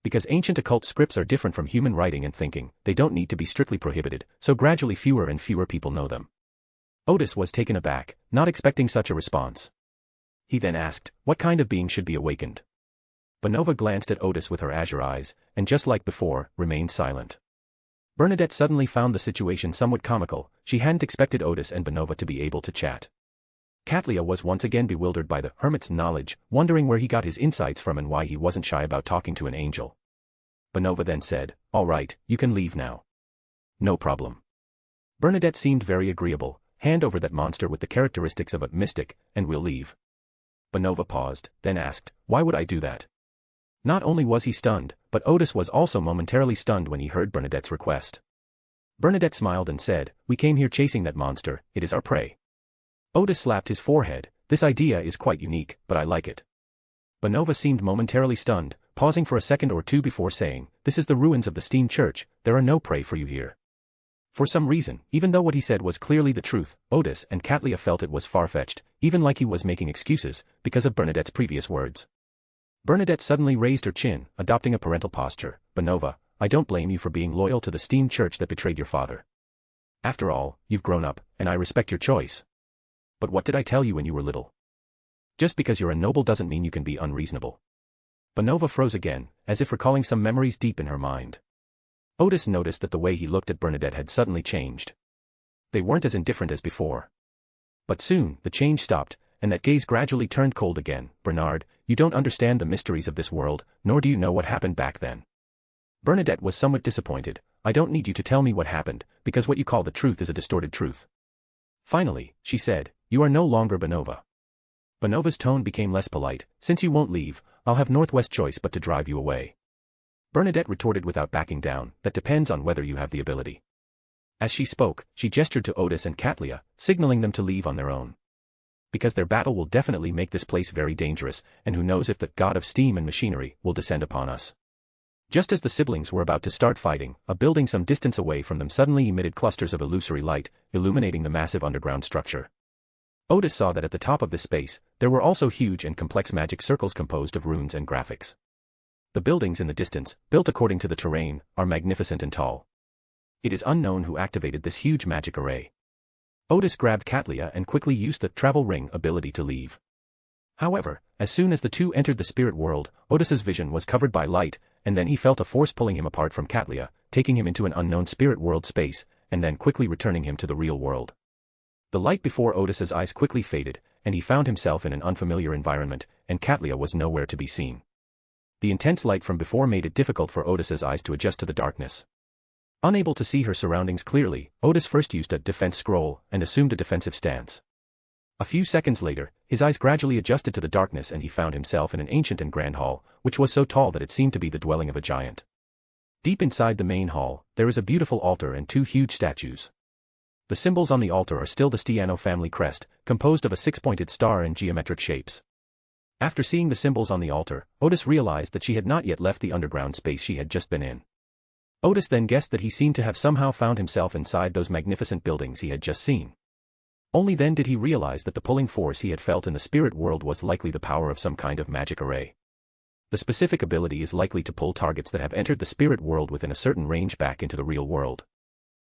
Speaker 3: Because ancient occult scripts are different from human writing and thinking, they don't need to be strictly prohibited, so gradually fewer and fewer people know them. Odis was taken aback, not expecting such a response. He then asked, What kind of being should be awakened? Benova glanced at Odis with her azure eyes, and just like before, remained silent. Bernadette suddenly found the situation somewhat comical. She hadn't expected Odis and Benova to be able to chat. Katlia was once again bewildered by the Hermit's knowledge, wondering where he got his insights from and why he wasn't shy about talking to an angel. Benova then said, All right, you can leave now. No problem. Bernadette seemed very agreeable. Hand over that monster with the characteristics of a mystic, and we'll leave. Benova paused, then asked, Why would I do that? Not only was he stunned, but Odis was also momentarily stunned when he heard Bernadette's request. Bernadette smiled and said, We came here chasing that monster, it is our prey. Odis slapped his forehead. This idea is quite unique, but I like it. Benova seemed momentarily stunned, pausing for a second or two before saying, This is the ruins of the steam church, there are no prey for you here. For some reason, even though what he said was clearly the truth, Odis and Katlia felt it was far-fetched, even like he was making excuses, because of Bernadette's previous words. Bernadette suddenly raised her chin, adopting a parental posture. Benova, I don't blame you for being loyal to the steam church that betrayed your father. After all, you've grown up, and I respect your choice. But what did I tell you when you were little? Just because you're a noble doesn't mean you can be unreasonable. Benova froze again, as if recalling some memories deep in her mind. Odis noticed that the way he looked at Bernadette had suddenly changed. They weren't as indifferent as before. But soon, the change stopped, and that gaze gradually turned cold again. Bernard, you don't understand the mysteries of this world, nor do you know what happened back then. Bernadette was somewhat disappointed. I don't need you to tell me what happened, because what you call the truth is a distorted truth. Finally, she said, you are no longer Benova. Benova's tone became less polite. Since you won't leave, I'll have Northwest choice but to drive you away. Bernadette retorted without backing down, that depends on whether you have the ability. As she spoke, she gestured to Odis and Katlia, signaling them to leave on their own. Because their battle will definitely make this place very dangerous, and who knows if the god of steam and machinery will descend upon us. Just as the siblings were about to start fighting, a building some distance away from them suddenly emitted clusters of illusory light, illuminating the massive underground structure. Odis saw that at the top of this space, there were also huge and complex magic circles composed of runes and graphics. The buildings in the distance, built according to the terrain, are magnificent and tall. It is unknown who activated this huge magic array. Odis grabbed Katlia and quickly used the travel ring ability to leave. However, as soon as the two entered the spirit world, Odis's vision was covered by light, and then he felt a force pulling him apart from Katlia, taking him into an unknown spirit world space, and then quickly returning him to the real world. The light before Odis's eyes quickly faded, and he found himself in an unfamiliar environment, and Katlia was nowhere to be seen. The intense light from before made it difficult for Odis's eyes to adjust to the darkness. Unable to see her surroundings clearly, Odis first used a defense scroll and assumed a defensive stance. A few seconds later, his eyes gradually adjusted to the darkness and he found himself in an ancient and grand hall, which was so tall that it seemed to be the dwelling of a giant. Deep inside the main hall, there is a beautiful altar and two huge statues. The symbols on the altar are still the Stiano family crest, composed of a six-pointed star in geometric shapes. After seeing the symbols on the altar, Odis realized that she had not yet left the underground space she had just been in. Odis then guessed that he seemed to have somehow found himself inside those magnificent buildings he had just seen. Only then did he realize that the pulling force he had felt in the spirit world was likely the power of some kind of magic array. The specific ability is likely to pull targets that have entered the spirit world within a certain range back into the real world.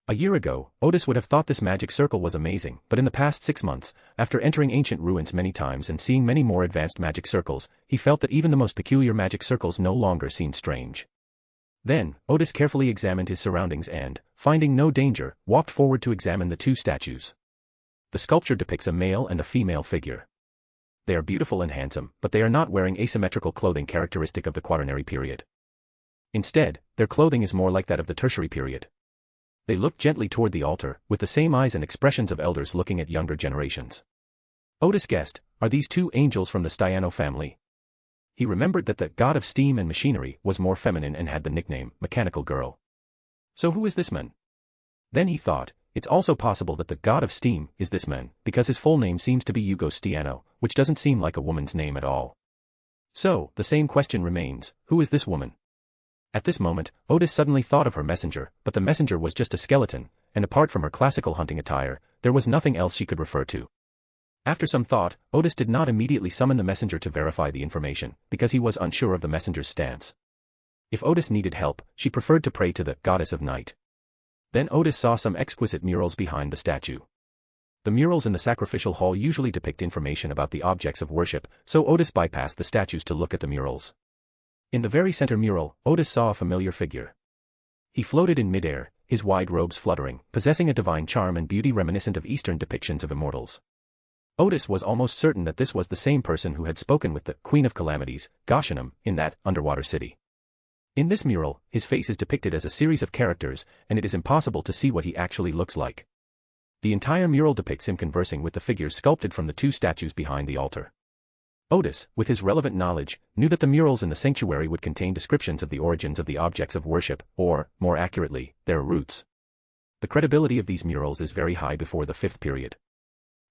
Speaker 3: A year ago, Odis would have thought this magic circle was amazing, but in the past 6 months, after entering ancient ruins many times and seeing many more advanced magic circles, he felt that even the most peculiar magic circles no longer seemed strange. Then, Odis carefully examined his surroundings and, finding no danger, walked forward to examine the two statues. The sculpture depicts a male and a female figure. They are beautiful and handsome, but they are not wearing asymmetrical clothing characteristic of the Quaternary period. Instead, their clothing is more like that of the Tertiary period. They look gently toward the altar, with the same eyes and expressions of elders looking at younger generations. Odis guessed, are these two angels from the Stiano family? He remembered that the god of steam and machinery was more feminine and had the nickname, Mechanical Girl. So who is this man? Then he thought, it's also possible that the god of steam is this man, because his full name seems to be Hugo Stiano, which doesn't seem like a woman's name at all. So, the same question remains, who is this woman? At this moment, Odis suddenly thought of her messenger, but the messenger was just a skeleton, and apart from her classical hunting attire, there was nothing else she could refer to. After some thought, Odis did not immediately summon the messenger to verify the information, because he was unsure of the messenger's stance. If Odis needed help, she preferred to pray to the goddess of night. Then Odis saw some exquisite murals behind the statue. The murals in the sacrificial hall usually depict information about the objects of worship, so Odis bypassed the statues to look at the murals. In the very center mural, Odis saw a familiar figure. He floated in midair, his wide robes fluttering, possessing a divine charm and beauty reminiscent of Eastern depictions of immortals. Odis was almost certain that this was the same person who had spoken with the Queen of Calamities, Goshenum, in that underwater city. In this mural, his face is depicted as a series of characters, and it is impossible to see what he actually looks like. The entire mural depicts him conversing with the figures sculpted from the two statues behind the altar. Odis, with his relevant knowledge, knew that the murals in the sanctuary would contain descriptions of the origins of the objects of worship, or, more accurately, their roots. The credibility of these murals is very high before the 5th period.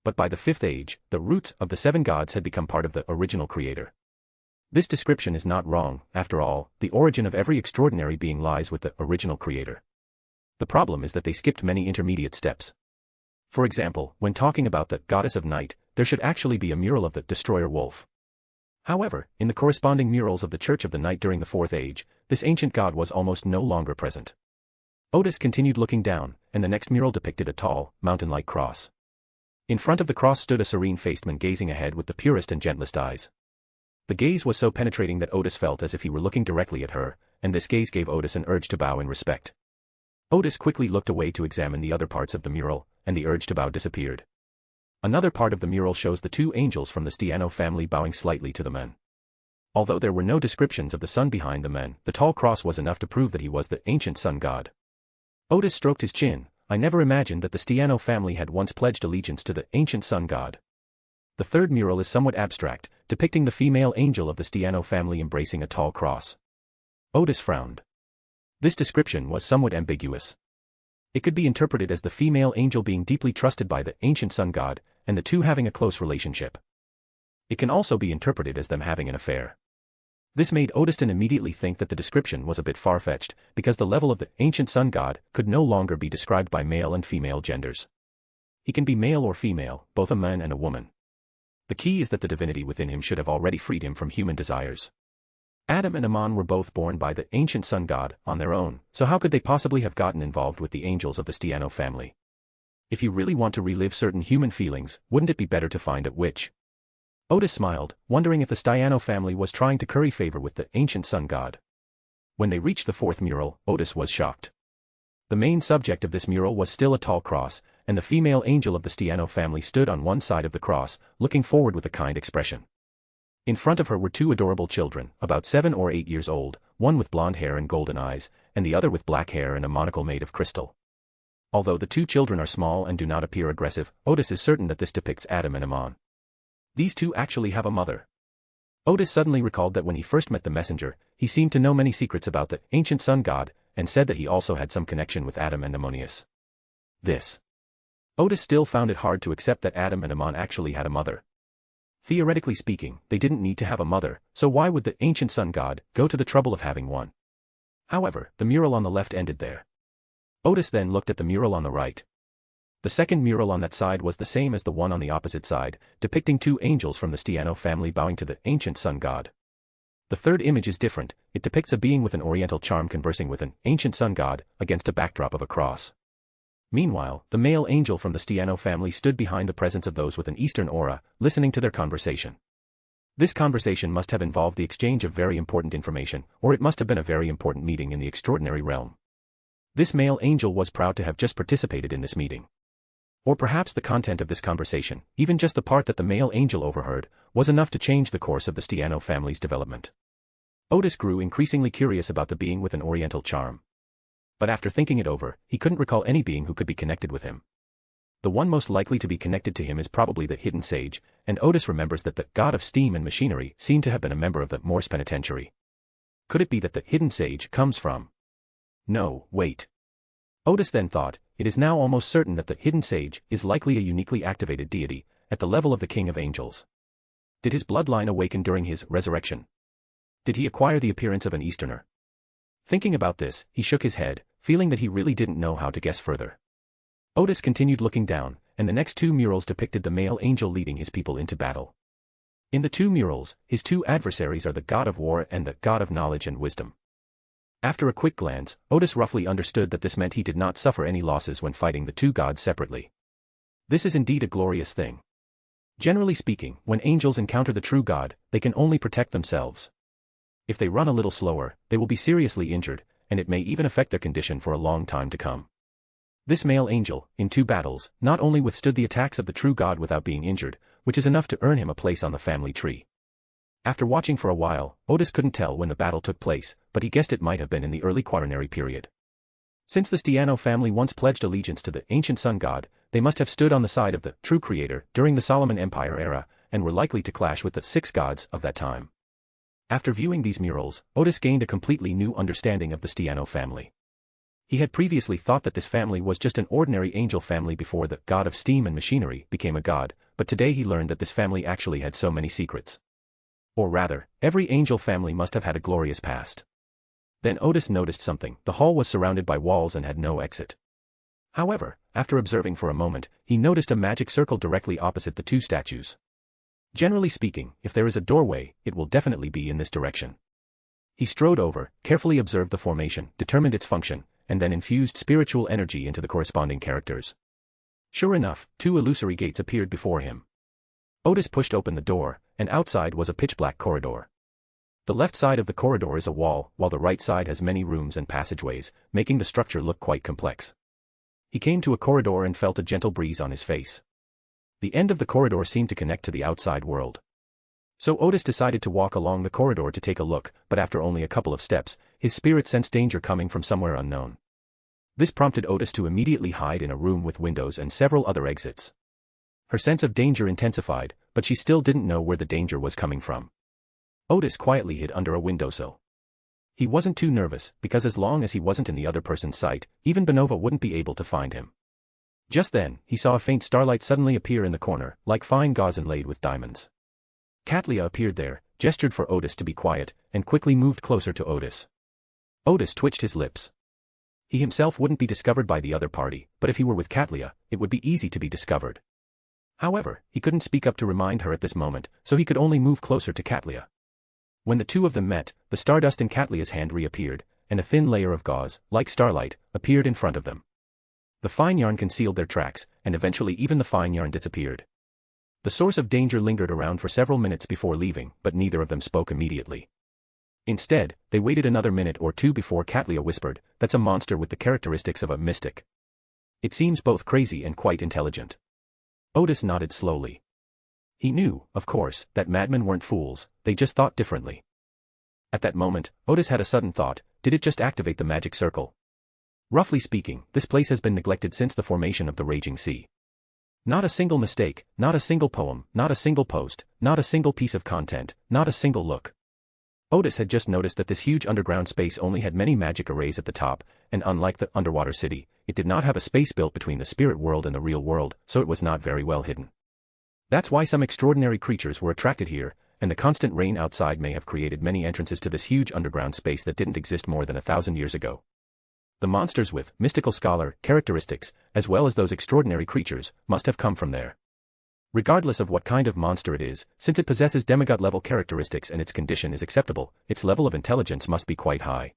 Speaker 3: But by the 5th age, the roots of the 7 gods had become part of the original creator. This description is not wrong, after all, the origin of every extraordinary being lies with the original creator. The problem is that they skipped many intermediate steps. For example, when talking about the goddess of night, there should actually be a mural of the destroyer wolf. However, in the corresponding murals of the Church of the Night during the Fourth Age, this ancient god was almost no longer present. Odis continued looking down, and the next mural depicted a tall, mountain-like cross. In front of the cross stood a serene-faced man gazing ahead with the purest and gentlest eyes. The gaze was so penetrating that Odis felt as if he were looking directly at her, and this gaze gave Odis an urge to bow in respect. Odis quickly looked away to examine the other parts of the mural, and the urge to bow disappeared. Another part of the mural shows the two angels from the Stiano family bowing slightly to the men. Although there were no descriptions of the sun behind the men, the tall cross was enough to prove that he was the ancient sun god. Odis stroked his chin. I never imagined that the Stiano family had once pledged allegiance to the ancient sun god. The third mural is somewhat abstract, depicting the female angel of the Stiano family embracing a tall cross. Odis frowned. This description was somewhat ambiguous. It could be interpreted as the female angel being deeply trusted by the ancient sun god, and the two having a close relationship. It can also be interpreted as them having an affair. This made Odiston immediately think that the description was a bit far-fetched, because the level of the ancient sun god could no longer be described by male and female genders. He can be male or female, both a man and a woman. The key is that the divinity within him should have already freed him from human desires. Adam and Ammon were both born by the ancient sun god on their own, so how could they possibly have gotten involved with the angels of the Stiano family? If you really want to relive certain human feelings, wouldn't it be better to find a witch? Odis smiled, wondering if the Stiano family was trying to curry favor with the ancient sun god. When they reached the fourth mural, Odis was shocked. The main subject of this mural was still a tall cross, and the female angel of the Stiano family stood on one side of the cross, looking forward with a kind expression. In front of her were two adorable children, about 7 or 8 years old, one with blonde hair and golden eyes, and the other with black hair and a monocle made of crystal. Although the two children are small and do not appear aggressive, Odis is certain that this depicts Adam and Ammon. These two actually have a mother. Odis suddenly recalled that when he first met the messenger, he seemed to know many secrets about the ancient sun god, and said that he also had some connection with Adam and Ammonius. Odis still found it hard to accept that Adam and Ammon actually had a mother. Theoretically speaking, they didn't need to have a mother, so why would the ancient sun god go to the trouble of having one? However, the mural on the left ended there. Odis then looked at the mural on the right. The second mural on that side was the same as the one on the opposite side, depicting two angels from the Stiano family bowing to the ancient sun god. The third image is different. It depicts a being with an oriental charm conversing with an ancient sun god, against a backdrop of a cross. Meanwhile, the male angel from the Stiano family stood behind the presence of those with an Eastern aura, listening to their conversation. This conversation must have involved the exchange of very important information, or it must have been a very important meeting in the extraordinary realm. This male angel was proud to have just participated in this meeting. Or perhaps the content of this conversation, even just the part that the male angel overheard, was enough to change the course of the Stiano family's development. Odis grew increasingly curious about the being with an oriental charm. But after thinking it over, he couldn't recall any being who could be connected with him. The one most likely to be connected to him is probably the hidden sage, and Odis remembers that the god of steam and machinery seemed to have been a member of the Moor's penitentiary. Could it be that the hidden sage comes from? No, wait. Odis then thought, it is now almost certain that the hidden sage is likely a uniquely activated deity, at the level of the king of angels. Did his bloodline awaken during his resurrection? Did he acquire the appearance of an Easterner? Thinking about this, he shook his head, feeling that he really didn't know how to guess further. Odis continued looking down, and the next two murals depicted the male angel leading his people into battle. In the two murals, his two adversaries are the god of war and the god of knowledge and wisdom. After a quick glance, Odis roughly understood that this meant he did not suffer any losses when fighting the two gods separately. This is indeed a glorious thing. Generally speaking, when angels encounter the true god, they can only protect themselves. If they run a little slower, they will be seriously injured, and it may even affect their condition for a long time to come. This male angel, in 2 battles, not only withstood the attacks of the true god without being injured, which is enough to earn him a place on the family tree. After watching for a while, Odis couldn't tell when the battle took place, but he guessed it might have been in the early Quaternary period. Since the Stiano family once pledged allegiance to the ancient sun god, they must have stood on the side of the true creator during the Solomon Empire era, and were likely to clash with the 6 gods of that time. After viewing these murals, Odis gained a completely new understanding of the Stiano family. He had previously thought that this family was just an ordinary angel family before the god of steam and machinery became a god, but today he learned that this family actually had so many secrets. Or rather, every angel family must have had a glorious past. Then Odis noticed something. The hall was surrounded by walls and had no exit. However, after observing for a moment, he noticed a magic circle directly opposite the 2 statues. Generally speaking, if there is a doorway, it will definitely be in this direction. He strode over, carefully observed the formation, determined its function, and then infused spiritual energy into the corresponding characters. Sure enough, 2 illusory gates appeared before him. Odis pushed open the door, and outside was a pitch-black corridor. The left side of the corridor is a wall, while the right side has many rooms and passageways, making the structure look quite complex. He came to a corridor and felt a gentle breeze on his face. The end of the corridor seemed to connect to the outside world. So Odis decided to walk along the corridor to take a look, but after only a couple of steps, his spirit sensed danger coming from somewhere unknown. This prompted Odis to immediately hide in a room with windows and several other exits. Her sense of danger intensified, but she still didn't know where the danger was coming from. Odis quietly hid under a windowsill. He wasn't too nervous, because as long as he wasn't in the other person's sight, even Benova wouldn't be able to find him. Just then, he saw a faint starlight suddenly appear in the corner, like fine gauze inlaid with diamonds. Katlia appeared there, gestured for Odis to be quiet, and quickly moved closer to Odis. Odis twitched his lips. He himself wouldn't be discovered by the other party, but if he were with Katlia, it would be easy to be discovered. However, he couldn't speak up to remind her at this moment, so he could only move closer to Katlia. When the two of them met, the stardust in Katlia's hand reappeared, and a thin layer of gauze, like starlight, appeared in front of them. The fine yarn concealed their tracks, and eventually even the fine yarn disappeared. The source of danger lingered around for several minutes before leaving, but neither of them spoke immediately. Instead, they waited another minute or two before Katlia whispered, "That's a monster with the characteristics of a mystic. It seems both crazy and quite intelligent." Odis nodded slowly. He knew, of course, that madmen weren't fools, they just thought differently. At that moment, Odis had a sudden thought, did it just activate the magic circle? Roughly speaking, this place has been neglected since the formation of the Raging Sea. Not a single mistake, not a single poem, not a single post, not a single piece of content, not a single look. Odis had just noticed that this huge underground space only had many magic arrays at the top, and unlike the underwater city, it did not have a space built between the spirit world and the real world, so it was not very well hidden. That's why some extraordinary creatures were attracted here, and the constant rain outside may have created many entrances to this huge underground space that didn't exist more than 1,000 years ago. The monsters with mystical scholar characteristics, as well as those extraordinary creatures, must have come from there. Regardless of what kind of monster it is, since it possesses demigod-level characteristics and its condition is acceptable, its level of intelligence must be quite high.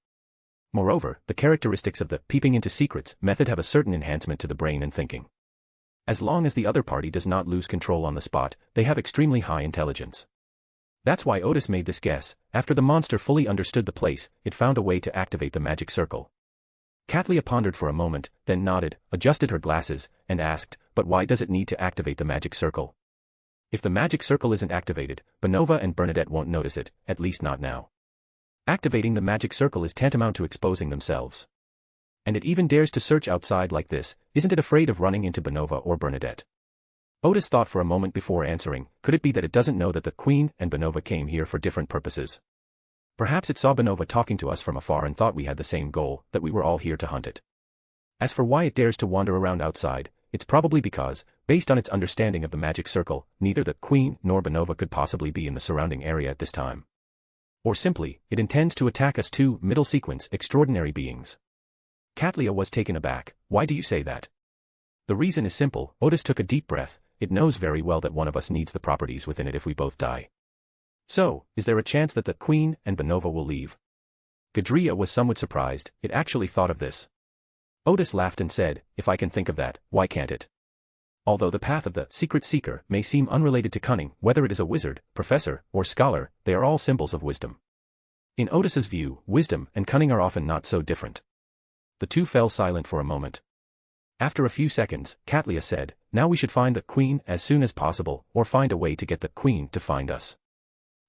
Speaker 3: Moreover, the characteristics of the peeping into secrets method have a certain enhancement to the brain and thinking. As long as the other party does not lose control on the spot, they have extremely high intelligence. That's why Odis made this guess. After the monster fully understood the place, it found a way to activate the magic circle. Katlia pondered for a moment, then nodded, adjusted her glasses, and asked, "But why does it need to activate the magic circle? If the magic circle isn't activated, Benova and Bernadette won't notice it, at least not now. Activating the magic circle is tantamount to exposing themselves. And it even dares to search outside like this, isn't it afraid of running into Benova or Bernadette?" Odis thought for a moment before answering, could it be that it doesn't know that the Queen and Benova came here for different purposes? Perhaps it saw Benova talking to us from afar and thought we had the same goal, that we were all here to hunt it. As for why it dares to wander around outside, it's probably because, based on its understanding of the magic circle, neither the Queen nor Benova could possibly be in the surrounding area at this time. Or simply, it intends to attack us two middle-sequence extraordinary beings. Katlia was taken aback. "Why do you say that?" "The reason is simple." Odis took a deep breath. "It knows very well that one of us needs the properties within it if we both die. So, is there a chance that the Queen and Benova will leave?" Gadria was somewhat surprised. It actually thought of this. Odis laughed and said, "If I can think of that, why can't it? Although the path of the secret seeker may seem unrelated to cunning, whether it is a wizard, professor, or scholar, they are all symbols of wisdom. In Odis's view, wisdom and cunning are often not so different." The two fell silent for a moment. After a few seconds, Katlia said, "Now we should find the Queen as soon as possible, or find a way to get the Queen to find us.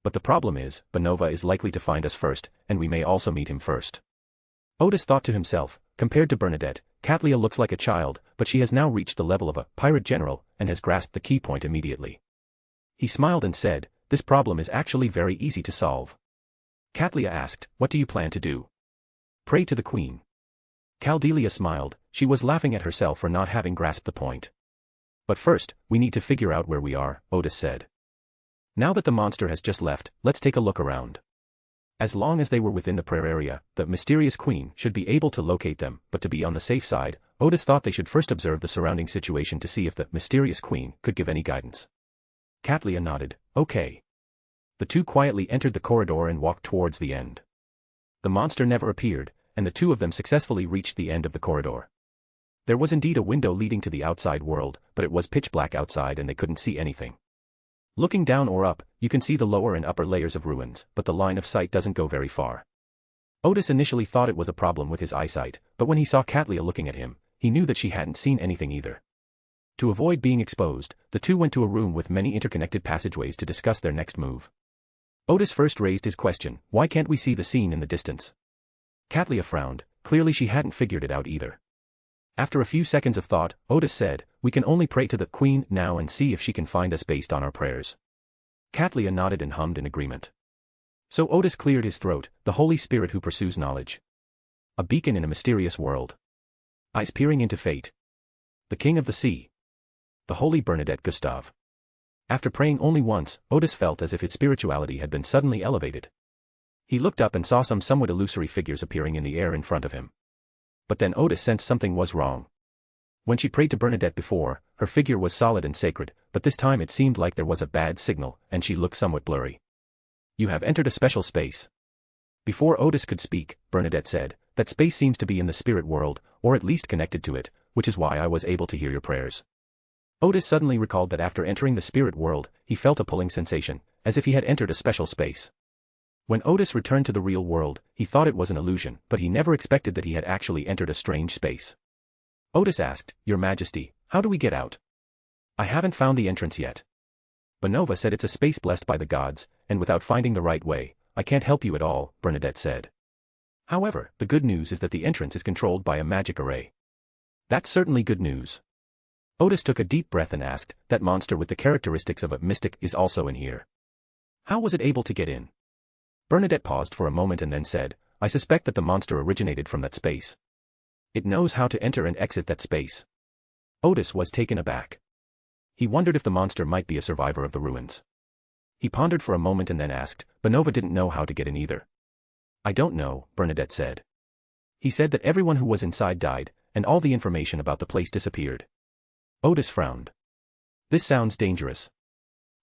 Speaker 3: But the problem is, Benova is likely to find us first, and we may also meet him first." Odis thought to himself, compared to Bernadette, Katlia looks like a child, but she has now reached the level of a pirate general, and has grasped the key point immediately. He smiled and said, "This problem is actually very easy to solve." Katlia asked, "What do you plan to do?" "Pray to the Queen." Caldelia smiled. She was laughing at herself for not having grasped the point. "But first, we need to figure out where we are," Odis said. "Now that the monster has just left, let's take a look around." As long as they were within the prayer area, the mysterious Queen should be able to locate them, but to be on the safe side, Odis thought they should first observe the surrounding situation to see if the mysterious Queen could give any guidance. Katlia nodded, okay. The two quietly entered the corridor and walked towards the end. The monster never appeared, and the two of them successfully reached the end of the corridor. There was indeed a window leading to the outside world, but it was pitch black outside and they couldn't see anything. Looking down or up, you can see the lower and upper layers of ruins, but the line of sight doesn't go very far. Odis initially thought it was a problem with his eyesight, but when he saw Katlia looking at him, he knew that she hadn't seen anything either. To avoid being exposed, the two went to a room with many interconnected passageways to discuss their next move. Odis first raised his question, why can't we see the scene in the distance? Katlia frowned, clearly she hadn't figured it out either. After a few seconds of thought, Odis said, we can only pray to the Queen now and see if she can find us based on our prayers. Katlia nodded and hummed in agreement. So Odis cleared his throat, the Holy Spirit who pursues knowledge. A beacon in a mysterious world. Eyes peering into fate. The King of the Sea. The Holy Bernadette Gustav. After praying only once, Odis felt as if his spirituality had been suddenly elevated. He looked up and saw some somewhat illusory figures appearing in the air in front of him. But then Odis sensed something was wrong. When she prayed to Bernadette before, her figure was solid and sacred, but this time it seemed like there was a bad signal, and she looked somewhat blurry. You have entered a special space. Before Odis could speak, Bernadette said, that space seems to be in the spirit world, or at least connected to it, which is why I was able to hear your prayers. Odis suddenly recalled that after entering the spirit world, he felt a pulling sensation, as if he had entered a special space. When Odis returned to the real world, he thought it was an illusion, but he never expected that he had actually entered a strange space. Odis asked, Your Majesty, how do we get out? I haven't found the entrance yet. Benova said it's a space blessed by the gods, and without finding the right way, I can't help you at all, Bernadette said. However, the good news is that the entrance is controlled by a magic array. That's certainly good news. Odis took a deep breath and asked, that monster with the characteristics of a mystic is also in here. How was it able to get in? Bernadette paused for a moment and then said, I suspect that the monster originated from that space. It knows how to enter and exit that space. Odis was taken aback. He wondered if the monster might be a survivor of the ruins. He pondered for a moment and then asked, Benova didn't know how to get in either. I don't know, Bernadette said. He said that everyone who was inside died, and all the information about the place disappeared. Odis frowned. This sounds dangerous.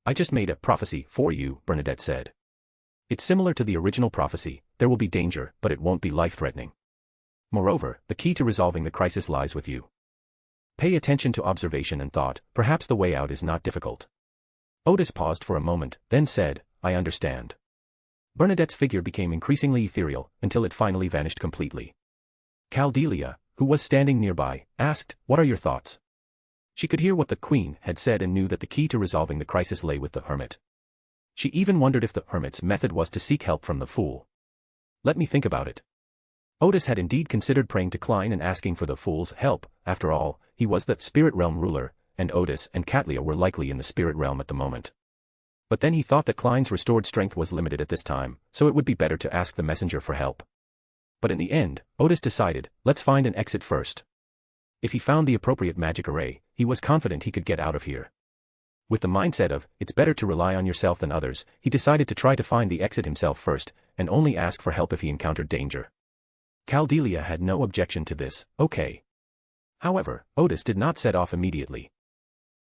Speaker 3: I just made a prophecy for you, Bernadette said. It's similar to the original prophecy, there will be danger, but it won't be life-threatening. Moreover, the key to resolving the crisis lies with you. Pay attention to observation and thought, perhaps the way out is not difficult. Odis paused for a moment, then said, I understand. Bernadette's figure became increasingly ethereal, until it finally vanished completely. Caldelia, who was standing nearby, asked, What are your thoughts? She could hear what the Queen had said and knew that the key to resolving the crisis lay with the Hermit. She even wondered if the Hermit's method was to seek help from the Fool. Let me think about it. Odis had indeed considered praying to Klein and asking for the Fool's help. After all, he was the spirit realm ruler, and Odis and Katlia were likely in the spirit realm at the moment. But then he thought that Klein's restored strength was limited at this time, so it would be better to ask the messenger for help. But in the end, Odis decided, let's find an exit first. If he found the appropriate magic array, he was confident he could get out of here. With the mindset of, it's better to rely on yourself than others, he decided to try to find the exit himself first, and only ask for help if he encountered danger. Caldelia had no objection to this, okay. However, Odis did not set off immediately.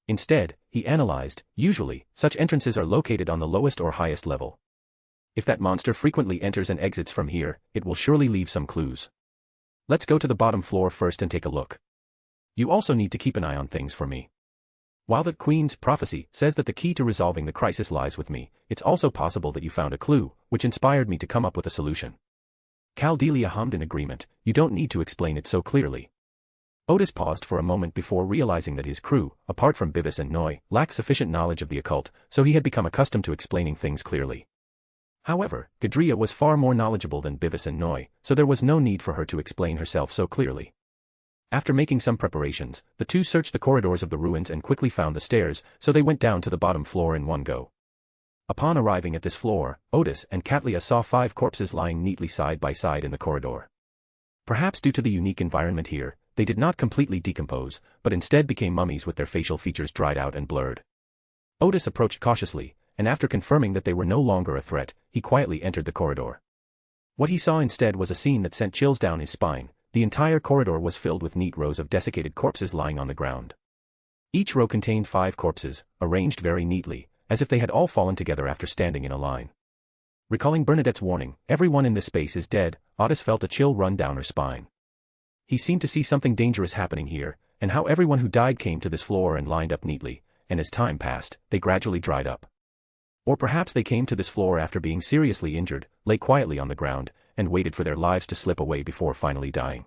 Speaker 3: Instead, he analyzed, usually, such entrances are located on the lowest or highest level. If that monster frequently enters and exits from here, it will surely leave some clues. Let's go to the bottom floor first and take a look. You also need to keep an eye on things for me. While the Queen's prophecy says that the key to resolving the crisis lies with me, it's also possible that you found a clue, which inspired me to come up with a solution. Caldelia hummed in agreement, you don't need to explain it so clearly. Odis paused for a moment before realizing that his crew, apart from Bivis and Noi, lacked sufficient knowledge of the occult, so he had become accustomed to explaining things clearly. However, Gadria was far more knowledgeable than Bivis and Noi, so there was no need for her to explain herself so clearly. After making some preparations, the two searched the corridors of the ruins and quickly found the stairs, so they went down to the bottom floor in one go. Upon arriving at this floor, Odis and Katlia saw 5 corpses lying neatly side by side in the corridor. Perhaps due to the unique environment here, they did not completely decompose, but instead became mummies with their facial features dried out and blurred. Odis approached cautiously, and after confirming that they were no longer a threat, he quietly entered the corridor. What he saw instead was a scene that sent chills down his spine. The entire corridor was filled with neat rows of desiccated corpses lying on the ground. Each row contained 5 corpses, arranged very neatly, as if they had all fallen together after standing in a line. Recalling Bernadette's warning, "Everyone in this space is dead," Odis felt a chill run down her spine. He seemed to see something dangerous happening here, and how everyone who died came to this floor and lined up neatly, and as time passed, they gradually dried up. Or perhaps they came to this floor after being seriously injured, lay quietly on the ground, and waited for their lives to slip away before finally dying.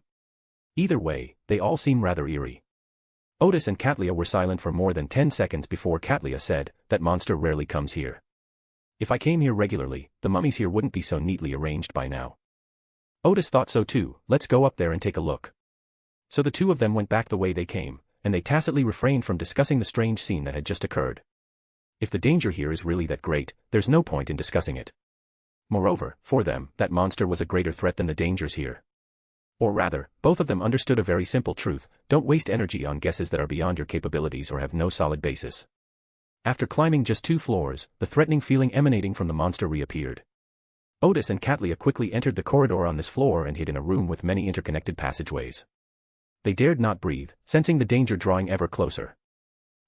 Speaker 3: Either way, they all seem rather eerie. Odis and Katlia were silent for more than 10 seconds before Katlia said, "That monster rarely comes here. If I came here regularly, the mummies here wouldn't be so neatly arranged by now." Odis thought so too. "Let's go up there and take a look." So the two of them went back the way they came, and they tacitly refrained from discussing the strange scene that had just occurred. If the danger here is really that great, there's no point in discussing it. Moreover, for them, that monster was a greater threat than the dangers here. Or rather, both of them understood a very simple truth: don't waste energy on guesses that are beyond your capabilities or have no solid basis. After climbing just 2 floors, the threatening feeling emanating from the monster reappeared. Odis and Katlia quickly entered the corridor on this floor and hid in a room with many interconnected passageways. They dared not breathe, sensing the danger drawing ever closer.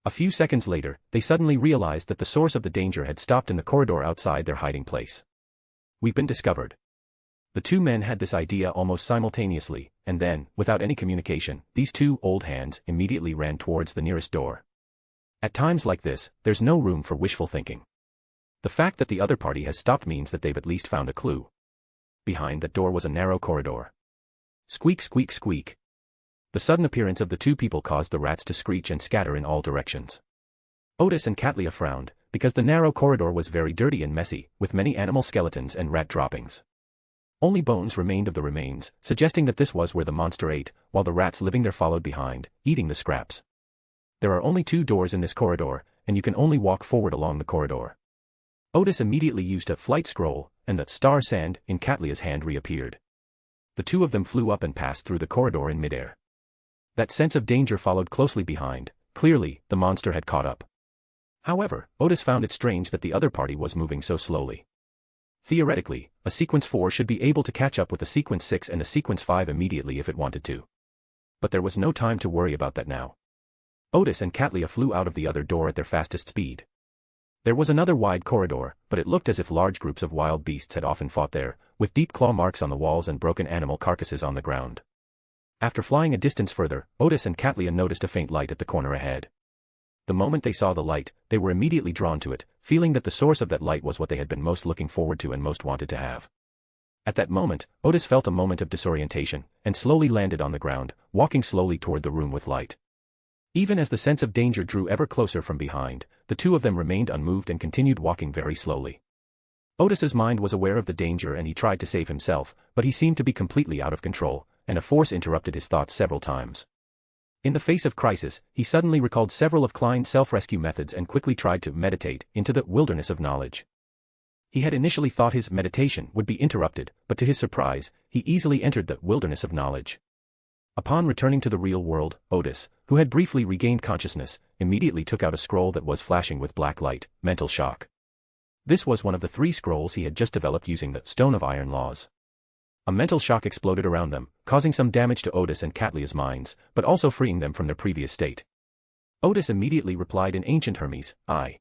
Speaker 3: A few seconds later, they suddenly realized that the source of the danger had stopped in the corridor outside their hiding place. "We've been discovered." The two men had this idea almost simultaneously, and then, without any communication, these two old hands immediately ran towards the nearest door. At times like this, there's no room for wishful thinking. The fact that the other party has stopped means that they've at least found a clue. Behind that door was a narrow corridor. Squeak, squeak, squeak. The sudden appearance of the two people caused the rats to screech and scatter in all directions. Odis and Katlia frowned, because the narrow corridor was very dirty and messy, with many animal skeletons and rat droppings. Only bones remained of the remains, suggesting that this was where the monster ate, while the rats living there followed behind, eating the scraps. There are only 2 doors in this corridor, and you can only walk forward along the corridor. Odis immediately used a flight scroll, and the star sand in Katlia's hand reappeared. The two of them flew up and passed through the corridor in midair. That sense of danger followed closely behind. Clearly, the monster had caught up. However, Odis found it strange that the other party was moving so slowly. Theoretically, a sequence 4 should be able to catch up with a sequence 6 and a sequence 5 immediately if it wanted to. But there was no time to worry about that now. Odis and Katlia flew out of the other door at their fastest speed. There was another wide corridor, but it looked as if large groups of wild beasts had often fought there, with deep claw marks on the walls and broken animal carcasses on the ground. After flying a distance further, Odis and Katlia noticed a faint light at the corner ahead. The moment they saw the light, they were immediately drawn to it, feeling that the source of that light was what they had been most looking forward to and most wanted to have. At that moment, Odis felt a moment of disorientation, and slowly landed on the ground, walking slowly toward the room with light. Even as the sense of danger drew ever closer from behind, the two of them remained unmoved and continued walking very slowly. Odis's mind was aware of the danger and he tried to save himself, but he seemed to be completely out of control, and a force interrupted his thoughts several times. In the face of crisis, he suddenly recalled several of Klein's self-rescue methods and quickly tried to meditate into the wilderness of knowledge. He had initially thought his meditation would be interrupted, but to his surprise, he easily entered the wilderness of knowledge. Upon returning to the real world, Odis, who had briefly regained consciousness, immediately took out a scroll that was flashing with black light, mental shock. This was one of the 3 scrolls he had just developed using the Stone of Iron laws. A mental shock exploded around them, causing some damage to Odis and Katlia's minds, but also freeing them from their previous state. Odis immediately replied in ancient Hermes, I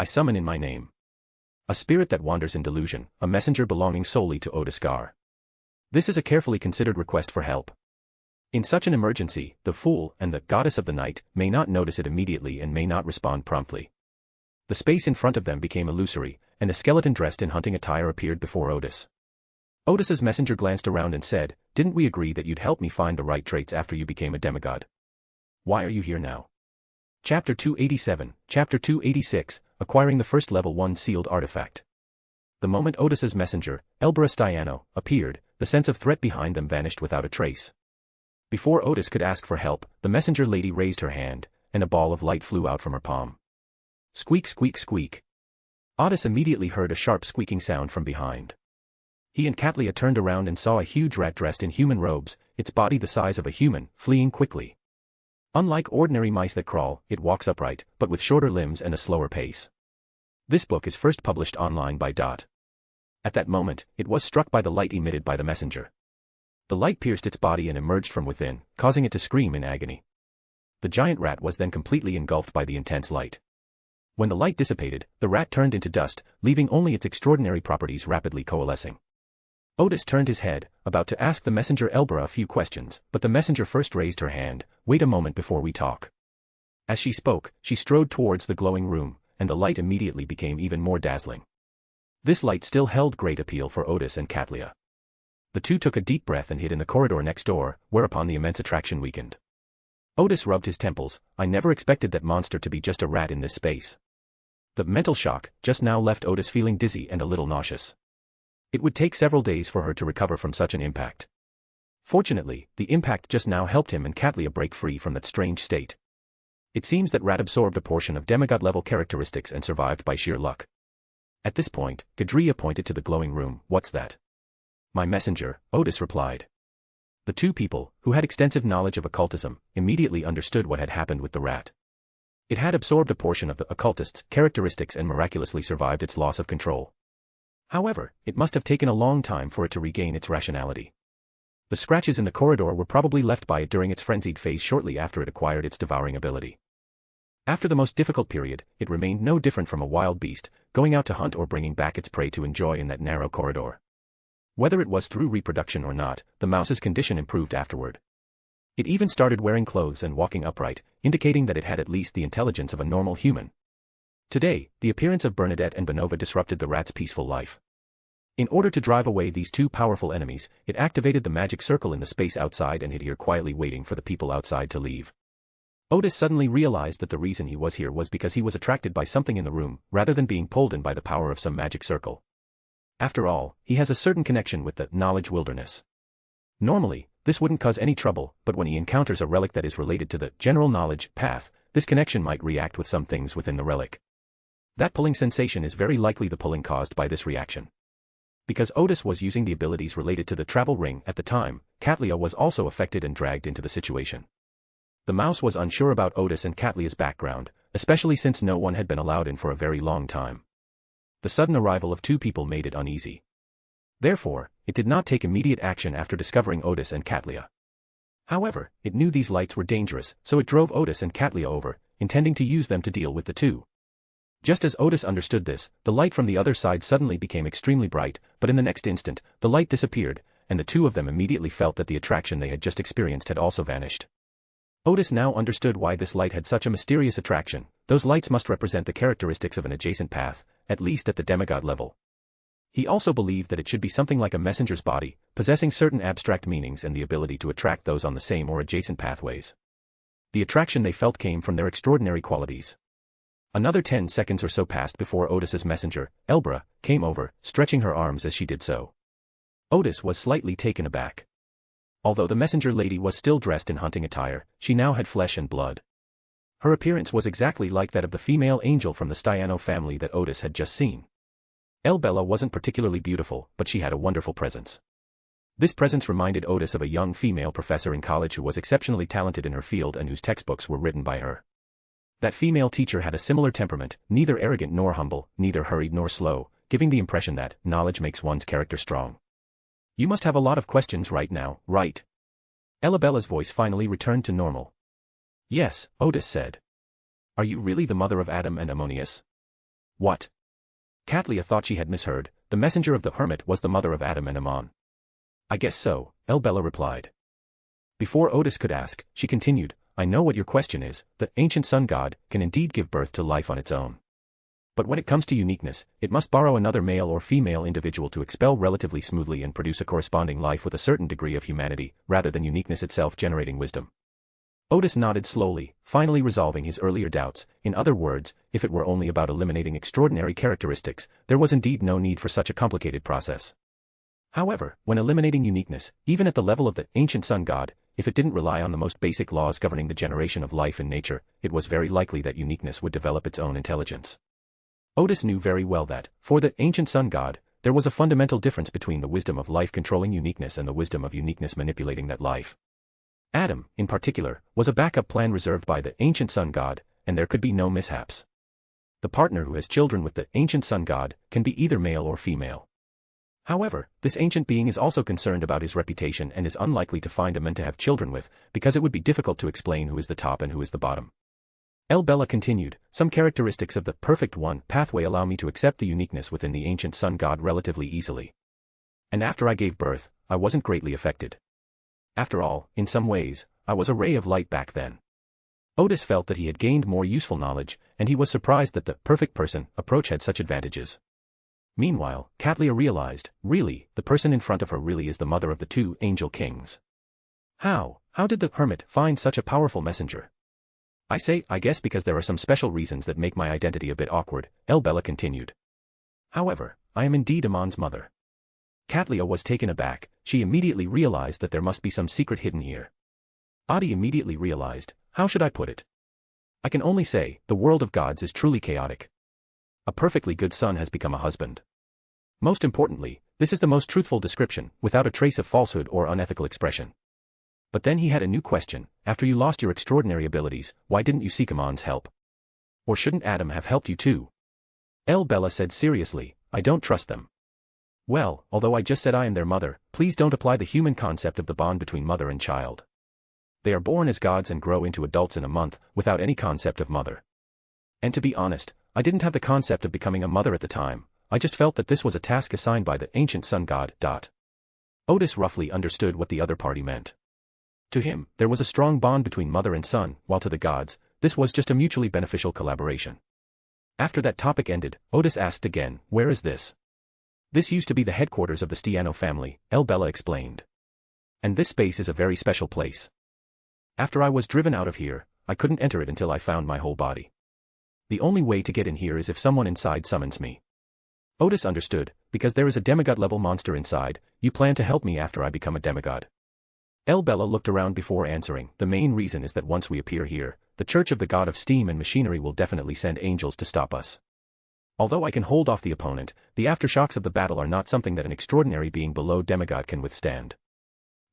Speaker 3: summon in my name. A spirit that wanders in delusion, a messenger belonging solely to Odis Gard. This is a carefully considered request for help. In such an emergency, the Fool and the Goddess of the Night may not notice it immediately and may not respond promptly. The space in front of them became illusory, and a skeleton dressed in hunting attire appeared before Odis. Odis's messenger glanced around and said, "Didn't we agree that you'd help me find the right traits after you became a demigod? Why are you here now?" Chapter 287, Chapter 286, Acquiring the First Level 1 Sealed Artifact. The moment Odis's messenger, Elbarastiano, appeared, the sense of threat behind them vanished without a trace. Before Odis could ask for help, the messenger lady raised her hand, and a ball of light flew out from her palm. Squeak, squeak, squeak. Odis immediately heard a sharp squeaking sound from behind. He and Katlia turned around and saw a huge rat dressed in human robes, its body the size of a human, fleeing quickly. Unlike ordinary mice that crawl, it walks upright, but with shorter limbs and a slower pace. This book is first published online by Dot. At that moment, it was struck by the light emitted by the messenger. The light pierced its body and emerged from within, causing it to scream in agony. The giant rat was then completely engulfed by the intense light. When the light dissipated, the rat turned into dust, leaving only its extraordinary properties rapidly coalescing. Odis turned his head, about to ask the messenger Elbera a few questions, but the messenger first raised her hand. "Wait a moment before we talk." As she spoke, she strode towards the glowing room, and the light immediately became even more dazzling. This light still held great appeal for Odis and Katlia. The two took a deep breath and hid in the corridor next door, whereupon the immense attraction weakened. Odis rubbed his temples. "I never expected that monster to be just a rat in this space." The mental shock just now left Odis feeling dizzy and a little nauseous. It would take several days for her to recover from such an impact. Fortunately, the impact just now helped him and Katlia break free from that strange state. It seems that rat absorbed a portion of demigod-level characteristics and survived by sheer luck. At this point, Gadria pointed to the glowing room. "What's that?" "My messenger," Odis replied. The two people, who had extensive knowledge of occultism, immediately understood what had happened with the rat. It had absorbed a portion of the occultist's characteristics and miraculously survived its loss of control. However, it must have taken a long time for it to regain its rationality. The scratches in the corridor were probably left by it during its frenzied phase shortly after it acquired its devouring ability. After the most difficult period, it remained no different from a wild beast, going out to hunt or bringing back its prey to enjoy in that narrow corridor. Whether it was through reproduction or not, the mouse's condition improved afterward. It even started wearing clothes and walking upright, indicating that it had at least the intelligence of a normal human. Today, the appearance of Bernadette and Benova disrupted the rat's peaceful life. In order to drive away these two powerful enemies, it activated the magic circle in the space outside and hid here quietly waiting for the people outside to leave. Odis suddenly realized that the reason he was here was because he was attracted by something in the room, rather than being pulled in by the power of some magic circle. After all, he has a certain connection with the knowledge wilderness. Normally, this wouldn't cause any trouble, but when he encounters a relic that is related to the general knowledge path, this connection might react with some things within the relic. That pulling sensation is very likely the pulling caused by this reaction. Because Odis was using the abilities related to the travel ring at the time, Katlia was also affected and dragged into the situation. The mouse was unsure about Odis and Katlia's background, especially since no one had been allowed in for a very long time. The sudden arrival of two people made it uneasy. Therefore, it did not take immediate action after discovering Odis and Katlia. However, it knew these lights were dangerous, so it drove Odis and Katlia over, intending to use them to deal with the two. Just as Odis understood this, the light from the other side suddenly became extremely bright, but in the next instant, the light disappeared, and the two of them immediately felt that the attraction they had just experienced had also vanished. Odis now understood why this light had such a mysterious attraction. Those lights must represent the characteristics of an adjacent path, at least at the demigod level. He also believed that it should be something like a messenger's body, possessing certain abstract meanings and the ability to attract those on the same or adjacent pathways. The attraction they felt came from their extraordinary qualities. Another 10 seconds or so passed before Odis's messenger, Elbera, came over, stretching her arms as she did so. Odis was slightly taken aback. Although the messenger lady was still dressed in hunting attire, she now had flesh and blood. Her appearance was exactly like that of the female angel from the Stiano family that Odis had just seen. Elbella wasn't particularly beautiful, but she had a wonderful presence. This presence reminded Odis of a young female professor in college who was exceptionally talented in her field and whose textbooks were written by her. That female teacher had a similar temperament, neither arrogant nor humble, neither hurried nor slow, giving the impression that knowledge makes one's character strong. "You must have a lot of questions right now, right?" Elabella's voice finally returned to normal. "Yes," Odis said. "Are you really the mother of Adam and Ammonius?" "What?" Katlia thought she had misheard. The messenger of the Hermit was the mother of Adam and Ammon. "I guess so," Elbella replied. Before Odis could ask, she continued, "I know what your question is. The ancient sun god can indeed give birth to life on its own. But when it comes to uniqueness, it must borrow another male or female individual to expel relatively smoothly and produce a corresponding life with a certain degree of humanity, rather than uniqueness itself generating wisdom." Odis nodded slowly, finally resolving his earlier doubts. In other words, if it were only about eliminating extraordinary characteristics, there was indeed no need for such a complicated process. However, when eliminating uniqueness, even at the level of the ancient sun god, if it didn't rely on the most basic laws governing the generation of life in nature, it was very likely that uniqueness would develop its own intelligence. Odis knew very well that, for the ancient sun god, there was a fundamental difference between the wisdom of life controlling uniqueness and the wisdom of uniqueness manipulating that life. Adam, in particular, was a backup plan reserved by the ancient sun god, and there could be no mishaps. The partner who has children with the ancient sun god can be either male or female. However, this ancient being is also concerned about his reputation and is unlikely to find a man to have children with, because it would be difficult to explain who is the top and who is the bottom. Bella continued, some characteristics of the perfect one pathway allow me to accept the uniqueness within the ancient sun god relatively easily. And after I gave birth, I wasn't greatly affected. After all, in some ways, I was a ray of light back then. Odis felt that he had gained more useful knowledge, and he was surprised that the perfect person approach had such advantages. Meanwhile, Katlia realized, really, the person in front of her really is the mother of the two angel kings. How did the Hermit find such a powerful messenger? I guess because there are some special reasons that make my identity a bit awkward, Bella continued. However, I am indeed Amon's mother. Katlia was taken aback, she immediately realized that there must be some secret hidden here. Adi immediately realized, how should I put it? I can only say, the world of gods is truly chaotic. A perfectly good son has become a husband. Most importantly, this is the most truthful description, without a trace of falsehood or unethical expression. But then he had a new question, after you lost your extraordinary abilities, why didn't you seek Amon's help? Or shouldn't Adam have helped you too? Bella said seriously, I don't trust them. Well, although I just said I am their mother, please don't apply the human concept of the bond between mother and child. They are born as gods and grow into adults in a month, without any concept of mother. And to be honest, I didn't have the concept of becoming a mother at the time, I just felt that this was a task assigned by the ancient sun god. Odis roughly understood what the other party meant. To him, there was a strong bond between mother and son, while to the gods, this was just a mutually beneficial collaboration. After that topic ended, Odis asked again, where is this? This used to be the headquarters of the Stiano family, Bella explained. And this space is a very special place. After I was driven out of here, I couldn't enter it until I found my whole body. The only way to get in here is if someone inside summons me. Odis understood, because there is a demigod-level monster inside, you plan to help me after I become a demigod. Bella looked around before answering, the main reason is that once we appear here, the Church of the God of Steam and Machinery will definitely send angels to stop us. Although I can hold off the opponent, the aftershocks of the battle are not something that an extraordinary being below demigod can withstand.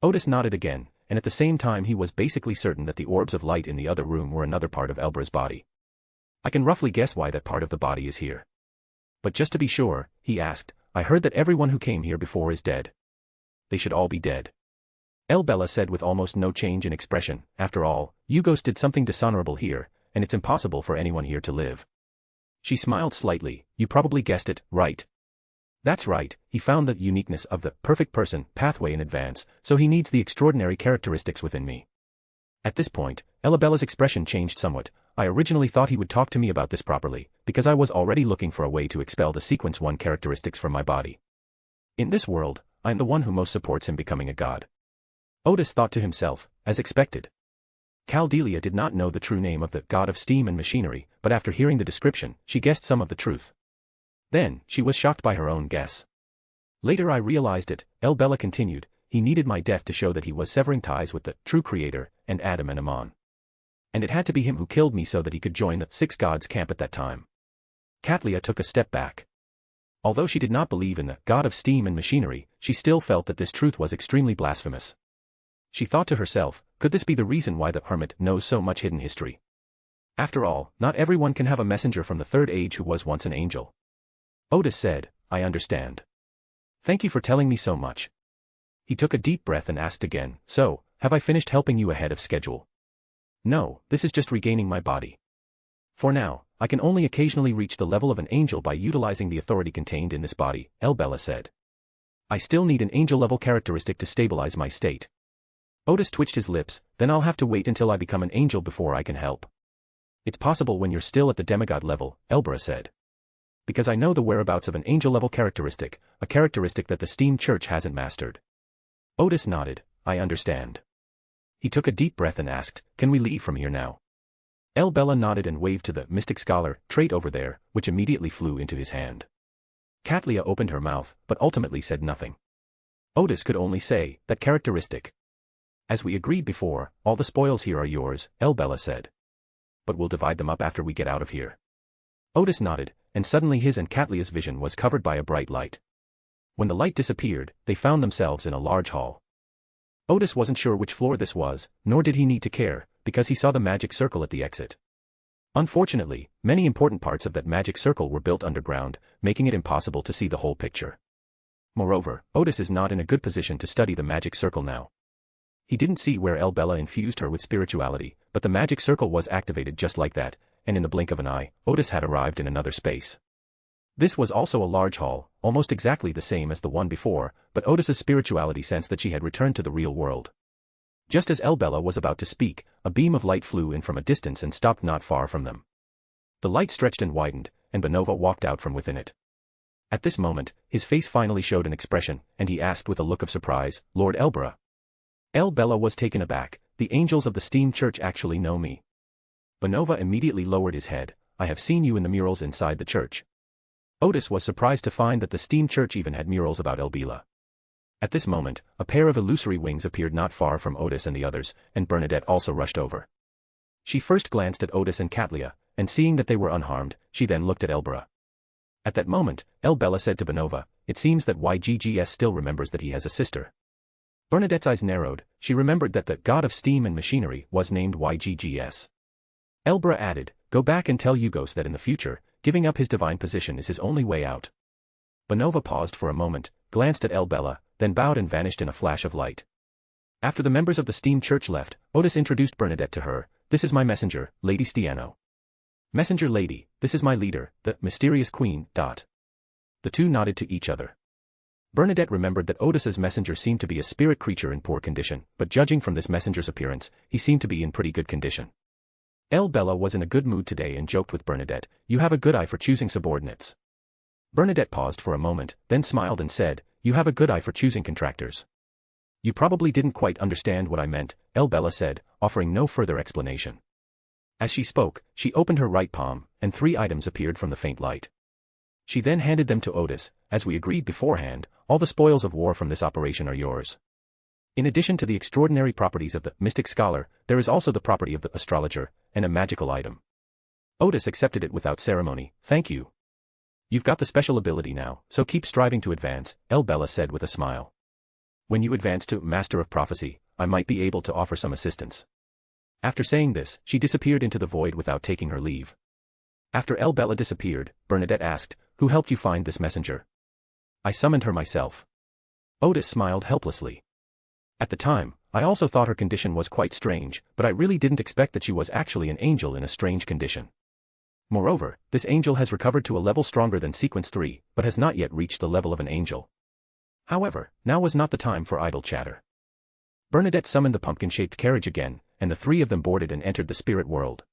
Speaker 3: Odis nodded again, and at the same time he was basically certain that the orbs of light in the other room were another part of Elbra's body. I can roughly guess why that part of the body is here. But just to be sure, he asked, I heard that everyone who came here before is dead. They should all be dead. Bella said with almost no change in expression, after all, Yugos did something dishonorable here, and it's impossible for anyone here to live. She smiled slightly, you probably guessed it, right? That's right, he found the uniqueness of the perfect person pathway in advance, so he needs the extraordinary characteristics within me. At this point, Bella's expression changed somewhat. I originally thought he would talk to me about this properly, because I was already looking for a way to expel the sequence 1 characteristics from my body. In this world, I am the one who most supports him becoming a god. Odis thought to himself, as expected. Caldelia did not know the true name of the god of steam and machinery, but after hearing the description, she guessed some of the truth. Then, she was shocked by her own guess. Later I realized it, Bella continued, he needed my death to show that he was severing ties with the true creator, and Adam and Amon. And it had to be him who killed me so that he could join the 6 gods camp at that time. Katlia took a step back. Although she did not believe in the god of steam and machinery, she still felt that this truth was extremely blasphemous. She thought to herself, could this be the reason why the Hermit knows so much hidden history? After all, not everyone can have a messenger from the Third Age who was once an angel. Odis said, I understand. Thank you for telling me so much. He took a deep breath and asked again, so, have I finished helping you ahead of schedule? No, this is just regaining my body. For now, I can only occasionally reach the level of an angel by utilizing the authority contained in this body, Bella said. I still need an angel-level characteristic to stabilize my state. Odis twitched his lips, then I'll have to wait until I become an angel before I can help. It's possible when you're still at the demigod level, Elbra said. Because I know the whereabouts of an angel-level characteristic, a characteristic that the Steam Church hasn't mastered. Odis nodded, I understand. He took a deep breath and asked, can we leave from here now? Bella nodded and waved to the Mystic Scholar trait over there, which immediately flew into his hand. Katlia opened her mouth, but ultimately said nothing. Odis could only say, that characteristic. As we agreed before, all the spoils here are yours, Bella said. But we'll divide them up after we get out of here. Odis nodded, and suddenly his and Katlia's vision was covered by a bright light. When the light disappeared, they found themselves in a large hall. Odis wasn't sure which floor this was, nor did he need to care, because he saw the magic circle at the exit. Unfortunately, many important parts of that magic circle were built underground, making it impossible to see the whole picture. Moreover, Odis is not in a good position to study the magic circle now. He didn't see where El Bella infused her with spirituality, but the magic circle was activated just like that, and in the blink of an eye, Odis had arrived in another space. This was also a large hall, almost exactly the same as the one before, but Odis's spirituality sensed that she had returned to the real world. Just as El Bella was about to speak, a beam of light flew in from a distance and stopped not far from them. The light stretched and widened, and Benova walked out from within it. At this moment, his face finally showed an expression, and he asked with a look of surprise, "Lord Elbera?" El Bella was taken aback. "The angels of the Steam Church actually know me." Benova immediately lowered his head. "I have seen you in the murals inside the church." Odis was surprised to find that the Steam Church even had murals about El Bella. At this moment, a pair of illusory wings appeared not far from Odis and the others, and Bernadette also rushed over. She first glanced at Odis and Katlia, and seeing that they were unharmed, she then looked at Elbera. At that moment, El Bella said to Benova, "It seems that YGGS still remembers that he has a sister." Bernadette's eyes narrowed. She remembered that the god of steam and machinery was named YGGS. Elbera added, "Go back and tell Yugos that in the future, giving up his divine position is his only way out." Benova paused for a moment, glanced at El Bella, then bowed and vanished in a flash of light. After the members of the Steam Church left, Odis introduced Bernadette to her. "This is my messenger, Lady Stiano." "Messenger lady, this is my leader, the mysterious queen." The two nodded to each other. Bernadette remembered that Odis's messenger seemed to be a spirit creature in poor condition, but judging from this messenger's appearance, he seemed to be in pretty good condition. El Bella was in a good mood today and joked with Bernadette, "You have a good eye for choosing subordinates." Bernadette paused for a moment, then smiled and said, "You have a good eye for choosing contractors." "You probably didn't quite understand what I meant," El Bella said, offering no further explanation. As she spoke, she opened her right palm, and 3 items appeared from the faint light. She then handed them to Odis. "As we agreed beforehand, all the spoils of war from this operation are yours. In addition to the extraordinary properties of the mystic scholar, there is also the property of the astrologer, and a magical item." Odis accepted it without ceremony. "Thank you. You've got the special ability now, so keep striving to advance," El Bella said with a smile. "When you advance to Master of Prophecy, I might be able to offer some assistance." After saying this, she disappeared into the void without taking her leave. After El Bella disappeared, Bernadette asked, "Who helped you find this messenger?" "I summoned her myself." Odis smiled helplessly. "At the time, I also thought her condition was quite strange, but I really didn't expect that she was actually an angel in a strange condition. Moreover, this angel has recovered to a level stronger than Sequence 3, but has not yet reached the level of an angel." However, now was not the time for idle chatter. Bernadette summoned the pumpkin-shaped carriage again, and the 3 of them boarded and entered the spirit world.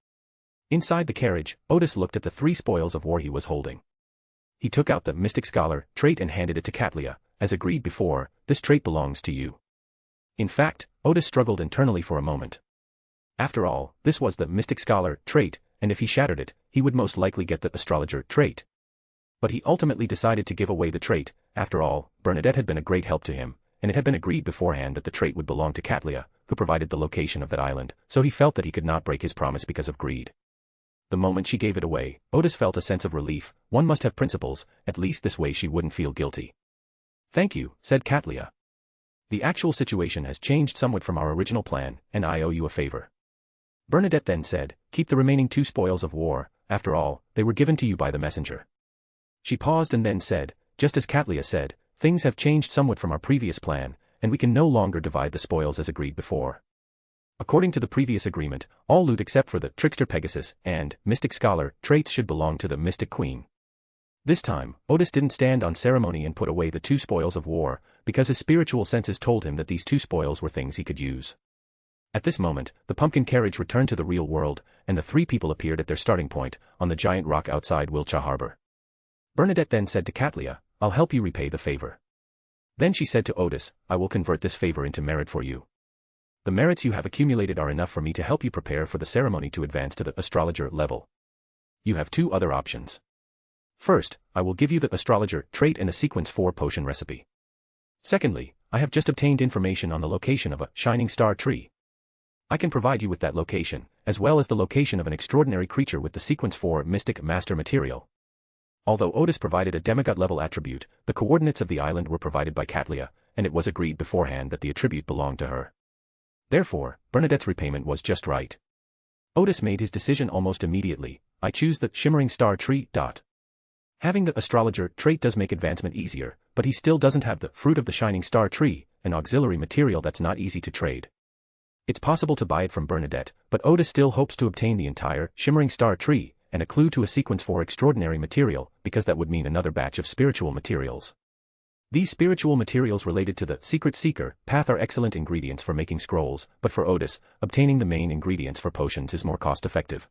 Speaker 3: Inside the carriage, Odis looked at the 3 spoils of war he was holding. He took out the Mystic Scholar trait and handed it to Katlia. "As agreed before, this trait belongs to you." In fact, Odis struggled internally for a moment. After all, this was the Mystic Scholar trait, and if he shattered it, he would most likely get the astrologer trait. But he ultimately decided to give away the trait. After all, Bernadette had been a great help to him, and it had been agreed beforehand that the trait would belong to Katlia, who provided the location of that island, so he felt that he could not break his promise because of greed. The moment she gave it away, Odis felt a sense of relief. One must have principles, at least this way she wouldn't feel guilty. "Thank you," said Katlia. "The actual situation has changed somewhat from our original plan, and I owe you a favor." Bernadette then said, "Keep the remaining 2 spoils of war, after all, they were given to you by the messenger." She paused and then said, "Just as Katlia said, things have changed somewhat from our previous plan, and we can no longer divide the spoils as agreed before. According to the previous agreement, all loot except for the Trickster Pegasus and Mystic Scholar traits should belong to the Mystic Queen." This time, Odis didn't stand on ceremony and put away the 2 spoils of war, because his spiritual senses told him that these 2 spoils were things he could use. At this moment, the pumpkin carriage returned to the real world, and the 3 people appeared at their starting point, on the giant rock outside Wilcha Harbor. Bernadette then said to Katlia, "I'll help you repay the favor." Then she said to Odis, "I will convert this favor into merit for you. The merits you have accumulated are enough for me to help you prepare for the ceremony to advance to the astrologer level. You have 2 other options. First, I will give you the astrologer trait and a sequence 4 potion recipe. Secondly, I have just obtained information on the location of a shining star tree. I can provide you with that location, as well as the location of an extraordinary creature with the sequence 4 mystic master material." Although Odis provided a demigod-level attribute, the coordinates of the island were provided by Katlia, and it was agreed beforehand that the attribute belonged to her. Therefore, Bernadette's repayment was just right. Odis made his decision almost immediately. "I choose the shimmering star tree." Having the astrologer trait does make advancement easier, but he still doesn't have the fruit of the shining star tree, an auxiliary material that's not easy to trade. It's possible to buy it from Bernadette, but Odis still hopes to obtain the entire Shimmering Star tree, and a clue to a sequence for extraordinary material, because that would mean another batch of spiritual materials. These spiritual materials related to the Secret Seeker path are excellent ingredients for making scrolls, but for Odis, obtaining the main ingredients for potions is more cost-effective.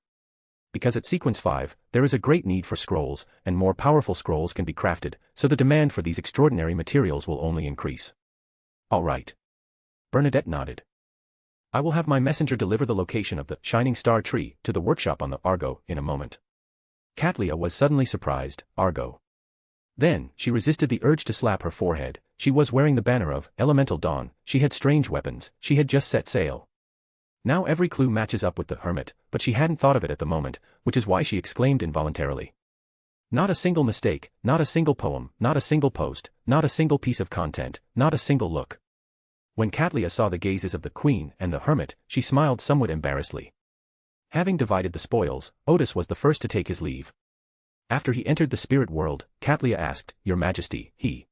Speaker 3: Because at Sequence 5, there is a great need for scrolls, and more powerful scrolls can be crafted, so the demand for these extraordinary materials will only increase. All right. Bernadette nodded. I will have my messenger deliver the location of the Shining Star tree to the workshop on the Argo in a moment. Katlia was suddenly surprised. Argo. Then, she resisted the urge to slap her forehead. She was wearing the banner of Elemental Dawn, she had strange weapons, she had just set sail. Now every clue matches up with the Hermit, but she hadn't thought of it at the moment, which is why she exclaimed involuntarily. Not a single mistake, not a single poem, not a single post, not a single piece of content, not a single look. When Katlia saw the gazes of the Queen and the Hermit, she smiled somewhat embarrassedly. Having divided the spoils, Odis was the first to take his leave. After he entered the spirit world, Katlia asked, Your Majesty, he.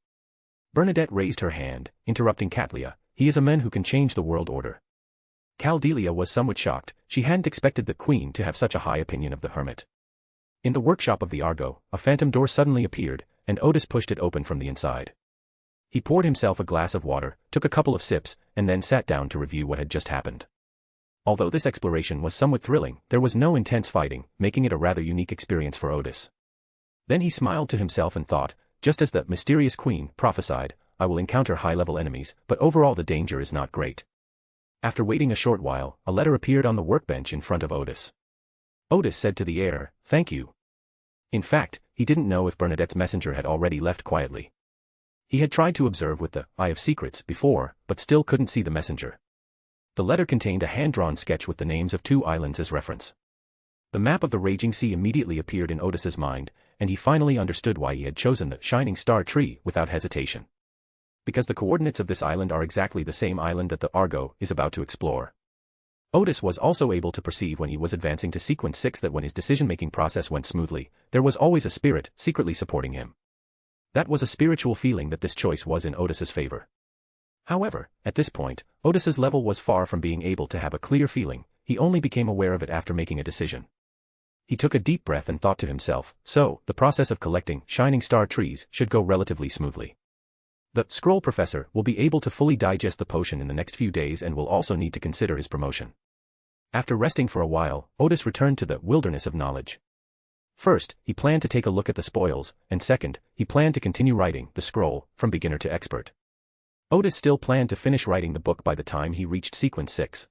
Speaker 3: Bernadette raised her hand, interrupting Katlia, he is a man who can change the world order. Caldelia was somewhat shocked, she hadn't expected the Queen to have such a high opinion of the Hermit. In the workshop of the Argo, a phantom door suddenly appeared, and Odis pushed it open from the inside. He poured himself a glass of water, took a couple of sips, and then sat down to review what had just happened. Although this exploration was somewhat thrilling, there was no intense fighting, making it a rather unique experience for Odis. Then he smiled to himself and thought, just as the mysterious Queen prophesied, I will encounter high-level enemies, but overall the danger is not great. After waiting a short while, a letter appeared on the workbench in front of Odis. Odis said to the heir, Thank you. In fact, he didn't know if Bernadette's messenger had already left quietly. He had tried to observe with the Eye of Secrets before, but still couldn't see the messenger. The letter contained a hand-drawn sketch with the names of 2 islands as reference. The map of the Raging Sea immediately appeared in Odis's mind, and he finally understood why he had chosen the Shining Star tree without hesitation. Because the coordinates of this island are exactly the same island that the Argo is about to explore. Odis was also able to perceive when he was advancing to Sequence 6 that when his decision-making process went smoothly, there was always a spirit secretly supporting him. That was a spiritual feeling that this choice was in Odis's favor. However, at this point, Odis's level was far from being able to have a clear feeling, he only became aware of it after making a decision. He took a deep breath and thought to himself, so, the process of collecting Shining Star trees should go relatively smoothly. The Scroll Professor will be able to fully digest the potion in the next few days and will also need to consider his promotion. After resting for a while, Odis returned to the Wilderness of Knowledge. First, he planned to take a look at the spoils, and second, he planned to continue writing the scroll from beginner to expert. Odis still planned to finish writing the book by the time he reached Sequence 6.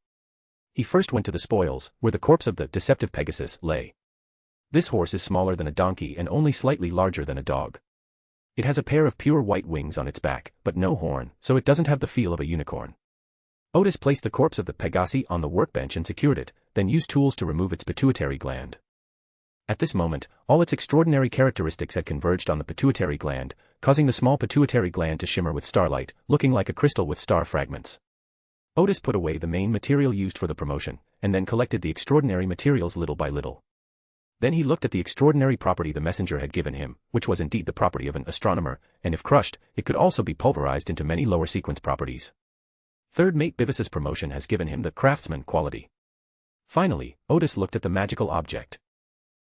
Speaker 3: He first went to the spoils, where the corpse of the deceptive Pegasus lay. This horse is smaller than a donkey and only slightly larger than a dog. It has a pair of pure white wings on its back, but no horn, so it doesn't have the feel of a unicorn. Odis placed the corpse of the Pegasi on the workbench and secured it, then used tools to remove its pituitary gland. At this moment, all its extraordinary characteristics had converged on the pituitary gland, causing the small pituitary gland to shimmer with starlight, looking like a crystal with star fragments. Odis put away the main material used for the promotion, and then collected the extraordinary materials little by little. Then he looked at the extraordinary property the messenger had given him, which was indeed the property of an astronomer, and if crushed, it could also be pulverized into many lower sequence properties. Third mate Bivis's promotion has given him the craftsman quality. Finally, Odis looked at the magical object.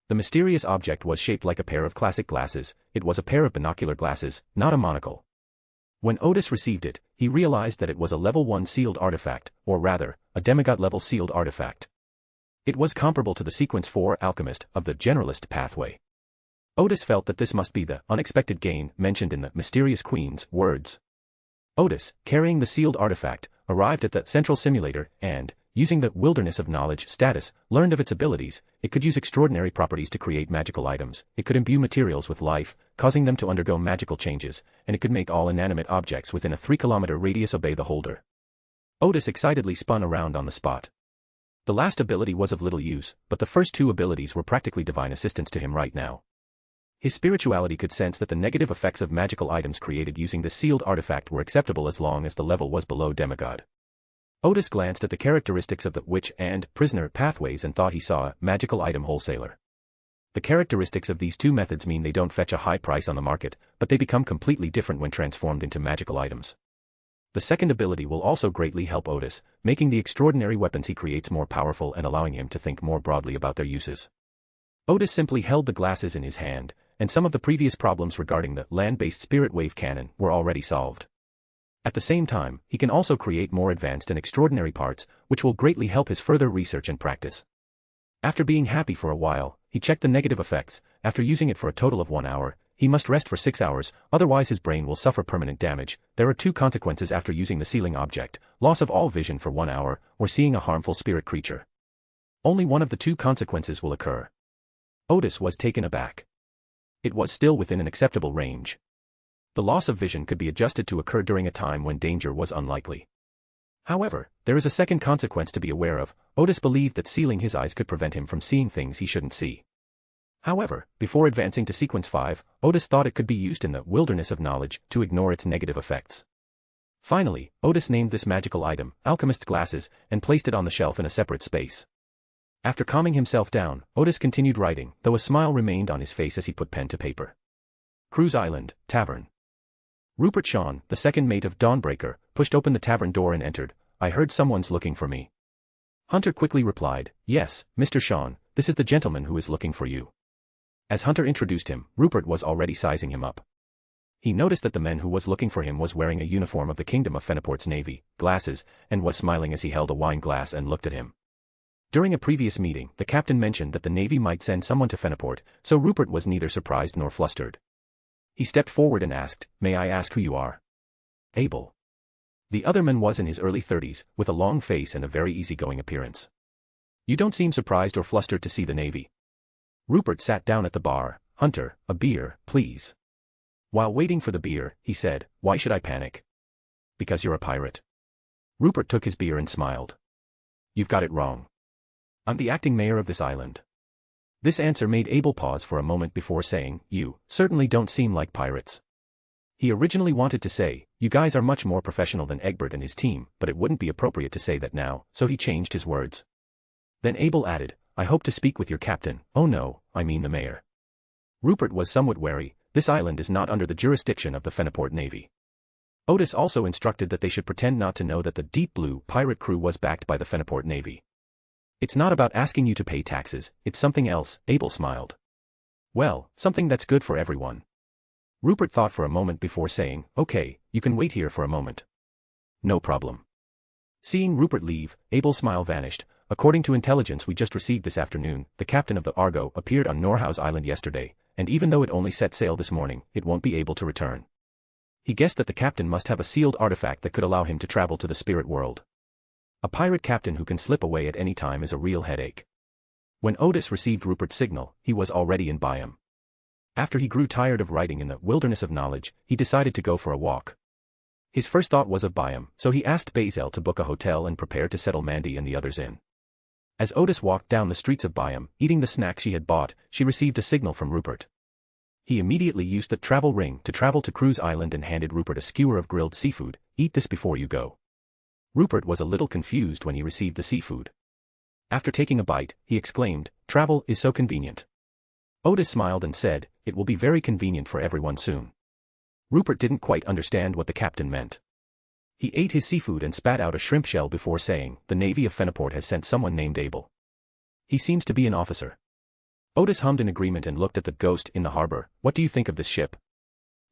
Speaker 3: The mysterious object was shaped like a pair of classic glasses, it was a pair of binocular glasses, not a monocle. When Odis received it, he realized that it was a level 1 sealed artifact, or rather, a demigod level sealed artifact. It was comparable to the Sequence 4 alchemist of the generalist pathway. Odis felt that this must be the unexpected gain mentioned in the mysterious queen's words. Odis, carrying the sealed artifact, arrived at the central simulator and, using the Wilderness of Knowledge status, learned of its abilities. It could use extraordinary properties to create magical items, it could imbue materials with life, causing them to undergo magical changes, and it could make all inanimate objects within a 3-kilometer radius obey the holder. Odis excitedly spun around on the spot. The last ability was of little use, but the first 2 abilities were practically divine assistance to him right now. His spirituality could sense that the negative effects of magical items created using the sealed artifact were acceptable as long as the level was below demigod. Odis glanced at the characteristics of the witch and prisoner pathways and thought he saw a magical item wholesaler. The characteristics of these 2 methods mean they don't fetch a high price on the market, but they become completely different when transformed into magical items. The second ability will also greatly help Odis, making the extraordinary weapons he creates more powerful and allowing him to think more broadly about their uses. Odis simply held the glasses in his hand, and some of the previous problems regarding the land-based spirit wave cannon were already solved. At the same time, he can also create more advanced and extraordinary parts, which will greatly help his further research and practice. After being happy for a while, he checked the negative effects. After using it for a total of 1 hour, he must rest for 6 hours, otherwise his brain will suffer permanent damage. There are 2 consequences after using the sealing object: loss of all vision for 1 hour, or seeing a harmful spirit creature. Only one of the 2 consequences will occur. Odis was taken aback. It was still within an acceptable range. The loss of vision could be adjusted to occur during a time when danger was unlikely. However, there is a second consequence to be aware of. Odis believed that sealing his eyes could prevent him from seeing things he shouldn't see. However, before advancing to Sequence 5, Odis thought it could be used in the wilderness of knowledge to ignore its negative effects. Finally, Odis named this magical item, Alchemist's Glasses, and placed it on the shelf in a separate space. After calming himself down, Odis continued writing, though a smile remained on his face as he put pen to paper. Cruise Island, Tavern. Rupert Shawn, the second mate of Dawnbreaker, pushed open the tavern door and entered. "I heard someone's looking for me." Hunter quickly replied, "Yes, Mr. Shawn, this is the gentleman who is looking for you." As Hunter introduced him, Rupert was already sizing him up. He noticed that the man who was looking for him was wearing a uniform of the Kingdom of Feniport's Navy, glasses, and was smiling as he held a wine glass and looked at him. During a previous meeting, the captain mentioned that the Navy might send someone to Feniport, so Rupert was neither surprised nor flustered. He stepped forward and asked, "May I ask who you are?" "Abel." The other man was in his early 30s, with a long face and a very easygoing appearance. "You don't seem surprised or flustered to see the Navy." Rupert sat down at the bar. "Hunter, a beer, please." While waiting for the beer, he said, "Why should I panic?" "Because you're a pirate." Rupert took his beer and smiled. "You've got it wrong. I'm the acting mayor of this island." This answer made Abel pause for a moment before saying, "You certainly don't seem like pirates." He originally wanted to say, "You guys are much more professional than Egbert and his team," but it wouldn't be appropriate to say that now, so he changed his words. Then Abel added, "I hope to speak with your captain." "Oh no, I mean the mayor." Rupert was somewhat wary. This island is not under the jurisdiction of the Feniport Navy. Odis also instructed that they should pretend not to know that the Deep Blue pirate crew was backed by the Feniport Navy. "It's not about asking you to pay taxes, it's something else," Abel smiled. "Well, something that's good for everyone." Rupert thought for a moment before saying, "Okay, you can wait here for a moment." "No problem." Seeing Rupert leave, Abel's smile vanished. "According to intelligence we just received this afternoon, the captain of the Argo appeared on Norhouse Island yesterday, and even though it only set sail this morning, it won't be able to return." He guessed that the captain must have a sealed artifact that could allow him to travel to the spirit world. A pirate captain who can slip away at any time is a real headache. When Odis received Rupert's signal, he was already in Byam. After he grew tired of writing in the wilderness of knowledge, he decided to go for a walk. His first thought was of Byam, so he asked Bazel to book a hotel and prepared to settle Mandy and the others in. As Odis walked down the streets of Byam, eating the snack she had bought, she received a signal from Rupert. He immediately used the travel ring to travel to Cruise Island and handed Rupert a skewer of grilled seafood. "Eat this before you go." Rupert was a little confused when he received the seafood. After taking a bite, he exclaimed, "Travel is so convenient." Odis smiled and said, "It will be very convenient for everyone soon." Rupert didn't quite understand what the captain meant. He ate his seafood and spat out a shrimp shell before saying, "The Navy of Feniport has sent someone named Abel. He seems to be an officer." Odis hummed in agreement and looked at the ghost in the harbor. "What do you think of this ship?"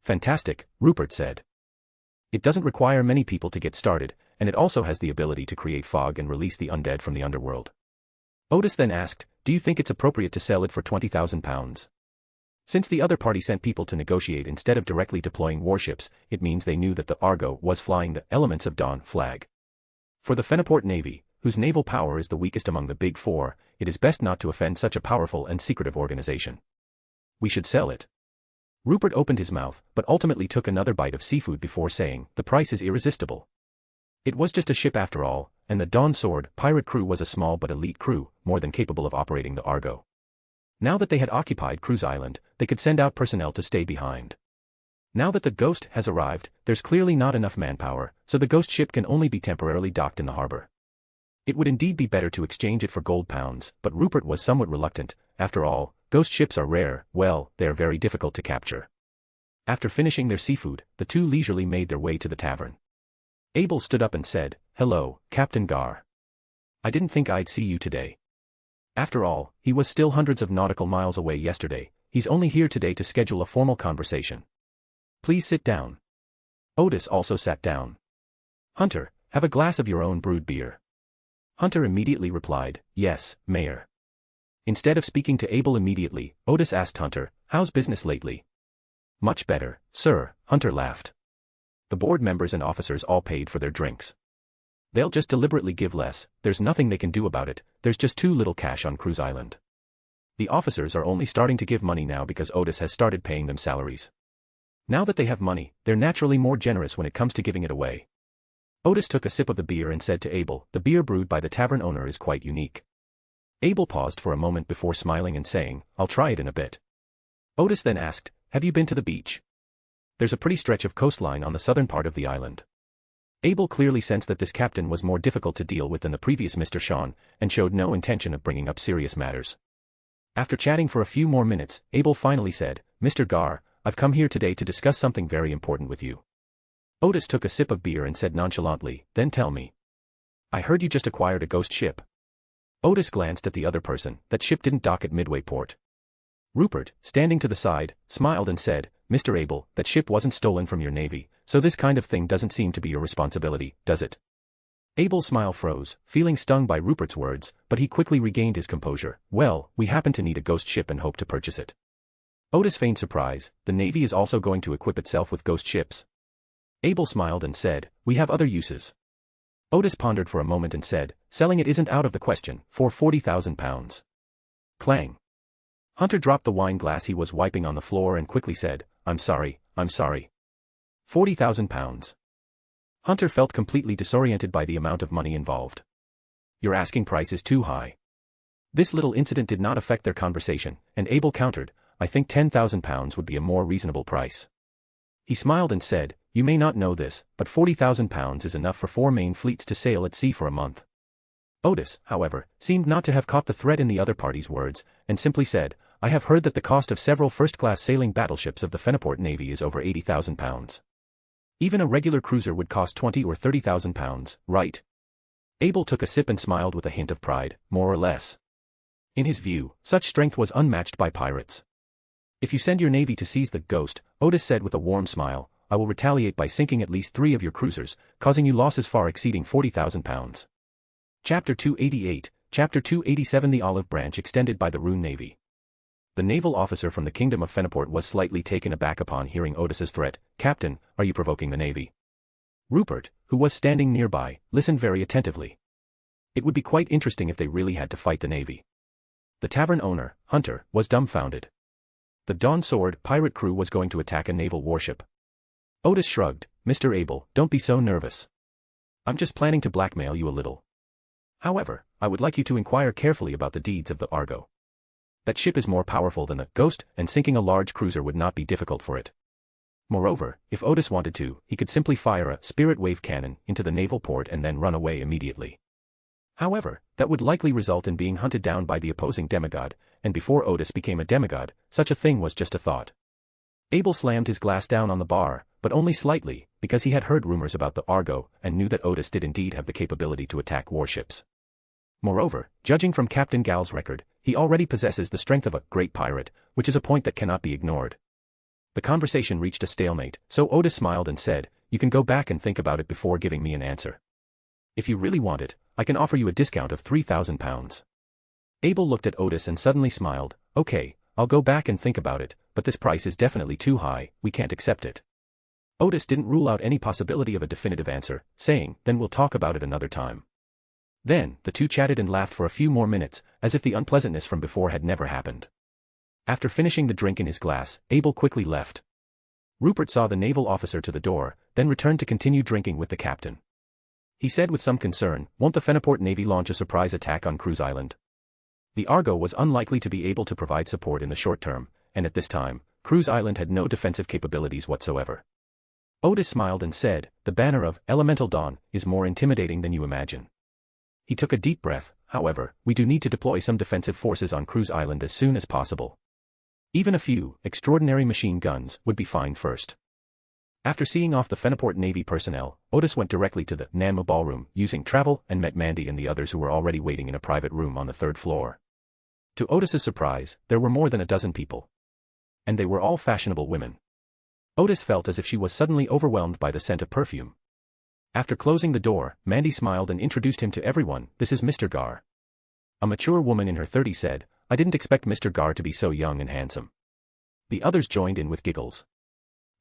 Speaker 3: "Fantastic," Rupert said. "It doesn't require many people to get started, and it also has the ability to create fog and release the undead from the underworld." Odis then asked, "Do you think it's appropriate to sell it for 20,000 pounds? Since the other party sent people to negotiate instead of directly deploying warships, it means they knew that the Argo was flying the Elements of Dawn flag. For the Feniport Navy, whose naval power is the weakest among the Big Four, it is best not to offend such a powerful and secretive organization. We should sell it." Rupert opened his mouth, but ultimately took another bite of seafood before saying, "The price is irresistible. It was just a ship after all, and the Dawn Sword pirate crew was a small but elite crew, more than capable of operating the Argo. Now that they had occupied Cruise Island, they could send out personnel to stay behind. Now that the Ghost has arrived, there's clearly not enough manpower, so the Ghost ship can only be temporarily docked in the harbor. It would indeed be better to exchange it for gold pounds, but Rupert was somewhat reluctant. After all, Ghost ships are rare, well, they are very difficult to capture. After finishing their seafood, the two leisurely made their way to the tavern. Abel stood up and said, "Hello, Captain Gar. I didn't think I'd see you today." After all, he was still hundreds of nautical miles away yesterday. He's only here today to schedule a formal conversation. "Please sit down." Odis also sat down. "Hunter, have a glass of your own brewed beer." Hunter immediately replied, "Yes, Mayor." Instead of speaking to Abel immediately, Odis asked Hunter, "How's business lately?" "Much better, sir," Hunter laughed. "The board members and officers all paid for their drinks. They'll just deliberately give less, there's nothing they can do about it, there's just too little cash on Cruise Island. The officers are only starting to give money now because Odis has started paying them salaries. Now that they have money, they're naturally more generous when it comes to giving it away." Odis took a sip of the beer and said to Abel, "The beer brewed by the tavern owner is quite unique." Abel paused for a moment before smiling and saying, "I'll try it in a bit." Odis then asked, "Have you been to the beach? There's a pretty stretch of coastline on the southern part of the island." Abel clearly sensed that this captain was more difficult to deal with than the previous Mr. Sean, and showed no intention of bringing up serious matters. After chatting for a few more minutes, Abel finally said, "Mr. Gar, I've come here today to discuss something very important with you." Odis took a sip of beer and said nonchalantly, "Then tell me. I heard you just acquired a ghost ship." Odis glanced at the other person. That ship didn't dock at Midway Port. Rupert, standing to the side, smiled and said, "Mr. Abel, that ship wasn't stolen from your navy, so this kind of thing doesn't seem to be your responsibility, does it?" Abel's smile froze, feeling stung by Rupert's words, but he quickly regained his composure. "Well, we happen to need a ghost ship and hope to purchase it." Odis feigned surprise. "The navy is also going to equip itself with ghost ships?" Abel smiled and said, "We have other uses." Odis pondered for a moment and said, "Selling it isn't out of the question, for 40,000 pounds. Clang. Hunter dropped the wine glass he was wiping on the floor and quickly said, I'm sorry. 40,000 pounds. Hunter felt completely disoriented by the amount of money involved. "Your asking price is too high." This little incident did not affect their conversation, and Abel countered, "I think 10,000 pounds would be a more reasonable price." He smiled and said, "You may not know this, but 40,000 pounds is enough for 4 main fleets to sail at sea for a month." Odis, however, seemed not to have caught the thread in the other party's words, and simply said, "I have heard that the cost of several first-class sailing battleships of the Feniport Navy is over 80,000 pounds. Even a regular cruiser would cost 20 or 30,000 pounds, right?" Abel took a sip and smiled with a hint of pride, more or less. In his view, such strength was unmatched by pirates. "If you send your navy to seize the Ghost," Odis said with a warm smile, "I will retaliate by sinking at least 3 of your cruisers, causing you losses far exceeding 40,000 pounds. Chapter 288, Chapter 287 The Olive Branch extended by the Rune Navy. The naval officer from the Kingdom of Feniport was slightly taken aback upon hearing Odis's threat. "Captain, are you provoking the navy?" Rupert, who was standing nearby, listened very attentively. It would be quite interesting if they really had to fight the navy. The tavern owner, Hunter, was dumbfounded. The Dawn Sword pirate crew was going to attack a naval warship. Odis shrugged. "Mr. Abel, don't be so nervous. I'm just planning to blackmail you a little. However, I would like you to inquire carefully about the deeds of the Argo. That ship is more powerful than the Ghost, and sinking a large cruiser would not be difficult for it. Moreover, if Odis wanted to, he could simply fire a spirit wave cannon into the naval port and then run away immediately. However, that would likely result in being hunted down by the opposing demigod, and before Odis became a demigod, such a thing was just a thought." Abel slammed his glass down on the bar, but only slightly, because he had heard rumors about the Argo and knew that Odis did indeed have the capability to attack warships. Moreover, judging from Captain Gal's record, he already possesses the strength of a great pirate, which is a point that cannot be ignored. The conversation reached a stalemate, so Odis smiled and said, "You can go back and think about it before giving me an answer. If you really want it, I can offer you a discount of 3,000 pounds. Abel looked at Odis and suddenly smiled. "Okay, I'll go back and think about it, but this price is definitely too high, we can't accept it." Odis didn't rule out any possibility of a definitive answer, saying, "Then we'll talk about it another time." Then, the two chatted and laughed for a few more minutes, as if the unpleasantness from before had never happened. After finishing the drink in his glass, Abel quickly left. Rupert saw the naval officer to the door, then returned to continue drinking with the captain. He said with some concern, "Won't the Feniport Navy launch a surprise attack on Cruise Island?" The Argo was unlikely to be able to provide support in the short term, and at this time, Cruise Island had no defensive capabilities whatsoever. Odis smiled and said, "The banner of Elemental Dawn is more intimidating than you imagine." He took a deep breath. "However, we do need to deploy some defensive forces on Cruise Island as soon as possible. Even a few extraordinary machine guns would be fine first." After seeing off the Feniport Navy personnel, Odis went directly to the Nanma ballroom using travel and met Mandy and the others who were already waiting in a private room on the third floor. To Odis's surprise, there were more than a dozen people. And they were all fashionable women. Odis felt as if she was suddenly overwhelmed by the scent of perfume. After closing the door, Mandy smiled and introduced him to everyone. This is Mr. Gard. A mature woman in her 30s said, I didn't expect Mr. Gard to be so young and handsome. The others joined in with giggles.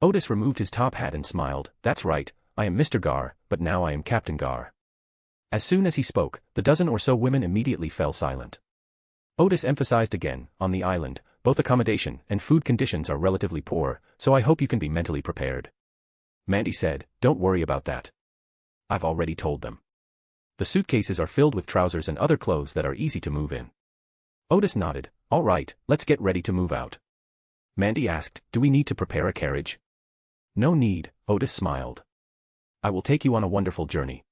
Speaker 3: Odis removed his top hat and smiled, that's right, I am Mr. Gard, but now I am Captain Gard. As soon as he spoke, the dozen or so women immediately fell silent. Odis emphasized again, on the island, both accommodation and food conditions are relatively poor, so I hope you can be mentally prepared. Mandy said, don't worry about that. I've already told them. The suitcases are filled with trousers and other clothes that are easy to move in. Odis nodded, all right, let's get ready to move out. Mandy asked, do we need to prepare a carriage? No need, Odis smiled. I will take you on a wonderful journey.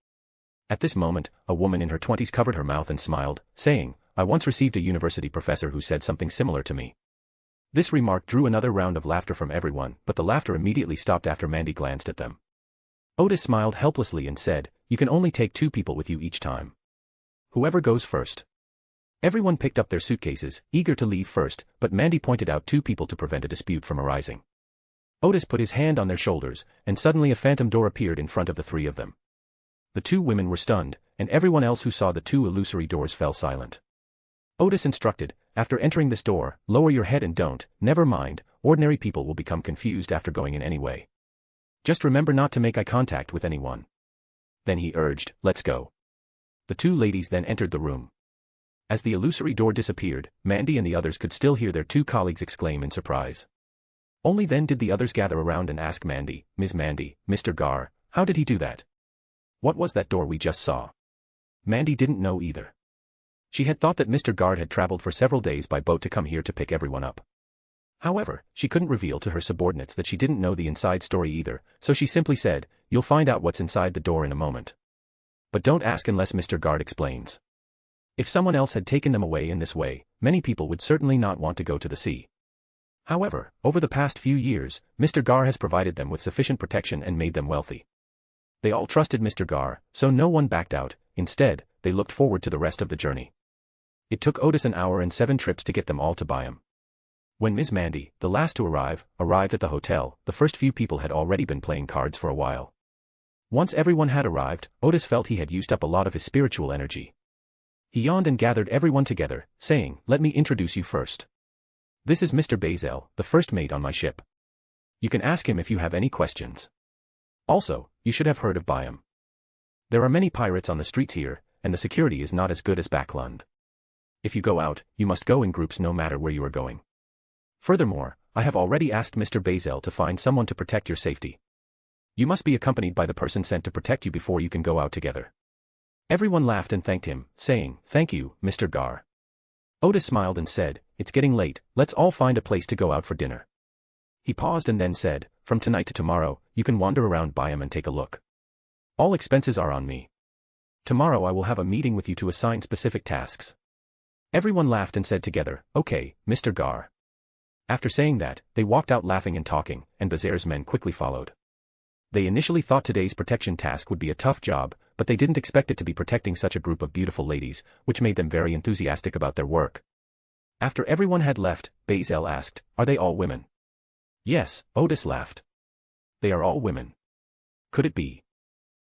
Speaker 3: At this moment, a woman in her 20s covered her mouth and smiled, saying, I once received a university professor who said something similar to me. This remark drew another round of laughter from everyone, but the laughter immediately stopped after Mandy glanced at them. Odis smiled helplessly and said, you can only take 2 people with you each time. Whoever goes first. Everyone picked up their suitcases, eager to leave first, but Mandy pointed out 2 people to prevent a dispute from arising. Odis put his hand on their shoulders, and suddenly a phantom door appeared in front of the 3 of them. The 2 women were stunned, and everyone else who saw the 2 illusory doors fell silent. Odis instructed, after entering this door, lower your head and don't, never mind, ordinary people will become confused after going in anyway. Just remember not to make eye contact with anyone. Then he urged, let's go. The 2 ladies then entered the room. As the illusory door disappeared, Mandy and the others could still hear their 2 colleagues exclaim in surprise. Only then did the others gather around and ask Mandy, Ms. Mandy, Mr. Gard, how did he do that? What was that door we just saw? Mandy didn't know either. She had thought that Mr. Gard had traveled for several days by boat to come here to pick everyone up. However, she couldn't reveal to her subordinates that she didn't know the inside story either, so she simply said, you'll find out what's inside the door in a moment. But don't ask unless Mr. Gard explains. If someone else had taken them away in this way, many people would certainly not want to go to the sea. However, over the past few years, Mr. Gard has provided them with sufficient protection and made them wealthy. They all trusted Mr. Gard, so no one backed out. Instead, they looked forward to the rest of the journey. It took Odis an hour and 7 trips to get them all to Byam. When Ms. Mandy, the last to arrived at the hotel, the first few people had already been playing cards for a while. Once everyone had arrived, Odis felt he had used up a lot of his spiritual energy. He yawned and gathered everyone together, saying, let me introduce you first. This is Mr. Bazel, the first mate on my ship. You can ask him if you have any questions. Also, you should have heard of Byam. There are many pirates on the streets here, and the security is not as good as Backlund. If you go out, you must go in groups no matter where you are going. Furthermore, I have already asked Mr. Bazel to find someone to protect your safety. You must be accompanied by the person sent to protect you before you can go out together. Everyone laughed and thanked him, saying, thank you, Mr. Gard. Odis smiled and said, it's getting late, let's all find a place to go out for dinner. He paused and then said, from tonight to tomorrow, you can wander around Byam and take a look. All expenses are on me. Tomorrow I will have a meeting with you to assign specific tasks. Everyone laughed and said together, okay, Mr. Gard. After saying that, they walked out laughing and talking, and Bazer's men quickly followed. They initially thought today's protection task would be a tough job, but they didn't expect it to be protecting such a group of beautiful ladies, which made them very enthusiastic about their work. After everyone had left, Bazel asked, are they all women? Yes, Odis laughed. They are all women. Could it be?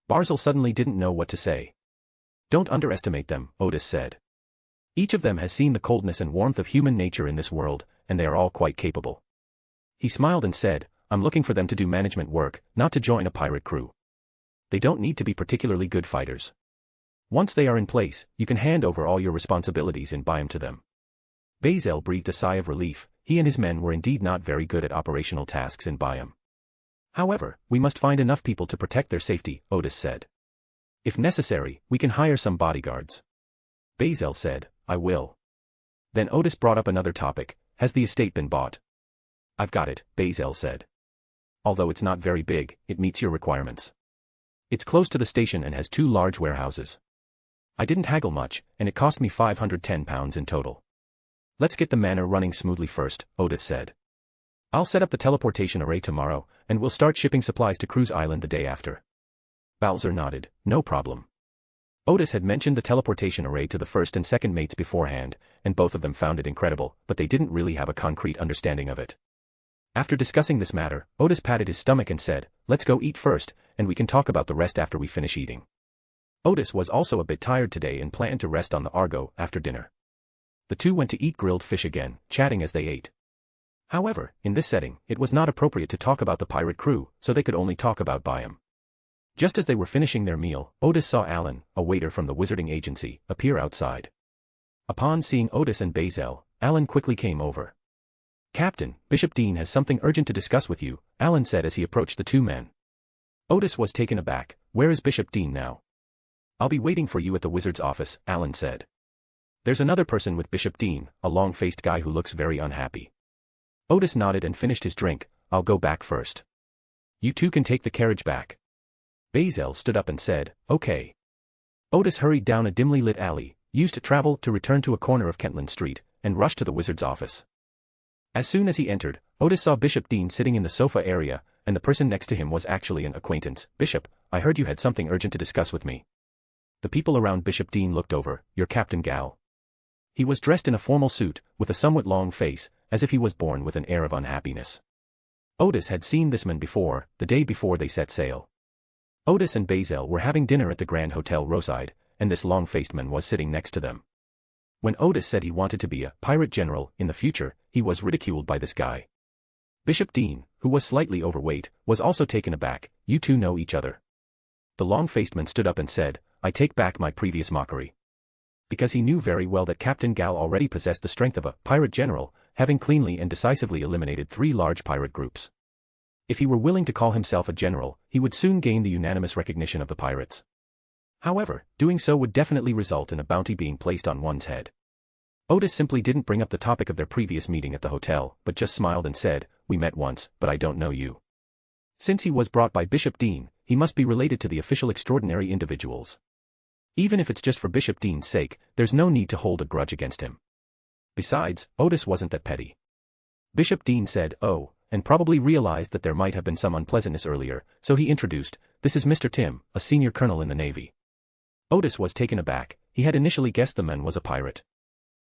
Speaker 3: Barzil suddenly didn't know what to say. Don't underestimate them, Odis said. Each of them has seen the coldness and warmth of human nature in this world, and they are all quite capable. He smiled and said, I'm looking for them to do management work, not to join a pirate crew. They don't need to be particularly good fighters. Once they are in place, you can hand over all your responsibilities in Byam to them. Bazel breathed a sigh of relief. He and his men were indeed not very good at operational tasks in Byam. However, we must find enough people to protect their safety, Odis said. If necessary, we can hire some bodyguards. Bazel said, I will. Then Odis brought up another topic, has the estate been bought? I've got it, Bazel said. Although it's not very big, it meets your requirements. It's close to the station and has 2 large warehouses. I didn't haggle much, and it cost me £510 in total. Let's get the manor running smoothly first, Odis said. I'll set up the teleportation array tomorrow, and we'll start shipping supplies to Cruise Island the day after. Balzer nodded, no problem. Odis had mentioned the teleportation array to the first and second mates beforehand, and both of them found it incredible, but they didn't really have a concrete understanding of it. After discussing this matter, Odis patted his stomach and said, let's go eat first, and we can talk about the rest after we finish eating. Odis was also a bit tired today and planned to rest on the Argo after dinner. The two went to eat grilled fish again, chatting as they ate. However, in this setting, it was not appropriate to talk about the pirate crew, so they could only talk about Byam. Just as they were finishing their meal, Odis saw Alan, a waiter from the wizarding agency, appear outside. Upon seeing Odis and Bazel, Alan quickly came over. Captain, Bishop Dean has something urgent to discuss with you, Alan said as he approached the two men. Odis was taken aback. Where is Bishop Dean now? I'll be waiting for you at the wizard's office, Alan said. There's another person with Bishop Dean, a long-faced guy who looks very unhappy. Odis nodded and finished his drink. I'll go back first. You two can take the carriage back. Bazel stood up and said, okay. Odis hurried down a dimly lit alley, used to travel to return to a corner of Kentland Street, and rushed to the wizard's office. As soon as he entered, Odis saw Bishop Dean sitting in the sofa area, and the person next to him was actually an acquaintance. Bishop, I heard you had something urgent to discuss with me. The people around Bishop Dean looked over. You're Captain Gal. He was dressed in a formal suit, with a somewhat long face, as if he was born with an air of unhappiness. Odis had seen this man before, the day before they set sail. Odis and Bazel were having dinner at the Grand Hotel Roside, and this long-faced man was sitting next to them. When Odis said he wanted to be a pirate general in the future, he was ridiculed by this guy. Bishop Dean, who was slightly overweight, was also taken aback. You two know each other. The long-faced man stood up and said, I take back my previous mockery. Because he knew very well that Captain Gal already possessed the strength of a pirate general, having cleanly and decisively eliminated 3 large pirate groups. If he were willing to call himself a general, he would soon gain the unanimous recognition of the pirates. However, doing so would definitely result in a bounty being placed on one's head. Odis simply didn't bring up the topic of their previous meeting at the hotel, but just smiled and said, we met once, but I don't know you. Since he was brought by Bishop Dean, he must be related to the official extraordinary individuals. Even if it's just for Bishop Dean's sake, there's no need to hold a grudge against him. Besides, Odis wasn't that petty. Bishop Dean said, oh, and probably realized that there might have been some unpleasantness earlier, so he introduced, this is Mr. Tim, a senior colonel in the Navy. Odis was taken aback. He had initially guessed the man was a pirate.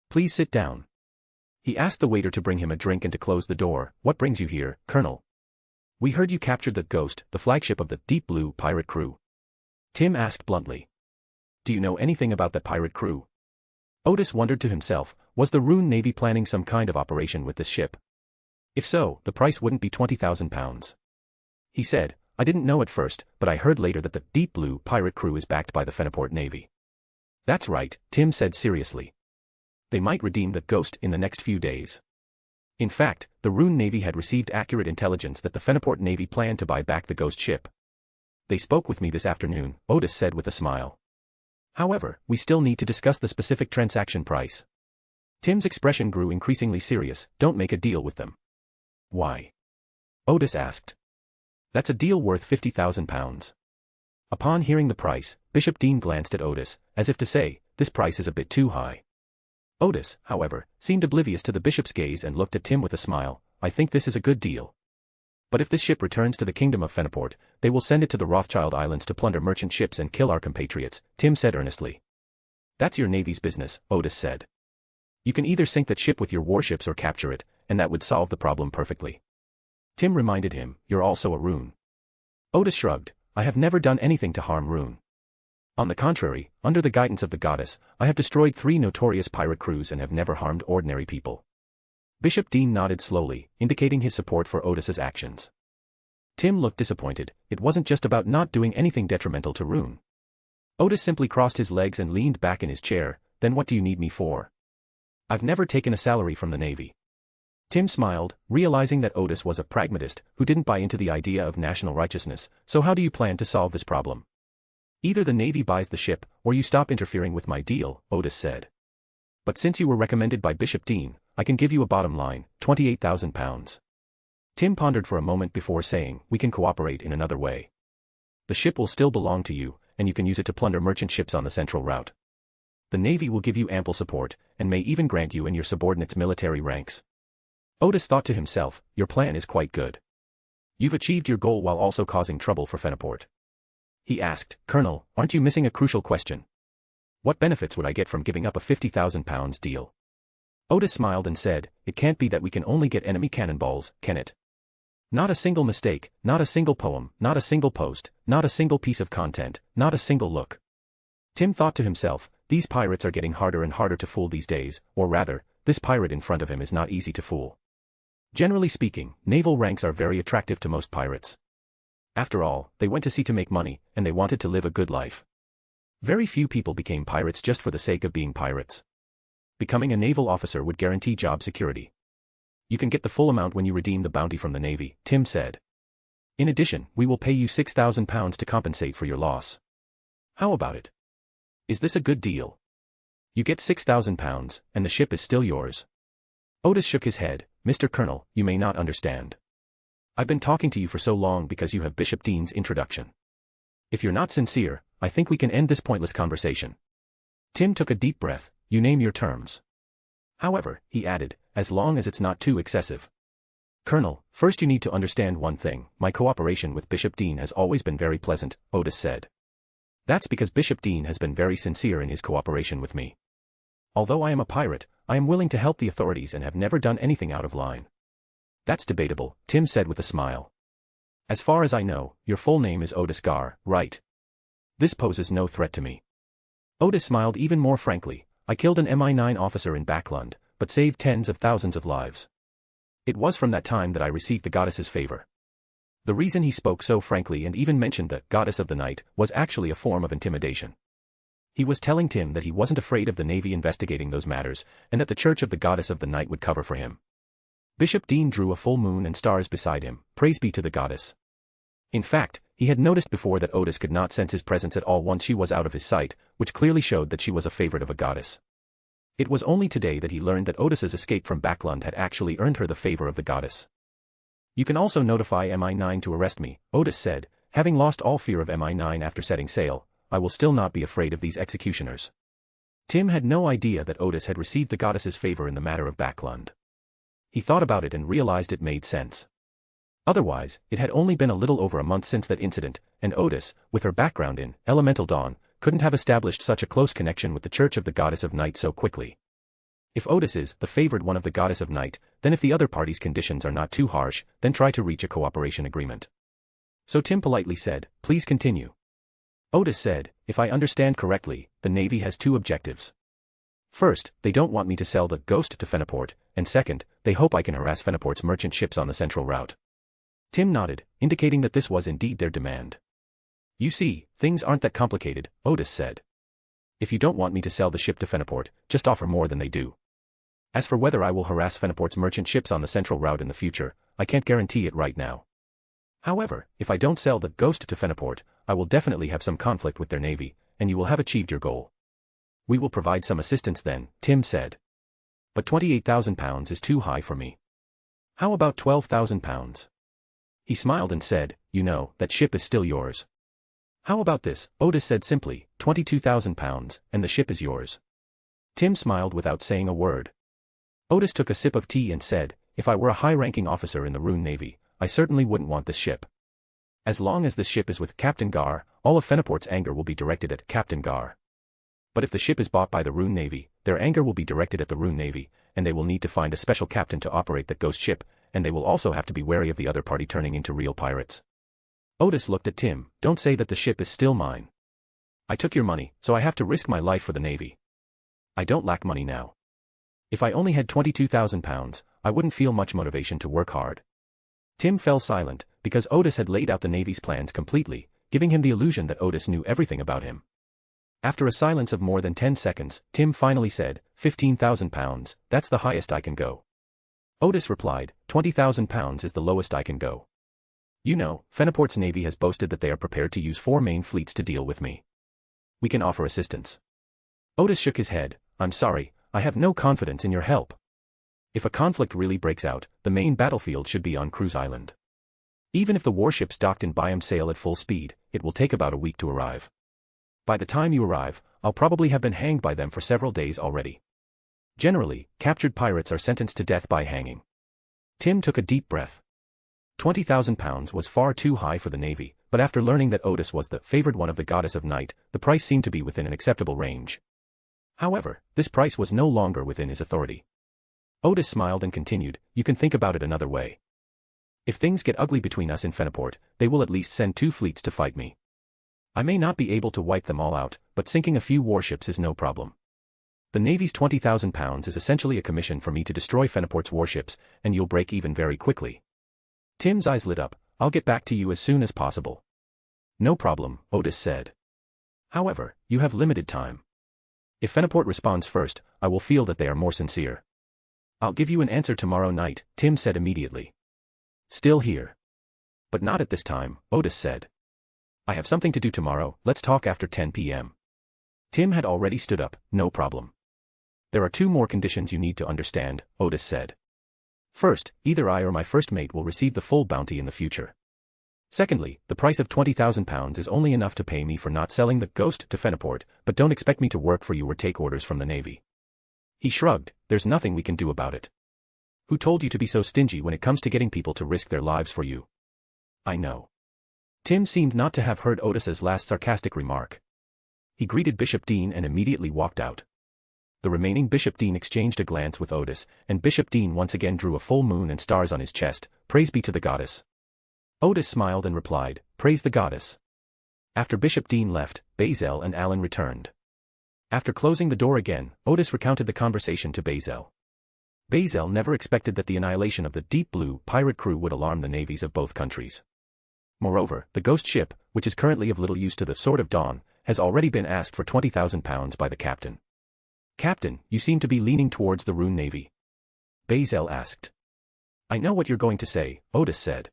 Speaker 3: Please sit down. He asked the waiter to bring him a drink and to close the door. What brings you here, Colonel? We heard you captured the Ghost, the flagship of the Deep Blue pirate crew. Tim asked bluntly. Do you know anything about that pirate crew? Odis wondered to himself, was the Rune Navy planning some kind of operation with this ship? If so, the price wouldn't be 20,000 pounds. He said, I didn't know at first, but I heard later that the Deep Blue pirate crew is backed by the Feniport Navy. That's right, Tim said seriously. They might redeem the Ghost in the next few days. In fact, the Rune Navy had received accurate intelligence that the Feniport Navy planned to buy back the Ghost ship. They spoke with me this afternoon, Odis said with a smile. However, we still need to discuss the specific transaction price. Tim's expression grew increasingly serious. Don't make a deal with them. Why? Odis asked. That's a deal worth 50,000 pounds. Upon hearing the price, Bishop Dean glanced at Odis, as if to say, this price is a bit too high. Odis, however, seemed oblivious to the bishop's gaze and looked at Tim with a smile. I think this is a good deal. But if this ship returns to the kingdom of Feniport, they will send it to the Rothschild Islands to plunder merchant ships and kill our compatriots, Tim said earnestly. That's your Navy's business, Odis said. You can either sink that ship with your warships or capture it, and that would solve the problem perfectly. Tim reminded him, you're also a Rune. Odis shrugged, I have never done anything to harm Rune. On the contrary, under the guidance of the goddess, I have destroyed 3 notorious pirate crews and have never harmed ordinary people. Bishop Dean nodded slowly, indicating his support for Odis's actions. Tim looked disappointed. It wasn't just about not doing anything detrimental to Rune. Odis simply crossed his legs and leaned back in his chair. Then what do you need me for? I've never taken a salary from the Navy. Tim smiled, realizing that Odis was a pragmatist who didn't buy into the idea of national righteousness. So how do you plan to solve this problem? Either the Navy buys the ship, or you stop interfering with my deal, Odis said. But since you were recommended by Bishop Dean, I can give you a bottom line, 28,000 pounds. Tim pondered for a moment before saying, we can cooperate in another way. The ship will still belong to you, and you can use it to plunder merchant ships on the central route. The Navy will give you ample support, and may even grant you and your subordinates military ranks. Odis thought to himself, your plan is quite good. You've achieved your goal while also causing trouble for Fenaport. He asked, Colonel, aren't you missing a crucial question? What benefits would I get from giving up a £50,000 deal? Odis smiled and said, it can't be that we can only get enemy cannonballs, can it? Not a single mistake, not a single poem, not a single post, not a single piece of content, not a single look. Tim thought to himself, these pirates are getting harder and harder to fool these days, or rather, this pirate in front of him is not easy to fool. Generally speaking, naval ranks are very attractive to most pirates. After all, they went to sea to make money, and they wanted to live a good life. Very few people became pirates just for the sake of being pirates. Becoming a naval officer would guarantee job security. You can get the full amount when you redeem the bounty from the Navy, Tim said. In addition, we will pay you £6,000 to compensate for your loss. How about it? Is this a good deal? You get £6,000, and the ship is still yours. Odis shook his head, Mr. Colonel, you may not understand. I've been talking to you for so long because you have Bishop Dean's introduction. If you're not sincere, I think we can end this pointless conversation. Tim took a deep breath, you name your terms. However, he added, as long as it's not too excessive. Colonel, first you need to understand one thing, my cooperation with Bishop Dean has always been very pleasant, Odis said. That's because Bishop Dean has been very sincere in his cooperation with me. Although I am a pirate, I am willing to help the authorities and have never done anything out of line. That's debatable, Tim said with a smile. As far as I know, your full name is Odis Gard, right? This poses no threat to me. Odis smiled even more frankly, I killed an MI9 officer in Backlund, but saved tens of thousands of lives. It was from that time that I received the goddess's favor. The reason he spoke so frankly and even mentioned the goddess of the night was actually a form of intimidation. He was telling Tim that he wasn't afraid of the Navy investigating those matters, and that the Church of the Goddess of the Night would cover for him. Bishop Dean drew a full moon and stars beside him, praise be to the goddess. In fact, he had noticed before that Odis could not sense his presence at all once she was out of his sight, which clearly showed that she was a favorite of a goddess. It was only today that he learned that Odis's escape from Backlund had actually earned her the favor of the goddess. You can also notify MI9 to arrest me, Odis said, having lost all fear of MI9 after setting sail, I will still not be afraid of these executioners. Tim had no idea that Odis had received the goddess's favor in the matter of Backlund. He thought about it and realized it made sense. Otherwise, it had only been a little over a month since that incident, and Odis, with her background in Elemental Dawn, couldn't have established such a close connection with the Church of the Goddess of Night so quickly. If Odis is the favored one of the Goddess of Night, then if the other party's conditions are not too harsh, then try to reach a cooperation agreement. So Tim politely said, please continue. Odis said, if I understand correctly, the Navy has two objectives. First, they don't want me to sell the Ghost to Fenaport, and second, they hope I can harass Fenaport's merchant ships on the central route. Tim nodded, indicating that this was indeed their demand. You see, things aren't that complicated, Odis said. If you don't want me to sell the ship to Fenaport, just offer more than they do. As for whether I will harass Fenaport's merchant ships on the central route in the future, I can't guarantee it right now. However, if I don't sell the Ghost to Fenaport, I will definitely have some conflict with their navy, and you will have achieved your goal. We will provide some assistance then, Tim said. But £28,000 is too high for me. How about £12,000? He smiled and said, you know, that ship is still yours. How about this, Odis said simply, £22,000, and the ship is yours. Tim smiled without saying a word. Odis took a sip of tea and said, if I were a high-ranking officer in the Rune Navy, I certainly wouldn't want this ship. As long as this ship is with Captain Gar, all of Fenaport's anger will be directed at Captain Gar. But if the ship is bought by the Rune Navy, their anger will be directed at the Rune Navy, and they will need to find a special captain to operate that ghost ship, and they will also have to be wary of the other party turning into real pirates. Odis looked at Tim, don't say that the ship is still mine. I took your money, so I have to risk my life for the Navy. I don't lack money now. If I only had £22,000, I wouldn't feel much motivation to work hard. Tim fell silent, because Odis had laid out the Navy's plans completely, giving him the illusion that Odis knew everything about him. After a silence of more than 10 seconds, Tim finally said, £15,000, that's the highest I can go. Odis replied, £20,000 is the lowest I can go. You know, Fenaport's Navy has boasted that they are prepared to use 4 main fleets to deal with me. We can offer assistance. Odis shook his head, I'm sorry, I have no confidence in your help. If a conflict really breaks out, the main battlefield should be on Cruise Island. Even if the warships docked in Byam sail at full speed, it will take about a week to arrive. By the time you arrive, I'll probably have been hanged by them for several days already. Generally, captured pirates are sentenced to death by hanging. Tim took a deep breath. £20,000 was far too high for the Navy, but after learning that Odis was the favored one of the goddess of night, the price seemed to be within an acceptable range. However, this price was no longer within his authority. Odis smiled and continued, "You can think about it another way. If things get ugly between us in Feniport, they will at least send 2 fleets to fight me. I may not be able to wipe them all out, but sinking a few warships is no problem. The Navy's £20,000 is essentially a commission for me to destroy Feniport's warships, and you'll break even very quickly." Tim's eyes lit up. "I'll get back to you as soon as possible." "No problem," Odis said. "However, you have limited time. If Feniport responds first, I will feel that they are more sincere." "I'll give you an answer tomorrow night," Tim said immediately. "Still here?" "But not at this time," Odis said. "I have something to do tomorrow, let's talk after 10 p.m. Tim had already stood up. "No problem. There are 2 more conditions you need to understand," Odis said. "First, either I or my first mate will receive the full bounty in the future. Secondly, the price of £20,000 is only enough to pay me for not selling the Ghost to Feniport, but don't expect me to work for you or take orders from the Navy." He shrugged. "There's nothing we can do about it. Who told you to be so stingy when it comes to getting people to risk their lives for you?" "I know." Tim seemed not to have heard Odis's last sarcastic remark. He greeted Bishop Dean and immediately walked out. The remaining Bishop Dean exchanged a glance with Odis, and Bishop Dean once again drew a full moon and stars on his chest. "Praise be to the goddess." Odis smiled and replied, "Praise the goddess." After Bishop Dean left, Bazel and Alan returned. After closing the door again, Odis recounted the conversation to Bazel. Bazel never expected that the annihilation of the Deep Blue pirate crew would alarm the navies of both countries. Moreover, the Ghost ship, which is currently of little use to the Sword of Dawn, has already been asked for £20,000 by the captain. "Captain, you seem to be leaning towards the Rune Navy?" Bazel asked. "I know what you're going to say," Odis said.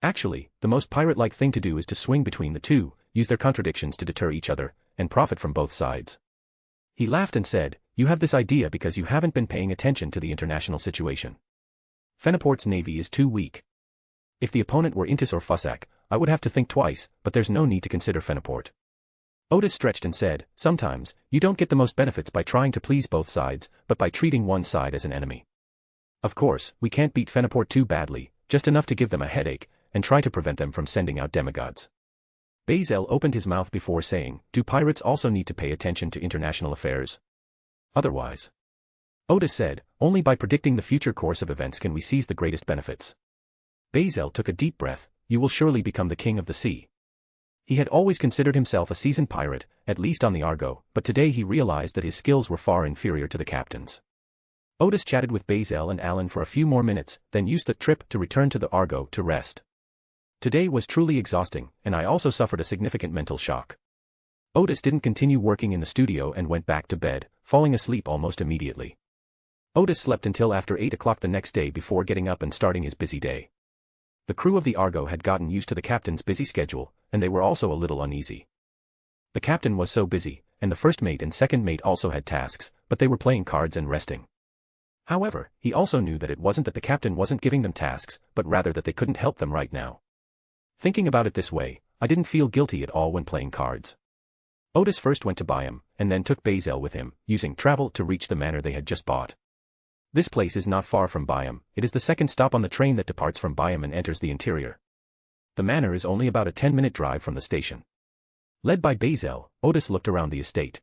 Speaker 3: "Actually, the most pirate-like thing to do is to swing between the two, use their contradictions to deter each other, and profit from both sides." He laughed and said, "You have this idea because you haven't been paying attention to the international situation. Feniport's navy is too weak. If the opponent were Intis or Fussac, I would have to think twice, but there's no need to consider Feniport." Odis stretched and said, "Sometimes, you don't get the most benefits by trying to please both sides, but by treating one side as an enemy. Of course, we can't beat Feniport too badly, just enough to give them a headache, and try to prevent them from sending out demigods." Bazel opened his mouth before saying, "Do pirates also need to pay attention to international affairs? Otherwise?" Odis said, "Only by predicting the future course of events can we seize the greatest benefits." Bazel took a deep breath. "You will surely become the king of the sea." He had always considered himself a seasoned pirate, at least on the Argo, but today he realized that his skills were far inferior to the captain's. Odis chatted with Bazel and Alan for a few more minutes, then used the trip to return to the Argo to rest. "Today was truly exhausting, and I also suffered a significant mental shock." Odis didn't continue working in the studio and went back to bed, falling asleep almost immediately. Odis slept until after 8 o'clock the next day before getting up and starting his busy day. The crew of the Argo had gotten used to the captain's busy schedule, and they were also a little uneasy. The captain was so busy, and the first mate and second mate also had tasks, but they were playing cards and resting. However, he also knew that it wasn't that the captain wasn't giving them tasks, but rather that they couldn't help them right now. Thinking about it this way, I didn't feel guilty at all when playing cards. Odis first went to Byam, and then took Bazel with him, using travel to reach the manor they had just bought. This place is not far from Byam. It is the second stop on the train that departs from Byam and enters the interior. The manor is only about a 10-minute drive from the station. Led by Bazel, Odis looked around the estate.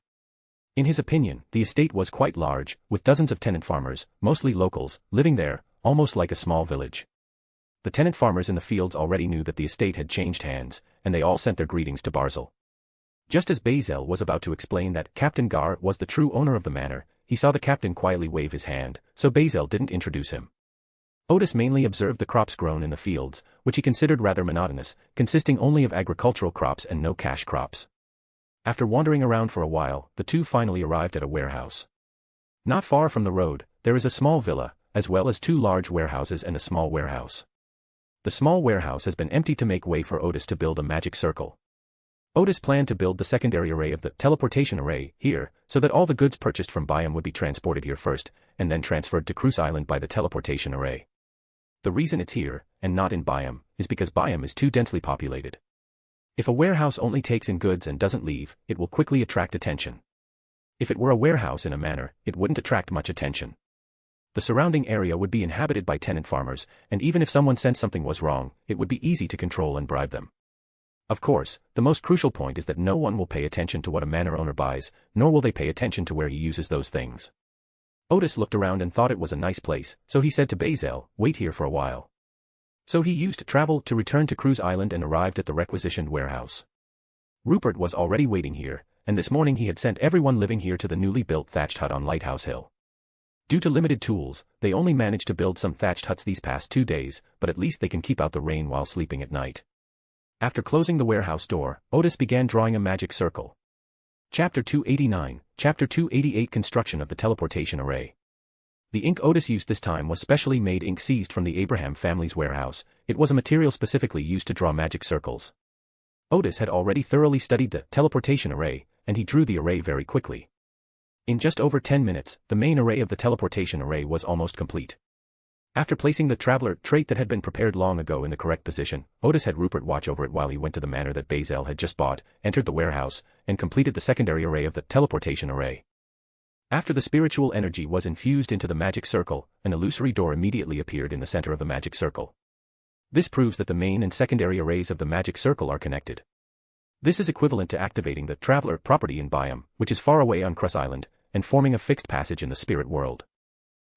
Speaker 3: In his opinion, the estate was quite large, with dozens of tenant farmers, mostly locals, living there, almost like a small village. The tenant farmers in the fields already knew that the estate had changed hands, and they all sent their greetings to Barzel. Just as Bazel was about to explain that Captain Gar was the true owner of the manor, he saw the captain quietly wave his hand, so Bazel didn't introduce him. Odis mainly observed the crops grown in the fields, which he considered rather monotonous, consisting only of agricultural crops and no cash crops. After wandering around for a while, the two finally arrived at a warehouse. Not far from the road, there is a small villa, as well as 2 large warehouses and a small warehouse. The small warehouse has been emptied to make way for Odis to build a magic circle. Odis planned to build the secondary array of the teleportation array here, so that all the goods purchased from Byam would be transported here first, and then transferred to Cruise Island by the teleportation array. The reason it's here, and not in Byam, is because Byam is too densely populated. If a warehouse only takes in goods and doesn't leave, it will quickly attract attention. If it were a warehouse in a manor, it wouldn't attract much attention. The surrounding area would be inhabited by tenant farmers, and even if someone sensed something was wrong, it would be easy to control and bribe them. Of course, the most crucial point is that no one will pay attention to what a manor owner buys, nor will they pay attention to where he uses those things. Odis looked around and thought it was a nice place, so he said to Bazel, "Wait here for a while." So he used travel to return to Cruise Island and arrived at the requisitioned warehouse. Rupert was already waiting here, and this morning he had sent everyone living here to the newly built thatched hut on Lighthouse Hill. Due to limited tools, they only managed to build some thatched huts these past 2 days, but at least they can keep out the rain while sleeping at night. After closing the warehouse door, Odis began drawing a magic circle. Chapter 289, Chapter 288 Construction of the Teleportation Array. The ink Odis used this time was specially made ink seized from the Abraham family's warehouse. It was a material specifically used to draw magic circles. Odis had already thoroughly studied the teleportation array, and he drew the array very quickly. In just over 10 minutes, the main array of the teleportation array was almost complete. After placing the traveler trait that had been prepared long ago in the correct position, Odis had Rupert watch over it while he went to the manor that Bazel had just bought, entered the warehouse, and completed the secondary array of the teleportation array. After the spiritual energy was infused into the magic circle, an illusory door immediately appeared in the center of the magic circle. This proves that the main and secondary arrays of the magic circle are connected. This is equivalent to activating the traveler property in Biome, which is far away on Cruise Island, and forming a fixed passage in the spirit world.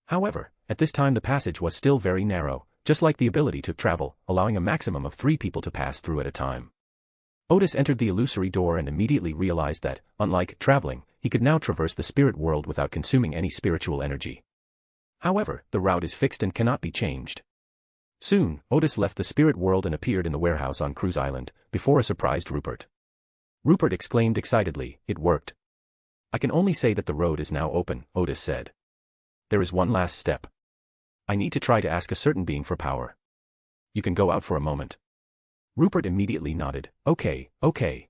Speaker 3: However, at this time the passage was still very narrow, just like the ability to travel, allowing a maximum of 3 people to pass through at a time. Odis entered the illusory door and immediately realized that, unlike traveling, he could now traverse the spirit world without consuming any spiritual energy. However, the route is fixed and cannot be changed. Soon, Odis left the spirit world and appeared in the warehouse on Cruise Island, before a surprised Rupert. Rupert exclaimed excitedly, "It worked. I can only say that the road is now open," Odis said. "There is one last step. I need to try to ask a certain being for power. You can go out for a moment." Rupert immediately nodded, "Okay, okay."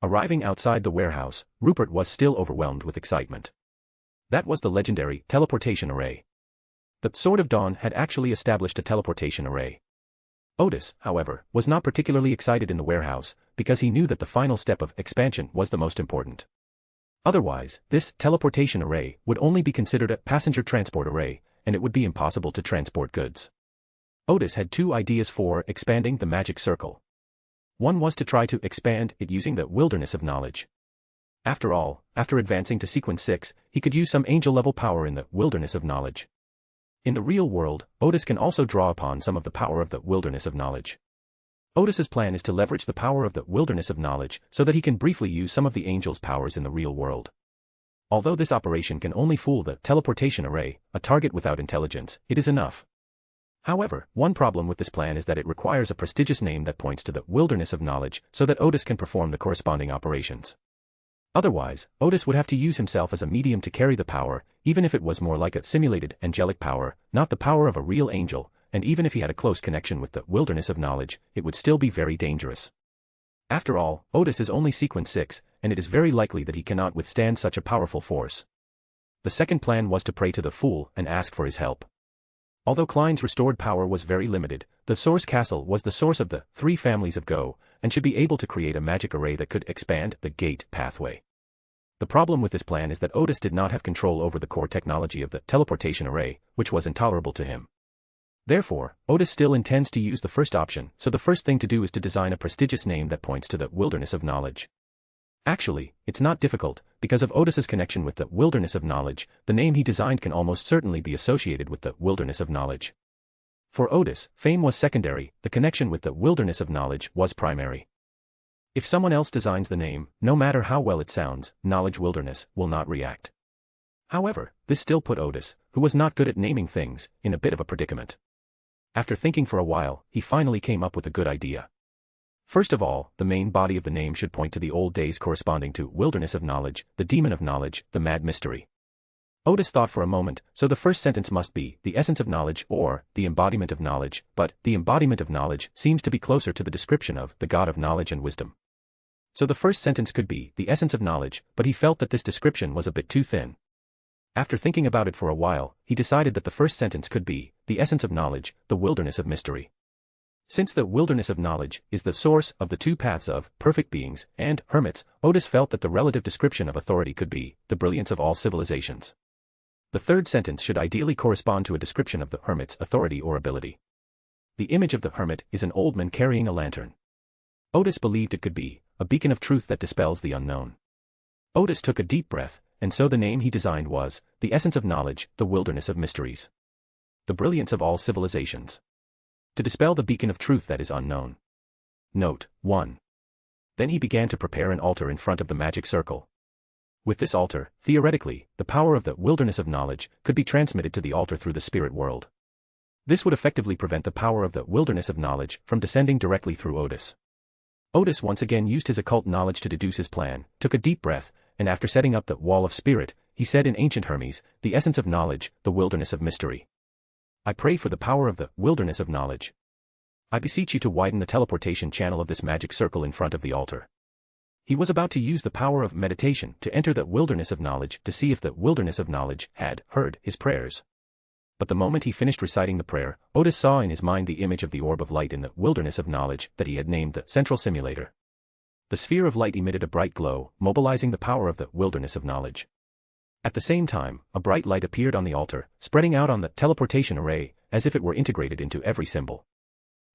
Speaker 3: Arriving outside the warehouse, Rupert was still overwhelmed with excitement. That was the legendary teleportation array. The Sword of Dawn had actually established a teleportation array. Odis, however, was not particularly excited in the warehouse, because he knew that the final step of expansion was the most important. Otherwise, this teleportation array would only be considered a passenger transport array, and it would be impossible to transport goods. Odis had 2 ideas for expanding the magic circle. One was to try to expand it using the wilderness of knowledge. After all, after advancing to sequence 6, he could use some angel-level power in the wilderness of knowledge. In the real world, Odis can also draw upon some of the power of the wilderness of knowledge. Odis's plan is to leverage the power of the wilderness of knowledge so that he can briefly use some of the angel's powers in the real world. Although this operation can only fool the teleportation array, a target without intelligence, it is enough. However, one problem with this plan is that it requires a prestigious name that points to the wilderness of knowledge so that Odis can perform the corresponding operations. Otherwise, Odis would have to use himself as a medium to carry the power, even if it was more like a simulated angelic power, not the power of a real angel, and even if he had a close connection with the wilderness of knowledge, it would still be very dangerous. After all, Odis is only sequence 6, and it is very likely that he cannot withstand such a powerful force. The second plan was to pray to the Fool and ask for his help. Although Klein's restored power was very limited, the Source Castle was the source of the 3 families of Go, and should be able to create a magic array that could expand the gate pathway. The problem with this plan is that Odis did not have control over the core technology of the teleportation array, which was intolerable to him. Therefore, Odis still intends to use the first option, so the first thing to do is to design a prestigious name that points to the wilderness of knowledge. Actually, it's not difficult, because of Odis's connection with the wilderness of knowledge, the name he designed can almost certainly be associated with the wilderness of knowledge. For Odis, fame was secondary, the connection with the wilderness of knowledge was primary. If someone else designs the name, no matter how well it sounds, Knowledge Wilderness will not react. However, this still put Odis, who was not good at naming things, in a bit of a predicament. After thinking for a while, he finally came up with a good idea. First of all, the main body of the name should point to the old days corresponding to Wilderness of Knowledge, the Demon of Knowledge, the Mad Mystery. Odis thought for a moment, so the first sentence must be, the essence of knowledge or, the embodiment of knowledge, but, the embodiment of knowledge seems to be closer to the description of, the God of knowledge and wisdom. So the first sentence could be, the essence of knowledge, but he felt that this description was a bit too thin. After thinking about it for a while, he decided that the first sentence could be, the essence of knowledge, the wilderness of mystery. Since the wilderness of knowledge is the source of the 2 paths of perfect beings and hermits, Odis felt that the relative description of authority could be the brilliance of all civilizations. The third sentence should ideally correspond to a description of the Hermit's authority or ability. The image of the Hermit is an old man carrying a lantern. Odis believed it could be a beacon of truth that dispels the unknown. Odis took a deep breath, and so the name he designed was the essence of knowledge, the wilderness of mysteries. The brilliance of all civilizations. To dispel the beacon of truth that is unknown. Note 1. Then he began to prepare an altar in front of the magic circle. With this altar, theoretically, the power of the wilderness of knowledge could be transmitted to the altar through the spirit world. This would effectively prevent the power of the wilderness of knowledge from descending directly through Odis. Odis once again used his occult knowledge to deduce his plan, took a deep breath, and after setting up the wall of spirit, he said in ancient Hermes, the essence of knowledge, the wilderness of mystery. I pray for the power of the wilderness of knowledge. I beseech you to widen the teleportation channel of this magic circle in front of the altar. He was about to use the power of meditation to enter the wilderness of knowledge to see if the wilderness of knowledge had heard his prayers. But the moment he finished reciting the prayer, Odis saw in his mind the image of the orb of light in the wilderness of knowledge that he had named the central simulator. The sphere of light emitted a bright glow, mobilizing the power of the wilderness of knowledge. At the same time, a bright light appeared on the altar, spreading out on the teleportation array, as if it were integrated into every symbol.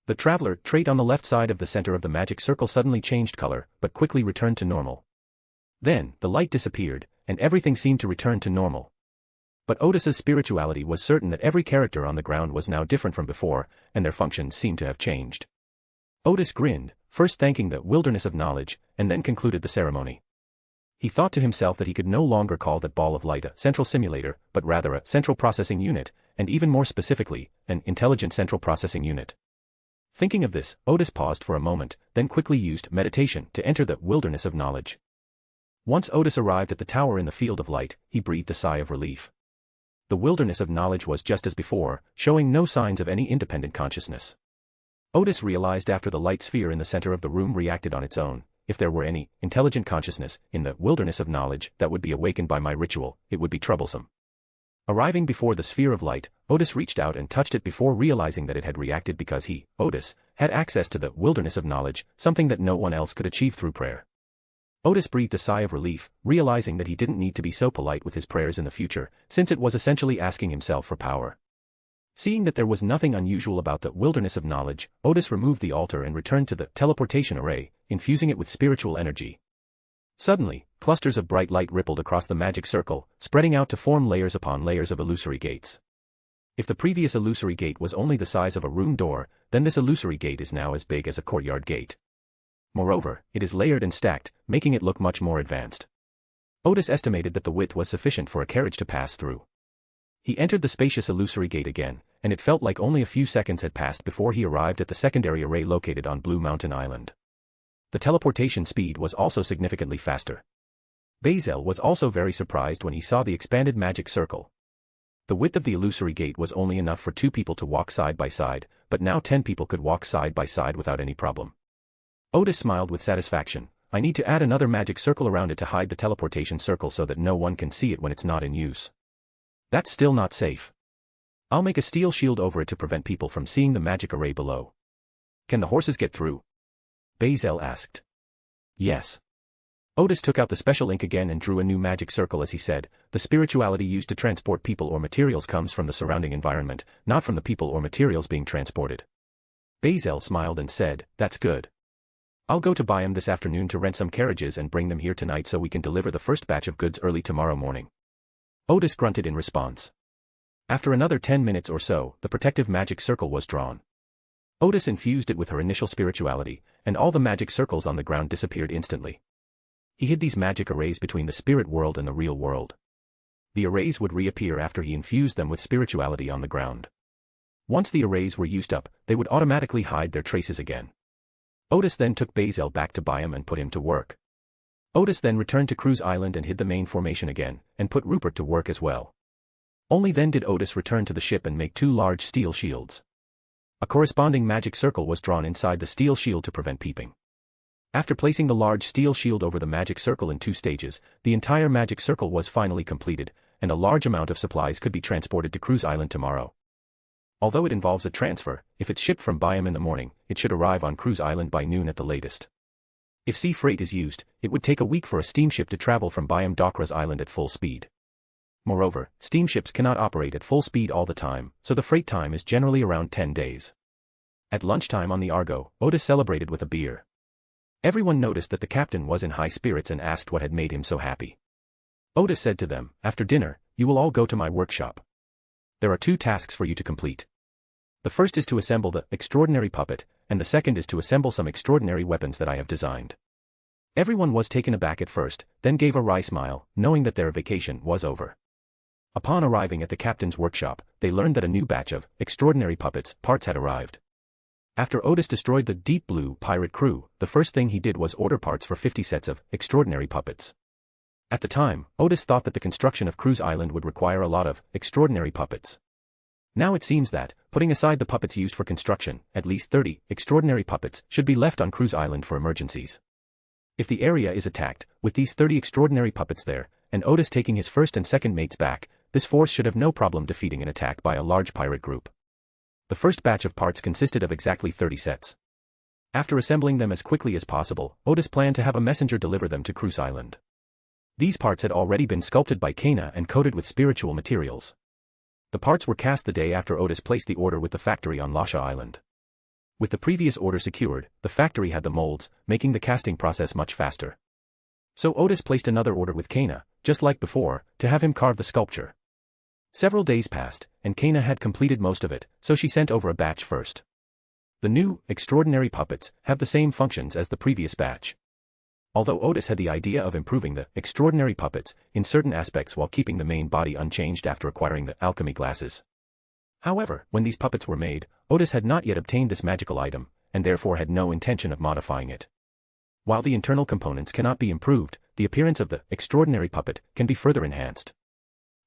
Speaker 3: The traveler trait on the left side of the center of the magic circle suddenly changed color, but quickly returned to normal. Then, the light disappeared, and everything seemed to return to normal. But Odis's spirituality was certain that every character on the ground was now different from before, and their functions seemed to have changed. Odis grinned, first thanking the wilderness of knowledge, and then concluded the ceremony. He thought to himself that he could no longer call that ball of light a central simulator, but rather a central processing unit, and even more specifically, an intelligent central processing unit. Thinking of this, Odis paused for a moment, then quickly used meditation to enter the wilderness of knowledge. Once Odis arrived at the tower in the field of light, he breathed a sigh of relief. The wilderness of knowledge was just as before, showing no signs of any independent consciousness. Odis realized after the light sphere in the center of the room reacted on its own, if there were any intelligent consciousness in the wilderness of knowledge that would be awakened by my ritual, it would be troublesome. Arriving before the sphere of light, Odis reached out and touched it before realizing that it had reacted because he, Odis, had access to the wilderness of knowledge, something that no one else could achieve through prayer. Odis breathed a sigh of relief, realizing that he didn't need to be so polite with his prayers in the future, since it was essentially asking himself for power. Seeing that there was nothing unusual about the wilderness of knowledge, Odis removed the altar and returned to the teleportation array, infusing it with spiritual energy. Suddenly, clusters of bright light rippled across the magic circle, spreading out to form layers upon layers of illusory gates. If the previous illusory gate was only the size of a room door, then this illusory gate is now as big as a courtyard gate. Moreover, it is layered and stacked, making it look much more advanced. Odis estimated that the width was sufficient for a carriage to pass through. He entered the spacious illusory gate again, and it felt like only a few seconds had passed before he arrived at the secondary array located on Blue Mountain Island. The teleportation speed was also significantly faster. Bazel was also very surprised when he saw the expanded magic circle. The width of the illusory gate was only enough for 2 people to walk side by side, but now 10 people could walk side by side without any problem. Odis smiled with satisfaction. I need to add another magic circle around it to hide the teleportation circle so that no one can see it when it's not in use. That's still not safe. I'll make a steel shield over it to prevent people from seeing the magic array below. Can the horses get through? Bazel asked. Yes. Odis took out the special ink again and drew a new magic circle as he said, the spirituality used to transport people or materials comes from the surrounding environment, not from the people or materials being transported. Bazel smiled and said, that's good. I'll go to Byam this afternoon to rent some carriages and bring them here tonight so we can deliver the first batch of goods early tomorrow morning. Odis grunted in response. After another 10 minutes or so, the protective magic circle was drawn. Odis infused it with her initial spirituality, and all the magic circles on the ground disappeared instantly. He hid these magic arrays between the spirit world and the real world. The arrays would reappear after he infused them with spirituality on the ground. Once the arrays were used up, they would automatically hide their traces again. Odis then took Bazel back to Byam and put him to work. Odis then returned to Cruise Island and hid the main formation again, and put Rupert to work as well. Only then did Odis return to the ship and make 2 large steel shields. A corresponding magic circle was drawn inside the steel shield to prevent peeping. After placing the large steel shield over the magic circle in 2 stages, the entire magic circle was finally completed, and a large amount of supplies could be transported to Cruise Island tomorrow. Although it involves a transfer, if it's shipped from Byam in the morning, it should arrive on Cruise Island by noon at the latest. If sea freight is used, it would take a week for a steamship to travel from Byam Docra's island at full speed. Moreover, steamships cannot operate at full speed all the time, so the freight time is generally around 10 days. At lunchtime on the Argo, Odis celebrated with a beer. Everyone noticed that the captain was in high spirits and asked what had made him so happy. Odis said to them, "After dinner, you will all go to my workshop. There are 2 tasks for you to complete. The first is to assemble the extraordinary puppet, and the second is to assemble some extraordinary weapons that I have designed." Everyone was taken aback at first, then gave a wry smile, knowing that their vacation was over. Upon arriving at the captain's workshop, they learned that a new batch of extraordinary puppets parts had arrived. After Odis destroyed the Deep Blue pirate crew, the first thing he did was order parts for 50 sets of extraordinary puppets. At the time, Odis thought that the construction of Cruise Island would require a lot of extraordinary puppets. Now it seems that, putting aside the puppets used for construction, at least 30 extraordinary puppets should be left on Cruise Island for emergencies. If the area is attacked, with these 30 extraordinary puppets there, and Odis taking his first and second mates back, this force should have no problem defeating an attack by a large pirate group. The first batch of parts consisted of exactly 30 sets. After assembling them as quickly as possible, Odis planned to have a messenger deliver them to Cruise Island. These parts had already been sculpted by Klein and coated with spiritual materials. The parts were cast the day after Odis placed the order with the factory on Lasha Island. With the previous order secured, the factory had the molds, making the casting process much faster. So Odis placed another order with Klein, just like before, to have him carve the sculpture. Several days passed, and Klein had completed most of it, so she sent over a batch first. The new, extraordinary puppets have the same functions as the previous batch. Although Odis had the idea of improving the extraordinary puppets in certain aspects while keeping the main body unchanged after acquiring the alchemy glasses. However, when these puppets were made, Odis had not yet obtained this magical item, and therefore had no intention of modifying it. While the internal components cannot be improved, the appearance of the extraordinary puppet can be further enhanced.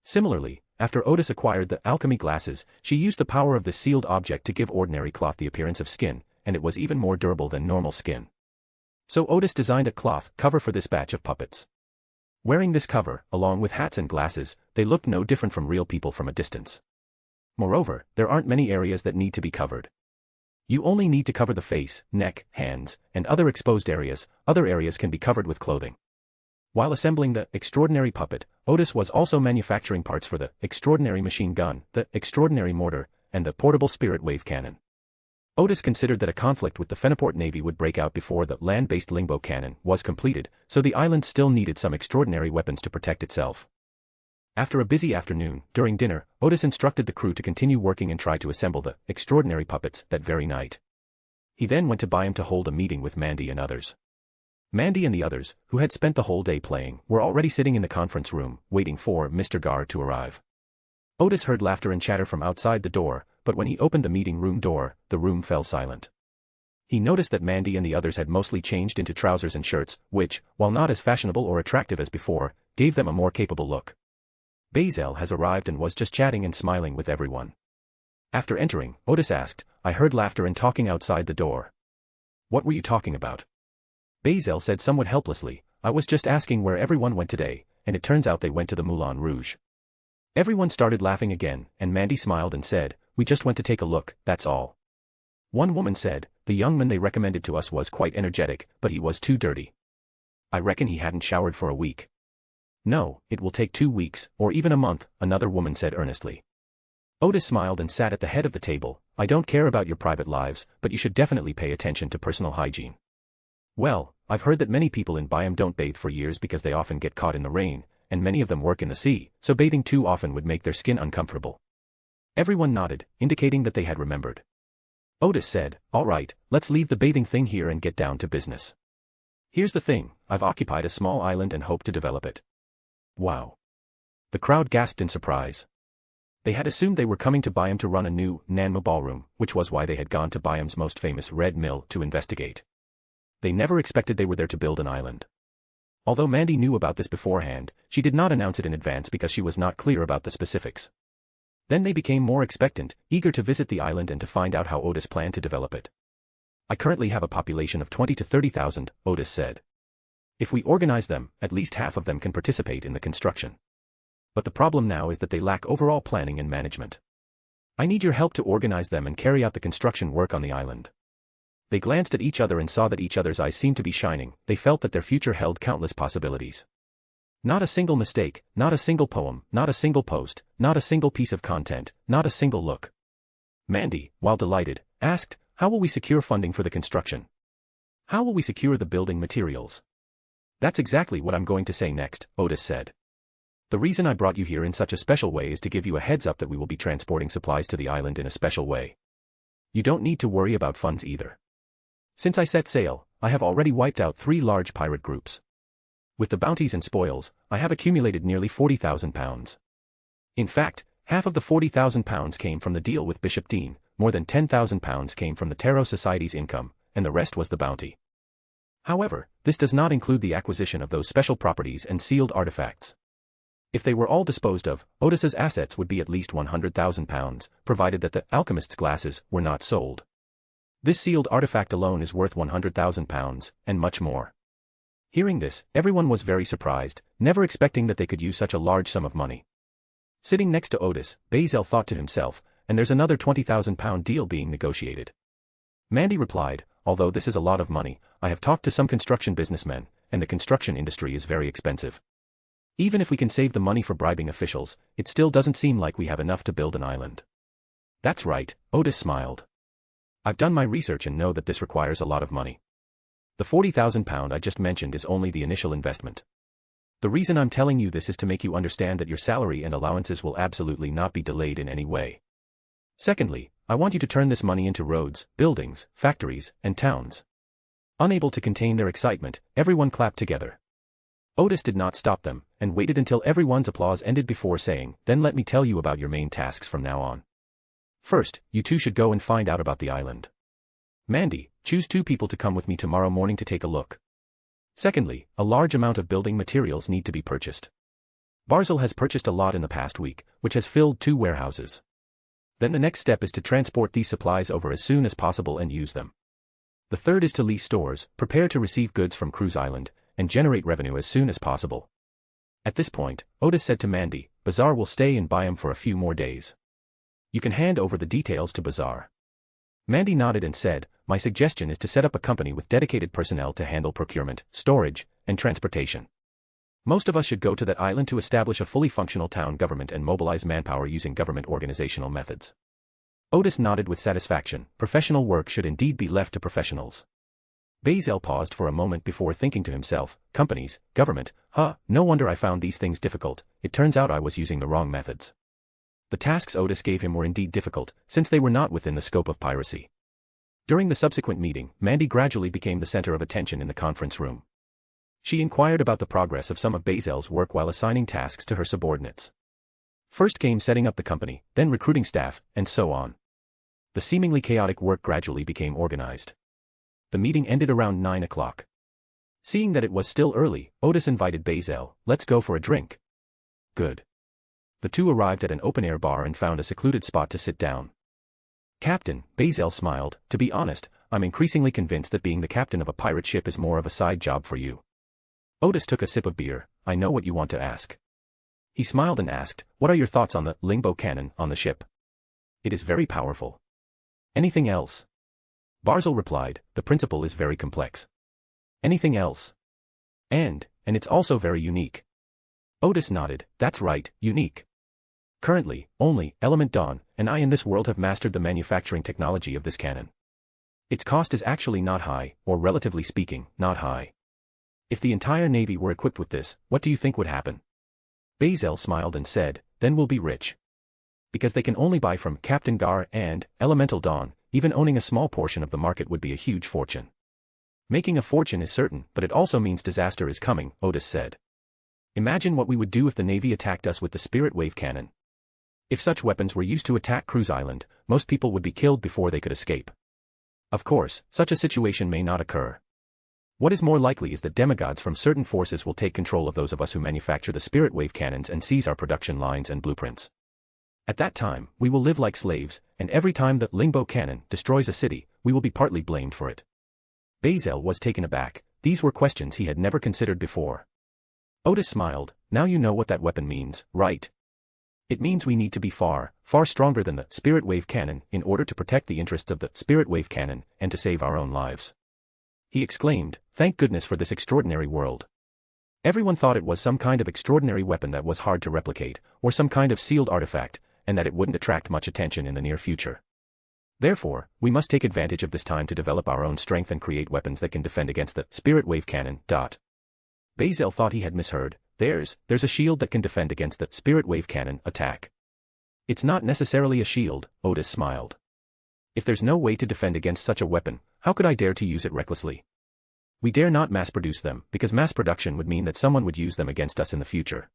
Speaker 3: Similarly, after Odis acquired the alchemy glasses, she used the power of this sealed object to give ordinary cloth the appearance of skin, and it was even more durable than normal skin. So Odis designed a cloth cover for this batch of puppets. Wearing this cover, along with hats and glasses, they looked no different from real people from a distance. Moreover, there aren't many areas that need to be covered. You only need to cover the face, neck, hands, and other exposed areas. Other areas can be covered with clothing. While assembling the extraordinary puppet, Odis was also manufacturing parts for the extraordinary machine gun, the extraordinary mortar, and the portable spirit wave cannon. Odis considered that a conflict with the Feniport Navy would break out before the land-based lingbow cannon was completed, so the island still needed some extraordinary weapons to protect itself. After a busy afternoon, during dinner, Odis instructed the crew to continue working and try to assemble the extraordinary puppets that very night. He then went to Byam to hold a meeting with Mandy and others. Mandy and the others, who had spent the whole day playing, were already sitting in the conference room, waiting for Mr. Gard to arrive. Odis heard laughter and chatter from outside the door, but when he opened the meeting room door, the room fell silent. He noticed that Mandy and the others had mostly changed into trousers and shirts, which, while not as fashionable or attractive as before, gave them a more capable look. Bazel has arrived and was just chatting and smiling with everyone. After entering, Odis asked, "I heard laughter and talking outside the door. What were you talking about?" Bazel said somewhat helplessly, "I was just asking where everyone went today, and it turns out they went to the Moulin Rouge." Everyone started laughing again, and Mandy smiled and said, "We just went to take a look, that's all." One woman said, "The young man they recommended to us was quite energetic, but he was too dirty. I reckon he hadn't showered for a week." "No, it will take 2 weeks, or even a month," another woman said earnestly. Odis smiled and sat at the head of the table. "I don't care about your private lives, but you should definitely pay attention to personal hygiene. Well, I've heard that many people in Byam don't bathe for years because they often get caught in the rain, and many of them work in the sea, so bathing too often would make their skin uncomfortable." Everyone nodded, indicating that they had remembered. Odis said, "All right, let's leave the bathing thing here and get down to business. Here's the thing, I've occupied a small island and hope to develop it." "Wow." The crowd gasped in surprise. They had assumed they were coming to Byam to run a new Nanmo ballroom, which was why they had gone to Byam's most famous red mill to investigate. They never expected they were there to build an island. Although Mandy knew about this beforehand, she did not announce it in advance because she was not clear about the specifics. Then they became more expectant, eager to visit the island and to find out how Odis planned to develop it. "I currently have a population of 20 to 30,000, Odis said. "If we organize them, at least half of them can participate in the construction. But the problem now is that they lack overall planning and management. I need your help to organize them and carry out the construction work on the island." They glanced at each other and saw that each other's eyes seemed to be shining. They felt that their future held countless possibilities. Not a single mistake, not a single poem, not a single post, not a single piece of content, not a single look. Mandy, while delighted, asked, how will we secure funding for the construction? How will we secure the building materials? That's exactly what I'm going to say next, Odis said. The reason I brought you here in such a special way is to give you a heads up that we will be transporting supplies to the island in a special way. You don't need to worry about funds either. Since I set sail, I have already wiped out 3 large pirate groups. With the bounties and spoils, I have accumulated nearly 40,000 pounds. In fact, half of the 40,000 pounds came from the deal with Bishop Dean, more than 10,000 pounds came from the Tarot Society's income, and the rest was the bounty. However, this does not include the acquisition of those special properties and sealed artifacts. If they were all disposed of, Odis's assets would be at least 100,000 pounds, provided that the alchemist's glasses were not sold. This sealed artifact alone is worth 100,000 pounds, and much more. Hearing this, everyone was very surprised, never expecting that they could use such a large sum of money. Sitting next to Odis, Basil thought to himself, and there's another 20,000 pound deal being negotiated. Mandy replied, although this is a lot of money, I have talked to some construction businessmen, and the construction industry is very expensive. Even if we can save the money for bribing officials, it still doesn't seem like we have enough to build an island. That's right, Odis smiled. I've done my research and know that this requires a lot of money. The 40,000 pound I just mentioned is only the initial investment. The reason I'm telling you this is to make you understand that your salary and allowances will absolutely not be delayed in any way. Secondly, I want you to turn this money into roads, buildings, factories, and towns. Unable to contain their excitement, everyone clapped together. Odis did not stop them, and waited until everyone's applause ended before saying, then let me tell you about your main tasks from now on. First, you two should go and find out about the island. Mandy, choose 2 people to come with me tomorrow morning to take a look. Secondly, a large amount of building materials need to be purchased. Barzil has purchased a lot in the past week, which has filled 2 warehouses. Then the next step is to transport these supplies over as soon as possible and use them. The third is to lease stores, prepare to receive goods from Cruise Island, and generate revenue as soon as possible. At this point, Odis said to Mandy, Bazaar will stay in Byam for a few more days. You can hand over the details to Bazaar. Mandy nodded and said, my suggestion is to set up a company with dedicated personnel to handle procurement, storage, and transportation. Most of us should go to that island to establish a fully functional town government and mobilize manpower using government organizational methods. Odis nodded with satisfaction. Professional work should indeed be left to professionals. Basil paused for a moment before thinking to himself, companies, government, no wonder I found these things difficult, it turns out I was using the wrong methods. The tasks Odis gave him were indeed difficult, since they were not within the scope of piracy. During the subsequent meeting, Mandy gradually became the center of attention in the conference room. She inquired about the progress of some of Basil's work while assigning tasks to her subordinates. First came setting up the company, then recruiting staff, and so on. The seemingly chaotic work gradually became organized. The meeting ended around 9 o'clock. Seeing that it was still early, Odis invited Basil, let's go for a drink. Good. The two arrived at an open-air bar and found a secluded spot to sit down. Captain, Basil smiled, to be honest, I'm increasingly convinced that being the captain of a pirate ship is more of a side job for you. Odis took a sip of beer, I know what you want to ask. He smiled and asked, what are your thoughts on the lingbow cannon on the ship? It is very powerful. Anything else? Barzil replied, the principle is very complex. Anything else? And it's also very unique. Odis nodded, that's right, unique. Currently, only Element Dawn and I in this world have mastered the manufacturing technology of this cannon. Its cost is actually not high, or relatively speaking, not high. If the entire navy were equipped with this, what do you think would happen? Basil smiled and said, then we'll be rich. Because they can only buy from Captain Gar and Elemental Dawn, even owning a small portion of the market would be a huge fortune. Making a fortune is certain, but it also means disaster is coming, Odis said. Imagine what we would do if the navy attacked us with the Spirit Wave cannon. If such weapons were used to attack Cruise Island, most people would be killed before they could escape. Of course, such a situation may not occur. What is more likely is that demigods from certain forces will take control of those of us who manufacture the Spirit Wave cannons and seize our production lines and blueprints. At that time, we will live like slaves, and every time the lingbow cannon destroys a city, we will be partly blamed for it. Basil was taken aback. These were questions he had never considered before. Odis smiled, now you know what that weapon means, right? It means we need to be far, far stronger than the Spirit Wave cannon in order to protect the interests of the Spirit Wave cannon and to save our own lives. He exclaimed, thank goodness for this extraordinary world. Everyone thought it was some kind of extraordinary weapon that was hard to replicate, or some kind of sealed artifact, and that it wouldn't attract much attention in the near future. Therefore, we must take advantage of this time to develop our own strength and create weapons that can defend against the spirit wave cannon. Basil thought he had misheard. There's a shield that can defend against the spirit wave cannon attack. It's not necessarily a shield, Odis smiled. If there's no way to defend against such a weapon, how could I dare to use it recklessly? We dare not mass-produce them, because mass production would mean that someone would use them against us in the future.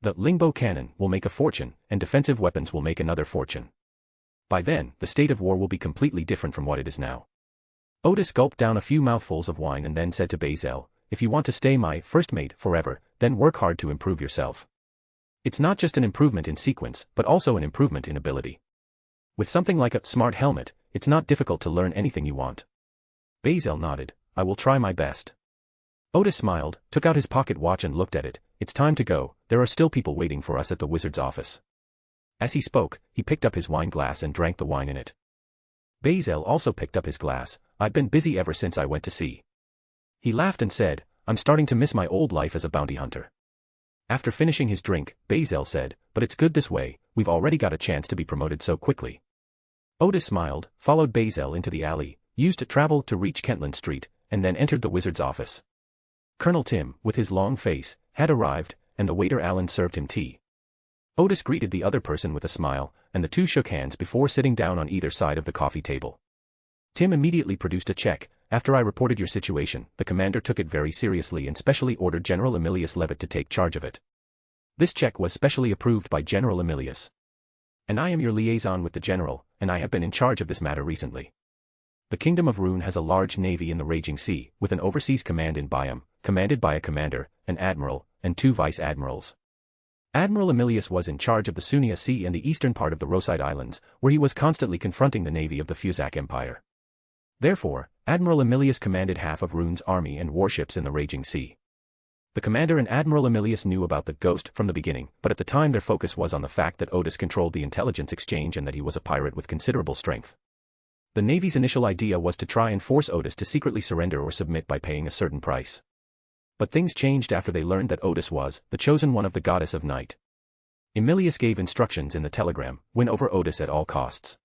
Speaker 3: The lingbow cannon will make a fortune, and defensive weapons will make another fortune. By then, the state of war will be completely different from what it is now. Odis gulped down a few mouthfuls of wine and then said to Basil, if you want to stay my first mate forever, then work hard to improve yourself. It's not just an improvement in sequence, but also an improvement in ability. With something like a smart helmet, it's not difficult to learn anything you want. Basil nodded. I will try my best. Odis smiled, took out his pocket watch and looked at it. It's time to go, there are still people waiting for us at the wizard's office. As he spoke, he picked up his wine glass and drank the wine in it. Basil also picked up his glass. I've been busy ever since I went to sea. He laughed and said, I'm starting to miss my old life as a bounty hunter. After finishing his drink, Basil said, but it's good this way, we've already got a chance to be promoted so quickly. Odis smiled, followed Basil into the alley, used to travel to reach Kentland Street, and then entered the wizard's office. Colonel Tim, with his long face, had arrived, and the waiter Alan served him tea. Odis greeted the other person with a smile, and the two shook hands before sitting down on either side of the coffee table. Tim immediately produced a check. After I reported your situation, the commander took it very seriously and specially ordered General Emilius Levitt to take charge of it. This check was specially approved by General Emilius. And I am your liaison with the general, and I have been in charge of this matter recently. The Kingdom of Rune has a large navy in the Raging Sea, with an overseas command in Byam, commanded by a commander, an admiral, and 2 vice-admirals. Admiral Emilius was in charge of the Sunia Sea and the eastern part of the Roside Islands, where he was constantly confronting the navy of the Fuzak Empire. Therefore, Admiral Emilius commanded half of Rune's army and warships in the Raging Sea. The commander and Admiral Emilius knew about the Ghost from the beginning, but at the time their focus was on the fact that Odis controlled the intelligence exchange and that he was a pirate with considerable strength. The Navy's initial idea was to try and force Odis to secretly surrender or submit by paying a certain price. But things changed after they learned that Odis was the chosen one of the goddess of night. Emilius gave instructions in the telegram, win over Odis at all costs.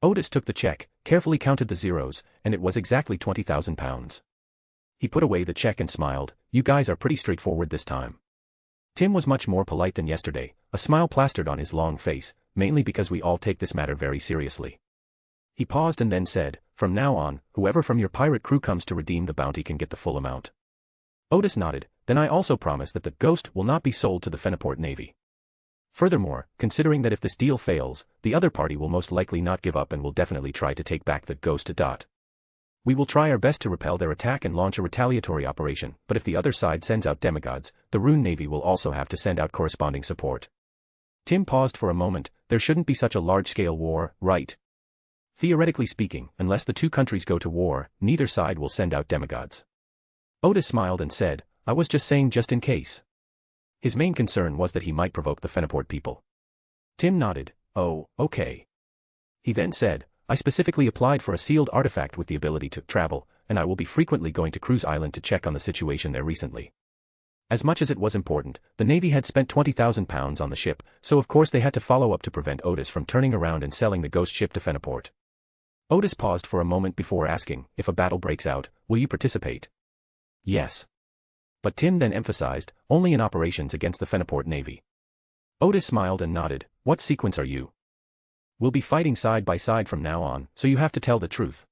Speaker 3: Odis took the check, carefully counted the zeros, and it was exactly 20,000 pounds. He put away the check and smiled, you guys are pretty straightforward this time. Tim was much more polite than yesterday, a smile plastered on his long face, mainly because we all take this matter very seriously. He paused and then said, from now on, whoever from your pirate crew comes to redeem the bounty can get the full amount. Odis nodded, then I also promise that the Ghost will not be sold to the Fenaport Navy. Furthermore, considering that if this deal fails, the other party will most likely not give up and will definitely try to take back the Ghost. We will try our best to repel their attack and launch a retaliatory operation, but if the other side sends out demigods, the Rune Navy will also have to send out corresponding support. Tim paused for a moment, there shouldn't be such a large-scale war, right? Theoretically speaking, unless the two countries go to war, neither side will send out demigods. Odis smiled and said, I was just saying just in case. His main concern was that he might provoke the Fenaport people. Tim nodded, oh, okay. He then said, I specifically applied for a sealed artifact with the ability to travel, and I will be frequently going to Cruise Island to check on the situation there recently. As much as it was important, the Navy had spent 20,000 pounds on the ship, so of course they had to follow up to prevent Odis from turning around and selling the Ghost ship to Fenaport. Odis paused for a moment before asking, if a battle breaks out, will you participate? Yes. But Tim then emphasized, only in operations against the Fenaport Navy. Odis smiled and nodded, what sequence are you? We'll be fighting side by side from now on, so you have to tell the truth.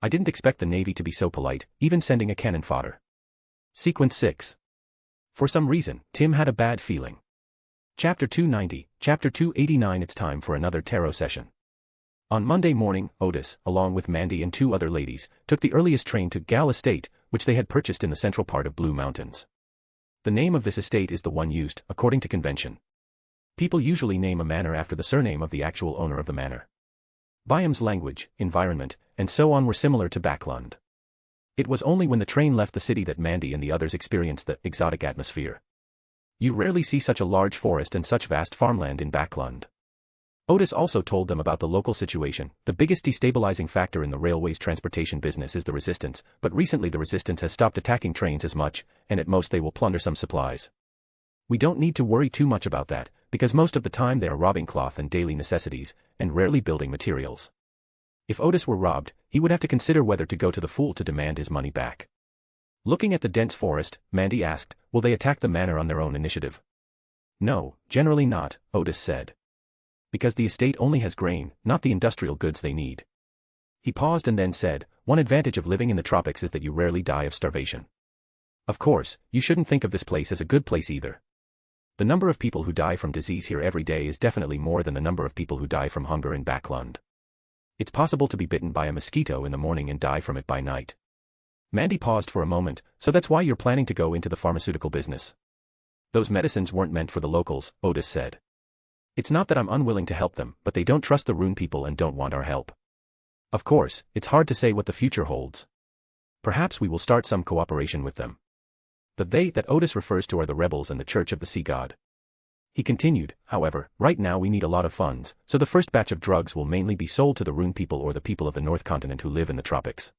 Speaker 3: I didn't expect the Navy to be so polite, even sending a cannon fodder. Sequence 6. For some reason, Tim had a bad feeling. Chapter 290, Chapter 289. It's time for another tarot session. On Monday morning, Odis, along with Mandy and 2 other ladies, took the earliest train to Gal Estate, which they had purchased in the central part of Blue Mountains. The name of this estate is the one used, according to convention. People usually name a manor after the surname of the actual owner of the manor. Byam's language, environment, and so on were similar to Backlund. It was only when the train left the city that Mandy and the others experienced the exotic atmosphere. You rarely see such a large forest and such vast farmland in Backlund. Odis also told them about the local situation. The biggest destabilizing factor in the railway's transportation business is the resistance, but recently the resistance has stopped attacking trains as much, and at most they will plunder some supplies. We don't need to worry too much about that, because most of the time they are robbing cloth and daily necessities, and rarely building materials. If Odis were robbed, he would have to consider whether to go to the fool to demand his money back. Looking at the dense forest, Mandy asked, will they attack the manor on their own initiative? No, generally not, Odis said. Because the estate only has grain, not the industrial goods they need. He paused and then said, one advantage of living in the tropics is that you rarely die of starvation. Of course, you shouldn't think of this place as a good place either. The number of people who die from disease here every day is definitely more than the number of people who die from hunger in Backlund. It's possible to be bitten by a mosquito in the morning and die from it by night. Mandy paused for a moment, so that's why you're planning to go into the pharmaceutical business. Those medicines weren't meant for the locals, Odis said. It's not that I'm unwilling to help them, but they don't trust the Rune people and don't want our help. Of course, it's hard to say what the future holds. Perhaps we will start some cooperation with them. The they that Odis refers to are the rebels and the Church of the Sea God. He continued, however, right now we need a lot of funds, so the first batch of drugs will mainly be sold to the Rune people or the people of the North Continent who live in the tropics.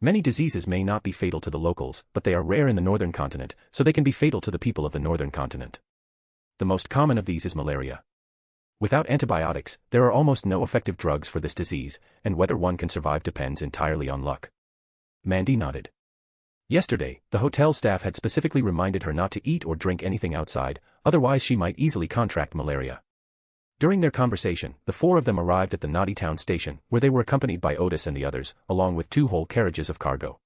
Speaker 3: Many diseases may not be fatal to the locals, but they are rare in the Northern Continent, so they can be fatal to the people of the Northern Continent. The most common of these is malaria. Without antibiotics, there are almost no effective drugs for this disease, and whether one can survive depends entirely on luck. Mandy nodded. Yesterday, the hotel staff had specifically reminded her not to eat or drink anything outside, otherwise she might easily contract malaria. During their conversation, the four of them arrived at the Naughty Town station, where they were accompanied by Odis and the others, along with 2 whole carriages of cargo.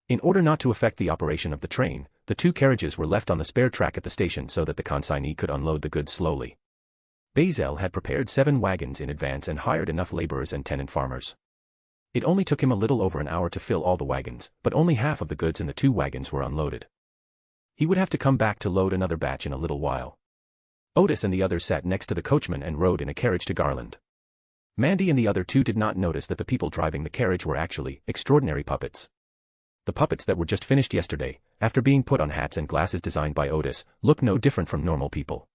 Speaker 3: In order not to affect the operation of the train, the 2 carriages were left on the spare track at the station so that the consignee could unload the goods slowly. Bazel had prepared 7 wagons in advance and hired enough laborers and tenant farmers. It only took him a little over an hour to fill all the wagons, but only half of the goods in the 2 wagons were unloaded. He would have to come back to load another batch in a little while. Odis and the others sat next to the coachman and rode in a carriage to Garland. Mandy and the other 2 did not notice that the people driving the carriage were actually extraordinary puppets. The puppets that were just finished yesterday, after being put on hats and glasses designed by Odis, look no different from normal people.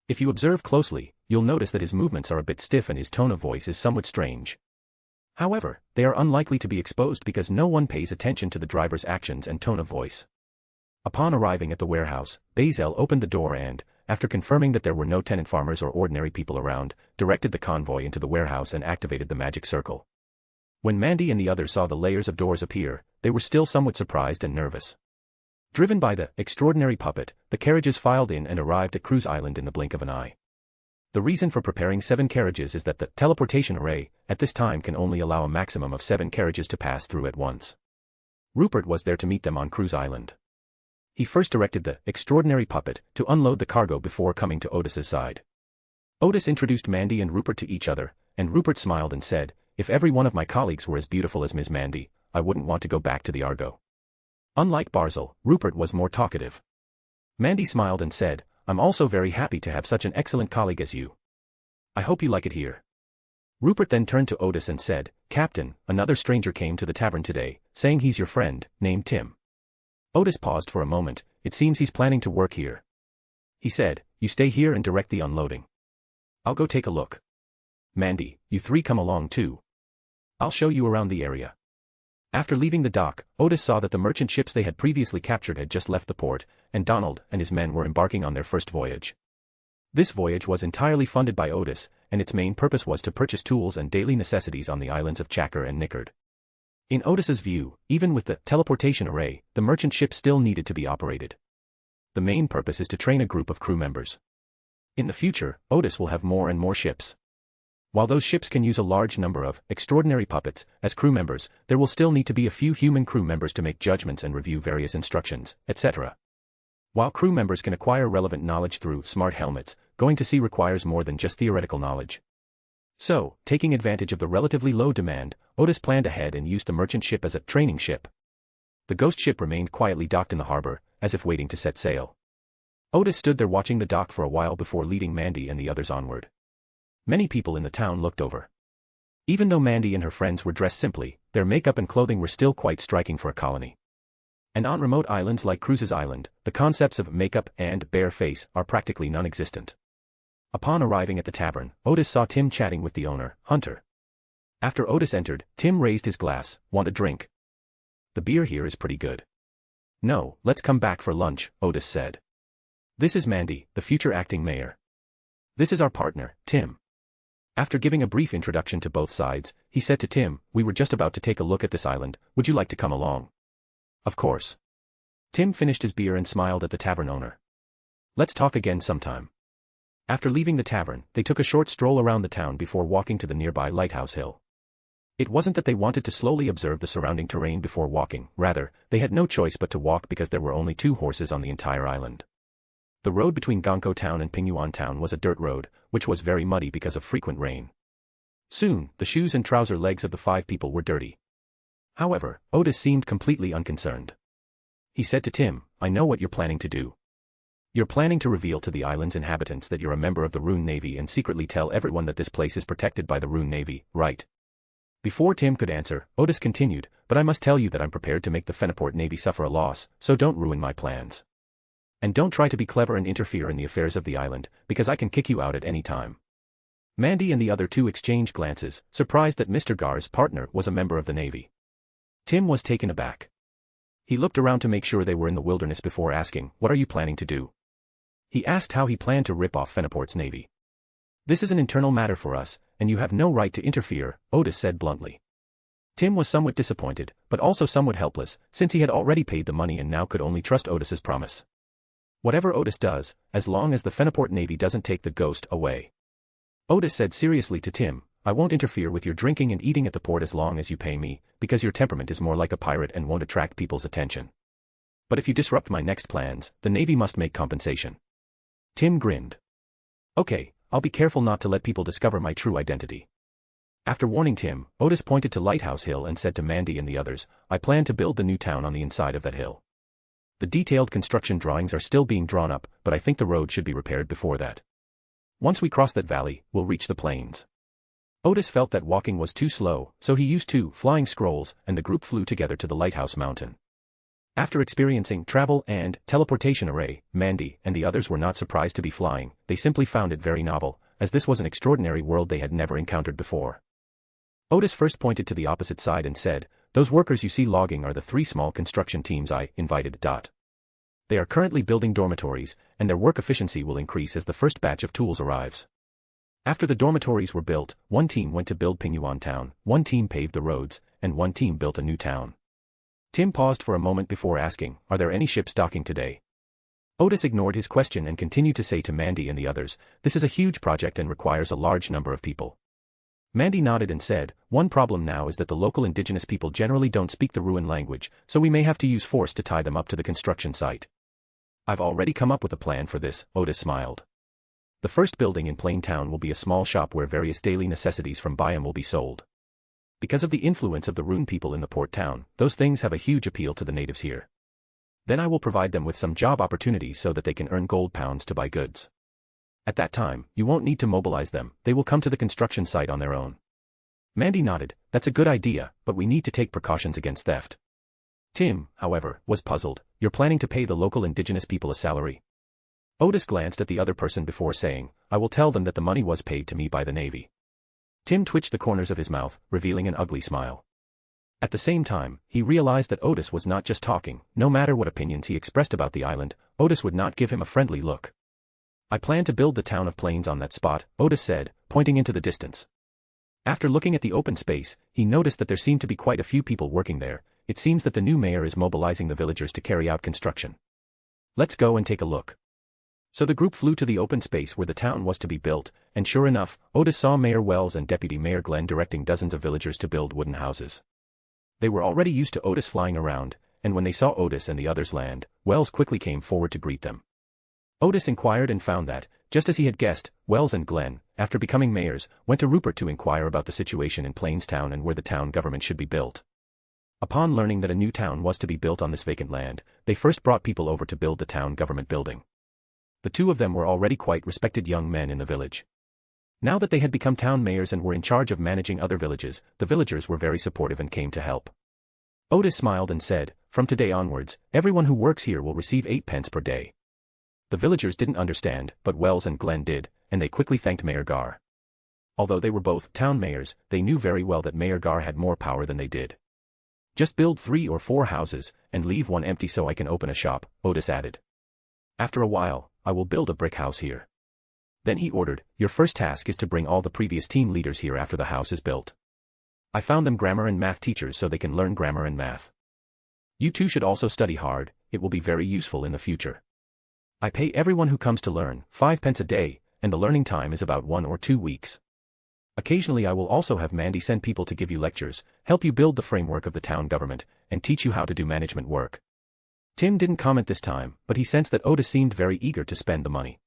Speaker 3: If you observe closely, you'll notice that his movements are a bit stiff and his tone of voice is somewhat strange. However, they are unlikely to be exposed because no one pays attention to the driver's actions and tone of voice. Upon arriving at the warehouse, Bazel opened the door and, after confirming that there were no tenant farmers or ordinary people around, directed the convoy into the warehouse and activated the magic circle. When Mandy and the others saw the layers of doors appear, they were still somewhat surprised and nervous. Driven by the extraordinary puppet, the carriages filed in and arrived at Cruise Island in the blink of an eye. The reason for preparing 7 carriages is that the teleportation array, at this time, can only allow a maximum of 7 carriages to pass through at once. Rupert was there to meet them on Cruise Island. He first directed the extraordinary puppet to unload the cargo before coming to Odis's side. Odis introduced Mandy and Rupert to each other, and Rupert smiled and said, if every one of my colleagues were as beautiful as Ms. Mandy, I wouldn't want to go back to the Argo. Unlike Barzil, Rupert was more talkative. Mandy smiled and said, I'm also very happy to have such an excellent colleague as you. I hope you like it here. Rupert then turned to Odis and said, Captain, another stranger came to the tavern today, saying he's your friend, named Tim. Odis paused for a moment, it seems he's planning to work here. He said, you stay here and direct the unloading. I'll go take a look. Mandy, you 3 come along too. I'll show you around the area. After leaving the dock, Odis saw that the merchant ships they had previously captured had just left the port, and Donald and his men were embarking on their first voyage. This voyage was entirely funded by Odis, and its main purpose was to purchase tools and daily necessities on the islands of Chakra and Nickard. In Odis's view, even with the teleportation array, the merchant ship still needed to be operated. The main purpose is to train a group of crew members. In the future, Odis will have more and more ships. While those ships can use a large number of extraordinary puppets as crew members, there will still need to be a few human crew members to make judgments and review various instructions, etc. While crew members can acquire relevant knowledge through smart helmets, going to sea requires more than just theoretical knowledge. So, taking advantage of the relatively low demand, Odis planned ahead and used the merchant ship as a training ship. The ghost ship remained quietly docked in the harbor, as if waiting to set sail. Odis stood there watching the dock for a while before leading Mandy and the others onward. Many people in the town looked over. Even though Mandy and her friends were dressed simply, their makeup and clothing were still quite striking for a colony. And on remote islands like Cruises Island, the concepts of makeup and bare face are practically non-existent. Upon arriving at the tavern, Odis saw Tim chatting with the owner, Hunter. After Odis entered, Tim raised his glass. Want a drink? The beer here is pretty good. No, let's come back for lunch, Odis said. This is Mandy, the future acting mayor. This is our partner, Tim. After giving a brief introduction to both sides, he said to Tim, we were just about to take a look at this island, would you like to come along? Of course. Tim finished his beer and smiled at the tavern owner. Let's talk again sometime. After leaving the tavern, they took a short stroll around the town before walking to the nearby lighthouse hill. It wasn't that they wanted to slowly observe the surrounding terrain before walking, rather, they had no choice but to walk because there were only 2 horses on the entire island. The road between Ganko town and Pingyuan town was a dirt road, which was very muddy because of frequent rain. Soon, the shoes and trouser legs of the 5 people were dirty. However, Odis seemed completely unconcerned. He said to Tim, I know what you're planning to do. You're planning to reveal to the island's inhabitants that you're a member of the Rune Navy and secretly tell everyone that this place is protected by the Rune Navy, right? Before Tim could answer, Odis continued, but I must tell you that I'm prepared to make the Fenaport Navy suffer a loss, so don't ruin my plans. And don't try to be clever and interfere in the affairs of the island, because I can kick you out at any time. Mandy and the other 2 exchanged glances, surprised that Mr. Gar's partner was a member of the Navy. Tim was taken aback. He looked around to make sure they were in the wilderness before asking, what are you planning to do? He asked how he planned to rip off Fenaport's Navy. This is an internal matter for us, and you have no right to interfere, Odis said bluntly. Tim was somewhat disappointed, but also somewhat helpless, since he had already paid the money and now could only trust Odis's promise. Whatever Odis does, as long as the Fenaport Navy doesn't take the ghost away. Odis said seriously to Tim, I won't interfere with your drinking and eating at the port as long as you pay me, because your temperament is more like a pirate and won't attract people's attention. But if you disrupt my next plans, the Navy must make compensation. Tim grinned. Okay, I'll be careful not to let people discover my true identity. After warning Tim, Odis pointed to Lighthouse Hill and said to Mandy and the others, I plan to build the new town on the inside of that hill. The detailed construction drawings are still being drawn up, but I think the road should be repaired before that. Once we cross that valley, we'll reach the plains. Odis felt that walking was too slow, so he used 2 flying scrolls, and the group flew together to the lighthouse mountain. After experiencing travel and teleportation array, Mandy and the others were not surprised to be flying, they simply found it very novel, as this was an extraordinary world they had never encountered before. Odis first pointed to the opposite side and said, those workers you see logging are the 3 small construction teams I invited. They are currently building dormitories, and their work efficiency will increase as the first batch of tools arrives. After the dormitories were built, 1 team went to build Pingyuan town, 1 team paved the roads, and 1 team built a new town. Tim paused for a moment before asking, are there any ships docking today? Odis ignored his question and continued to say to Mandy and the others, this is a huge project and requires a large number of people. Mandy nodded and said, one problem now is that the local indigenous people generally don't speak the Ruin language, so we may have to use force to tie them up to the construction site. I've already come up with a plan for this, Odis smiled. The first building in Plain Town will be a small shop where various daily necessities from Biome will be sold. Because of the influence of the Rune people in the port town, those things have a huge appeal to the natives here. Then I will provide them with some job opportunities so that they can earn gold pounds to buy goods. At that time, you won't need to mobilize them, they will come to the construction site on their own. Mandy nodded, that's a good idea, but we need to take precautions against theft. Tim, however, was puzzled, you're planning to pay the local indigenous people a salary? Odis glanced at the other person before saying, I will tell them that the money was paid to me by the Navy. Tim twitched the corners of his mouth, revealing an ugly smile. At the same time, he realized that Odis was not just talking, no matter what opinions he expressed about the island, Odis would not give him a friendly look. I plan to build the town of Plains on that spot, Odis said, pointing into the distance. After looking at the open space, he noticed that there seemed to be quite a few people working there, it seems that the new mayor is mobilizing the villagers to carry out construction. Let's go and take a look. So the group flew to the open space where the town was to be built, and sure enough, Odis saw Mayor Wells and Deputy Mayor Glenn directing dozens of villagers to build wooden houses. They were already used to Odis flying around, and when they saw Odis and the others land, Wells quickly came forward to greet them. Odis inquired and found that, just as he had guessed, Wells and Glenn, after becoming mayors, went to Rupert to inquire about the situation in Plains Town and where the town government should be built. Upon learning that a new town was to be built on this vacant land, they first brought people over to build the town government building. The 2 of them were already quite respected young men in the village. Now that they had become town mayors and were in charge of managing other villages, the villagers were very supportive and came to help. Odis smiled and said, from today onwards, everyone who works here will receive 8 pence per day. The villagers didn't understand, but Wells and Glenn did, and they quickly thanked Mayor Gar. Although they were both town mayors, they knew very well that Mayor Gar had more power than they did. Just build 3 or 4 houses, and leave one empty so I can open a shop, Odis added. After a while, I will build a brick house here. Then he ordered, your first task is to bring all the previous team leaders here after the house is built. I found them grammar and math teachers so they can learn grammar and math. You two should also study hard, it will be very useful in the future. I pay everyone who comes to learn 5 pence a day, and the learning time is about 1 or 2 weeks. Occasionally I will also have Mandy send people to give you lectures, help you build the framework of the town government, and teach you how to do management work. Tim didn't comment this time, but he sensed that Odis seemed very eager to spend the money.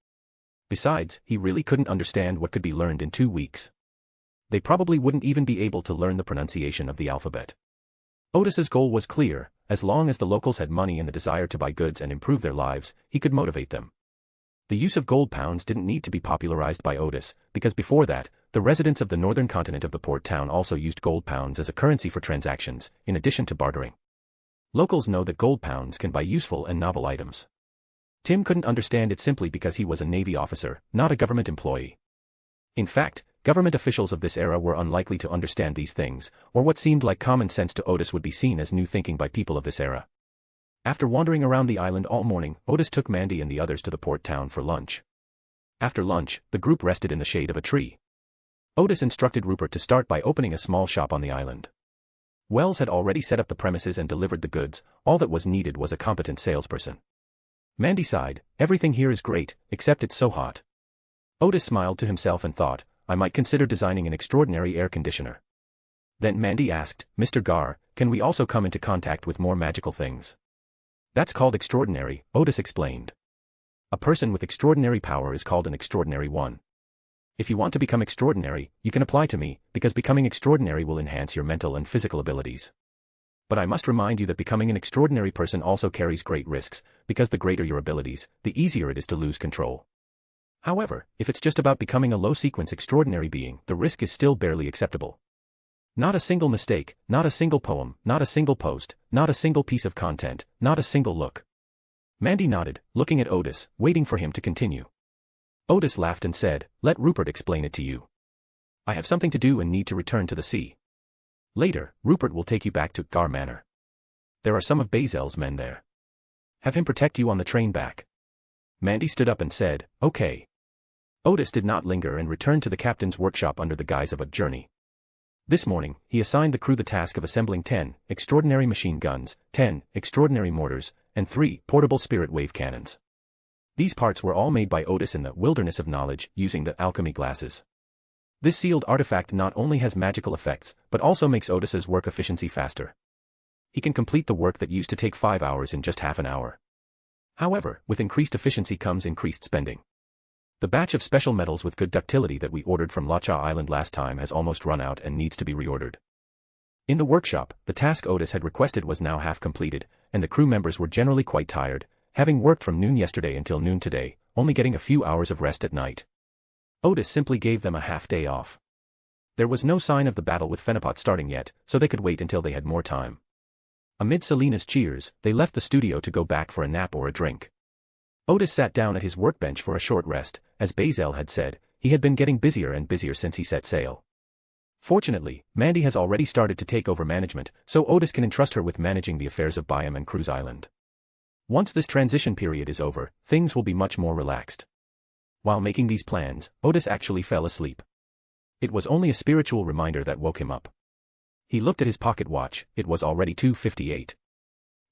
Speaker 3: Besides, he really couldn't understand what could be learned in 2 weeks. They probably wouldn't even be able to learn the pronunciation of the alphabet. Odis's goal was clear, as long as the locals had money and the desire to buy goods and improve their lives, he could motivate them. The use of gold pounds didn't need to be popularized by Odis, because before that, the residents of the northern continent of the port town also used gold pounds as a currency for transactions, in addition to bartering. Locals know that gold pounds can buy useful and novel items. Tim couldn't understand it simply because he was a Navy officer, not a government employee. In fact, government officials of this era were unlikely to understand these things, or what seemed like common sense to Odis would be seen as new thinking by people of this era. After wandering around the island all morning, Odis took Mandy and the others to the port town for lunch. After lunch, the group rested in the shade of a tree. Odis instructed Rupert to start by opening a small shop on the island. Wells had already set up the premises and delivered the goods, all that was needed was a competent salesperson. Mandy sighed, everything here is great, except it's so hot. Odis smiled to himself and thought, I might consider designing an extraordinary air conditioner. Then Mandy asked, Mr. Gar, can we also come into contact with more magical things? That's called extraordinary, Odis explained. A person with extraordinary power is called an extraordinary one. If you want to become extraordinary, you can apply to me, because becoming extraordinary will enhance your mental and physical abilities. But I must remind you that becoming an extraordinary person also carries great risks, because the greater your abilities, the easier it is to lose control. However, if it's just about becoming a low-sequence extraordinary being, the risk is still barely acceptable. Not a single mistake, not a single poem, not a single post, not a single piece of content, not a single look. Mandy nodded, looking at Odis, waiting for him to continue. Odis laughed and said, let Rupert explain it to you. I have something to do and need to return to the sea. Later, Rupert will take you back to Gar Manor. There are some of Bazel's men there. Have him protect you on the train back. Mandy stood up and said, okay. Odis did not linger and returned to the captain's workshop under the guise of a journey. This morning, he assigned the crew the task of assembling 10 extraordinary machine guns, 10 extraordinary mortars, and 3 portable spirit wave cannons. These parts were all made by Odis in the wilderness of knowledge using the alchemy glasses. This sealed artifact not only has magical effects, but also makes Odis's work efficiency faster. He can complete the work that used to take 5 hours in just half an hour. However, with increased efficiency comes increased spending. The batch of special metals with good ductility that we ordered from Lacha Island last time has almost run out and needs to be reordered. In the workshop, the task Odis had requested was now half completed, and the crew members were generally quite tired, having worked from noon yesterday until noon today, only getting a few hours of rest at night. Odis simply gave them a half day off. There was no sign of the battle with Fenipot starting yet, so they could wait until they had more time. Amid Selena's cheers, they left the studio to go back for a nap or a drink. Odis sat down at his workbench for a short rest. As Bazel had said, he had been getting busier and busier since he set sail. Fortunately, Mandy has already started to take over management, so Odis can entrust her with managing the affairs of Byam and Cruise Island. Once this transition period is over, things will be much more relaxed. While making these plans, Odis actually fell asleep. It was only a spiritual reminder that woke him up. He looked at his pocket watch, it was already 2:58.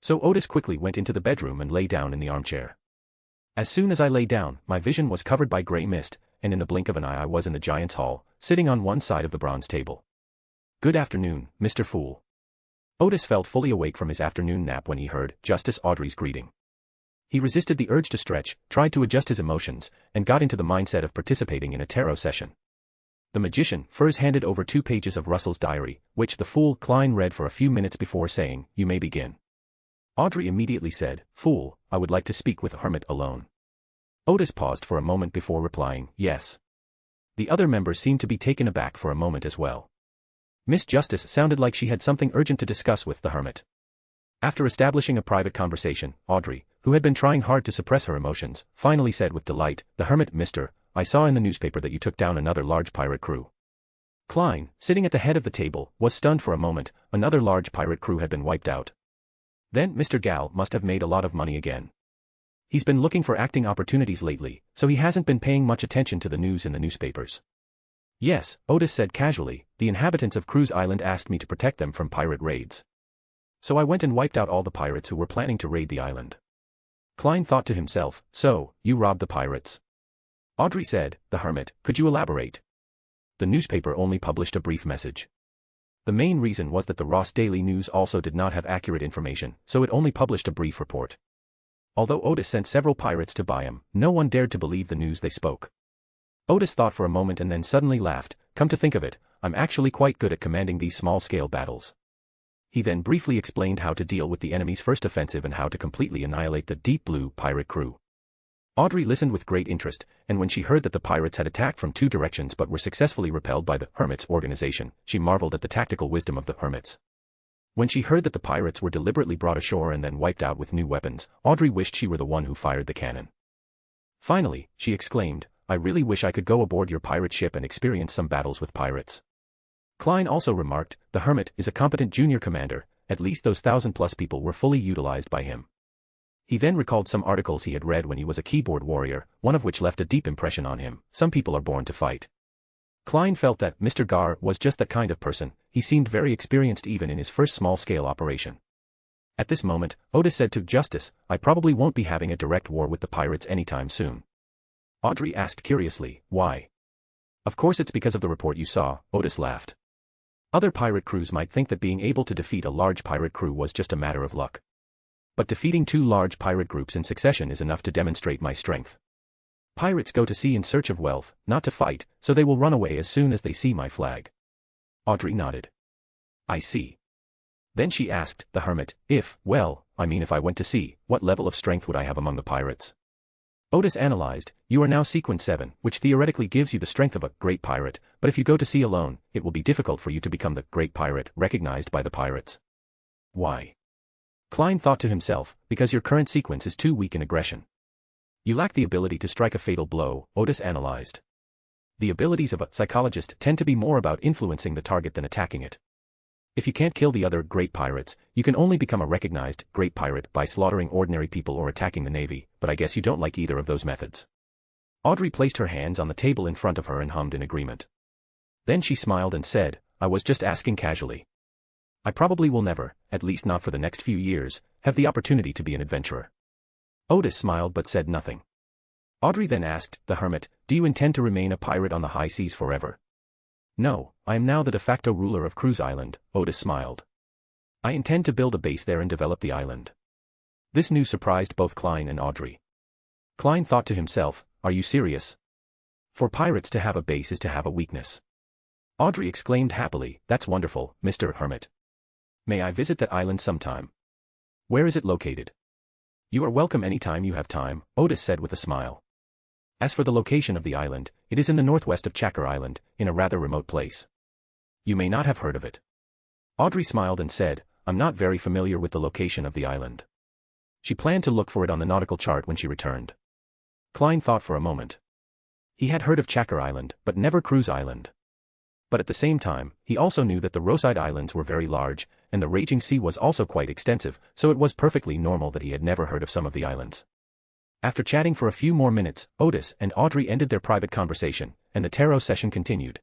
Speaker 3: So Odis quickly went into the bedroom and lay down in the armchair. As soon as I lay down, my vision was covered by grey mist, and in the blink of an eye I was in the giant's hall, sitting on one side of the bronze table. Good afternoon, Mr. Fool. Odis felt fully awake from his afternoon nap when he heard Justice Audrey's greeting. He resisted the urge to stretch, tried to adjust his emotions, and got into the mindset of participating in a tarot session. The magician first handed over 2 pages of Russell's diary, which the fool Klein read for a few minutes before saying, you may begin. Audrey immediately said, Fool, I would like to speak with Hermit alone. Odis paused for a moment before replying, yes. The other members seemed to be taken aback for a moment as well. Miss Justice sounded like she had something urgent to discuss with the Hermit. After establishing a private conversation, Audrey, who had been trying hard to suppress her emotions, finally said with delight, the Hermit, Mr. I saw in the newspaper that you took down another large pirate crew. Klein, sitting at the head of the table, was stunned for a moment. Another large pirate crew had been wiped out. Then Mr. Gal must have made a lot of money again. He's been looking for acting opportunities lately, so he hasn't been paying much attention to the news in the newspapers. Yes, Odis said casually, the inhabitants of Cruise Island asked me to protect them from pirate raids. So I went and wiped out all the pirates who were planning to raid the island. Klein thought to himself, so, you robbed the pirates? Audrey said, the Hermit, could you elaborate? The newspaper only published a brief message. The main reason was that the Ross Daily News also did not have accurate information, so it only published a brief report. Although Odis sent several pirates to buy him, no one dared to believe the news they spoke. Odis thought for a moment and then suddenly laughed. Come to think of it, I'm actually quite good at commanding these small-scale battles. He then briefly explained how to deal with the enemy's first offensive and how to completely annihilate the Deep Blue pirate crew. Audrey listened with great interest, and when she heard that the pirates had attacked from 2 directions but were successfully repelled by the Hermit's organization, she marveled at the tactical wisdom of the Hermits. When she heard that the pirates were deliberately brought ashore and then wiped out with new weapons, Audrey wished she were the one who fired the cannon. Finally, she exclaimed, I really wish I could go aboard your pirate ship and experience some battles with pirates. Klein also remarked, the Hermit is a competent junior commander, at least those 1,000+ people were fully utilized by him. He then recalled some articles he had read when he was a keyboard warrior, one of which left a deep impression on him. Some people are born to fight. Klein felt that Mr. Gard was just that kind of person. He seemed very experienced even in his first small-scale operation. At this moment, Odis said to Justice, I probably won't be having a direct war with the pirates anytime soon. Audrey asked curiously, why? Of course it's because of the report you saw, Odis laughed. Other pirate crews might think that being able to defeat a large pirate crew was just a matter of luck. But defeating 2 large pirate groups in succession is enough to demonstrate my strength. Pirates go to sea in search of wealth, not to fight, so they will run away as soon as they see my flag. Audrey nodded. I see. Then she asked the Hermit, if I went to sea, what level of strength would I have among the pirates? Odis analyzed, you are now sequence 7, which theoretically gives you the strength of a great pirate, but if you go to sea alone, it will be difficult for you to become the great pirate recognized by the pirates. Why? Klein thought to himself, because your current sequence is too weak in aggression. You lack the ability to strike a fatal blow, Odis analyzed. The abilities of a psychologist tend to be more about influencing the target than attacking it. If you can't kill the other great pirates, you can only become a recognized great pirate by slaughtering ordinary people or attacking the navy, but I guess you don't like either of those methods. Audrey placed her hands on the table in front of her and hummed in agreement. Then she smiled and said, I was just asking casually. I probably will never, at least not for the next few years, have the opportunity to be an adventurer. Odis smiled but said nothing. Audrey then asked the Hermit, do you intend to remain a pirate on the high seas forever? No, I am now the de facto ruler of Cruise Island, Odis smiled. I intend to build a base there and develop the island. This news surprised both Klein and Audrey. Klein thought to himself, are you serious? For pirates to have a base is to have a weakness. Audrey exclaimed happily, that's wonderful, Mr. Hermit. May I visit that island sometime? Where is it located? You are welcome anytime you have time, Odis said with a smile. As for the location of the island, it is in the northwest of Chakra Island, in a rather remote place. You may not have heard of it. Audrey smiled and said, I'm not very familiar with the location of the island. She planned to look for it on the nautical chart when she returned. Klein thought for a moment. He had heard of Chakra Island, but never Cruise Island. But at the same time, he also knew that the Rosyde Islands were very large, and the raging sea was also quite extensive, so it was perfectly normal that he had never heard of some of the islands. After chatting for a few more minutes, Odis and Audrey ended their private conversation, and the tarot session continued.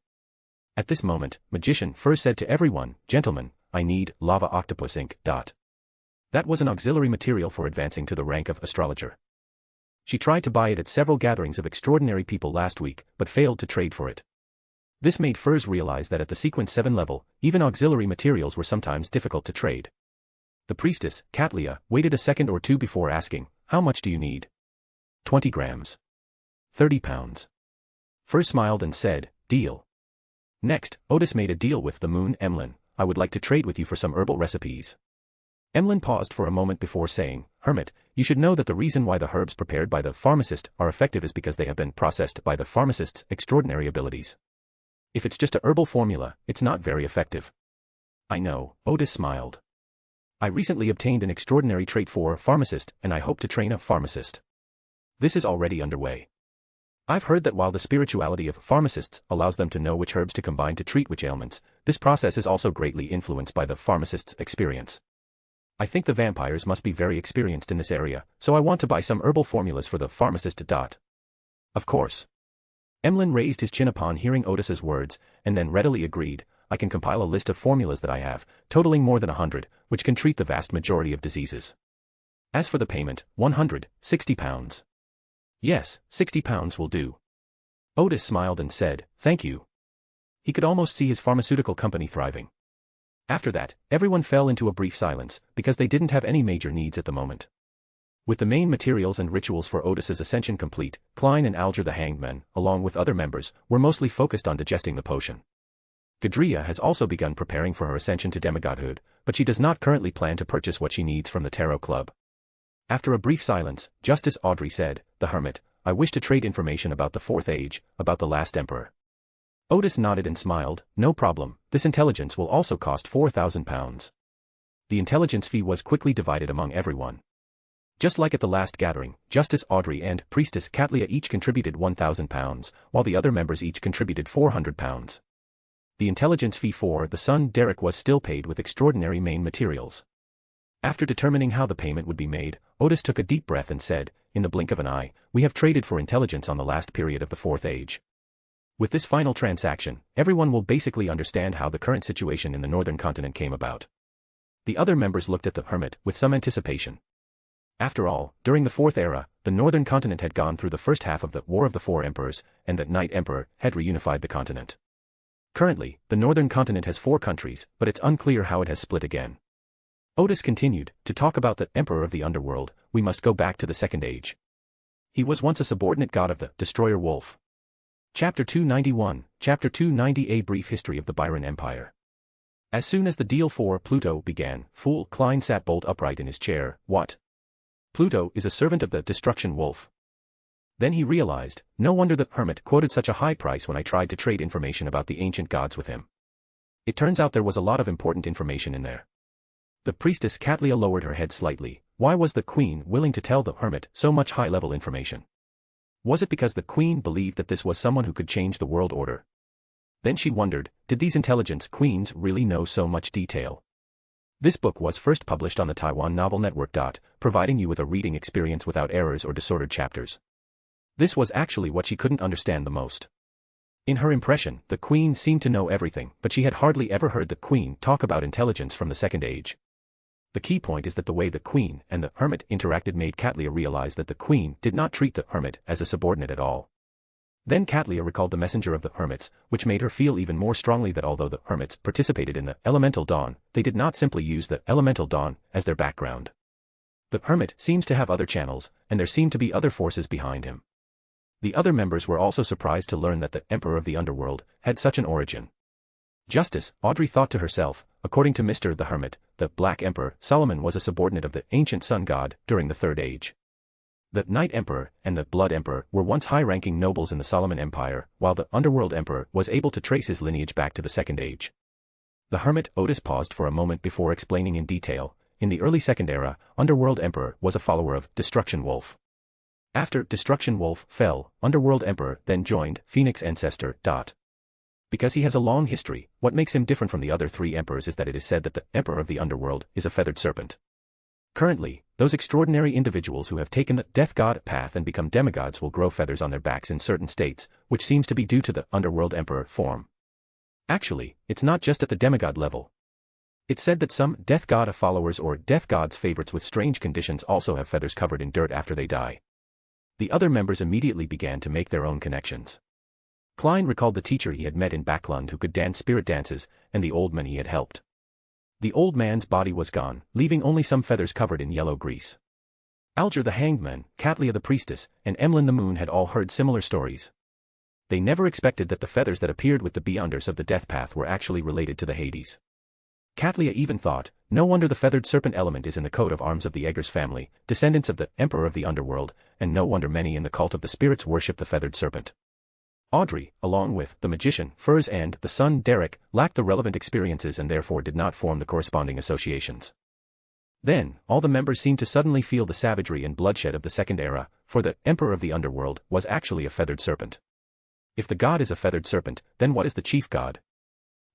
Speaker 3: At this moment, Magician first said to everyone, Gentlemen, I need lava octopus ink. That was an auxiliary material for advancing to the rank of astrologer. She tried to buy it at several gatherings of extraordinary people last week, but failed to trade for it. This made Furs realize that at the sequence 7 level, even auxiliary materials were sometimes difficult to trade. The priestess, Katlia, waited a second or two before asking, how much do you need? 20 grams. 30 pounds. Furs smiled and said, deal. Next, Odis made a deal with the Moon Emlyn, I would like to trade with you for some herbal recipes. Emlyn paused for a moment before saying, Hermit, you should know that the reason why the herbs prepared by the pharmacist are effective is because they have been processed by the pharmacist's extraordinary abilities. If it's just a herbal formula, it's not very effective. I know, Odis smiled. I recently obtained an extraordinary trait for a pharmacist and I hope to train a pharmacist. This is already underway. I've heard that while the spirituality of pharmacists allows them to know which herbs to combine to treat which ailments, this process is also greatly influenced by the pharmacist's experience. I think the vampires must be very experienced in this area, so I want to buy some herbal formulas for the pharmacist. Of course. Emlyn raised his chin upon hearing Odis's words, and then readily agreed, I can compile a list of formulas that I have, totaling more than 100, which can treat the vast majority of diseases. As for the payment, 160 pounds. Yes, 60 pounds will do. Odis smiled and said, thank you. He could almost see his pharmaceutical company thriving. After that, everyone fell into a brief silence, because they didn't have any major needs at the moment. With the main materials and rituals for Odis's ascension complete, Klein and Alger the Hanged Men, along with other members, were mostly focused on digesting the potion. Gadria has also begun preparing for her ascension to demigodhood, but she does not currently plan to purchase what she needs from the Tarot Club. After a brief silence, Justice Audrey said, the Hermit, I wish to trade information about the Fourth Age, about the last Emperor. Odis nodded and smiled, no problem, this intelligence will also cost 4,000 pounds. The intelligence fee was quickly divided among everyone. Just like at the last gathering, Justice Audrey and Priestess Katlia each contributed 1,000 pounds, while the other members each contributed 400 pounds. The intelligence fee for the son Derek was still paid with extraordinary main materials. After determining how the payment would be made, Odis took a deep breath and said, in the blink of an eye, we have traded for intelligence on the last period of the Fourth Age. With this final transaction, everyone will basically understand how the current situation in the northern continent came about. The other members looked at the Hermit with some anticipation. After all, during the Fourth Era, the northern continent had gone through the first half of the War of the Four Emperors, and the Night Emperor had reunified the continent. Currently, the northern continent has 4 countries, but it's unclear how it has split again. Odis continued, to talk about the Emperor of the Underworld, we must go back to the Second Age. He was once a subordinate god of the Destroyer Wolf. Chapter 291, Chapter 290 A Brief History of the Byron Empire. As soon as the deal for Pluto began, Fool Klein sat bolt upright in his chair, what? Pluto is a servant of the Destruction Wolf. Then he realized, no wonder the Hermit quoted such a high price when I tried to trade information about the ancient gods with him. It turns out there was a lot of important information in there. The priestess Katlia lowered her head slightly. Why was the queen willing to tell the Hermit so much high-level information? Was it because the queen believed that this was someone who could change the world order? Then she wondered, did these intelligence queens really know so much detail? This book was first published on the Taiwan Novel Network. Providing you with a reading experience without errors or disordered chapters. This was actually what she couldn't understand the most. In her impression, the queen seemed to know everything, but she had hardly ever heard the queen talk about intelligence from the Second Age. The key point is that the way the queen and the Hermit interacted made Katlia realize that the queen did not treat the Hermit as a subordinate at all. Then Katlia recalled the messenger of the Hermits, which made her feel even more strongly that although the Hermits participated in the Elemental Dawn, they did not simply use the Elemental Dawn as their background. The Hermit seems to have other channels, and there seem to be other forces behind him. The other members were also surprised to learn that the Emperor of the Underworld had such an origin. Justice, Audrey thought to herself, according to Mr. the Hermit, the Black Emperor, Solomon was a subordinate of the ancient sun god during the Third Age. The Night Emperor and the Blood Emperor were once high-ranking nobles in the Solomon Empire, while the Underworld Emperor was able to trace his lineage back to the Second Age. The Hermit Odis paused for a moment before explaining in detail. In the early Second Era, Underworld Emperor was a follower of Destruction Wolf. After Destruction Wolf fell, Underworld Emperor then joined Phoenix Ancestor. Because he has a long history, what makes him different from the other 3 emperors is that it is said that the Emperor of the Underworld is a feathered serpent. Currently, those extraordinary individuals who have taken the Death God path and become demigods will grow feathers on their backs in certain states, which seems to be due to the Underworld Emperor form. Actually, it's not just at the demigod level. It's said that some Death God followers or Death God's favorites with strange conditions also have feathers covered in dirt after they die. The other members immediately began to make their own connections. Klein recalled the teacher he had met in Backlund who could dance spirit dances, and the old man he had helped. The old man's body was gone, leaving only some feathers covered in yellow grease. Alger the Hanged Man, Katlia the Priestess, and Emlyn the Moon had all heard similar stories. They never expected that the feathers that appeared with the Beyonders of the Death Path were actually related to the Hades. Katlia even thought, no wonder the feathered serpent element is in the coat of arms of the Eggers family, descendants of the Emperor of the Underworld, and no wonder many in the cult of the spirits worship the feathered serpent. Audrey, along with the magician, Furs and the son Derek, lacked the relevant experiences and therefore did not form the corresponding associations. Then, all the members seemed to suddenly feel the savagery and bloodshed of the Second Era, for the Emperor of the Underworld was actually a feathered serpent. If the god is a feathered serpent, then what is the chief god?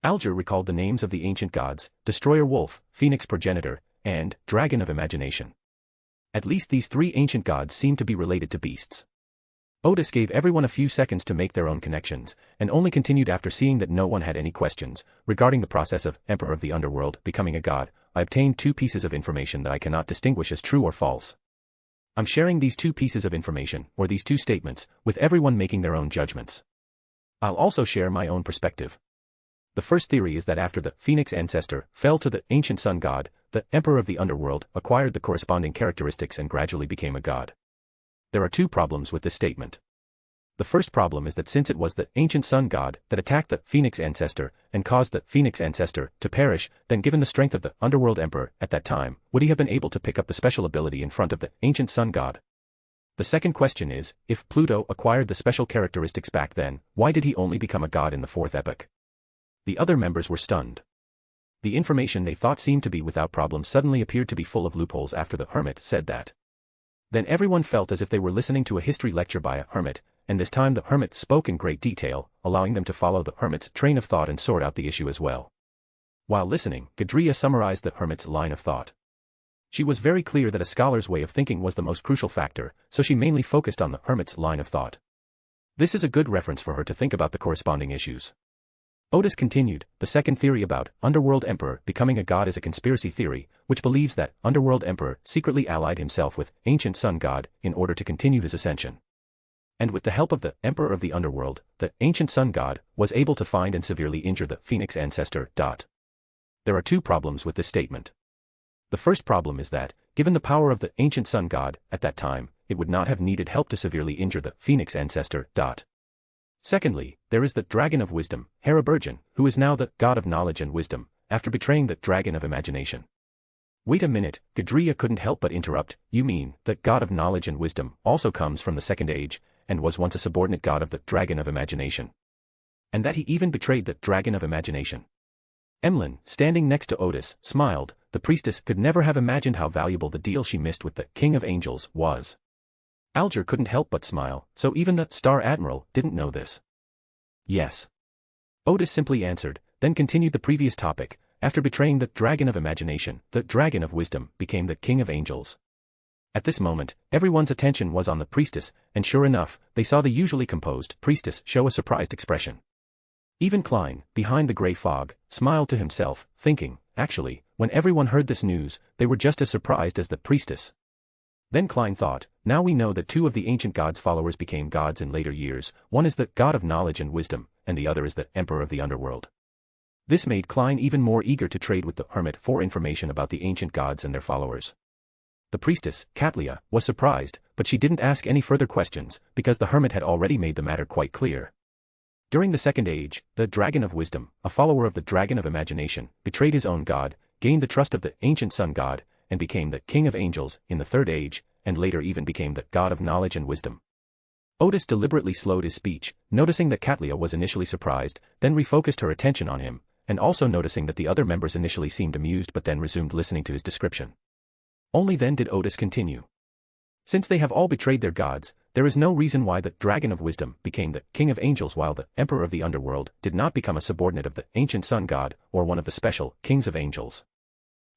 Speaker 3: Alger recalled the names of the ancient gods: Destroyer Wolf, Phoenix Progenitor, and Dragon of Imagination. At least these three ancient gods seemed to be related to beasts. Odis gave everyone a few seconds to make their own connections, and only continued after seeing that no one had any questions. Regarding the process of Emperor of the Underworld becoming a god, I obtained two pieces of information that I cannot distinguish as true or false. I'm sharing these two pieces of information, or these two statements, with everyone making their own judgments. I'll also share my own perspective. The first theory is that after the Phoenix ancestor fell to the ancient sun god, the Emperor of the Underworld acquired the corresponding characteristics and gradually became a god. There are two problems with this statement. The first problem is that since it was the ancient sun god that attacked the Phoenix ancestor and caused the Phoenix ancestor to perish, then given the strength of the Underworld Emperor at that time, would he have been able to pick up the special ability in front of the ancient sun god? The second question is, if Pluto acquired the special characteristics back then, why did he only become a god in the fourth epoch? The other members were stunned. The information they thought seemed to be without problem suddenly appeared to be full of loopholes after the Hermit said that. Then everyone felt as if they were listening to a history lecture by a Hermit, and this time the Hermit spoke in great detail, allowing them to follow the Hermit's train of thought and sort out the issue as well. While listening, Gadria summarized the Hermit's line of thought. She was very clear that a scholar's way of thinking was the most crucial factor, so she mainly focused on the Hermit's line of thought. This is a good reference for her to think about the corresponding issues. Odis continued, the second theory about Underworld Emperor becoming a god is a conspiracy theory, which believes that Underworld Emperor secretly allied himself with Ancient Sun God in order to continue his ascension. And with the help of the Emperor of the Underworld, the Ancient Sun God was able to find and severely injure the Phoenix ancestor. There are two problems with this statement. The first problem is that, given the power of the Ancient Sun God at that time, it would not have needed help to severely injure the Phoenix ancestor. Secondly, there is the Dragon of Wisdom, Heraburgen, who is now the God of Knowledge and Wisdom, after betraying the Dragon of Imagination. Wait a minute, Gadria couldn't help but interrupt, you mean, the God of Knowledge and Wisdom also comes from the Second Age, and was once a subordinate god of the Dragon of Imagination. And that he even betrayed the Dragon of Imagination. Emlyn, standing next to Odis, smiled. The priestess could never have imagined how valuable the deal she missed with the King of Angels was. Alger couldn't help but smile, so even the Star Admiral didn't know this. Yes. Odis simply answered, then continued the previous topic. After betraying the Dragon of Imagination, the Dragon of Wisdom became the King of Angels. At this moment, everyone's attention was on the priestess, and sure enough, they saw the usually composed priestess show a surprised expression. Even Klein, behind the grey fog, smiled to himself, thinking, actually, when everyone heard this news, they were just as surprised as the priestess. Then Klein thought, now we know that two of the ancient gods' followers became gods in later years, one is the God of Knowledge and Wisdom, and the other is the Emperor of the Underworld. This made Klein even more eager to trade with the Hermit for information about the ancient gods and their followers. The priestess, Katlia, was surprised, but she didn't ask any further questions, because the Hermit had already made the matter quite clear. During the Second Age, the Dragon of Wisdom, a follower of the Dragon of Imagination, betrayed his own god, gained the trust of the ancient Sun God, and became the King of Angels in the Third Age, and later even became the God of Knowledge and Wisdom. Odis deliberately slowed his speech, noticing that Katlia was initially surprised, then refocused her attention on him, and also noticing that the other members initially seemed amused but then resumed listening to his description. Only then did Odis continue. Since they have all betrayed their gods, there is no reason why the Dragon of Wisdom became the King of Angels while the Emperor of the Underworld did not become a subordinate of the ancient Sun God or one of the special Kings of Angels.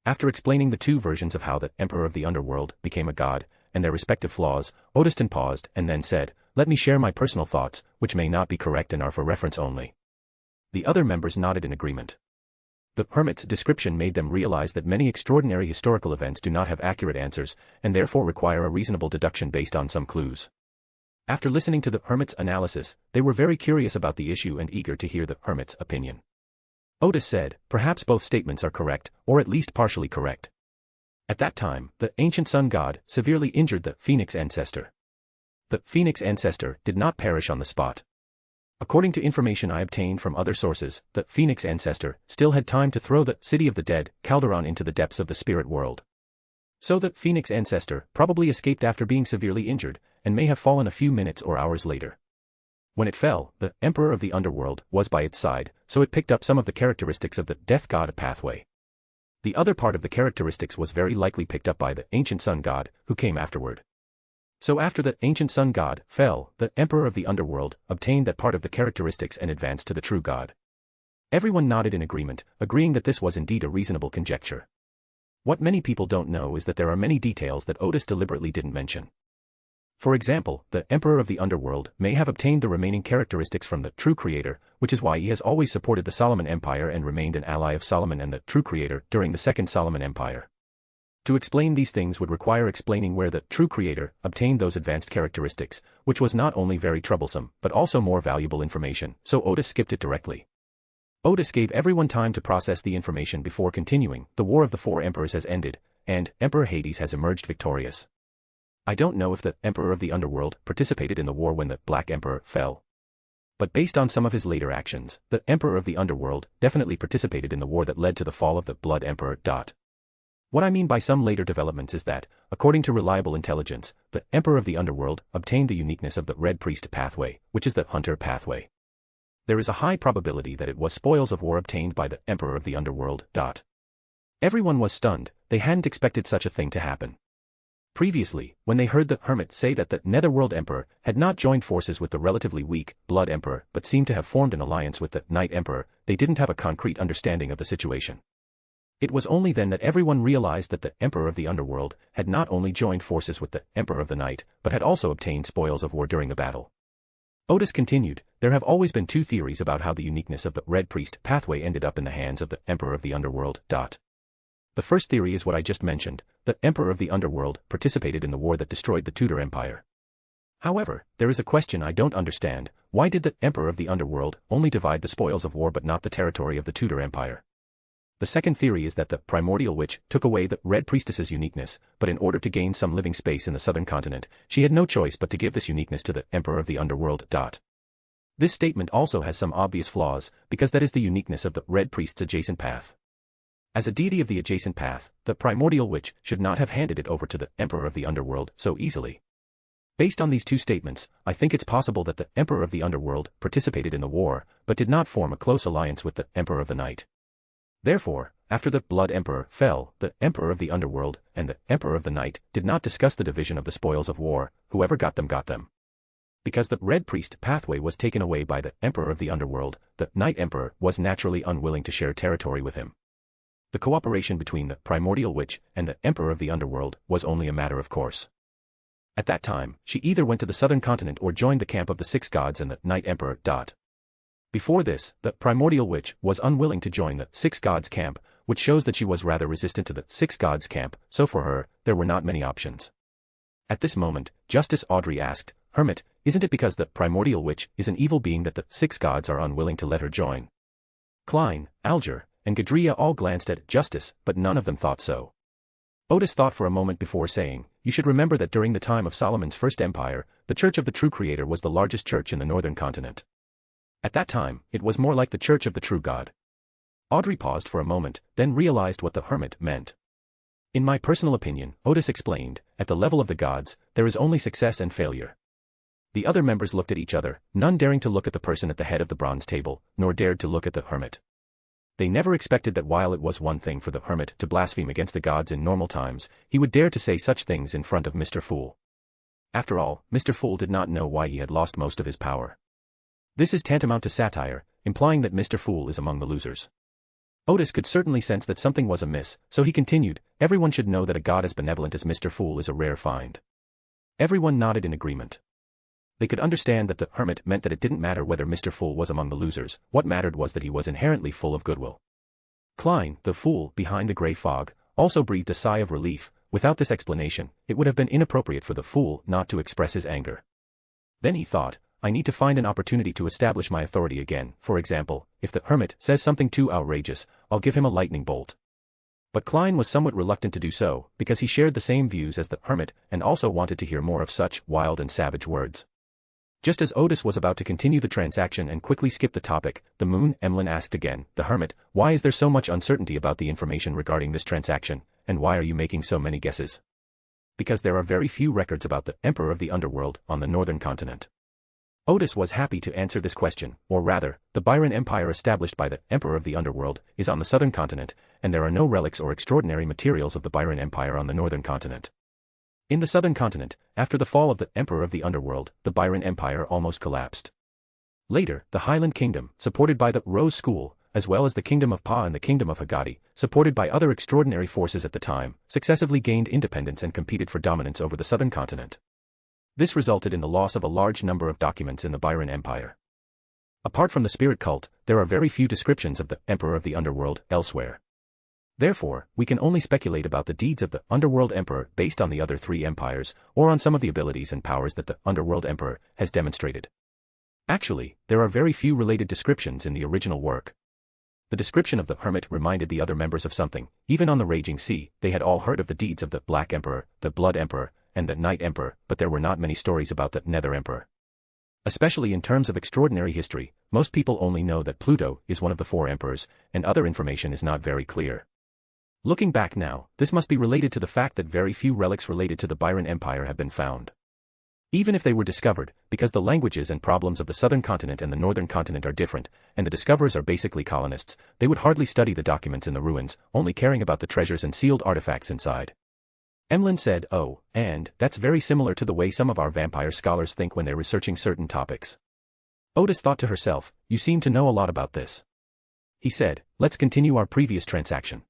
Speaker 3: After explaining the two versions of how the Emperor of the Underworld became a god, and their respective flaws, Odiston paused and then said, let me share my personal thoughts, which may not be correct and are for reference only. The other members nodded in agreement. The Hermit's description made them realize that many extraordinary historical events do not have accurate answers, and therefore require a reasonable deduction based on some clues. After listening to the Hermit's analysis, they were very curious about the issue and eager to hear the Hermit's opinion. Odis said, perhaps both statements are correct, or at least partially correct. At that time, the ancient Sun God severely injured the Phoenix ancestor. The Phoenix ancestor did not perish on the spot. According to information I obtained from other sources, the Phoenix ancestor still had time to throw the City of the Dead, Calderon, into the depths of the spirit world. So the Phoenix ancestor probably escaped after being severely injured, and may have fallen a few minutes or hours later. When it fell, the Emperor of the Underworld was by its side, so it picked up some of the characteristics of the Death God pathway. The other part of the characteristics was very likely picked up by the ancient sun god, who came afterward. So after the ancient sun god fell, the emperor of the underworld obtained that part of the characteristics and advanced to the true god. Everyone nodded in agreement, agreeing that this was indeed a reasonable conjecture. What many people don't know is that there are many details that Odis deliberately didn't mention. For example, the emperor of the underworld may have obtained the remaining characteristics from the true creator, which is why he has always supported the Solomon Empire and remained an ally of Solomon and the true creator during the Second Solomon Empire. To explain these things would require explaining where the true creator obtained those advanced characteristics, which was not only very troublesome, but also more valuable information, so Odis skipped it directly. Odis gave everyone time to process the information before continuing. The War of the Four Emperors has ended, and Emperor Hades has emerged victorious. I don't know if the Emperor of the Underworld participated in the war when the Black Emperor fell. But based on some of his later actions, the Emperor of the Underworld definitely participated in the war that led to the fall of the Blood Emperor. What I mean by some later developments is that, according to reliable intelligence, the Emperor of the Underworld obtained the uniqueness of the Red Priest pathway, which is the Hunter pathway. There is a high probability that it was spoils of war obtained by the Emperor of the Underworld. Everyone was stunned. They hadn't expected such a thing to happen. Previously, when they heard the Hermit say that the Netherworld Emperor had not joined forces with the relatively weak Blood Emperor but seemed to have formed an alliance with the Night Emperor, they didn't have a concrete understanding of the situation. It was only then that everyone realized that the Emperor of the Underworld had not only joined forces with the Emperor of the Night, but had also obtained spoils of war during the battle. Odis continued, there have always been two theories about how the uniqueness of the Red Priest pathway ended up in the hands of the Emperor of the Underworld. The first theory is what I just mentioned, the Emperor of the Underworld participated in the war that destroyed the Tudor Empire. However, there is a question I don't understand, why did the Emperor of the Underworld only divide the spoils of war but not the territory of the Tudor Empire? The second theory is that the Primordial Witch took away the Red Priestess's uniqueness, but in order to gain some living space in the southern continent, she had no choice but to give this uniqueness to the Emperor of the Underworld. This statement also has some obvious flaws, because that is the uniqueness of the Red Priest's adjacent path. As a deity of the adjacent path, the Primordial Witch should not have handed it over to the Emperor of the Underworld so easily. Based on these two statements, I think it's possible that the Emperor of the Underworld participated in the war, but did not form a close alliance with the Emperor of the Night. Therefore, after the Blood Emperor fell, the Emperor of the Underworld and the Emperor of the Night did not discuss the division of the spoils of war. Whoever got them got them. Because the Red Priest pathway was taken away by the Emperor of the Underworld, the Night Emperor was naturally unwilling to share territory with him. The cooperation between the Primordial Witch and the Emperor of the Underworld was only a matter of course. At that time, she either went to the southern continent or joined the camp of the Six Gods and the Night Emperor. Before this, the Primordial Witch was unwilling to join the Six Gods camp, which shows that she was rather resistant to the Six Gods camp, so for her, there were not many options. At this moment, Justice Audrey asked, Hermit, isn't it because the Primordial Witch is an evil being that the Six Gods are unwilling to let her join? Klein, Alger, and Gadria all glanced at Justice, but none of them thought so. Odis thought for a moment before saying, you should remember that during the time of Solomon's First Empire, the Church of the True Creator was the largest church in the northern continent. At that time, it was more like the Church of the True God. Audrey paused for a moment, then realized what the Hermit meant. In my personal opinion, Odis explained, at the level of the gods, there is only success and failure. The other members looked at each other, none daring to look at the person at the head of the bronze table, nor dared to look at the Hermit. They never expected that while it was one thing for the Hermit to blaspheme against the gods in normal times, he would dare to say such things in front of Mr. Fool. After all, Mr. Fool did not know why he had lost most of his power. This is tantamount to satire, implying that Mr. Fool is among the losers. Odis could certainly sense that something was amiss, so he continued, everyone should know that a god as benevolent as Mr. Fool is a rare find. Everyone nodded in agreement. They could understand that the Hermit meant that it didn't matter whether Mr. Fool was among the losers, what mattered was that he was inherently full of goodwill. Klein, the fool behind the grey fog, also breathed a sigh of relief. Without this explanation, it would have been inappropriate for the fool not to express his anger. Then he thought, I need to find an opportunity to establish my authority again. For example, if the Hermit says something too outrageous, I'll give him a lightning bolt. But Klein was somewhat reluctant to do so, because he shared the same views as the Hermit and also wanted to hear more of such wild and savage words. Just as Odis was about to continue the transaction and quickly skip the topic, the Moon Emlyn asked again, the Hermit, why is there so much uncertainty about the information regarding this transaction, and why are you making so many guesses? Because there are very few records about the Emperor of the Underworld on the northern continent. Odis was happy to answer this question, or rather, the Byron Empire established by the Emperor of the Underworld is on the southern continent, and there are no relics or extraordinary materials of the Byron Empire on the northern continent. In the southern continent, after the fall of the Emperor of the Underworld, the Byron Empire almost collapsed. Later, the Highland Kingdom, supported by the Rose School, as well as the Kingdom of Pa and the Kingdom of Hagati, supported by other extraordinary forces at the time, successively gained independence and competed for dominance over the southern continent. This resulted in the loss of a large number of documents in the Byron Empire. Apart from the spirit cult, there are very few descriptions of the Emperor of the Underworld elsewhere. Therefore, we can only speculate about the deeds of the Underworld Emperor based on the other three empires, or on some of the abilities and powers that the Underworld Emperor has demonstrated. Actually, there are very few related descriptions in the original work. The description of the Hermit reminded the other members of something. Even on the Raging Sea, they had all heard of the deeds of the Black Emperor, the Blood Emperor, and the Night Emperor, but there were not many stories about the Nether Emperor. Especially in terms of extraordinary history, most people only know that Pluto is one of the four emperors, and other information is not very clear. Looking back now, this must be related to the fact that very few relics related to the Byron Empire have been found. Even if they were discovered, because the languages and problems of the southern continent and the northern continent are different, and the discoverers are basically colonists, they would hardly study the documents in the ruins, only caring about the treasures and sealed artifacts inside. Emlyn said, "Oh, and that's very similar to the way some of our vampire scholars think when they're researching certain topics." Odis thought to herself, "You seem to know a lot about this." He said, "Let's continue our previous transaction."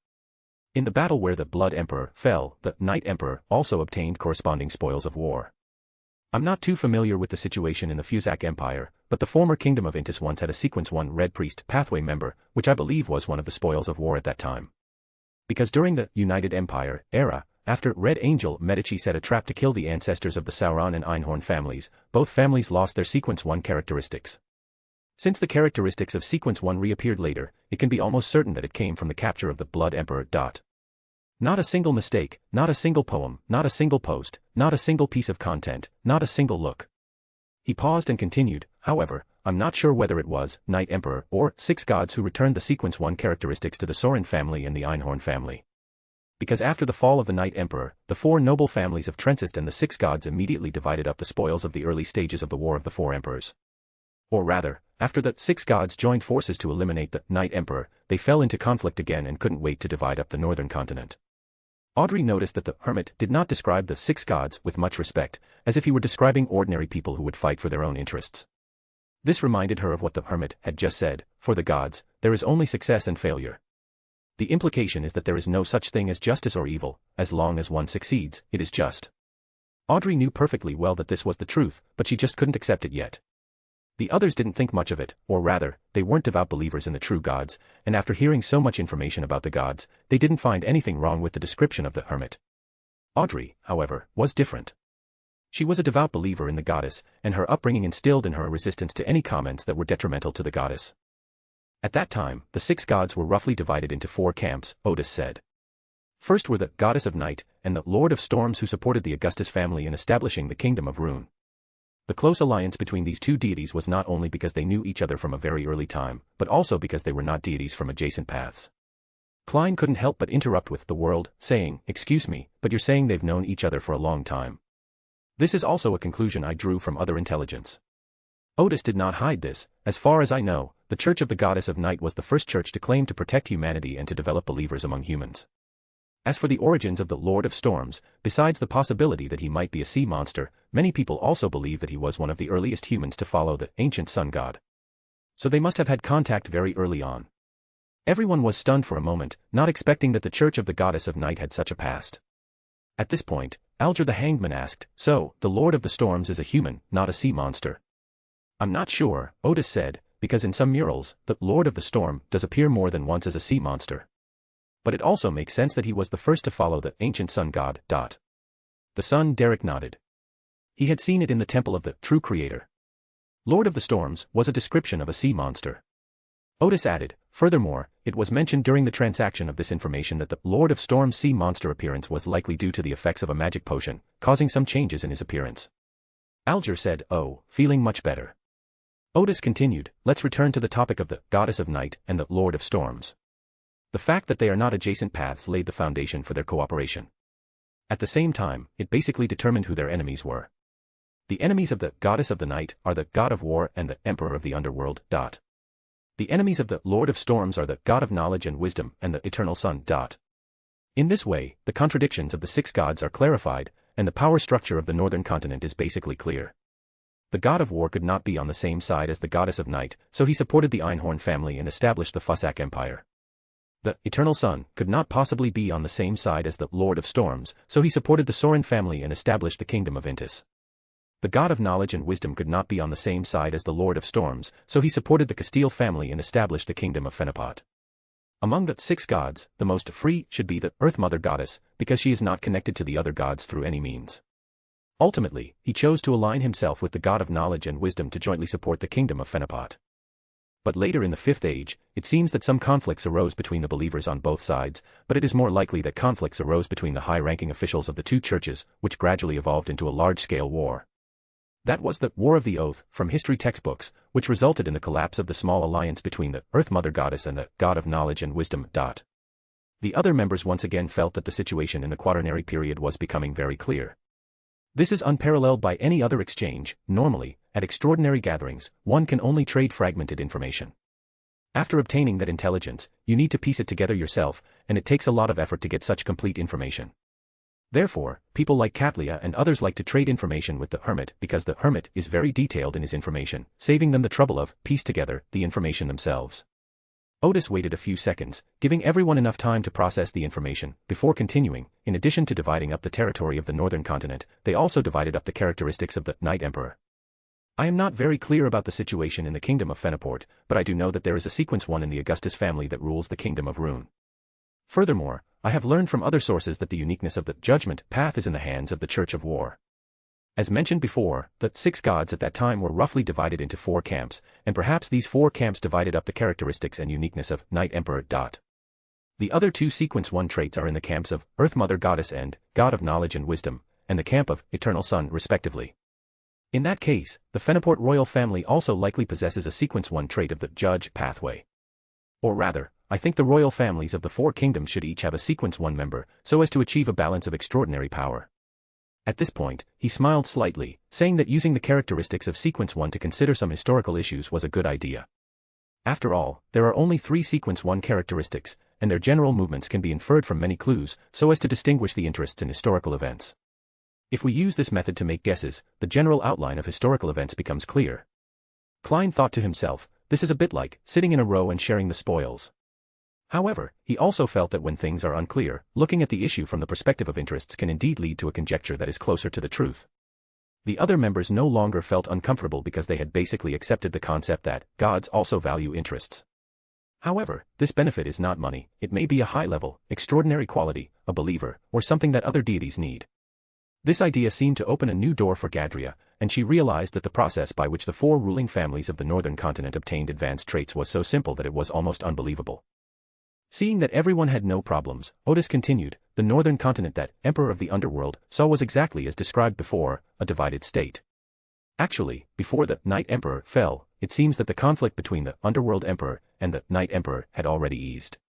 Speaker 3: In the battle where the Blood Emperor fell, the Night Emperor also obtained corresponding spoils of war. I'm not too familiar with the situation in the Fuzak Empire, but the former Kingdom of Intis once had a Sequence 1 Red Priest Pathway member, which I believe was one of the spoils of war at that time. Because during the United Empire era, after Red Angel Medici set a trap to kill the ancestors of the Sauron and Einhorn families, both families lost their Sequence 1 characteristics. Since the characteristics of Sequence 1 reappeared later, it can be almost certain that it came from the capture of the Blood Emperor. Not a single mistake, not a single poem, not a single post, not a single piece of content, not a single look. He paused and continued, "However, I'm not sure whether it was Night Emperor or Six Gods who returned the Sequence 1 characteristics to the Sorin family and the Einhorn family. Because after the fall of the Night Emperor, the four noble families of Trencist and the Six Gods immediately divided up the spoils of the early stages of the War of the Four Emperors. Or rather, after the Six Gods joined forces to eliminate the Night Emperor, they fell into conflict again and couldn't wait to divide up the northern continent." Audrey noticed that the Hermit did not describe the Six Gods with much respect, as if he were describing ordinary people who would fight for their own interests. This reminded her of what the Hermit had just said, "For the gods, there is only success and failure." The implication is that there is no such thing as justice or evil, as long as one succeeds, it is just. Audrey knew perfectly well that this was the truth, but she just couldn't accept it yet. The others didn't think much of it, or rather, they weren't devout believers in the true gods, and after hearing so much information about the gods, they didn't find anything wrong with the description of the Hermit. Audrey, however, was different. She was a devout believer in the goddess, and her upbringing instilled in her a resistance to any comments that were detrimental to the goddess. At that time, the Six Gods were roughly divided into four camps, Odis said. First were the Goddess of Night, and the Lord of Storms who supported the Augustus family in establishing the Kingdom of Rune. The close alliance between these two deities was not only because they knew each other from a very early time, but also because they were not deities from adjacent paths. Klein couldn't help but interrupt with the world, saying, "Excuse me, but you're saying they've known each other for a long time." This is also a conclusion I drew from other intelligence. Odis did not hide this. As far as I know, the Church of the Goddess of Night was the first church to claim to protect humanity and to develop believers among humans. As for the origins of the Lord of Storms, besides the possibility that he might be a sea monster, many people also believe that he was one of the earliest humans to follow the ancient sun god. So they must have had contact very early on. Everyone was stunned for a moment, not expecting that the Church of the Goddess of Night had such a past. At this point, Alger the Hangman asked, "So, the Lord of the Storms is a human, not a sea monster?" "I'm not sure," Odis said, "because in some murals, the Lord of the Storm does appear more than once as a sea monster. But it also makes sense that he was the first to follow the ancient sun god. The sun Derek nodded. He had seen it in the temple of the true creator. Lord of the Storms was a description of a sea monster. Odis added, "Furthermore, it was mentioned during the transaction of this information that the Lord of Storms sea monster appearance was likely due to the effects of a magic potion, causing some changes in his appearance." Alger said, "Oh, feeling much better." Odis continued, "Let's return to the topic of the Goddess of Night and the Lord of Storms. The fact that they are not adjacent paths laid the foundation for their cooperation. At the same time, it basically determined who their enemies were. The enemies of the goddess of the night are the god of war and the emperor of the underworld. The enemies of the lord of storms are the god of knowledge and wisdom and the eternal sun. In this way, the contradictions of the six gods are clarified, and the power structure of the northern continent is basically clear. The god of war could not be on the same side as the goddess of night, so he supported the Einhorn family and established the Fussac Empire. The eternal sun could not possibly be on the same side as the lord of storms, so he supported the Sorin family and established the kingdom of Intis. The god of knowledge and wisdom could not be on the same side as the lord of storms, so he supported the Castile family and established the kingdom of Fenipot. Among the six gods, the most free should be the Earth Mother goddess, because she is not connected to the other gods through any means. Ultimately, he chose to align himself with the god of knowledge and wisdom to jointly support the kingdom of Fenipot. But later in the Fifth Age, it seems that some conflicts arose between the believers on both sides, but it is more likely that conflicts arose between the high-ranking officials of the two churches, which gradually evolved into a large-scale war. That was the War of the Oath from history textbooks, which resulted in the collapse of the small alliance between the Earth Mother Goddess and the God of Knowledge and Wisdom. The other members once again felt that the situation in the Quaternary period was becoming very clear. This is unparalleled by any other exchange. Normally, at extraordinary gatherings, one can only trade fragmented information. After obtaining that intelligence, you need to piece it together yourself, and it takes a lot of effort to get such complete information. Therefore, people like Katlia and others like to trade information with the Hermit because the Hermit is very detailed in his information, saving them the trouble of piece together the information themselves. Odis waited a few seconds, giving everyone enough time to process the information, before continuing. In addition to dividing up the territory of the northern continent, they also divided up the characteristics of the Night Emperor. I am not very clear about the situation in the kingdom of Feniport, but I do know that there is a sequence 1 in the Augustus family that rules the kingdom of Rune. Furthermore, I have learned from other sources that the uniqueness of the judgment path is in the hands of the Church of War. As mentioned before, the six gods at that time were roughly divided into 4 camps, and perhaps these 4 camps divided up the characteristics and uniqueness of Night Emperor. The other 2 sequence 1 traits are in the camps of Earth Mother Goddess and God of Knowledge and Wisdom, and the camp of Eternal Sun respectively. In that case, the Feniport royal family also likely possesses a sequence 1 trait of the Judge pathway. Or rather, I think the royal families of the 4 kingdoms should each have a sequence 1 member, so as to achieve a balance of extraordinary power. At this point, he smiled slightly, saying that using the characteristics of Sequence 1 to consider some historical issues was a good idea. After all, there are only 3 Sequence 1 characteristics, and their general movements can be inferred from many clues, so as to distinguish the interests in historical events. If we use this method to make guesses, the general outline of historical events becomes clear. Klein thought to himself, this is a bit like sitting in a row and sharing the spoils. However, he also felt that when things are unclear, looking at the issue from the perspective of interests can indeed lead to a conjecture that is closer to the truth. The other members no longer felt uncomfortable because they had basically accepted the concept that gods also value interests. However, this benefit is not money, it may be a high-level, extraordinary quality, a believer, or something that other deities need. This idea seemed to open a new door for Gadria, and she realized that the process by which the 4 ruling families of the northern continent obtained advanced traits was so simple that it was almost unbelievable. Seeing that everyone had no problems, Odis continued, the northern continent that Emperor of the Underworld saw was exactly as described before, a divided state. Actually, before the Night Emperor fell, it seems that the conflict between the Underworld Emperor and the Night Emperor had already eased.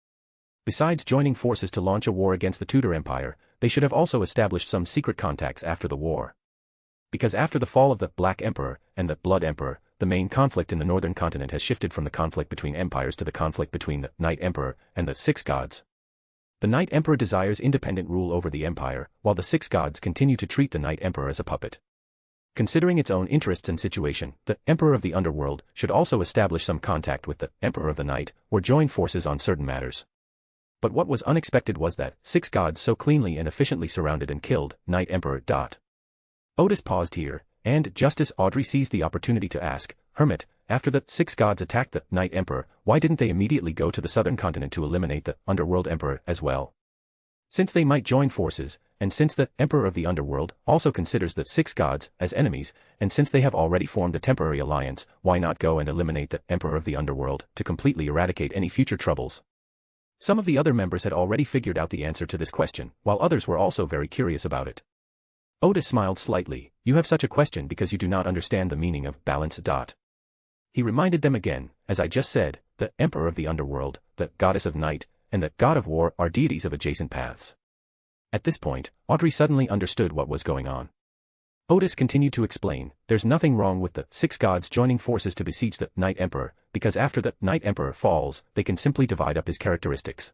Speaker 3: Besides joining forces to launch a war against the Tudor Empire, they should have also established some secret contacts after the war. Because after the fall of the Black Emperor and the Blood Emperor, the main conflict in the northern continent has shifted from the conflict between empires to the conflict between the Night Emperor and the 6 gods. The Night Emperor desires independent rule over the empire, while the 6 gods continue to treat the Night Emperor as a puppet. Considering its own interests and situation, the Emperor of the Underworld should also establish some contact with the Emperor of the Night, or join forces on certain matters. But what was unexpected was that 6 gods so cleanly and efficiently surrounded and killed Night Emperor. Odis paused here, and just as Audrey seized the opportunity to ask, Hermit, after the 6 gods attacked the Night Emperor, why didn't they immediately go to the southern continent to eliminate the Underworld Emperor as well? Since they might join forces, and since the Emperor of the Underworld also considers the 6 gods as enemies, and since they have already formed a temporary alliance, why not go and eliminate the Emperor of the Underworld to completely eradicate any future troubles? Some of the other members had already figured out the answer to this question, while others were also very curious about it. Odis smiled slightly, you have such a question because you do not understand the meaning of balance. He reminded them again, as I just said, the Emperor of the Underworld, the Goddess of Night, and the God of War are deities of adjacent paths. At this point, Audrey suddenly understood what was going on. Odis continued to explain, there's nothing wrong with the 6 gods joining forces to besiege the Night Emperor, because after the Night Emperor falls, they can simply divide up his characteristics.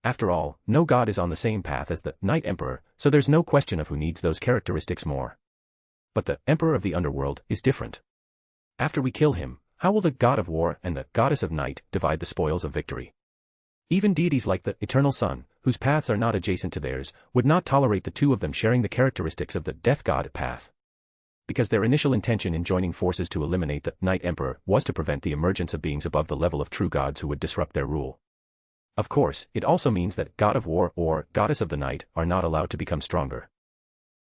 Speaker 3: After all, no god is on the same path as the Night Emperor, so there's no question of who needs those characteristics more. But the Emperor of the Underworld is different. After we kill him, how will the god of war and the goddess of night divide the spoils of victory? Even deities like the Eternal Sun, whose paths are not adjacent to theirs, would not tolerate the two of them sharing the characteristics of the Death God path. Because their initial intention in joining forces to eliminate the Night Emperor was to prevent the emergence of beings above the level of true gods who would disrupt their rule. Of course, it also means that God of War or Goddess of the Night are not allowed to become stronger.